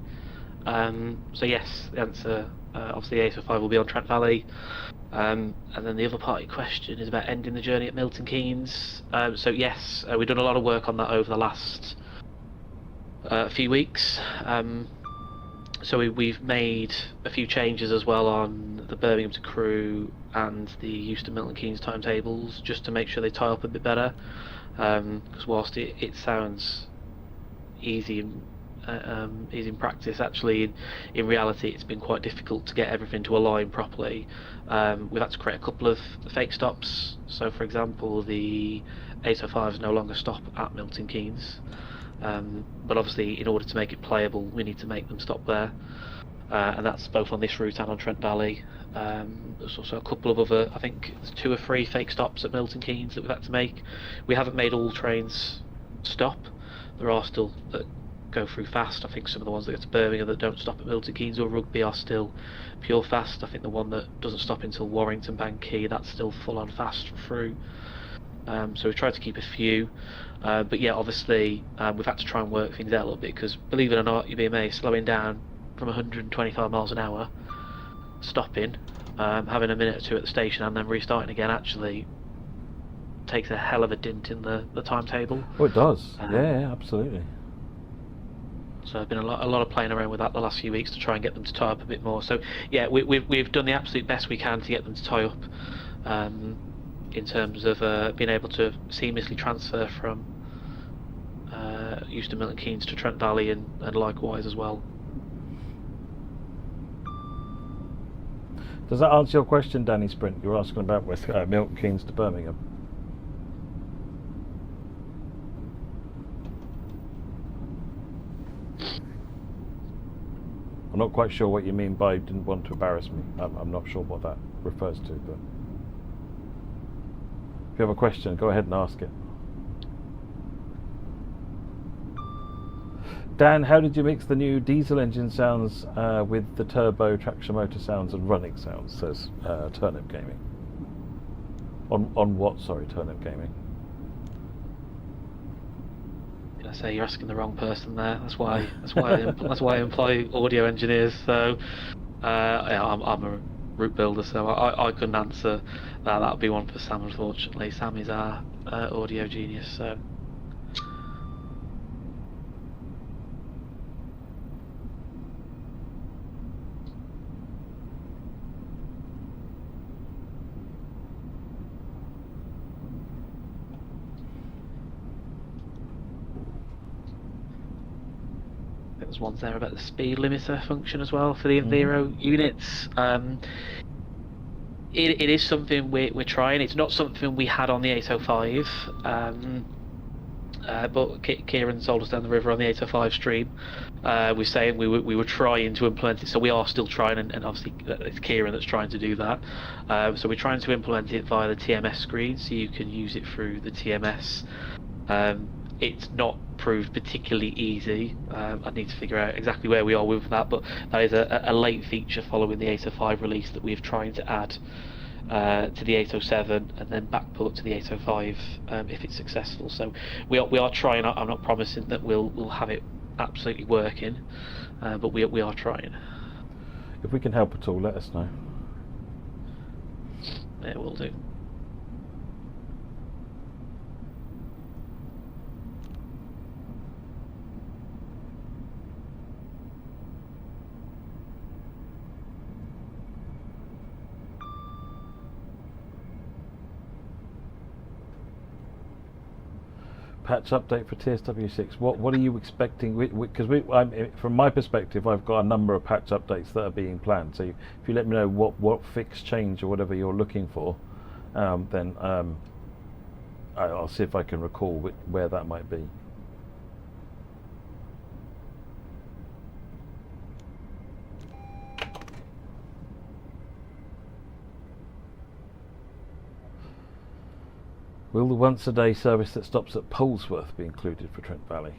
So yes, the answer, obviously the 805 will be on Trent Valley. And then the other part of your question is about ending the journey at Milton Keynes. So yes, we've done a lot of work on that over the last few weeks. So we've made a few changes as well on the Birmingham to Crewe and the Euston Milton Keynes timetables, just to make sure they tie up a bit better. Because whilst it sounds easy in practice, actually in reality it's been quite difficult to get everything to align properly. We've had to create a couple of fake stops. So for example, the 805s no longer stop at Milton Keynes, but obviously in order to make it playable we need to make them stop there, and that's both on this route and on Trent Valley. There's also a couple of other, I think there's 2 or 3 fake stops at Milton Keynes that we've had to make. We haven't made all trains stop. There are still that go through fast. I think some of the ones that go to Birmingham that don't stop at Milton Keynes or Rugby are still pure fast. I think the one that doesn't stop until Warrington Banquet, that's still full on fast through. So we've tried to keep a few, but yeah, obviously we've had to try and work things out a little bit, because believe it or not, you'd be amazed, slowing down from 125 miles an hour, stopping, having a minute or two at the station and then restarting again actually takes a hell of a dint in the timetable. Oh, it does. Yeah, absolutely. So I've been a lot of playing around with that the last few weeks to try and get them to tie up a bit more. So yeah, we've done the absolute best we can to get them to tie up, in terms of being able to seamlessly transfer from Euston Milton Keynes to Trent Valley and likewise as well. Does that answer your question, Danny Sprint? You were asking about West Milton Keynes to Birmingham. I'm not quite sure what you mean by didn't want to embarrass me. I'm not sure what that refers to, but if you have a question, go ahead and ask it. Dan, how did you mix the new diesel engine sounds with the turbo traction motor sounds and running sounds, says Turnip Gaming. On what, sorry, Turnip Gaming? I say you're asking the wrong person there. That's why I employ audio engineers. So I'm a route builder, so I couldn't answer that. That would be one for Sam, unfortunately. Sam is our audio genius. So. There's ones there about the speed limiter function as well for the Enviro units. It is something we're trying. It's not something we had on the 805, but Kieran sold us down the river on the 805 stream. We're saying we were trying to implement it, so we are still trying, and obviously it's Kieran that's trying to do that. So we're trying to implement it via the TMS screen, so you can use it through the TMS. It's not proved particularly easy. I need to figure out exactly where we are with that, but that is a late feature following the 805 release that we're trying to add to the 807 and then backport to the 805 if it's successful. So we are trying. I'm not promising that we'll have it absolutely working, but we are trying. If we can help at all, let us know. Yeah, we'll do. Patch update for TSW6. What are you expecting? Because from my perspective, I've got a number of patch updates that are being planned. So if you let me know what fix, change, or whatever you're looking for, then I'll see if I can recall where that might be. Will the once-a-day service that stops at Polesworth be included for Trent Valley?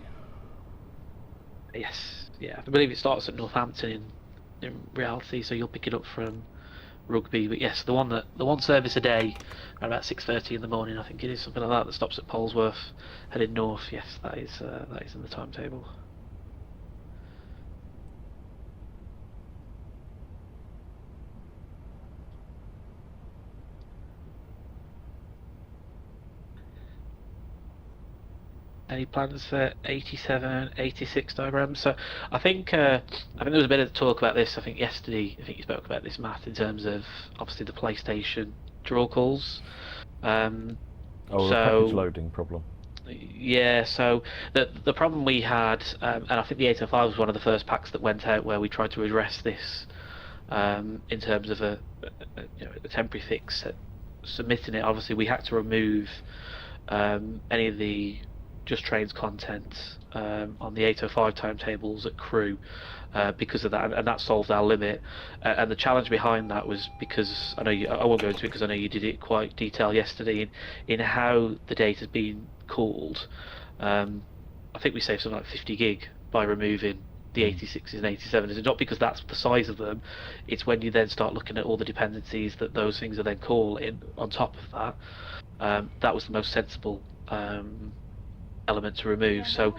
Yes, yeah. I believe it starts at Northampton in reality, so you'll pick it up from Rugby. But yes, the one service a day, around about 6:30 in the morning, I think it is, something like that stops at Polesworth, heading north. Yes, that is in the timetable. Any plans for 87, 86 diagrams? So I think there was a bit of talk about this. I think yesterday, you spoke about this, Matt, in terms of obviously the PlayStation draw calls. The package loading problem. Yeah, so the problem we had, and I think the 805 was one of the first packs that went out where we tried to address this in terms of a temporary fix. Submitting it, obviously we had to remove any of the Just Trains content on the 805 timetables at Crew because of that, and that solved our limit. And the challenge behind that was because I won't go into it because I know you did it quite detailed yesterday in how the data's been called. I think we saved something like 50 gig by removing the 86s and 87s. It's not because that's the size of them, it's when you then start looking at all the dependencies that those things are then calling on top of that. That was the most sensible element to remove. So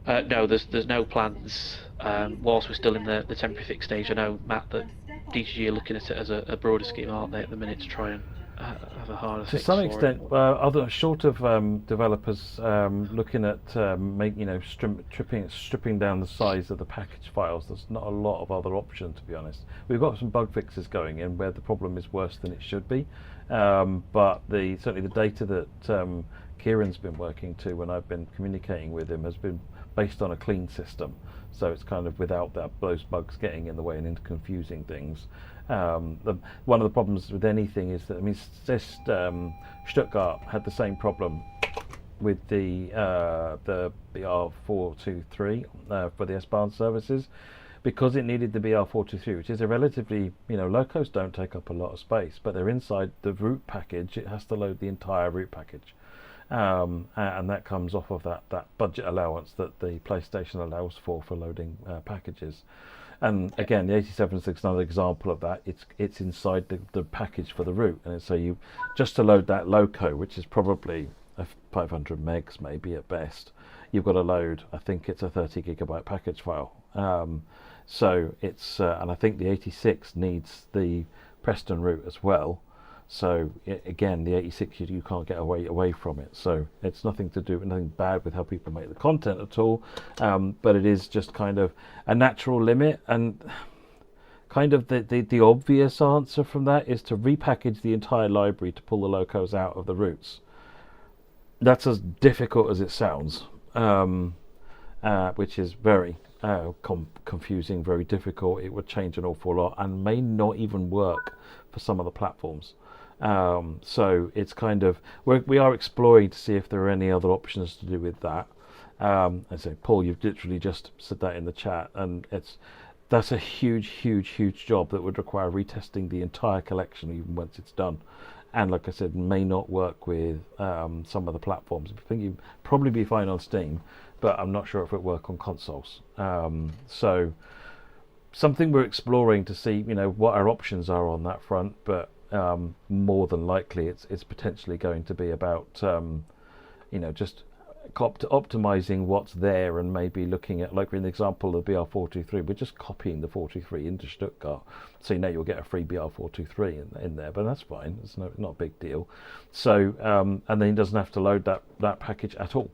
no, there's no plans whilst we're still in the temporary fix stage. I know, Matt, that DGG are looking at it as a broader scheme, aren't they, at the minute, to try and have a harder To fix some for extent, it. other short of developers looking at stripping down the size of the package files, there's not a lot of other option, to be honest. We've got some bug fixes going in where the problem is worse than it should be, but certainly the data that Kieran's been working to when I've been communicating with him has been based on a clean system, so it's kind of without those bugs getting in the way and into confusing things. One of the problems with anything is that, I mean, Stuttgart had the same problem with the BR423 for the S-Bahn services, because it needed the BR423, which is a relatively, locos don't take up a lot of space, but they're inside the root package. It has to load the entire root package. And that comes off of that budget allowance that the PlayStation allows for loading packages. And again, the 87.6 is another example of that. It's inside the package for the root, and so you just to load that loco, which is probably 500 megs maybe at best, you've got to load, I think it's a 30 gigabyte package file. So it's and I think the 86 needs the Preston root as well. So again, the 86 you can't get away from it. So it's nothing bad with how people make the content at all, but it is just kind of a natural limit. And kind of the obvious answer from that is to repackage the entire library to pull the locos out of the roots. That's as difficult as it sounds, which is very confusing, very difficult. It would change an awful lot and may not even work for some of the platforms. So it's kind of, we are exploring to see if there are any other options to do with that. I say, Paul, you've literally just said that in the chat, and that's a huge job that would require retesting the entire collection even once it's done. And like I said, may not work with some of the platforms. I think you'd probably be fine on Steam, but I'm not sure if it work on consoles. So something we're exploring to see, what our options are on that front, but more than likely it's potentially going to be about just optimizing what's there, and maybe looking at, like in the example of the BR423, we're just copying the 423 into Stuttgart, so you'll get a free BR423 in there, but that's fine, it's not a big deal. So and then it doesn't have to load that package at all,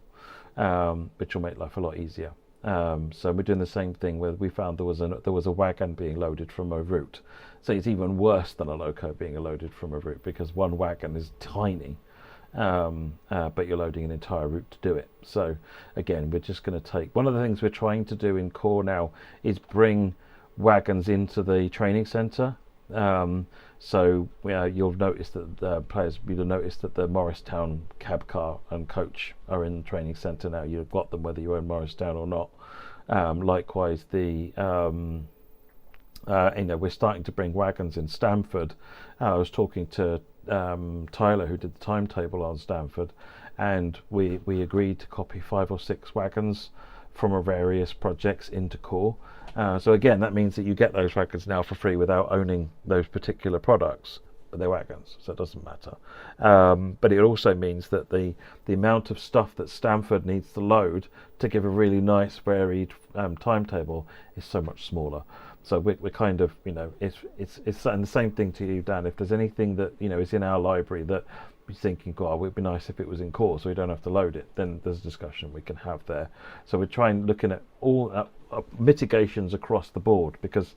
which will make life a lot easier. So we're doing the same thing where we found there was a wagon being loaded from a root. So it's even worse than a loco being loaded from a root, because one wagon is tiny, but you're loading an entire root to do it. So again, we're just going to take, one of the things we're trying to do in core now is bring wagons into the training centre. So you'll notice that you'll notice that the Morristown cab car and coach are in the training centre now. You've got them whether you're in Morristown or not. Likewise, we're starting to bring wagons in Stamford. I was talking to Tyler, who did the timetable on Stamford, and we agreed to copy 5 or 6 wagons from our various projects into core. So again, that means that you get those wagons now for free without owning those particular products, but they're wagons, so it doesn't matter. But it also means that the amount of stuff that Stamford needs to load to give a really nice varied timetable is so much smaller. So we're kind of, it's and the same thing to you, Dan. If there's anything that is in our library that you're thinking, God, it would be nice if it was in core, so we don't have to load it, then there's a discussion we can have there. So we're looking at all mitigations across the board, because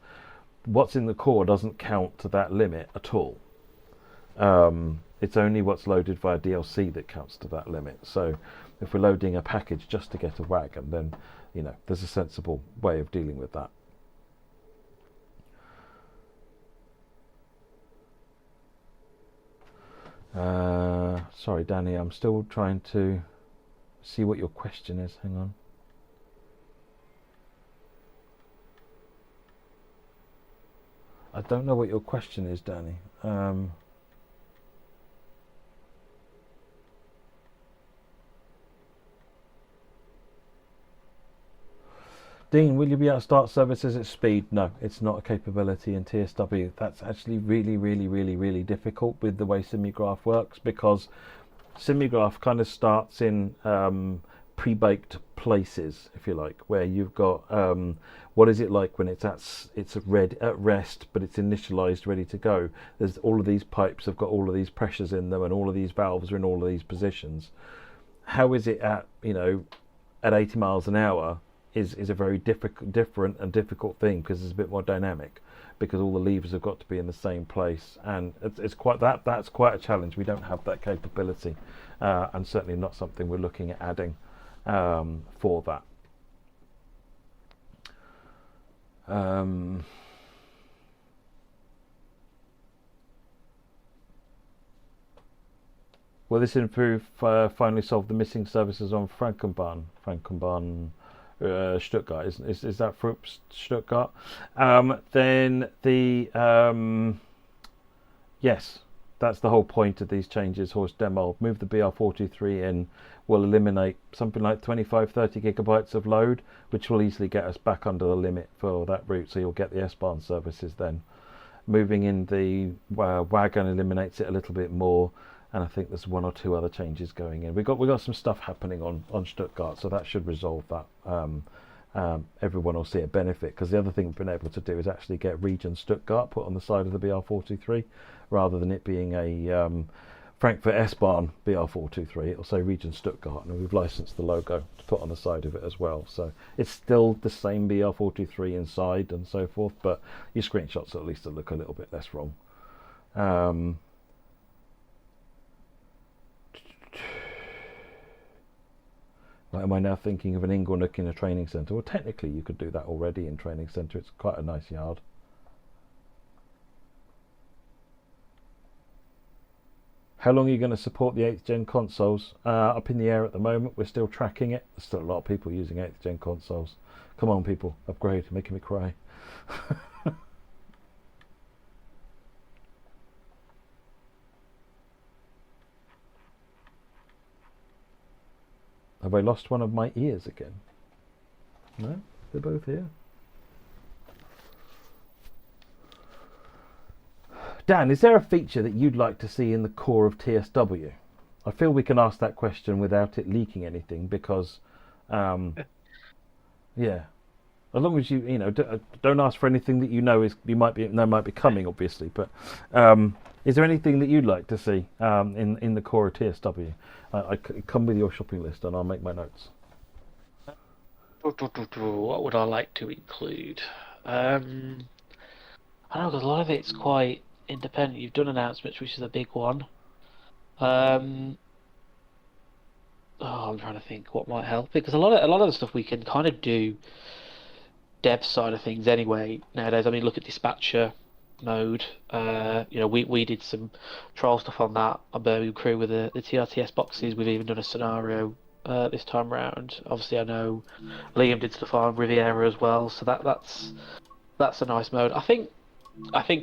what's in the core doesn't count to that limit at all. It's only what's loaded via DLC that counts to that limit. So if we're loading a package just to get a wagon, then there's a sensible way of dealing with that. Sorry, Danny, I'm still trying to see what your question is. Hang on. I don't know what your question is, Danny. Dean, will you be able to start services at speed? No, it's not a capability in TSW. That's actually really difficult with the way SimiGraph works, because SimiGraph kind of starts in pre-baked places, if you like, where you've got what is it like when it's at rest, but it's initialized, ready to go. There's all of these pipes have got all of these pressures in them, and all of these valves are in all of these positions. How is it at at 80 miles an hour is a very different and difficult thing, because it's a bit more dynamic, because all the levers have got to be in the same place, and it's quite that's quite a challenge. We don't have that capability, and certainly not something we're looking at adding for that. Will this improve finally solve the missing services on Frankenbahn, Stuttgart? Is that for Stuttgart? Then the yes, that's the whole point of these changes. Horst Demo, move the BR423 in, will eliminate something like 25-30 gigabytes of load, which will easily get us back under the limit for that route. So you'll get the S-Bahn services then. Moving in the wagon eliminates it a little bit more. And I think there's 1 or 2 other changes going in. We got some stuff happening on Stuttgart, so that should resolve that. Everyone will see a benefit, because the other thing we've been able to do is actually get Region Stuttgart put on the side of the BR423, rather than it being a Frankfurt S-Bahn BR423. It'll say Region Stuttgart, and we've licensed the logo to put on the side of it as well. So it's still the same BR423 inside and so forth, but your screenshots at least will look a little bit less wrong. Am I now thinking of an Inglenook in a training centre? Well, technically you could do that already in training centre. It's quite a nice yard. How long are you going to support the 8th gen consoles? Up in the air at the moment. We're still tracking it. There's still a lot of people using 8th gen consoles. Come on, people, upgrade, making me cry. Have I lost one of my ears again? No, they're both here. Dan, is there a feature that you'd like to see in the core of TSW? I feel we can ask that question without it leaking anything, because, yeah, as long as you don't ask for anything that might be coming, obviously. But is there anything that you'd like to see in the core of TSW? I come with your shopping list and I'll make my notes. What would I like to include? I know, because a lot of it's quite independent. You've done announcements, which is a big one. I'm trying to think what might help, because a lot of the stuff we can kind of do dev side of things anyway nowadays. I mean, look at dispatcher mode. We did some trial stuff on that on Birmingham Crew with the TRTS boxes. We've even done a scenario this time round. Obviously, I know Liam did stuff on Riviera as well, so that's a nice mode. I think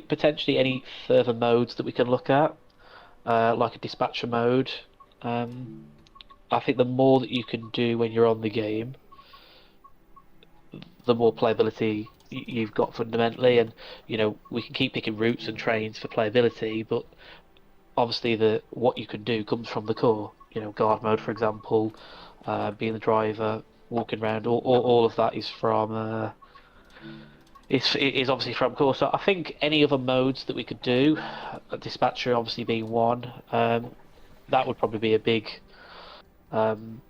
potentially any further modes that we can look at, like a dispatcher mode. I think the more that you can do when you're on the game, the more playability you've got fundamentally. And we can keep picking routes and trains for playability, but obviously what you can do comes from the core. Guard mode, for example, being the driver, walking around, all of that is from is obviously from core. So I think any other modes that we could do, dispatcher obviously being one, that would probably be a big one.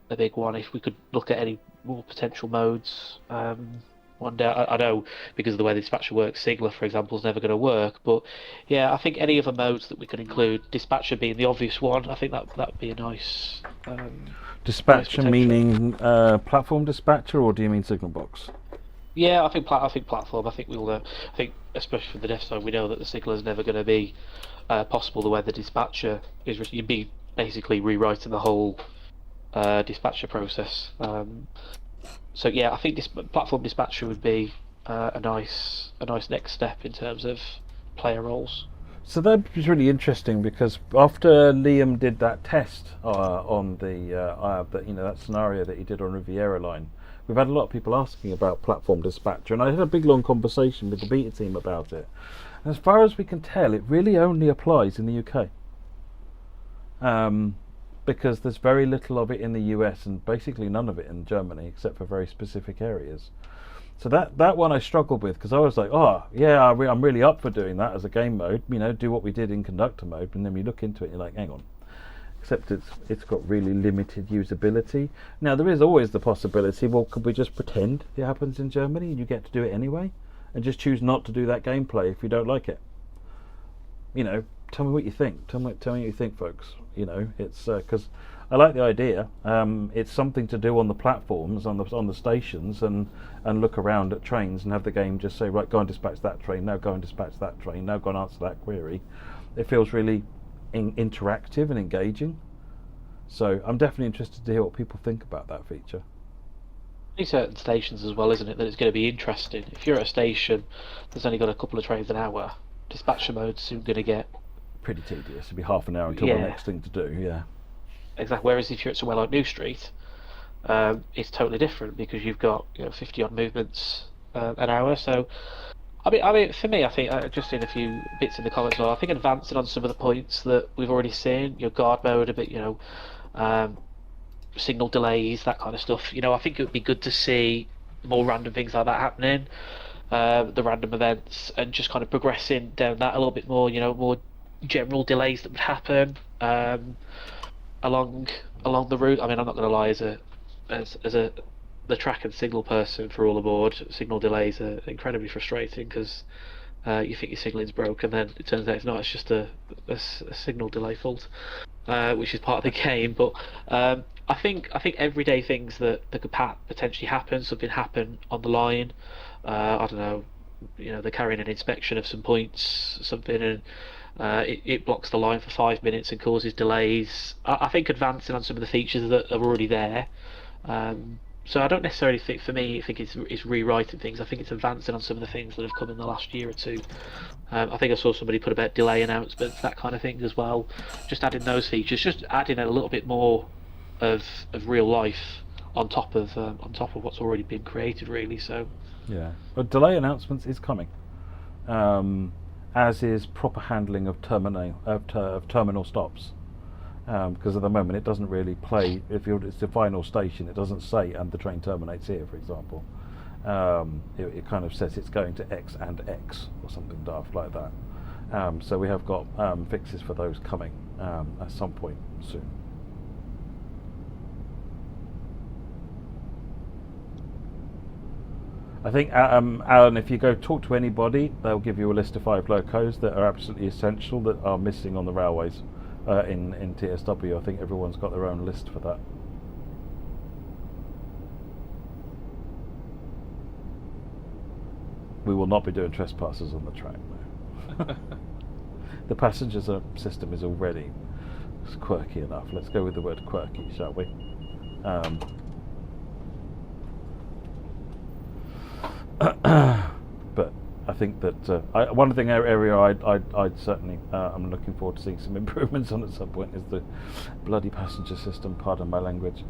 If we could look at any more potential modes one day. I know, because of the way the dispatcher works, Sigler, for example, is never going to work. But yeah, I think any other modes that we could include, dispatcher being the obvious one, I think that would be a nice. Dispatcher meaning platform dispatcher, or do you mean signal box? Yeah, I think platform. I think we all know. I think, especially for the dev side, we know that the Sigler is never going to be possible the way the dispatcher is. You'd be basically rewriting the whole dispatcher process. So yeah, I think this platform dispatcher would be a nice next step in terms of player roles. So that was really interesting, because after Liam did that test on that scenario that he did on Riviera Line, we've had a lot of people asking about platform dispatcher, and I had a big long conversation with the beta team about it. And as far as we can tell, it really only applies in the UK. because there's very little of it in the US and basically none of it in Germany, except for very specific areas. So that one I struggled with, because I was like, oh yeah, I'm really up for doing that as a game mode, you know, do what we did in conductor mode, and then we look into it and you're like, hang on, except it's got really limited usability. Now there is always the possibility, well, could we just pretend it happens in Germany and you get to do it anyway, and just choose not to do that gameplay if you don't like it? You know, tell me what you think. Tell me what you think, folks. You know, it's because I like the idea. It's something to do on the platforms, on the stations, and look around at trains and have the game just say, right, go and dispatch that train. Now go and dispatch that train. Now go and answer that query. It feels really interactive and engaging. So I'm definitely interested to hear what people think about that feature. In certain stations as well, isn't it, that it's going to be interesting. If you're at a station that's only got a couple of trains an hour, dispatcher mode's soon going to get pretty tedious. It'll be half an hour until the next thing to do. Yeah, exactly. Whereas if you're at somewhere like New Street, it's totally different, because you've got 50 odd movements an hour. So I mean, for me, I think I've just seen a few bits in the comments. I think advancing on some of the points that we've already seen, your guard mode a bit, signal delays, that kind of stuff. I think it would be good to see more random things like that happening, the random events, and just kind of progressing down that a little bit more. More general delays that would happen along the route. I mean, I'm not going to lie, as the track and signal person for All Aboard, signal delays are incredibly frustrating, because you think your signaling's broke, and then it turns out it's not. It's just a signal delay fault, which is part of the game. But I think everyday things that could potentially happen, something happen on the line. I don't know, they're carrying an inspection of some points, something, and it blocks the line for 5 minutes and causes delays. I think advancing on some of the features that are already there. So I don't necessarily think it's rewriting things. I think it's advancing on some of the things that have come in the last year or two. I think I saw somebody put about delay announcements, that kind of thing as well. Just adding those features, just adding a little bit more of real life on top of what's already been created, really. So yeah, but delay announcements is coming. As is proper handling of terminal stops, because at the moment it doesn't really play. If it's the final station, it doesn't say "and the train terminates here," for example. It kind of says it's going to X and X or something daft like that. So we have got fixes for those coming at some point soon. I think, Alan, if you go talk to anybody, they'll give you a list of 5 locos that are absolutely essential that are missing on the railways in TSW. I think everyone's got their own list for that. We will not be doing trespassers on the track, no. The passenger system is already quirky enough. Let's go with the word quirky, shall we? But I think that one thing area I'd certainly I'm looking forward to seeing some improvements on at some point is the bloody passenger system. Pardon my language.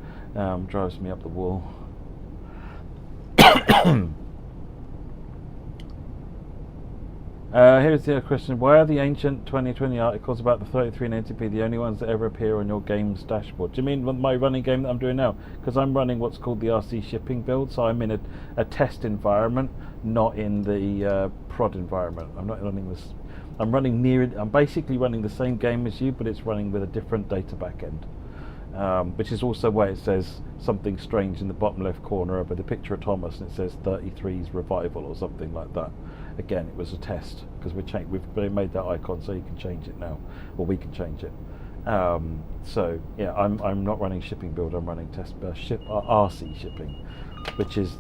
Drives me up the wall. Here's the question: why are the ancient 2020 articles about the 3390p the only ones that ever appear on your game's dashboard? Do you mean my running game that I'm doing now? Because I'm running what's called the RC shipping build, so I'm in a test environment, not in the prod environment. I'm not running this. I'm basically running the same game as you, but it's running with a different data backend, which is also why it says something strange in the bottom left corner over the picture of Thomas, and it says 33's revival or something like that. Again, it was a test because we've made that icon so you can change it now, or we can change it. So yeah, I'm not running shipping build. I'm running RC shipping, which is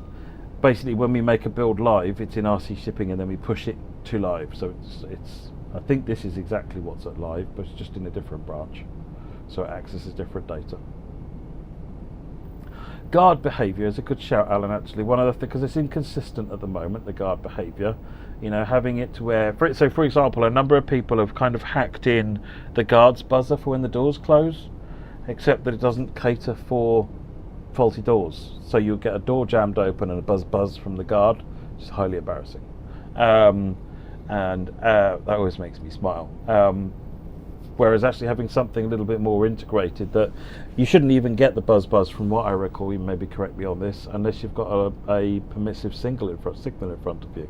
basically when we make a build live, it's in RC shipping and then we push it to live. So it's I think this is exactly what's at live, but it's just in a different branch, so it accesses different data. Guard behaviour is a good shout, Alan, actually. One of the things, because it's inconsistent at the moment, the guard behaviour, having it to where, for example, a number of people have kind of hacked in the guard's buzzer for when the doors close, except that it doesn't cater for faulty doors. So you'll get a door jammed open and a buzz from the guard, which is highly embarrassing. And that always makes me smile. Whereas actually having something a little bit more integrated, that you shouldn't even get the buzz from what I recall, you maybe correct me on this, unless you've got a permissive signal in front of you.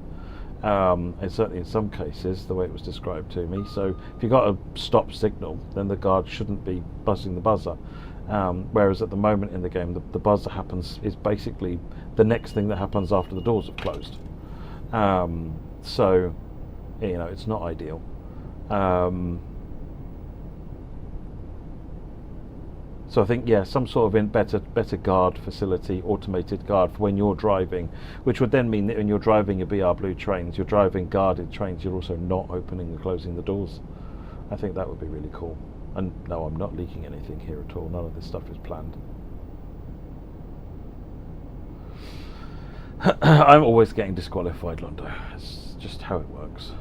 And certainly in some cases, the way it was described to me. So if you've got a stop signal, then the guard shouldn't be buzzing the buzzer. Whereas at the moment in the game, the buzzer is basically the next thing that happens after the doors have closed. So, you know, it's not ideal. So I think, yeah, some sort of better guard facility, automated guard for when you're driving, which would then mean that when you're driving your BR Blue trains, you're driving guarded trains, you're also not opening and closing the doors. I think that would be really cool. And no, I'm not leaking anything here at all. None of this stuff is planned. I'm always getting disqualified, Londo. It's just how it works.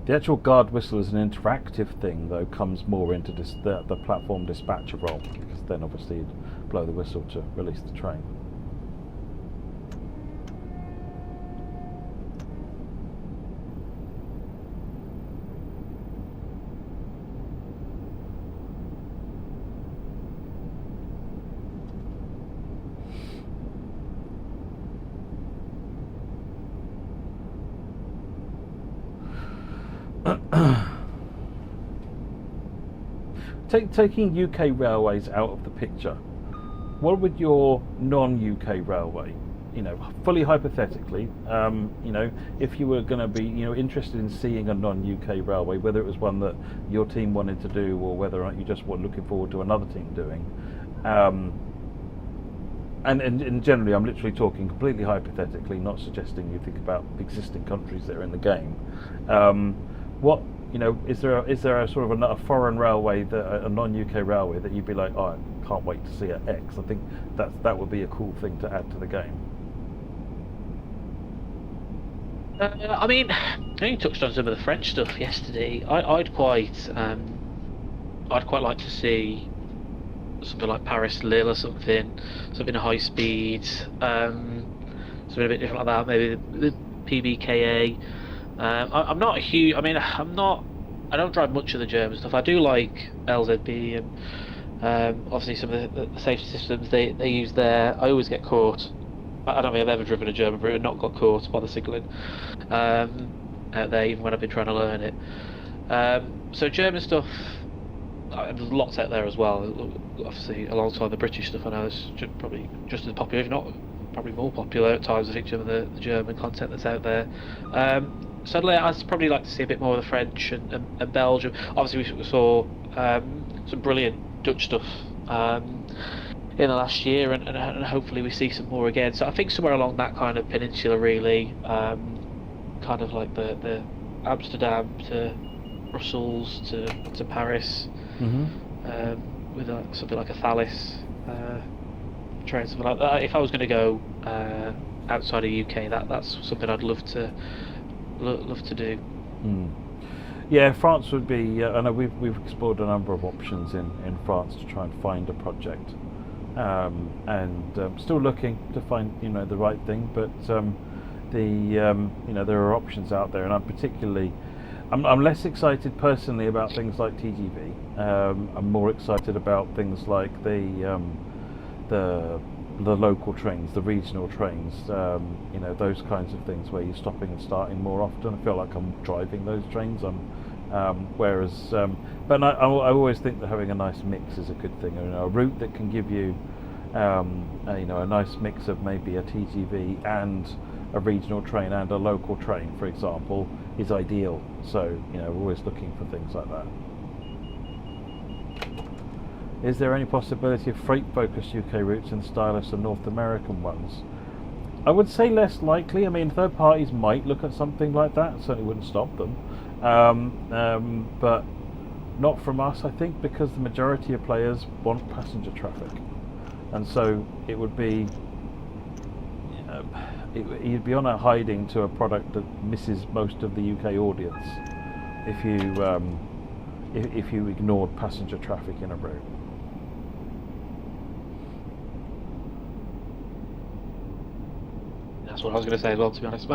The actual guard whistle as an interactive thing, though, comes more into the platform dispatcher role, because then obviously you'd blow the whistle to release the train. Taking UK railways out of the picture, what would your non-UK railway, you know, fully hypothetically, you know, if you were going to be, you know, interested in seeing a non-UK railway, whether it was one that your team wanted to do or whether or not you just were looking forward to another team doing, and generally I'm literally talking completely hypothetically, not suggesting you think about existing countries that are in the game. What, you know, is there a sort of a foreign railway, a non-UK railway that you'd be like, oh, I can't wait to see at X? I think that would be a cool thing to add to the game. I mean, I only touched on some of the French stuff yesterday. I'd quite like to see something like Paris-Lille or something high speed, something a bit different like that. Maybe the PBKA. I'm not a huge. I mean, I don't drive much of the German stuff. I do like LZB and obviously some of the safety systems they use there. I always get caught. I don't think I've ever driven a German route and not got caught by the signalling out there, even when I've been trying to learn it. So German stuff, there's lots out there as well. Obviously, alongside the British stuff, I know it's probably just as popular, if not probably more popular at times, I think, some of the German content that's out there. Suddenly, I'd probably like to see a bit more of the French and Belgium. Obviously, we saw some brilliant Dutch stuff in the last year, and hopefully we see some more again. So I think somewhere along that kind of peninsula, really, kind of like the Amsterdam to Brussels to Paris, with something like a Thalys train, something like that. If I was going to go outside of UK, that's something I'd love to do. Yeah, France would be. I know we've explored a number of options in France to try and find a project, and still looking to find the right thing. But there are options out there, and I'm less excited personally about things like TGV. I'm more excited about things like the local trains, the regional trains, those kinds of things where you're stopping and starting more often. I feel like I'm driving those trains. But I always think that having a nice mix is a good thing. A route that can give you, a nice mix of maybe a TGV and a regional train and a local train, for example, is ideal. So we're always looking for things like that. Is there any possibility of freight-focused UK routes in the style of some North American ones? I would say less likely. I mean, third parties might look at something like that. Certainly wouldn't stop them. But not from us, I think, because the majority of players want passenger traffic. And so it would be, you'd be on a hiding to a product that misses most of the UK audience if you ignored passenger traffic in a route. That's what I was going to say as well, to be honest.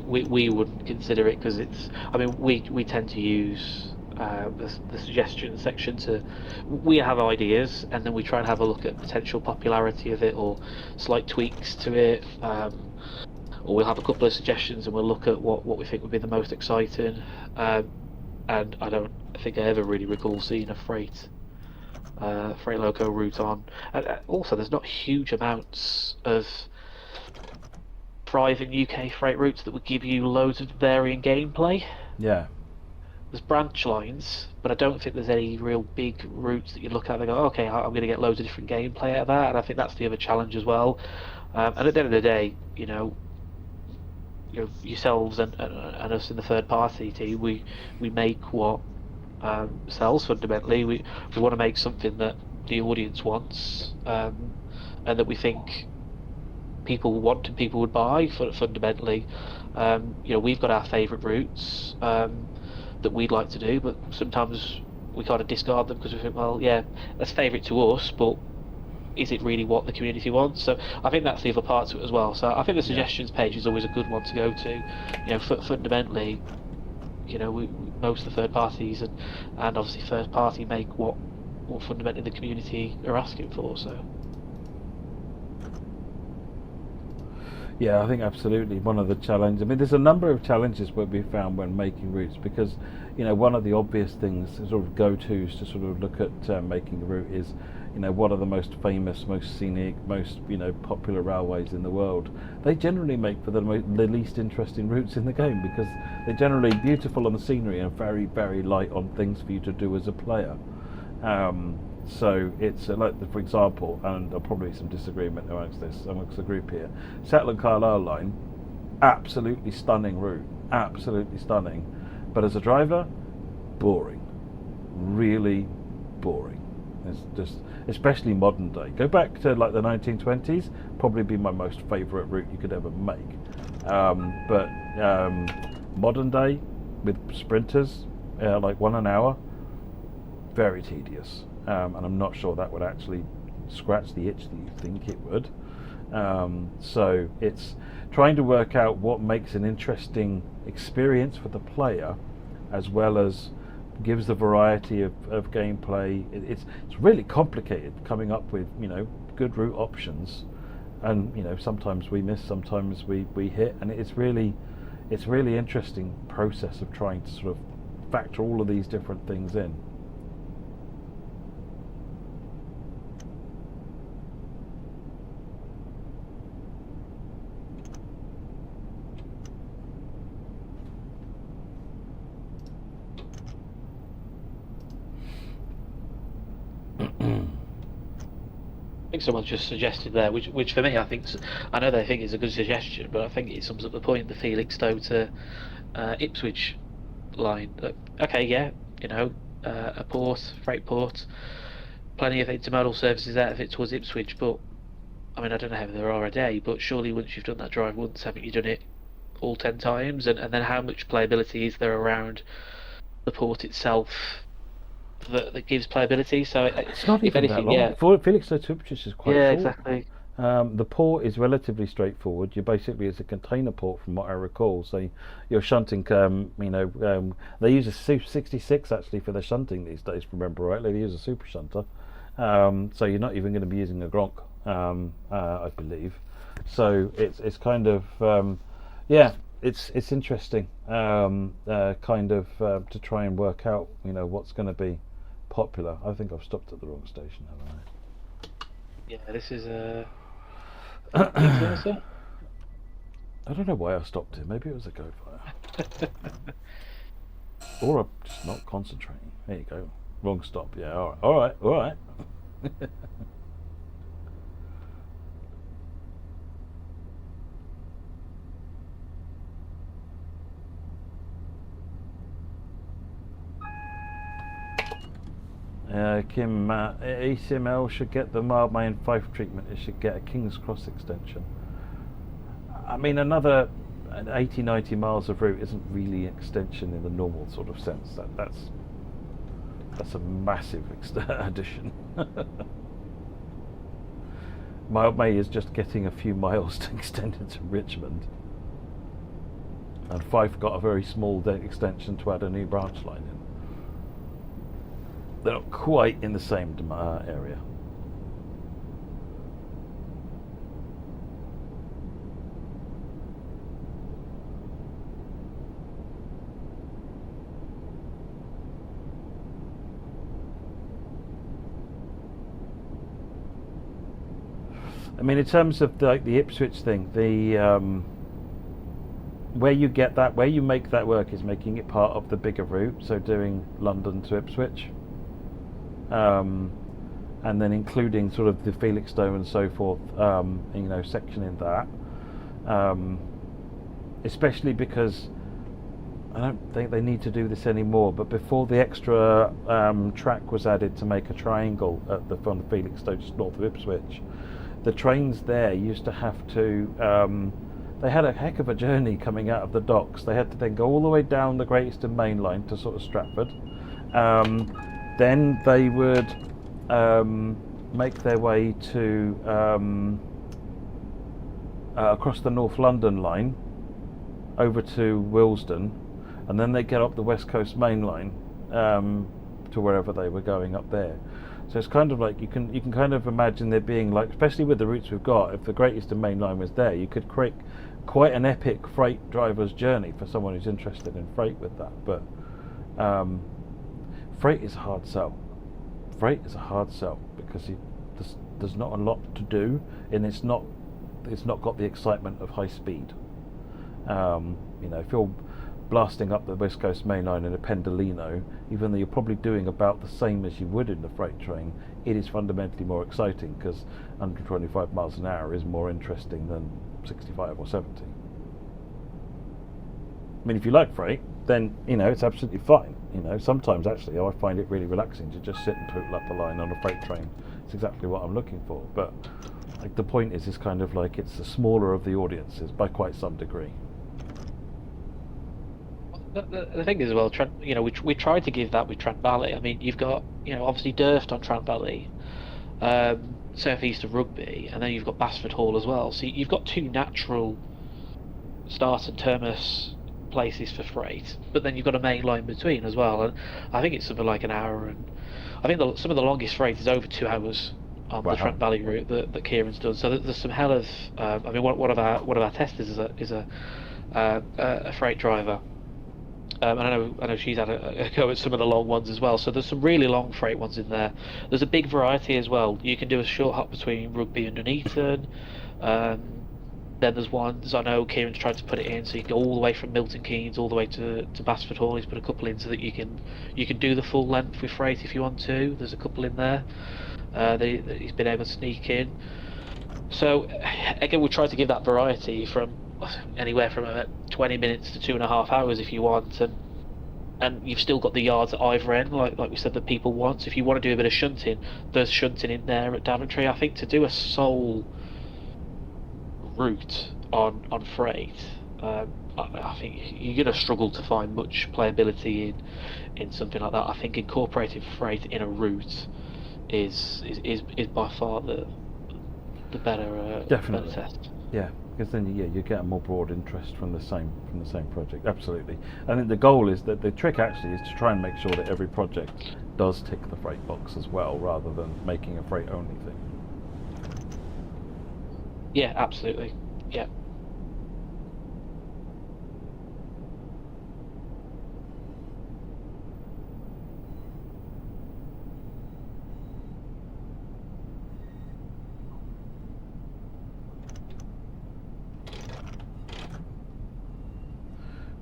We wouldn't consider it because it's. I mean, we tend to use the suggestion section to. We have ideas and then we try and have a look at potential popularity of it or slight tweaks to it. Or we'll have a couple of suggestions and we'll look at what we think would be the most exciting. And I don't think I ever really recall seeing a freight loco route on. Also, there's not huge amounts of thriving UK freight routes that would give you loads of varying gameplay. Yeah. There's branch lines, but I don't think there's any real big routes that you look at and go, okay, I'm going to get loads of different gameplay out of that, and I think that's the other challenge as well. And at the end of the day, yourselves and us in the third party team, we make what sells fundamentally. We want to make something that the audience wants, and that we think people want and people would buy fundamentally. We've got our favourite routes that we'd like to do, but sometimes we kind of discard them because we think, well, yeah, that's favourite to us, but is it really what the community wants? So I think that's the other part to it as well. So I think the suggestions page is always a good one to go to. Fundamentally, most of the third parties and obviously first party make what fundamentally the community are asking for. So. Yeah, I think absolutely one of the challenges. I mean, there's a number of challenges where we found when making routes because, one of the obvious things, sort of go-tos to sort of look at making a route is, what are the most famous, most scenic, most popular railways in the world? They generally make for the least interesting routes in the game because they're generally beautiful on the scenery and very, very light on things for you to do as a player. So it's like, for example, and there'll probably be some disagreement amongst the group here. Shetland Carlisle line, absolutely stunning route, absolutely stunning. But as a driver, boring, really boring. It's just, especially modern day. Go back to like the 1920s, probably be my most favourite route you could ever make. But modern day with sprinters, like 1 an hour, very tedious. And I'm not sure that would actually scratch the itch that you think it would. So it's trying to work out what makes an interesting experience for the player, as well as gives the variety of gameplay. It's really complicated coming up with good route options, and sometimes we miss, sometimes we hit, and it's really interesting process of trying to sort of factor all of these different things in. I think someone just suggested there, which for me, I know they think is a good suggestion, but I think it sums up the point. The Felixstowe to Ipswich line. Okay, yeah, a port, freight port, plenty of intermodal services out of it towards Ipswich. But I mean, I don't know how there are a day, but surely once you've done that drive once, haven't you done it all 10 times? And then how much playability is there around the port itself that gives playability? So it's not even anything, that long. yeah. Felixstowe to Ipswich is quite short. Exactly. The port is relatively straightforward. It's a container port from what I recall. So you're shunting, they use a Super 66 actually for their shunting these days, remember rightly. They use a super shunter. So you're not even going to be using a Gronk, I believe. So it's kind of, it's interesting, to try and work out, what's going to be popular. I think I've stopped at the wrong station, haven't I? Yeah, this is a. I don't know why I stopped here. Maybe it was a go fire. Or I'm just not concentrating. There you go. Wrong stop. Yeah, all right. Kim, ACML should get the mild main 5 treatment. It should get a King's Cross extension. I mean, another 80, 90 miles of route isn't really extension in the normal sort of sense. That's a massive addition. Mile May is just getting a few miles to extend into Richmond. And Fife got a very small extension to add a new branch line in. They're not quite in the same area. I mean, in terms of the Ipswich thing, where you make that work is making it part of the bigger route, so doing London to Ipswich, and then including sort of the Felixstowe and so forth, sectioning that, especially because I don't think they need to do this anymore, but before the extra track was added to make a triangle from Felixstowe just north of Ipswich, the trains there used to have to, they had a heck of a journey coming out of the docks. They had to then go all the way down the Great Eastern Main Line to sort of Stratford. Then they would make their way to across the North London line over to Willesden, and then they get up the West Coast Main Line to wherever they were going up there. So it's kind of like you can kind of imagine there being, like, especially with the routes we've got, if the Great Eastern Main Line was there, you could create quite an epic freight driver's journey for someone who's interested in freight with that. But freight is a hard sell. Freight is a hard sell because there's not a lot to do, and it's not got the excitement of high speed. If you're blasting up the West Coast Main Line in a Pendolino, even though you're probably doing about the same as you would in the freight train, it is fundamentally more exciting because 125 miles an hour is more interesting than 65 or 70. I mean, if you like freight, then it's absolutely fine. Sometimes actually I find it really relaxing to just sit and twiddle up the line on a freight train. It's exactly what I'm looking for. But the point is kind of like it's the smaller of the audiences by quite some degree. The thing is, well, we tried to give that with Trent Valley. I mean, you've got, obviously Durft on Trent Valley, South East of Rugby, and then you've got Basford Hall as well. So you've got two natural start and terminus places for freight, but then you've got a main line between as well. And I think it's something like an hour, and I think some of the longest freight is over 2 hours on the Trent Valley route that Kieran's done. So there's some hell of, I mean, one of our testers is a freight driver. And I know she's had a go at some of the long ones as well. So there's some really long freight ones in there. There's a big variety as well. You can do a short hop between Rugby and Nuneaton. Then there's ones, I know Kieran's tried to put it in, so you can go all the way from Milton Keynes all the way to Basford Hall. He's put a couple in so that you can do the full length with freight if you want to. There's a couple in there that he's been able to sneak in. So again, we try to give that variety from anywhere from 20 minutes to 2.5 hours if you want, and you've still got the yards at either end, like we said, that people want. So if you want to do a bit of shunting, there's shunting in there at Daventry. I think to do a sole route on freight, I think you're going to struggle to find much playability in something like that. I think incorporating freight in a route is by far the better Definitely. better test. Yeah, because then you get a more broad interest from the same project. Absolutely. I think the goal is that the trick actually is to try and make sure that every project does tick the freight box as well, rather than making a freight only thing. Yeah, absolutely. Yeah.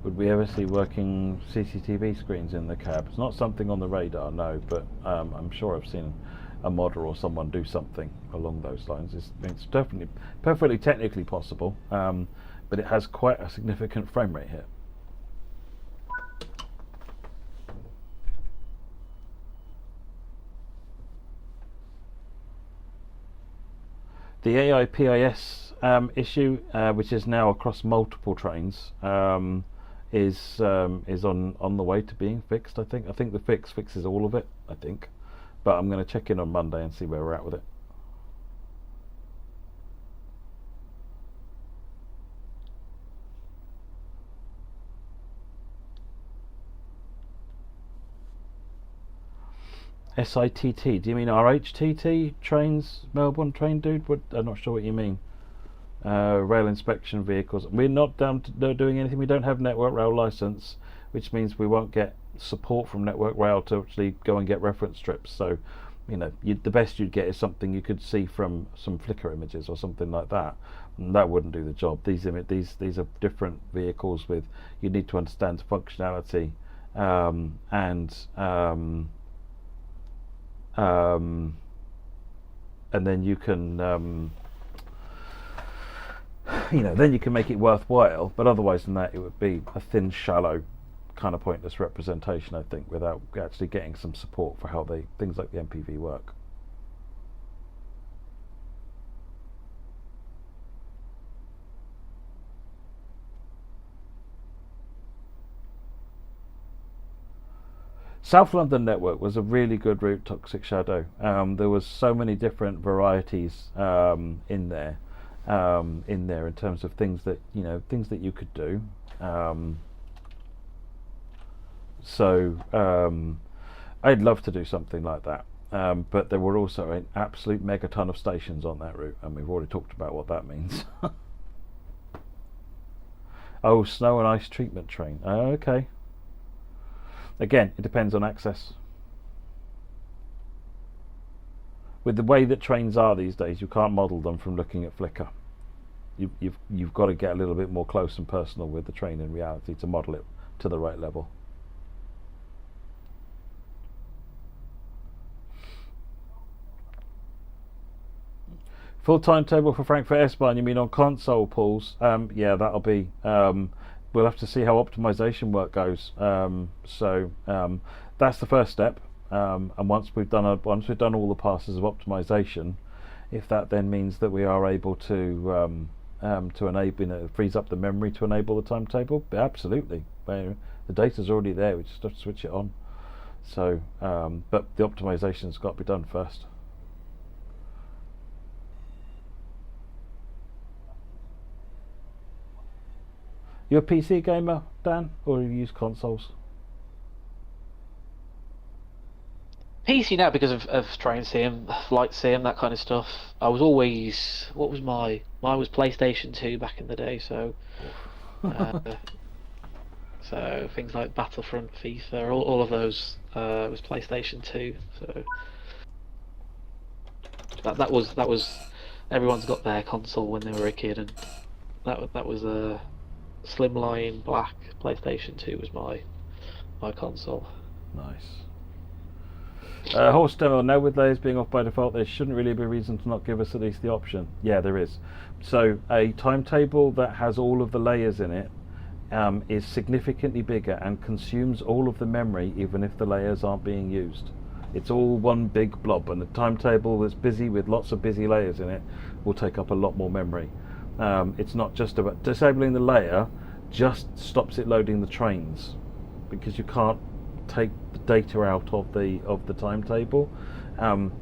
Would we ever see working CCTV screens in the cab? It's not something on the radar, no, but I'm sure I've seen a modder or someone do something along those lines. It's definitely perfectly technically possible, but it has quite a significant frame rate hit. The AI PIS issue, which is now across multiple trains, is on the way to being fixed. I think the fix fixes all of it. I think, but I'm going to check in on Monday and see where we're at with it. SITT? Do you mean RHTT trains? Melbourne train dude? What? I'm not sure what you mean. Rail inspection vehicles. We're not down to doing anything. We don't have Network Rail license, which means we won't get support from Network Rail to actually go and get reference strips. So, you know, the best you'd get is something you could see from some Flickr images or something like that. And that wouldn't do the job. These are different vehicles with, you need to understand the functionality and then you can then you can make it worthwhile, but otherwise than that it would be a thin, shallow kind of pointless representation, I think, without actually getting some support for how things like the MPV work. South London Network was a really good route, Toxic Shadow. There was so many different varieties in there in terms of things that you could do. I'd love to do something like that. But there were also an absolute megaton of stations on that route, and we've already talked about what that means. Oh, snow and ice treatment train. Okay. Again, it depends on access. With the way that trains are these days, you can't model them from looking at Flickr. You've got to get a little bit more close and personal with the train in reality to model it to the right level. Full timetable for Frankfurt S-Bahn, you mean on console pools? Yeah, that'll be... we'll have to see how optimization work goes. That's the first step. And once we've done all the passes of optimization, if that then means that we are able to enable, frees up the memory to enable the timetable, absolutely. The data's already there. We just have to switch it on. So, but the optimization's got to be done first. You a PC gamer, Dan, or you use consoles? PC now because of train sim, flight sim, that kind of stuff. I was always, mine was PlayStation 2 back in the day, so so things like Battlefront, FIFA, all of those was PlayStation 2. So that was everyone's got their console when they were a kid, and that was a slimline black PlayStation 2 was my console. Nice. Horse demo, now with layers being off by default, there shouldn't really be a reason to not give us at least the option. Yeah, there is. So a timetable that has all of the layers in it is significantly bigger and consumes all of the memory even if the layers aren't being used. It's all one big blob, and a timetable that's busy with lots of busy layers in it will take up a lot more memory. It's not just about disabling the layer, just stops it loading the trains, because you can't take the data out of the timetable.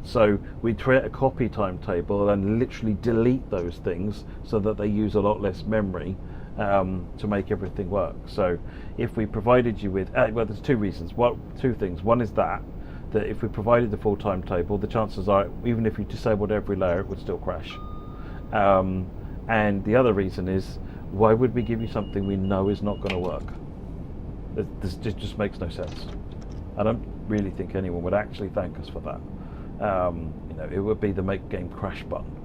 So we create a copy timetable and literally delete those things so that they use a lot less memory to make everything work. So if we provided you with well, there's two things. One is that if we provided the full timetable, the chances are even if you disabled every layer, it would still crash. And the other reason is, why would we give you something we know is not going to work? This just makes no sense. I don't really think anyone would actually thank us for that. It would be the make game crash button.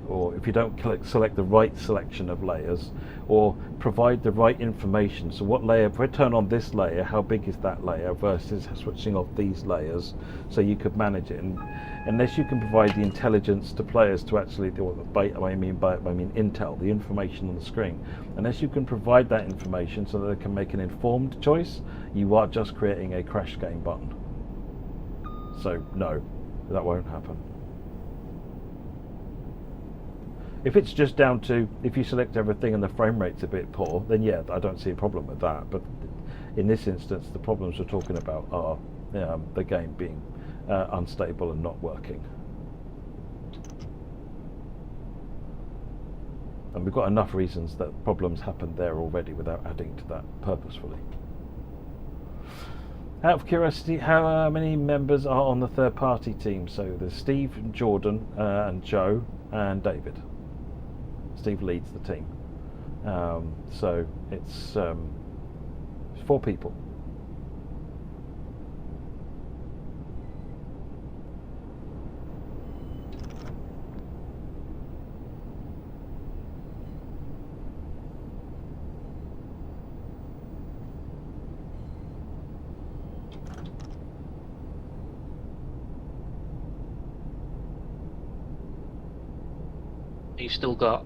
Or if you don't select the right selection of layers, or provide the right information. So what layer, if I turn on this layer, how big is that layer versus switching off these layers, so you could manage it. And unless you can provide the intelligence to players to actually do I mean intel, the information on the screen, unless you can provide that information so that they can make an informed choice, you are just creating a crash game button. So no, that won't happen. If it's just down to if you select everything and the frame rate's a bit poor, then yeah, I don't see a problem with that. But in this instance, the problems we're talking about are the game being unstable and not working. And we've got enough reasons that problems happened there already without adding to that purposefully. Out of curiosity, how many members are on the third-party team? So there's Steve, and Jordan, and Joe, and David. Steve leads the team. So it's 4 people. You've still got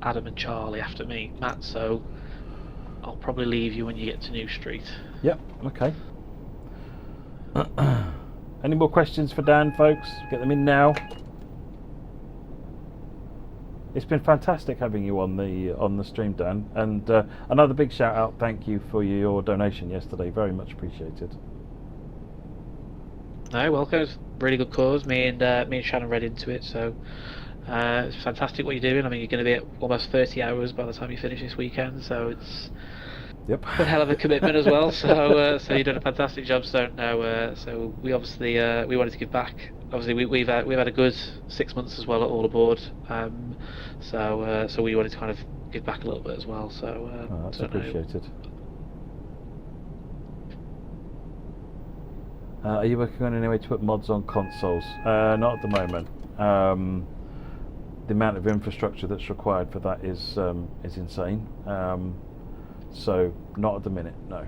Adam and Charlie after me, Matt, so I'll probably leave you when you get to New Street. Yep, okay. Any more questions for Dan, folks? Get them in now. It's been fantastic having you on the stream, Dan, and another big shout out, thank you for your donation yesterday, very much appreciated. No, welcome. It's a really good cause. Me and Shannon read into it, so it's fantastic what you're doing. I mean, you're going to be at almost 30 hours by the time you finish this weekend, so it's a hell of a commitment as well. So you've done a fantastic job. So we obviously we wanted to give back. Obviously, we've had a good 6 months as well at All Aboard. So we wanted to kind of give back a little bit as well. So that's appreciated. Are you working on any way to put mods on consoles? Not at the moment. The amount of infrastructure that's required for that is insane. So not at the minute, no.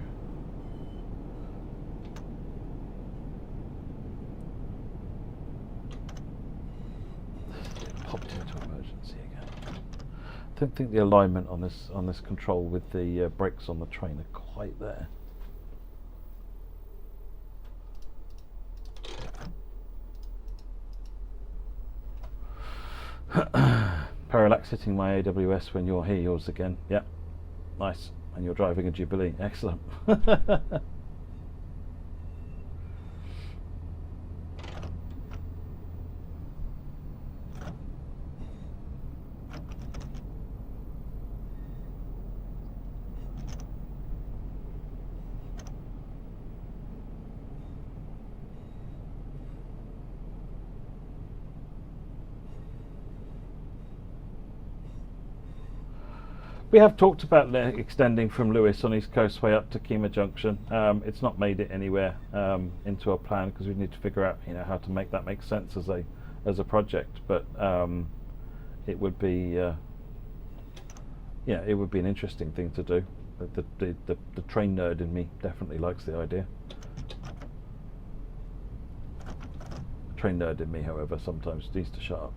Popped into emergency again. I don't think the alignment on this control with the brakes on the train are quite there. Parallax hitting my AWS when you're here, yours again. Yep, nice. And you're driving a Jubilee. Excellent. We have talked about extending from Lewis on East Coastway up to Kemah Junction. It's not made it anywhere into our plan because we need to figure out, how to make that make sense as a project. But it would be, it would be an interesting thing to do. The train nerd in me definitely likes the idea. The train nerd in me, however, sometimes needs to shut up.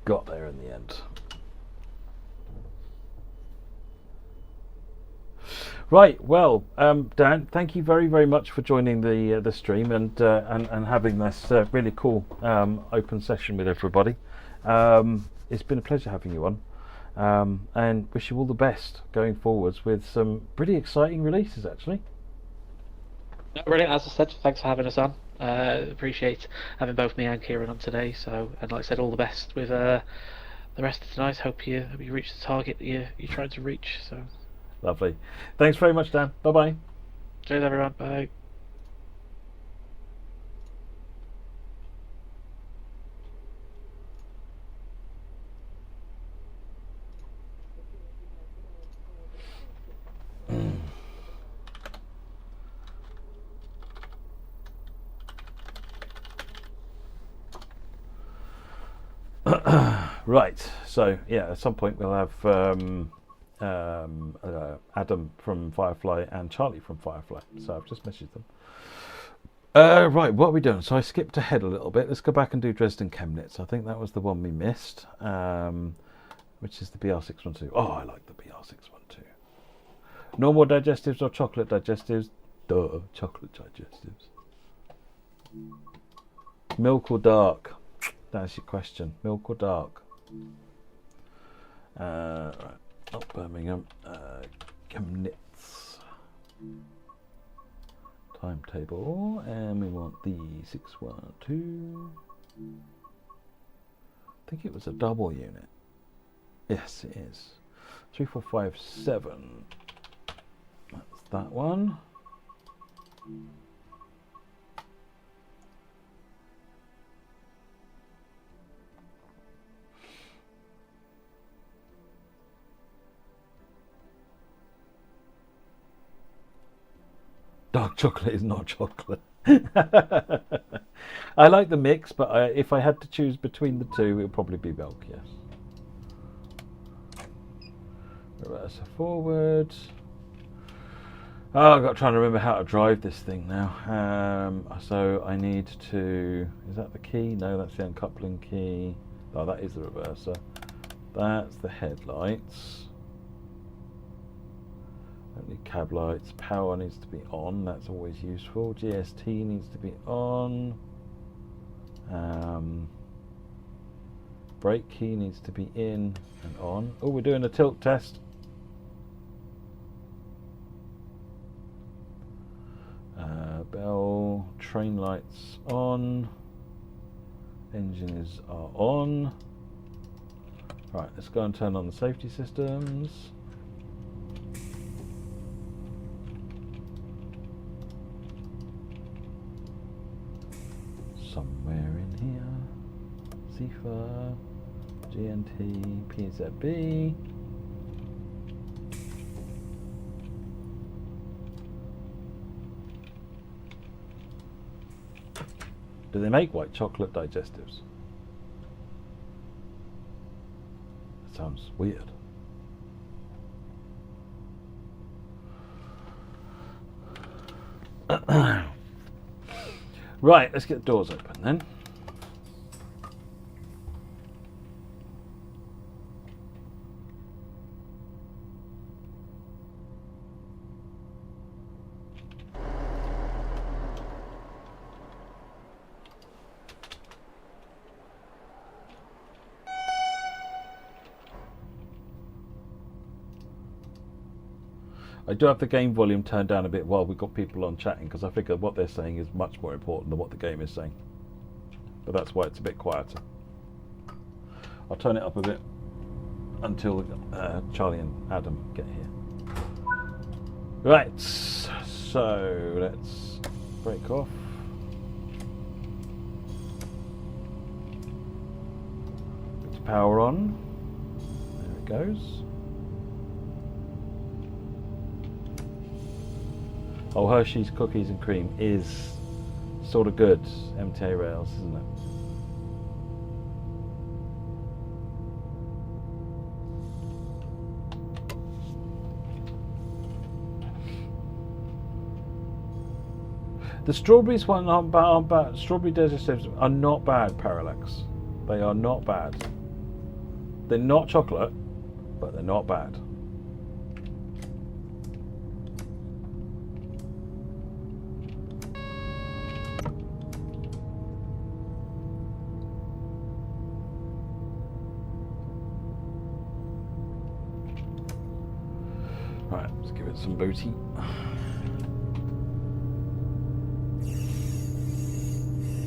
Got there in the end. Right, well, Dan, thank you very, very much for joining the stream and having this really cool open session with everybody. It's been a pleasure having you on, and wish you all the best going forwards with some pretty exciting releases, actually. No, brilliant. As I said, thanks for having us on. Appreciate having both me and Kieran on today. So, and like I said, all the best with the rest of tonight. Hope you reach the target that you're trying to reach. So, lovely. Thanks very much, Dan. Bye bye. Cheers, everyone. Bye. Right, so yeah, at some point we'll have Adam from Firefly and Charlie from Firefly. So I've just messaged them. Right, what are we doing? So I skipped ahead a little bit. Let's go back and do Dresden Chemnitz. I think that was the one we missed, which is the BR612. Oh, I like the BR612. Normal digestives or chocolate digestives? Duh, chocolate digestives. Milk or dark? That's your question. Milk or dark? Right. Oh, Birmingham. Chemnitz. Timetable, and we want the 612. I think it was a double unit. Yes, it is. 3457. That's that one. Dark chocolate is not chocolate. I like the mix, but if I had to choose between the two, it would probably be milk, yes. Reverse forward. Oh, I've got to try and remember how to drive this thing now. So I need to... Is that the key? No, that's the uncoupling key. Oh, that is the reverser. That's the headlights. Only cab lights. Power needs to be on. That's always useful. GST needs to be on. Brake key needs to be in and on. Oh, we're doing a tilt test. Bell. Train lights on. Engines are on. Right, let's go and turn on the safety systems. Somewhere in here. CIFA, GNT, PZB. Do they make white chocolate digestives? That sounds weird. Right, let's get the doors open then. I do have the game volume turned down a bit while we've got people on chatting, because I figure what they're saying is much more important than what the game is saying. But that's why it's a bit quieter. I'll turn it up a bit until Charlie and Adam get here. Right, so let's break off. Put the power on. There it goes. Oh, Hershey's Cookies and Cream is sort of good. MTA rails, isn't it? The strawberries one aren't bad. Strawberry digestives are not bad, Parallax. They are not bad. They're not chocolate, but they're not bad. Right, let's give it some booty.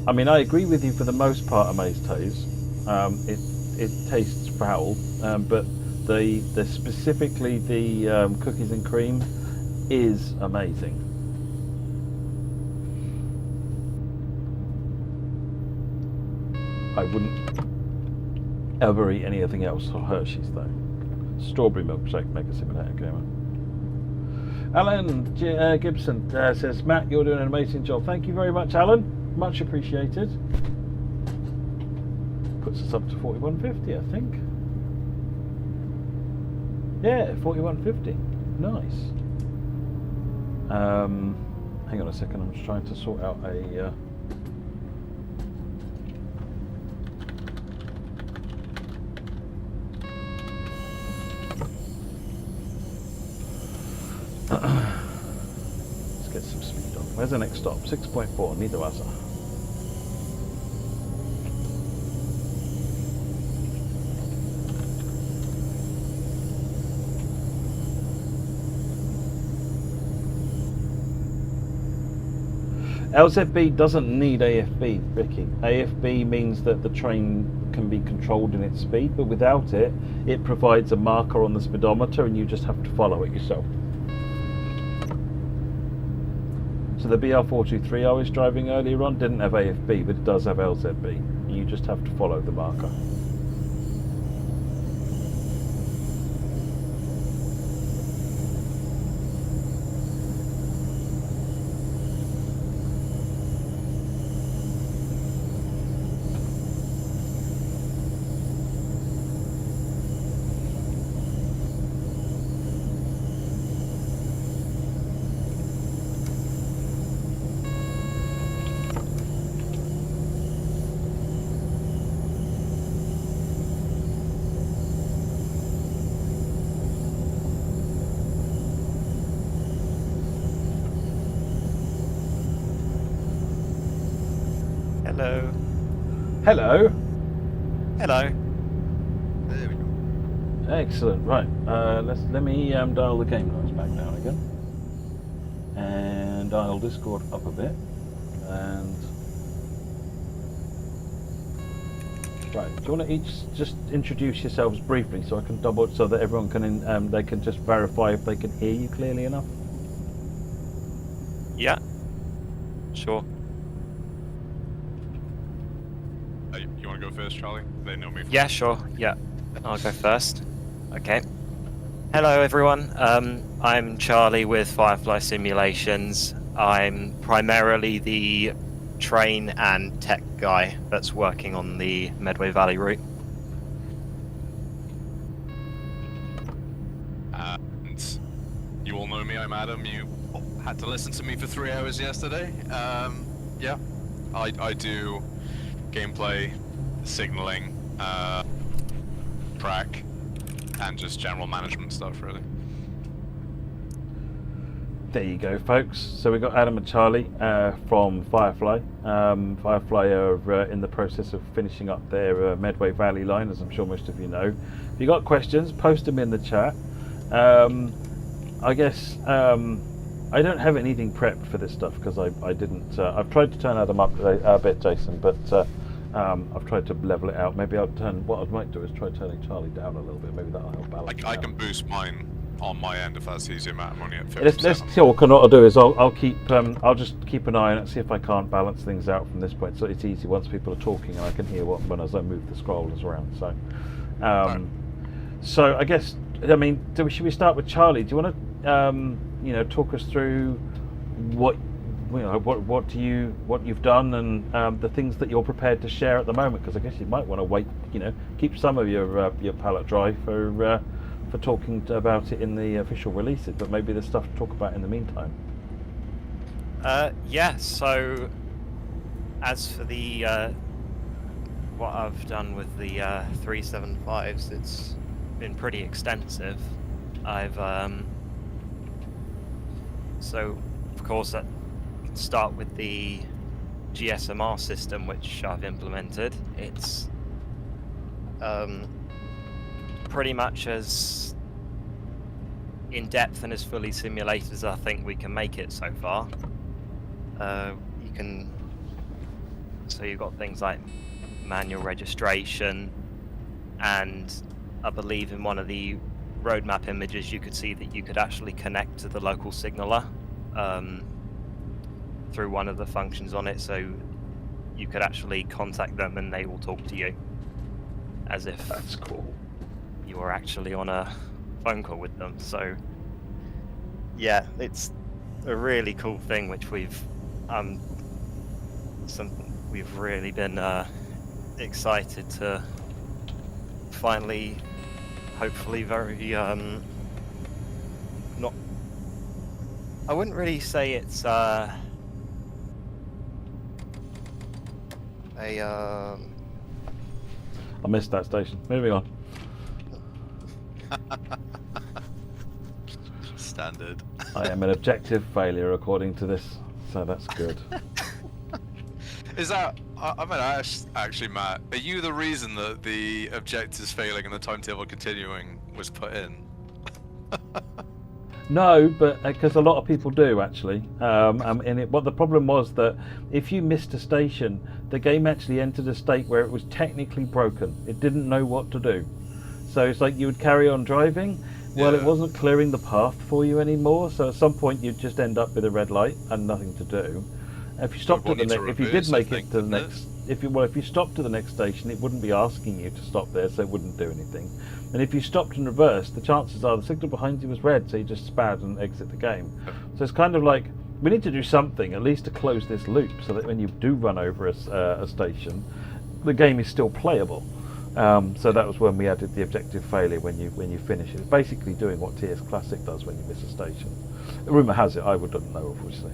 I mean, I agree with you for the most part, Amaze Toes. It tastes foul, but the specifically the cookies and cream is amazing. I wouldn't ever eat anything else or Hershey's though. Strawberry milkshake, Mega Simulator Gamer. Alan Gibson says, Matt, you're doing an amazing job. Thank you very much, Alan. Much appreciated. Puts us up to 41.50, I think. Yeah, 41.50. Nice. Hang on a second, I'm just trying to sort out a... Let's get some speed on. Where's the next stop? 6.4, neither was I. LZB doesn't need AFB, Ricky. AFB means that the train can be controlled in its speed, but without it, it provides a marker on the speedometer and you just have to follow it yourself. So the BR423 I was driving earlier on didn't have AFB, but it does have LZB. You just have to follow the marker. Hello. Hello. Hello. There we go. Excellent. Right. Let me dial the game notes back down again, and dial Discord up a bit. And right, do you want to each just introduce yourselves briefly so I can double so that everyone can they can just verify if they can hear you clearly enough? Yeah. Sure. You want to go first, Charlie? They know me. Yeah, sure. Yeah, I'll go first. Okay. Hello, everyone. I'm Charlie with Firefly Simulations. I'm primarily the train and tech guy that's working on the Medway Valley route. And you all know me. I'm Adam. You had to listen to me for 3 hours yesterday. Yeah, I do gameplay, signaling, track, and just general management stuff, really. There you go, folks. So we've got Adam and Charlie from Firefly. Firefly are in the process of finishing up their Medway Valley line, as I'm sure most of you know. If you got questions, post them in the chat. I guess I don't have anything prepped for this stuff because I didn't. I've tried to turn Adam up a bit, Jason, but I've tried to level it out. Maybe I'll turn. What I might do is try turning Charlie down a little bit. Maybe that'll help balance. I can boost mine on my end if that's easier, Matt. I'm only at 50%. Let's see what I'll do is I'll keep I'll just keep an eye on it, see if I can't balance things out from this point. So it's easy once people are talking and I can hear when as I move the scrollers around. So, so I guess should we start with Charlie? Do you want to talk us through what you've done and the things that you're prepared to share at the moment? Because I guess you might want to wait, keep some of your palette dry for talking about it in the official releases, but maybe there's stuff to talk about in the meantime. Yeah, so as for the what I've done with the 375s, it's been pretty extensive. I've so of course I can start with the GSMR system which I've implemented. It's pretty much as in-depth and as fully simulated as I think we can make it so far. So you've got things like manual registration, and I believe in one of the roadmap images you could see that you could actually connect to the local signaler through one of the functions on it, so you could actually contact them and they will talk to you as if that's cool. You were actually on a phone call with them. So yeah, it's a really cool thing which we've really been excited to finally, hopefully very not I wouldn't really say it's I missed that station. Moving on. Standard. I am an objective failure according to this, so that's good. Is that? I mean, actually, Matt, are you the reason that the objectives failing and the timetable continuing was put in? No, but because a lot of people do actually. What the problem was that if you missed a station, the game actually entered a state where it was technically broken. It didn't know what to do. So it's like you would carry on driving. Well, it wasn't clearing the path for you anymore. So at some point you'd just end up with a red light and nothing to do. If you stopped at the next, if you did make it to the next, if you stopped to the next station, it wouldn't be asking you to stop there, so it wouldn't do anything. And if you stopped in reverse, the chances are the signal behind you was red, so you just spad and exit the game. So it's kind of like we need to do something at least to close this loop, so that when you do run over a station, the game is still playable. So that was when we added the objective failure when you finish it. It's basically doing what TS Classic does when you miss a station. Rumour has it, I wouldn't know, obviously.